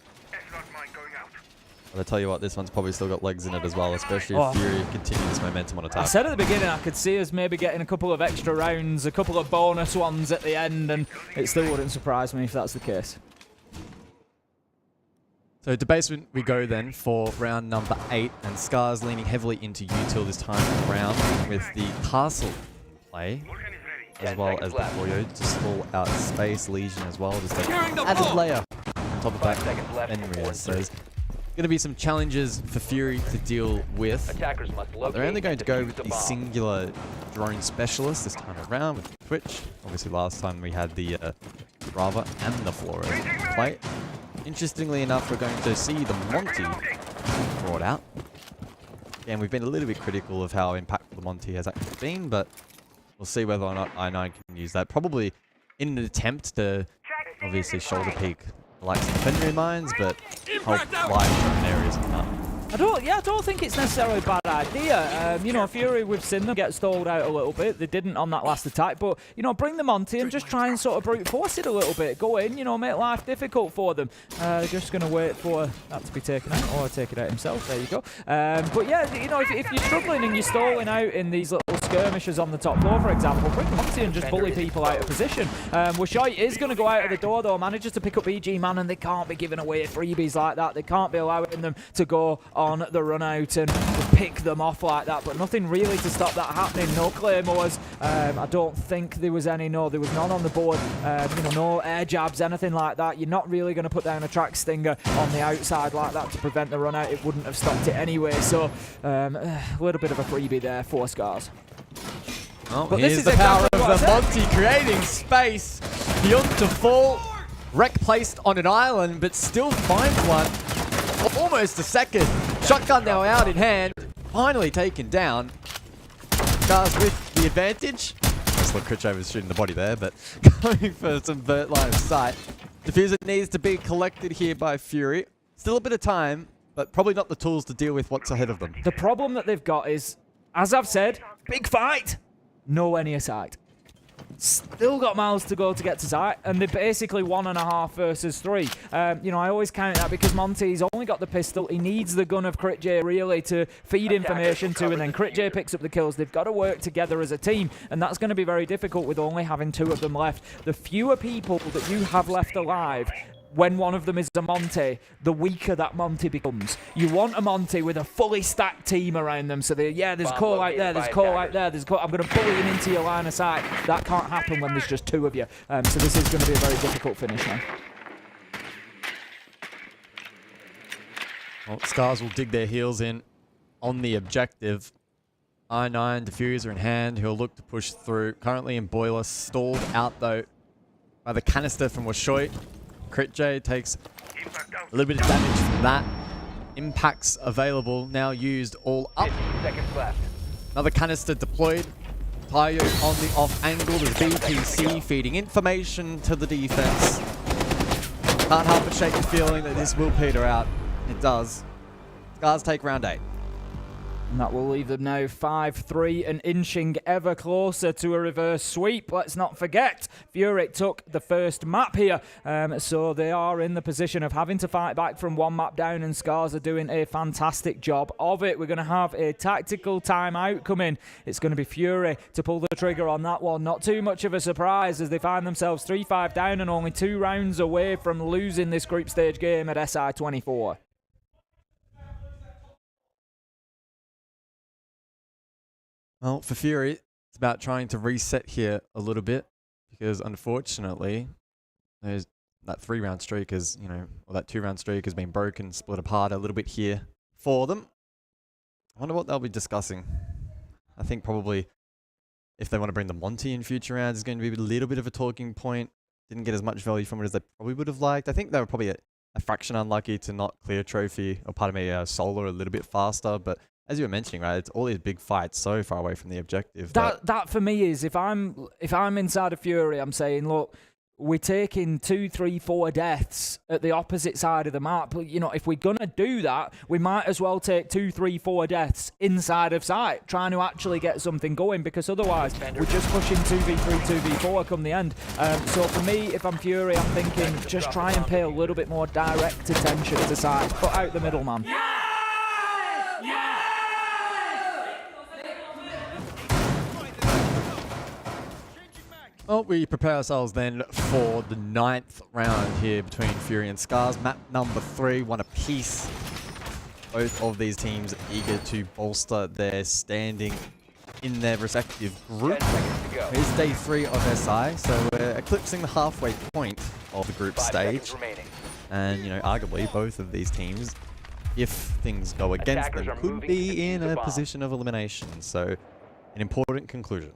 [SPEAKER 12] But I tell you what, this one's probably still got legs in it as well, especially if Fury continue this momentum on attack.
[SPEAKER 2] I said at the beginning I could see us maybe getting a couple of extra rounds, a couple of bonus ones at the end, and it still wouldn't surprise me if that's the case.
[SPEAKER 12] So to basement we go then for round number 8, and Scars leaning heavily into util this time around with the castle play. as well as the Boyo to stall out space. Legion as well, just like added layer on top of that. Fenrir. So there's going to be some challenges for Fury to deal with.
[SPEAKER 5] Attackers must locate
[SPEAKER 12] They're only going to go with
[SPEAKER 5] and
[SPEAKER 12] the
[SPEAKER 5] defuse bomb.
[SPEAKER 12] singular drone specialist this time around with Twitch. Obviously last time we had the Brava and the Flora play. Interestingly enough, we're going to see the Monty brought out. Again, we've been a little bit critical of how impactful the Monty has actually been, but we'll see whether or not I9 can use that. Probably in an attempt to obviously shoulder peek the likes of the Fenrir mines, but help live from areas of that.
[SPEAKER 2] I don't think it's necessarily a bad idea. You know, Fury, we've seen them get stalled out a little bit. They didn't on that last attack, but, you know, bring them onto and just try and sort of brute force it a little bit. Go in, you know, make life difficult for them. Just going to wait for that to be taken out, or take it out himself. There you go. But yeah, you know, if you're struggling and you're stalling out in these little skirmishes on the top floor, for example, bring them onto and just bully people out of position. Washite is going to go out of the door, though, manages to pick up EG Man, and they can't be giving away freebies like that. They can't be allowing them to go on the run out and pick them off like that, but nothing really to stop that happening. No claymores. I don't think there was any. No, there was none on the board. You know, no air jabs, anything like that. You're not really going to put down a track stinger on the outside like that to prevent the run out. It wouldn't have stopped it anyway. So a little bit of a freebie there for Scars.
[SPEAKER 12] Oh,
[SPEAKER 2] but
[SPEAKER 12] here's
[SPEAKER 2] this is
[SPEAKER 12] the power
[SPEAKER 2] exactly
[SPEAKER 12] of the Monty creating space. Beyond to fall. Wreck placed on an island, but still finds one. Almost a second. Shotgun now out in hand. Finally taken down. Scars with the advantage. Just look, Critcho was shooting the body there, but going for some vert line of sight. Diffuser needs to be collected here by Fury. Still a bit of time, but probably not the tools to deal with what's ahead of them.
[SPEAKER 2] The problem that they've got is, as I've said, big fight, no any site. Still got miles to go to get to site, and they're basically 1.5 versus 3. You know, I always count that because Monty's only got the pistol. He needs the gun of Crit J really to feed information to, and then Crit J picks up the kills. They've got to work together as a team, and that's going to be very difficult with only having 2 of them left. The fewer people that you have left alive, when one of them is a Monty, the weaker that Monty becomes. You want a Monty with a fully stacked team around them. So there's Cole out there, there's Cole out there, there's Cole. I'm going to bully him into your line of sight. That can't happen when there's just 2 of you. So this is going to be a very difficult finish now.
[SPEAKER 12] Well, Scars will dig their heels in on the objective. I9, diffuser in hand. He'll look to push through. Currently in boiler, stalled out though by the canister from Washoit. Crit J takes a little bit of damage from that. Impacts available, now used all up.
[SPEAKER 5] 15 seconds left.
[SPEAKER 12] Another canister deployed. Tayo on the off angle. There's BPC feeding information to the defense. Can't help but shake the feeling that this will peter out. It does. Scars take round 8.
[SPEAKER 2] And that will leave them now 5-3 and inching ever closer to a reverse sweep. Let's not forget, Fury took the first map here. So they are in the position of having to fight back from 1 map down, and Scars are doing a fantastic job of it. We're going to have a tactical timeout come in. It's going to be Fury to pull the trigger on that one. Not too much of a surprise as they find themselves 3-5 down and only 2 rounds away from losing this group stage game at SI24.
[SPEAKER 12] Well, for Fury, it's about trying to reset here a little bit because unfortunately, there's that 3-round streak is, you know, or that 2-round streak has been broken, split apart a little bit here for them. I wonder what they'll be discussing. I think probably if they want to bring the Monty in future rounds, is going to be a little bit of a talking point. Didn't get as much value from it as they probably would have liked. I think they were probably a fraction unlucky to not clear trophy, or pardon me, solar a little bit faster, but as you were mentioning, right, it's all these big fights so far away from the objective.
[SPEAKER 2] That for me is, if I'm inside of Fury, I'm saying, look, we're taking 2, 3, 4 deaths at the opposite side of the map. You know, if we're gonna do that, we might as well take 2, 3, 4 deaths inside of sight, trying to actually get something going, because otherwise we're just pushing 2v3, 2v4 come the end. So for me, if I'm Fury, I'm thinking just try and pay a little bit more direct attention to sight. Put out the middleman.
[SPEAKER 12] Well, we prepare ourselves then for the 9th round here between Fury and Scars. Map number 3, 1 apiece. Both of these teams eager to bolster their standing in their respective group.
[SPEAKER 5] go.
[SPEAKER 12] It's day 3 of SI, so we're eclipsing the halfway point of the group
[SPEAKER 5] 5
[SPEAKER 12] stage.
[SPEAKER 5] seconds remaining.
[SPEAKER 12] And, you know, arguably both of these teams, if things go against
[SPEAKER 5] Attackers
[SPEAKER 12] them,
[SPEAKER 5] are
[SPEAKER 12] could
[SPEAKER 5] moving to
[SPEAKER 12] be in
[SPEAKER 5] defuse the
[SPEAKER 12] a
[SPEAKER 5] bomb.
[SPEAKER 12] position of elimination. So, an important conclusion.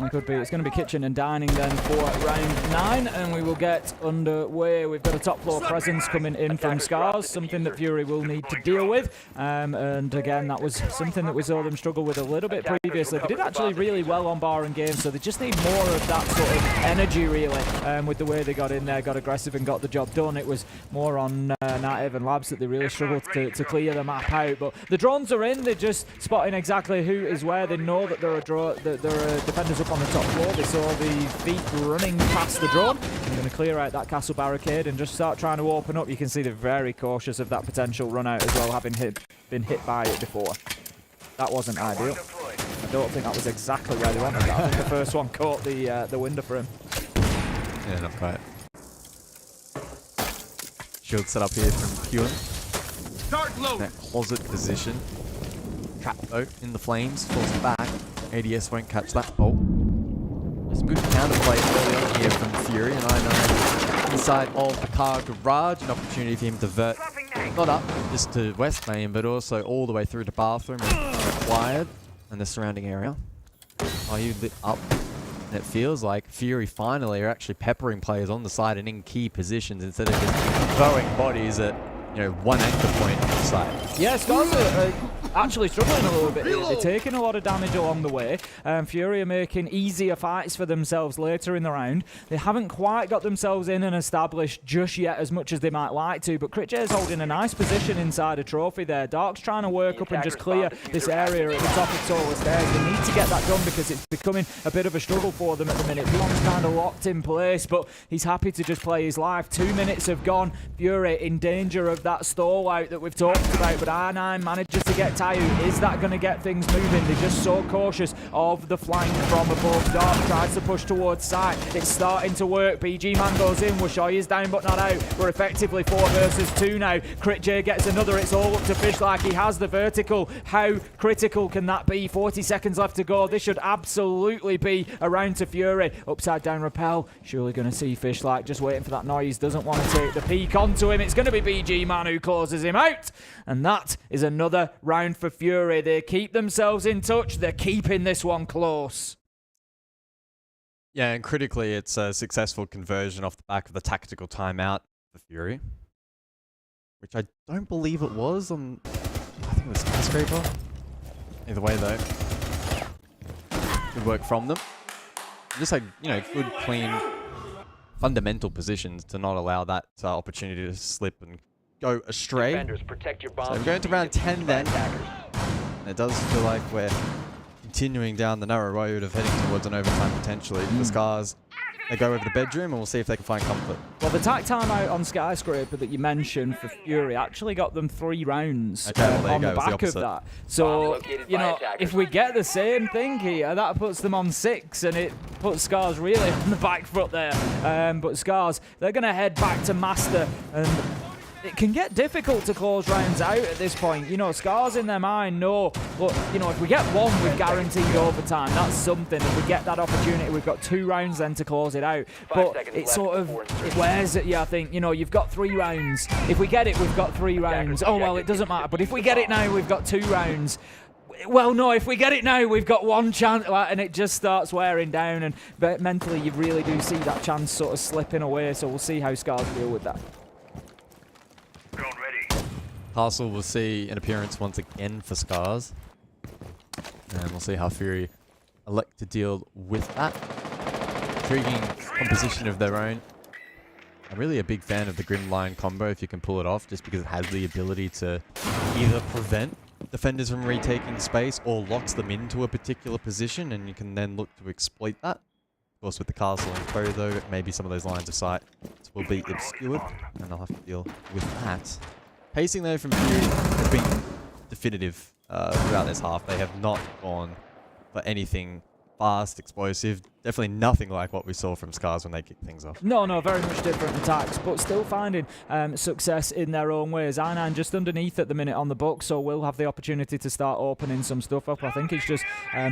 [SPEAKER 2] It could be. It's going to be kitchen and dining then for round 9, and we will get underway. We've got a top floor presence coming in from Scars, something that Fury will need to deal with. And again, that was something that we saw them struggle with a little bit previously. They did actually really well on bar and game, so they just need more of that sort of energy, really, with the way they got in there, got aggressive and got the job done. It was more on Native and Labs that they really struggled to clear the map out. But the drones are in. They're just spotting exactly who is where. They know that there are defenders up on the top floor. They saw the feet running past the drone. They're going to clear out that castle barricade and just start trying to open up. You can see they're very cautious of that potential run out as well, having been hit by it before. That wasn't ideal. I don't think that was exactly where they wanted that. I think the first one caught the window for him.
[SPEAKER 12] Yeah, not quite. Shield set up here from Kieran.
[SPEAKER 1] Start low.
[SPEAKER 12] That closet position. Trap though in the flames, falls back. ADS won't catch that bolt. Some good counterplay early on here from Fury, and I know inside of the car garage, an opportunity for him to vert not up just to West Main, but also all the way through the bathroom if required and the surrounding area. Oh, you lit up. And it feels like Fury finally are actually peppering players on the side and in key positions instead of just throwing bodies at, you know, one anchor point on the side.
[SPEAKER 2] Yeah, Scars are actually struggling a little bit here. They're taking a lot of damage along the way. Fury are making easier fights for themselves later in the round. They haven't quite got themselves in and established just yet as much as they might like to, but Critcher is holding a nice position inside a trophy there. Dark's trying to work up and just clear this area at the top of Solar Stairs. They need to get that done because it's becoming a bit of a struggle for them at the minute. Beyond's kind of locked in place, but he's happy to just play his life. 2 minutes have gone. Fury in danger of that stall out that we've talked about, but R9 manages to get Tayu. Is that going to get things moving? They're just so cautious of the flank from above. Dark tries to push towards side. It's starting to work. PG Man goes in. Washoy is down but not out. We're effectively 4 versus 2 now. Crit J gets another. It's all up to Fish like he has the vertical. How critical can that be? 40 seconds left to go. This should absolutely be a round to Fury. Upside down rappel. Surely going to see Fish like just waiting for that noise. Doesn't want to take the peek onto him. It's going to be BG Man who closes him out. And that is another round for Fury. They keep themselves in touch. They're keeping this one close.
[SPEAKER 12] Yeah, and critically, it's a successful conversion off the back of the tactical timeout for Fury, which I don't believe it was on, I think it was Skyscraper. Either way, though, good work from them. Just like, you know, good, clean, fundamental positions to not allow that opportunity to slip and go astray.
[SPEAKER 5] Protect your
[SPEAKER 12] So
[SPEAKER 5] bombs
[SPEAKER 12] we're going to round 10 then. And it does feel like we're continuing down the narrow road of heading towards an overtime potentially. The Scars, they go over the bedroom and we'll see if they can find comfort.
[SPEAKER 2] Well, the tack timeout on Skyscraper that you mentioned for Fury actually got them 3 rounds on the back of that. So, you know, if we get the same thing here, that puts them on 6 and it puts Scars really on the back foot there. But Scars, they're going to head back to Master, and it can get difficult to close rounds out at this point. You know, Scars in their mind know, look, you know, if we get 1, we've guaranteed overtime. That's something. If we get that opportunity, we've got 2 rounds then to close it out. But it sort of, it wears at you, I think. You know, you've got 3 rounds. If we get it, we've got 3 rounds. Oh, well, it doesn't matter. But if we get it now, we've got 2 rounds. Well, no, if we get it now, we've got 1 chance, and it just starts wearing down. And but mentally, you really do see that chance sort of slipping away. So we'll see how Scars deal with that.
[SPEAKER 12] Castle will see an appearance once again for Scars. And we'll see how Fury elect to deal with that. Intriguing composition of their own. I'm really a big fan of the Grim Lion combo if you can pull it off, just because it has the ability to either prevent defenders from retaking space or locks them into a particular position, and you can then look to exploit that. Of course, with the Castle and Pro though, maybe some of those lines of sight will be obscured, and I'll have to deal with that. Pacing though from Fury has been definitive throughout this half. They have not gone for anything fast, explosive. definitely nothing like what we saw from Scars when they kicked things off.
[SPEAKER 2] No, very much different attacks, but still finding success in their own ways. I9 just underneath at the minute on the book, so we'll have the opportunity to start opening some stuff up. I think he's just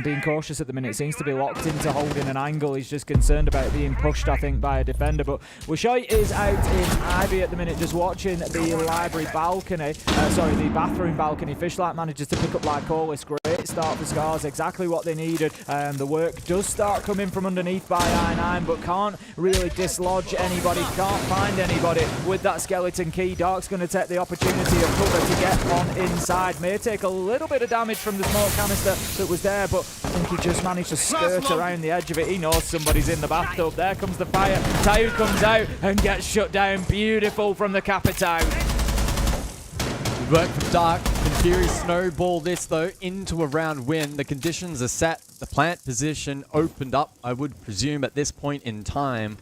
[SPEAKER 2] being cautious at the minute. It seems to be locked into holding an angle. He's just concerned about it being pushed, I think, by a defender. But Wishoy is out in Ivy at the minute, just watching the library balcony, the bathroom balcony. Fishlight manages to pick up Lycolis. Great start for Scars, exactly what they needed. The work does start coming from underneath by I9, but can't really dislodge anybody, can't find anybody with that skeleton key. Dark's going to take the opportunity of cover to get on inside. May take a little bit of damage from the smoke canister that was there, but I think he just managed to skirt around the edge of it. He knows somebody's in the bathtub. There comes the fire. Tayu comes out and gets shut down. Beautiful from the Capitão.
[SPEAKER 12] Good work from Dark. Can Fury snowball this, though, into a round win? The conditions are set. The plant position opened up, I would presume, at this point in time.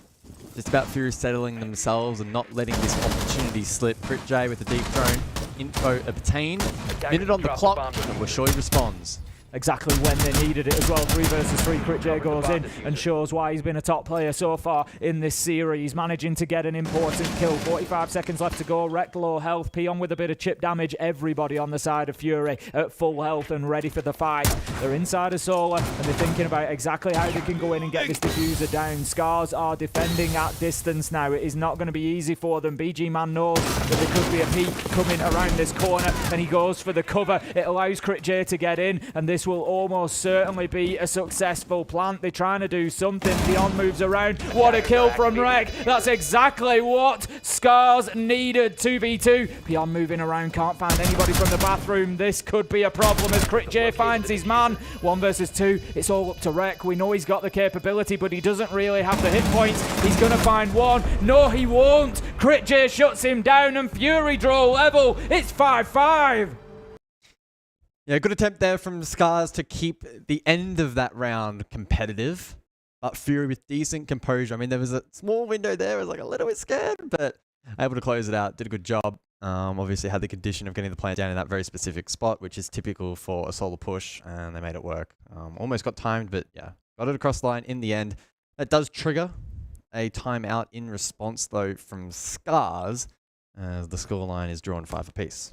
[SPEAKER 12] Just about Fury settling themselves and not letting this opportunity slip. Crit J with the deep drone. Info obtained. Minute on the clock, and Wishoy responds.
[SPEAKER 2] Exactly when they needed it as well. 3 versus 3. Crit J goes in and shows why he's been a top player so far in this series, managing to get an important kill. 45 seconds left to go. Wreck low health. Peon with a bit of chip damage. Everybody on the side of Fury at full health and ready for the fight. They're inside of Solar and they're thinking about exactly how they can go in and get this diffuser down. Scars are defending at distance now. It is not going to be easy for them. BG Man knows that there could be a peek coming around this corner and he goes for the cover. It allows Crit J to get in, and this will almost certainly be a successful plant. They're trying to do something. Peon moves around. What a kill from Rek. That's exactly what Scars needed. 2v2. Peon moving around. Can't find anybody from the bathroom. This could be a problem as Crit J finds his man. 1 versus 2. It's all up to Rek. We know he's got the capability, but he doesn't really have the hit points. He's going to find one. No, he won't. Crit J shuts him down and Fury draw level. It's 5-5.
[SPEAKER 12] Yeah, good attempt there from Scars to keep the end of that round competitive. But Fury with decent composure. I mean, there was a small window there. I was like a little bit scared, but able to close it out. Did a good job. Obviously had the condition of getting the plant down in that very specific spot, which is typical for a solo push, and they made it work. Almost got timed, but yeah, got it across the line in the end. That does trigger a timeout in response, though, from Scars, as the scoreline is drawn 5 apiece.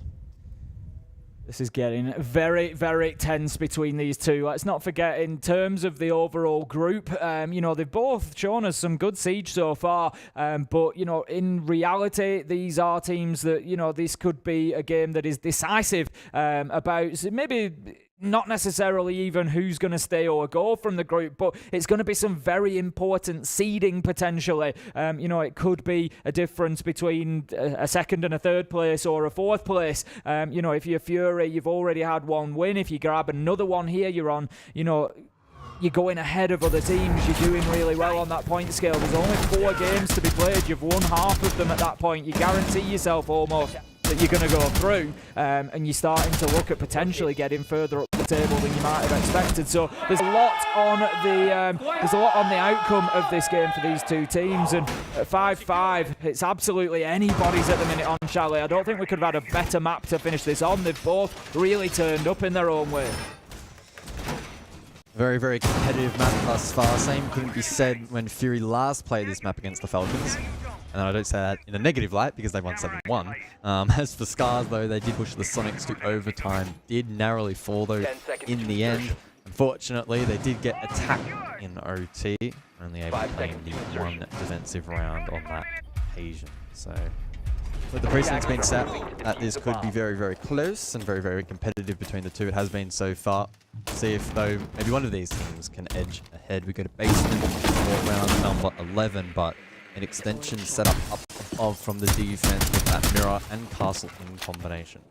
[SPEAKER 2] This is getting very, very tense between these two. Let's not forget, in terms of the overall group, they've both shown us some good siege so far. But, in reality, these are teams that, this could be a game that is decisive about maybe not necessarily even who's going to stay or go from the group, but it's going to be some very important seeding potentially. It could be a difference between a second and a third place or a fourth place. If you're Fury, you've already had one win. If you grab another one here, you're on, you're going ahead of other teams. You're doing really well on that point scale. There's only 4 games to be played. You've won half of them at that point. You guarantee yourself almost that you're going to go through, and you're starting to look at potentially getting further up the table than you might have expected. So there's a lot on the outcome of this game for these two teams, and at 5-5, it's absolutely anybody's at the minute on Chalet. I don't think we could have had a better map to finish this on. They've both really turned up in their own way.
[SPEAKER 12] Very, very competitive map thus far. Same couldn't be said when Fury last played this map against the Falcons. And I don't say that in a negative light because they won 7-1. As for Scars, though, they did push the Sonics to overtime. Did narrowly fall, though, in the end. Unfortunately, they did get attacked in OT. Only able to claim the 1 defensive round on that occasion. So, with the precedent's been set, that this could be very, very close and very, very competitive between the two. It has been so far. See if, though, maybe one of these teams can edge ahead. We go to basement for round number 11, but an extension set up above from the defense with that mirror and castle in combination.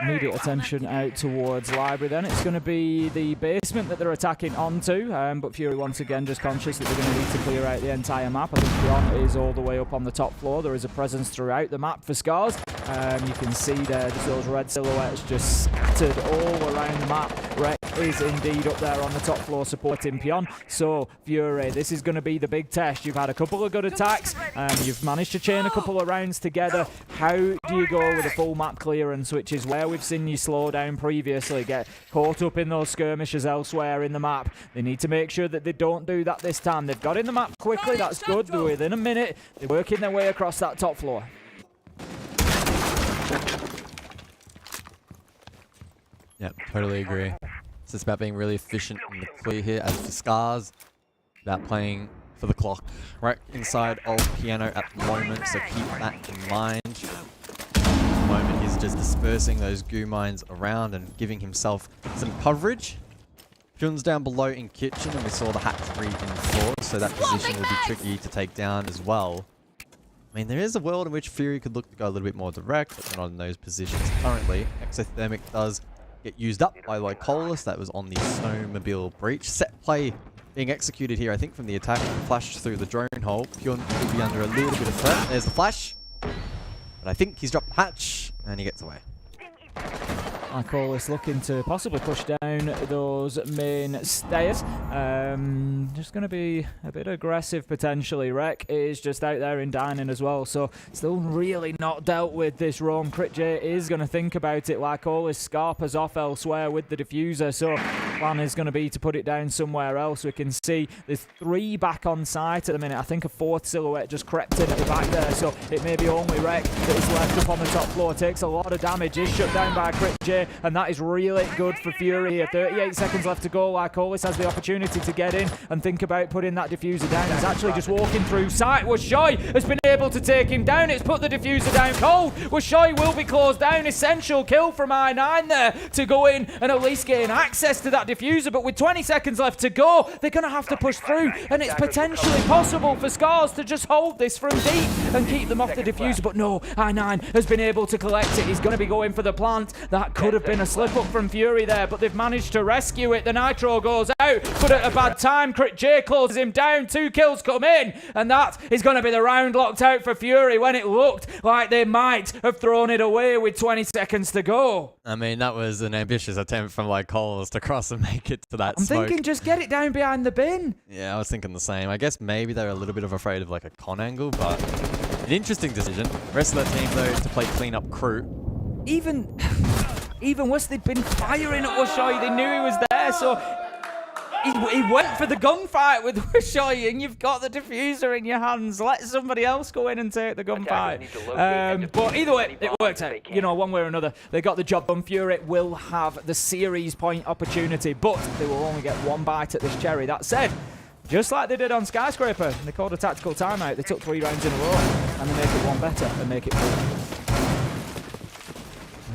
[SPEAKER 2] Immediate attention out towards Library then. It's going to be the basement that they're attacking onto, but Fury once again just conscious that they're going to need to clear out the entire map. I think Beyond is all the way up on the top floor. There is a presence throughout the map for Scars. You can see there just those red silhouettes just scattered all around the map. Rek is indeed up there on the top floor supporting Pion. So, Fury, this is going to be the big test. You've had a couple of good attacks, you've managed to chain a couple of rounds together. How do you go with a full map clearance, which is where we've seen you slow down previously, get caught up in those skirmishes elsewhere in the map? They need to make sure that they don't do that this time. They've got in the map quickly, that's good. They're within a minute. They're working their way across that top floor.
[SPEAKER 12] Yep, totally agree. It's just about being really efficient in the clear here. As for Scars, about playing for the clock right inside of Piano at the moment, so keep that in mind. At the moment, he's just dispersing those goo mines around and giving himself some coverage. Jun's down below in kitchen, and we saw the hatch reinforced, so that position will be tricky to take down as well. I mean, there is a world in which Fury could look to go a little bit more direct, but they're not in those positions currently. Exothermic does get used up by Lycolis. That was on the snowmobile breach. Set play being executed here, I think, from the attack. Flash through the drone hole. Pure will be under a little bit of threat. There's the flash. But I think he's dropped the hatch, and he gets away.
[SPEAKER 2] Lycolis looking to possibly push down those main stairs. Just going to be a bit aggressive potentially. Rek is just out there in dining as well, so still really not dealt with this roam. Crit J is going to think about it. Lycolis scarpers off elsewhere with the diffuser, so plan is going to be to put it down somewhere else. We can see there's 3 back on site at the minute. I think a 4th silhouette just crept in at the back there, so it may be only Rek that is left up on the top floor. Takes a lot of damage, is shut down by Crit J, and that is really good for Fury here. 38 seconds left to go. Lycolis has the opportunity to get in and think about putting that diffuser down. He's actually just walking through sight. Washoy has been able to take him down. It's put the diffuser down cold. Washoy will be closed down. Essential kill from I9 there to go in and at least gain access to that diffuser, but with 20 seconds left to go, they're going to have to push through, and it's potentially possible for Scars to just hold this from deep and keep them off the diffuser, but no, I9 has been able to collect it. He's going to be going for the plant. That could have been a slip up from Fury there, but they've managed to rescue it. The nitro goes out, but at a bad time. Crit J closes him down. 2 kills come in, and that is going to be the round locked out for Fury when it looked like they might have thrown it away with 20 seconds to go.
[SPEAKER 12] I mean, that was an ambitious attempt from Lycolis to cross and make it to that
[SPEAKER 2] I'm
[SPEAKER 12] smoke.
[SPEAKER 2] thinking just get it down behind the bin.
[SPEAKER 12] Yeah, I was thinking the same. I guess maybe they're a little bit of afraid of like a con angle, but an interesting decision. The rest of the team, though, is to play clean-up crew.
[SPEAKER 2] Even worse, they'd been firing at Washoy. They knew he was there, so he went for the gunfight with Washoy, and you've got the diffuser in your hands. Let somebody else go in and take the gunfight. But either way, it worked out. You know, one way or another, they got the job done. Fury will have the series point opportunity, but they will only get 1 bite at this cherry. That said, just like they did on Skyscraper, they called a tactical timeout. They took 3 rounds in a row, and they make it 1 better and make it 4.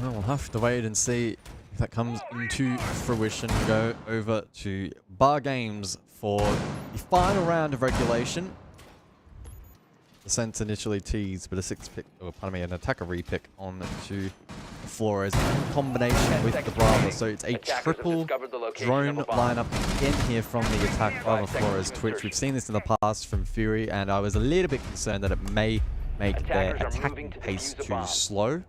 [SPEAKER 12] Well, we'll have to wait and see if that comes into fruition. Go over to Bar Games for the final round of regulation. The Sense initially teased, but an attacker repick on to Flores in combination with the Brava. So it's a triple drone lineup again here from the attack Brava Flores Twitch. We've seen this in the past from Fury, and I was a little bit concerned that it may make their attacking pace too slow.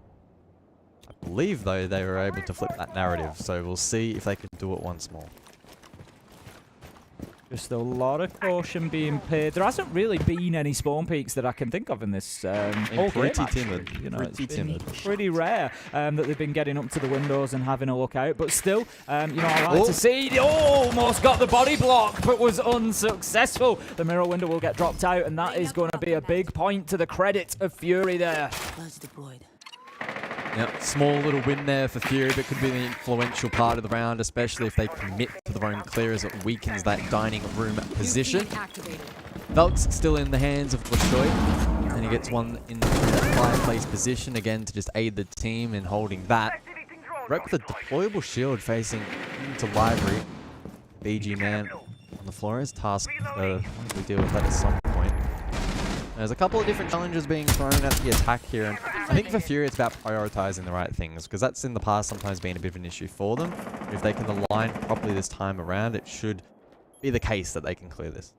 [SPEAKER 12] I believe, though, they were able to flip that narrative, so we'll see if they can do it once more.
[SPEAKER 2] Just a lot of caution being paid. There hasn't really been any spawn peaks that I can think of in this whole game,
[SPEAKER 12] pretty timid.
[SPEAKER 2] You know,
[SPEAKER 12] pretty timid.
[SPEAKER 2] Pretty rare that they've been getting up to the windows and having a look out. But still, you know, I like to see. They almost got the body block, but was unsuccessful. The mirror window will get dropped out, and that is going to be a big point to the credit of Fury there.
[SPEAKER 12] Yep, small little win there for Fury, but could be the influential part of the round, especially if they commit to the roam clear as it weakens that dining room position. Valk's still in the hands of Washoy, and he gets one in the fireplace position again to just aid the team in holding that. Rek with a deployable shield facing into library. BG man on the floor is tasked to deal with that at some point. There's a couple of different challenges being thrown at the attack here, and I think for Fury it's about prioritizing the right things, because that's in the past sometimes been a bit of an issue for them. If they can align properly this time around, it should be the case that they can clear this.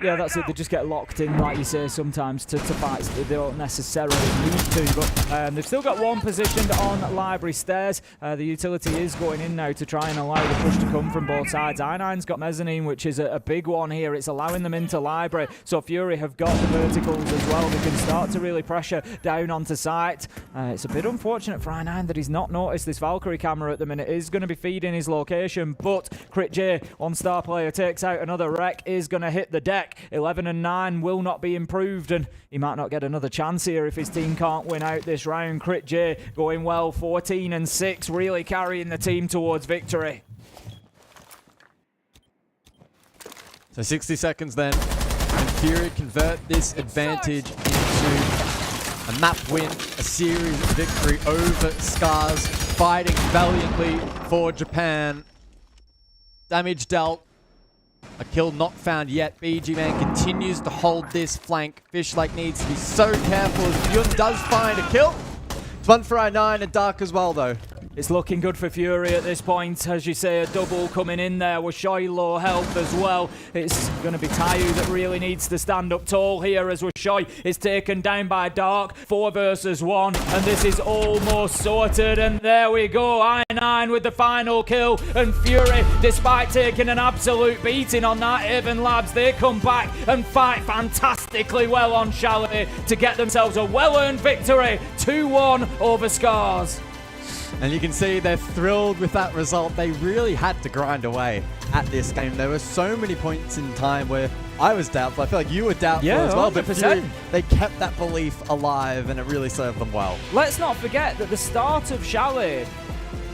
[SPEAKER 2] Yeah, that's it. They just get locked in, like you say, sometimes to fights that they don't necessarily need to. But they've still got one positioned on Library Stairs. The utility is going in now to try and allow the push to come from both sides. I9's got Mezzanine, which is a big one here. It's allowing them into Library. So Fury have got the verticals as well. They can start to really pressure down onto site. It's a bit unfortunate for I9 that he's not noticed this Valkyrie camera at the minute. Is going to be feeding his location, but Crit J, one-star player, takes out another wreck, is going to hit the deck. 11 and 9 will not be improved, and he might not get another chance here if his team can't win out this round. Crit J going well, 14 and 6, really carrying the team towards victory.
[SPEAKER 12] So 60 seconds then, and Fury convert this advantage into a map win, a series victory over Scars, fighting valiantly for Japan. Damage dealt. A kill not found yet. BG Man continues to hold this flank. Fishlake needs to be so careful as Yun does find a kill. It's one for I9 and Dark as well, though.
[SPEAKER 2] It's looking good for Fury at this point. As you say, a double coming in there with Shoy low health as well. It's going to be Tayu that really needs to stand up tall here as Shoy is taken down by Dark. 4 versus 1, and this is almost sorted. And there we go, I9 with the final kill. And Fury, despite taking an absolute beating on that Haven Labs, they come back and fight fantastically well on Chalet to get themselves a well-earned victory. 2-1 over Scars.
[SPEAKER 12] And you can see they're thrilled with that result. They really had to grind away at this game. There were so many points in time where I was doubtful. I feel like you were doubtful as well.
[SPEAKER 2] 100%.
[SPEAKER 12] But Fury, they kept that belief alive, and it really served them well.
[SPEAKER 2] Let's not forget that the start of Chalet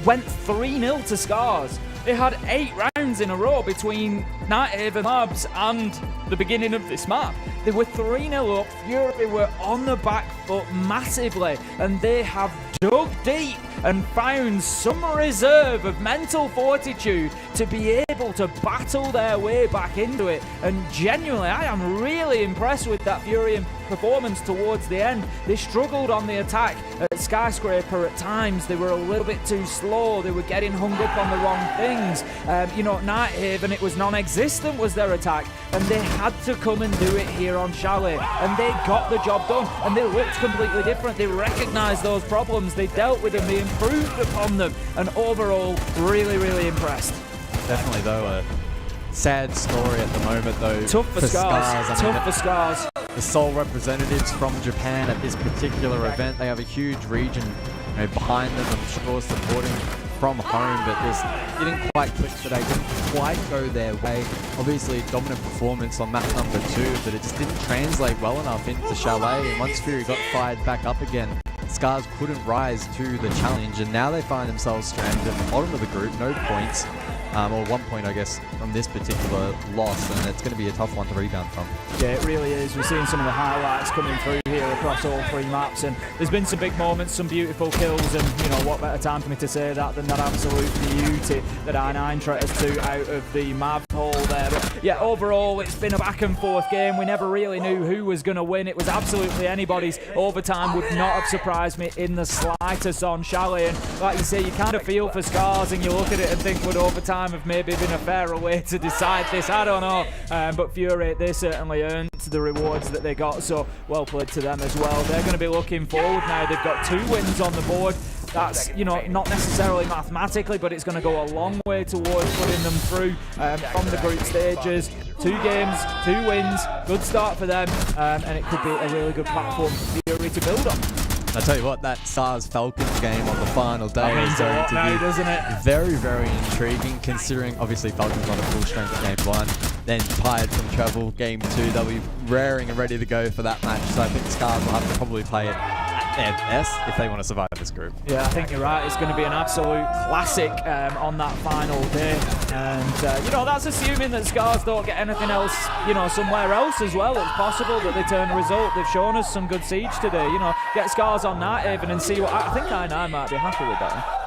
[SPEAKER 2] went 3-0 to Scars. They had 8 rounds in a row between Nighthaven Labs and the beginning of this map. They were 3-0 up. Fury were on the back foot massively, and they have dug deep and found some reserve of mental fortitude to be able to battle their way back into it. And genuinely, I am really impressed with that Fury performance towards the end. They struggled on the attack at Skyscraper at times. They were a little bit too slow. They were getting hung up on the wrong things. Nighthaven, it was non-existent was their attack, and they had to come and do it here on Chalet, and they got the job done, and they looked completely different. They recognised those problems, they dealt with them, they improved upon them, and overall, really, really impressed.
[SPEAKER 12] Definitely, though, a sad story at the moment, though.
[SPEAKER 2] Tough for Scars. Tough for Scars.
[SPEAKER 12] The sole representatives from Japan at this particular event, they have a huge region behind them, I'm sure, supporting from home, but this didn't quite click today, didn't quite go their way. Obviously, dominant performance on map number 2, but it just didn't translate well enough into Chalet, and once Fury got fired back up again, Scars couldn't rise to the challenge, and now they find themselves stranded at the bottom of the group, no points, or 1 point, I guess, from this particular loss, and it's going to be a tough one to rebound from.
[SPEAKER 2] Yeah, it really is. We're seeing some of the highlights coming through here across all 3 maps, and there's been some big moments, some beautiful kills, and what better time for me to say that than that absolute beauty that I9 tries to out of the Mav hole there. But yeah, overall, it's been a back and forth game. We never really knew who was going to win. It was absolutely anybody's. Overtime would not have surprised me in the slightest on Chalet, and like you say, you kind of feel for Scars, and you look at it and think, would overtime have maybe been a fairer way to decide this? I don't know, but Fury, they certainly earned the rewards that they got, so well played to them as well. They're going to be looking forward now. They've got 2 wins on the board. That's, not necessarily mathematically, but it's going to go a long way towards putting them through from the group stages. 2 games, 2 wins, good start for them, and it could be a really good platform for Fury to build on.
[SPEAKER 12] I tell you what, that Stars Falcons game on the final day is going to be
[SPEAKER 2] doesn't it?
[SPEAKER 12] very, very intriguing, considering obviously Falcons on a full strength game 1, then tired from travel game 2. They'll be raring and ready to go for that match, so I think Stars will have to probably play it at their best if they want to survive this group.
[SPEAKER 2] Yeah, I think you're right. It's going to be an absolute classic on that final day, and that's assuming that Scars don't get anything else, somewhere else as well. It's possible that they turn a result. They've shown us some good siege today. Get Scars on Nighthaven and see what. I think I9 might be happy with that.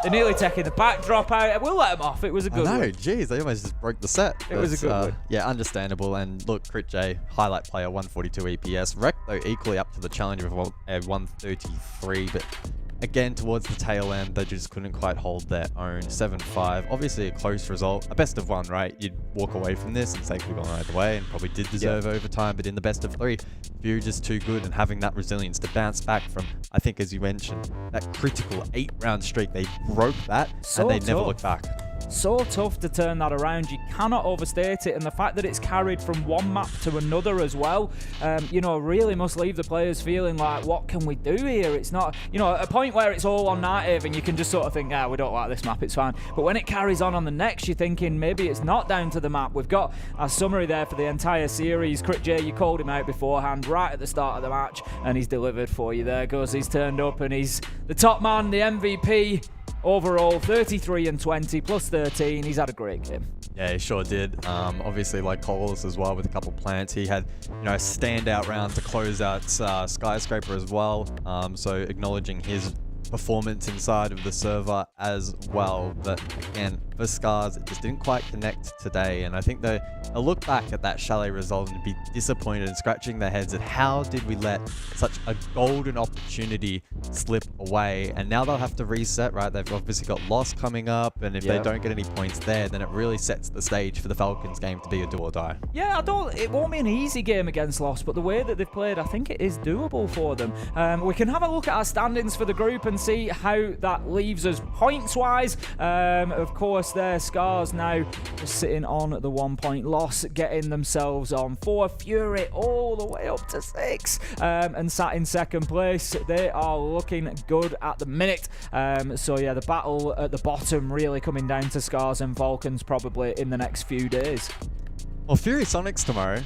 [SPEAKER 2] They're nearly taking the backdrop out. We'll let them off. It was a good one.
[SPEAKER 12] Jeez, they almost just broke the set.
[SPEAKER 2] It was a good one.
[SPEAKER 12] Yeah, understandable. And look, Crit J, highlight player, 142 EPS. Wreck, though, equally up to the challenge of 133, but again, towards the tail end, they just couldn't quite hold their own. 7-5, obviously a close result. A best of one, right? You'd walk away from this and say we've gone either way and probably did deserve overtime, but in the best of 3, Fury just too good, and having that resilience to bounce back from, I think, as you mentioned, that critical 8-round streak. They broke that, and they never looked back.
[SPEAKER 2] So tough to turn that around. You cannot overstate it, and the fact that it's carried from one map to another as well, really must leave the players feeling like, what can we do here? It's not, at a point where it's all on Nighthaven, you can just sort of think, we don't like this map, it's fine. But when it carries on the next, you're thinking maybe it's not down to the map. We've got a summary there for the entire series. Crit J, you called him out beforehand, right at the start of the match, and he's delivered for you. There goes, he's turned up, and he's the top man, the MVP. Overall, 33 and 20 plus 13. He's had a great game.
[SPEAKER 12] Yeah, he sure did. Obviously, like Coles as well with a couple plants. He had, a standout round to close out Skyscraper as well. So acknowledging his performance inside of the server as well. But again, for Scars, it just didn't quite connect today. And I think they'll look back at that Chalet result and be disappointed and scratching their heads at how did we let such a golden opportunity slip away. And now they'll have to reset, right? They've obviously got Loss coming up, and if they don't get any points there, then it really sets the stage for the Falcons game to be a do or die.
[SPEAKER 2] Yeah, it won't be an easy game against Loss, but the way that they've played, I think it is doable for them. We can have a look at our standings for the group and see how that leaves us points-wise. Of course, their Scars now just sitting on the 1 point. Loss getting themselves on 4. Fury all the way up to 6 and sat in second place. They are looking good at the minute. So yeah, the battle at the bottom really coming down to Scars and Falcons probably in the next few days.
[SPEAKER 12] Well, Fury Sonics tomorrow.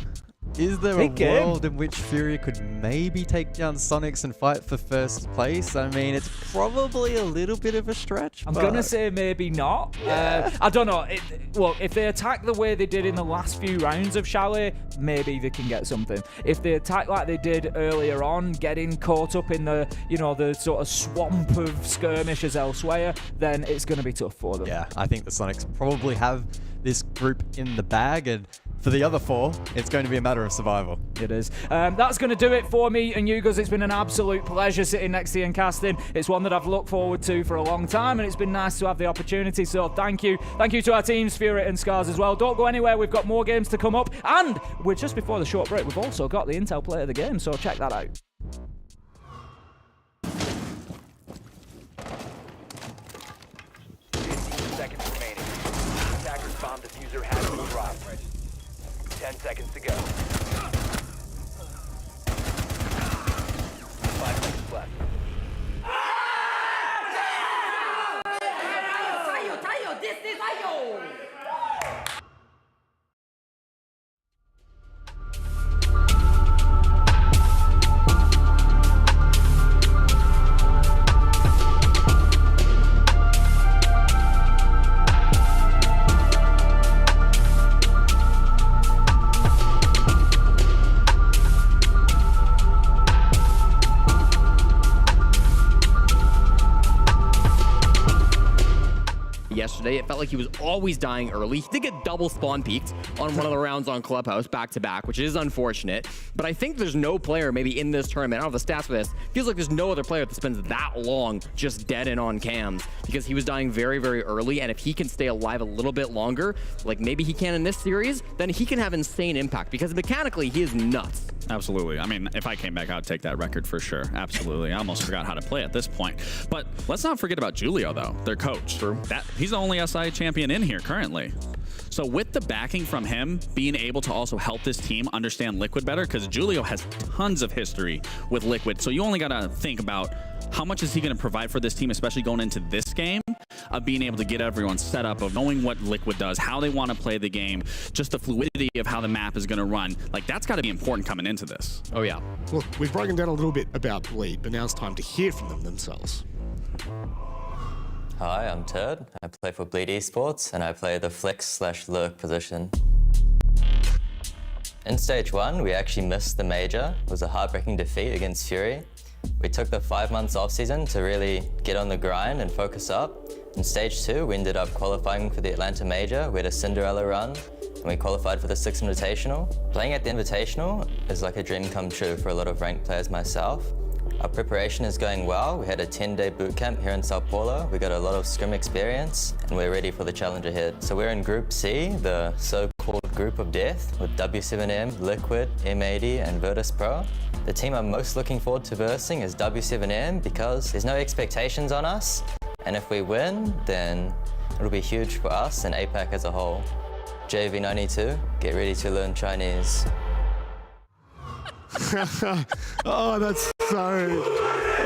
[SPEAKER 12] Is there a world in which Fury could maybe take down Sonics and fight for first place? I mean, it's probably a little bit of a stretch.
[SPEAKER 2] I'm going to say maybe not. Yeah. I don't know. Look, if they attack the way they did in the last few rounds of Chalet, maybe they can get something. If they attack like they did earlier on, getting caught up in the, the sort of swamp of skirmishes elsewhere, then it's going to be tough for them.
[SPEAKER 12] Yeah, I think the Sonics probably have this group in the bag, and for the other 4, it's going to be a matter of survival.
[SPEAKER 2] It is. That's going to do it for me and you guys. It's been an absolute pleasure sitting next to you and casting. It's one that I've looked forward to for a long time, and it's been nice to have the opportunity. So thank you. Thank you to our teams, Fury and Scars as well. Don't go anywhere. We've got more games to come up, and we're just before the short break. We've also got the Intel play of the game, so check that out.
[SPEAKER 5] 15 seconds remaining. Attacker's bomb diffuser has been dropped. 10 seconds to go. 5 seconds left. Yesterday, it felt like he was always dying early. He did get double spawn peaked on one of the rounds on Clubhouse back-to-back, which is unfortunate. But I think there's no player maybe in this tournament, I don't have the stats for this, feels like there's no other player that spends that long just dead and on cams, because he was dying very, very early, and if he can stay alive a little bit longer, like maybe he can in this series, then he can have insane impact, because mechanically, he is nuts.
[SPEAKER 14] Absolutely. I mean, if I came back, I'd take that record for sure. Absolutely. I almost forgot how to play at this point. But let's not forget about Julio, though, their coach. He's the only SI champion in here currently. So with the backing from him, being able to also help this team understand Liquid better, because Julio has tons of history with Liquid. So you only got to think about how much is he going to provide for this team, especially going into this game, of being able to get everyone set up, of knowing what Liquid does, how they want to play the game, just the fluidity of how the map is going to run. Like, that's got to be important coming into this.
[SPEAKER 13] Oh, yeah.
[SPEAKER 15] Look, we've broken down a little bit about Bleed, but now it's time to hear from them themselves.
[SPEAKER 16] Hi, I'm Turd. I play for Bleed Esports, and I play the flex/lurk position. In Stage 1, we actually missed the major. It was a heartbreaking defeat against Fury. We took the 5 months off season to really get on the grind and focus up. In Stage 2, we ended up qualifying for the Atlanta Major. We had a Cinderella run, and we qualified for the 6th Invitational. Playing at the Invitational is like a dream come true for a lot of ranked players myself. Our preparation is going well. We had a 10-day boot camp here in Sao Paulo. We got a lot of scrim experience, and we're ready for the challenge ahead. So we're in Group C, the so-called Group of Death, with W7M, Liquid, M80, and Virtus Pro. The team I'm most looking forward to versing is W7M because there's no expectations on us, and if we win, then it'll be huge for us and APAC as a whole. JV92, get ready to learn Chinese.
[SPEAKER 15] Oh, that's so...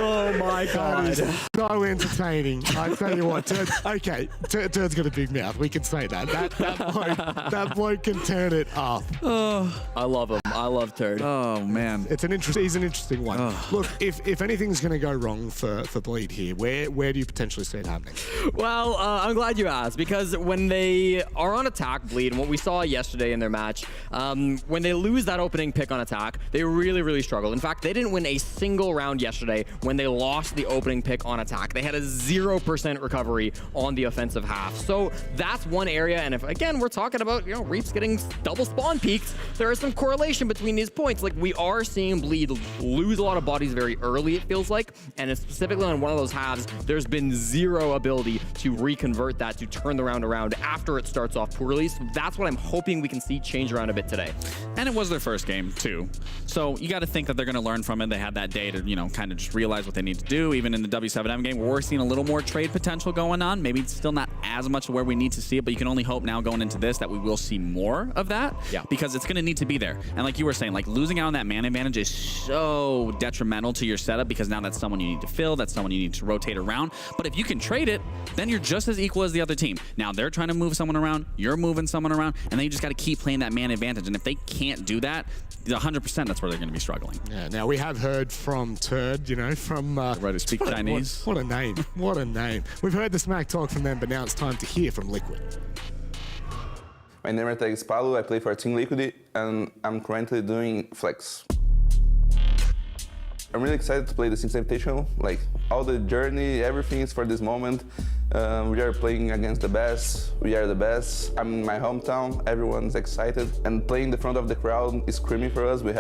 [SPEAKER 15] Oh my God. That is so entertaining. I tell you what, Turd, okay, Turd's got a big mouth. We can say that. That bloke can turn it up.
[SPEAKER 5] Oh, I love him. I love Turd.
[SPEAKER 3] Oh, man.
[SPEAKER 15] He's an interesting one.
[SPEAKER 3] Oh.
[SPEAKER 15] Look, if anything's going to go wrong for Bleed here, where do you potentially see it happening?
[SPEAKER 5] Well, I'm glad you asked, because when they are on attack, Bleed, and what we saw yesterday in their match, when they lose that opening pick on attack, they really struggled. In fact, they didn't win a single round yesterday when they lost the opening pick on attack. They had a 0% recovery on the offensive half. So that's one area, and if, again, we're talking about, Reaps getting double spawn peaks, there is some correlation between these points. Like, we are seeing Bleed lose a lot of bodies very early, it feels like, and it's specifically on one of those halves, there's been zero ability to reconvert that, to turn the round around after it starts off poorly. So that's what I'm hoping we can see change around a bit today.
[SPEAKER 14] And it was their first game, too. So you got to think that they're going to learn from it. They had that day to, kind of just realize what they need to do. Even in the W7M game, we're seeing a little more trade potential going on. Maybe it's still not as much where we need to see it, but you can only hope now going into this that we will see more of that.
[SPEAKER 5] Yeah.
[SPEAKER 14] Because it's going to need to be there. And like you were saying, like losing out on that man advantage is so detrimental to your setup, because now that's someone you need to fill, that's someone you need to rotate around. But if you can trade it, then you're just as equal as the other team. Now they're trying to move someone around, you're moving someone around, and then you just got to keep playing that man advantage. And if they can't do that, 100% that's where they're going to be struggling.
[SPEAKER 15] Yeah, now we have heard from Turd, from...
[SPEAKER 14] Right, to speak Chinese.
[SPEAKER 15] What a name. What a name. We've heard the smack talk from them, but now it's time to hear from Liquid.
[SPEAKER 17] My name tag is Paulo, I play for Team Liquid, and I'm currently doing Flex. I'm really excited to play this Invitational. Like, all the journey, everything is for this moment. We are playing against the best. We are the best. I'm in my hometown. Everyone's excited. And playing in the front of the crowd is screaming for us. We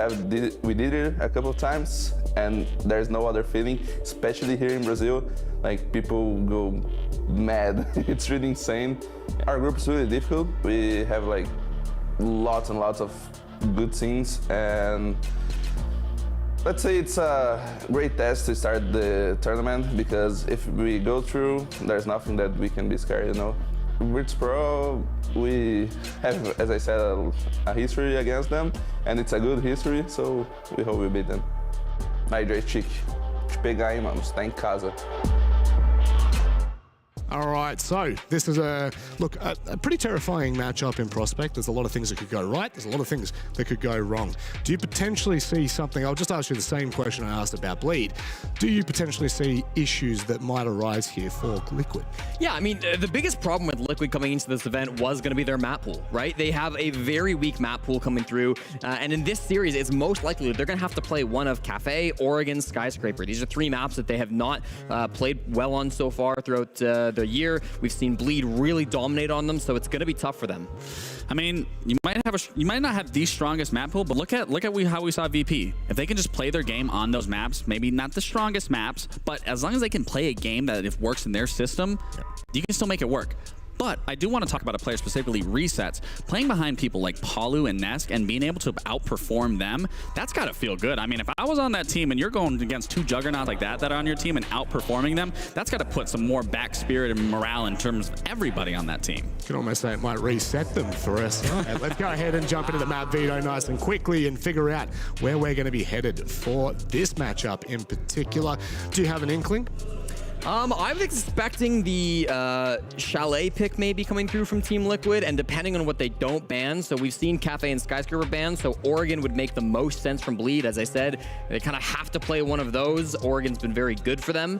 [SPEAKER 17] did it a couple of times, and there's no other feeling, especially here in Brazil. Like, people go mad. It's really insane. Our group is really difficult. We have like lots and lots of good things, and let's say it's a great test to start the tournament, because if we go through, there's nothing that we can be scared, Virtus Pro, we have, as I said, a history against them, and it's a good history, so we hope we beat them. Aí, Chique, te pegar, hein, mano, você tá em casa.
[SPEAKER 15] All right, so this is a pretty terrifying matchup in Prospect. There's a lot of things that could go right. There's a lot of things that could go wrong. Do you potentially see something? I'll just ask you the same question I asked about Bleed. Do you potentially see issues that might arise here for Liquid?
[SPEAKER 5] Yeah, I mean, the biggest problem with Liquid coming into this event was going to be their map pool, right? They have a very weak map pool coming through, and in this series, it's most likely they're going to have to play one of Cafe, Oregon, Skyscraper. These are three maps that they have not played well on so far throughout the year. We've seen Bleed really dominate on them, so it's going to be tough for them.
[SPEAKER 14] I mean, you might not have the strongest map pool, but look at how we saw VP. If they can just play their game on those maps, maybe not the strongest maps, but as long as they can play a game that if works in their system, you can still make it work. But I do want to talk about a player specifically, Resets. Playing behind people like Palu and Nesk and being able to outperform them, that's got to feel good. I mean, if I was on that team and you're going against two juggernauts like that are on your team and outperforming them, that's got to put some more back spirit and morale in terms of everybody on that team.
[SPEAKER 15] You can almost say it might reset them for us. Right, let's go ahead and jump into the map veto nice and quickly and figure out where we're going to be headed for this matchup in particular. Do you have an inkling?
[SPEAKER 5] I was expecting the Chalet pick maybe coming through from Team Liquid, and depending on what they don't ban, so we've seen Cafe and Skyscraper ban, so Oregon would make the most sense from Bleed. As I said, they kind of have to play one of those. Oregon's been very good for them.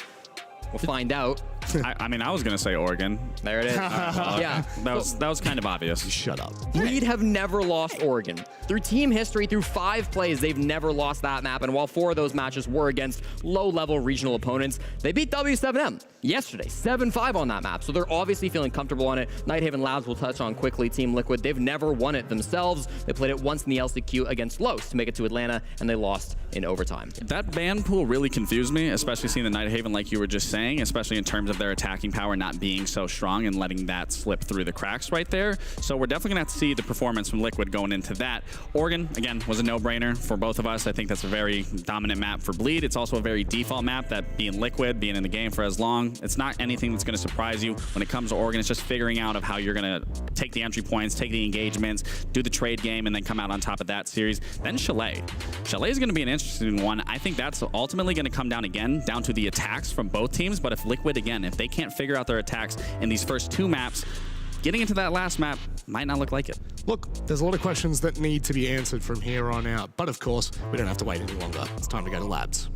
[SPEAKER 5] We'll find out.
[SPEAKER 14] I mean, I was going to say Oregon.
[SPEAKER 5] There it is. Yeah.
[SPEAKER 14] That was kind of obvious.
[SPEAKER 15] Shut up.
[SPEAKER 5] Bleed have never lost Oregon. Through team history, through 5 plays, they've never lost that map. And while 4 of those matches were against low-level regional opponents, they beat W7M yesterday, 7-5 on that map. So they're obviously feeling comfortable on it. Nighthaven Labs will touch on quickly. Team Liquid, they've never won it themselves. They played it once in the LCQ against Los to make it to Atlanta, and they lost in overtime.
[SPEAKER 14] That ban pool really confused me, especially seeing the Nighthaven, like you were just saying, especially in terms of their attacking power not being so strong and letting that slip through the cracks right there. So we're definitely going to have to see the performance from Liquid going into that. Oregon, again, was a no-brainer for both of us. I think that's a very dominant map for Bleed. It's also a very default map, that being Liquid, being in the game for as long, it's not anything that's going to surprise you. When it comes to Oregon, it's just figuring out of how you're going to take the entry points, take the engagements, do the trade game, and then come out on top of that series. Then Chalet. Chalet is going to be an interesting one. I think that's ultimately going to come down to the attacks from both teams. But if Liquid, again, if they can't figure out their attacks in these first 2 maps, getting into that last map might not look like it.
[SPEAKER 15] Look, there's a lot of questions that need to be answered from here on out. But of course, we don't have to wait any longer. It's time to go to labs.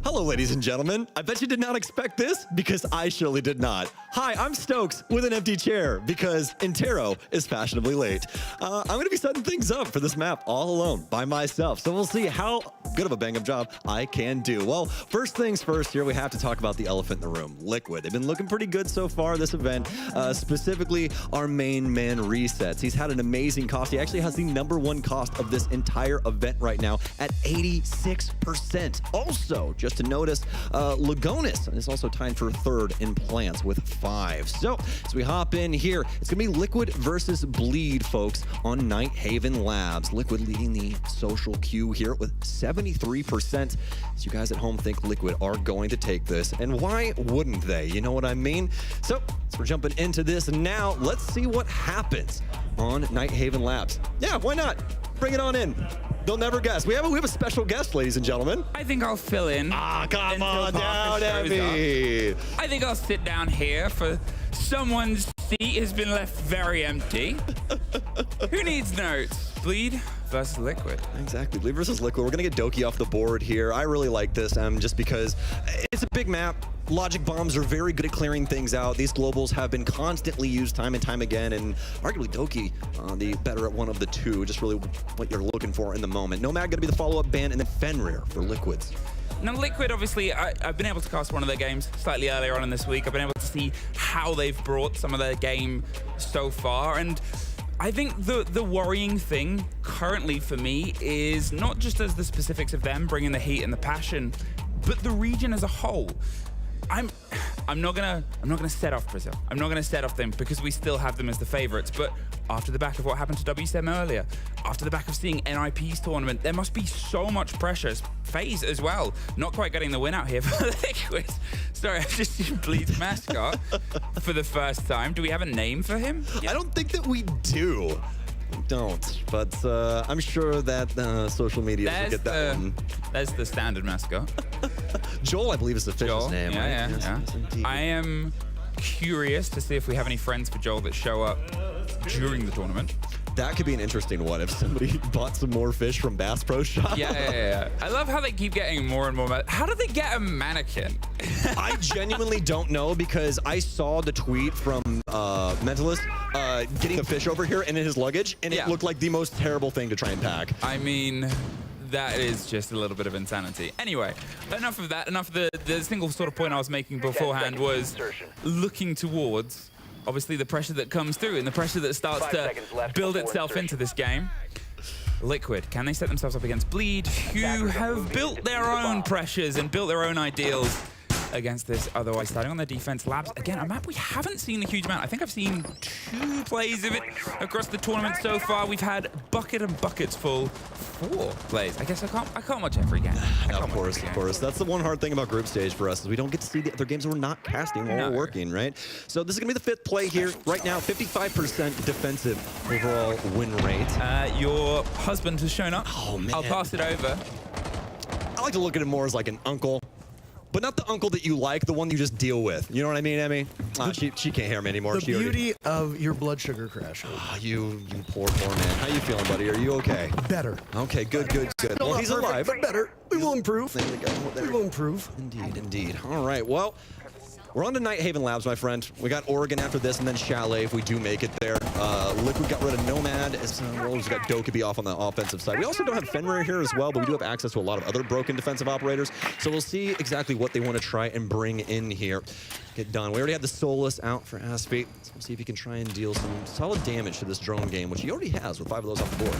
[SPEAKER 18] Hello, ladies and gentlemen. I bet you did not expect this, because I surely did not. Hi, I'm Stokes with an empty chair, because Intero is fashionably late. I'm going to be setting things up for this map all alone, by myself. So we'll see how good of a bang-up job I can do. Well, first things first here, we have to talk about the elephant in the room, Liquid. They've been looking pretty good so far this event, specifically our main man Resets. He's had an amazing cost. He actually has the #1 cost of this entire event right now at 86%. Also, just to notice, Lagonis is also tied for 3rd in plants with 5. So, as we hop in here, it's going to be Liquid versus Bleed, folks, on Nighthaven Labs. Liquid leading the social queue here with 73%. So you guys at home think Liquid are going to take this, and why wouldn't they? You know what I mean? So, as we're jumping into this now, let's see what happens on Nighthaven Labs. Yeah, why not? Bring it on in. They'll never guess. We have a special guest, ladies and gentlemen.
[SPEAKER 19] I think I'll fill in.
[SPEAKER 18] Ah, come on down, Emmy.
[SPEAKER 19] I think I'll sit down here, for someone's seat has been left very empty. Who needs notes? Bleed versus Liquid.
[SPEAKER 18] Exactly, Bleed versus Liquid. We're gonna get Doki off the board here. I really like this, just because it's a big map. Logic bombs are very good at clearing things out. These globals have been constantly used time and time again, and arguably Doki, the better at one of the two, just really what you're looking for in the moment. Nomad gonna be the follow-up ban, and then Fenrir for Liquids.
[SPEAKER 19] Now, Liquid, obviously, I've been able to cast one of their games slightly earlier on in this week. I've been able to see how they've brought some of their game so far, and I think the worrying thing currently for me is not just as the specifics of them bringing the heat and the passion, but the region as a whole. I'm not gonna set off Brazil. I'm not gonna set off them, because we still have them as the favorites. But after the back of what happened to W7 earlier, after the back of seeing NIP's tournament, there must be so much pressure. FaZe as well, not quite getting the win out here for Liquid. Sorry, I've just seen Bleed's mascot for the first time. Do we have a name for him?
[SPEAKER 18] I don't think that we do. Don't, but I'm sure that social media will get that one.
[SPEAKER 19] There's the standard mascot.
[SPEAKER 18] Joel, I believe, is the official name, right?
[SPEAKER 19] Yeah.
[SPEAKER 18] Yes, indeed.
[SPEAKER 19] I am curious to see if we have any friends for Joel that show up during the tournament.
[SPEAKER 18] That could be an interesting one if somebody bought some more fish from Bass Pro Shop.
[SPEAKER 19] Yeah. I love how they keep getting more and more. How do they get a mannequin?
[SPEAKER 18] I genuinely don't know, because I saw the tweet from Mentalist getting the fish over here and in his luggage, and it looked like the most terrible thing to try and pack.
[SPEAKER 19] I mean, that is just a little bit of insanity. Anyway, enough of that. Enough of the single sort of point I was making beforehand was looking towards, obviously, the pressure that comes through and the pressure that starts to build itself into this game. Liquid, can they set themselves up against Bleed, who have built their own pressures and built their own ideals against this otherwise? Starting on their defense, Labs, again, a map we haven't seen a huge amount. I think I've seen 2 plays of it across the tournament so far. We've had bucket and buckets full 4 plays. I guess I can't watch every game.
[SPEAKER 18] Of course. That's the one hard thing about group stage for us, is we don't get to see the other games we're not casting while we're working, right? So this is gonna be the 5th play here. Right now, 55% defensive overall win rate.
[SPEAKER 19] Your husband has shown up.
[SPEAKER 18] Oh, man.
[SPEAKER 19] I'll pass it over.
[SPEAKER 18] I like to look at it more as like an uncle. but not the uncle that you like, the one you just deal with. You know what I mean, Emmy? She can't hear me anymore.
[SPEAKER 9] The beauty of your blood sugar crash.
[SPEAKER 18] You poor man. How you feeling, buddy? Are you okay?
[SPEAKER 9] Better.
[SPEAKER 18] Okay, good. Well, he's alive.
[SPEAKER 9] But better. We will improve. We will improve.
[SPEAKER 18] Indeed. All right, well, we're on to Nighthaven Labs, my friend. We got Oregon after this, and then Chalet if we do make it there. Liquid got rid of Nomad. We've got Dokkaebi off on the offensive side. We also don't have Fenrir here as well, but we do have access to a lot of other broken defensive operators. So we'll see exactly what they want to try and bring in here. Get done. We already have the Solus out for Aspie. So we'll see if he can try and deal some solid damage to this drone game, which he already has with 5 of those off the board.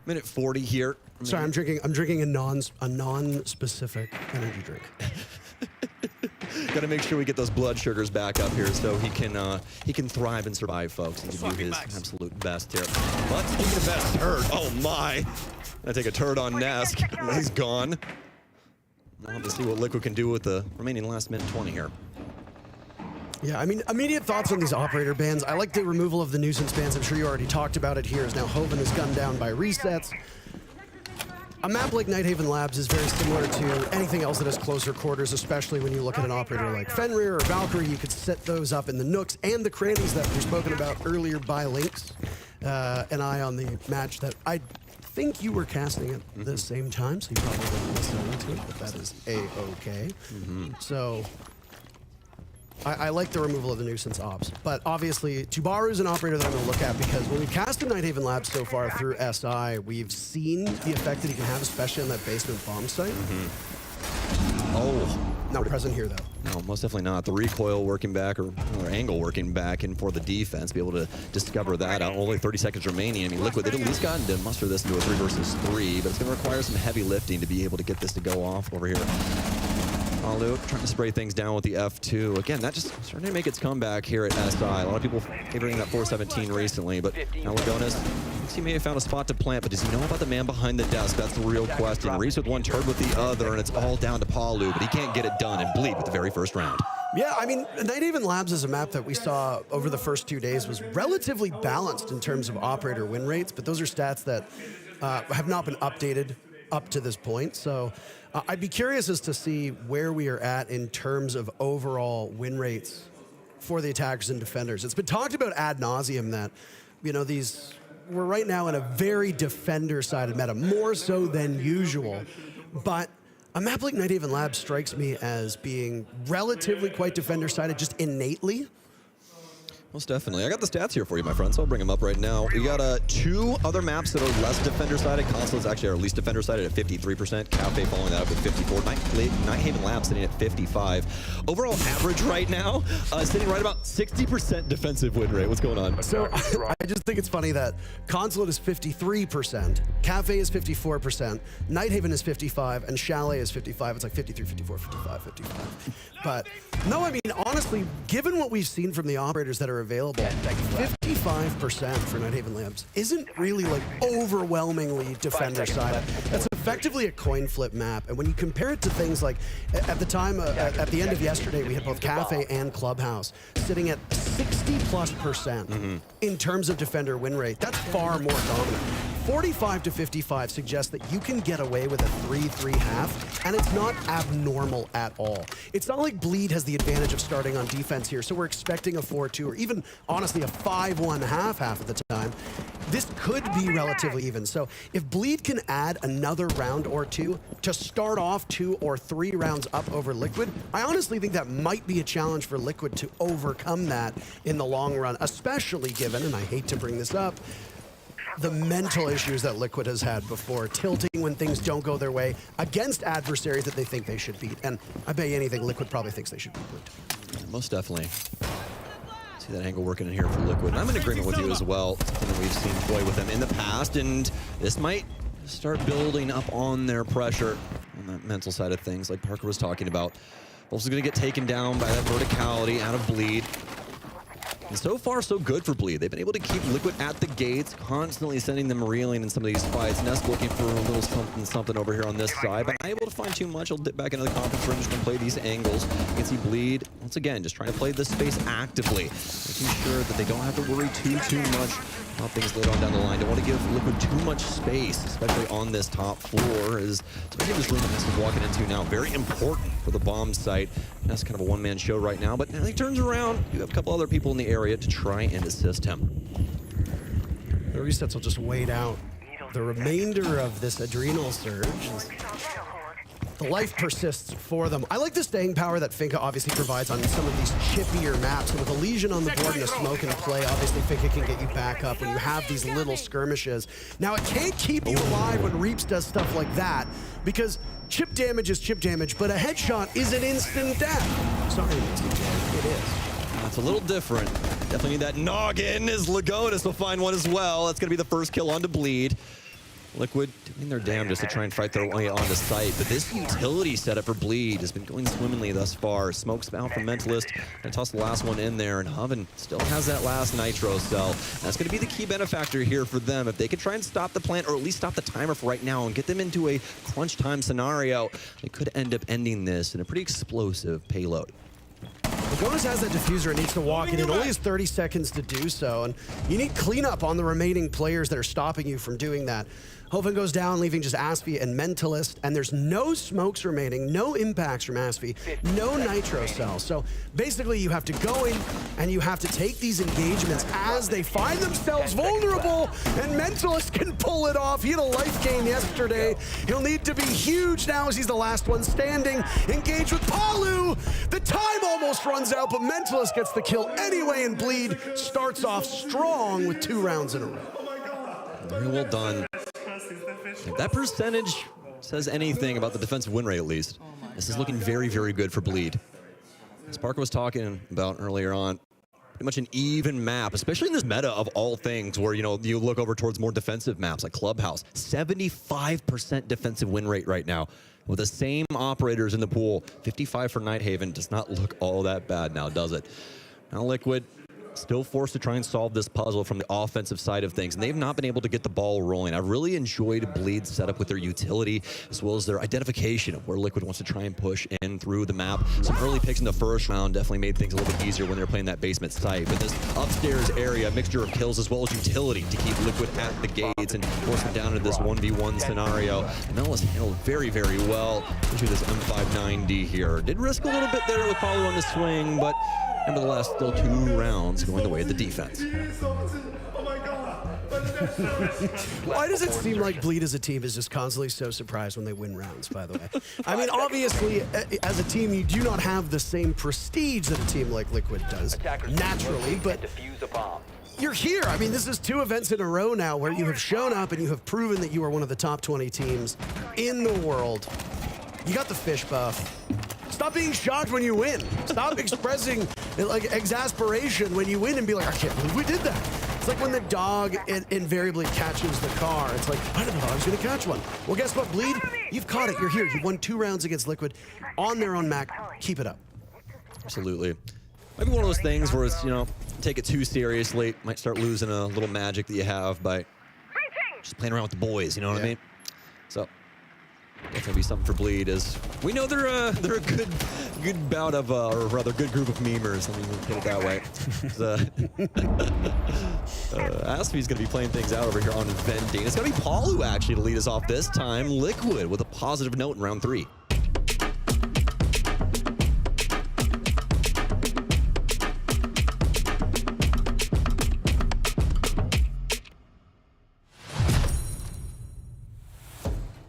[SPEAKER 18] Minute 40 here.
[SPEAKER 9] Sorry, I'm drinking a non-specific energy drink.
[SPEAKER 18] Got to make sure we get those blood sugars back up here so he can thrive and survive, folks, and do his absolute best here. But speaking of best, turd. Oh my! I take a turd on Nesk. He's gone. We'll have to see what Liquid can do with the remaining last minute 20 here.
[SPEAKER 9] Yeah, I mean, immediate thoughts on these operator bans. I like the removal of the nuisance bans. I'm sure you already talked about it here, as now Hoven is gunned down by resets. A map like Nighthaven Labs is very similar to anything else that has closer quarters, especially when you look at an operator like Fenrir or Valkyrie. You could set those up in the nooks and the crannies that were spoken about earlier by Lynx and I on the match that I think you were casting at the same time, so you probably didn't listen to it, but that is A-okay. So I like the removal of the nuisance ops, but obviously Tubaru is an operator that I'm going to look at because when we've casted Nighthaven Labs so far through SI, we've seen the effect that he can have, especially on that basement bomb site.
[SPEAKER 18] Oh.
[SPEAKER 9] Not present here, though.
[SPEAKER 18] No, most definitely not. The recoil working back or angle working back and for the defense, be able to discover that out. Only 30 seconds remaining. I mean, Liquid, they've at least gotten to muster this into a 3 versus 3, but it's going to require some heavy lifting to be able to get this to go off over here. Alu trying to spray things down with the F2. Again, that just starting to make its comeback here at SI. A lot of people favoring that 417 recently, but now Lagonis, he may have found a spot to plant, but does he know about the man behind the desk? That's the real question. Reese with one, Turd with the other, and it's all down to Palu, but he can't get it done and bleed with the very first round.
[SPEAKER 9] Yeah, I mean, Nighthaven Labs is a map that we saw over the first 2 days was relatively balanced in terms of operator win rates, but those are stats that have not been updated up to this point. So I'd be curious as to see where we are at in terms of overall win rates for the attackers and defenders. It's been talked about ad nauseum that, you know, we're right now in a very defender-sided meta, more so than usual. But a map like Nighthaven Labs strikes me as being relatively quite defender-sided, just innately.
[SPEAKER 18] Most definitely. I got the stats here for you, my friend, so I'll bring them up right now. We got 2 other maps that are less defender-sided. Consoles actually are least defender-sided at 53%. Cafe following that up with 54. Nighthaven Labs sitting at 55. Overall average right now, sitting right about 60% defensive win rate. What's going on?
[SPEAKER 9] So I just think it's funny that Consulate is 53%, Cafe is 54%, Nighthaven is 55, and Chalet is 55. It's like 53, 54, 55, 55. But no, I mean, honestly, given what we've seen from the operators that are available, 55% for Nighthaven Labs isn't really like overwhelmingly defender-sided. That's effectively a coin flip map, and when you compare it to things like, at the time, at the end of yesterday, we had both Cafe and Clubhouse sitting at 60+% in terms of defender win rate. That's far more dominant. 45 to 55 suggests that you can get away with a 3-3-half, and it's not abnormal at all. It's not like Bleed has the advantage of starting on defense here, so we're expecting a 4-2 or even, honestly, a 5-1 half of the time. This could be relatively even. So if Bleed can add another round or 2 to start off 2 or 3 rounds up over Liquid, I honestly think that might be a challenge for Liquid to overcome that in the long run, especially given, and I hate to bring this up, the mental issues that Liquid has had before, tilting when things don't go their way against adversaries that they think they should beat. And I bet you anything, Liquid probably thinks they should beat.
[SPEAKER 18] Most definitely. See that angle working in here for Liquid. And I'm in agreement with you as well. Something that we've seen toy with them in the past, and this might start building up on their pressure on that mental side of things, like Parker was talking about. Wolves is going to get taken down by that verticality out of Bleed. And so far, so good for Bleed. They've been able to keep Liquid at the gates, constantly sending them reeling in some of these fights. Nest looking for a little something over here on this side, but not able to find too much. He'll dip back into the conference room, just going to play these angles. You can see Bleed, once again, just trying to play this space actively, making sure that they don't have to worry too much about things later on down the line. Don't want to give Liquid too much space, especially on this top floor, especially this room that Nest is walking into now. Very important for the bomb site. That's kind of a one-man show right now, but now he turns around. You have a couple other people in the area to try and assist him.
[SPEAKER 9] The resets will just wait out the remainder of this adrenal surge. The life persists for them. I like the staying power that Finka obviously provides on some of these chippier maps. And with a Legion on the board and a smoke in play, obviously Finka can get you back up when you have these little skirmishes. Now, it can't keep you alive when Reaps does stuff like that, because chip damage is chip damage, but a headshot is an instant death. Sorry, it is.
[SPEAKER 18] That's a little different. Definitely need that noggin as Lagonis will find one as well. That's going to be the first kill onto Bleed. Liquid doing their damnedest to try and fight their way onto site, but this utility setup for Bleed has been going swimmingly thus far. Smoke's bound from Mentalist, gonna toss the last one in there, and Hoven still has that last Nitro cell. That's gonna be the key benefactor here for them. If they could try and stop the plant, or at least stop the timer for right now, and get them into a crunch time scenario, they could end up ending this in a pretty explosive payload.
[SPEAKER 9] Lagonis has that diffuser and needs to walk in. It only has 30 seconds to do so, and you need cleanup on the remaining players that are stopping you from doing that. Hoven goes down, leaving just Aspie and Mentalist, and there's no smokes remaining, no impacts from Aspie, no Nitro cells. So basically you have to go in and you have to take these engagements as they find themselves vulnerable, and Mentalist can pull it off. He had a life gain yesterday. He'll need to be huge now as he's the last one standing. Engage with Palu. The time almost runs out, but Mentalist gets the kill anyway, and Bleed starts off strong with 2 rounds in a row.
[SPEAKER 18] Very well done. If that percentage says anything about the defensive win rate, at least, this is looking very, very good for Bleed. As Parker was talking about earlier on, pretty much an even map, especially in this meta of all things where, you know, you look over towards more defensive maps like Clubhouse. 75% defensive win rate right now. With the same operators in the pool, 55 for Nighthaven does not look all that bad now, does it? Now Liquid still forced to try and solve this puzzle from the offensive side of things, and they've not been able to get the ball rolling. I've really enjoyed Bleed's setup with their utility, as well as their identification of where Liquid wants to try and push in through the map. Some early picks in the first round definitely made things a little bit easier when they were playing that basement site, but this upstairs area, mixture of kills as well as utility to keep Liquid at the gates and force them down into this 1v1 scenario. And that was handled very, very well, especially this M590 here. Did risk a little bit there with Paulo on the swing, but nevertheless, still 2 rounds going the way of the defense.
[SPEAKER 9] Why does it seem like Bleed as a team is just constantly so surprised when they win rounds, by the way? I mean, obviously, as a team, you do not have the same prestige that a team like Liquid does, naturally, but you're here. I mean, this is 2 events in a row now where you have shown up and you have proven that you are one of the top 20 teams in the world. You got the fish buff. Stop being shocked when you win. Stop expressing like exasperation when you win and be like, I can't believe we did that. It's like when the dog invariably catches the car. It's like, I didn't know I was going to catch one. Well, guess what, Bleed? You've caught it. You're here. You won 2 rounds against Liquid on their own map. Keep it up.
[SPEAKER 18] Absolutely. Might be one of those things where it's, you know, take it too seriously. Might start losing a little magic that you have by just playing around with the boys, you know what I mean? So definitely be something for Bleed, as we know they're a good bout of, or rather good group of memers, let me put it that way. Aspie's going to be playing things out over here on Vending. It's going to be Paulu actually to lead us off this time. Liquid with a positive note in round 3.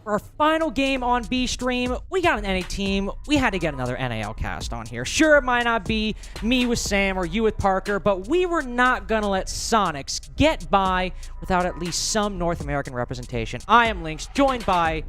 [SPEAKER 10] For our final game on B Stream, we got an NA team. We had to get another NAL cast on here. Sure, it might not be me with Sam or you with Parker, but we were not going to let Sonics get by without at least some North American representation. I am Lynx, joined by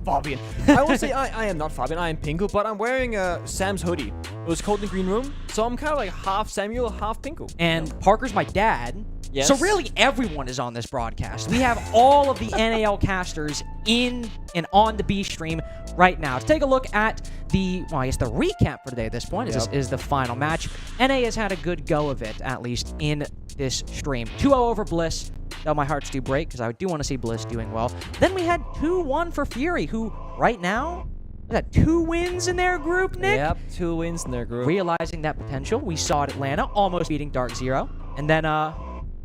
[SPEAKER 20] Fabian. I will say I am not Fabian, I am Pinku, but I'm wearing Sam's hoodie. It was cold in the green room, so I'm kind of like half Samuel, half Pinku.
[SPEAKER 10] And Parker's my dad.
[SPEAKER 20] Yes.
[SPEAKER 10] So really everyone is on this broadcast. We have all of the NAL casters in and on the B Stream right now. To take a look at the, well, I guess the recap for today at this point, this is the final match. NA has had a good go of it, at least in this stream. 2-0 over Bliss, though my hearts do break because I do want to see Bliss doing well. Then we had 2-1 for Fury, who right now, is that 2 wins in their group, Nick?
[SPEAKER 20] Yep, 2 wins in their group.
[SPEAKER 10] Realizing that potential, we saw at Atlanta, almost beating Dark Zero. And then,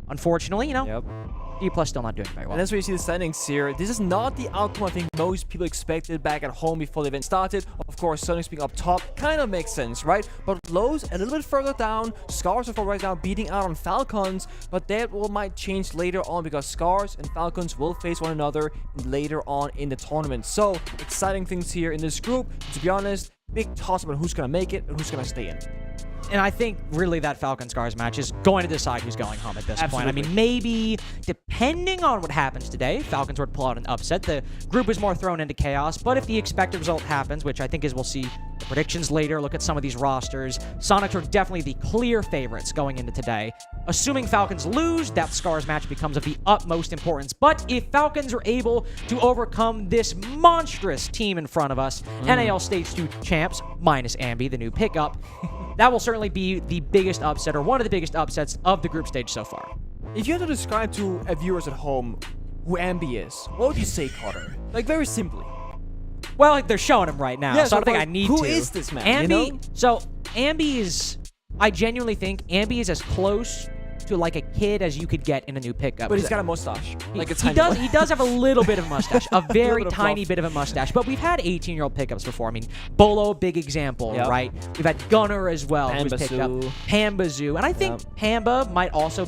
[SPEAKER 10] unfortunately, you know, D+ still not doing very well.
[SPEAKER 20] And that's where you see the standings here. This is not the outcome I think most people expected back at home before the event started. Of course, Sonics being up top kind of makes sense, right? But Lowe's a little bit further down. Scars are for right now beating out on Falcons, but that might change later on because Scars and Falcons will face one another later on in the tournament. So, exciting things here in this group. To be honest, big toss-up on who's going to make it and who's going to stay in.
[SPEAKER 10] And I think really that Falcon-Scars match is going to decide who's going home at this point. I mean, maybe depending on what happens today, Falcons would pull out an upset. The group is more thrown into chaos, but if the expected result happens, which I think is we'll see the predictions later, look at some of these rosters, Sonics are definitely the clear favorites going into today. Assuming Falcons lose, that Scars match becomes of the utmost importance. But if Falcons are able to overcome this monstrous team in front of us, NAL Stage 2 champs, minus Ambi, the new pickup, that will certainly be the biggest upset, or one of the biggest upsets of the group stage so far.
[SPEAKER 20] If you had to describe to viewers at home who Ambi is, what would you say, Carter? Like, very simply.
[SPEAKER 10] Well, like, they're showing him right now,
[SPEAKER 20] Yeah,
[SPEAKER 10] so I don't think I need to.
[SPEAKER 20] Who is this man?
[SPEAKER 10] Ambi,
[SPEAKER 20] you know?
[SPEAKER 10] so Ambi is, I genuinely think Ambi is as close to like a kid as you could get in a new pickup.
[SPEAKER 20] But he's got a mustache. Like a
[SPEAKER 10] he
[SPEAKER 20] tiny
[SPEAKER 10] does. He does have a little bit of a mustache, a very
[SPEAKER 20] bit of
[SPEAKER 10] tiny
[SPEAKER 20] fluff.
[SPEAKER 10] bit of a mustache. But we've had 18-year-old pickups before. I mean, Bolo, big example,
[SPEAKER 20] Yep.
[SPEAKER 10] right? We've had Gunner as well, who was picked up.
[SPEAKER 20] Pambazoo.
[SPEAKER 10] Pambazoo, and I think Pamba might also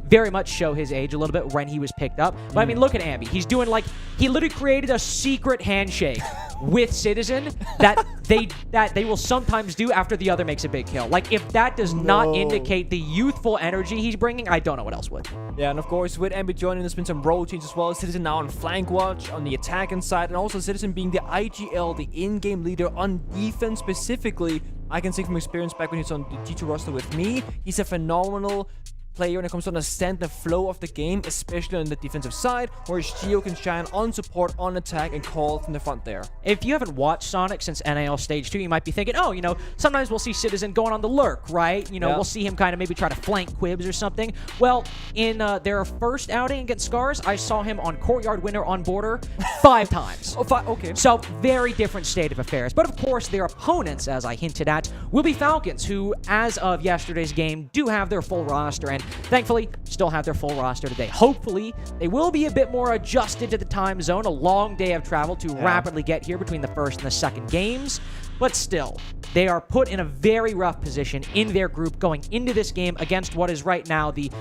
[SPEAKER 10] very much show his age a little bit when he was picked up. But I mean, look at Ambi. He's doing like, he literally created a secret handshake with Citizen that they will sometimes do after the other makes a big kill. Like, if that does not indicate the youthful energy he's bringing, I don't know what else would.
[SPEAKER 20] Yeah, and of course, with Ambi joining, there's been some role changes as well. Citizen now on flank watch on the attacking side, and also Citizen being the IGL, the in-game leader on defense specifically. I can see from experience back when he was on the G2 roster with me, he's a phenomenal player when it comes to understand the flow of the game, especially on the defensive side, whereas Gio can shine on support, on attack, and call from the front there.
[SPEAKER 10] If you haven't watched Sonic since NAL Stage 2, you might be thinking, oh, you know, sometimes we'll see Citizen going on the lurk, right? You know, we'll see him kind of maybe try to flank Quibs or something. Well, in their first outing against Scars, I saw him on Courtyard Winner on Border 5 times.
[SPEAKER 20] Okay.
[SPEAKER 10] So, very different state of affairs. But of course, their opponents, as I hinted at, will be Falcons, who, as of yesterday's game, do have their full roster, and thankfully, still have their full roster today. Hopefully, they will be a bit more adjusted to the time zone. A long day of travel to rapidly get here between the first and the second games. But still, they are put in a very rough position in their group going into this game against what is right now the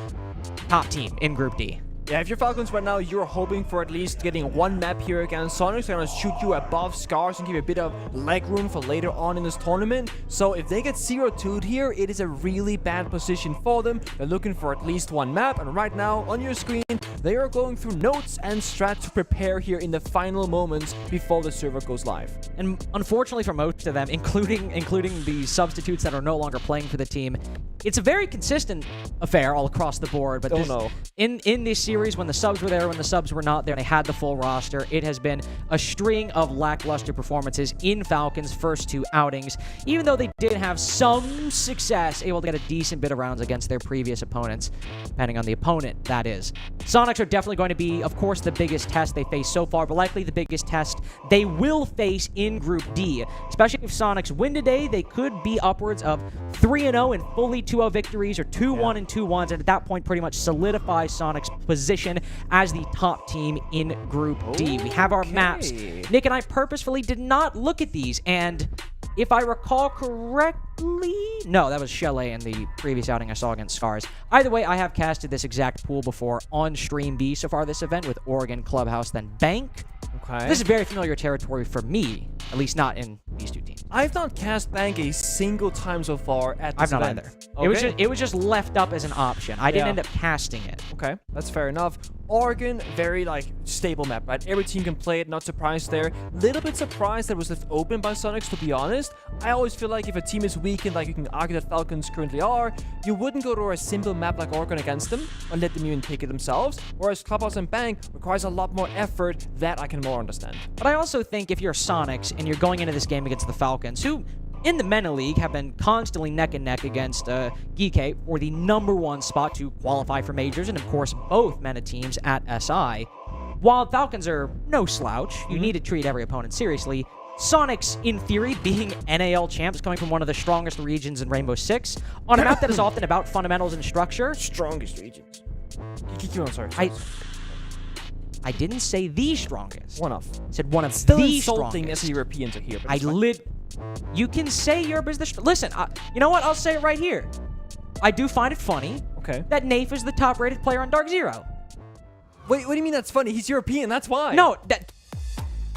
[SPEAKER 10] top team in Group D.
[SPEAKER 20] Yeah, if you're Falcons right now, you're hoping for at least getting one map here against Sonics. They're going to shoot you above Scars and give you a bit of leg room for later on in this tournament. So if they get 0-2'd here, it is a really bad position for them. They're looking for at least one map. And right now, on your screen, they are going through notes and strats to prepare here in the final moments before the server goes live.
[SPEAKER 10] And unfortunately for most of them, including the substitutes that are no longer playing for the team, it's a very consistent affair all across the board. But in this series, when the subs were there, when the subs were not there, they had the full roster. It has been a string of lackluster performances in Falcons' first 2 outings, even though they did have some success, able to get a decent bit of rounds against their previous opponents, depending on the opponent, that is. Sonics are definitely going to be, of course, the biggest test they face so far, but likely the biggest test they will face in Group D. Especially if Sonics win today, they could be upwards of 3-0 and fully 2-0 victories, or 2-1 and 2-1s, and at that point pretty much solidify Sonics' position as the top team in Group D. We have our maps. Nick and I purposefully did not look at these, and if I recall correctly, no, that was Chalet in the previous outing I saw against Scars. Either way, I have casted this exact pool before on Stream B so far this event with Oregon, Clubhouse, then Bank.
[SPEAKER 20] Okay.
[SPEAKER 10] This is very familiar territory for me, at least not in these 2 teams.
[SPEAKER 20] I've not cast Bank a single time so far at this
[SPEAKER 10] I've not
[SPEAKER 20] event.
[SPEAKER 10] either.
[SPEAKER 20] Okay.
[SPEAKER 10] It was just left up as an option. I didn't end up casting it.
[SPEAKER 20] Okay, that's fair enough. Oregon, very like stable map, right? Every team can play it, not surprised there. Little bit surprised that it was left open by Sonics, to be honest. I always feel like if a team is weakened, like you can argue that Falcons currently are, you wouldn't go to a simple map like Oregon against them and let them even pick it themselves, whereas Clubhouse and Bank requires a lot more effort. That I can more understand.
[SPEAKER 10] But I also think if you're Sonics and you're going into this game against the Falcons, who in the MENA League have been constantly neck and neck against Geekay for the #1 spot to qualify for majors, and of course both MENA teams at SI. While Falcons are no slouch, you need to treat every opponent seriously. Sonics, in theory, being NAL champs, coming from one of the strongest regions in Rainbow Six, on a map that is often about fundamentals and structure.
[SPEAKER 20] Strongest regions. I'm sorry.
[SPEAKER 10] I didn't say the strongest.
[SPEAKER 20] One of.
[SPEAKER 10] I said one of
[SPEAKER 20] Still
[SPEAKER 10] the
[SPEAKER 20] insulting
[SPEAKER 10] strongest.
[SPEAKER 20] as a European to hear.
[SPEAKER 10] You can say Europe is the listen, you know what? I'll say it right here. I do find it funny that Nafe is the top-rated player on Dark Zero.
[SPEAKER 20] Wait, what do you mean that's funny? He's European, that's why.
[SPEAKER 10] No,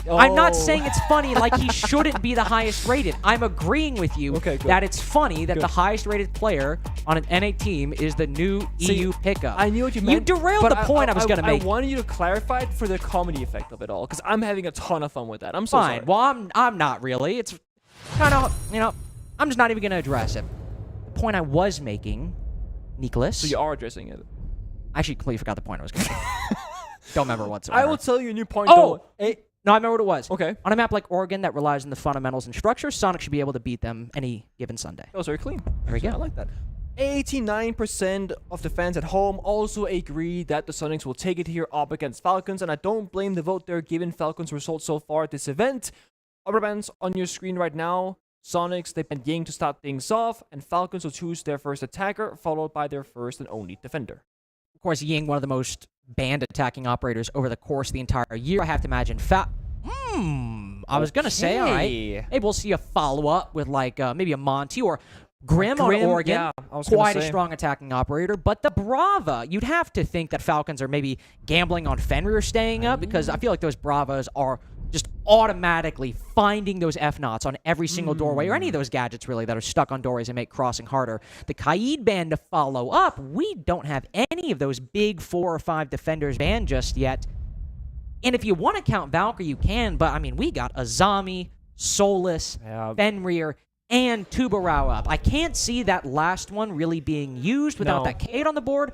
[SPEAKER 10] I'm not saying it's funny like he shouldn't be the highest rated. I'm agreeing with you that it's funny that the highest rated player on an NA team is the new EU pickup.
[SPEAKER 20] I knew what you meant.
[SPEAKER 10] You derailed the point I was going to make.
[SPEAKER 20] I wanted you to clarify it for the comedy effect of it all, because I'm having a ton of fun with that. I'm so sorry.
[SPEAKER 10] Fine. Well, I'm not really. It's kind of, I'm just not even going to address it. The point I was making, Nicholas.
[SPEAKER 20] So you are addressing it.
[SPEAKER 10] I actually completely forgot the point I was going to make. Don't remember whatsoever.
[SPEAKER 20] I will tell you a new point.
[SPEAKER 10] No, I remember what it was.
[SPEAKER 20] Okay.
[SPEAKER 10] On a map like Oregon that relies on the fundamentals and structure, Sonic should be able to beat them any given Sunday.
[SPEAKER 20] That was very clean.
[SPEAKER 10] There we go.
[SPEAKER 20] I like that. 89% of the fans at home also agree that the Sonics will take it here up against Falcons, and I don't blame the vote there given Falcons' results so far at this event. Upper bands on your screen right now. Sonics, they've been Ying to start things off, and Falcons will choose their first attacker, followed by their first and only defender.
[SPEAKER 10] Of course, Ying, one of the most banned attacking operators over the course of the entire year. I have to imagine I was going to say, all right, maybe we'll see a follow-up with like maybe a Monty or Grim on Oregon.
[SPEAKER 20] Yeah,
[SPEAKER 10] quite a strong attacking operator. But the Brava, you'd have to think that Falcons are maybe gambling on Fenrir staying up, because I feel like those Bravas are just automatically finding those F-Knots on every single doorway, or any of those gadgets, really, that are stuck on doorways and make crossing harder. The Kaid band to follow up, we don't have any of those big 4 or 5 defenders banned just yet. And if you want to count Valkyrie, you can, but, I mean, we got Azami, Solus, Fenrir, and Tubarao up. I can't see that last one really being used without that Kaid on the board.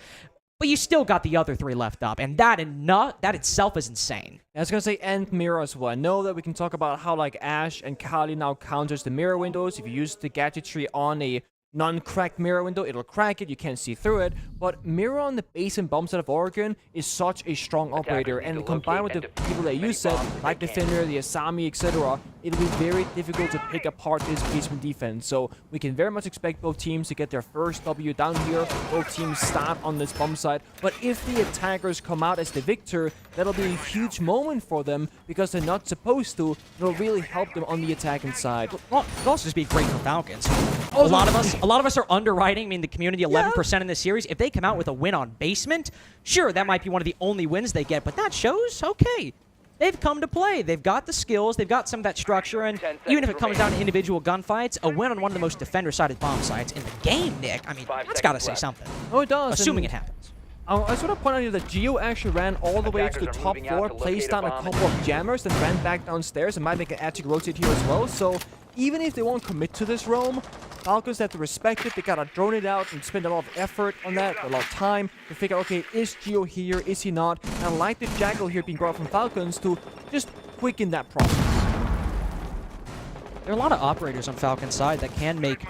[SPEAKER 10] But you still got the other 3 left up, and that itself is insane.
[SPEAKER 20] I was going to say, and mirror as well. I know that we can talk about how, like, Ashe and Kali now counters the mirror windows. If you use the gadgetry on a non-cracked mirror window, it'll crack it, you can't see through it. But mirror on the base and bomb side of Oregon is such a strong operator, and combined with the people that you said, like the Fenrir, the Asami, etc., it'll be very difficult to pick apart this basement defense. So we can very much expect both teams to get their first W down here. Both teams start on this bomb side. But if the attackers come out as the victor, that'll be a huge moment for them, because they're not supposed to. It'll really help them on the attacking side.
[SPEAKER 10] Well, it'll also just be great for Falcons. A lot of us are underwriting. I mean, the community 11% in this series. If they come out with a win on basement, sure, that might be one of the only wins they get, but that shows, okay, they've come to play. They've got the skills, they've got some of that structure, and even if it comes down to individual gunfights, a win on one of the most defender-sided bomb sites in the game, Nick, I mean, that's got to say something.
[SPEAKER 20] Oh, it does.
[SPEAKER 10] Assuming it happens.
[SPEAKER 20] I just want to point out here that Geo actually ran all the way to the top floor, placed down a couple of jammers, then ran back downstairs, and might make an edge rotate here as well. So even if they won't commit to this roam, Falcons have to respect it. They gotta drone it out and spend a lot of effort on that, a lot of time to figure out, okay, is Geo here, is he not? And I like the Jackal here being brought from Falcons to just quicken that process.
[SPEAKER 10] There are a lot of operators on Falcon's side that can make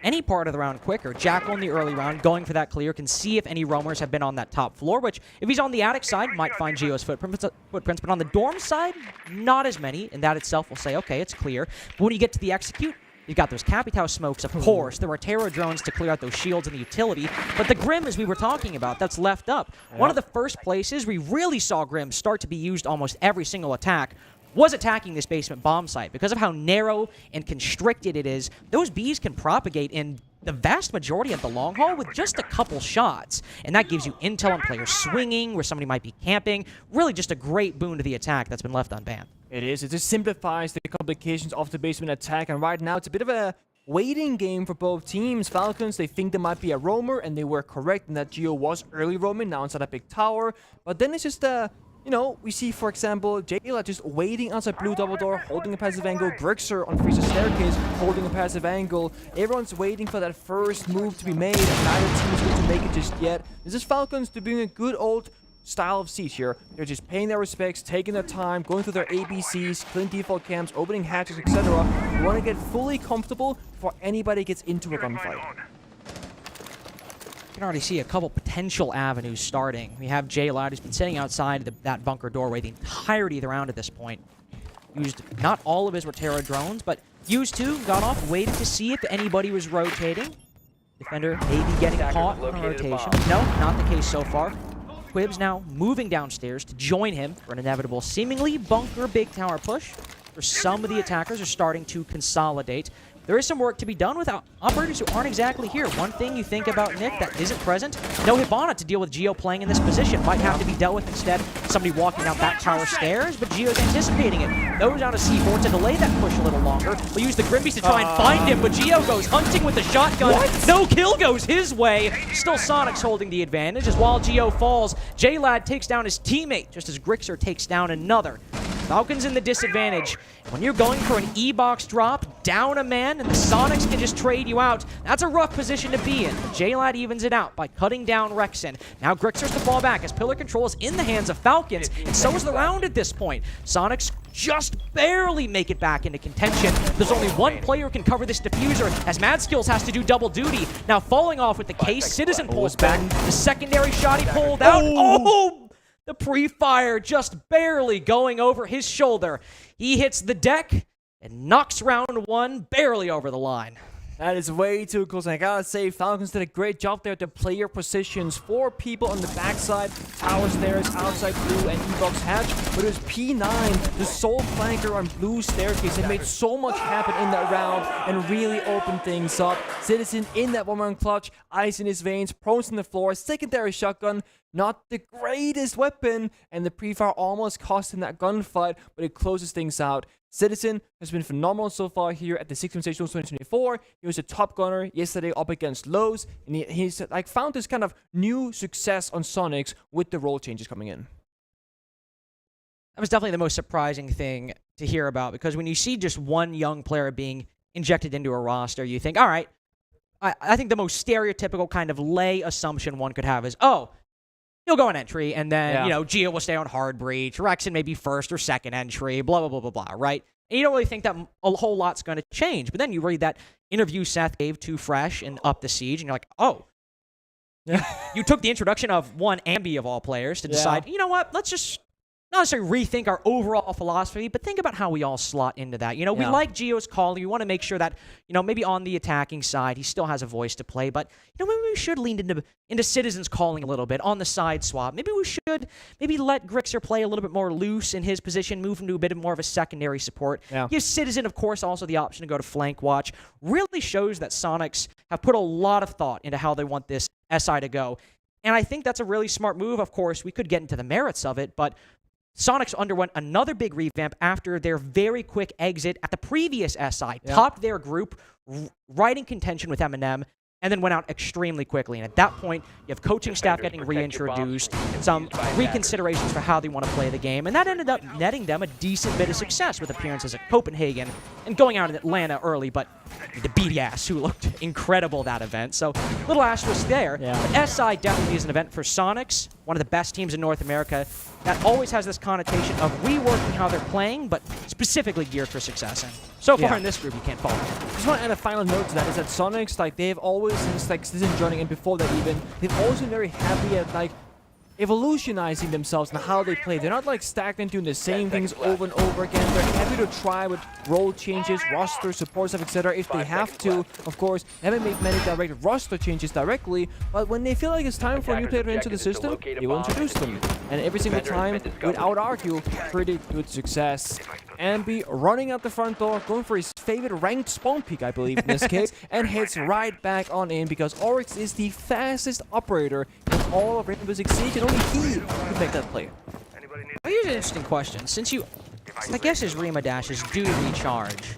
[SPEAKER 10] any part of the round quicker. Jackal in the early round, going for that clear, can see if any roamers have been on that top floor, which, if he's on the attic side, might find Geo's footprints, but on the dorm side, not as many, and that itself will say, okay, it's clear. But when you get to the execute, you've got those Capitao smokes, of course. There were Terror drones to clear out those shields and the utility. But the Grim, as we were talking about, that's left up. One of the first places we really saw Grim start to be used almost every single attack was attacking this basement bomb site. Because of how narrow and constricted it is, those bees can propagate in the vast majority of the long haul with just a couple shots. And that gives you intel on players swinging, where somebody might be camping. Really just a great boon to the attack that's been left unbanned.
[SPEAKER 20] It is. It just simplifies the complications of the basement attack. And right now, it's a bit of a waiting game for both teams. Falcons, they think there might be a roamer, and they were correct in that Geo was early roaming, now inside a big tower. But then it's just you know, we see, for example, Jayla just waiting outside blue double door, holding a passive angle. Grixer on Freeze's staircase, holding a passive angle. Everyone's waiting for that first move to be made, and neither team is going to make it just yet. This is Falcons doing a good old style of siege here. They're just paying their respects, taking their time, going through their ABCs, killing default camps, opening hatches, etc. They want to get fully comfortable before anybody gets into a gunfight.
[SPEAKER 10] You can already see a couple potential avenues starting. We have Jayla, who's been sitting outside that bunker doorway the entirety of the round at this point. Used not all of his Rotera drones, but used two, got off, waited to see if anybody was rotating. Defender maybe getting caught on a rotation. No, not the case so far. Quibs now moving downstairs to join him for an inevitable seemingly bunker big tower push. For some of the attackers are starting to consolidate. There is some work to be done with operators who aren't exactly here. One thing you think about Nick that isn't present, no Hibana to deal with Geo playing in this position. Might have to be dealt with instead. Somebody walking down that tower stairs, but Geo's anticipating it. Those out of C4 to delay that push a little longer. We'll use the Grimbeast to try and find him, but Geo goes hunting with the shotgun. What? No kill goes his way. Still Sonic's holding the advantage as while Geo falls, J-Lad takes down his teammate just as Grixer takes down another. Falcons in the disadvantage. When you're going for an E-box drop, down a man, and the Sonics can just trade you out, that's a rough position to be in. J-Lad evens it out by cutting down Rexen. Now Grixer's to fall back as pillar control is in the hands of Falcons, and so is the round at this point. Sonics just barely make it back into contention. There's only one player who can cover this diffuser as Mad Skills has to do double duty. Now falling off with the case, Citizen pulls back. The secondary shot he pulled out. Oh! The pre-fire just barely going over his shoulder. He hits the deck and knocks round one barely over the line.
[SPEAKER 20] That is way too close, and I gotta say, Falcons did a great job there to play your positions. 4 people on the backside, tower stairs, outside blue, and E-box hatch. But it was P9, the sole flanker on blue staircase, and made so much happen in that round and really opened things up. Citizen in that one-round clutch, ice in his veins, prone on the floor, secondary shotgun. Not the greatest weapon, and the pre-fire almost cost him that gunfight, but it closes things out. Citizen has been phenomenal so far here at the 16th Stage 2024. He was a top gunner yesterday up against Lowe's, and he's like found this kind of new success on Sonics with the role changes coming in.
[SPEAKER 10] That was definitely the most surprising thing to hear about, because when you see just one young player being injected into a roster, you think, all right, I think the most stereotypical kind of lay assumption one could have is, oh, he'll go on entry, and then, you know, Geo will stay on hard breach, Rexen maybe first or second entry, blah, blah, blah, blah, blah, right? And you don't really think that a whole lot's going to change. But then you read that interview Seth gave to Fresh and Up the Siege, and you're like, oh. You took the introduction of one Ambi of all players to decide, you know what, let's just not necessarily rethink our overall philosophy, but think about how we all slot into that. You know, we like Geo's calling. We want to make sure that, you know, maybe on the attacking side, he still has a voice to play, but, you know, maybe we should lean into Citizen's calling a little bit on the side swap. Maybe we should let Grixer play a little bit more loose in his position, move him to a bit more of a secondary support. Give Citizen, of course, also the option to go to flank watch. Really shows that Sonics have put a lot of thought into how they want this SI to go. And I think that's a really smart move. Of course, we could get into the merits of it, but Sonics underwent another big revamp after their very quick exit at the previous SI, topped their group, right in contention with M&M, and then went out extremely quickly. And at that point, you have coaching staff getting reintroduced, some reconsiderations for how they want to play the game, and that ended up netting them a decent bit of success with appearances at Copenhagen and going out in Atlanta early, but the BDS, who looked incredible that event. So little asterisk there. But SI definitely is an event for Sonics, one of the best teams in North America, that always has this connotation of reworking how they're playing, but specifically geared for success. And so far in this group, you can't fault it.
[SPEAKER 20] Just want to add a final note to that, is that Sonics, like, they've always, since like Citizen joining and before that even, they've always been very happy at like evolutionizing themselves and how they play. They're not like stagnant doing the same things over and over again. They're happy to try with role changes, roster, support stuff, etc. if they have to. Of course, they haven't made many direct roster changes directly, but when they feel like it's time for a new player to enter the system, they will introduce them. And every single time, without argue, pretty good success. Ambi running out the front door, going for his favorite ranked spawn peek, I believe, in this case, and hits right back on in because Oryx is the fastest operator in all of Rainbow Six Siege, and only he can make that play.
[SPEAKER 10] Well, here's an interesting question. Since I guess his Rima dashes do recharge,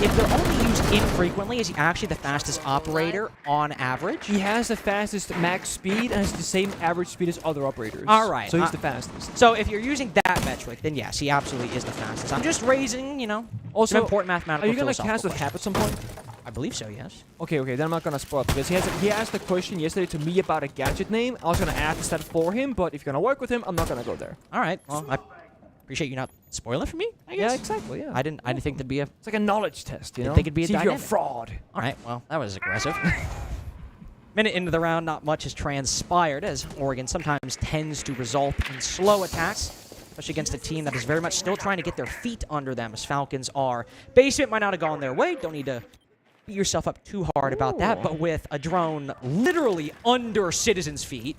[SPEAKER 10] if they're only used infrequently, is he actually the fastest operator on average?
[SPEAKER 20] He has the fastest max speed and has the same average speed as other operators.
[SPEAKER 10] All right.
[SPEAKER 20] So he's the fastest.
[SPEAKER 10] So if you're using that metric, then yes, he absolutely is the fastest. I'm just raising,
[SPEAKER 20] also
[SPEAKER 10] some important mathematical.
[SPEAKER 20] Are you gonna cast with Hap at some point?
[SPEAKER 10] I believe so, yes.
[SPEAKER 20] Okay, then I'm not gonna spoil it because he asked a question yesterday to me about a gadget name. I was gonna add the stat for him, but if you're gonna work with him, I'm not gonna go there.
[SPEAKER 10] All right. Well, I appreciate you not spoiling it for me, I guess.
[SPEAKER 20] Yeah, exactly, yeah.
[SPEAKER 10] I didn't think there'd be a...
[SPEAKER 20] It's like a knowledge test, you know?
[SPEAKER 10] I think it'd be a
[SPEAKER 20] See if
[SPEAKER 10] dynamic.
[SPEAKER 20] you're a fraud.
[SPEAKER 10] All right, well, that was aggressive. Minute into the round, not much has transpired, as Oregon sometimes tends to result in slow attacks, especially against a team that is very much still trying to get their feet under them, as Falcons are. Basement might not have gone their way. Don't need to beat yourself up too hard about that, but with a drone literally under Citizen's feet,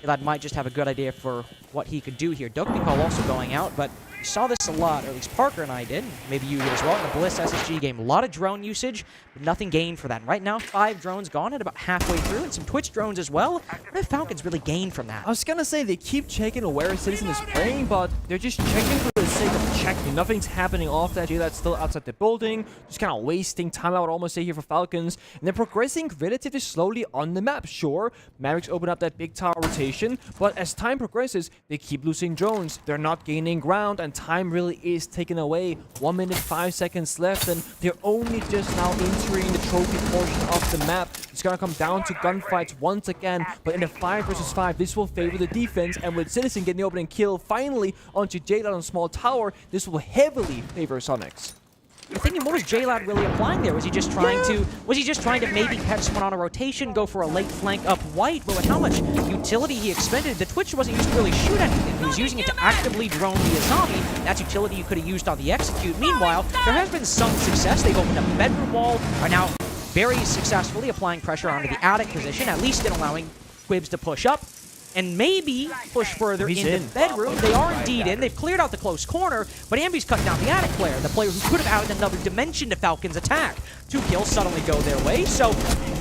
[SPEAKER 10] that might just have a good idea for what he could do here. Dokumi Call also going out, but we saw this a lot, or at least Parker and I did. Maybe you did as well in the Bliss SSG game. A lot of drone usage, but nothing gained for that. Right now, 5 drones gone at about halfway through, and some Twitch drones as well. What have Falcons really gained from that?
[SPEAKER 20] I was gonna say they keep checking where Citizen is playing, but they're just checking for the sake of checking. Nothing's happening off that. J-Lad's still outside the building, just kind of wasting time, I would almost say, here for Falcons. And they're progressing relatively slowly on the map. Sure, Mavericks open up that big tower rotation, but as time progresses, they keep losing drones. They're not gaining ground, and time really is taken away. 1 minute, 5 seconds left, and they're only just now entering the trophy portion of the map. It's gonna come down to gunfights once again, but in a 5 versus 5, this will favor the defense, and with Citizen getting the opening kill finally onto J-Lad on small tower, this will heavily favor Sonics.
[SPEAKER 10] You're thinking, what was J-Lad really applying there? Was he just trying to maybe catch someone on a rotation, go for a late flank up white? But with how much utility he expended, the Twitch wasn't used to really shoot anything. He was using it to actively drone the Azami. That's utility you could have used on the execute. Meanwhile, there has been some success. They've opened up a bedroom wall, are now very successfully applying pressure onto the attic position, at least in allowing Quibs to push up and maybe push further into the bedroom. They are indeed in. They've cleared out the close corner, but Ambi's cut down the attic player, the player who could have added another dimension to Falcon's attack. 2 kills suddenly go their way. So,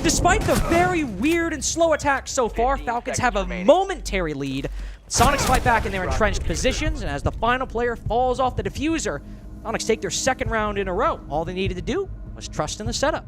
[SPEAKER 10] despite the very weird and slow attack so far, Falcons have a momentary lead. Sonics fight back in their entrenched positions, and as the final player falls off the diffuser, Sonics take their 2nd round in a row. All they needed to do was trust in the setup.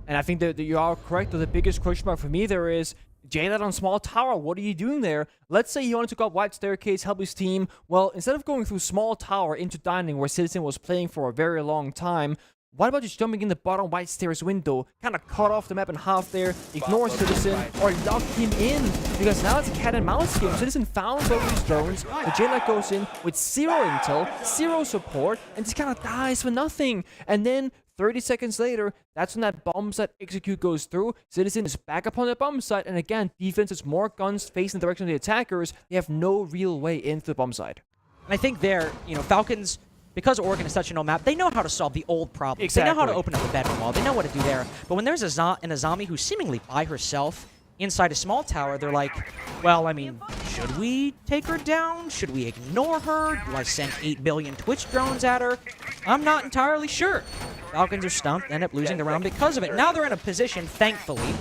[SPEAKER 20] And I think that you are correct. The biggest question mark for me there is J-Lad on small tower. What are you doing there? Let's say he wanted to go up wide staircase, help his team. Well, instead of going through small tower into dining where Citizen was playing for a very long time, what about just jumping in the bottom white stairs window, kind of cut off the map in half there, ignore Citizen, or lock him in? Because now it's a cat and mouse game. Citizen found both these drones, but J-Lad goes in with 0 intel, 0 support, and just kind of dies for nothing. And then 30 seconds later, that's when that bomb site execute goes through. Citizen is back up on the bomb site, and again, defense is more guns facing the direction of the attackers. They have no real way into the bomb site.
[SPEAKER 10] And I think there, Falcons, because Oregon is such an old map, they know how to solve the old problems.
[SPEAKER 20] Exactly.
[SPEAKER 10] They know how to open up the bedroom wall. They know what to do there. But when there's an Azami who's seemingly by herself inside a small tower, they're like, well, I mean, should we take her down? Should we ignore her? Do I send 8 billion Twitch drones at her? I'm not entirely sure. Falcons are stumped, end up losing the round because of it. Now they're in a position, thankfully,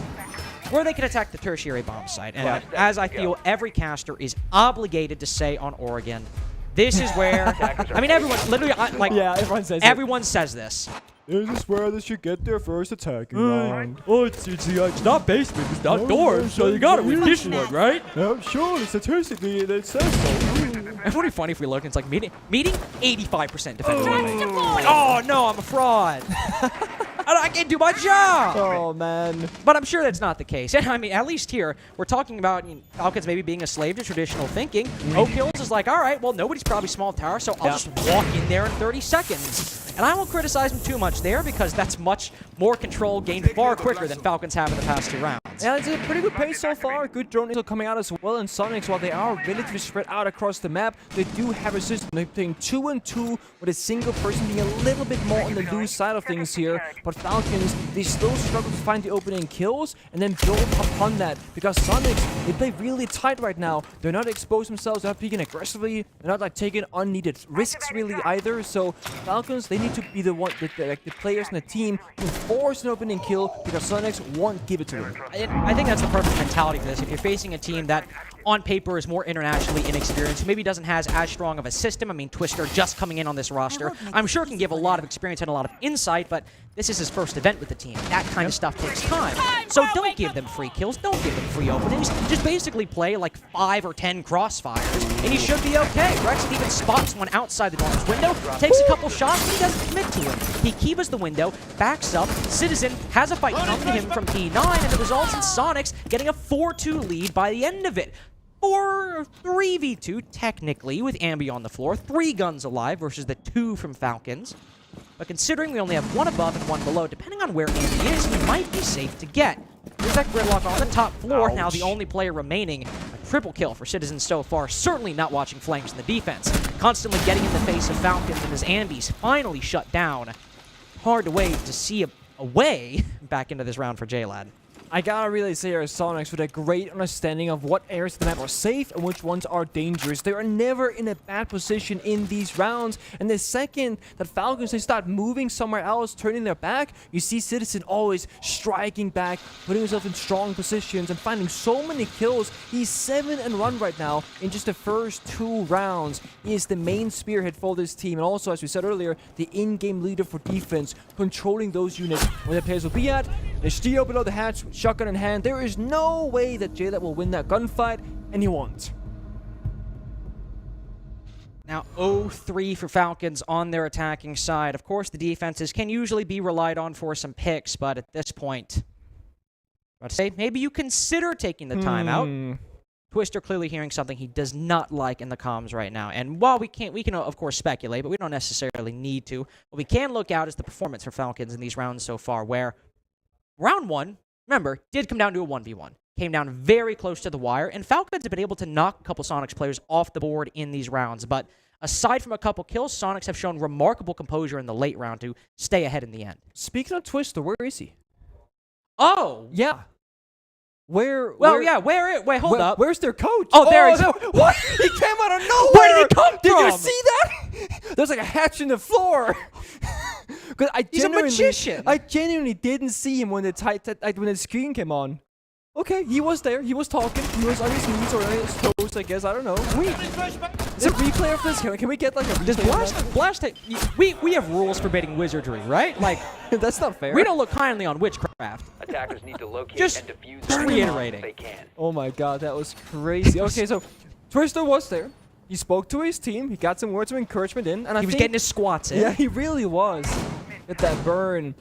[SPEAKER 10] where they can attack the tertiary bomb site. And as I feel every caster is obligated to say on Oregon, this is where, I mean, everyone, literally,
[SPEAKER 20] everyone says
[SPEAKER 10] everyone says this.
[SPEAKER 20] This is where they should get their first attacking round.
[SPEAKER 10] Oh, it's not basement, it's outdoors, so you gotta win this one, right?
[SPEAKER 20] Yeah, sure, statistically, it says so.
[SPEAKER 10] It would be funny if we look and it's like meeting 85% defensive. Oh no, I'm a fraud. I can't do my job.
[SPEAKER 20] Oh man.
[SPEAKER 10] But I'm sure that's not the case. And I mean, at least here, we're talking about Falcons maybe being a slave to traditional thinking. O'Kills is like, all right, well, nobody's probably small tower, so I'll just walk in there in 30 seconds. And I won't criticize him too much there because that's much more control gained far quicker than Falcons have in the past 2 rounds.
[SPEAKER 20] Yeah, it's a pretty good pace so far. Good drone intel coming out as well. And Sonics, while they are relatively spread out across the map, they do have a system. They're playing 2 and 2 with a single person being a little bit more on the loose side of things here. But Falcons, they still struggle to find the opening kills and then build upon that. Because Sonics, they play really tight right now. They're not exposing themselves, they're not peeking aggressively. They're not like taking unneeded risks really either. So Falcons, they need to be the players in the team to force an opening kill because Sonics won't give it to them.
[SPEAKER 10] I think that's the perfect mentality for this. If you're facing a team that on paper is more internationally inexperienced, who maybe doesn't has as strong of a system. I mean, Twister just coming in on this roster, I'm sure can give a lot of experience and a lot of insight, but this is his first event with the team. That kind of stuff takes time. So don't give them free kills, don't give them free openings. Just basically play like 5 or 10 crossfires, and you should be okay. Rex even spots one outside the Dorm's window, takes a couple shots, and he doesn't commit to him. He kivas the window, backs up, Citizen has a fight coming to him from P9, and it results in Sonics getting a 4-2 lead by the end of it. 3v2, technically, with Ambi on the floor. 3 guns alive versus the 2 from Falcons. But considering we only have 1 above and 1 below, depending on where Ambi is, he might be safe to get. There's that Gridlock on the top floor, now the only player remaining. A triple kill for Citizen so far, certainly not watching Flames in the defense. Constantly getting in the face of Falcons, and as Ambi's finally shut down. Hard to wait to see a way back into this round for JLad.
[SPEAKER 20] I gotta really say here, Sonics with a great understanding of what areas of the map are safe and which ones are dangerous. They are never in a bad position in these rounds. And the second that Falcons, they start moving somewhere else, turning their back, you see Citizen always striking back, putting himself in strong positions and finding so many kills. He's 7-1 right now in just the first 2 rounds. He is the main spearhead for this team. And also, as we said earlier, the in-game leader for defense, controlling those units where the players will be at. They steal below the hatch, shotgun in hand. There is no way that JLad will win that gunfight, and he won't.
[SPEAKER 10] Now 0-3 for Falcons on their attacking side. Of course, the defenses can usually be relied on for some picks, but at this point, I'd say maybe you consider taking the time out. Twister clearly hearing something he does not like in the comms right now. And while we can of course speculate, but we don't necessarily need to. What we can look out is the performance for Falcons in these rounds so far, where round 1, remember, did come down to a 1v1. Came down very close to the wire, and Falcons have been able to knock a couple Sonics players off the board in these rounds. But aside from a couple kills, Sonics have shown remarkable composure in the late round to stay ahead in the end.
[SPEAKER 20] Speaking of Twister, where is he?
[SPEAKER 10] Oh!
[SPEAKER 20] Yeah. Where
[SPEAKER 10] hold up.
[SPEAKER 20] Where's their coach?
[SPEAKER 10] Oh, there he is.
[SPEAKER 20] No. What? He came out of nowhere!
[SPEAKER 10] Where did he come from?
[SPEAKER 20] Did you see that? There's like a hatch in the floor.
[SPEAKER 10] He's a magician.
[SPEAKER 20] I genuinely didn't see him when the screen came on. Okay, he was there. He was talking. He was on his knees or on his toes, I guess. I don't know. Is it replay of this? Can we get like a replay?
[SPEAKER 10] Blast it. We have rules forbidding wizardry, right? Like
[SPEAKER 20] that's not fair.
[SPEAKER 10] We don't look kindly on witchcraft.
[SPEAKER 21] Attackers need to locate
[SPEAKER 10] just
[SPEAKER 21] and defuse
[SPEAKER 10] reiterating.
[SPEAKER 21] they can.
[SPEAKER 20] Oh my god, that was crazy. Okay, so Twister was there. He spoke to his team. He got some words of encouragement in, and
[SPEAKER 10] he was getting his squats in.
[SPEAKER 20] Yeah, he really was. Get that burn.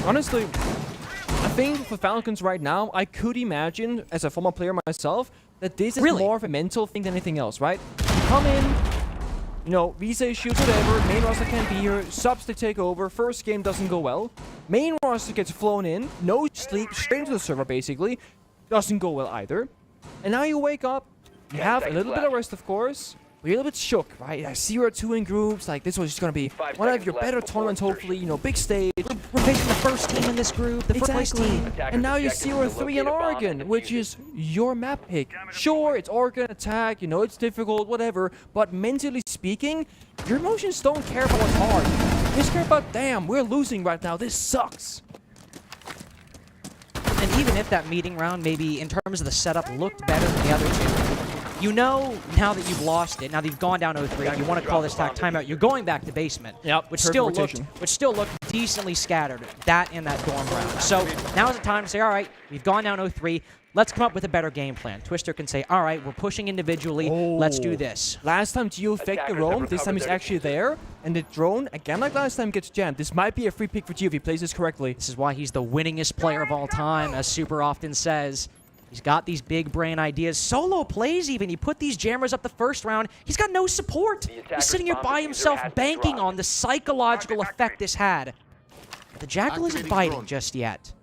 [SPEAKER 20] Honestly, I think for Falcons right now, I could imagine, as a former player myself, that this is more of a mental thing than anything else, right? You come in, you know, visa issues, whatever, main roster can't be here, subs they take over, first game doesn't go well, main roster gets flown in, no sleep, straight into the server basically, doesn't go well either. And now you wake up, you have a little bit of rest of course, but you're a little bit shook, right? 0-2 in groups, like this was just gonna be one of your better tournaments, hopefully, you know, big stage.
[SPEAKER 10] We're facing the first team in this group, the first place team.
[SPEAKER 20] And now you're 0-3 in Oregon, which is your map pick. Sure, it's Oregon attack, you know, it's difficult, whatever, but mentally speaking, your emotions don't care about what's hard. You just care about, damn, we're losing right now, this sucks.
[SPEAKER 10] And even if that meeting round, maybe in terms of the setup, looked better than the other two, you know, now that you've lost it, now that you've gone down 0-3, you want to call this timeout, you're going back to basement.
[SPEAKER 20] Yep,
[SPEAKER 10] which still looked decently scattered, that in that dorm round. So now is the time to say, all right, we've gone down 0-3, let's come up with a better game plan. Twister can say, all right, we're pushing individually, let's do this.
[SPEAKER 20] Last time Geo faked the roam, this time he's actually there, and the drone, again like last time, gets jammed. This might be a free pick for Geo if he plays this correctly.
[SPEAKER 10] This is why he's the winningest player of all time, as Super often says. He's got these big brain ideas. Solo plays even. He put these jammers up the first round. He's got no support. He's sitting here by himself banking on the psychological effect this had. But the Jackal isn't biting just yet.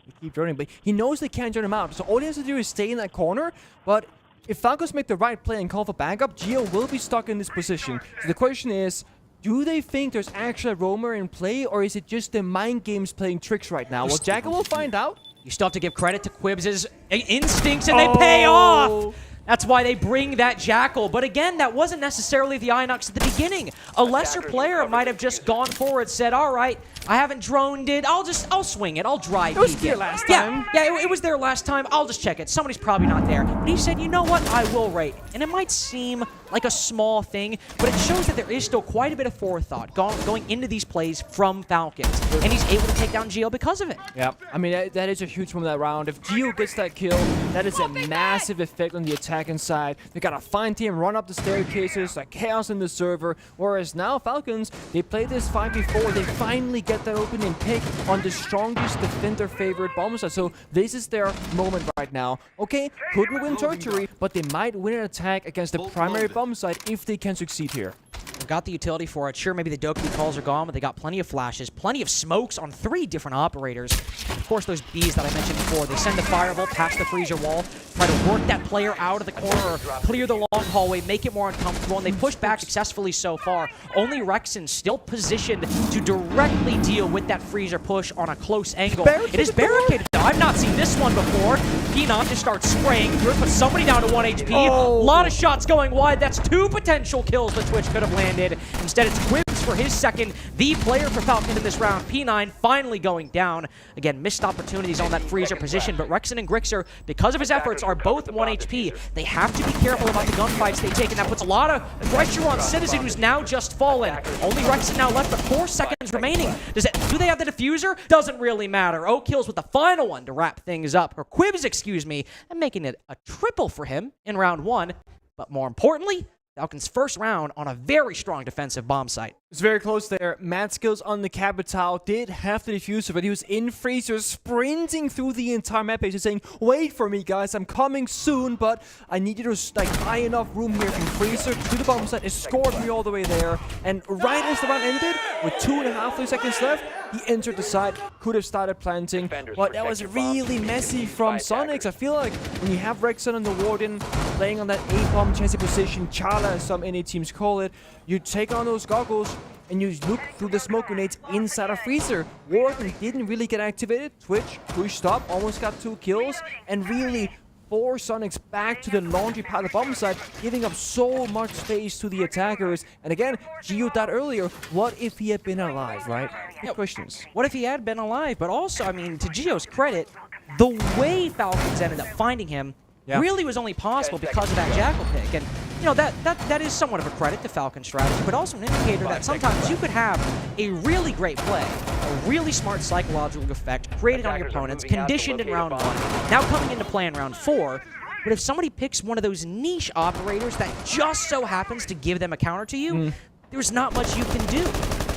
[SPEAKER 20] They keep droning, but he knows they can't drone him out. So all he has to do is stay in that corner. But if Falcons make the right play and call for backup, Geo will be stuck in this position. So the question is, do they think there's actually a roamer in play, or is it just the mind games playing tricks right now? Well, Jackal will find out.
[SPEAKER 10] You still have to give credit to Quibs' instincts, and they pay off! That's why they bring that Jackal. But again, that wasn't necessarily the Inox at the beginning. A lesser player might have just gone forward, said, all right, I haven't droned it. I'll swing it. I'll dry peek it.
[SPEAKER 20] It was there last time.
[SPEAKER 10] Yeah, it was there last time. I'll just check it. Somebody's probably not there. But he said, you know what? I will rate. And it might seem like a small thing, but it shows that there is still quite a bit of forethought going into these plays from Falcons. And he's able to take down Gio because of it.
[SPEAKER 20] Yeah, I mean, that is a huge one that round. If Gio gets that kill, that is a massive effect on the attacking side. They got a fine team run up the staircases, like chaos in the server. Whereas now Falcons, they played this 5v4. They finally get that opening pick on the strongest defender favorite bomb side. So this is their moment right now. Okay, couldn't win territory, but they might win an attack against the primary bomb side if they can succeed here.
[SPEAKER 10] They've got the utility for it. Sure, maybe the Dokkan calls are gone, but they got plenty of flashes, plenty of smokes on 3 different operators. Of course, those Bs that I mentioned before, they send the fireball past the freezer wall, try to work that player out of the corner, or clear the long hallway, make it more uncomfortable, and they push back successfully so far. Only Rexon still positioned to directly deal with that freezer push on a close angle. It is barricaded, though. I've not seen this one before. Phenom just starts spraying through it, puts somebody down to 1 HP. A lot of shots going wide. That's 2 potential kills that Twitch could have landed. Instead, it's Quibs for his second. The player for Falcon in this round. P9 finally going down. Again, missed opportunities on that freezer position, but Rexon and Grixer, because of his efforts, are both 1 HP. They have to be careful about the gunfights they take, and that puts a lot of pressure on Citizen, who's now just fallen. Only Rexon now left, but 4 seconds remaining. Do they have the diffuser? Doesn't really matter. O kills with the final one to wrap things up. Or Quibs, excuse me, and making it a triple for him in round 1. But more importantly, Falcons' first round on a very strong defensive bomb site.
[SPEAKER 20] It's very close there. Mad Skills on the Capital did have the diffuser, but he was in freezer, sprinting through the entire map, basically saying, wait for me, guys, I'm coming soon, but I need you to buy enough room here from freezer to the bomb site, escort me all the way there. And right as the round ended, with 2.5 seconds left, he entered the site, could have started planting, but that was really messy from Sonics. I feel like when you have Rexon and the Warden playing on that A-bomb chassis position, Chala as some NA teams call it, you take on those goggles and you look through the smoke grenades inside a freezer. Warden didn't really get activated. Twitch pushed up, almost got 2 kills, and really forced Sonics back to the laundry pad of the bomb side, giving up so much space to the attackers. And again, Gio died earlier. What if he had been alive, right? Good questions.
[SPEAKER 10] What if he had been alive? But also, I mean, to Gio's credit, the way Falcons ended up finding him really was only possible because of that Jackal pick. And you know, that is somewhat of a credit to Falcon strategy, but also an indicator that sometimes you could have a really great play, a really smart psychological effect created on your opponents, conditioned in round 1, now coming into play in round 4. But if somebody picks one of those niche operators that just so happens to give them a counter to you, there's not much you can do.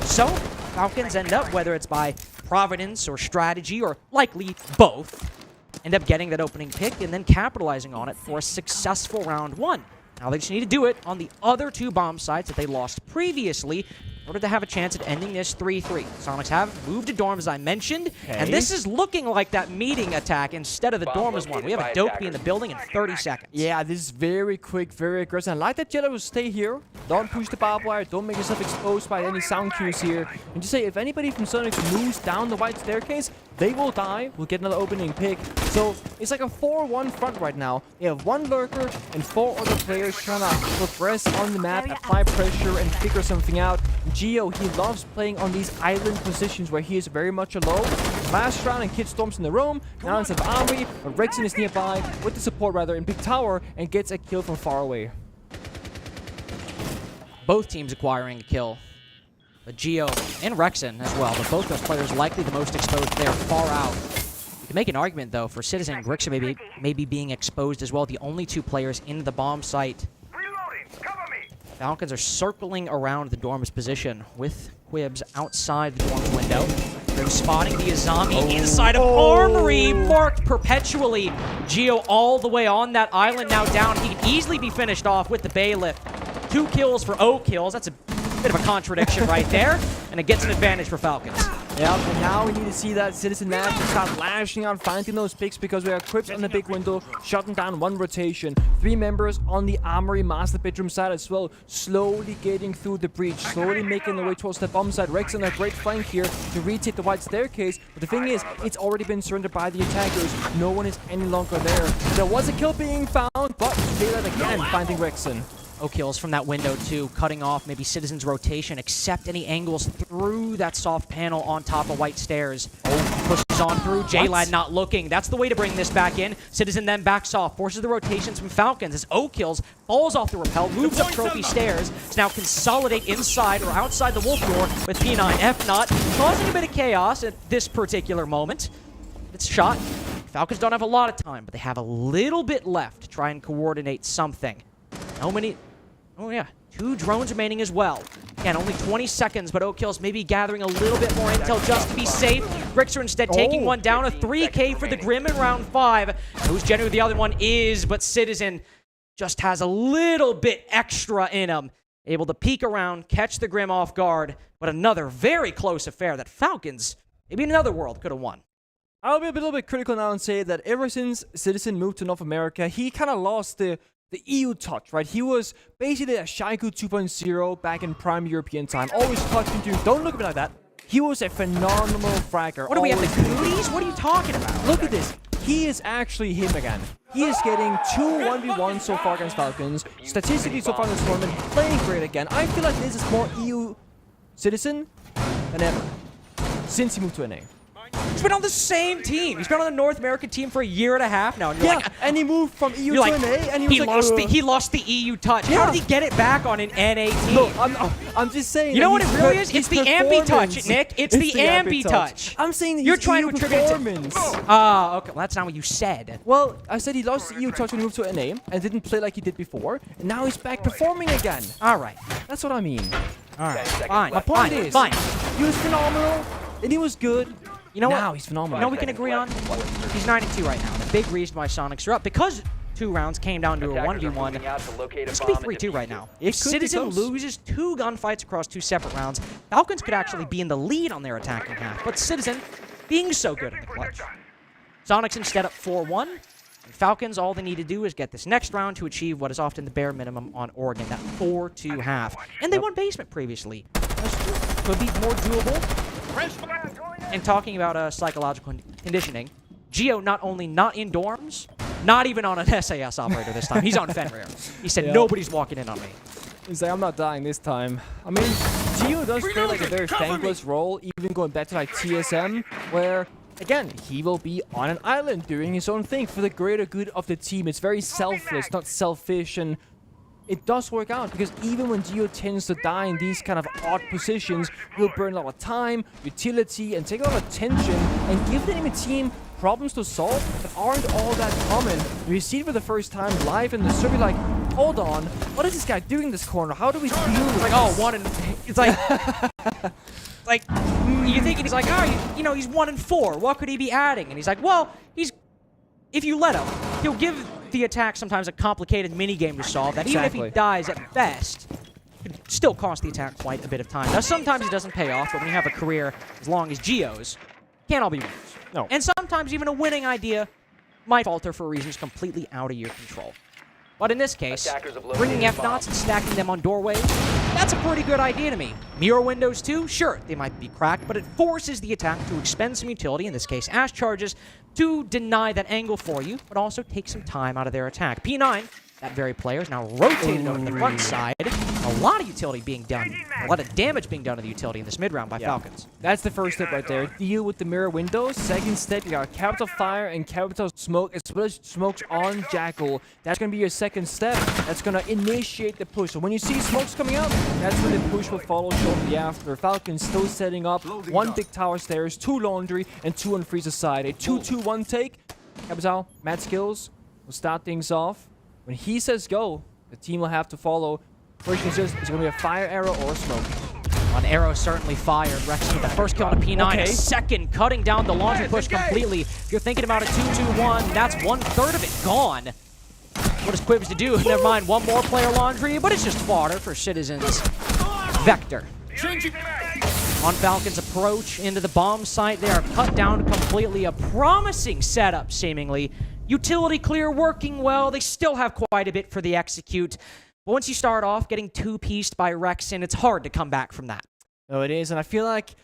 [SPEAKER 10] So Falcons end up, whether it's by providence or strategy or likely both, end up getting that opening pick and then capitalizing on it for a successful round 1. Now they just need to do it on the other 2 bomb sites that they lost previously in order to have a chance at ending this 3-3. Sonics have moved to dorm, as I mentioned, and this is looking like that meeting attack instead of the dormers one. We have a Dokkan in the building in 30 seconds.
[SPEAKER 20] Yeah, this is very quick, very aggressive. I like that Jello will stay here. Don't push the barbed wire. Don't make yourself exposed by any sound cues here. And just say, if anybody from Sonics moves down the white staircase, they will die. We'll get another opening pick. So it's like a 4-1 front right now. They have 1 lurker and 4 other players trying to progress on the map, apply pressure, and figure something out. Gio, he loves playing on these island positions where he is very much alone. Last round, and Kid storms in the roam. Now instead of Armory, but Rexon is nearby with the support rather in Big Tower and gets a kill from far away.
[SPEAKER 10] Both teams acquiring a kill. But Gio and Rexon as well, but both those players likely the most exposed there, far out. You can make an argument, though, for Citizen and Grixer maybe being exposed as well, the only 2 players in the bomb site. Falcons are circling around the dorm's position with Quibs outside the dorm window. They're spotting the Azami inside of Armory, marked perpetually. Gio all the way on that island now down. He can easily be finished off with the Bailiff. 2 kills for O kills. That's a bit of a contradiction right there, and it gets an advantage for Falcons.
[SPEAKER 20] Yeah, and now we need to see that Citizen Nash start lashing out, finding those picks because we have Quips on the big window, shutting down 1 rotation. 3 members on the Armory master bedroom side as well, slowly getting through the breach, slowly making their way towards the bomb side. Rex on a great flank here to retake the white staircase, but the thing is, it's already been surrendered by the attackers. No one is any longer there. There was a kill being found, but Taylor again finding Rexon.
[SPEAKER 10] O'Kills from that window too, cutting off maybe Citizen's rotation, accept any angles through that soft panel on top of White Stairs. Pushes on through, J-Lad not looking. That's the way to bring this back in. Citizen then backs off, forces the rotations from Falcons as O'Kills falls off the rappel, moves up Trophy Stairs to now consolidate inside or outside the Wolf door with P9. F not causing a bit of chaos at this particular moment. It's shot. Falcons don't have a lot of time, but they have a little bit left to try and coordinate something. How many? Oh yeah, 2 drones remaining as well. Again, only 20 seconds, but O'Kills maybe gathering a little bit more intel just to be safe. Grixer instead taking one down, a 3K for the Grim in round 5. Who's generally the other one is, but Citizen just has a little bit extra in him. Able to peek around, catch the Grim off guard, but another very close affair that Falcons, maybe in another world, could have won.
[SPEAKER 20] I'll be a little bit critical now and say that ever since Citizen moved to North America, he kind of lost the EU touch, right? He was basically a Shaiku 2.0 back in prime European time. Always clutching to, don't look at me like that. He was a phenomenal fragger.
[SPEAKER 10] What do we have, the cooties? What are you talking about?
[SPEAKER 20] Look at this. He is actually him again. He is getting 2 1v1 so far against Falcons. Statistically so far in this tournament, playing great again. I feel like this is more EU Citizen than ever since he moved to NA.
[SPEAKER 10] He's been on the same team. He's been on the North American team for a year and a half now. And you're like,
[SPEAKER 20] and he moved from EU to NA, and he
[SPEAKER 10] lost the EU touch. Yeah. How did he get it back on an NA team?
[SPEAKER 20] No, I'm just saying.
[SPEAKER 10] You know what it really is? It's the ambi touch, Nick. It's the ambi touch.
[SPEAKER 20] I'm saying
[SPEAKER 10] you're trying to attribute it to. Okay. Well, that's not what you said.
[SPEAKER 20] Well, I said he lost the EU touch when he moved to NA and didn't play like he did before, and now he's back performing again.
[SPEAKER 10] All right.
[SPEAKER 20] That's what I mean.
[SPEAKER 10] All right. Fine.
[SPEAKER 20] My point is, he was phenomenal, and he was good.
[SPEAKER 10] You know
[SPEAKER 20] now
[SPEAKER 10] what?
[SPEAKER 20] He's phenomenal.
[SPEAKER 10] You know we can agree on? He's 9-2 right now. The big reason why Sonics are up, because 2 rounds came down to a 1v1. This could be 3-2 right now. If Citizen loses 2 gunfights across 2 separate rounds, Falcons could actually be in the lead on their attacking half. But Citizen being so good in the clutch. Sonics instead up 4-1. And Falcons, all they need to do is get this next round to achieve what is often the bare minimum on Oregon, that 4-2 half. And they won basement previously. Could be more doable. And talking about psychological conditioning, Gio not only not in dorms, not even on an SAS operator this time. He's on Fenrir. He said, nobody's walking in on me.
[SPEAKER 20] He's like, I'm not dying this time. I mean, Gio does play like a very thankless role, even going back to like TSM, where, again, he will be on an island doing his own thing for the greater good of the team. It's very selfless, not selfish, and it does work out, because even when Gio tends to die in these kind of odd positions, he'll burn a lot of time, utility, and take a lot of attention, and give the enemy team problems to solve that aren't all that common. You see it for the first time live in the server, like, hold on, what is this guy doing in this corner? How do we deal with this?
[SPEAKER 10] Like, oh, it's like, like, you're thinking he's like, oh, you know, he's 1-4. What could he be adding? And he's like, well, if you let him, he'll give the attack sometimes a complicated mini-game to solve that even if he dies at best, could still cost the attack quite a bit of time. Now, sometimes it doesn't pay off, but when you have a career as long as Gio's, can't all be winners.
[SPEAKER 20] No.
[SPEAKER 10] And sometimes even a winning idea might falter for reasons completely out of your control. But in this case, bringing F-Knots and stacking them on doorways, that's a pretty good idea to me. Mirror windows too? Sure, they might be cracked, but it forces the attack to expend some utility, in this case Ash charges, to deny that angle for you, but also take some time out of their attack. P9, that very player, is now rotated over to the front side. A lot of utility being done, a lot of damage being done to the utility in this mid-round by Falcons.
[SPEAKER 20] That's the first step right there. Deal with the mirror windows. Second step, you got Capital Fire and Capital Smoke, as well as smokes on Jackal. That's going to be your second step. That's going to initiate the push. So when you see smokes coming out, that's when the push will follow shortly after. Falcons still setting up 1 big tower stairs, 2 laundry, and 2 on Freeze's side. A 2-2-1 take. Capital, Mad Skills will start things off. When he says go, the team will have to follow. First consists is going to be a fire arrow or a smoke.
[SPEAKER 10] An arrow certainly fired. Rex with the first kill on a P9. A second, cutting down the laundry push completely. If you're thinking about a 2-2-1, that's 1/3 of it gone. What is Quibs to do? Never mind, one more player laundry, but it's just fodder for Citizens. Vector. On Falcon's approach into the bomb site, they are cut down completely. A promising setup, seemingly. Utility clear, working well. They still have quite a bit for the execute. But once you start off getting 2-pieced by Rexen, it's hard to come back from that.
[SPEAKER 20] No, it is, and I feel like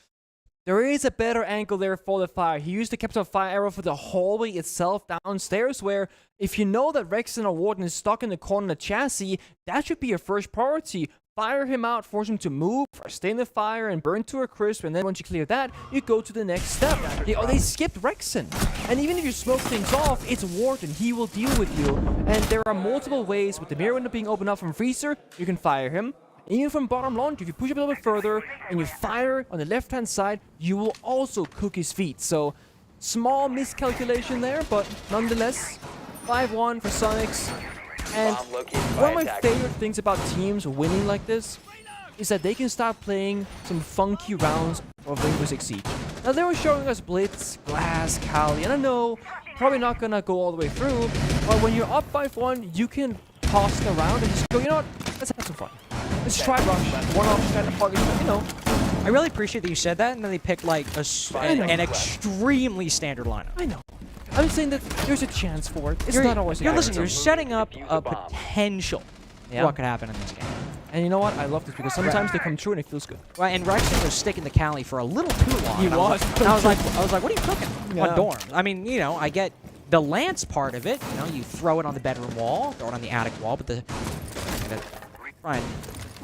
[SPEAKER 20] there is a better angle there for the fire. He used the capture fire arrow for the hallway itself downstairs, where if you know that Rexon or Warden is stuck in the corner of the chassis, that should be your first priority. Fire him out, force him to move, or stay in the fire and burn to a crisp, and then once you clear that, you go to the next step. They skipped Rexon. And even if you smoke things off, it's Warden. He will deal with you. And there are multiple ways, with the mirror window being opened up from Freezer, you can fire him. Even from bottom launch, if you push up a little bit further and you fire on the left-hand side, you will also cook his feet. So, small miscalculation there, but nonetheless, 5-1 for Sonics. And one of my favorite things about teams winning like this is that they can start playing some funky rounds of Rainbow Six Siege. Now, they were showing us Blitz, Glass, Kali, and I know, probably not gonna go all the way through, but when you're up 5-1, you can toss it around and just go, you know what, let's have some fun. Let's try rush, one-off strat, you know.
[SPEAKER 10] I really appreciate that you said that, and then they picked like an extremely standard lineup.
[SPEAKER 20] I know. I'm saying that there's a chance for it. It's not always.
[SPEAKER 10] Listen, you're setting up a potential for what could happen in this game.
[SPEAKER 20] And you know what? I love this because sometimes they come true and it feels good.
[SPEAKER 10] Well, and Rexon was sticking the Cali for a little too long.
[SPEAKER 20] He was.
[SPEAKER 10] I was like, what are you cooking on Dorm? I mean, you know, I get the Lance part of it. You know, you throw it on the bedroom wall, throw it on the attic wall, but try and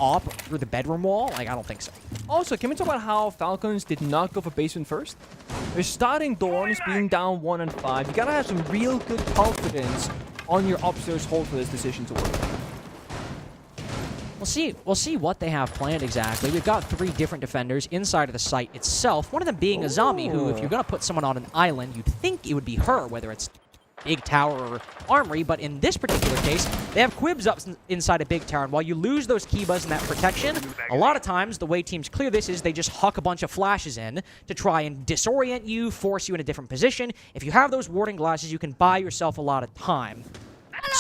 [SPEAKER 10] op through the bedroom wall? Like, I don't think so.
[SPEAKER 20] Also, can we talk about how Falcons did not go for basement first? They're starting Dorms, being down 1 and 5. You gotta have some real good confidence on your upstairs hold for this decision to work.
[SPEAKER 10] We'll see what they have planned exactly. We've got 3 different defenders inside of the site itself. One of them being a zombie who, if you're gonna put someone on an island, you'd think it would be her, whether it's Big Tower or Armory, but in this particular case, they have Quibs up inside a Big Tower, and while you lose those Kibas and that protection, a lot of times the way teams clear this is they just huck a bunch of flashes in to try and disorient you, force you in a different position. If you have those warding glasses, you can buy yourself a lot of time.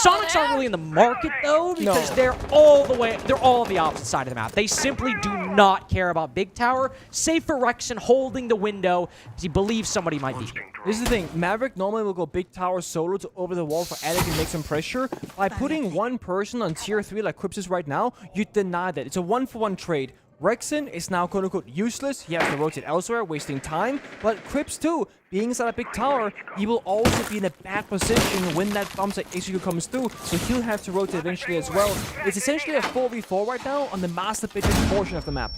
[SPEAKER 10] Sonics aren't really in the market, though, because they're all on the opposite side of the map. They simply do not care about Big Tower, save for Rexon holding the window because he believes somebody might be here.
[SPEAKER 20] This is the thing. Maverick normally will go Big Tower solo to over the wall for Attic and make some pressure. By putting one person on tier 3 like Quips is right now, you deny that. It's a 1-for-1 trade. Rexon is now quote-unquote useless. He has to rotate elsewhere, wasting time. But Crips too, being inside a big tower, he will also be in a bad position when that bomb site HQ comes through, so he'll have to rotate eventually as well. It's essentially a 4v4 right now on the master pitching portion of the map.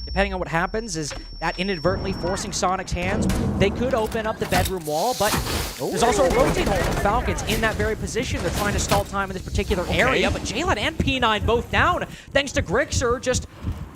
[SPEAKER 10] Depending on what happens, is that inadvertently forcing Sonic's hands. They could open up the bedroom wall, but there's also a rotate hole for Falcons in that very position. They're trying to stall time in this particular area, but Jalen and P9 both down, thanks to Grixer just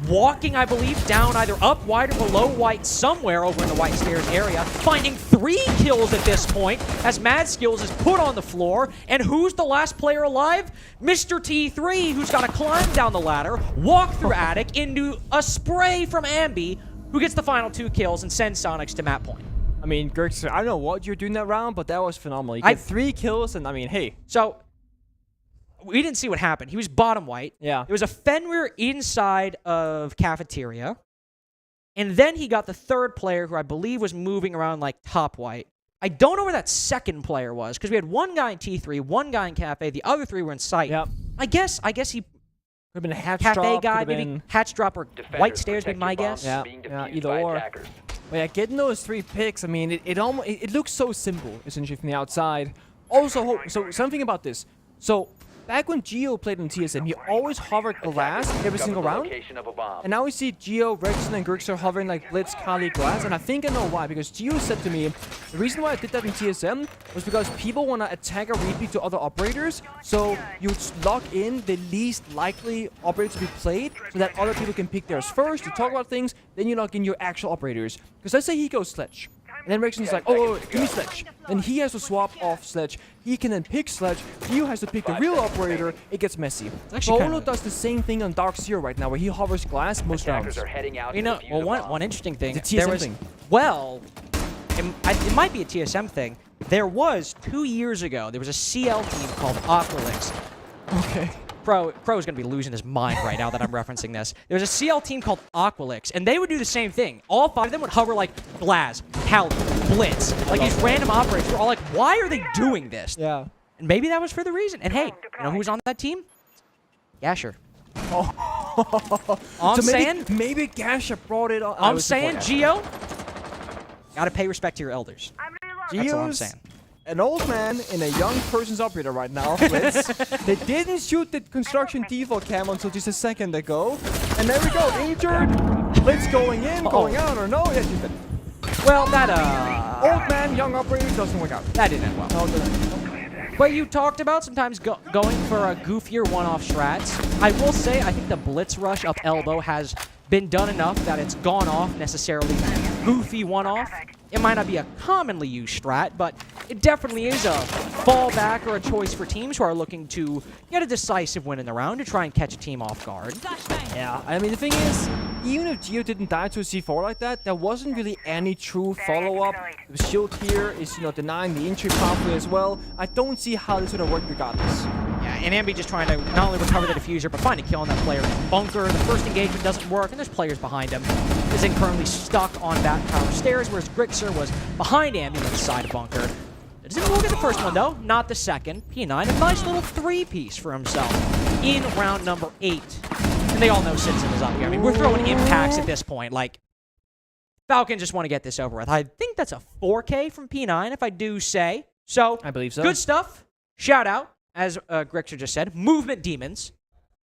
[SPEAKER 10] walking, I believe, down either up white or below white somewhere over in the white stairs area, finding 3 kills at this point as Mad Skills is put on the floor. And who's the last player alive? Mr. T3, who's got to climb down the ladder, walk through Attic into a spray from Ambi, who gets the final 2 kills and sends Sonics to map point.
[SPEAKER 20] I mean, Grixer, I don't know what you're doing that round, but that was phenomenal. You get 3 kills, and I mean, hey.
[SPEAKER 10] So, we didn't see what happened. He was bottom white.
[SPEAKER 20] Yeah.
[SPEAKER 10] There was a Fenrir inside of cafeteria. And then he got the 3rd player, who I believe was moving around like top white. I don't know where that 2nd player was, because we had 1 guy in T3, 1 guy in cafe, the other 3 were in site.
[SPEAKER 20] Yep.
[SPEAKER 10] I guess he
[SPEAKER 20] could have been a hatch
[SPEAKER 10] cafe
[SPEAKER 20] drop,
[SPEAKER 10] guy, maybe hatch drop or white stairs would be my guess.
[SPEAKER 20] Yeah, either or. But yeah, getting those 3 picks, I mean, it looks so simple, essentially, from the outside. Also, so something about this. So, back when Geo played on TSM, he always hovered glass every single round. And now we see Geo, Rexon, and Grixer hovering like Blitz, Kali, glass. And I think I know why, because Geo said to me, the reason why I did that in TSM was because people want to attack a repeat to other operators. So you lock in the least likely operator to be played so that other people can pick theirs first. You talk about things, then you lock in your actual operators. Because let's say he goes Sledge. And then Rexon's like, oh, give me Sledge. Then he has to swap off Sledge. He can then pick Sledge. Geo has to pick the real operator. It gets messy. Bolo does the same thing on Dark Zero right now, where he hovers glass most rounds.
[SPEAKER 10] You know, well, one interesting thing.
[SPEAKER 20] It's a TSM thing.
[SPEAKER 10] Well, it might be a TSM thing. There was, 2 years ago, there was a CL team called Aqualix.
[SPEAKER 20] Okay.
[SPEAKER 10] Pro is going to be losing his mind right now that I'm referencing this. There was a CL team called Aqualix, and they would do the same thing. All 5 of them would hover like Blaz, Kali, Blitz, like these random operators. We're all like, why are they doing this?
[SPEAKER 20] Yeah.
[SPEAKER 10] And maybe that was for the reason. And hey, you know who's on that team? Gasher.
[SPEAKER 20] Oh.
[SPEAKER 10] I'm saying
[SPEAKER 20] maybe Gasher brought it on.
[SPEAKER 10] I'm saying Geo, Gotta pay respect to your elders. That's all I'm saying.
[SPEAKER 20] An old man in a young person's operator right now, Blitz. They didn't shoot the construction default cam until just a second ago. And there we go, injured. Blitz going in, going out, or no? Yeah, she's dead.
[SPEAKER 10] Well, that,
[SPEAKER 20] old man, young operator, doesn't work out.
[SPEAKER 10] That didn't end well.
[SPEAKER 20] No, it didn't.
[SPEAKER 10] But you talked about sometimes going for a goofier one-off strats. I will say, I think the Blitz rush up elbow has been done enough that it's gone off necessarily goofy one-off. It might not be a commonly used strat, but it definitely is a fallback or a choice for teams who are looking to get a decisive win in the round to try and catch a team off guard.
[SPEAKER 20] Yeah, I mean, the thing is, even if Geo didn't die to a C4 like that, there wasn't really any true follow-up. The shield here is, denying the entry pathway as well. I don't see how this would have worked regardless.
[SPEAKER 10] Yeah, and Ambi just trying to not only recover the diffuser, but find a kill on that player in the bunker. The first engagement doesn't work, and there's players behind him. Isn't currently stuck on that tower stairs, whereas Grixer was behind Ambi on the side of bunker. Doesn't look at the first one, though. Not the second. P9, a nice little three-piece for himself in round number 8. And they all know Citizen is up here. I mean, we're throwing impacts at this point. Like, Falcons just want to get this over with. I think that's a 4K from P9, if I do say. So,
[SPEAKER 20] I believe so.
[SPEAKER 10] Good stuff. Shout out, as Grixer just said, movement demons.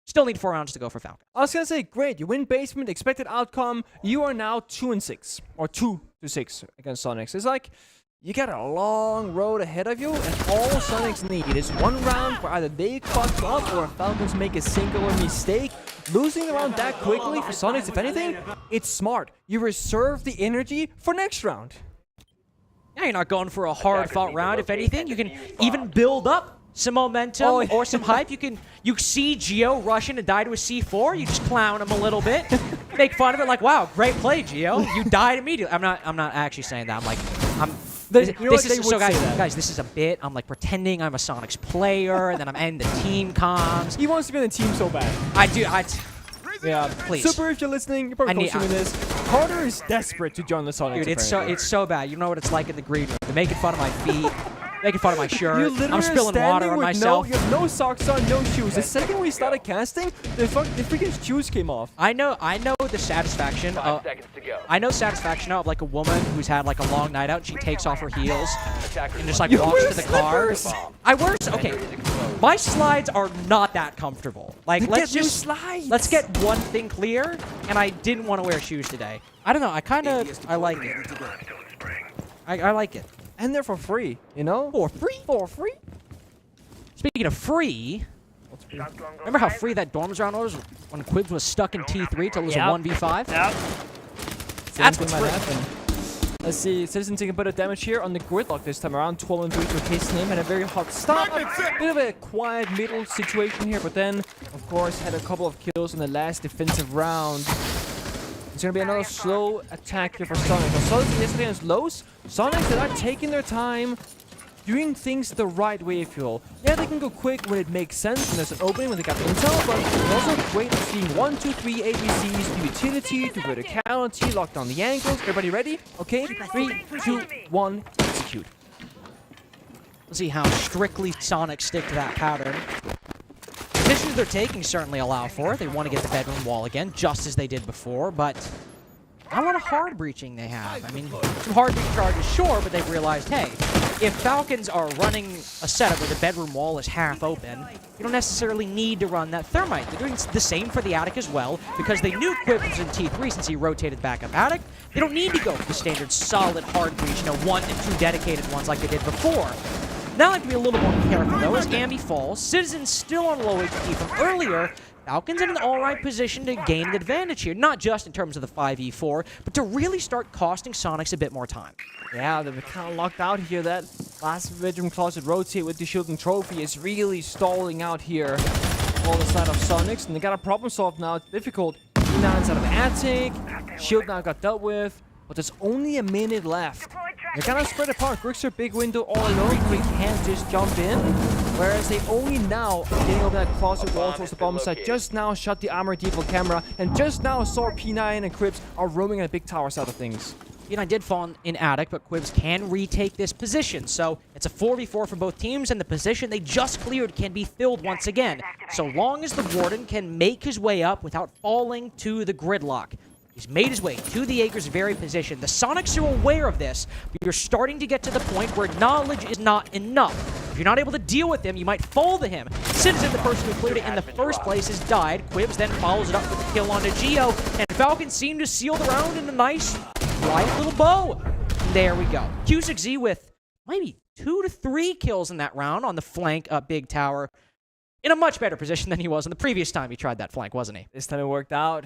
[SPEAKER 10] Still need 4 rounds to go for Falcon.
[SPEAKER 20] I was going to say, great. You win basement, expected outcome. You are now 2-6. Or 2-6 against Sonics. It's like, you got a long road ahead of you, and all Sonics need is one round where either they fuck up or Falcons make a singular mistake. Losing the round that quickly for Sonics, if anything, it's smart. You reserve the energy for next round.
[SPEAKER 10] Now you're not going for a hard-fought round. If anything, you can even build up some momentum or some hype. You see Geo rush in and die to a C4. You just clown him a little bit, make fun of it. Like, wow, great play, Geo. You died immediately. I'm not actually saying that. Guys, this is a bit. I'm like pretending I'm a Sonics player, and then I'm in the team comms.
[SPEAKER 20] He wants to be in the team so bad.
[SPEAKER 10] I do.
[SPEAKER 20] Yeah,
[SPEAKER 10] please.
[SPEAKER 20] Super, if you're listening, you're probably consuming this. Carter is desperate to join the Sonics.
[SPEAKER 10] Dude, it's so bad. You know what it's like in the green room. They're making fun of my feet. Making fun of my shirt. I'm spilling water on myself.
[SPEAKER 20] You have no socks on, no shoes. The second we started casting, the freaking shoes came off.
[SPEAKER 10] I know the satisfaction.
[SPEAKER 21] 5 seconds to go.
[SPEAKER 10] I know satisfaction of like a woman who's had like a long night out. And she takes off her heels and just like walks to the car. Okay, my slides are not that comfortable. Like let's get one thing clear. And I didn't want to wear shoes today. I don't know. I like it. I like it.
[SPEAKER 20] And they're for free, you know?
[SPEAKER 10] For free? For free? Speaking of free, remember how free that Dorms round was when Quibs was stuck in T3 till it was a 1v5? That's what's free.
[SPEAKER 20] Let's see, Citizen taking a bit of damage here on the gridlock this time around. 12-3 to his name and a very hot start. Bit of a quiet middle situation here, but then, of course, had a couple of kills in the last defensive round. It's going to be another slow attack here for Sonic. So Sonic yesterday against Lowe's. Sonics that are taking their time, doing things the right way, if you will. Yeah, they can go quick when it makes sense, when there's an opening, when they got intel, but it's also great to see 1, 2, 3 ABCs, do utility, do verticality, lock down the angles. Everybody ready? Okay, 3, 2, 1, execute.
[SPEAKER 10] Let's see how strictly Sonic stick to that pattern. Positions they're taking certainly allow for it. They want to get the bedroom wall again, just as they did before, but not a lot of hard breaching they have. I mean, some hard breach charges, sure, but they've realized, hey, if Falcons are running a setup where the bedroom wall is half open, you don't necessarily need to run that thermite. They're doing the same for the attic as well, because they knew Quip was in T3 since he rotated back up attic. They don't need to go for the standard solid hard breach, 1 and 2 dedicated ones like they did before. Now I have to be a little more careful, though, as Ambi falls. Citizen's still on low HP from earlier. Falcons in an alright position to gain an advantage here, not just in terms of the 5v4, but to really start costing Sonics a bit more time.
[SPEAKER 20] Yeah, they're kind of locked out here. That last bedroom closet rotate with the shield and trophy is really stalling out here on the side of Sonics, and they got a problem solved now. It's difficult. P9's out of attic. Shield now got dealt with, but there's only a minute left. They're kind of spread apart. Grixer, big window all alone. We can't just jump in. Whereas they only now are getting over that closet wall towards the bomb site. Just now shut the armor default camera. And just now saw P9 and Cribs are roaming at big tower side of things.
[SPEAKER 10] P9 did fall in attic, but Quibs can retake this position. So it's a 4v4 from both teams, and the position they just cleared can be filled once again. So long as the Warden can make his way up without falling to the gridlock. He's made his way to the Acres very position. The Sonics are aware of this, but you're starting to get to the point where knowledge is not enough. If you're not able to deal with him, you might fall to him. Citizen, the person who cleared it in the first place, has died. Quibs then follows it up with a kill onto Geo, and Falcon seemed to seal the round in a nice, quiet little bow. There we go. Q6Z with maybe 2 to 3 kills in that round on the flank up Big Tower. In a much better position than he was in the previous time he tried that flank, wasn't he?
[SPEAKER 20] This time it worked out.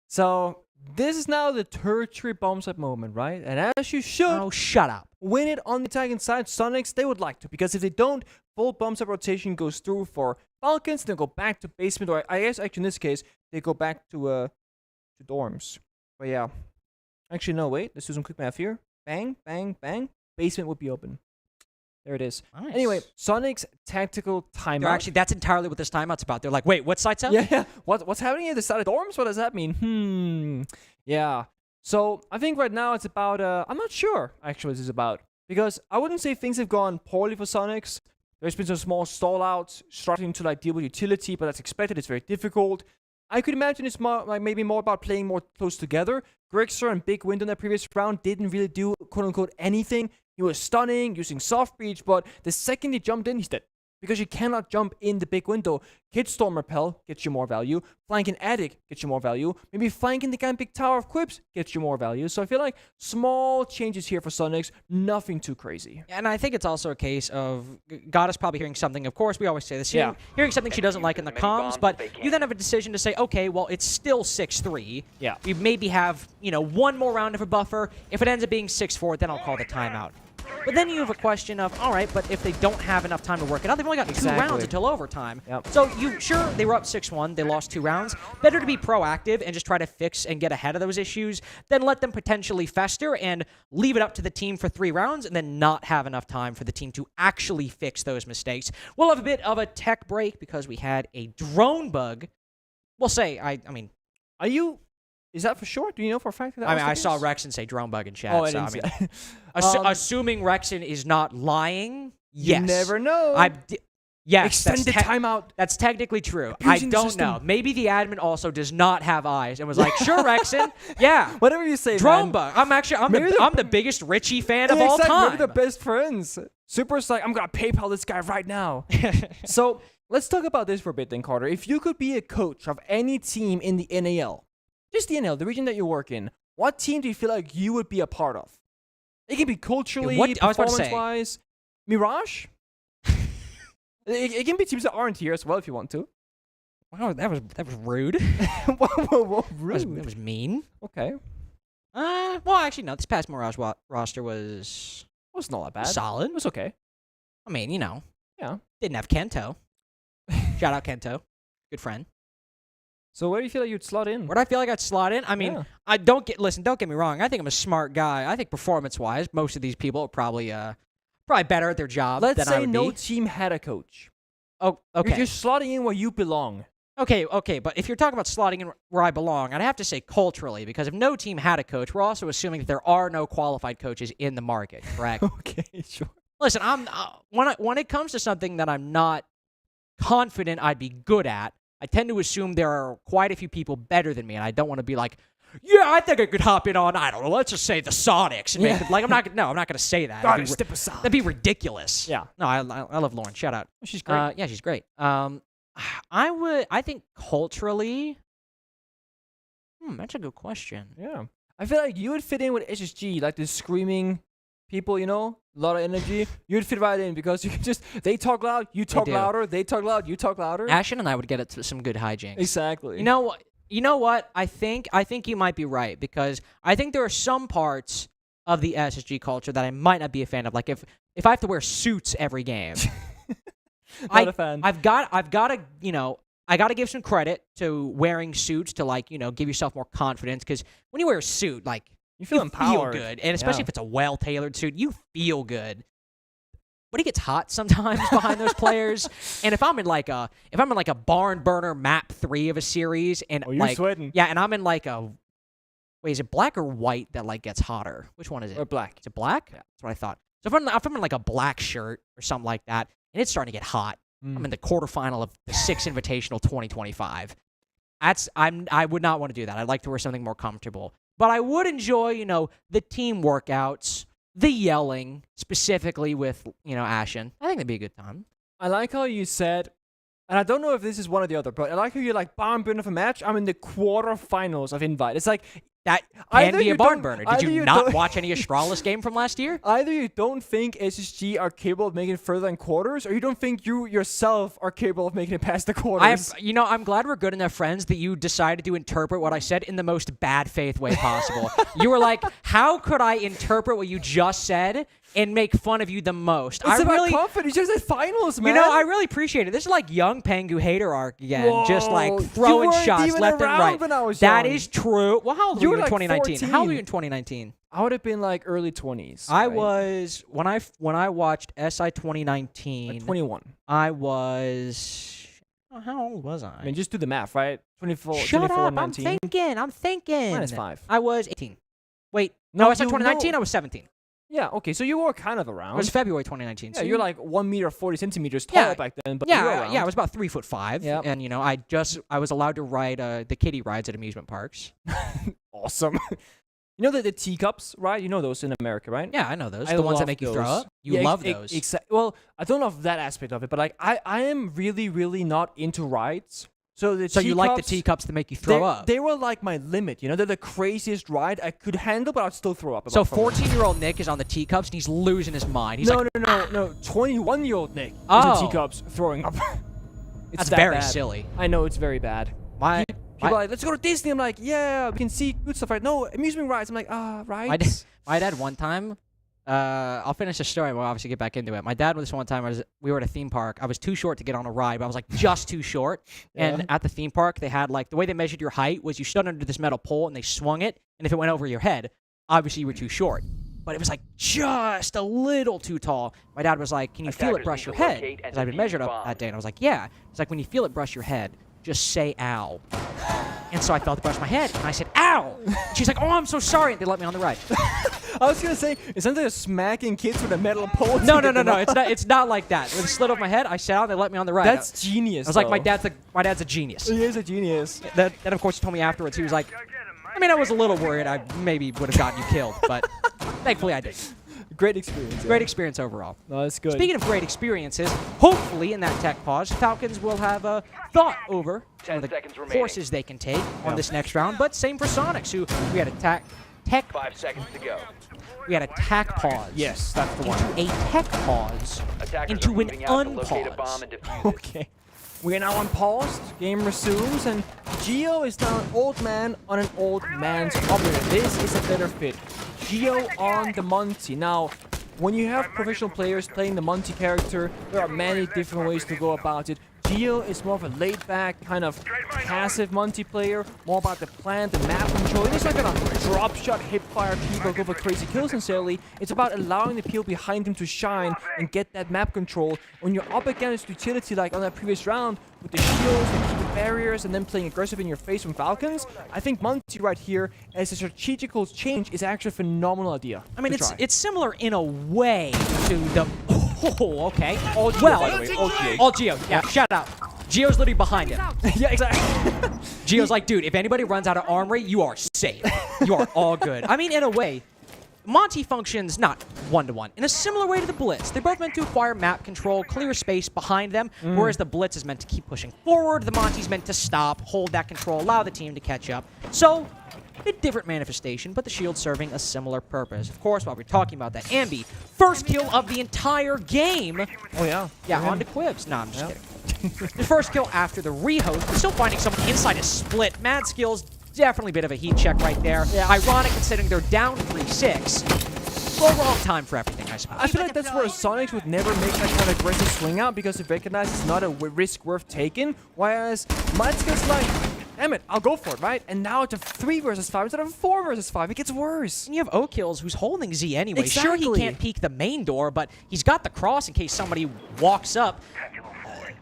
[SPEAKER 20] So, this is now the tertiary bomb site moment, right? And as you should...
[SPEAKER 10] Oh, shut up.
[SPEAKER 20] Win it on the attacking side. Sonics, they would like to. Because if they don't, full bomb site rotation goes through for Falcons. They'll go back to basement. Or I guess, actually, in this case, they go back to dorms. But yeah. Actually, no, wait. Let's do some quick math here. Bang, bang, bang. Basement would be open. There it is.
[SPEAKER 10] Nice.
[SPEAKER 20] Anyway, Sonic's tactical timeout.
[SPEAKER 10] Actually, that's entirely what this timeout's about. They're like, wait, what site's out?
[SPEAKER 20] Yeah. What's happening at the side of dorms? What does that mean? Yeah. So, I think right now it's about, I'm not sure, actually, what this is about. Because I wouldn't say things have gone poorly for Sonics. There's been some small stall-outs, struggling to deal with utility, but that's expected. It's very difficult. I could imagine it's more, maybe more about playing more close together. Grixer and Big Wind in that previous round didn't really do, quote-unquote, anything. He was stunning, using soft breach, but the second he jumped in, he's dead. Because you cannot jump in the big window. Kid Storm Repel gets you more value. Flanking Attic gets you more value. Maybe flanking the guy in Big Tower of Quips gets you more value. So I feel like small changes here for Sonics, nothing too crazy.
[SPEAKER 10] And I think it's also a case of Goddess probably hearing something. Of course, we always say this. Hearing something she doesn't like in the comms, but you then have a decision to say, okay, well, it's still 6-3.
[SPEAKER 20] Yeah.
[SPEAKER 10] You maybe have, one more round of a buffer. If it ends up being 6-4, then I'll call the timeout. But then you have a question of, all right, but if they don't have enough time to work it out, they've only got 2 rounds until overtime.
[SPEAKER 20] Yep.
[SPEAKER 10] So they were up 6-1, they lost 2 rounds. Better to be proactive and just try to fix and get ahead of those issues than let them potentially fester and leave it up to the team for 3 rounds and then not have enough time for the team to actually fix those mistakes. We'll have a bit of a tech break because we had a drone bug. We'll say,
[SPEAKER 20] Is that for sure? Do you know for a fact that
[SPEAKER 10] I saw Rexon say drone bug in chat.
[SPEAKER 20] Oh, I
[SPEAKER 10] so,
[SPEAKER 20] didn't
[SPEAKER 10] assuming Rexon is not lying, yes.
[SPEAKER 20] You never know.
[SPEAKER 10] Yes,
[SPEAKER 20] Extended timeout.
[SPEAKER 10] That's technically true.
[SPEAKER 20] Abusing
[SPEAKER 10] I
[SPEAKER 20] the
[SPEAKER 10] don't
[SPEAKER 20] system.
[SPEAKER 10] know. Maybe the admin also does not have eyes and was like, sure, Rexon, yeah.
[SPEAKER 20] Whatever you say,
[SPEAKER 10] drone
[SPEAKER 20] man.
[SPEAKER 10] bug. I'm the biggest Richie fan of all
[SPEAKER 20] Exactly.
[SPEAKER 10] time.
[SPEAKER 20] Maybe they're best friends. Super's like, I'm going to PayPal this guy right now. So let's talk about this for a bit then, Carter. If you could be a coach of any team in the NAL, just the NAL, the region that you work in, what team do you feel like you would be a part of? It can be culturally, performance-wise. Mirage? it can be teams that aren't here as well if you want to.
[SPEAKER 10] Wow, that was rude.
[SPEAKER 20] Whoa, rude.
[SPEAKER 10] That was mean.
[SPEAKER 20] Okay.
[SPEAKER 10] Well, actually, no. This past Mirage roster was
[SPEAKER 20] not that bad.
[SPEAKER 10] Solid.
[SPEAKER 20] It was okay.
[SPEAKER 10] I mean,
[SPEAKER 20] Yeah.
[SPEAKER 10] Didn't have Kento. Shout out Kento. Good friend.
[SPEAKER 20] So where do you feel like you'd slot in?
[SPEAKER 10] Where do I feel like I'd slot in? I mean, don't get me wrong. I think I'm a smart guy. I think performance-wise, most of these people are probably better at their job
[SPEAKER 20] Let's
[SPEAKER 10] than I
[SPEAKER 20] say
[SPEAKER 10] would
[SPEAKER 20] no
[SPEAKER 10] be.
[SPEAKER 20] team had a coach.
[SPEAKER 10] Oh, okay.
[SPEAKER 20] You're slotting in where you belong.
[SPEAKER 10] Okay, but if you're talking about slotting in where I belong, I'd have to say culturally, because if no team had a coach, we're also assuming that there are no qualified coaches in the market, correct?
[SPEAKER 20] Okay, sure.
[SPEAKER 10] Listen, when it comes to something that I'm not confident I'd be good at, I tend to assume there are quite a few people better than me, and I don't want to be like, yeah, I think I could hop in on, I don't know, let's just say the Sonics. And make it, I'm not going to say that.
[SPEAKER 20] Step aside.
[SPEAKER 10] That'd be ridiculous.
[SPEAKER 20] Yeah.
[SPEAKER 10] No, I love Lauren. Shout out.
[SPEAKER 20] She's great.
[SPEAKER 10] Yeah, she's great. I think culturally, that's a good question.
[SPEAKER 20] Yeah. I feel like you would fit in with SSG, like the screaming people, a lot of energy. You'd fit right in because you can they talk loud, you talk louder, they talk loud, you talk louder.
[SPEAKER 10] Ashen and I would get it to some good hijinks.
[SPEAKER 20] Exactly.
[SPEAKER 10] You know what? I think you might be right, because I think there are some parts of the SSG culture that I might not be a fan of. Like if I have to wear suits every game.
[SPEAKER 20] Not a fan.
[SPEAKER 10] I've got to, I got to give some credit to wearing suits to give yourself more confidence, because when you wear a suit,
[SPEAKER 20] you feel empowered.
[SPEAKER 10] Feel good, and especially if it's a well-tailored suit, you feel good. But it gets hot sometimes behind those players. And if I'm in like a barn burner map 3 of a series, and
[SPEAKER 20] you're sweating.
[SPEAKER 10] Yeah, and I'm in is it black or white that gets hotter? Which one is it?
[SPEAKER 20] Or black.
[SPEAKER 10] Is it black? Yeah, that's what I thought. So if I'm in a black shirt or something like that, and it's starting to get hot, I'm in the quarterfinal of the 6 Invitational 2025. I would not want to do that. I'd like to wear something more comfortable. But I would enjoy, the team workouts, the yelling, specifically with, Ashen. I think that'd be a good time.
[SPEAKER 20] I like how you said, and I don't know if this is one or the other, but I like how you're like, barn burner of a match. I'm in the quarterfinals of Invite. It's like,
[SPEAKER 10] that can be a barn burner. Did you not watch any Astralis game from last year?
[SPEAKER 20] Either you don't think SSG are capable of making it further than quarters, or you don't think you yourself are capable of making it past the quarters.
[SPEAKER 10] I'm glad we're good enough friends that you decided to interpret what I said in the most bad faith way possible. You were like, how could I interpret what you just said and make fun of you the most?
[SPEAKER 20] It's about confidence. You just said finals, man.
[SPEAKER 10] I really appreciate it. This is like young Pengu hater arc again.
[SPEAKER 20] Whoa,
[SPEAKER 10] just like throwing shots left and right.
[SPEAKER 20] When I was
[SPEAKER 10] that
[SPEAKER 20] young.
[SPEAKER 10] is true. Well, how old were you in
[SPEAKER 20] like
[SPEAKER 10] 2019?
[SPEAKER 20] 14.
[SPEAKER 10] How old were you in 2019?
[SPEAKER 20] I would have been like early 20s.
[SPEAKER 10] I was when I watched SI 2019.
[SPEAKER 20] Like 21.
[SPEAKER 10] I was. How old was I?
[SPEAKER 20] I mean, just do the math, right? 24,
[SPEAKER 10] Shut
[SPEAKER 20] 24,
[SPEAKER 10] up!
[SPEAKER 20] 19.
[SPEAKER 10] I'm thinking.
[SPEAKER 20] Minus 5.
[SPEAKER 10] I was 18. Wait, no, SI 2019. I was 17.
[SPEAKER 20] Yeah, okay, so you were kind of around.
[SPEAKER 10] It was February 2019.
[SPEAKER 20] Yeah,
[SPEAKER 10] So
[SPEAKER 20] you're like 1 meter 40 centimeters tall back then, but you were around.
[SPEAKER 10] I was about 3'5".
[SPEAKER 20] Yep.
[SPEAKER 10] And I was allowed to ride the kiddie rides at amusement parks.
[SPEAKER 20] Awesome. You know the teacups, right? You know those in America, right?
[SPEAKER 10] Yeah, I know those. The ones that make you throw up. You love those.
[SPEAKER 20] Well, I don't love that aspect of it, but like I am really, really not into rides. So
[SPEAKER 10] you like the teacups that make you throw up?
[SPEAKER 20] They were like my limit. They're the craziest ride I could handle, but I'd still throw up.
[SPEAKER 10] So 14-year-old Nick is on the teacups and he's losing his mind. He's
[SPEAKER 20] no. 21-year-old Nick is in teacups throwing up.
[SPEAKER 10] That's very silly.
[SPEAKER 20] I know, it's very bad. People are like, let's go to Disney. I'm like, yeah, we can see good stuff, right? No, amusement rides. I'm like, rides.
[SPEAKER 10] My dad one time, I'll finish the story, we'll obviously get back into it. My dad was one time, we were at a theme park. I was too short to get on a ride, but I was like just too short. And at the theme park, they had like, the way they measured your height was you stood under this metal pole and they swung it. And if it went over your head, obviously you were too short. But it was like just a little too tall. My dad was like, can you feel it brush your head? Because I'd been measured up that day. And I was like, yeah. It's like, when you feel it brush your head, just say ow. And so I felt it brush my head, and I said, ow! And she's like, oh, I'm so sorry. And they let me on the ride.
[SPEAKER 20] I was going to say, it sounds like smacking kids with a metal pole.
[SPEAKER 10] No. It's not like that. When it slid off my head, I sat down, they let me on the ride.
[SPEAKER 20] That's genius,
[SPEAKER 10] I was like, my dad's a genius.
[SPEAKER 20] He is a genius.
[SPEAKER 10] Then, of course, he told me afterwards, he was like, I mean, I was a little worried I maybe would have gotten you killed, but thankfully I didn't.
[SPEAKER 20] Great experience.
[SPEAKER 10] Great experience overall.
[SPEAKER 20] No, that's good.
[SPEAKER 10] Speaking of great experiences, hopefully in that tech pause, Falcons will have thought over some of the courses they can take on this next round. But same for Sonics, who we had a tech.
[SPEAKER 21] 5 seconds to go.
[SPEAKER 10] We had a tech pause.
[SPEAKER 20] Yes, that's the one.
[SPEAKER 10] Into a tech pause. Into an unpause.
[SPEAKER 20] Okay. We are now unpaused. Game resumes, and Geo is now an old man on an old man's operator. This is a better fit. Geo on the Monty. Now, when you have professional players playing the Monty character, there are many different ways to go about it. Geo is more of a laid-back, kind of passive Monty player, more about the plan, the map control. It's not gonna drop shot, hip fire people, go for crazy kills necessarily. It's about allowing the people behind him to shine and get that map control. When you're up against utility like on that previous round, with the shields and the barriers and then playing aggressive in your face from Falcons, I think Monty right here as a strategical change is actually a phenomenal idea.
[SPEAKER 10] I mean, it's similar in a way to the... Oh, okay.
[SPEAKER 20] All Geo, by the way.
[SPEAKER 10] All Geo. Yeah, shout out. Geo's literally behind him.
[SPEAKER 20] Yeah, exactly.
[SPEAKER 10] Geo's like, dude, if anybody runs out of armory, you are safe. You are all good. I mean, in a way, Monty functions not one-to-one. In a similar way to the Blitz. They're both meant to acquire map control, clear space behind them, whereas the Blitz is meant to keep pushing forward. The Monty's meant to stop, hold that control, allow the team to catch up. So, a different manifestation, but the shield serving a similar purpose. Of course, while we're talking about that, Ambi, first kill of the entire game.
[SPEAKER 20] Oh, yeah.
[SPEAKER 10] Yeah, on to Quibs. Nah, I'm just kidding. The first kill after the rehost, but still finding someone inside his split. Mad skills, definitely a bit of a heat check right there. Yeah. Ironic considering they're down 3-6. Well, wrong time for everything, I suppose.
[SPEAKER 20] I feel like that's where Sonics would never make that kind of aggressive swing out because it recognizes it's not a risk worth taking, whereas Matska's like, damn it, I'll go for it, right? And now it's a 3 versus 5 instead of a 4 versus 5. It gets worse.
[SPEAKER 10] And you have O-Kills who's holding Z anyway.
[SPEAKER 20] Exactly.
[SPEAKER 10] Sure, he can't peek the main door, but he's got the cross in case somebody walks up.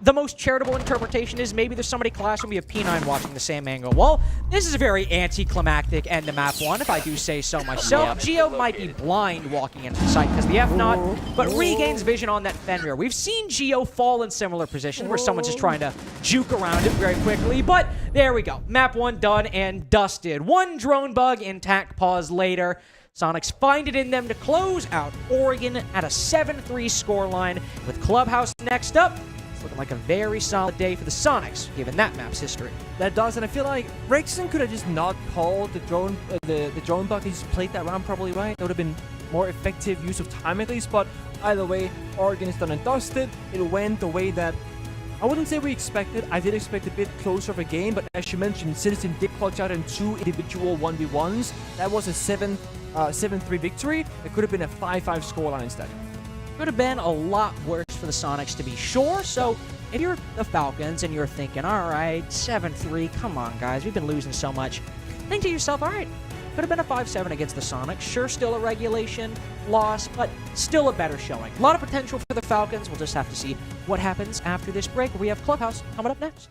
[SPEAKER 10] The most charitable interpretation is maybe there's somebody classroom, we have P9 watching the same angle. Well, this is a very anticlimactic end to map 1, if I do say so myself. Geo might be blind walking into the site because the F0, but regains vision on that Fenrir. We've seen Geo fall in similar positions where someone's just trying to juke around it very quickly, but there we go. Map 1 done and dusted. One drone bug intact, pause later. Sonics find it in them to close out Oregon at a 7-3 scoreline with Clubhouse next up. It's looking like a very solid day for the Sonics, given that map's history.
[SPEAKER 20] That does, and I feel like Rexon could have just not called the drone bug. He just played that round probably right. That would have been more effective use of time at least, but either way, Oregon is done and dusted. It went the way that I wouldn't say we expected. I did expect a bit closer of a game, but as you mentioned, Citizen did clutch out in 2 individual 1v1s. That was a 7-3 victory. It could have been a 5-5 scoreline instead.
[SPEAKER 10] Could have been a lot worse for the Sonics to be sure. So if you're the Falcons and you're thinking, all right, 7-3, come on, guys, we've been losing so much. Think to yourself, all right, could have been a 5-7 against the Sonics. Sure, still a regulation loss, but still a better showing. A lot of potential for the Falcons. We'll just have to see what happens after this break. We have Clubhouse coming up next.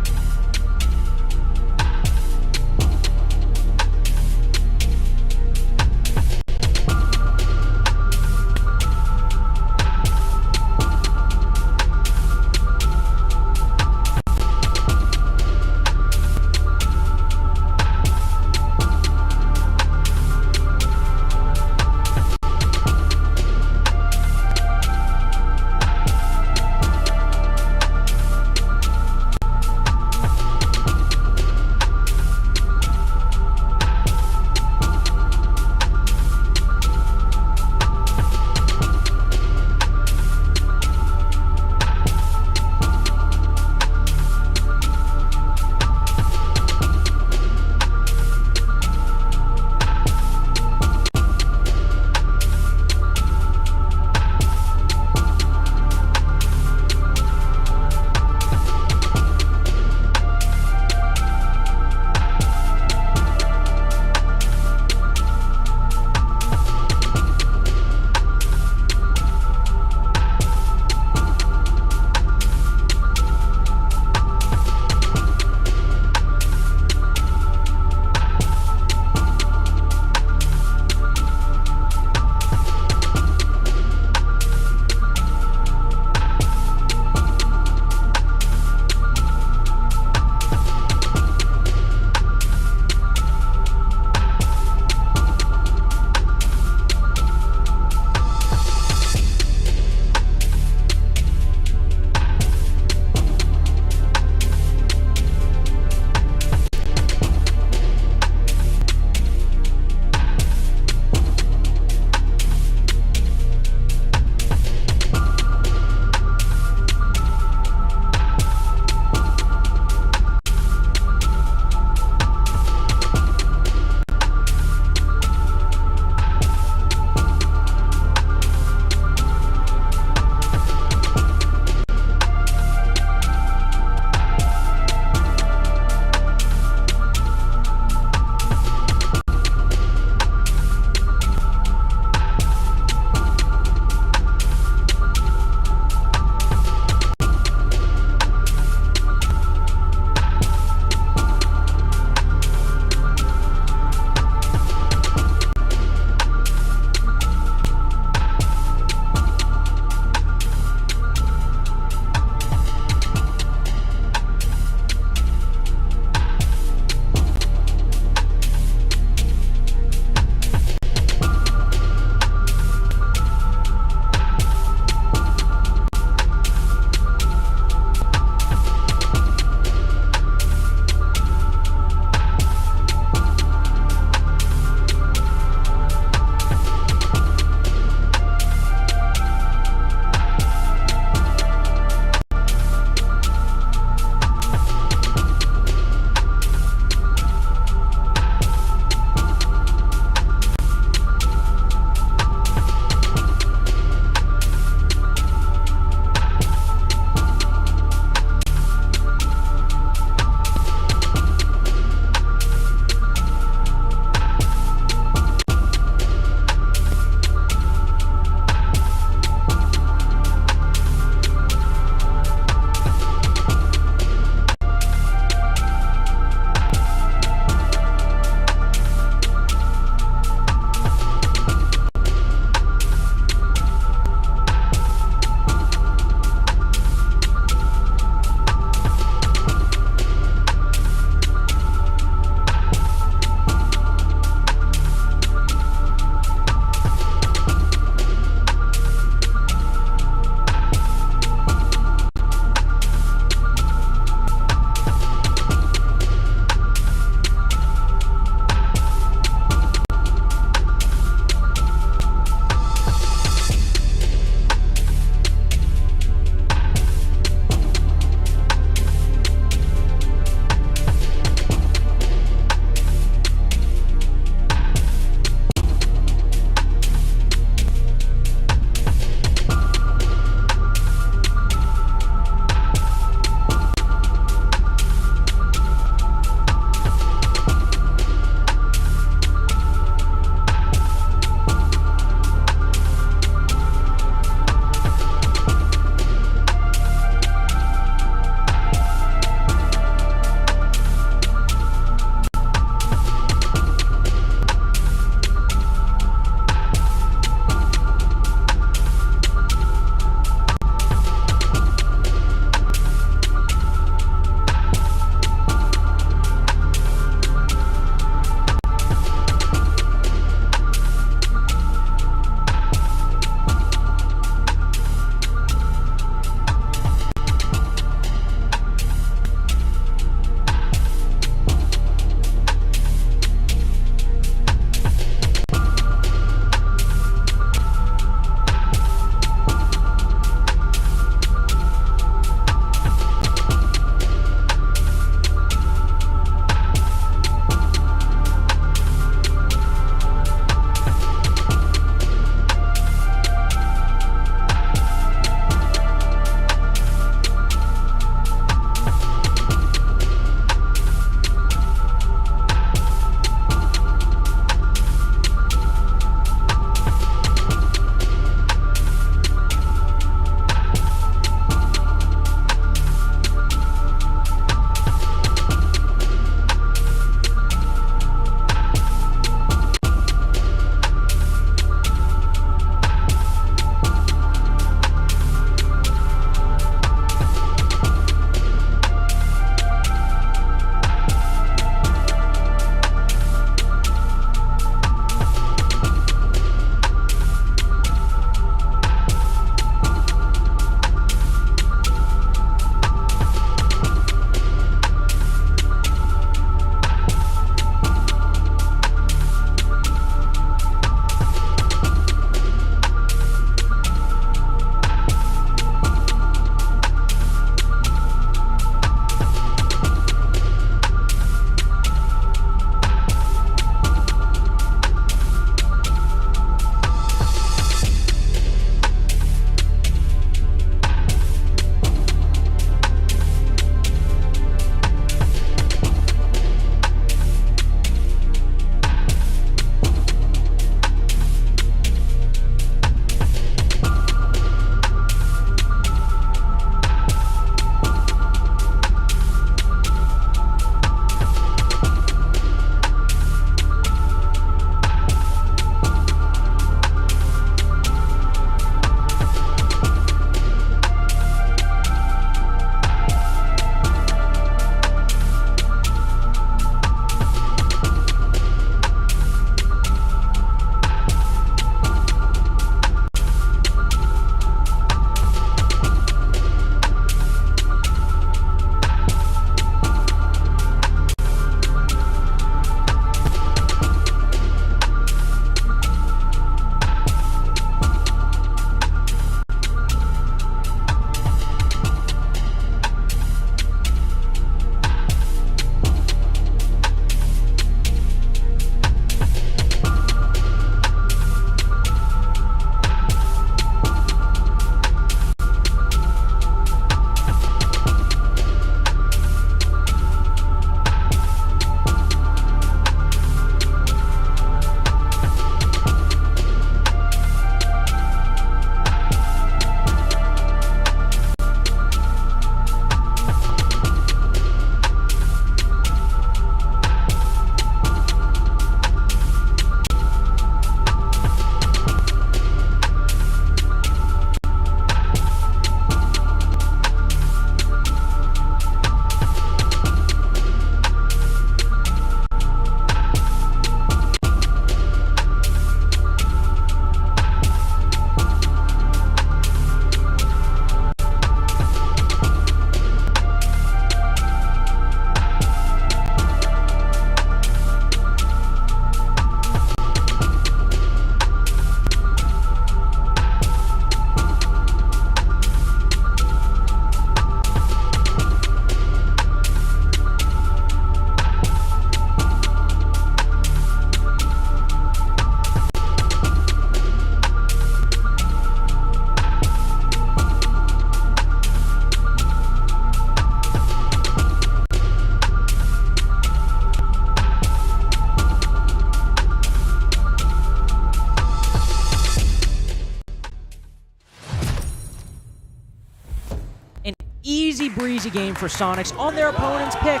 [SPEAKER 10] easy game for Sonics on their opponent's pick.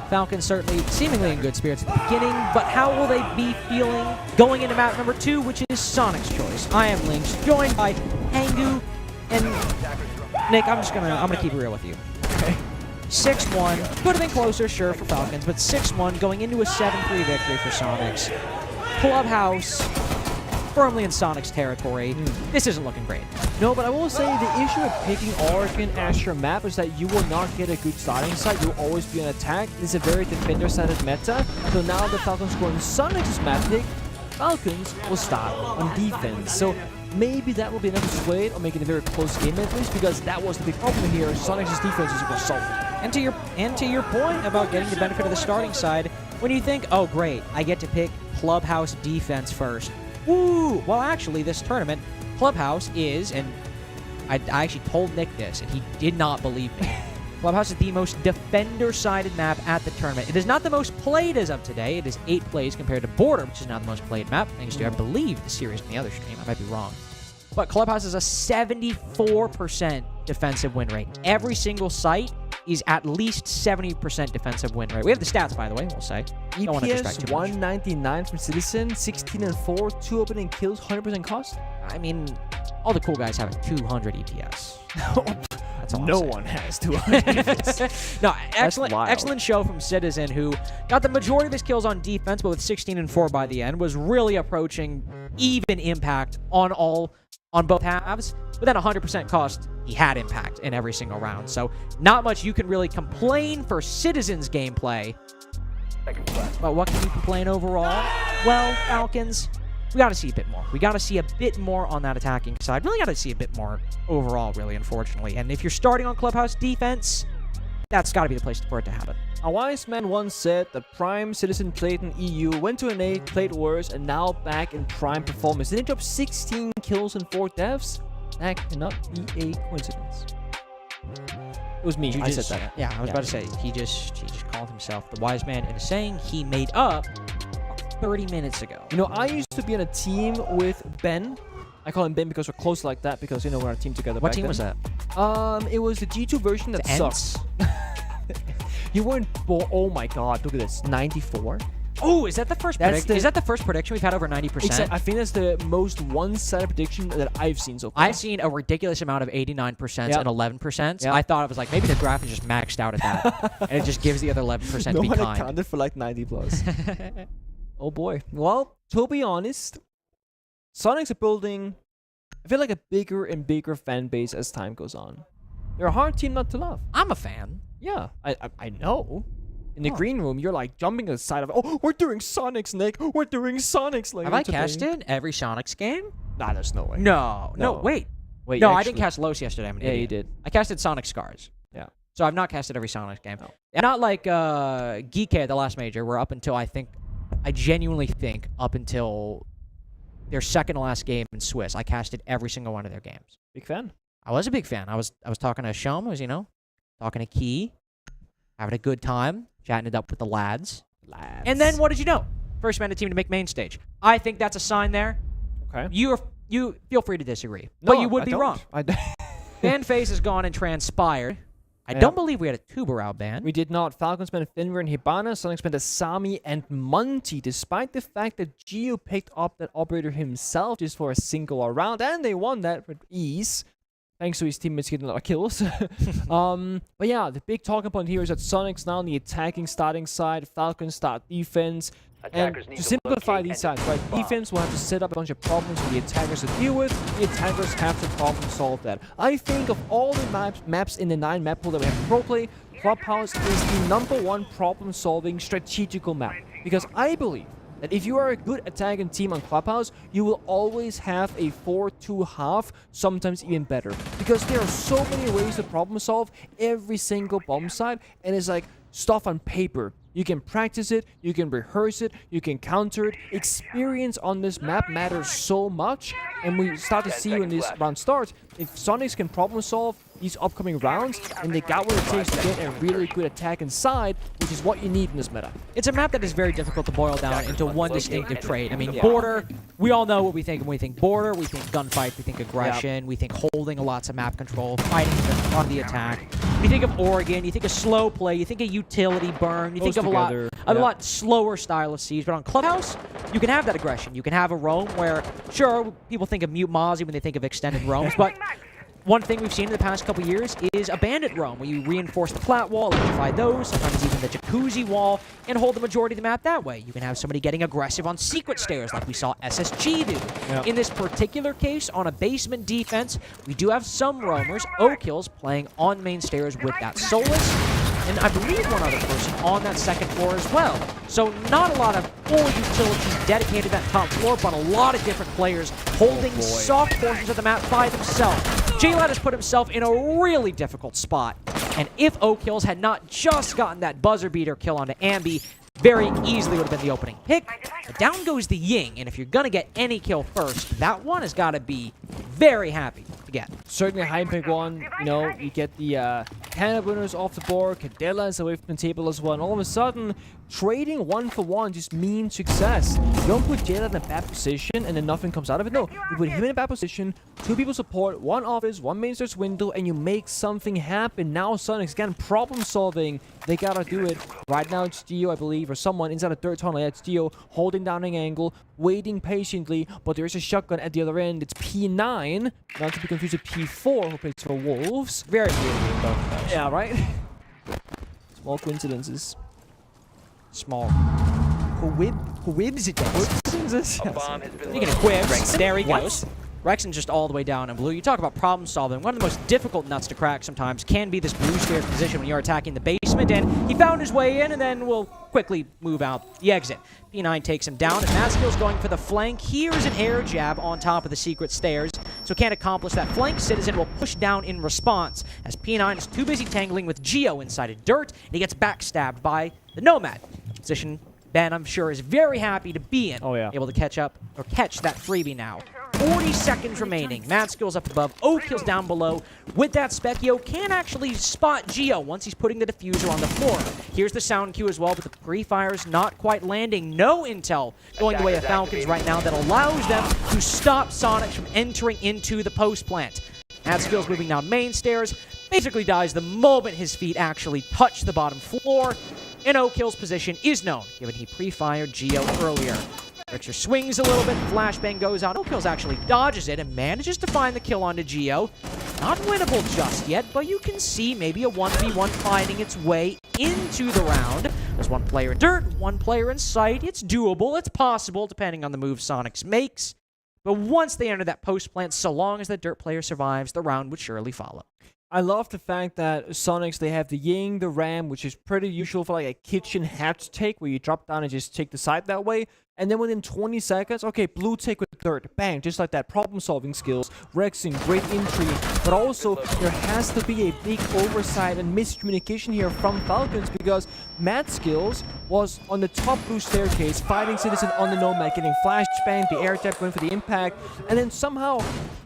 [SPEAKER 10] Falcons certainly seemingly in good spirits at the beginning, but how will they be feeling going into map number 2, which is Sonic's choice? I am Lynx, joined by Hangu and Nick. I'm gonna keep it real with you. Okay. 6-1, could have been closer, sure, for Falcons, but 6-1 going into a 7-3 victory for Sonics. Clubhouse firmly in Sonic's territory. This isn't looking great.
[SPEAKER 20] No, but I will say the issue with picking Oregon as your map is that you will not get a good starting site. You'll always be on attack. It's a very defender-sided meta. So now the Falcons go on Sonic's map pick, Falcons will start on defense. So maybe that will be enough to sway it or make it a very close game at least, because that was the big problem here. Sonic's defense is equal solid.
[SPEAKER 10] And to your point about getting the benefit of the starting side, when you think, oh great, I get to pick Clubhouse defense first. Woo! Well, actually, this tournament, Clubhouse is, and I actually told Nick this, and he did not believe me. Clubhouse is the most defender-sided map at the tournament. It is not the most played as of today. It is 8 plays compared to Border, which is not the most played map, thanks to, I believe, the series on the other stream. I might be wrong. But Clubhouse has a 74% defensive win rate. Every single site is at least 70% defensive win rate. We have the stats, by the way, we'll say. Don't want to distract too much.
[SPEAKER 20] 199 from Citizen, 16-4, 2 opening kills, 100% cost.
[SPEAKER 10] I mean, all the cool guys have a 200 EPS. That's all
[SPEAKER 20] No one has 200 EPS.
[SPEAKER 10] No, excellent show from Citizen, who got the majority of his kills on defense, but with 16-4 by the end, was really approaching even impact on both halves. But then 100% cost, he had impact in every single round. So not much you can really complain for Citizen's gameplay. But what can you complain overall? Well, Falcons, we got to see a bit more. We got to see a bit more on that attacking side. Really got to see a bit more overall, really, unfortunately. And if you're starting on Clubhouse defense, that's got to be the place for it to happen.
[SPEAKER 20] A wise man once said that Prime Citizen played in EU, went to an 8, played worse, and now back in Prime performance. Didn't drop 16 kills and 4 deaths? That cannot be a coincidence. It was me. I said that.
[SPEAKER 10] Yeah, I was about to say, he just called himself the wise man in a saying he made up 30 minutes ago.
[SPEAKER 20] You know, I used to be on a team with Ben. I call him Ben because we're close like that, because, you know, we're on a team together.
[SPEAKER 10] What team was that?
[SPEAKER 20] It was the G2 version that sucks. You weren't. Oh my god, look at this. 94.
[SPEAKER 10] Oh, is that the first prediction? Is that the first prediction we've had over 90%?
[SPEAKER 20] Exactly. I think that's the most one-sided prediction that I've seen so far.
[SPEAKER 10] I've seen a ridiculous amount of 89% and 11%. I thought it was like, maybe the graph is just maxed out at that. And it just gives the other 11%
[SPEAKER 20] no
[SPEAKER 10] to be
[SPEAKER 20] one
[SPEAKER 10] kind.
[SPEAKER 20] accounted for like 90 plus. Oh boy. Well, to be honest, Sonics are building, I feel like, a bigger and bigger fan base as time goes on. They're a hard team not to love.
[SPEAKER 10] I'm a fan.
[SPEAKER 20] Yeah, I know. In the green room, you're like jumping to the side of, oh, we're doing Sonics, Nick. We're doing Sonics. Like,
[SPEAKER 10] have I casted every Sonics game?
[SPEAKER 20] Nah, there's no way.
[SPEAKER 10] No, wait.
[SPEAKER 20] Wait,
[SPEAKER 10] no,
[SPEAKER 20] actually,
[SPEAKER 10] I didn't cast Los yesterday. I'm an idiot.
[SPEAKER 20] you did.
[SPEAKER 10] I casted Sonic Scars.
[SPEAKER 20] Yeah.
[SPEAKER 10] So I've not casted every Sonics game. No. And not like Geek at the last major, where up until I genuinely think up until their second to last game in Swiss, I casted every single one of their games.
[SPEAKER 20] Big fan.
[SPEAKER 10] I was a big fan. I was talking to Shom, talking to Key, having a good time, chatting it up with the lads. And then what did you know? First man to team to make main stage. I think that's a sign there.
[SPEAKER 20] Okay.
[SPEAKER 10] You feel free to disagree,
[SPEAKER 20] no,
[SPEAKER 10] but you would be
[SPEAKER 20] don't.
[SPEAKER 10] wrong. Fanface has gone and transpired. I don't believe we had a tuber out ban.
[SPEAKER 20] We did not. Falcons spent Finver and Hibana. Sonic spent Asami and Monty, despite the fact that Gio picked up that operator himself just for a single round, and they won that with ease, thanks to his teammates getting a lot of kills. But yeah, the big talking point here is that Sonic's now on the attacking starting side, Falcons start defense. And to simplify these sides, right? Defense will have to set up a bunch of problems for the attackers to deal with. The attackers have to problem solve that. I think of all the maps in the 9 map pool that we have in Pro Play, Clubhouse is the #1 problem-solving strategical map. Because I believe that if you are a good attacking team on Clubhouse, you will always have a 4-2-half, sometimes even better. Because there are so many ways to problem solve every single bomb site, and it's like stuff on paper. You can practice it, you can rehearse it, you can counter it. Experience on this map matters so much, and we start to see when this round starts, if Sonics can problem solve these upcoming rounds, and they got what it takes to get a really good attack inside, which is what you need in this meta.
[SPEAKER 10] It's a map that is very difficult to boil down into one distinctive trait. I mean, Border, we all know what we think when we think Border. We think gunfight, we think aggression, we think holding lots of map control, fighting on the attack. You think of Oregon, you think of slow play, you think of utility burn, you think of a lot slower style of Siege. But on Clubhouse, you can have that aggression. You can have a roam where, sure, people think of Mute Mozzie when they think of extended roams, but one thing we've seen in the past couple years is a bandit roam, where you reinforce the flat wall, electrify those, sometimes even the jacuzzi wall, and hold the majority of the map that way. You can have somebody getting aggressive on secret stairs, like we saw SSG do.
[SPEAKER 20] Yep.
[SPEAKER 10] In this particular case, on a basement defense, we do have some roamers, O-Kills, playing on main stairs with that Solus, and I believe one other person on that second floor as well. So not a lot of full utility dedicated to that top floor, but a lot of different players holding soft portions of the map by themselves. J-Lad has put himself in a really difficult spot, and if O-Kills had not just gotten that buzzer beater kill onto Ambi, very easily would have been the opening pick. But down goes the Ying, and if you're going to get any kill first, that one has got to be very happy to get.
[SPEAKER 20] Certainly a high pick one. You know, you get the Canada winners off the board, Cadella is away from the table as well, and all of a sudden, trading 1-for-1 just means success. You don't put Jayla in a bad position and then nothing comes out of it. No, you put him in a bad position, 2 people support, 1 office, 1 main stairs window, and you make something happen. Now Sonics, again, problem solving. They gotta do it. Right now it's Dio, I believe, or someone inside a third tunnel. Yeah, it's Dio holding down an angle, waiting patiently, but there is a shotgun at the other end. It's P9, not to be confused with P4, who plays for Wolves.
[SPEAKER 10] Very weird, though.
[SPEAKER 20] Yeah, right? Small coincidences.
[SPEAKER 10] Small. Coincidences. Speaking of quibs, there he goes. Rexon's just all the way down in blue. You talk about problem solving. One of the most difficult nuts to crack sometimes can be this blue stair position when you're attacking the basement, and he found his way in and then will quickly move out the exit. P9 takes him down, and Maskill's going for the flank. Here's an air jab on top of the secret stairs, so can't accomplish that flank. Citizen will push down in response, as P9 is too busy tangling with Geo inside of dirt, and he gets backstabbed by the Nomad. Position Ben, I'm sure, is very happy to be in.
[SPEAKER 20] Oh, yeah.
[SPEAKER 10] Able to catch up, or catch that freebie now. 40 seconds remaining. Matskill's up above, O-Kill's down below. With that, Specchio can actually spot Geo once he's putting the diffuser on the floor. Here's the sound cue as well, but the pre-fire's not quite landing. No intel going the way of Falcons right now that allows them to stop Sonics from entering into the post plant. Matskill's moving down main stairs. Basically dies the moment his feet actually touch the bottom floor. And O-Kill's position is known, given he pre-fired Geo earlier. Richter swings a little bit, flashbang goes out. O-Kills actually dodges it and manages to find the kill onto Geo. Not winnable just yet, but you can see maybe a 1v1 finding its way into the round. There's 1 player in dirt, 1 player in sight. It's doable, it's possible, depending on the move Sonics makes. But once they enter that post plant, so long as the dirt player survives, the round would surely follow.
[SPEAKER 20] I love the fact that Sonics, they have the Ying, the Ram, which is pretty usual for like a kitchen hatch take, where you drop down and just take the side that way. And then within 20 seconds, okay, blue take with dirt, bang, just like that, problem-solving skills. Rexing, great intrigue, but also there has to be a big oversight and miscommunication here from Falcons, because Matskills was on the top blue staircase, fighting Citizen on the Nomad, getting flashbang, the air jab going for the impact, and then somehow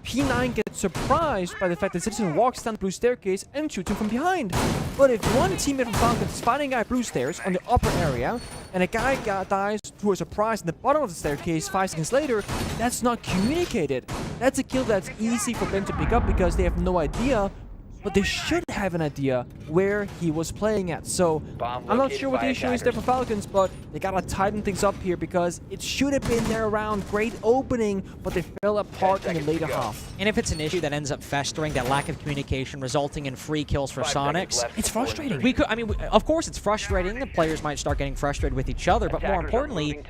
[SPEAKER 20] P9 gets surprised by the fact that Citizen walks down the blue staircase and shoots him from behind. But if one teammate from Falcons is fighting a guy blue stairs on the upper area, and a guy dies to a surprise in the bottom of the staircase 5 seconds later, that's not communicated. That's a kill that's easy for Ben to pick up because they have no idea, but they should have an idea where he was playing at. So I'm not sure what the issue is there for Falcons, but they gotta tighten things up here because it should have been there around. Great opening, but they fell apart in the later half.
[SPEAKER 10] And if it's an issue that ends up festering, that lack of communication resulting in free kills for Sonics,
[SPEAKER 20] it's frustrating.
[SPEAKER 10] Of course it's frustrating. The players might start getting frustrated with each other, but more importantly,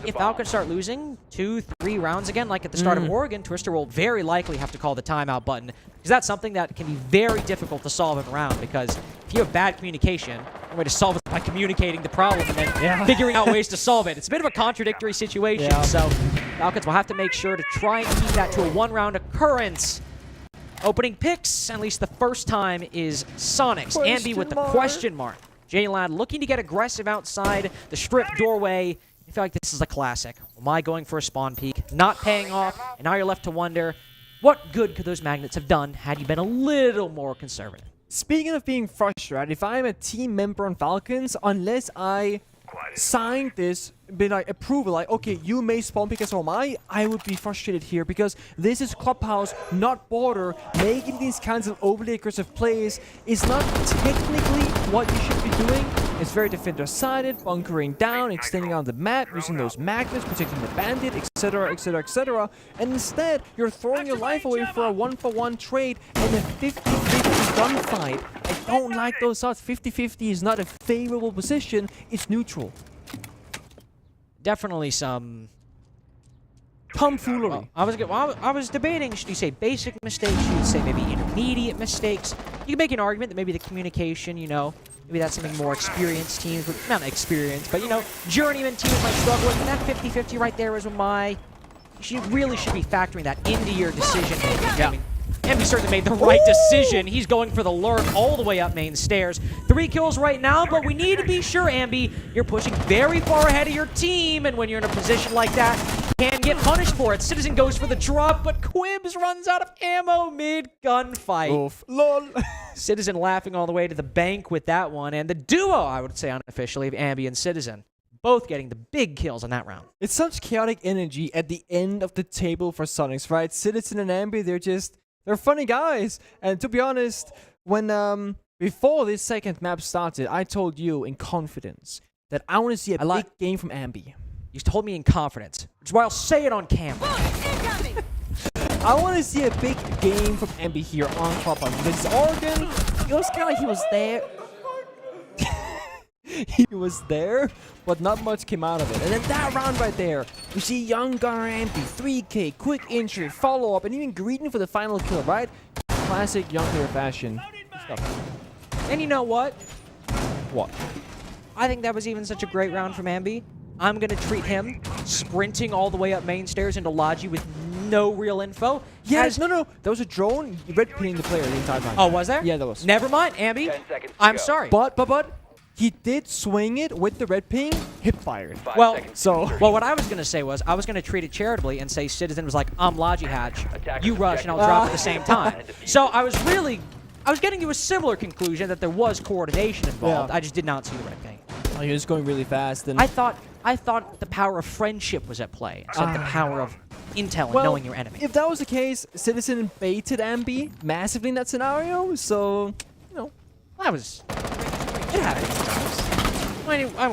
[SPEAKER 10] if Falcons start losing 2-3 rounds again, like at the start of Oregon, Twister will very likely have to call the timeout button, because that's something that can be very difficult to solve in a round, because if you have bad communication, the way to solve it is by communicating the problem and then figuring out ways to solve it. It's a bit of a contradictory situation, so Falcons will have to make sure to try and keep that to a 1-round occurrence. Opening picks, at least the first time, is Sonics. Ambi with the question mark. J-Lad looking to get aggressive outside the strip doorway. I feel like this is a classic. Am I going for a spawn peek? Not paying off, and now you're left to wonder, What good could those magnets have done had you been a little more conservative?
[SPEAKER 20] Speaking of being frustrated, if I'm a team member on Falcons, unless I signed this, been like approval, like, okay, you may spawn pick as so am I would be frustrated here because this is Clubhouse, not Border. Making these kinds of overly aggressive plays is not technically what you should be doing. It's very defender-sided, bunkering down, extending on the map, using those magnets, protecting the bandit, etc., etc., etc. And instead, you're throwing your life away for a 1-for-1 trade and a 50-50 gunfight. I don't like those odds. 50-50 is not a favorable position, it's neutral.
[SPEAKER 10] Definitely some
[SPEAKER 20] tomfoolery.
[SPEAKER 10] I was debating, should you say basic mistakes, should you say maybe intermediate mistakes? You can make an argument that maybe the communication, you know, maybe that's something more experienced teams, not experienced, but, you know, journeyman teams might struggle with. And that 50-50 right there is my... You really should be factoring that into your decision making. Yeah. I mean, Ambi certainly made the right decision. He's going for the lurk all the way up main stairs. 3 kills right now, but we need to be sure, Ambi, you're pushing very far ahead of your team, and when you're in a position like that, you can get punished for it. Citizen goes for the drop, but Quibs runs out of ammo mid-gunfight.
[SPEAKER 20] Oof. Lol.
[SPEAKER 10] Citizen laughing all the way to the bank with that one, and the duo, I would say unofficially, of Ambi and Citizen, both getting the big kills on that round.
[SPEAKER 20] It's such chaotic energy at the end of the table for Sonics, right? Citizen and Ambi, they're funny guys. And to be honest, when before this second map started, I told you in confidence that I want to see a big game from Ambi.
[SPEAKER 10] You told me in confidence, which is why I'll say it on camera.
[SPEAKER 20] I want to see a big game from Ambi here on Clubhouse. This is Oregon. It was kind of like he was there. He was there, but not much came out of it. And then that round right there, you see young gunner Ambi, 3K, quick entry, follow-up, and even greeting for the final kill, right? Classic young player fashion.
[SPEAKER 10] And you know what?
[SPEAKER 20] What?
[SPEAKER 10] I think that was even such a great round from Ambi. I'm going to treat him sprinting all the way up main stairs into Logi with no real info.
[SPEAKER 20] Yes, no, there was a drone red pinning the player the entire time.
[SPEAKER 10] Oh, was there?
[SPEAKER 20] Yeah, there was.
[SPEAKER 10] Never mind, Ambi. I'm sorry.
[SPEAKER 20] But he did swing it with the red ping, hip fired.
[SPEAKER 10] Well, what I was going to say was, I was going to treat it charitably and say Citizen was like, I'm Logi Hatch, you rush and I'll drop at the same time. So I was getting to a similar conclusion that there was coordination involved. I just did not see the red ping.
[SPEAKER 20] Oh, he was going really fast. And
[SPEAKER 10] I thought the power of friendship was at play instead of the power of intel and knowing your enemy.
[SPEAKER 20] If that was the case, Citizen baited Ambi massively in that scenario, so, you know.
[SPEAKER 10] That was... It happens.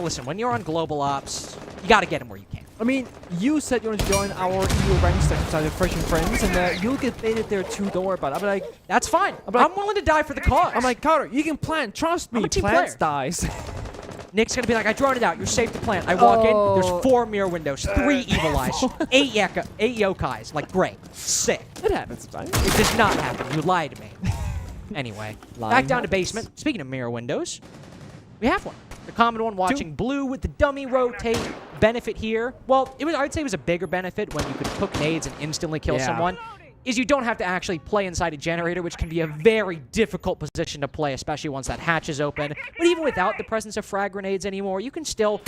[SPEAKER 10] Listen, when you're on global ops, you got to get him where you can.
[SPEAKER 20] I mean, you said you want to join our EU ranks inside of Fresh and Friends, and you'll get baited there too, don't worry about it. I'm like,
[SPEAKER 10] that's fine. I'm willing to die for the cause.
[SPEAKER 20] I'm like, Carter, you can plant, trust me.
[SPEAKER 10] I'm a team
[SPEAKER 20] Plants
[SPEAKER 10] player.
[SPEAKER 20] dies.
[SPEAKER 10] Nick's going to be like, I droned it out, you're safe to plant. I walk in, there's 4 mirror windows, 3 evil eyes, 8 yokais. Like, great. Sick.
[SPEAKER 20] It happens sometimes.
[SPEAKER 10] It does not happen. You lied to me. Anyway, back down to basement. Speaking of mirror windows, we have one. The common one watching blue with the dummy rotate benefit here. Well, I'd say it was a bigger benefit when you could cook nades and instantly kill someone. Is you don't have to actually play inside a generator, which can be a very difficult position to play, especially once that hatch is open. But even without the presence of frag grenades anymore, you can still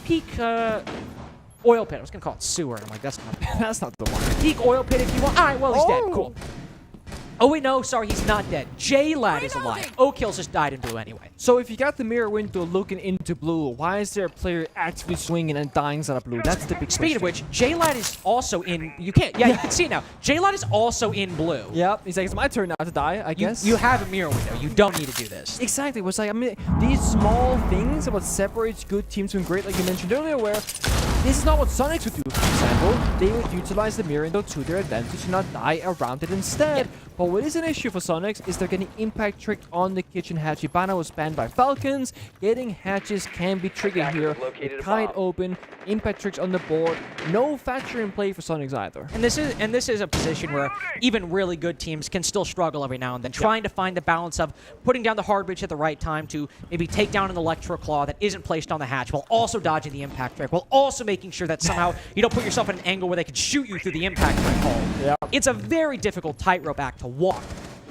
[SPEAKER 10] peek oil pit. I was going to call it sewer. I'm like, that's not
[SPEAKER 20] the one.
[SPEAKER 10] Peek oil pit if you want. All right, well, he's dead. Cool. Oh, wait, no, sorry, he's not dead. J-Lad is alive. O'Kills just died in blue anyway.
[SPEAKER 20] So if you got the mirror window looking into blue, why is there a player actively swinging and dying inside of blue? That's the big
[SPEAKER 10] Speaking
[SPEAKER 20] question.
[SPEAKER 10] of which, J-Lad is also in... You can see it now. J-Lad is also in blue.
[SPEAKER 20] Yep, he's like, it's my turn now to die, I guess.
[SPEAKER 10] You have a mirror window. You don't need to do this.
[SPEAKER 20] Exactly. It was like, I mean, these small things are what separates good teams from great, like you mentioned earlier, where this is not what Sonics would do, for example. They would utilize the mirror window to their advantage and not die around it instead. Yep. But what is an issue for Sonics is they're getting impact tricked on the kitchen hatch. Ibana was banned by Falcons. Getting hatches can be triggered here. Kite open, impact tricks on the board. No factor in play for Sonics either.
[SPEAKER 10] And this is a position where even really good teams can still struggle every now and then, trying to find the balance of putting down the hard breach at the right time to maybe take down an Electro Claw that isn't placed on the hatch, while also dodging the impact trick, while also making sure that somehow you don't put yourself in an angle where they could shoot you through the impact trick hole. It's a very difficult tightrope act to walk.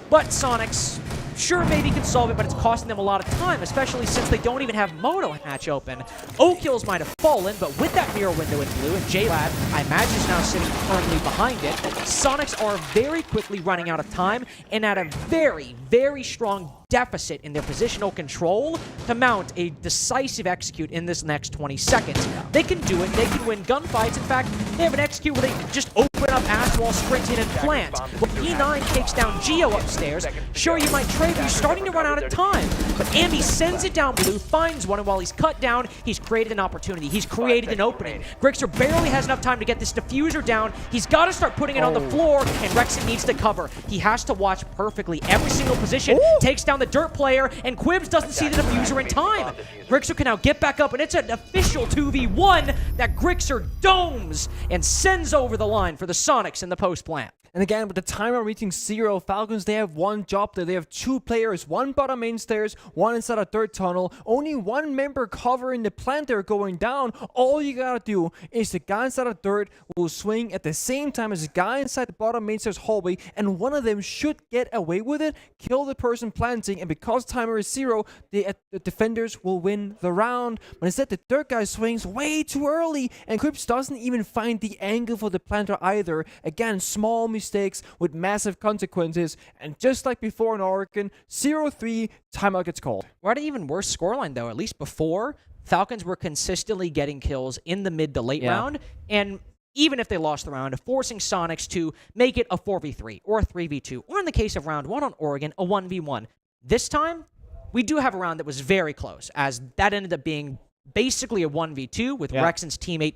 [SPEAKER 10] But Sonics, sure maybe can solve it, but it's costing them a lot of time, especially since they don't even have Moto hatch open. O-Kills might have fallen, but with that mirror window in blue, and J-Lad, I imagine, is now sitting firmly behind it, Sonics are very quickly running out of time and at a very, very strong deficit in their positional control to mount a decisive execute in this next 20 seconds. They can do it. They can win gunfights. In fact, they have an execute where they can just open up Ash while sprinting and plant. Well, E9 takes down Geo upstairs. Sure, you might trade, but you're starting to run out of time. But Ambi sends it down blue, finds one, and while he's cut down, he's created an opportunity. He's created an opening. Grixer barely has enough time to get this diffuser down. He's got to start putting it on the floor, and Rexon needs to cover. He has to watch perfectly every single position, takes down the dirt player, and Quibs doesn't see the diffuser in time. Grixer can now get back up, and it's an official 2v1 that Grixer domes and sends over the line for the Sonics in the post plant.
[SPEAKER 20] And again, with the timer reaching 0, Falcons, they have one job there. They have 2 players, one bottom main stairs, one inside a third tunnel. Only 1 member covering the plant they're going down. All you gotta do is the guy inside the third will swing at the same time as the guy inside the bottom main stairs hallway, and one of them should get away with it, kill the person planting, and because timer is 0, the defenders will win the round. But instead, the third guy swings way too early, and Quips doesn't even find the angle for the planter either. Again, small mistakes with massive consequences, and just like before in Oregon, 0-3, timeout gets called.
[SPEAKER 10] We're at an even worse scoreline, though. At least before, Falcons were consistently getting kills in the mid to late round, and even if they lost the round, forcing Sonics to make it a 4v3 or a 3v2, or in the case of round 1 on Oregon, a 1v1. This time, we do have a round that was very close, as that ended up being basically a 1v2 with Rexon's teammate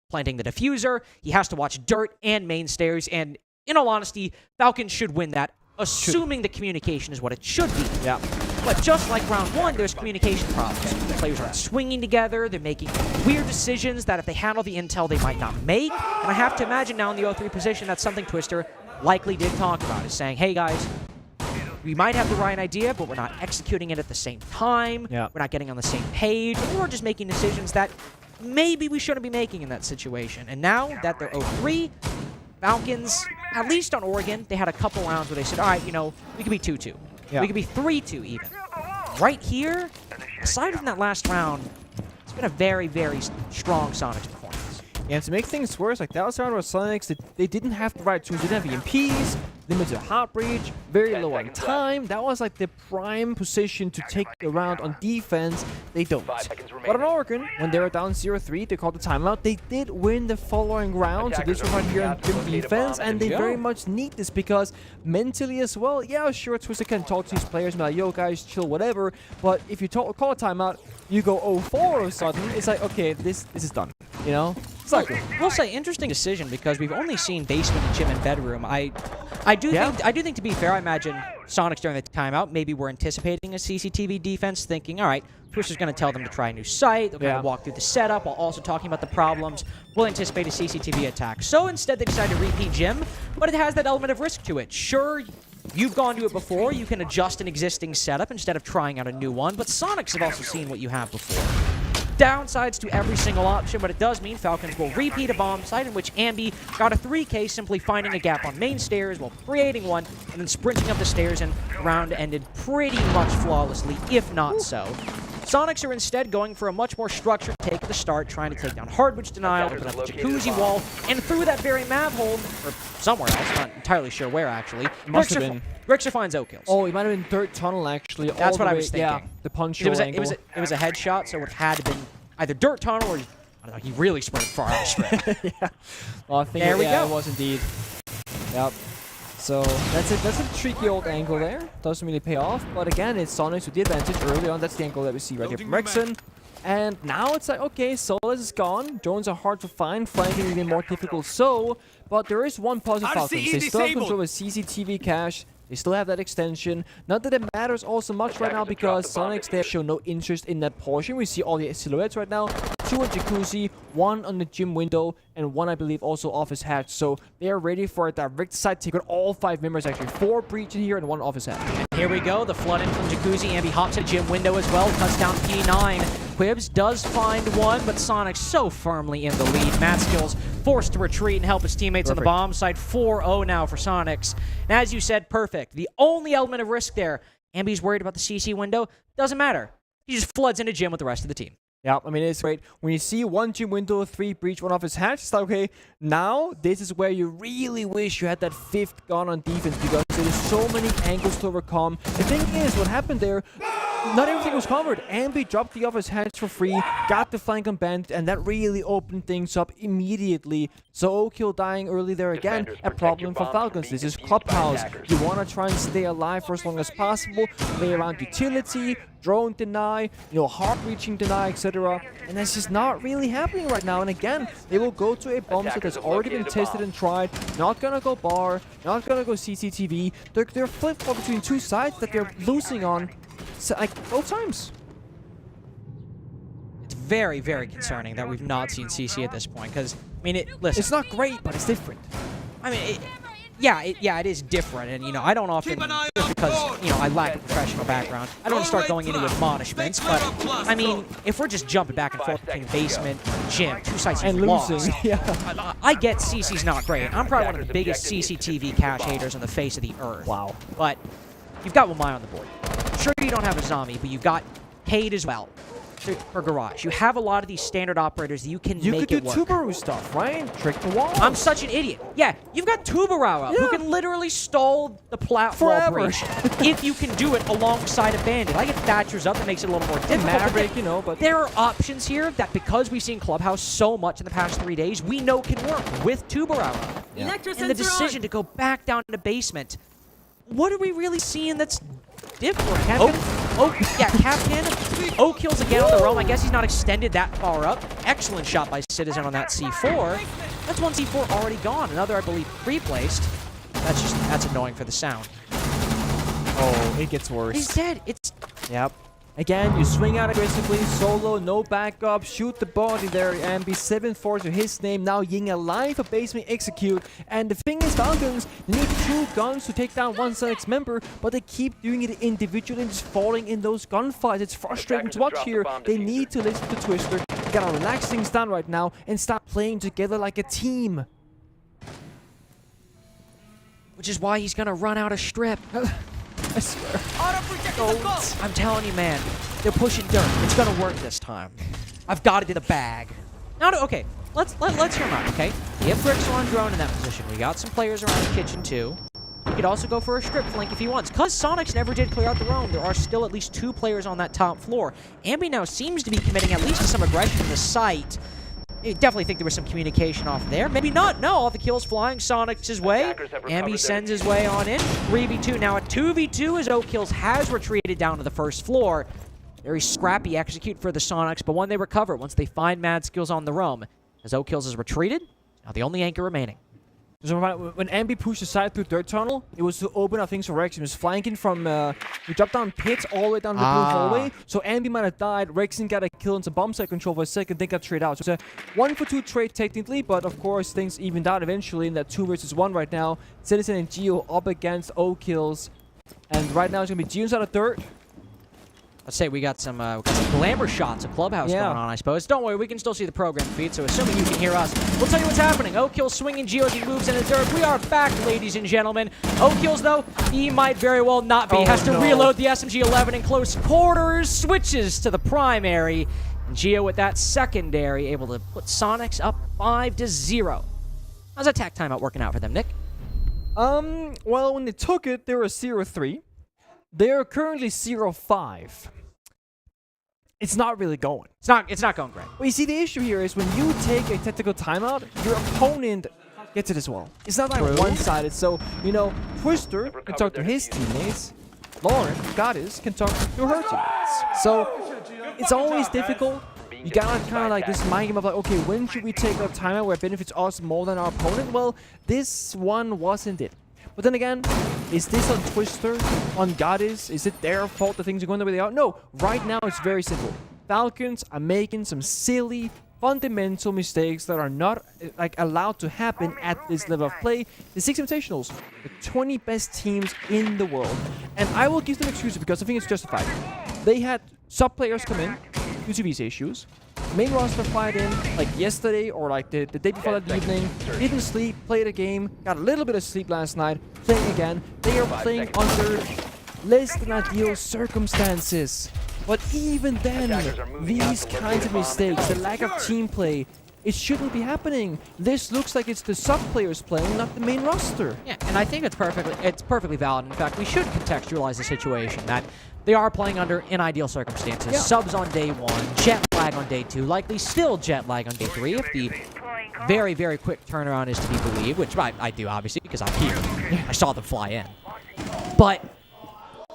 [SPEAKER 10] planting the diffuser. He has to watch dirt and main stairs, and in all honesty, Falcons should win that, assuming the communication is what it should be.
[SPEAKER 20] Yeah.
[SPEAKER 10] But just like round 1, there's communication problems. The players aren't swinging together. They're making weird decisions that if they handle the intel, they might not make. And I have to imagine now in the 0-3 position, that's something Twister likely did talk about, is saying, hey guys, we might have the right idea, but we're not executing it at the same time. We're not getting on the same page, or just making decisions that maybe we shouldn't be making in that situation. And now that they're 0-3, Falcons, at least on Oregon, they had a couple rounds where they said, all right, you know, we could be 2-2. We could be 3-2 even. Right here, aside from that last round, it's been a very, very strong Sonics performance.
[SPEAKER 20] And to make things worse, like that was around with Sonics, they didn't have the right tools. They didn't have EMPs, limited heart breach, very low on time. That was like the prime position to take the round on defense. They don't. But on Oregon, when they were down 0-3, they called the timeout. They did win the following round, so this was right here on grim defense, and they very much need this because mentally as well, yeah, sure, Twister can talk to his players, be like, yo guys, chill, whatever, but if you call a timeout, you go 0-4 all of a sudden, it's like, okay, this is done, you know?
[SPEAKER 10] Exactly. We'll say interesting decision because we've only seen basement and gym and bedroom. I do think to be fair, I imagine Sonics during the timeout maybe we're anticipating a CCTV defense, thinking, all right, Twister's going to tell them to try a new site. They're going to walk through the setup while also talking about the problems. We'll anticipate a CCTV attack. So instead, they decided to repeat gym, but it has that element of risk to it. Sure, you've gone to it before. You can adjust an existing setup instead of trying out a new one, but Sonics have also seen what you have before. Downsides to every single option, but it does mean Falcons will repeat a bomb site in which Ambi got a 3K simply finding a gap on main stairs while creating one and then sprinting up the stairs, and the round ended pretty much flawlessly, if not so. Sonics are instead going for a much more structured take at the start, trying to take down hard bridge denial, open up the jacuzzi wall, and through that very map hole, or somewhere else, not entirely sure where actually, Grixer finds O-Kills.
[SPEAKER 20] Oh, it might have been third tunnel actually.
[SPEAKER 10] That's what I was thinking.
[SPEAKER 20] Yeah, the punch
[SPEAKER 10] angle.
[SPEAKER 20] It
[SPEAKER 10] was a headshot, so it had been either dirt tunnel or, I don't know, he really sprinted far out straight.
[SPEAKER 20] Well, I think
[SPEAKER 10] there we go.
[SPEAKER 20] It was indeed. Yep. So that's a tricky old angle there. Doesn't really pay off, but again, it's Sonics with the advantage early on. That's the angle that we see right here from Rexon. And now it's like, okay, Solas is gone. Drones are hard to find. Flanking even more difficult so. But there is one positive Falcons. They still have control of CCTV cache. They still have that extension. Not that it matters all so much right now because Sonics, they show no interest in that portion. We see all the silhouettes right now. 2 on Jacuzzi, 1 on the gym window, and 1, I believe, also office hatch. So they are ready for a direct side take with all 5 members actually. 4 breach in here and 1 office hatch.
[SPEAKER 10] And here we go. The flood in from Jacuzzi. Ambi hops at gym window as well. Cuts down P9. Quibs does find one, but Sonic so firmly in the lead. Matskill's forced to retreat and help his teammates on the bomb site. 4-0 now for Sonics. And as you said, perfect. The only element of risk there, Ambi's worried about the CC window. Doesn't matter. He just floods into gym with the rest of the team.
[SPEAKER 20] Yeah, I mean, it's great. When you see one gym window, 3 breach, 1 off his hatch, it's like, okay, now this is where you really wish you had that 5th gun on defense because there's so many angles to overcome. The thing is, what happened there, not everything was covered. Ambi dropped the office hatch for free, got the flank on band, and that really opened things up immediately. So Okill dying early there again, a problem for Falcons. This is Clubhouse. You want to try and stay alive for as long as possible, play around utility, drone deny, hard reaching deny, etc. And that's just not really happening right now. And again, they will go to a bomb set that's already been tested and tried. Not gonna go bar, not gonna go CCTV. They're flip-flop between 2 sides that they're losing on, like, both times.
[SPEAKER 10] It's very, very concerning that we've not seen CC at this point. Because, I mean, listen.
[SPEAKER 20] It's not great, but it's different.
[SPEAKER 10] I mean, it is different. And, I don't often, just because, I lack a professional background, I don't start going into admonishments. But, I mean, if we're just jumping back and forth between basement, gym, 2 sites
[SPEAKER 20] and losing, yeah.
[SPEAKER 10] I get CC's not great. I'm probably one of the biggest CCTV cache haters on the face of the earth.
[SPEAKER 20] Wow.
[SPEAKER 10] But you've got Wamai on the board. Sure, you don't have a zombie, but you've got Cade as well for Garage. You have a lot of these standard operators that you can make it work.
[SPEAKER 20] You could do Tubaru stuff, right? Trick the wall.
[SPEAKER 10] I'm such an idiot. Yeah, you've got Tubarau who can literally stall the platform breach if you can do it alongside a bandit. I get Thatcher's up, that makes it a little more difficult.
[SPEAKER 20] Maverick, but
[SPEAKER 10] there are options here that, because we've seen Clubhouse so much in the past 3 days, we know can work with Tubarau.
[SPEAKER 20] Yeah.
[SPEAKER 10] And the decision to go back down to basement. What are we really seeing that's different? Captain. Kills again on the roam. I guess he's not extended that far up. Excellent shot by Citizen on that C4. That's one C4 already gone. Another, I believe, pre-placed. That's annoying for the sound.
[SPEAKER 20] Oh, it gets worse.
[SPEAKER 10] He's dead.
[SPEAKER 20] Yep. Again, you swing out aggressively, solo, no backup, shoot the body there, and be 7-4 to his name. Now Ying alive for basement execute. And the thing is, Falcons need 2 guns to take down one Sonic's member, but they keep doing it individually and just falling in those gunfights. It's frustrating to watch here. They need to listen to Twister. They gotta relax things down right now and start playing together like a team.
[SPEAKER 10] Which is why he's gonna run out of strip.
[SPEAKER 20] I swear.
[SPEAKER 10] I'm telling you, man. They're pushing dirt. It's gonna work this time. I've got it in the bag. Now, okay. Let's hear him out, okay? We have Brixel on drone in that position. We got some players around the kitchen, too. He could also go for a strip flank if he wants. Because Sonics never did clear out the roam, there are still at least 2 players on that top floor. Ambi now seems to be committing at least to some aggression in the site. I definitely think there was some communication off there. Maybe not. No, all the kills flying Sonic's his way. Ambi sends his way on in. 3v2. Now a 2v2 as Oakkills has retreated down to the first floor. Very scrappy execute for the Sonics, but one they recover once they find Mad Skills on the roam. As Oakkills has retreated, now the only anchor remaining.
[SPEAKER 20] So when Ambi pushed aside through Dirt Tunnel, it was to open up things for Rexin. He was flanking from, he dropped down pits all the way down the blue hallway. So Ambi might have died. Rexin got a kill into bomb site control for a second, then got trade out. So it's a 1-for-2 trade technically, but of course things evened out eventually in that 2 versus 1 right now. Citizen and Geo up against Oakkills. And right now it's going to be Geo inside of Dirt.
[SPEAKER 10] Let's say we got some glamour shots of Clubhouse going on, I suppose. Don't worry, we can still see the program feed, so assuming you can hear us, we'll tell you what's happening. Oakkill swinging Geo as he moves into dirt. We are back, ladies and gentlemen. Oakkills, though, he might very well not be. Has to reload the SMG-11 in close quarters, switches to the primary. And Geo with that secondary, able to put Sonics up 5-0. How's that tack timeout working out for them, Nick?
[SPEAKER 20] Well, when they took it, they were 0-3. They are currently 0-5. It's not really going.
[SPEAKER 10] It's not going great.
[SPEAKER 20] Well, you see, the issue here is when you take a tactical timeout, your opponent gets it as well. It's not like one-sided. So, Twister can talk to his teammates. Lauren, Goddess, can talk to her teammates. So, it's always difficult. You gotta kind of like this mind game of like, okay, when should we take a timeout where it benefits us more than our opponent? Well, this one wasn't it. But then again, is this on Twister, on Goddess? Is it their fault that things are going the way they are? No, right now it's very simple. Falcons are making some silly, fundamental mistakes that are not allowed to happen at this level of play. The 6 Invitationals, the 20 best teams in the world. And I will give them excuses because I think it's justified. They had sub-players come in due to visa issues. Main roster fired in like yesterday or like the day before that evening. Didn't sleep, played a game, got a little bit of sleep last night, playing again. They are playing under less than ideal circumstances. But even then, these kinds of mistakes, the lack of team play, it shouldn't be happening. This looks like it's the sub players playing, not the main roster.
[SPEAKER 10] Yeah, and I think it's perfectly valid. In fact, we should contextualize the situation that they are playing under in ideal circumstances.
[SPEAKER 20] Yeah.
[SPEAKER 10] Subs on day 1, jet lag on day 2, likely still jet lag on day 3 if the very, very quick turnaround is to be believed, which I do obviously because I'm here. I saw them fly in. But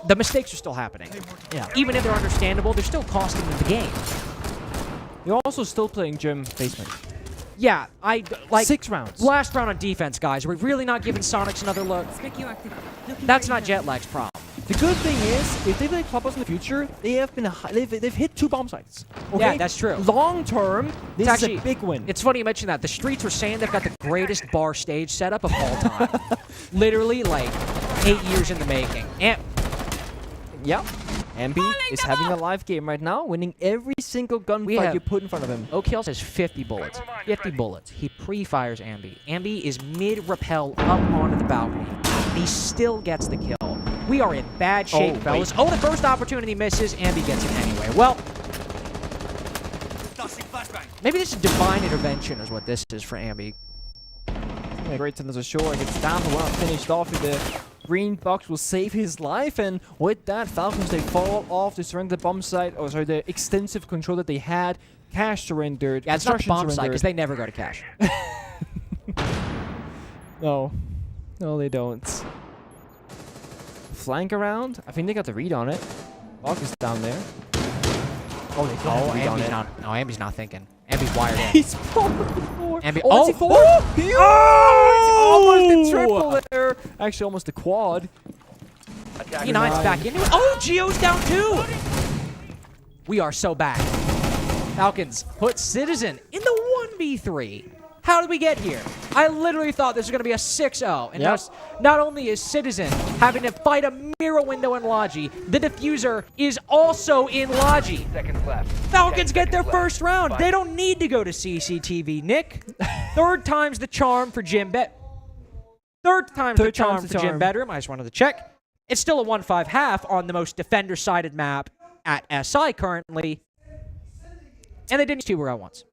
[SPEAKER 10] the mistakes are still happening.
[SPEAKER 20] Yeah.
[SPEAKER 10] Even if they're understandable, they're still costing them the game.
[SPEAKER 20] You're also still playing gym basement.
[SPEAKER 10] Yeah, like
[SPEAKER 20] 6 rounds.
[SPEAKER 10] Last round on defense, guys. We're really not giving Sonics another look. That's not jet lag's problem.
[SPEAKER 20] The good thing is, if they play Clubhouse in the future, they've hit 2 bomb sites. Okay?
[SPEAKER 10] Yeah, that's true.
[SPEAKER 20] Long term, this is a big win.
[SPEAKER 10] It's funny you mention that. The Streets were saying they've got the greatest bar stage setup of all time. Literally, like, 8 years in the making. And
[SPEAKER 20] yep. Ambi is having a live game right now, winning every single gunfight you put in front of him.
[SPEAKER 10] O'Kills has 50 bullets. 50 bullets. He pre-fires Ambi. Ambi is mid-rappel up onto the balcony. He still gets the kill. We are in bad shape, fellas. Oh, the first opportunity misses. Ambi gets it anyway. Well, maybe this is divine intervention is what this is for Ambi.
[SPEAKER 20] Yeah, great sentence ashore. Gets down to one, finished off with the green box will save his life, and with that, Falcons, they fall off the surrender bomb site, or sorry, the extensive control that they had. Cash surrendered.
[SPEAKER 10] Yeah, it's not the bomb site because they never go to cash.
[SPEAKER 20] No, they don't. Flank around. I think they got the read on it. Lock is down there. Oh, they got the read on it.
[SPEAKER 10] No, Ambi's not thinking. Ambi's wired in.
[SPEAKER 20] He's falling to the floor.
[SPEAKER 10] Ambi.
[SPEAKER 20] Oh, almost the triple there. Actually, almost the quad.
[SPEAKER 10] E9's back into it. Oh, Geo's down too. We are so bad. Falcons put Citizen in the 1v3. How did we get here? I literally thought this was going to be a 6-0. And not only is Citizen having to fight a mirror window in Logi, the diffuser is also in Logi. Falcons get their first round. They don't need to go to CCTV, Nick. Third time's the charm for Jim Third time's the charm for Jim Bedroom. I just wanted to check. It's still a 1-5 half on the most defender-sided map at SI currently. And they didn't use 2 out once.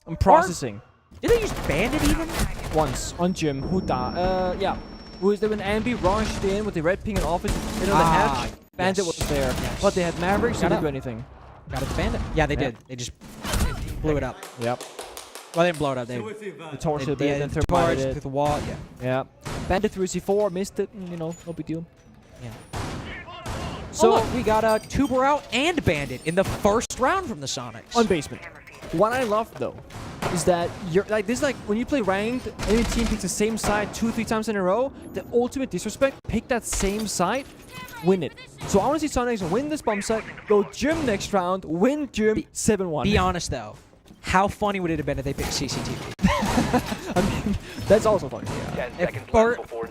[SPEAKER 20] I'm processing.
[SPEAKER 10] Did they use Bandit even?
[SPEAKER 20] Once on Jim. Yeah. Was there when Ambi rushed in with the red ping and office in the hatch? Bandit was there. Yes. But they had Maverick, so they didn't do anything.
[SPEAKER 10] Got it, Bandit. Yeah, they did. They just blew it up.
[SPEAKER 20] Yep.
[SPEAKER 10] Well, they didn't blow it up. They
[SPEAKER 20] torched it a bit, then
[SPEAKER 10] torched it through the wall.
[SPEAKER 20] Yeah. Bandit through C4, missed it. No big deal.
[SPEAKER 10] Yeah. So we got a Tuber out and Bandit in the first round from the Sonics.
[SPEAKER 20] On basement. What I love though is that you're like this is like when you play ranked, any team picks the same side 2-3 times in a row, the ultimate disrespect, pick that same side, win it. So I want to see Sonics win this bomb site, go Gym next round, win Gym 7-1.
[SPEAKER 10] Be honest though, how funny would it have been if they picked CCTV?
[SPEAKER 20] I mean, that's also funny.
[SPEAKER 10] Yeah.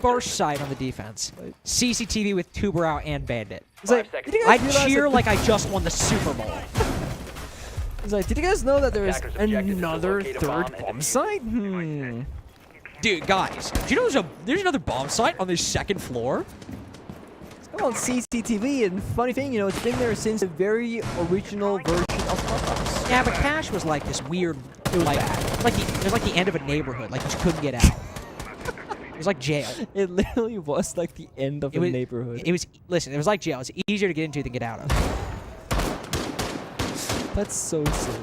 [SPEAKER 10] First side on the defense. CCTV with Tuber out and Bandit.
[SPEAKER 20] It's like,
[SPEAKER 10] I'd cheer like I just won the Super Bowl.
[SPEAKER 20] It's like, did you guys know that there is another third bomb site?
[SPEAKER 10] Dude, guys, do you know there's another bomb site on the second floor?
[SPEAKER 20] It's called CCTV, and funny thing, it's been there since the very original version of Clubhouse.
[SPEAKER 10] Yeah, but Cash was like this weird, it was like the end of a neighborhood, like you just couldn't get out. It was like jail.
[SPEAKER 20] It literally was like the end of a neighborhood.
[SPEAKER 10] It was like jail. It's easier to get into than get out of.
[SPEAKER 20] That's so silly.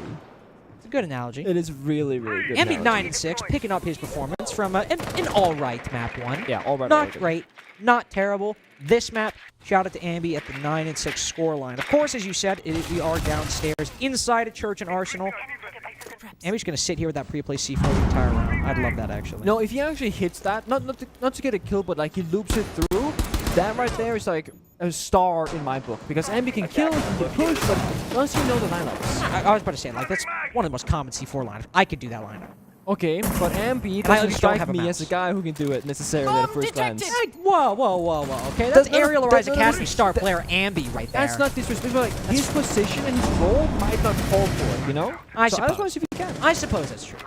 [SPEAKER 10] It's a good analogy.
[SPEAKER 20] It is really, really good.
[SPEAKER 10] Ambi 9-6, picking up his performance from an all-right map 1.
[SPEAKER 20] Yeah, all right.
[SPEAKER 10] Not great, not terrible. This map, shout out to Ambi at the 9-6 scoreline. Of course, as you said, we are downstairs inside a church and arsenal. Ambi's going to sit here with that pre-play C4 the entire round. I'd love that, actually.
[SPEAKER 20] No, if he actually hits that, not to get a kill, but like he loops it through, that right there is like a star in my book. Because Ambi can kill, he can push, but once you know the lineups.
[SPEAKER 10] I was about to say, like, that's one of the most common C4 lineups. I could do that lineup.
[SPEAKER 20] Okay, but Ambi doesn't strike me as a guy who can do it necessarily at first glance.
[SPEAKER 10] Whoa. Okay, that's Aerial Rise Academy star player Ambi right there.
[SPEAKER 20] That's not disrespectful. Like, his position and his role might not call for it,
[SPEAKER 10] I
[SPEAKER 20] just want to see if he can.
[SPEAKER 10] I suppose that's true.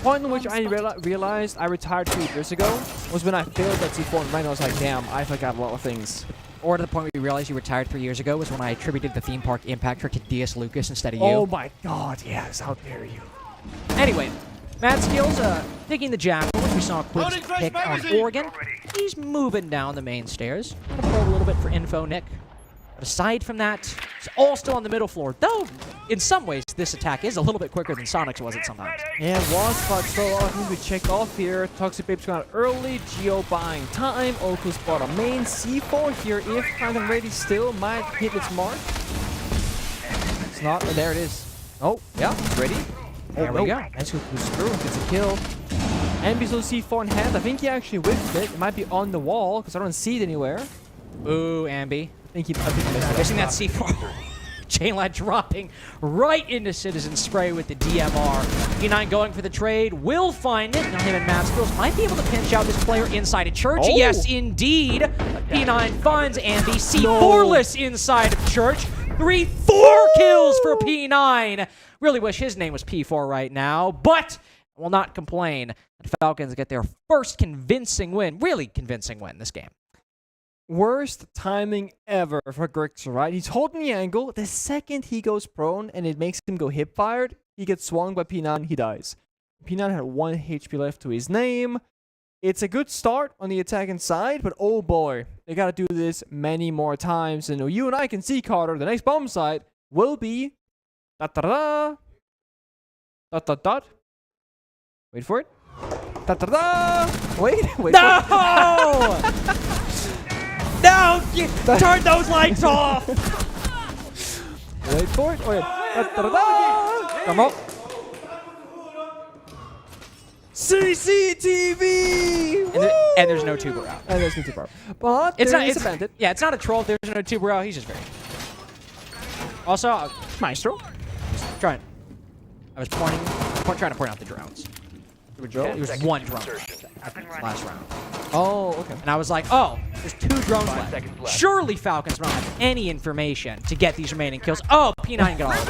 [SPEAKER 20] point in which I realized I retired 3 years ago was when I failed that C4 and I was like, damn, I forgot a lot of things.
[SPEAKER 10] Or to the point where you realized you retired 3 years ago was when I attributed the theme park impact trick to DS Lucas instead of you.
[SPEAKER 20] Oh my god, yes, how dare you.
[SPEAKER 10] Anyway, Mad Skills picking the Jackal, which we saw Quips pick on Oregon. He's moving down the main stairs. I'm gonna probe a little bit for info, Nick. But aside from that, it's all still on the middle floor. Though, in some ways, this attack is a little bit quicker than Sonic's was at sometimes.
[SPEAKER 20] Yeah, it was, but still a lot of things we checked off here. Toxic Babe's gone out early, Geo buying time, Oko's bought a main, C4 here, if kind of ready still, might hit its mark. It's not, oh, there it is. Oh, yeah, it's ready.
[SPEAKER 10] There we go.
[SPEAKER 20] Nice who goes through, gets a kill. Ambi's little C4 in hand, I think he actually whiffed it. It might be on the wall, because I don't see it anywhere.
[SPEAKER 10] Ooh, Ambi.
[SPEAKER 20] I think he missed
[SPEAKER 10] missing that C4. Chainlad dropping right into Citizen Spray with the DMR. P9 going for the trade, will find it. Now him and Matt Skills might be able to pinch out this player inside a church.
[SPEAKER 20] Oh.
[SPEAKER 10] Yes, indeed. P9 finds Ambi. C4less inside of church. 4 kills for P9. Really wish his name was P4 right now, but I will not complain. The Falcons get their first convincing win, really convincing win this game.
[SPEAKER 20] Worst timing ever for Grixer, right? He's holding the angle. The second he goes prone and it makes him go hip-fired, he gets swung by P9, he dies. P9 had 1 HP left to his name. It's a good start on the attacking side, but oh boy, they gotta do this many more times. And you and I can see, Carter, the next bomb site will be... Da-da-da! Dot. Wait for it. Da-da-da! Wait
[SPEAKER 10] No! No! Turn those lights off!
[SPEAKER 20] Wait for it. Wait. Da-da-da! Come on. CCTV!
[SPEAKER 10] And there's no tuber out.
[SPEAKER 20] And there's no tuber out. But
[SPEAKER 10] it's
[SPEAKER 20] a bandit.
[SPEAKER 10] Yeah, it's not a troll. There's no tuber out. He's just very... Also,
[SPEAKER 20] Maestro.
[SPEAKER 10] Trying. I was trying to point out the drones. It was 1 drone last round.
[SPEAKER 20] Oh, okay.
[SPEAKER 10] And I was like, oh, there's 2 drones left. Surely Falcons don't have any information to get these remaining kills. Oh, P9 got all of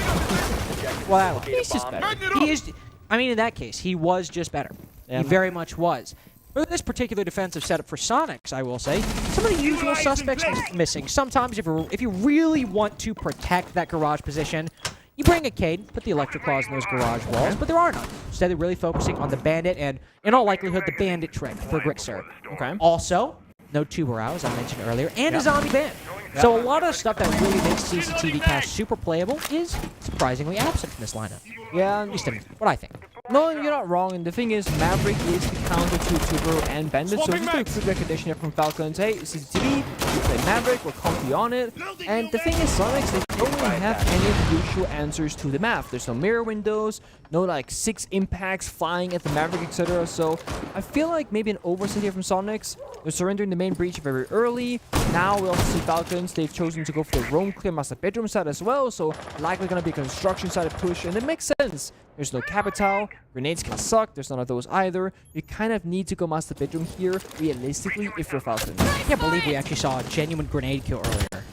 [SPEAKER 10] them. Well, he's just better. He is... I mean, in that case, he was just better.
[SPEAKER 20] Yeah.
[SPEAKER 10] He very much was. For this particular defensive setup for Sonics, I will say, some of the usual suspects missing. Sometimes, if you really want to protect that garage position, you bring a Cade, put the electric claws in those garage walls, but there are none. Instead, they're really focusing on the bandit and, in all likelihood, the bandit trick for Grixer.
[SPEAKER 20] Okay.
[SPEAKER 10] Also, no tuber out, as I mentioned earlier, and a zombie ban. So a lot of the stuff that really makes CCTV Cash super playable is surprisingly absent from this lineup.
[SPEAKER 20] Yeah,
[SPEAKER 10] at least in what I think.
[SPEAKER 20] No, you're not wrong. And the thing is, Maverick is the counter to Tuber and Bandit. So just a good recognition here from Falcons. Hey, CCTV, you play Maverick, we're comfy on it. And the thing is, Sonics, they don't really have any of the usual answers to the map. There's no mirror windows, no like 6 impacts flying at the Maverick, etc. So I feel like maybe an oversight here from Sonics. They're surrendering the main breach very early. Now we also see Falcons. They've chosen to go for the roam clear master bedroom side as well. So likely going to be a construction side push. And it makes sense. There's no capital. Grenades can suck. There's none of those either. You kind of need to go master bedroom here, realistically, if you're Falcons.
[SPEAKER 10] I can't believe we actually saw a genuine grenade kill earlier.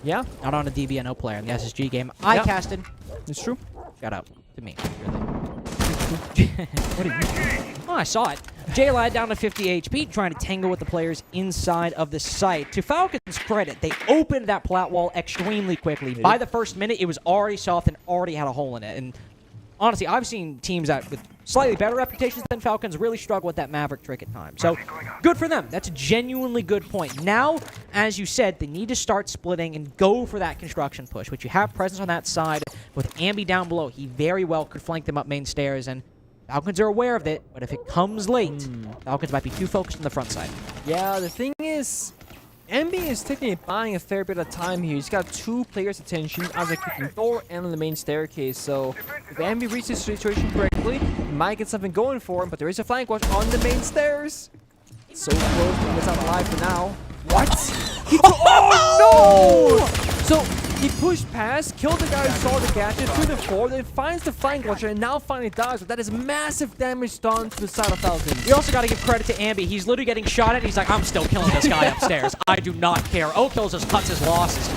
[SPEAKER 20] Yeah?
[SPEAKER 10] Not on a DBNO player in the SSG game. I casted.
[SPEAKER 20] It's true.
[SPEAKER 10] Shout out to me. What do you mean? Oh, I saw it. J-Lad down to 50 HP, trying to tangle with the players inside of the site. To Falcons' credit, they opened that plat wall extremely quickly. By the first minute, it was already soft and already had a hole in it. And honestly, I've seen teams that with slightly better reputations than Falcons really struggle with that Maverick trick at times. So, good for them. That's a genuinely good point. Now, as you said, they need to start splitting and go for that construction push, which you have presence on that side. With Ambi down below, he very well could flank them up main stairs, and Falcons are aware of it, but if it comes late, Falcons might be too focused on the front side.
[SPEAKER 20] Yeah, the thing is, Ambi is technically buying a fair bit of time here. He's got 2 players' attention as a kicking door and on the main staircase. So if Ambi reaches the situation correctly, he might get something going for him. But there is a flank watch on the main stairs. So close, but it's not alive for now. What? Oh no! So he pushed past, killed the guy who saw the gadget through the floor, then finds the flank watcher and now finally dies. But that is massive damage done to the side of Falcons.
[SPEAKER 10] We also got to give credit to Ambi. He's literally getting shot at, and he's like, I'm still killing this guy upstairs. I do not care. O'Kills just cuts his losses.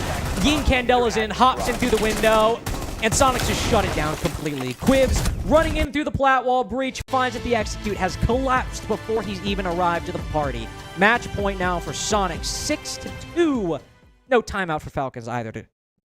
[SPEAKER 10] Yin Candela's in, hops in through the window. and Sonics just shut it down completely. Quibs running in through the plat wall breach, finds that the execute has collapsed before he's even arrived to the party. Match point now for Sonics, 6-2. No timeout for Falcons either to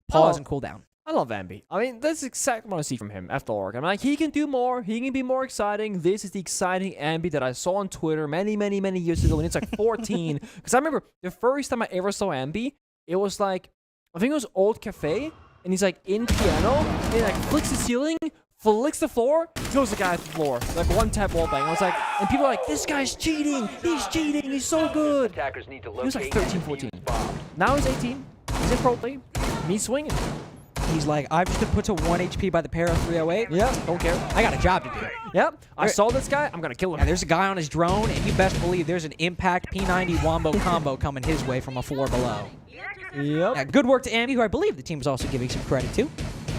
[SPEAKER 10] pause and cool down.
[SPEAKER 20] I love Ambi. I mean, that's exactly what I see from him after Org. I'm like, he can do more. He can be more exciting. This is the exciting Ambi that I saw on Twitter many, many, many years ago when it's like 14. Because I remember the first time I ever saw Ambi, it was like, I think it was Old Cafe, and he's like in piano, and he like flicks the ceiling, flicks the floor, kills the guy at the floor. Like one tap wall bang. I was like, and people are like, this guy's cheating. He's cheating. He's so good. He was like 13, 14. Now he's 18. He's in pro play. He's swinging.
[SPEAKER 10] He's like, I've just been put to 1 HP by the pair of 308.
[SPEAKER 20] Yeah, don't care.
[SPEAKER 10] I got a job to do.
[SPEAKER 20] Yep, I saw this guy. I'm going to kill him.
[SPEAKER 10] And there's a guy on his drone, and you best believe there's an Impact P90 Wombo combo coming his way from a floor below.
[SPEAKER 20] Yep.
[SPEAKER 10] Now, good work to Ambi, who I believe the team was also giving some credit to.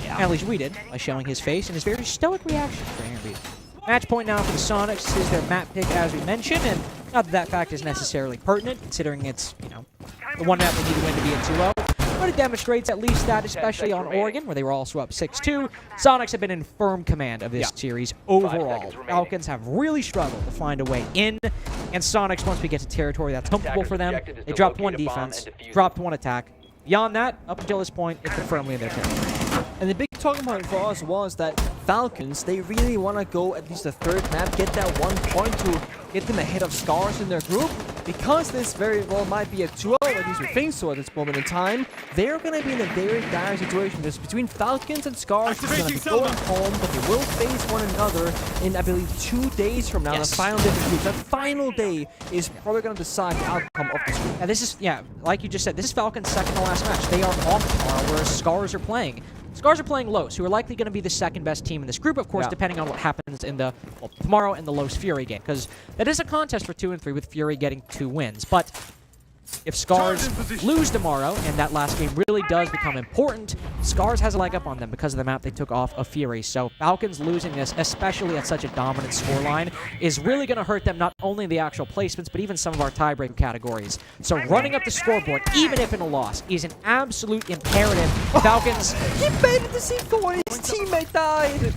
[SPEAKER 10] Yeah. At least we did, by showing his face and his very stoic reaction for Ambi. Match point now for the Sonics. This is their map pick, as we mentioned, and not that fact is necessarily pertinent, considering it's, you know, the one map they need to win to be at 2-0. But it demonstrates at least that, especially on Oregon, where they were also up 6-2. Sonics have been in firm command of this series overall. Falcons have really struggled to find a way in, and Sonics, once we get to territory that's comfortable for them, they dropped 1 defense, dropped 1 attack. Beyond that, up until this point, it's been firmly in their territory.
[SPEAKER 20] And the big talking point for us was that Falcons, they really want to go at least the 3rd map, get that 1 point to get them ahead of Scars in their group. Because this very well might be a 2-0, at least we think so at this moment in time, they're going to be in a very dire situation. Because between Falcons and Scars, they're going to be going home, but they will face one another in, I believe, 2 days from now. Yes. The final day of the group. That final day is probably going to decide the outcome of this group.
[SPEAKER 10] And this is, like you just said, this is Falcons' second to last match. They are off tomorrow, whereas Scars are playing. Scars are playing Los, who are likely going to be the 2nd best team in this group, of course, depending on what happens in the tomorrow in the Los Fury game, because that is a contest for 2 and 3 with Fury getting 2 wins. But if Scars lose tomorrow, and that last game really does become important, Scars has a leg up on them because of the map they took off of Fury. So Falcons losing this, especially at such a dominant scoreline, is really going to hurt them, not only in the actual placements, but even some of our tiebreaker categories. So running up the scoreboard, even if in a loss, is an absolute imperative. Falcons...
[SPEAKER 20] He baited the C4 when his teammate died!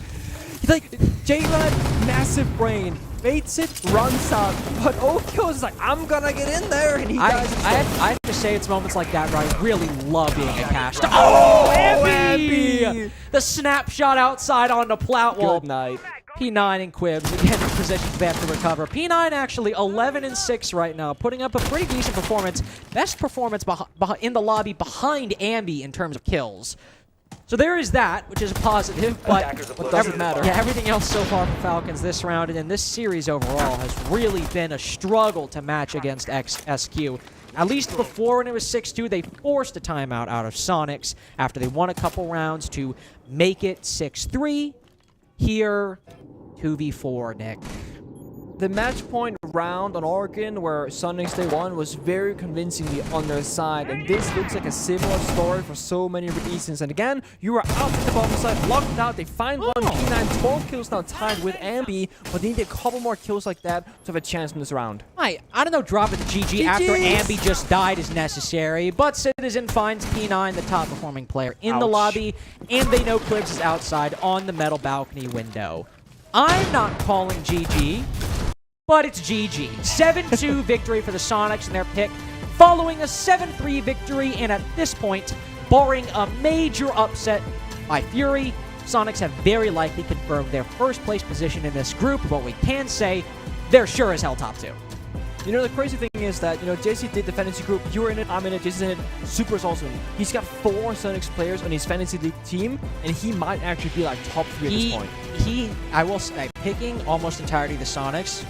[SPEAKER 20] Like, J-Rod, massive brain, baits it, runs out, but Okyo's like, I'm gonna get in there, and he dies.
[SPEAKER 10] I have to say, it's moments like that where I really love being a cash. Oh, Ambi! The snapshot outside on the plat wall.
[SPEAKER 20] Good night.
[SPEAKER 10] P9 and Quibs again in positions they have to recover. P9 actually 11-6 right now, putting up a pretty decent performance. Best performance in the lobby behind Ambi in terms of kills. So there is that, which is a positive, but it doesn't matter. Yeah, everything else so far for Falcons this round and in this series overall has really been a struggle to match against SQ. At least before, when it was 6-2, they forced a timeout out of Sonics after they won a couple rounds to make it 6-3. Here, 2v4, Nick.
[SPEAKER 20] The match point round on Oregon where Sonics they won was very convincingly on their side, and this looks like a similar story for so many reasons. And again, you are out at the bottom side, locked out, they find one, P9, 12 kills now tied with Ambi, but they need a couple more kills like that to have a chance in this round.
[SPEAKER 10] I don't know, dropping the GG after Ambi just died is necessary, but Citizen finds P9, the top performing player in the lobby, and they know Clips is outside on the metal balcony window. I'm not calling GG, but it's GG. 7-2 victory for the Sonics in their pick, following a 7-3 victory, and at this point, barring a major upset by Fury, Sonics have very likely confirmed their first place position in this group, but we can say they're sure as hell top 2.
[SPEAKER 20] You know, the crazy thing is that, you know, JC did the fantasy group, you're in it, I'm in it, JC's in it, Super's also in it. He's got 4 Sonics players on his fantasy league team, and he might actually be like top 3 at this point.
[SPEAKER 10] I will say, picking almost entirely the Sonics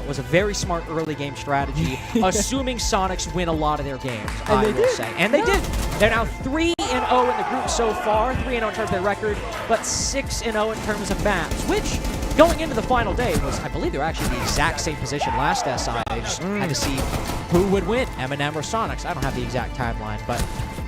[SPEAKER 10] was a very smart early game strategy, assuming Sonics win a lot of their games, I will say. And they did. They're now 3-0 in the group so far, 3-0 in terms of their record, but 6-0 in terms of maps, which going into the final day was, I believe, they were actually in the exact same position last SI. They just had to see who would win, M&M or Sonics. I don't have the exact timeline, but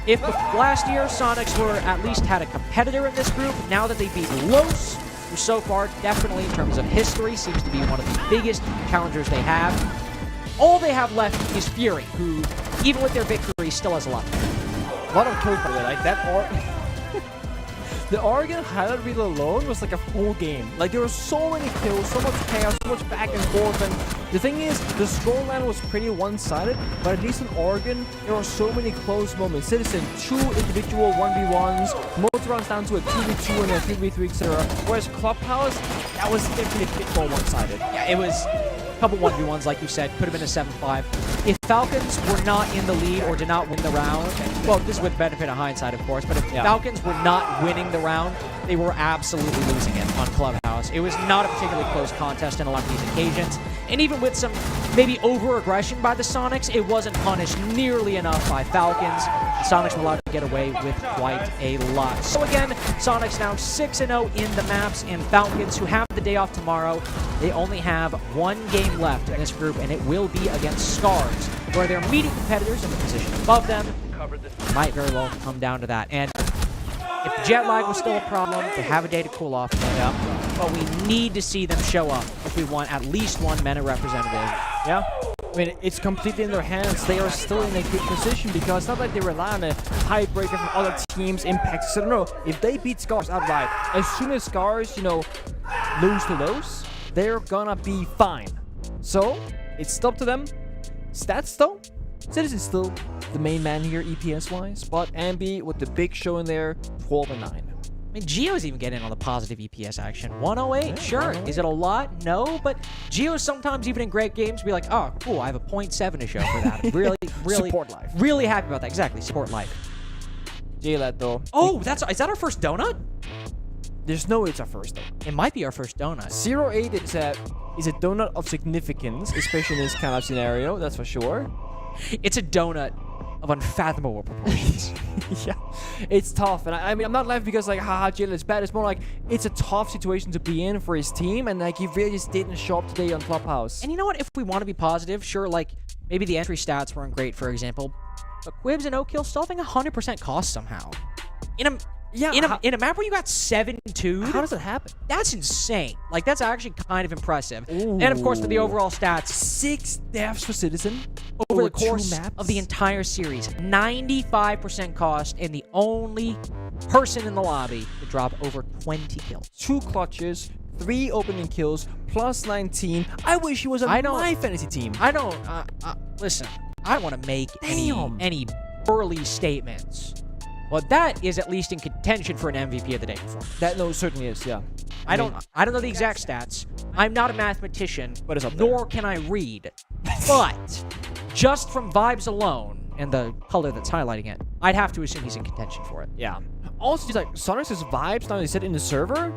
[SPEAKER 10] if last year Sonics were at least had a competitor in this group, now that they beat Los, who so far, definitely in terms of history, seems to be one of the biggest challengers they have, all they have left is Fury, who, even with their victory, still has a lot.
[SPEAKER 20] A lot of kills, by the way, like that. the Oregon highlight reel alone was like a full game. Like there were so many kills, so much chaos, so much back and forth, and the thing is, the scoreline was pretty one-sided, but at least in Oregon, there were so many close moments. Citizen, 2 individual 1v1s, most rounds down to a 2v2 and a 3v3, etc. Whereas Clubhouse, that was definitely a bit more one-sided.
[SPEAKER 10] Yeah, it was a couple 1v1s, like you said, could have been a 7-5. If Falcons were not in the lead or did not win the round, well, this is with benefit of hindsight, of course, but if Falcons were not winning the round, they were absolutely losing it on Clubhouse. It was not a particularly close contest in a lot of these occasions, and even with some maybe over-aggression by the Sonics, it wasn't punished nearly enough by Falcons. The Sonics were allowed to get away with quite a lot. So again, Sonics now 6-0 in the maps, and Falcons, who have the day off tomorrow, they only have 1 game left in this group, and it will be against Scars, where their immediate competitors in the position above them might very well come down to that. And if the jet lag was still a problem, they have a day to cool off. But we need to see them show up if we want at least one MENA representative.
[SPEAKER 20] Yeah. I mean, it's completely in their hands. They are still in a good position because it's not like they rely on a tiebreaker from other teams' impact. So no, if they beat Scars outright, as soon as Scars, lose to those, they're gonna be fine. So it's up to them. Stats though, Citizen's still the main man here EPS-wise, but Ambi with the big show in there, 12-9.
[SPEAKER 10] I mean, Geo's even getting on the positive EPS action. 108, sure. 108. Is it a lot? No, but Geo sometimes, even in great games, be like, oh, cool, I have a 0.7 to show for that. Really,
[SPEAKER 20] support life.
[SPEAKER 10] Really happy about that. Exactly, support life.
[SPEAKER 20] J-Lat, though.
[SPEAKER 10] Oh, is that our first donut?
[SPEAKER 20] There's no way it's our first donut.
[SPEAKER 10] It might be our first donut.
[SPEAKER 20] 08 is a donut of significance, especially in this kind of scenario, that's for sure.
[SPEAKER 10] It's a donut of unfathomable proportions.
[SPEAKER 20] Yeah, it's tough, and I mean, I'm not laughing because like, haha, Jill is bad. It's more like it's a tough situation to be in for his team, and like he really just didn't show up today on Clubhouse.
[SPEAKER 10] And you know what? If we want to be positive, sure, like maybe the entry stats weren't great, for example, but Quibs and Oak Hill still having 100% cost somehow. In a map where you got 7-2.
[SPEAKER 20] How does that happen?
[SPEAKER 10] That's insane. Like, that's actually kind of impressive.
[SPEAKER 20] Ooh.
[SPEAKER 10] And of course, for the overall stats,
[SPEAKER 20] 6 deaths for Citizen
[SPEAKER 10] over the course of the entire series. 95% cost, and the only person in the lobby to drop over 20 kills.
[SPEAKER 20] 2 clutches, 3 opening kills, plus 19. I wish he was on my fantasy team.
[SPEAKER 10] I don't, listen, I don't want to make any burly statements. Well, that is at least in contention for an MVP of the day performance.
[SPEAKER 20] That certainly is, yeah.
[SPEAKER 10] I don't know the exact stats. I'm not a mathematician,
[SPEAKER 20] but it's up there.
[SPEAKER 10] Nor can I read. But just from vibes alone and the color that's highlighting it, I'd have to assume he's in contention for it.
[SPEAKER 20] Yeah. Also, just like Sonic's vibes now they said in the server,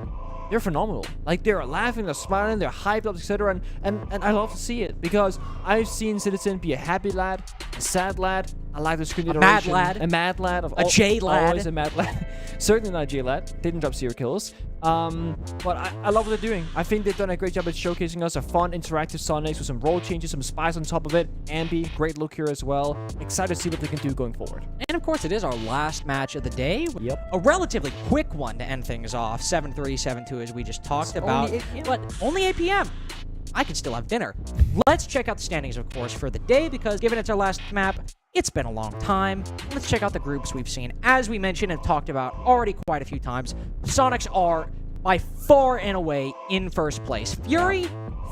[SPEAKER 20] they're phenomenal. Like they're laughing, they're smiling, they're hyped up, etc. And I love to see it because I've seen Citizen be a happy lad, a sad lad. I like the screen iteration. A mad lad.
[SPEAKER 10] A J lad.
[SPEAKER 20] Always a mad lad. Certainly not a J lad. Didn't drop 0 kills. But I love what they're doing. I think they've done a great job at showcasing us a fun, interactive Sonics with some role changes, some spice on top of it. Ambi, great look here as well. Excited to see what they can do going forward.
[SPEAKER 10] And of course, it is our last match of the day.
[SPEAKER 20] Yep.
[SPEAKER 10] A relatively quick one to end things off. 7-3, 7-2, as we just talked about.
[SPEAKER 20] Only 8 p.m.
[SPEAKER 10] But only 8 p.m. I can still have dinner. Let's check out the standings, of course, for the day, because given it's our last map, it's been a long time. Let's check out the groups we've seen. As we mentioned and talked about already quite a few times, Sonics are by far and away in first place. Fury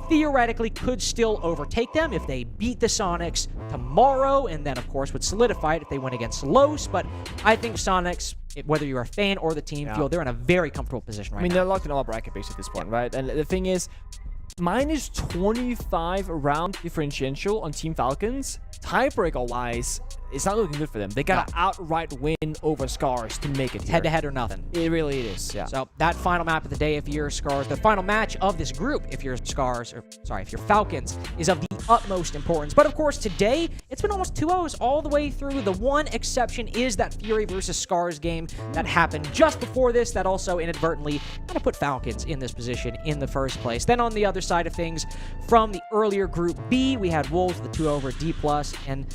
[SPEAKER 10] theoretically could still overtake them if they beat the Sonics tomorrow, and then, of course, would solidify it if they win against Los. But I think Sonics, whether you're a fan or the team, feel they're in a very comfortable position right now.
[SPEAKER 20] I mean, they're locked in all bracket base at this point, right? And the thing is, minus 25 round differential on Team Falcons, tiebreaker-wise, it's not looking good for them. They got to outright win over Scars to make it here.
[SPEAKER 10] Head-to-head or nothing.
[SPEAKER 20] It really is, yeah.
[SPEAKER 10] So that final map of the day, if you're Scars, the final match of this group, if you're Scars, or sorry, if you're Falcons, is of the utmost importance. But of course, today, it's been almost 2-0s all the way through. The one exception is that Fury versus Scars game that happened just before this, that also inadvertently kind of put Falcons in this position in the first place. Then on the other side of things, from the earlier Group B, we had Wolves with the 2-0 over D+, and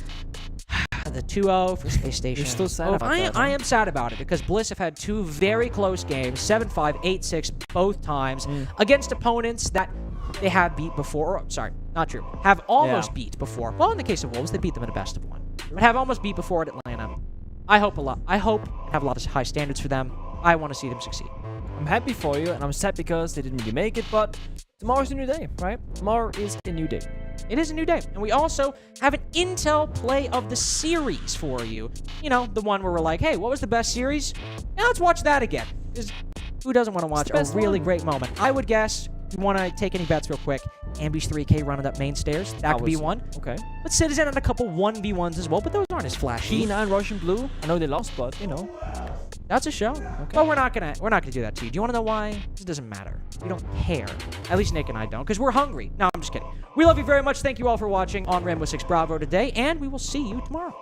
[SPEAKER 10] the 2-0 for Space Station.
[SPEAKER 20] You're still sad about that,
[SPEAKER 10] I am sad about it because Bliss have had 2 very close games, 7-5, 8-6 both times, against opponents that they have beat before. Or, sorry, not true. Have almost beat before. Well, in the case of Wolves, they beat them in a best of 1. But have almost beat before at Atlanta. I hope and have a lot of high standards for them. I want to see them succeed.
[SPEAKER 20] I'm happy for you, and I'm sad because they didn't really make it, but tomorrow's a new day, right? Tomorrow is a new day.
[SPEAKER 10] It is a new day. And we also have an Intel Play of the Series for you. You know, the one where we're like, hey, what was the best series? Now let's watch that again. Because who doesn't want to watch a really great moment? I would guess, if you want to take any bets real quick, Ambi's 3K running up main stairs. That could be one.
[SPEAKER 20] Okay.
[SPEAKER 10] But Citizen and a couple 1v1s as well, but those aren't as flashy.
[SPEAKER 20] P9 Russian Blue. I know they lost, but, you know.
[SPEAKER 10] That's a show. Okay. But we're not gonna do that to you. Do you want to know why? It doesn't matter. We don't care. At least Nick and I don't, because we're hungry. No, I'm just kidding. We love you very much. Thank you all for watching on Rainbow Six Bravo today, and we will see you tomorrow.